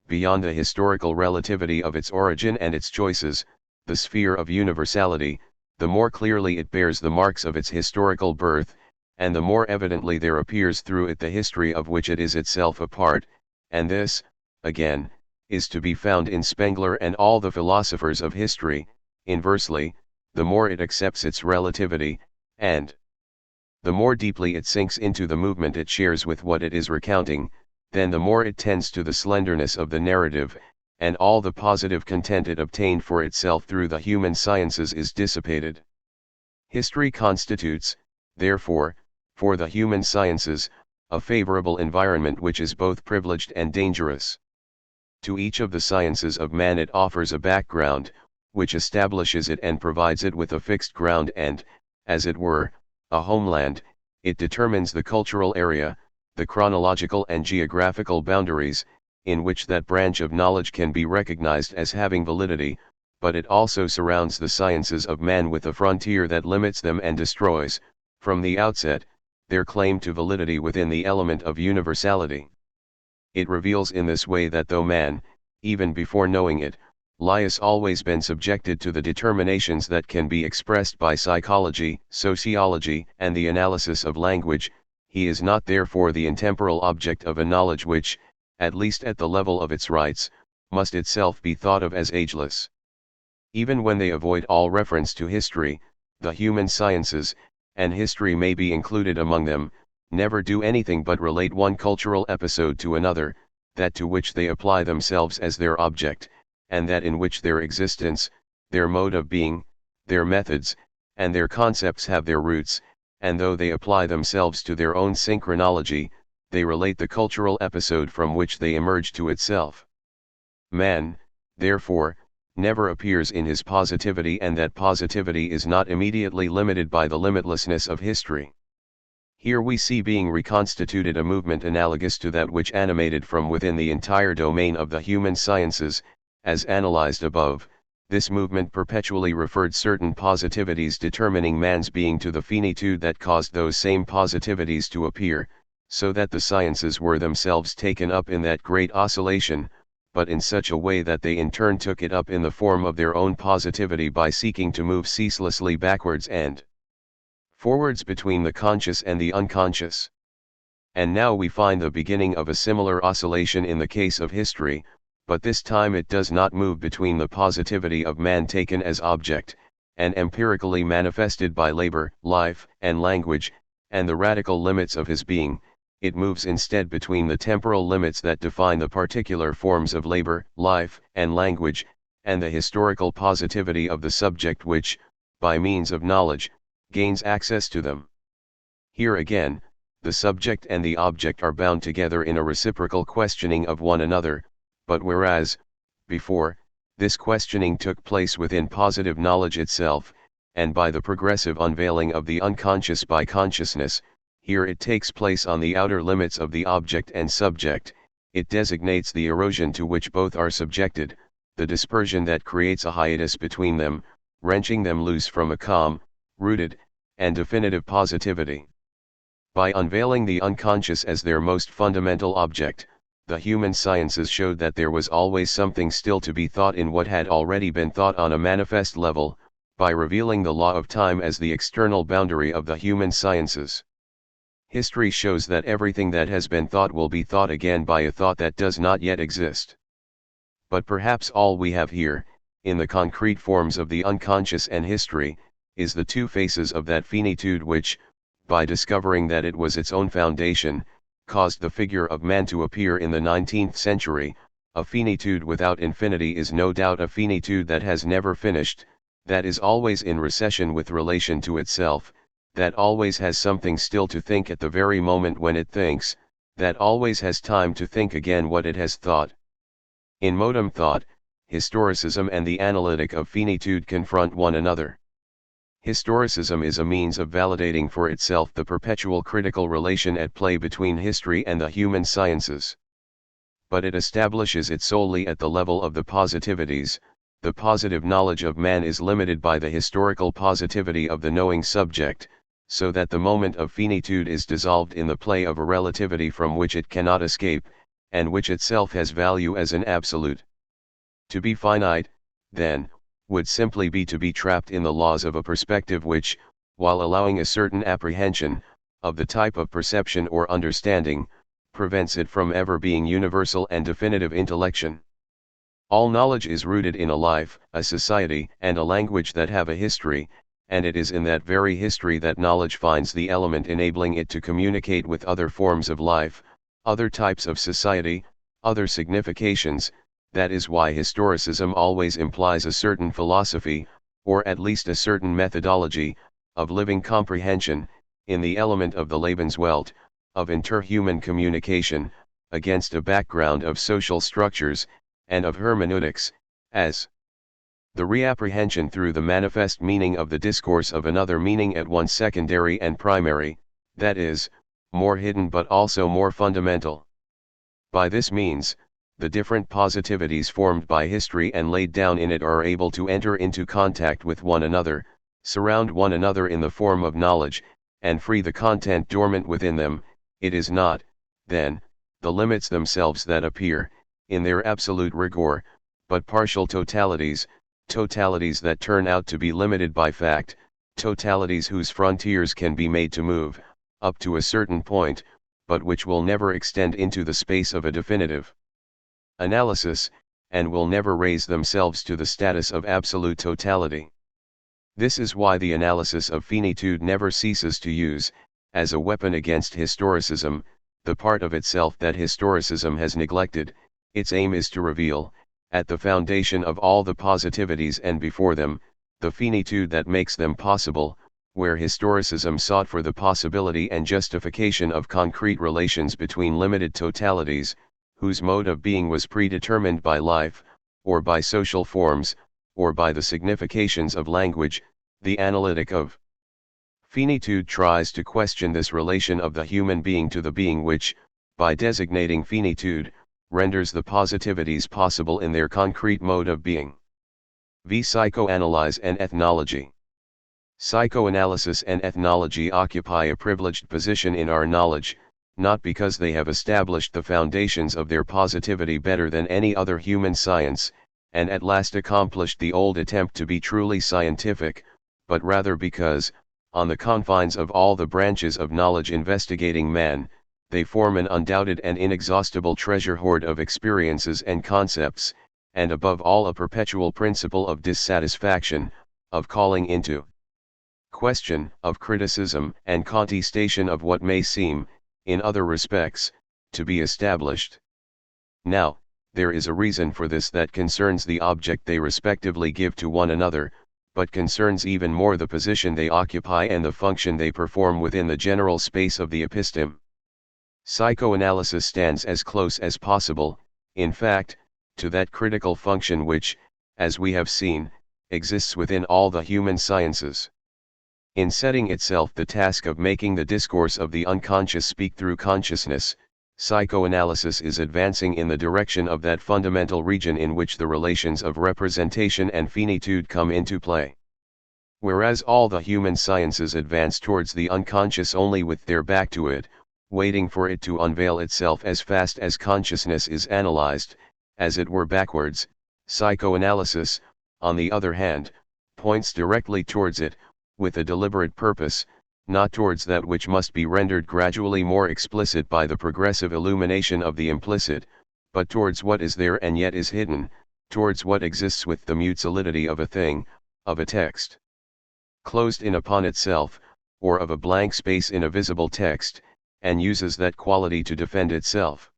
beyond the historical relativity of its origin and its choices, the sphere of universality, the more clearly it bears the marks of its historical birth, and the more evidently there appears through it the history of which it is itself a part, and this, again, is to be found in Spengler and all the philosophers of history. Inversely, the more it accepts its relativity, and the more deeply it sinks into the movement it shares with what it is recounting, then the more it tends to the slenderness of the narrative, and all the positive content it obtained for itself through the human sciences is dissipated. History constitutes, therefore, for the human sciences, a favorable environment which is both privileged and dangerous. To each of the sciences of man it offers a background, which establishes it and provides it with a fixed ground and, as it were, a homeland. It determines the cultural area, the chronological and geographical boundaries, in which that branch of knowledge can be recognized as having validity, but it also surrounds the sciences of man with a frontier that limits them and destroys, from the outset, their claim to validity within the element of universality. It reveals in this way that though man, even before knowing it, lies always been subjected to the determinations that can be expressed by psychology, sociology, and the analysis of language, he is not therefore the intemporal object of a knowledge which, at least at the level of its rights, must itself be thought of as ageless. Even when they avoid all reference to history, the human sciences, and history may be included among them, never do anything but relate one cultural episode to another, that to which they apply themselves as their object, and that in which their existence, their mode of being, their methods, and their concepts have their roots, and though they apply themselves to their own synchronology, they relate the cultural episode from which they emerge to itself. Man, therefore, never appears in his positivity, and that positivity is not immediately limited by the limitlessness of history. Here we see being reconstituted a movement analogous to that which animated from within the entire domain of the human sciences, as analyzed above. This movement perpetually referred certain positivities determining man's being to the finitude that caused those same positivities to appear, so that the sciences were themselves taken up in that great oscillation, but in such a way that they in turn took it up in the form of their own positivity by seeking to move ceaselessly backwards and forwards between the conscious and the unconscious. And now we find the beginning of a similar oscillation in the case of history, but this time it does not move between the positivity of man taken as object, and empirically manifested by labor, life, and language, and the radical limits of his being. It moves instead between the temporal limits that define the particular forms of labor, life, and language, and the historical positivity of the subject which, by means of knowledge, gains access to them. Here again, the subject and the object are bound together in a reciprocal questioning of one another, but whereas, before, this questioning took place within positive knowledge itself, and by the progressive unveiling of the unconscious by consciousness, here it takes place on the outer limits of the object and subject. It designates the erosion to which both are subjected, the dispersion that creates a hiatus between them, wrenching them loose from a calm, rooted, and definitive positivity. By unveiling the unconscious as their most fundamental object, the human sciences showed that there was always something still to be thought in what had already been thought on a manifest level, by revealing the law of time as the external boundary of the human sciences. History shows that everything that has been thought will be thought again by a thought that does not yet exist. But perhaps all we have here, in the concrete forms of the unconscious and history, is the two faces of that finitude which, by discovering that it was its own foundation, caused the figure of man to appear in the 19th century. A finitude without infinity is no doubt a finitude that has never finished, that is always in recession with relation to itself, that always has something still to think at the very moment when it thinks, that always has time to think again what it has thought. In modem thought, historicism and the analytic of finitude confront one another. Historicism is a means of validating for itself the perpetual critical relation at play between history and the human sciences. But it establishes it solely at the level of the positivities. The positive knowledge of man is limited by the historical positivity of the knowing subject, so that the moment of finitude is dissolved in the play of a relativity from which it cannot escape, and which itself has value as an absolute. To be finite, then, would simply be to be trapped in the laws of a perspective which, while allowing a certain apprehension, of the type of perception or understanding, prevents it from ever being universal and definitive intellection. All knowledge is rooted in a life, a society, and a language that have a history, and it is in that very history that knowledge finds the element enabling it to communicate with other forms of life, other types of society, other significations. That is why historicism always implies a certain philosophy, or at least a certain methodology, of living comprehension, in the element of the Lebenswelt, of interhuman communication, against a background of social structures, and of hermeneutics, as the reapprehension through the manifest meaning of the discourse of another meaning at once secondary and primary, that is, more hidden but also more fundamental. By this means, the different positivities formed by history and laid down in it are able to enter into contact with one another, surround one another in the form of knowledge, and free the content dormant within them. It is not, then, the limits themselves that appear, in their absolute rigor, but partial totalities, totalities that turn out to be limited by fact, totalities whose frontiers can be made to move, up to a certain point, but which will never extend into the space of a definitive analysis, and will never raise themselves to the status of absolute totality. This is why the analysis of finitude never ceases to use, as a weapon against historicism, the part of itself that historicism has neglected. Its aim is to reveal, at the foundation of all the positivities and before them, the finitude that makes them possible, where historicism sought for the possibility and justification of concrete relations between limited totalities, whose mode of being was predetermined by life, or by social forms, or by the significations of language. The analytic of finitude tries to question this relation of the human being to the being which, by designating finitude, renders the positivities possible in their concrete mode of being. V. Psychoanalyze and ethnology. Psychoanalysis and ethnology occupy a privileged position in our knowledge, not because they have established the foundations of their positivity better than any other human science, and at last accomplished the old attempt to be truly scientific, but rather because, on the confines of all the branches of knowledge investigating man, they form an undoubted and inexhaustible treasure hoard of experiences and concepts, and above all a perpetual principle of dissatisfaction, of calling into question, of criticism and contestation of what may seem, in other respects, to be established. Now, there is a reason for this that concerns the object they respectively give to one another, but concerns even more the position they occupy and the function they perform within the general space of the episteme. Psychoanalysis stands as close as possible, in fact, to that critical function which, as we have seen, exists within all the human sciences. In setting itself the task of making the discourse of the unconscious speak through consciousness, psychoanalysis is advancing in the direction of that fundamental region in which the relations of representation and finitude come into play. Whereas all the human sciences advance towards the unconscious only with their back to it, waiting for it to unveil itself as fast as consciousness is analyzed, as it were backwards. Psychoanalysis, on the other hand, points directly towards it, with a deliberate purpose, not towards that which must be rendered gradually more explicit by the progressive illumination of the implicit, but towards what is there and yet is hidden, towards what exists with the mute solidity of a thing, of a text closed in upon itself, or of a blank space in a visible text, and uses that quality to defend itself.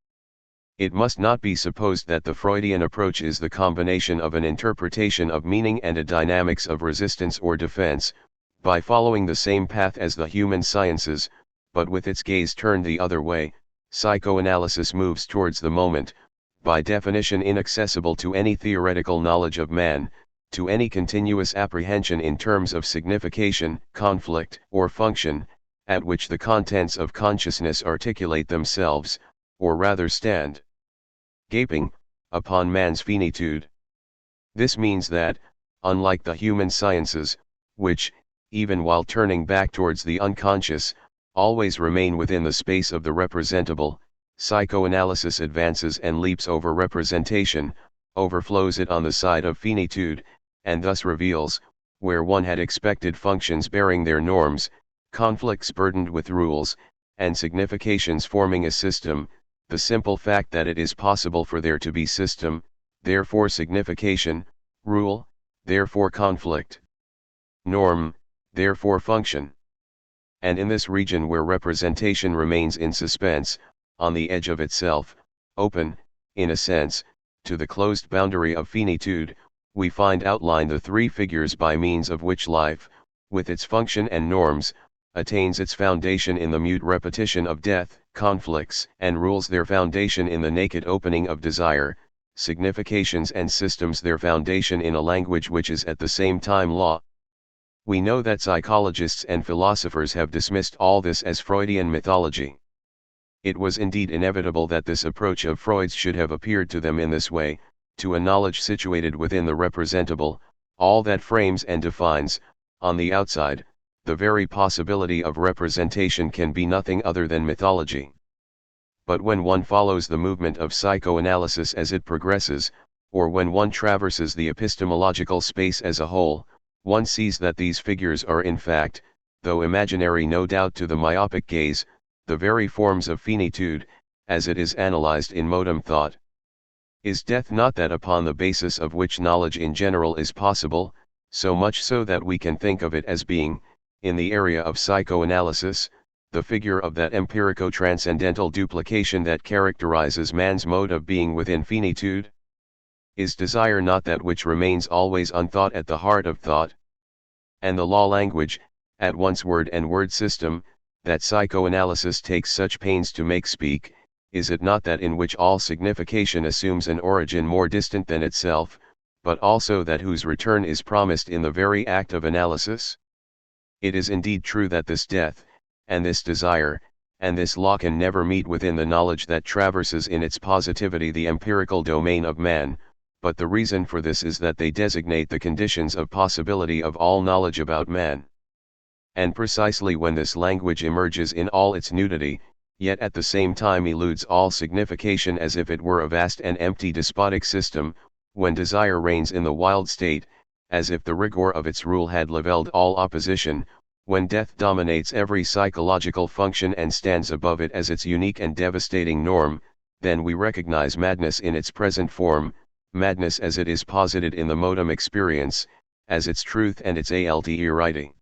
It must not be supposed that the Freudian approach is the combination of an interpretation of meaning and a dynamics of resistance or defense, by following the same path as the human sciences, but with its gaze turned the other way. Psychoanalysis moves towards the moment, by definition inaccessible to any theoretical knowledge of man, to any continuous apprehension in terms of signification, conflict, or function, at which the contents of consciousness articulate themselves, or rather stand gaping, upon man's finitude. This means that, unlike the human sciences, which, even while turning back towards the unconscious, always remain within the space of the representable, psychoanalysis advances and leaps over representation, overflows it on the side of finitude, and thus reveals, where one had expected functions bearing their norms, conflicts burdened with rules, and significations forming a system, the simple fact that it is possible for there to be system, therefore signification, rule, therefore conflict, norm, therefore function. And in this region where representation remains in suspense, on the edge of itself, open, in a sense, to the closed boundary of finitude, we find outlined the three figures by means of which life, with its function and norms, attains its foundation in the mute repetition of death, conflicts and rules their foundation in the naked opening of desire, significations and systems their foundation in a language which is at the same time law. We know that psychologists and philosophers have dismissed all this as Freudian mythology. It was indeed inevitable that this approach of Freud's should have appeared to them in this way, to a knowledge situated within the representable, all that frames and defines, on the outside, the very possibility of representation can be nothing other than mythology. But when one follows the movement of psychoanalysis as it progresses, or when one traverses the epistemological space as a whole, one sees that these figures are in fact, though imaginary no doubt to the myopic gaze, the very forms of finitude, as it is analyzed in modem thought. Is death not that upon the basis of which knowledge in general is possible, so much so that we can think of it as being, in the area of psychoanalysis, the figure of that empirico-transcendental duplication that characterizes man's mode of being within finitude? Is desire not that which remains always unthought at the heart of thought? And the law language, at once word and word system, that psychoanalysis takes such pains to make speak, is it not that in which all signification assumes an origin more distant than itself, but also that whose return is promised in the very act of analysis? It is indeed true that this death, and this desire, and this law can never meet within the knowledge that traverses in its positivity the empirical domain of man, but the reason for this is that they designate the conditions of possibility of all knowledge about man. And precisely when this language emerges in all its nudity, yet at the same time eludes all signification as if it were a vast and empty despotic system, when desire reigns in the wild state, as if the rigor of its rule had levelled all opposition, when death dominates every psychological function and stands above it as its unique and devastating norm, then we recognize madness in its present form, madness as it is posited in the modem experience, as its truth and its alterity.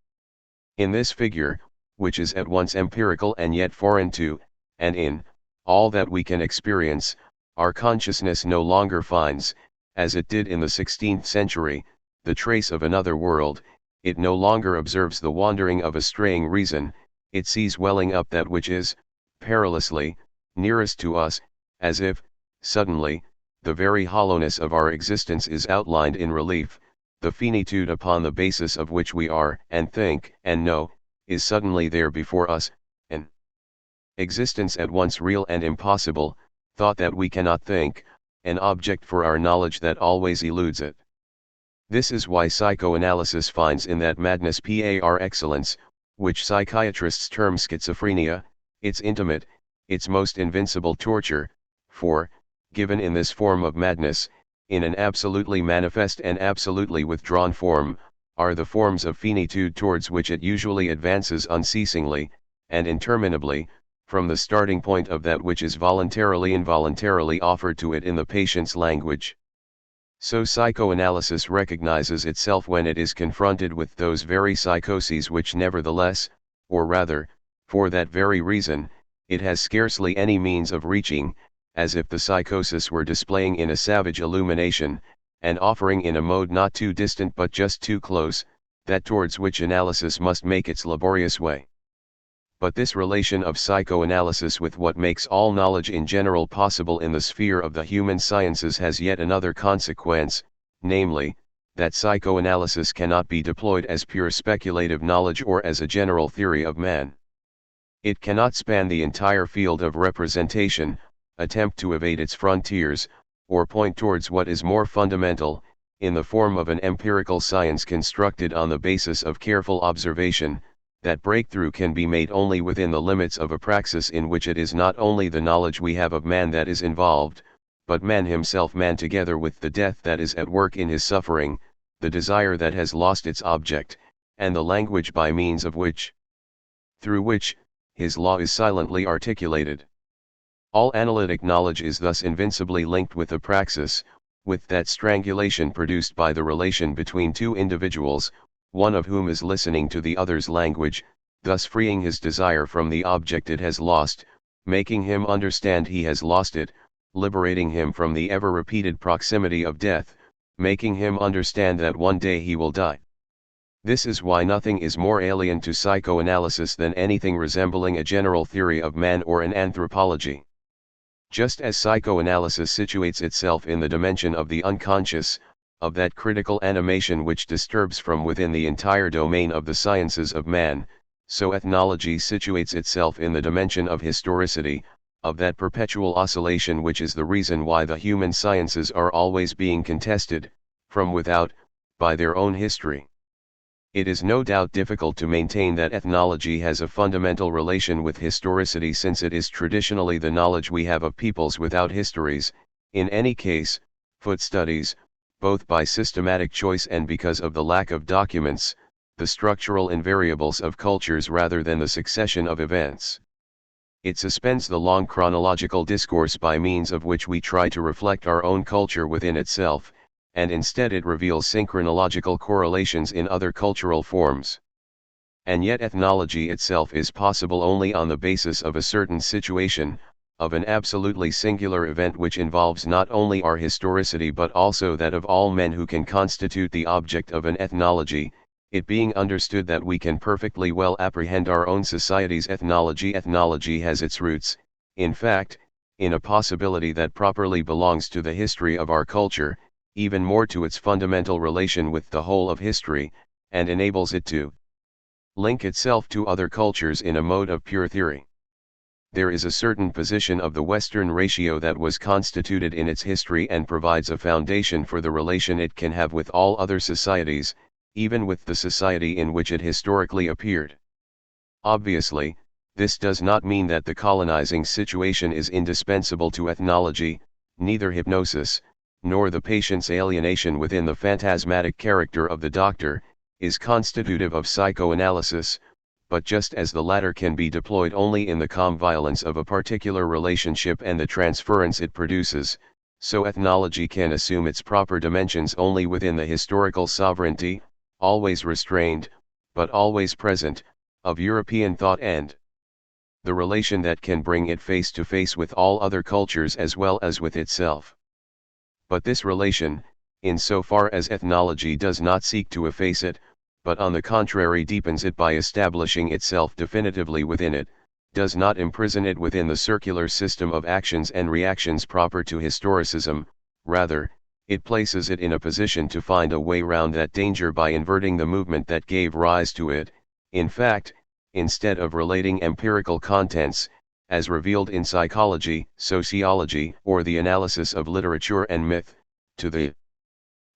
In this figure, which is at once empirical and yet foreign to, and in, all that we can experience, our consciousness no longer finds, as it did in the 16th century, the trace of another world. It no longer observes the wandering of a straying reason, it sees welling up that which is, perilously, nearest to us, as if, suddenly, the very hollowness of our existence is outlined in relief, the finitude upon the basis of which we are, and think, and know, is suddenly there before us, an existence at once real and impossible, thought that we cannot think, an object for our knowledge that always eludes it. This is why psychoanalysis finds in that madness par excellence, which psychiatrists term schizophrenia, its intimate, its most invincible torture, for, given in this form of madness, in an absolutely manifest and absolutely withdrawn form, are the forms of finitude towards which it usually advances unceasingly, and interminably, from the starting point of that which is voluntarily involuntarily offered to it in the patient's language. So psychoanalysis recognizes itself when it is confronted with those very psychoses which nevertheless, or rather, for that very reason, it has scarcely any means of reaching, as if the psychosis were displaying in a savage illumination, and offering in a mode not too distant but just too close, that towards which analysis must make its laborious way. But this relation of psychoanalysis with what makes all knowledge in general possible in the sphere of the human sciences has yet another consequence, namely, that psychoanalysis cannot be deployed as pure speculative knowledge or as a general theory of man. It cannot span the entire field of representation, attempt to evade its frontiers, or point towards what is more fundamental, in the form of an empirical science constructed on the basis of careful observation. That breakthrough can be made only within the limits of a praxis in which it is not only the knowledge we have of man that is involved, but man himself, man together with the death that is at work in his suffering, the desire that has lost its object, and the language by means of which, through which, his law is silently articulated. All analytic knowledge is thus invincibly linked with the praxis, with that strangulation produced by the relation between two individuals, one of whom is listening to the other's language, thus freeing his desire from the object it has lost, making him understand he has lost it, liberating him from the ever-repeated proximity of death, making him understand that one day he will die. This is why nothing is more alien to psychoanalysis than anything resembling a general theory of man or an anthropology. Just as psychoanalysis situates itself in the dimension of the unconscious, of that critical animation which disturbs from within the entire domain of the sciences of man, so ethnology situates itself in the dimension of historicity, of that perpetual oscillation which is the reason why the human sciences are always being contested, from without, by their own history. It is no doubt difficult to maintain that ethnology has a fundamental relation with historicity, since it is traditionally the knowledge we have of peoples without histories. In any case, foot studies, both by systematic choice and because of the lack of documents, the structural invariables of cultures rather than the succession of events. It suspends the long chronological discourse by means of which we try to reflect our own culture within itself, and instead it reveals synchronological correlations in other cultural forms. And yet ethnology itself is possible only on the basis of a certain situation, of an absolutely singular event which involves not only our historicity but also that of all men who can constitute the object of an ethnology, it being understood that we can perfectly well apprehend our own society's ethnology. Ethnology has its roots, in fact, in a possibility that properly belongs to the history of our culture, even more to its fundamental relation with the whole of history, and enables it to link itself to other cultures in a mode of pure theory. There is a certain position of the Western ratio that was constituted in its history and provides a foundation for the relation it can have with all other societies, even with the society in which it historically appeared. Obviously, this does not mean that the colonizing situation is indispensable to ethnology, neither hypnosis, nor the patient's alienation within the phantasmatic character of the doctor, is constitutive of psychoanalysis, but just as the latter can be deployed only in the calm violence of a particular relationship and the transference it produces, so ethnology can assume its proper dimensions only within the historical sovereignty, always restrained, but always present, of European thought and the relation that can bring it face to face with all other cultures as well as with itself. But this relation, in so far as ethnology does not seek to efface it, but on the contrary deepens it by establishing itself definitively within it, does not imprison it within the circular system of actions and reactions proper to historicism, rather, it places it in a position to find a way round that danger by inverting the movement that gave rise to it. In fact, instead of relating empirical contents, as revealed in psychology, sociology, or the analysis of literature and myth, to the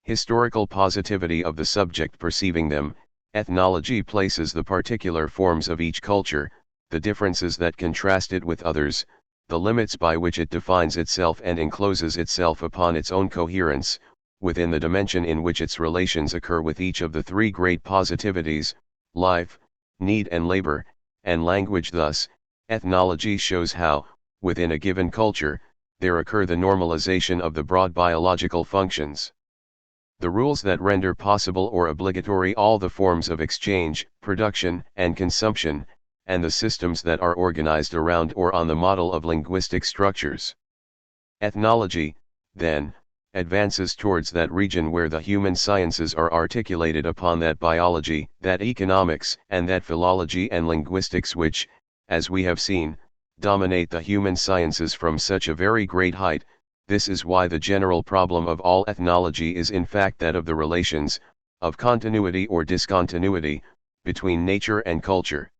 historical positivity of the subject perceiving them, ethnology places the particular forms of each culture, the differences that contrast it with others, the limits by which it defines itself and encloses itself upon its own coherence, within the dimension in which its relations occur with each of the three great positivities, life, need and labor, and language. Thus, ethnology shows how, within a given culture, there occur the normalization of the broad biological functions. The rules that render possible or obligatory all the forms of exchange, production, and consumption, and the systems that are organized around or on the model of linguistic structures. Ethnology, then, advances towards that region where the human sciences are articulated upon that biology, that economics, and that philology and linguistics which, as we have seen, dominate the human sciences from such a very great height. This is why the general problem of all ethnology is in fact that of the relations, of continuity or discontinuity, between nature and culture.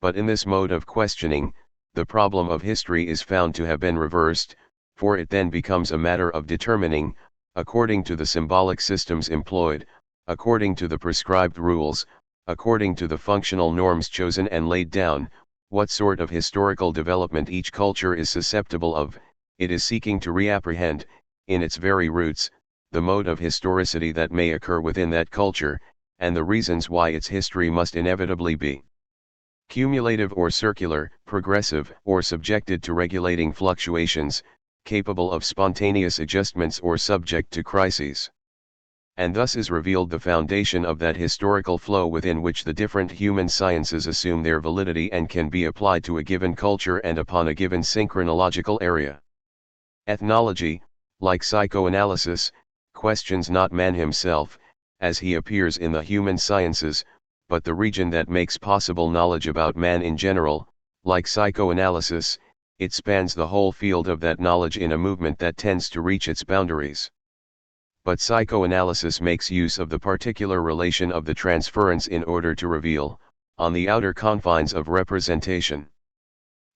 But in this mode of questioning, the problem of history is found to have been reversed, for it then becomes a matter of determining, according to the symbolic systems employed, according to the prescribed rules, according to the functional norms chosen and laid down, what sort of historical development each culture is susceptible of. It is seeking to reapprehend, in its very roots, the mode of historicity that may occur within that culture, and the reasons why its history must inevitably be cumulative or circular, progressive or subjected to regulating fluctuations, capable of spontaneous adjustments or subject to crises. And thus is revealed the foundation of that historical flow within which the different human sciences assume their validity and can be applied to a given culture and upon a given synchronological area. Ethnology, like psychoanalysis, questions not man himself, as he appears in the human sciences, but the region that makes possible knowledge about man in general. Like psychoanalysis, it spans the whole field of that knowledge in a movement that tends to reach its boundaries. But psychoanalysis makes use of the particular relation of the transference in order to reveal, on the outer confines of representation,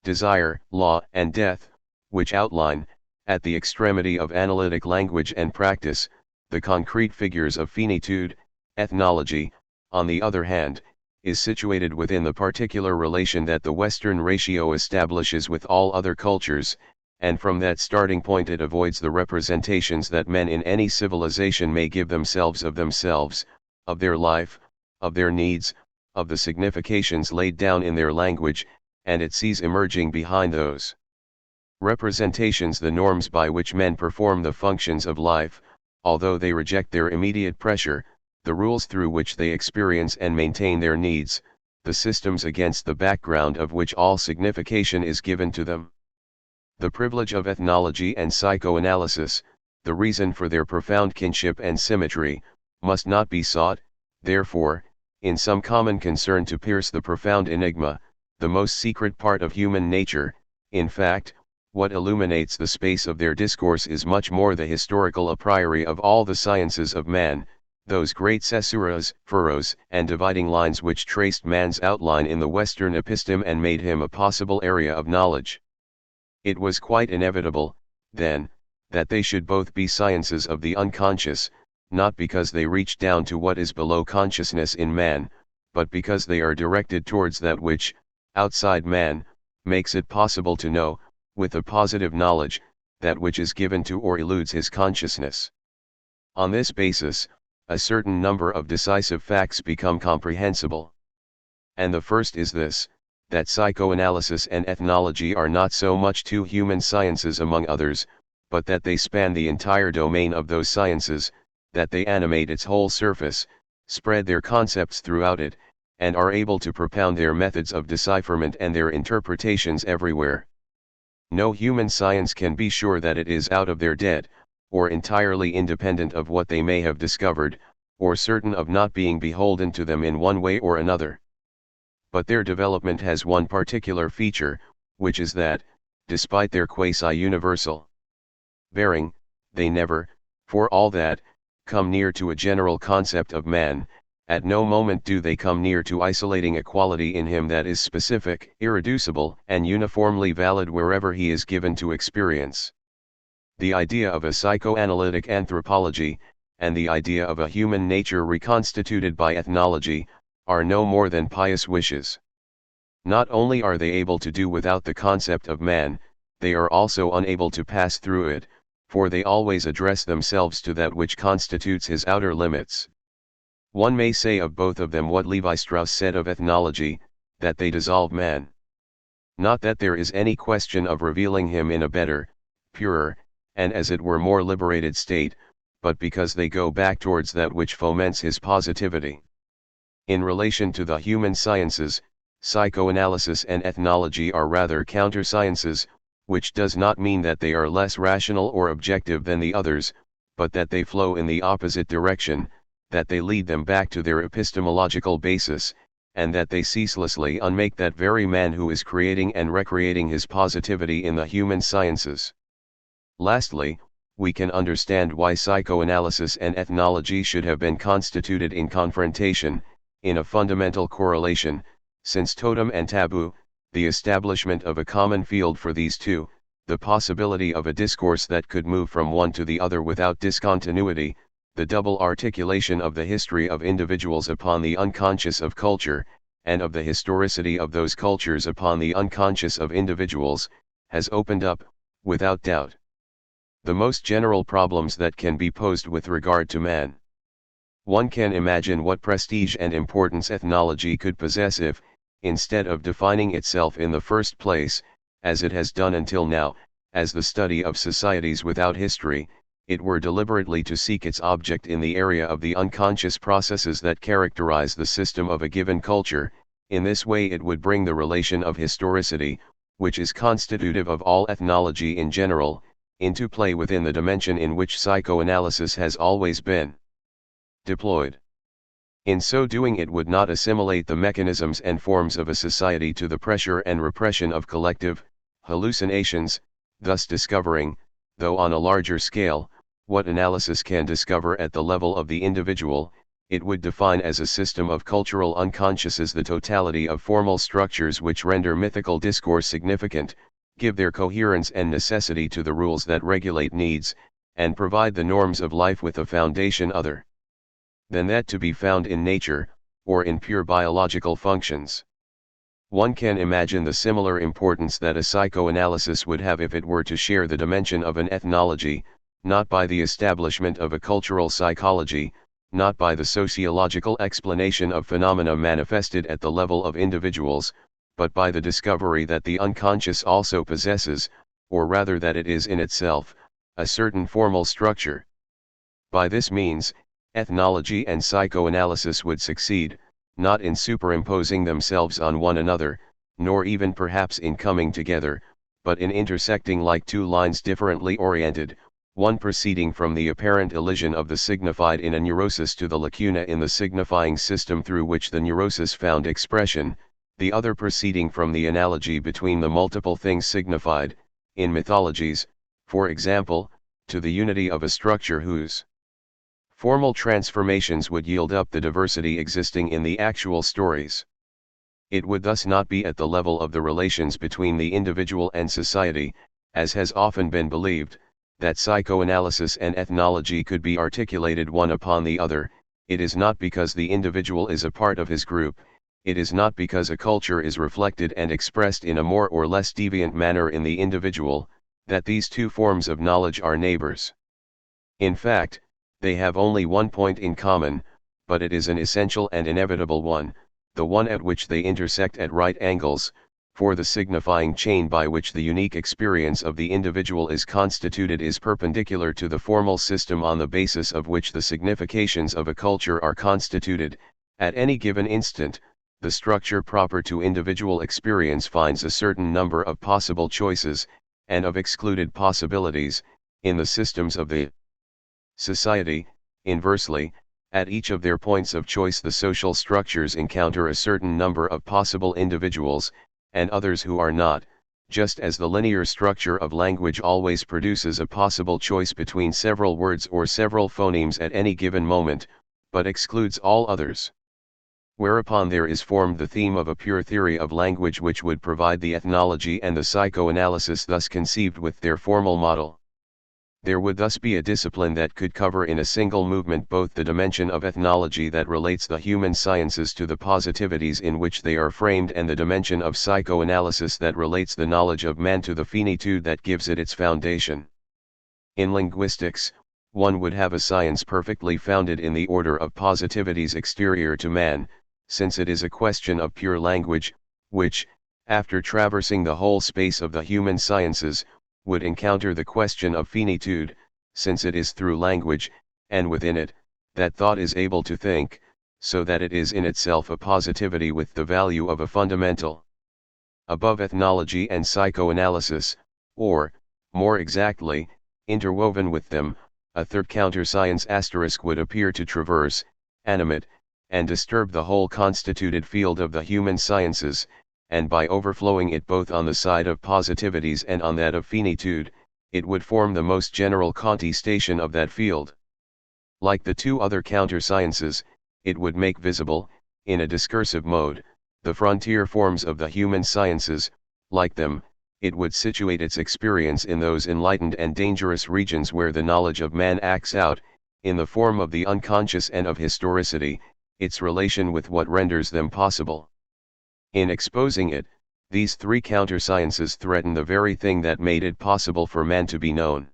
desire, law, and death, which outline, at the extremity of analytic language and practice, the concrete figures of finitude. Ethnology, on the other hand, is situated within the particular relation that the Western ratio establishes with all other cultures, and from that starting point it avoids the representations that men in any civilization may give themselves, of their life, of their needs, of the significations laid down in their language, and it sees emerging behind those representations the norms by which men perform the functions of life, although they reject their immediate pressure, the rules through which they experience and maintain their needs, the systems against the background of which all signification is given to them. The privilege of ethnology and psychoanalysis, the reason for their profound kinship and symmetry, must not be sought, therefore, in some common concern to pierce the profound enigma, the most secret part of human nature. In fact, what illuminates the space of their discourse is much more the historical a priori of all the sciences of man, those great caesuras, furrows, and dividing lines which traced man's outline in the Western episteme and made him a possible area of knowledge. It was quite inevitable, then, that they should both be sciences of the unconscious, not because they reach down to what is below consciousness in man, but because they are directed towards that which, outside man, makes it possible to know, with a positive knowledge, that which is given to or eludes his consciousness. On this basis, a certain number of decisive facts become comprehensible. And the first is this, that psychoanalysis and ethnology are not so much two human sciences among others, but that they span the entire domain of those sciences, that they animate its whole surface, spread their concepts throughout it, and are able to propound their methods of decipherment and their interpretations everywhere. No human science can be sure that it is out of their dead, or entirely independent of what they may have discovered, or certain of not being beholden to them in one way or another. But their development has one particular feature, which is that, despite their quasi-universal bearing, they never, for all that, come near to a general concept of man. At no moment do they come near to isolating a quality in him that is specific, irreducible, and uniformly valid wherever he is given to experience. The idea of a psychoanalytic anthropology, and the idea of a human nature reconstituted by ethnology, are no more than pious wishes. Not only are they able to do without the concept of man, they are also unable to pass through it, for they always address themselves to that which constitutes his outer limits. One may say of both of them what Levi Strauss said of ethnology, that they dissolve man. Not that there is any question of revealing him in a better, purer, and as it were more liberated state, but because they go back towards that which foments his positivity. In relation to the human sciences, psychoanalysis and ethnology are rather counter-sciences, which does not mean that they are less rational or objective than the others, but that they flow in the opposite direction, that they lead them back to their epistemological basis, and that they ceaselessly unmake that very man who is creating and recreating his positivity in the human sciences. Lastly, we can understand why psychoanalysis and ethnology should have been constituted in confrontation, in a fundamental correlation, since totem and taboo, the establishment of a common field for these two, the possibility of a discourse that could move from one to the other without discontinuity, the double articulation of the history of individuals upon the unconscious of culture, and of the historicity of those cultures upon the unconscious of individuals, has opened up, without doubt, the most general problems that can be posed with regard to man. One can imagine what prestige and importance ethnology could possess if, instead of defining itself in the first place, as it has done until now, as the study of societies without history, it were deliberately to seek its object in the area of the unconscious processes that characterize the system of a given culture. In this way it would bring the relation of historicity, which is constitutive of all ethnology in general, into play within the dimension in which psychoanalysis has always been deployed. In so doing it would not assimilate the mechanisms and forms of a society to the pressure and repression of collective hallucinations, thus discovering, though on a larger scale, what analysis can discover at the level of the individual. It would define as a system of cultural unconsciouses the totality of formal structures which render mythical discourse significant, give their coherence and necessity to the rules that regulate needs, and provide the norms of life with a foundation other than that to be found in nature, or in pure biological functions. One can imagine the similar importance that a psychoanalysis would have if it were to share the dimension of an ethnology, not by the establishment of a cultural psychology, not by the sociological explanation of phenomena manifested at the level of individuals, but by the discovery that the unconscious also possesses, or rather that it is in itself, a certain formal structure. By this means, ethnology and psychoanalysis would succeed, not in superimposing themselves on one another, nor even perhaps in coming together, but in intersecting like two lines differently oriented, one proceeding from the apparent elision of the signified in a neurosis to the lacuna in the signifying system through which the neurosis found expression, the other proceeding from the analogy between the multiple things signified, in mythologies, for example, to the unity of a structure whose formal transformations would yield up the diversity existing in the actual stories. It would thus not be at the level of the relations between the individual and society, as has often been believed, that psychoanalysis and ethnology could be articulated one upon the other. It is not because the individual is a part of his group, it is not because a culture is reflected and expressed in a more or less deviant manner in the individual, that these two forms of knowledge are neighbors. In fact, they have only one point in common, but it is an essential and inevitable one, the one at which they intersect at right angles, for the signifying chain by which the unique experience of the individual is constituted is perpendicular to the formal system on the basis of which the significations of a culture are constituted. At any given instant, the structure proper to individual experience finds a certain number of possible choices, and of excluded possibilities, in the systems of the society. Inversely, at each of their points of choice the social structures encounter a certain number of possible individuals, and others who are not, just as the linear structure of language always produces a possible choice between several words or several phonemes at any given moment, but excludes all others. Whereupon there is formed the theme of a pure theory of language which would provide the ethnology and the psychoanalysis thus conceived with their formal model. There would thus be a discipline that could cover in a single movement both the dimension of ethnology that relates the human sciences to the positivities in which they are framed and the dimension of psychoanalysis that relates the knowledge of man to the finitude that gives it its foundation. In linguistics, one would have a science perfectly founded in the order of positivities exterior to man, since it is a question of pure language, which, after traversing the whole space of the human sciences, would encounter the question of finitude, since it is through language, and within it, that thought is able to think, so that it is in itself a positivity with the value of a fundamental. Above ethnology and psychoanalysis, or, more exactly, interwoven with them, a third counter-science asterisk would appear to traverse, animate, and disturb the whole constituted field of the human sciences, and by overflowing it both on the side of positivities and on that of finitude, it would form the most general contestation of that field. Like the two other counter-sciences, it would make visible, in a discursive mode, the frontier forms of the human sciences. Like them, it would situate its experience in those enlightened and dangerous regions where the knowledge of man acts out, in the form of the unconscious and of historicity, its relation with what renders them possible. In exposing it, these three counter-sciences threaten the very thing that made it possible for man to be known.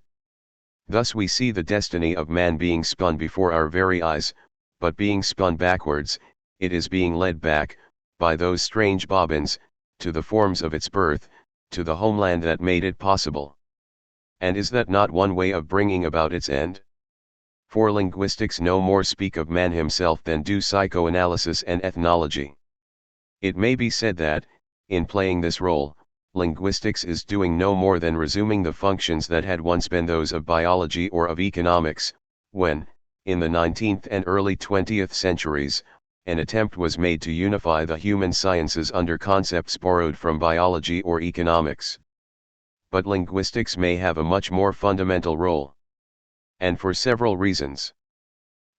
Thus we see the destiny of man being spun before our very eyes, but being spun backwards, it is being led back, by those strange bobbins, to the forms of its birth, to the homeland that made it possible. And is that not one way of bringing about its end? For linguistics no more speak of man himself than do psychoanalysis and ethnology. It may be said that, in playing this role, linguistics is doing no more than resuming the functions that had once been those of biology or of economics, when, in the 19th and early 20th centuries, an attempt was made to unify the human sciences under concepts borrowed from biology or economics. But linguistics may have a much more fundamental role. And for several reasons.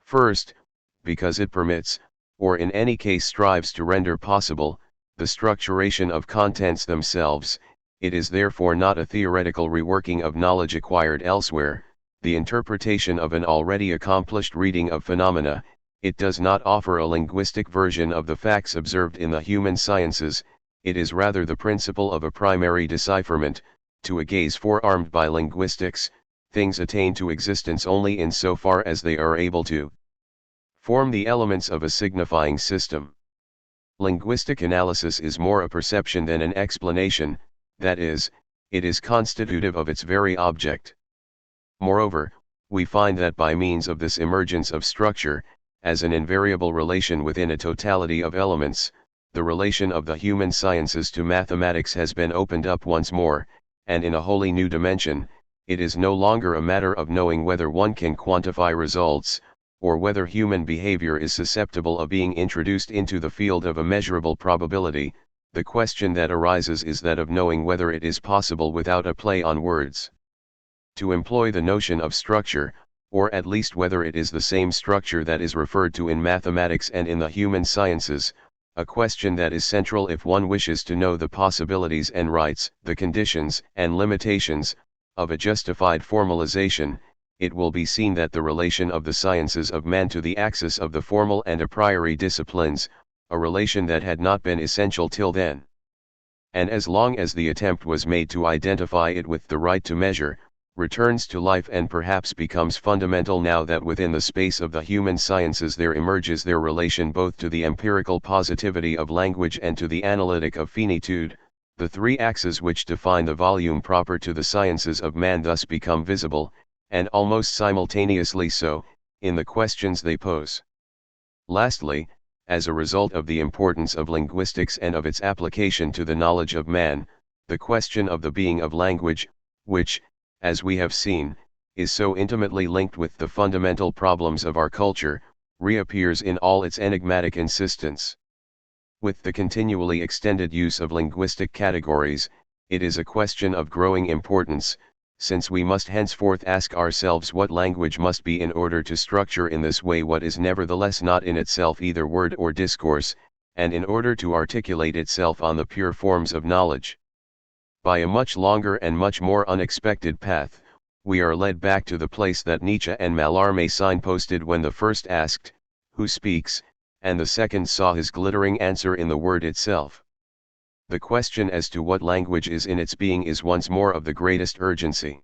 First, because it permits, or in any case strives to render possible, the structuration of contents themselves. It is therefore not a theoretical reworking of knowledge acquired elsewhere, the interpretation of an already accomplished reading of phenomena. It does not offer a linguistic version of the facts observed in the human sciences, it is rather the principle of a primary decipherment. To a gaze forearmed by linguistics, things attain to existence only in so far as they are able to form the elements of a signifying system. Linguistic analysis is more a perception than an explanation, that is, it is constitutive of its very object. Moreover, we find that by means of this emergence of structure, as an invariable relation within a totality of elements, the relation of the human sciences to mathematics has been opened up once more, and in a wholly new dimension. It is no longer a matter of knowing whether one can quantify results, or whether human behavior is susceptible of being introduced into the field of a measurable probability. The question that arises is that of knowing whether it is possible without a play on words to employ the notion of structure, or at least whether it is the same structure that is referred to in mathematics and in the human sciences, a question that is central if one wishes to know the possibilities and rights, the conditions and limitations, of a justified formalization. It will be seen that the relation of the sciences of man to the axis of the formal and a priori disciplines, a relation that had not been essential till then. And as long as the attempt was made to identify it with the right to measure, returns to life and perhaps becomes fundamental now that within the space of the human sciences there emerges their relation both to the empirical positivity of language and to the analytic of finitude, the three axes which define the volume proper to the sciences of man thus become visible, and almost simultaneously so, in the questions they pose. Lastly, as a result of the importance of linguistics and of its application to the knowledge of man, the question of the being of language, which, as we have seen, is so intimately linked with the fundamental problems of our culture, reappears in all its enigmatic insistence. With the continually extended use of linguistic categories, it is a question of growing importance, since we must henceforth ask ourselves what language must be in order to structure in this way what is nevertheless not in itself either word or discourse, and in order to articulate itself on the pure forms of knowledge. By a much longer and much more unexpected path, we are led back to the place that Nietzsche and Mallarmé signposted when the first asked, "Who speaks?" and the second saw his glittering answer in the word itself. The question as to what language is in its being is once more of the greatest urgency.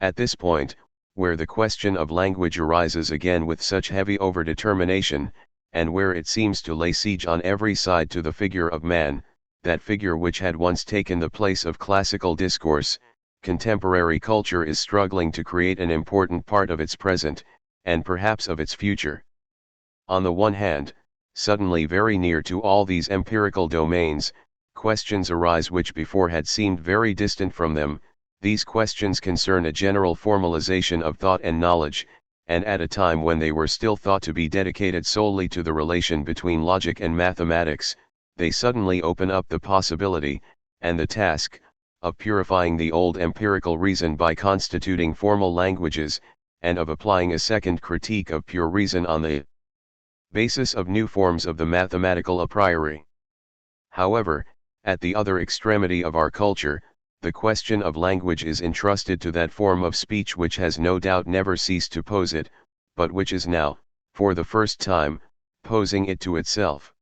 At this point, where the question of language arises again with such heavy overdetermination, and where it seems to lay siege on every side to the figure of man, that figure which had once taken the place of classical discourse, contemporary culture is struggling to create an important part of its present, and perhaps of its future. On the one hand, suddenly very near to all these empirical domains, questions arise which before had seemed very distant from them. These questions concern a general formalization of thought and knowledge, and at a time when they were still thought to be dedicated solely to the relation between logic and mathematics, they suddenly open up the possibility, and the task, of purifying the old empirical reason by constituting formal languages, and of applying a second critique of pure reason on the basis of new forms of the mathematical a priori. However, at the other extremity of our culture, the question of language is entrusted to that form of speech which has no doubt never ceased to pose it, but which is now, for the first time, posing it to itself.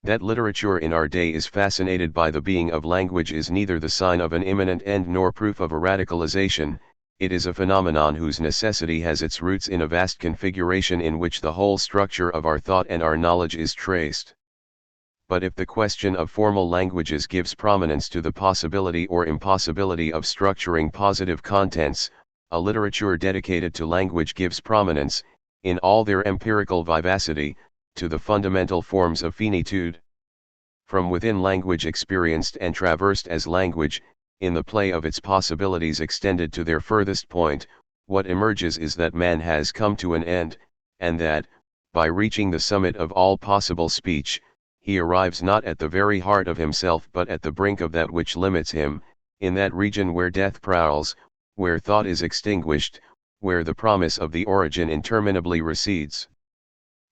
That literature in our day is fascinated by the being of language is neither the sign of an imminent end nor proof of a radicalization. It is a phenomenon whose necessity has its roots in a vast configuration in which the whole structure of our thought and our knowledge is traced. But if the question of formal languages gives prominence to the possibility or impossibility of structuring positive contents, a literature dedicated to language gives prominence, in all their empirical vivacity, to the fundamental forms of finitude. From within language experienced and traversed as language, in the play of its possibilities extended to their furthest point, what emerges is that man has come to an end, and that, by reaching the summit of all possible speech, he arrives not at the very heart of himself but at the brink of that which limits him, in that region where death prowls, where thought is extinguished, where the promise of the origin interminably recedes.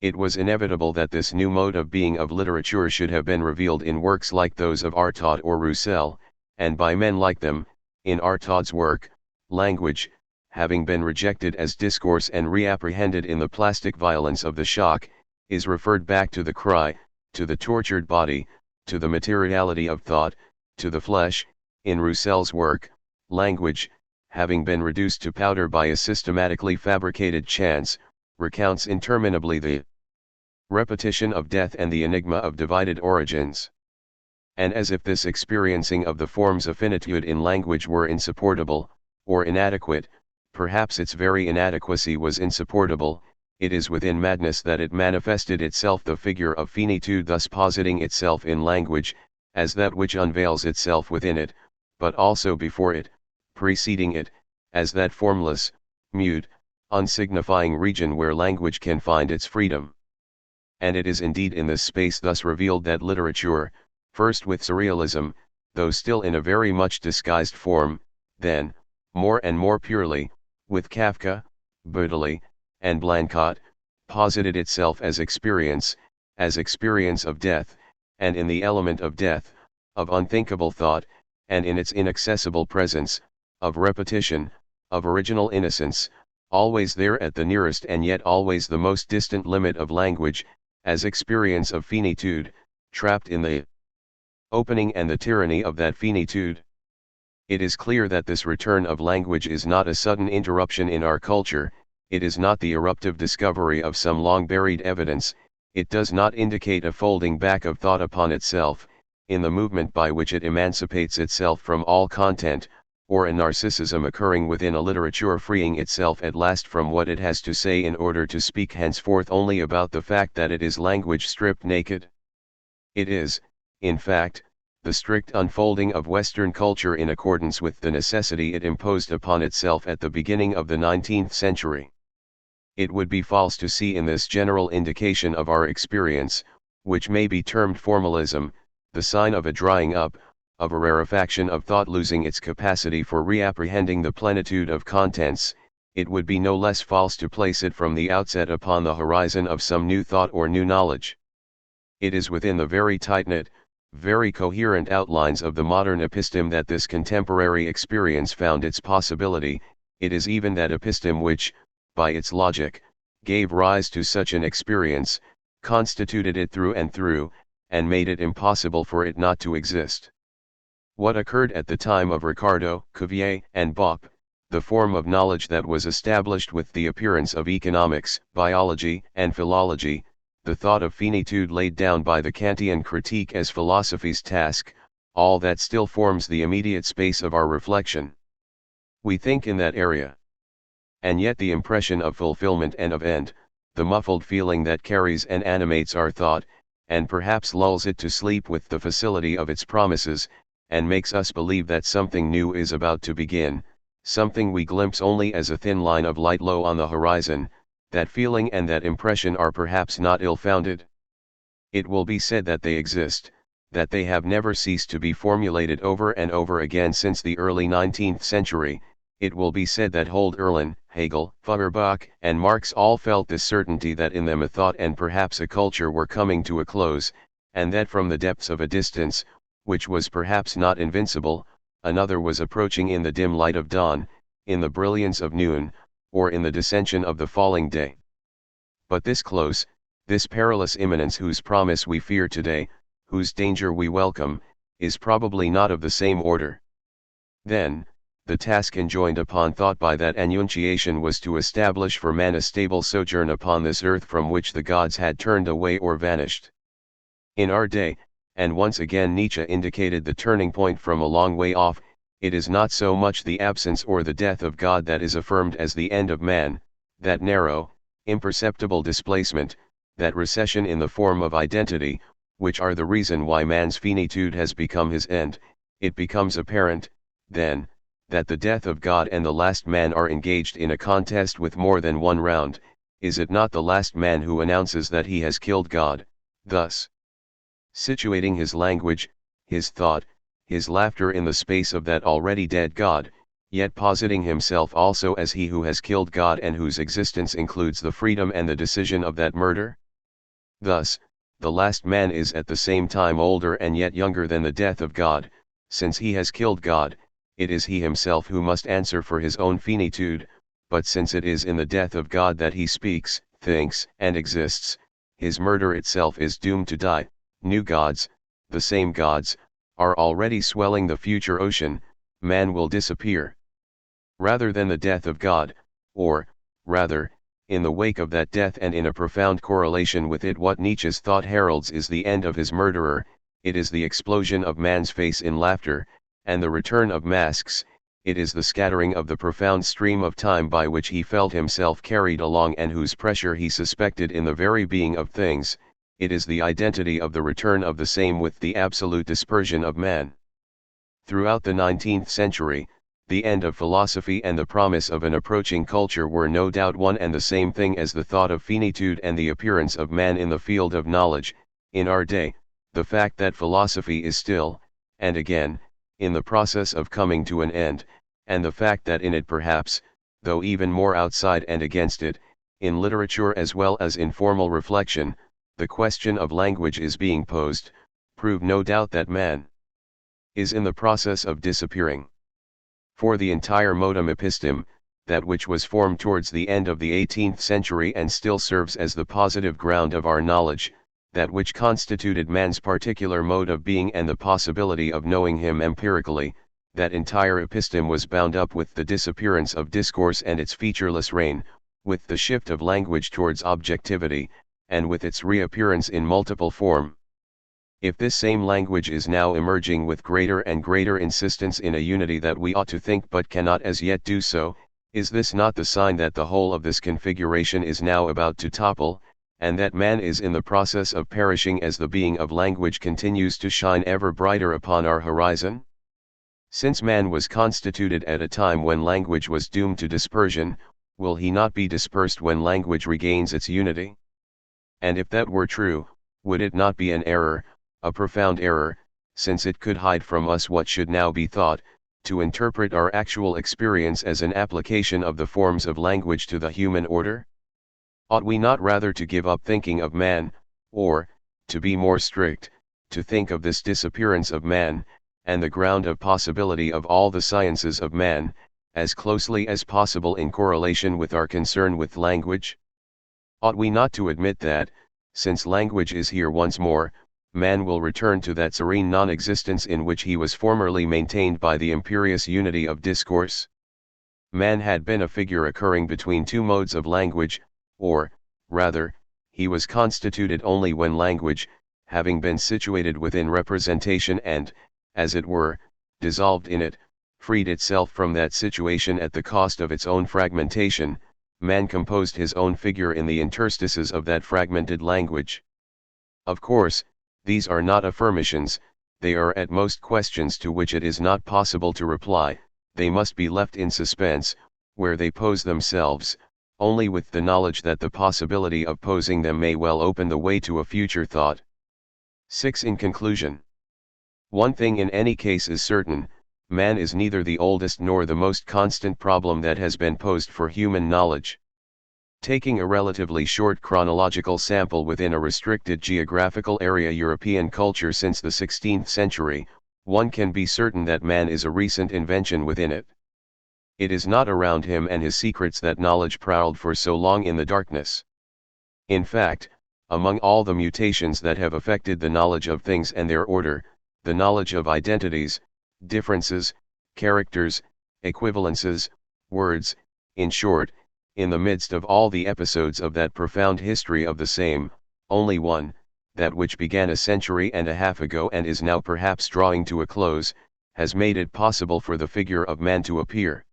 It was inevitable that this new mode of being of literature should have been revealed in works like those of Artaud or Roussel, and by men like them. In Artaud's work, language, having been rejected as discourse and reapprehended in the plastic violence of the shock, is referred back to the cry, to the tortured body, to the materiality of thought, to the flesh. In Roussel's work, language, having been reduced to powder by a systematically fabricated chance, recounts interminably the repetition of death and the enigma of divided origins. And as if this experiencing of the forms of finitude in language were insupportable, or inadequate, perhaps its very inadequacy was insupportable, it is within madness that it manifested itself the figure of finitude, thus positing itself in language, as that which unveils itself within it, but also before it, preceding it, as that formless, mute, unsignifying region where language can find its freedom. And it is indeed in this space thus revealed that literature, first with surrealism, though still in a very much disguised form, then, more and more purely, with Kafka, Baudelais, and Blanquat, posited itself as experience of death, and in the element of death, of unthinkable thought, and in its inaccessible presence, of repetition, of original innocence, always there at the nearest and yet always the most distant limit of language, as experience of finitude, trapped in the opening and the tyranny of that finitude. It is clear that this return of language is not a sudden interruption in our culture, it is not the eruptive discovery of some long-buried evidence, it does not indicate a folding back of thought upon itself, in the movement by which it emancipates itself from all content, or a narcissism occurring within a literature freeing itself at last from what it has to say in order to speak henceforth only about the fact that it is language stripped naked. It is, in fact, the strict unfolding of Western culture in accordance with the necessity it imposed upon itself at the beginning of the 19th century. It would be false to see in this general indication of our experience, which may be termed formalism, the sign of a drying up, of a rarefaction of thought losing its capacity for reapprehending the plenitude of contents. It would be no less false to place it from the outset upon the horizon of some new thought or new knowledge. It is within the very tight-knit, very coherent outlines of the modern episteme that this contemporary experience found its possibility. it is even that episteme which, by its logic, gave rise to such an experience, constituted it through and through, and made it impossible for it not to exist. What occurred at the time of Ricardo, Cuvier, and Bopp, the form of knowledge that was established with the appearance of economics, biology, and philology, the thought of finitude laid down by the Kantian critique as philosophy's task, all that still forms the immediate space of our reflection. We think in that area. And yet the impression of fulfillment and of end, the muffled feeling that carries and animates our thought, and perhaps lulls it to sleep with the facility of its promises, and makes us believe that something new is about to begin, something we glimpse only as a thin line of light low on the horizon, that feeling and that impression are perhaps not ill-founded. It will be said that they exist, that they have never ceased to be formulated over and over again since the early 19th century. It will be said that Hölderlin, Hegel, Feuerbach, and Marx all felt this certainty that in them a thought and perhaps a culture were coming to a close, and that from the depths of a distance, which was perhaps not invincible, another was approaching in the dim light of dawn, in the brilliance of noon, or in the dissension of the falling day. But this close, this perilous imminence whose promise we fear today, whose danger we welcome, is probably not of the same order. Then, the task enjoined upon thought by that annunciation was to establish for man a stable sojourn upon this earth from which the gods had turned away or vanished. In our day, and once again Nietzsche indicated the turning point from a long way off, it is not so much the absence or the death of God that is affirmed as the end of man, that narrow, imperceptible displacement, that recession in the form of identity, which are the reason why man's finitude has become his end. It becomes apparent, then, that the death of God and the last man are engaged in a contest with more than one round. Is it not the last man who announces that he has killed God, thus situating his language, his thought, his laughter in the space of that already dead God, yet positing himself also as he who has killed God and whose existence includes the freedom and the decision of that murder? Thus, the last man is at the same time older and yet younger than the death of God. Since he has killed God, it is he himself who must answer for his own finitude, but since it is in the death of God that he speaks, thinks, and exists, his murder itself is doomed to die. New gods, the same gods, are already swelling the future ocean. Man will disappear. Rather than the death of God, or, rather, in the wake of that death and in a profound correlation with it, what Nietzsche's thought heralds is the end of his murderer. It is the explosion of man's face in laughter, and the return of masks. It is the scattering of the profound stream of time by which he felt himself carried along and whose pressure he suspected in the very being of things. It is the identity of the return of the same with the absolute dispersion of man. Throughout the 19th century, the end of philosophy and the promise of an approaching culture were no doubt one and the same thing as the thought of finitude and the appearance of man in the field of knowledge. In our day, the fact that philosophy is still, and again, in the process of coming to an end, and the fact that in it perhaps, though even more outside and against it, in literature as well as in formal reflection, the question of language is being posed, prove no doubt that man is in the process of disappearing. For the entire modum episteme, that which was formed towards the end of the 18th century and still serves as the positive ground of our knowledge, that which constituted man's particular mode of being and the possibility of knowing him empirically, that entire episteme was bound up with the disappearance of discourse and its featureless reign, with the shift of language towards objectivity, and with its reappearance in multiple form. If this same language is now emerging with greater and greater insistence in a unity that we ought to think but cannot as yet do so, is this not the sign that the whole of this configuration is now about to topple, and that man is in the process of perishing as the being of language continues to shine ever brighter upon our horizon? Since man was constituted at a time when language was doomed to dispersion, will he not be dispersed when language regains its unity? And if that were true, would it not be an error, a profound error, since it could hide from us what should now be thought, to interpret our actual experience as an application of the forms of language to the human order? Ought we not rather to give up thinking of man, or, to be more strict, to think of this disappearance of man, and the ground of possibility of all the sciences of man, as closely as possible in correlation with our concern with language? Ought we not to admit that, since language is here once more, man will return to that serene non-existence in which he was formerly maintained by the imperious unity of discourse? Man had been a figure occurring between two modes of language, or, rather, he was constituted only when language, having been situated within representation and, as it were, dissolved in it, freed itself from that situation at the cost of its own fragmentation, man composed his own figure in the interstices of that fragmented language. Of course, these are not affirmations, they are at most questions to which it is not possible to reply, they must be left in suspense, where they pose themselves, only with the knowledge that the possibility of posing them may well open the way to a future thought. 6. In conclusion, one thing in any case is certain: man is neither the oldest nor the most constant problem that has been posed for human knowledge. Taking a relatively short chronological sample within a restricted geographical area, European culture since the 16th century, one can be certain that man is a recent invention within it. It is not around him and his secrets that knowledge prowled for so long in the darkness. In fact, among all the mutations that have affected the knowledge of things and their order, the knowledge of identities, differences, characters, equivalences, words, in short, in the midst of all the episodes of that profound history of the same, only one, that which began a century and a half ago and is now perhaps drawing to a close, has made it possible for the figure of man to appear.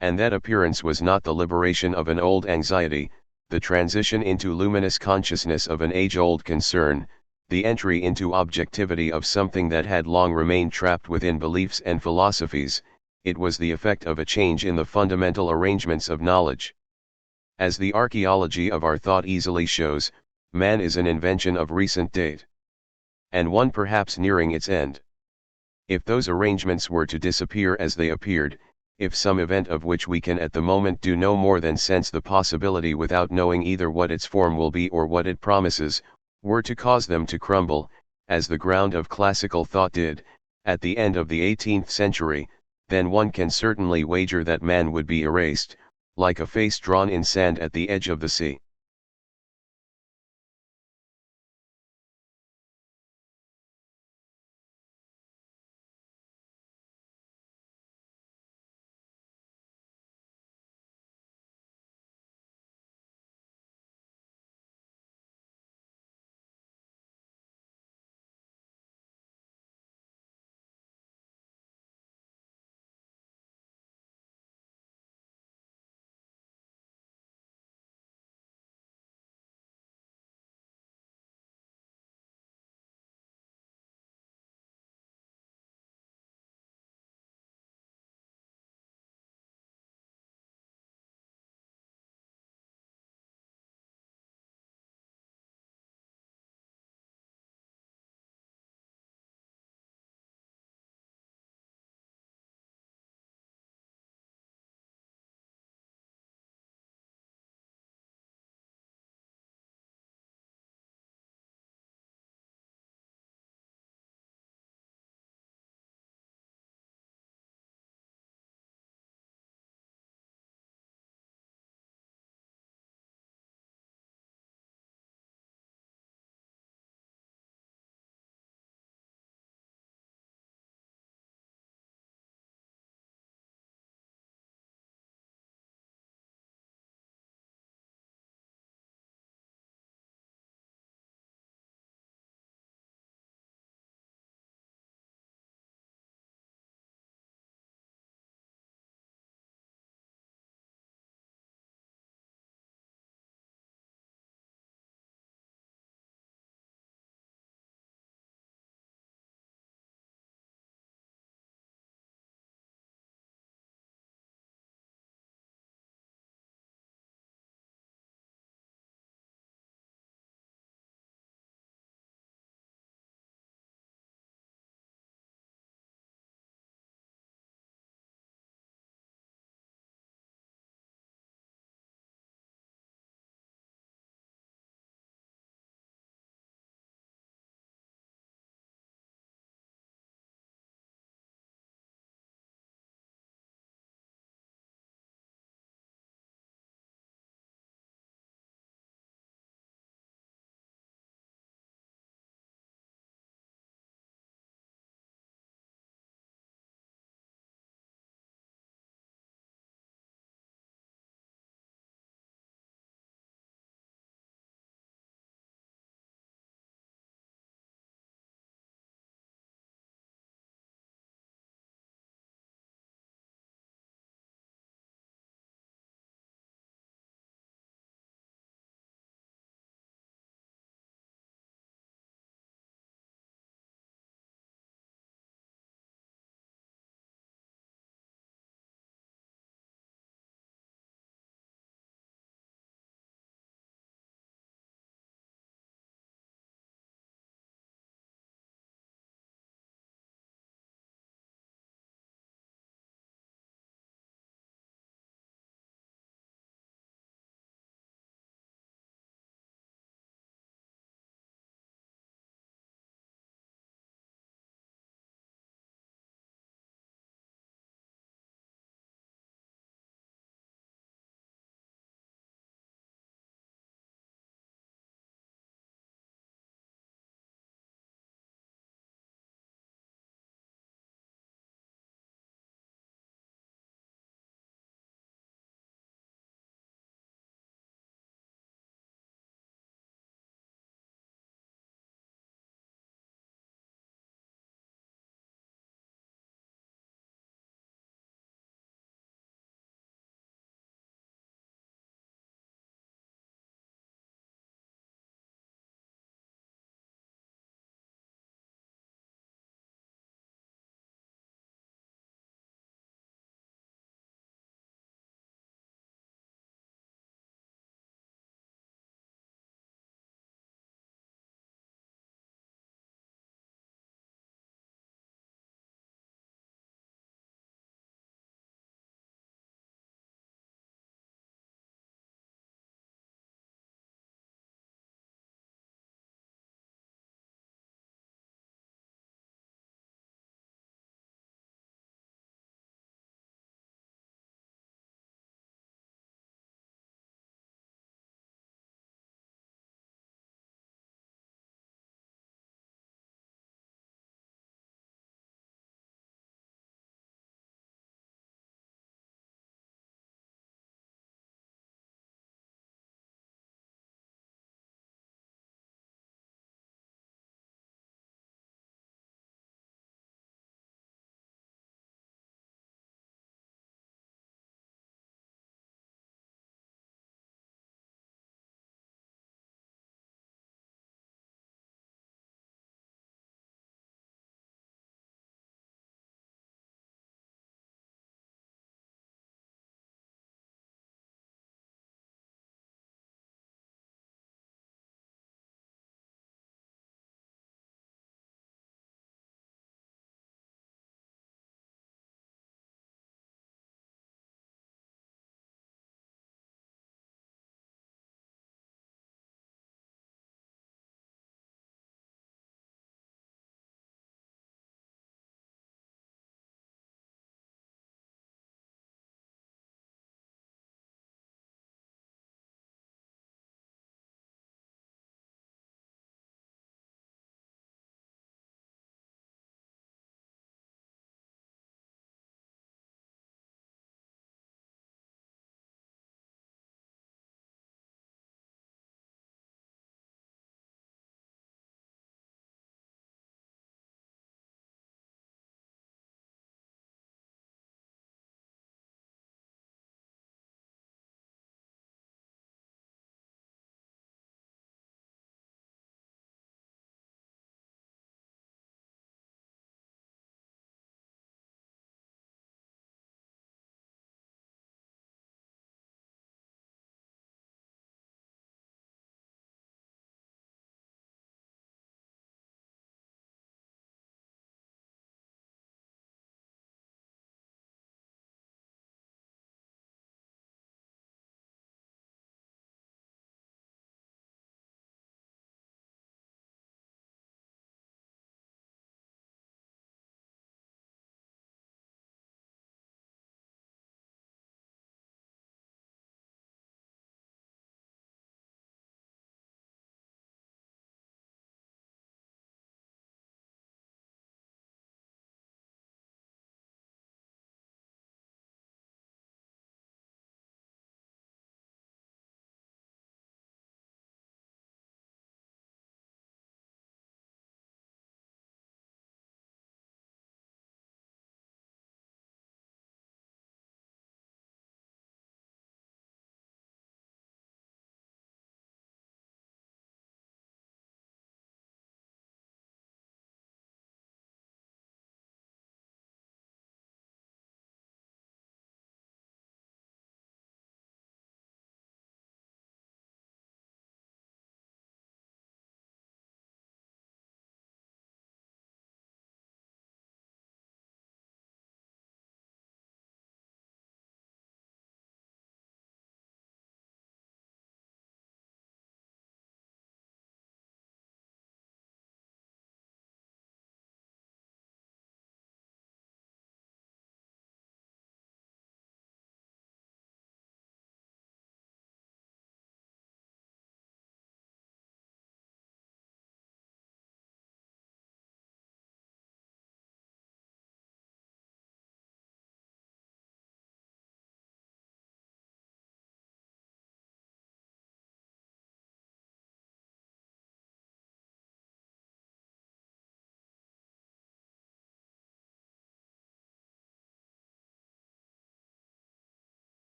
And that appearance was not the liberation of an old anxiety, the transition into luminous consciousness of an age-old concern, the entry into objectivity of something that had long remained trapped within beliefs and philosophies. It was the effect of a change in the fundamental arrangements of knowledge. As the archaeology of our thought easily shows, man is an invention of recent date, and one perhaps nearing its end. If those arrangements were to disappear as they appeared, if some event of which we can at the moment do no more than sense the possibility without knowing either what its form will be or what it promises, were to cause them to crumble, as the ground of classical thought did, at the end of the 18th century, then one can certainly wager that man would be erased, like a face drawn in sand at the edge of the sea.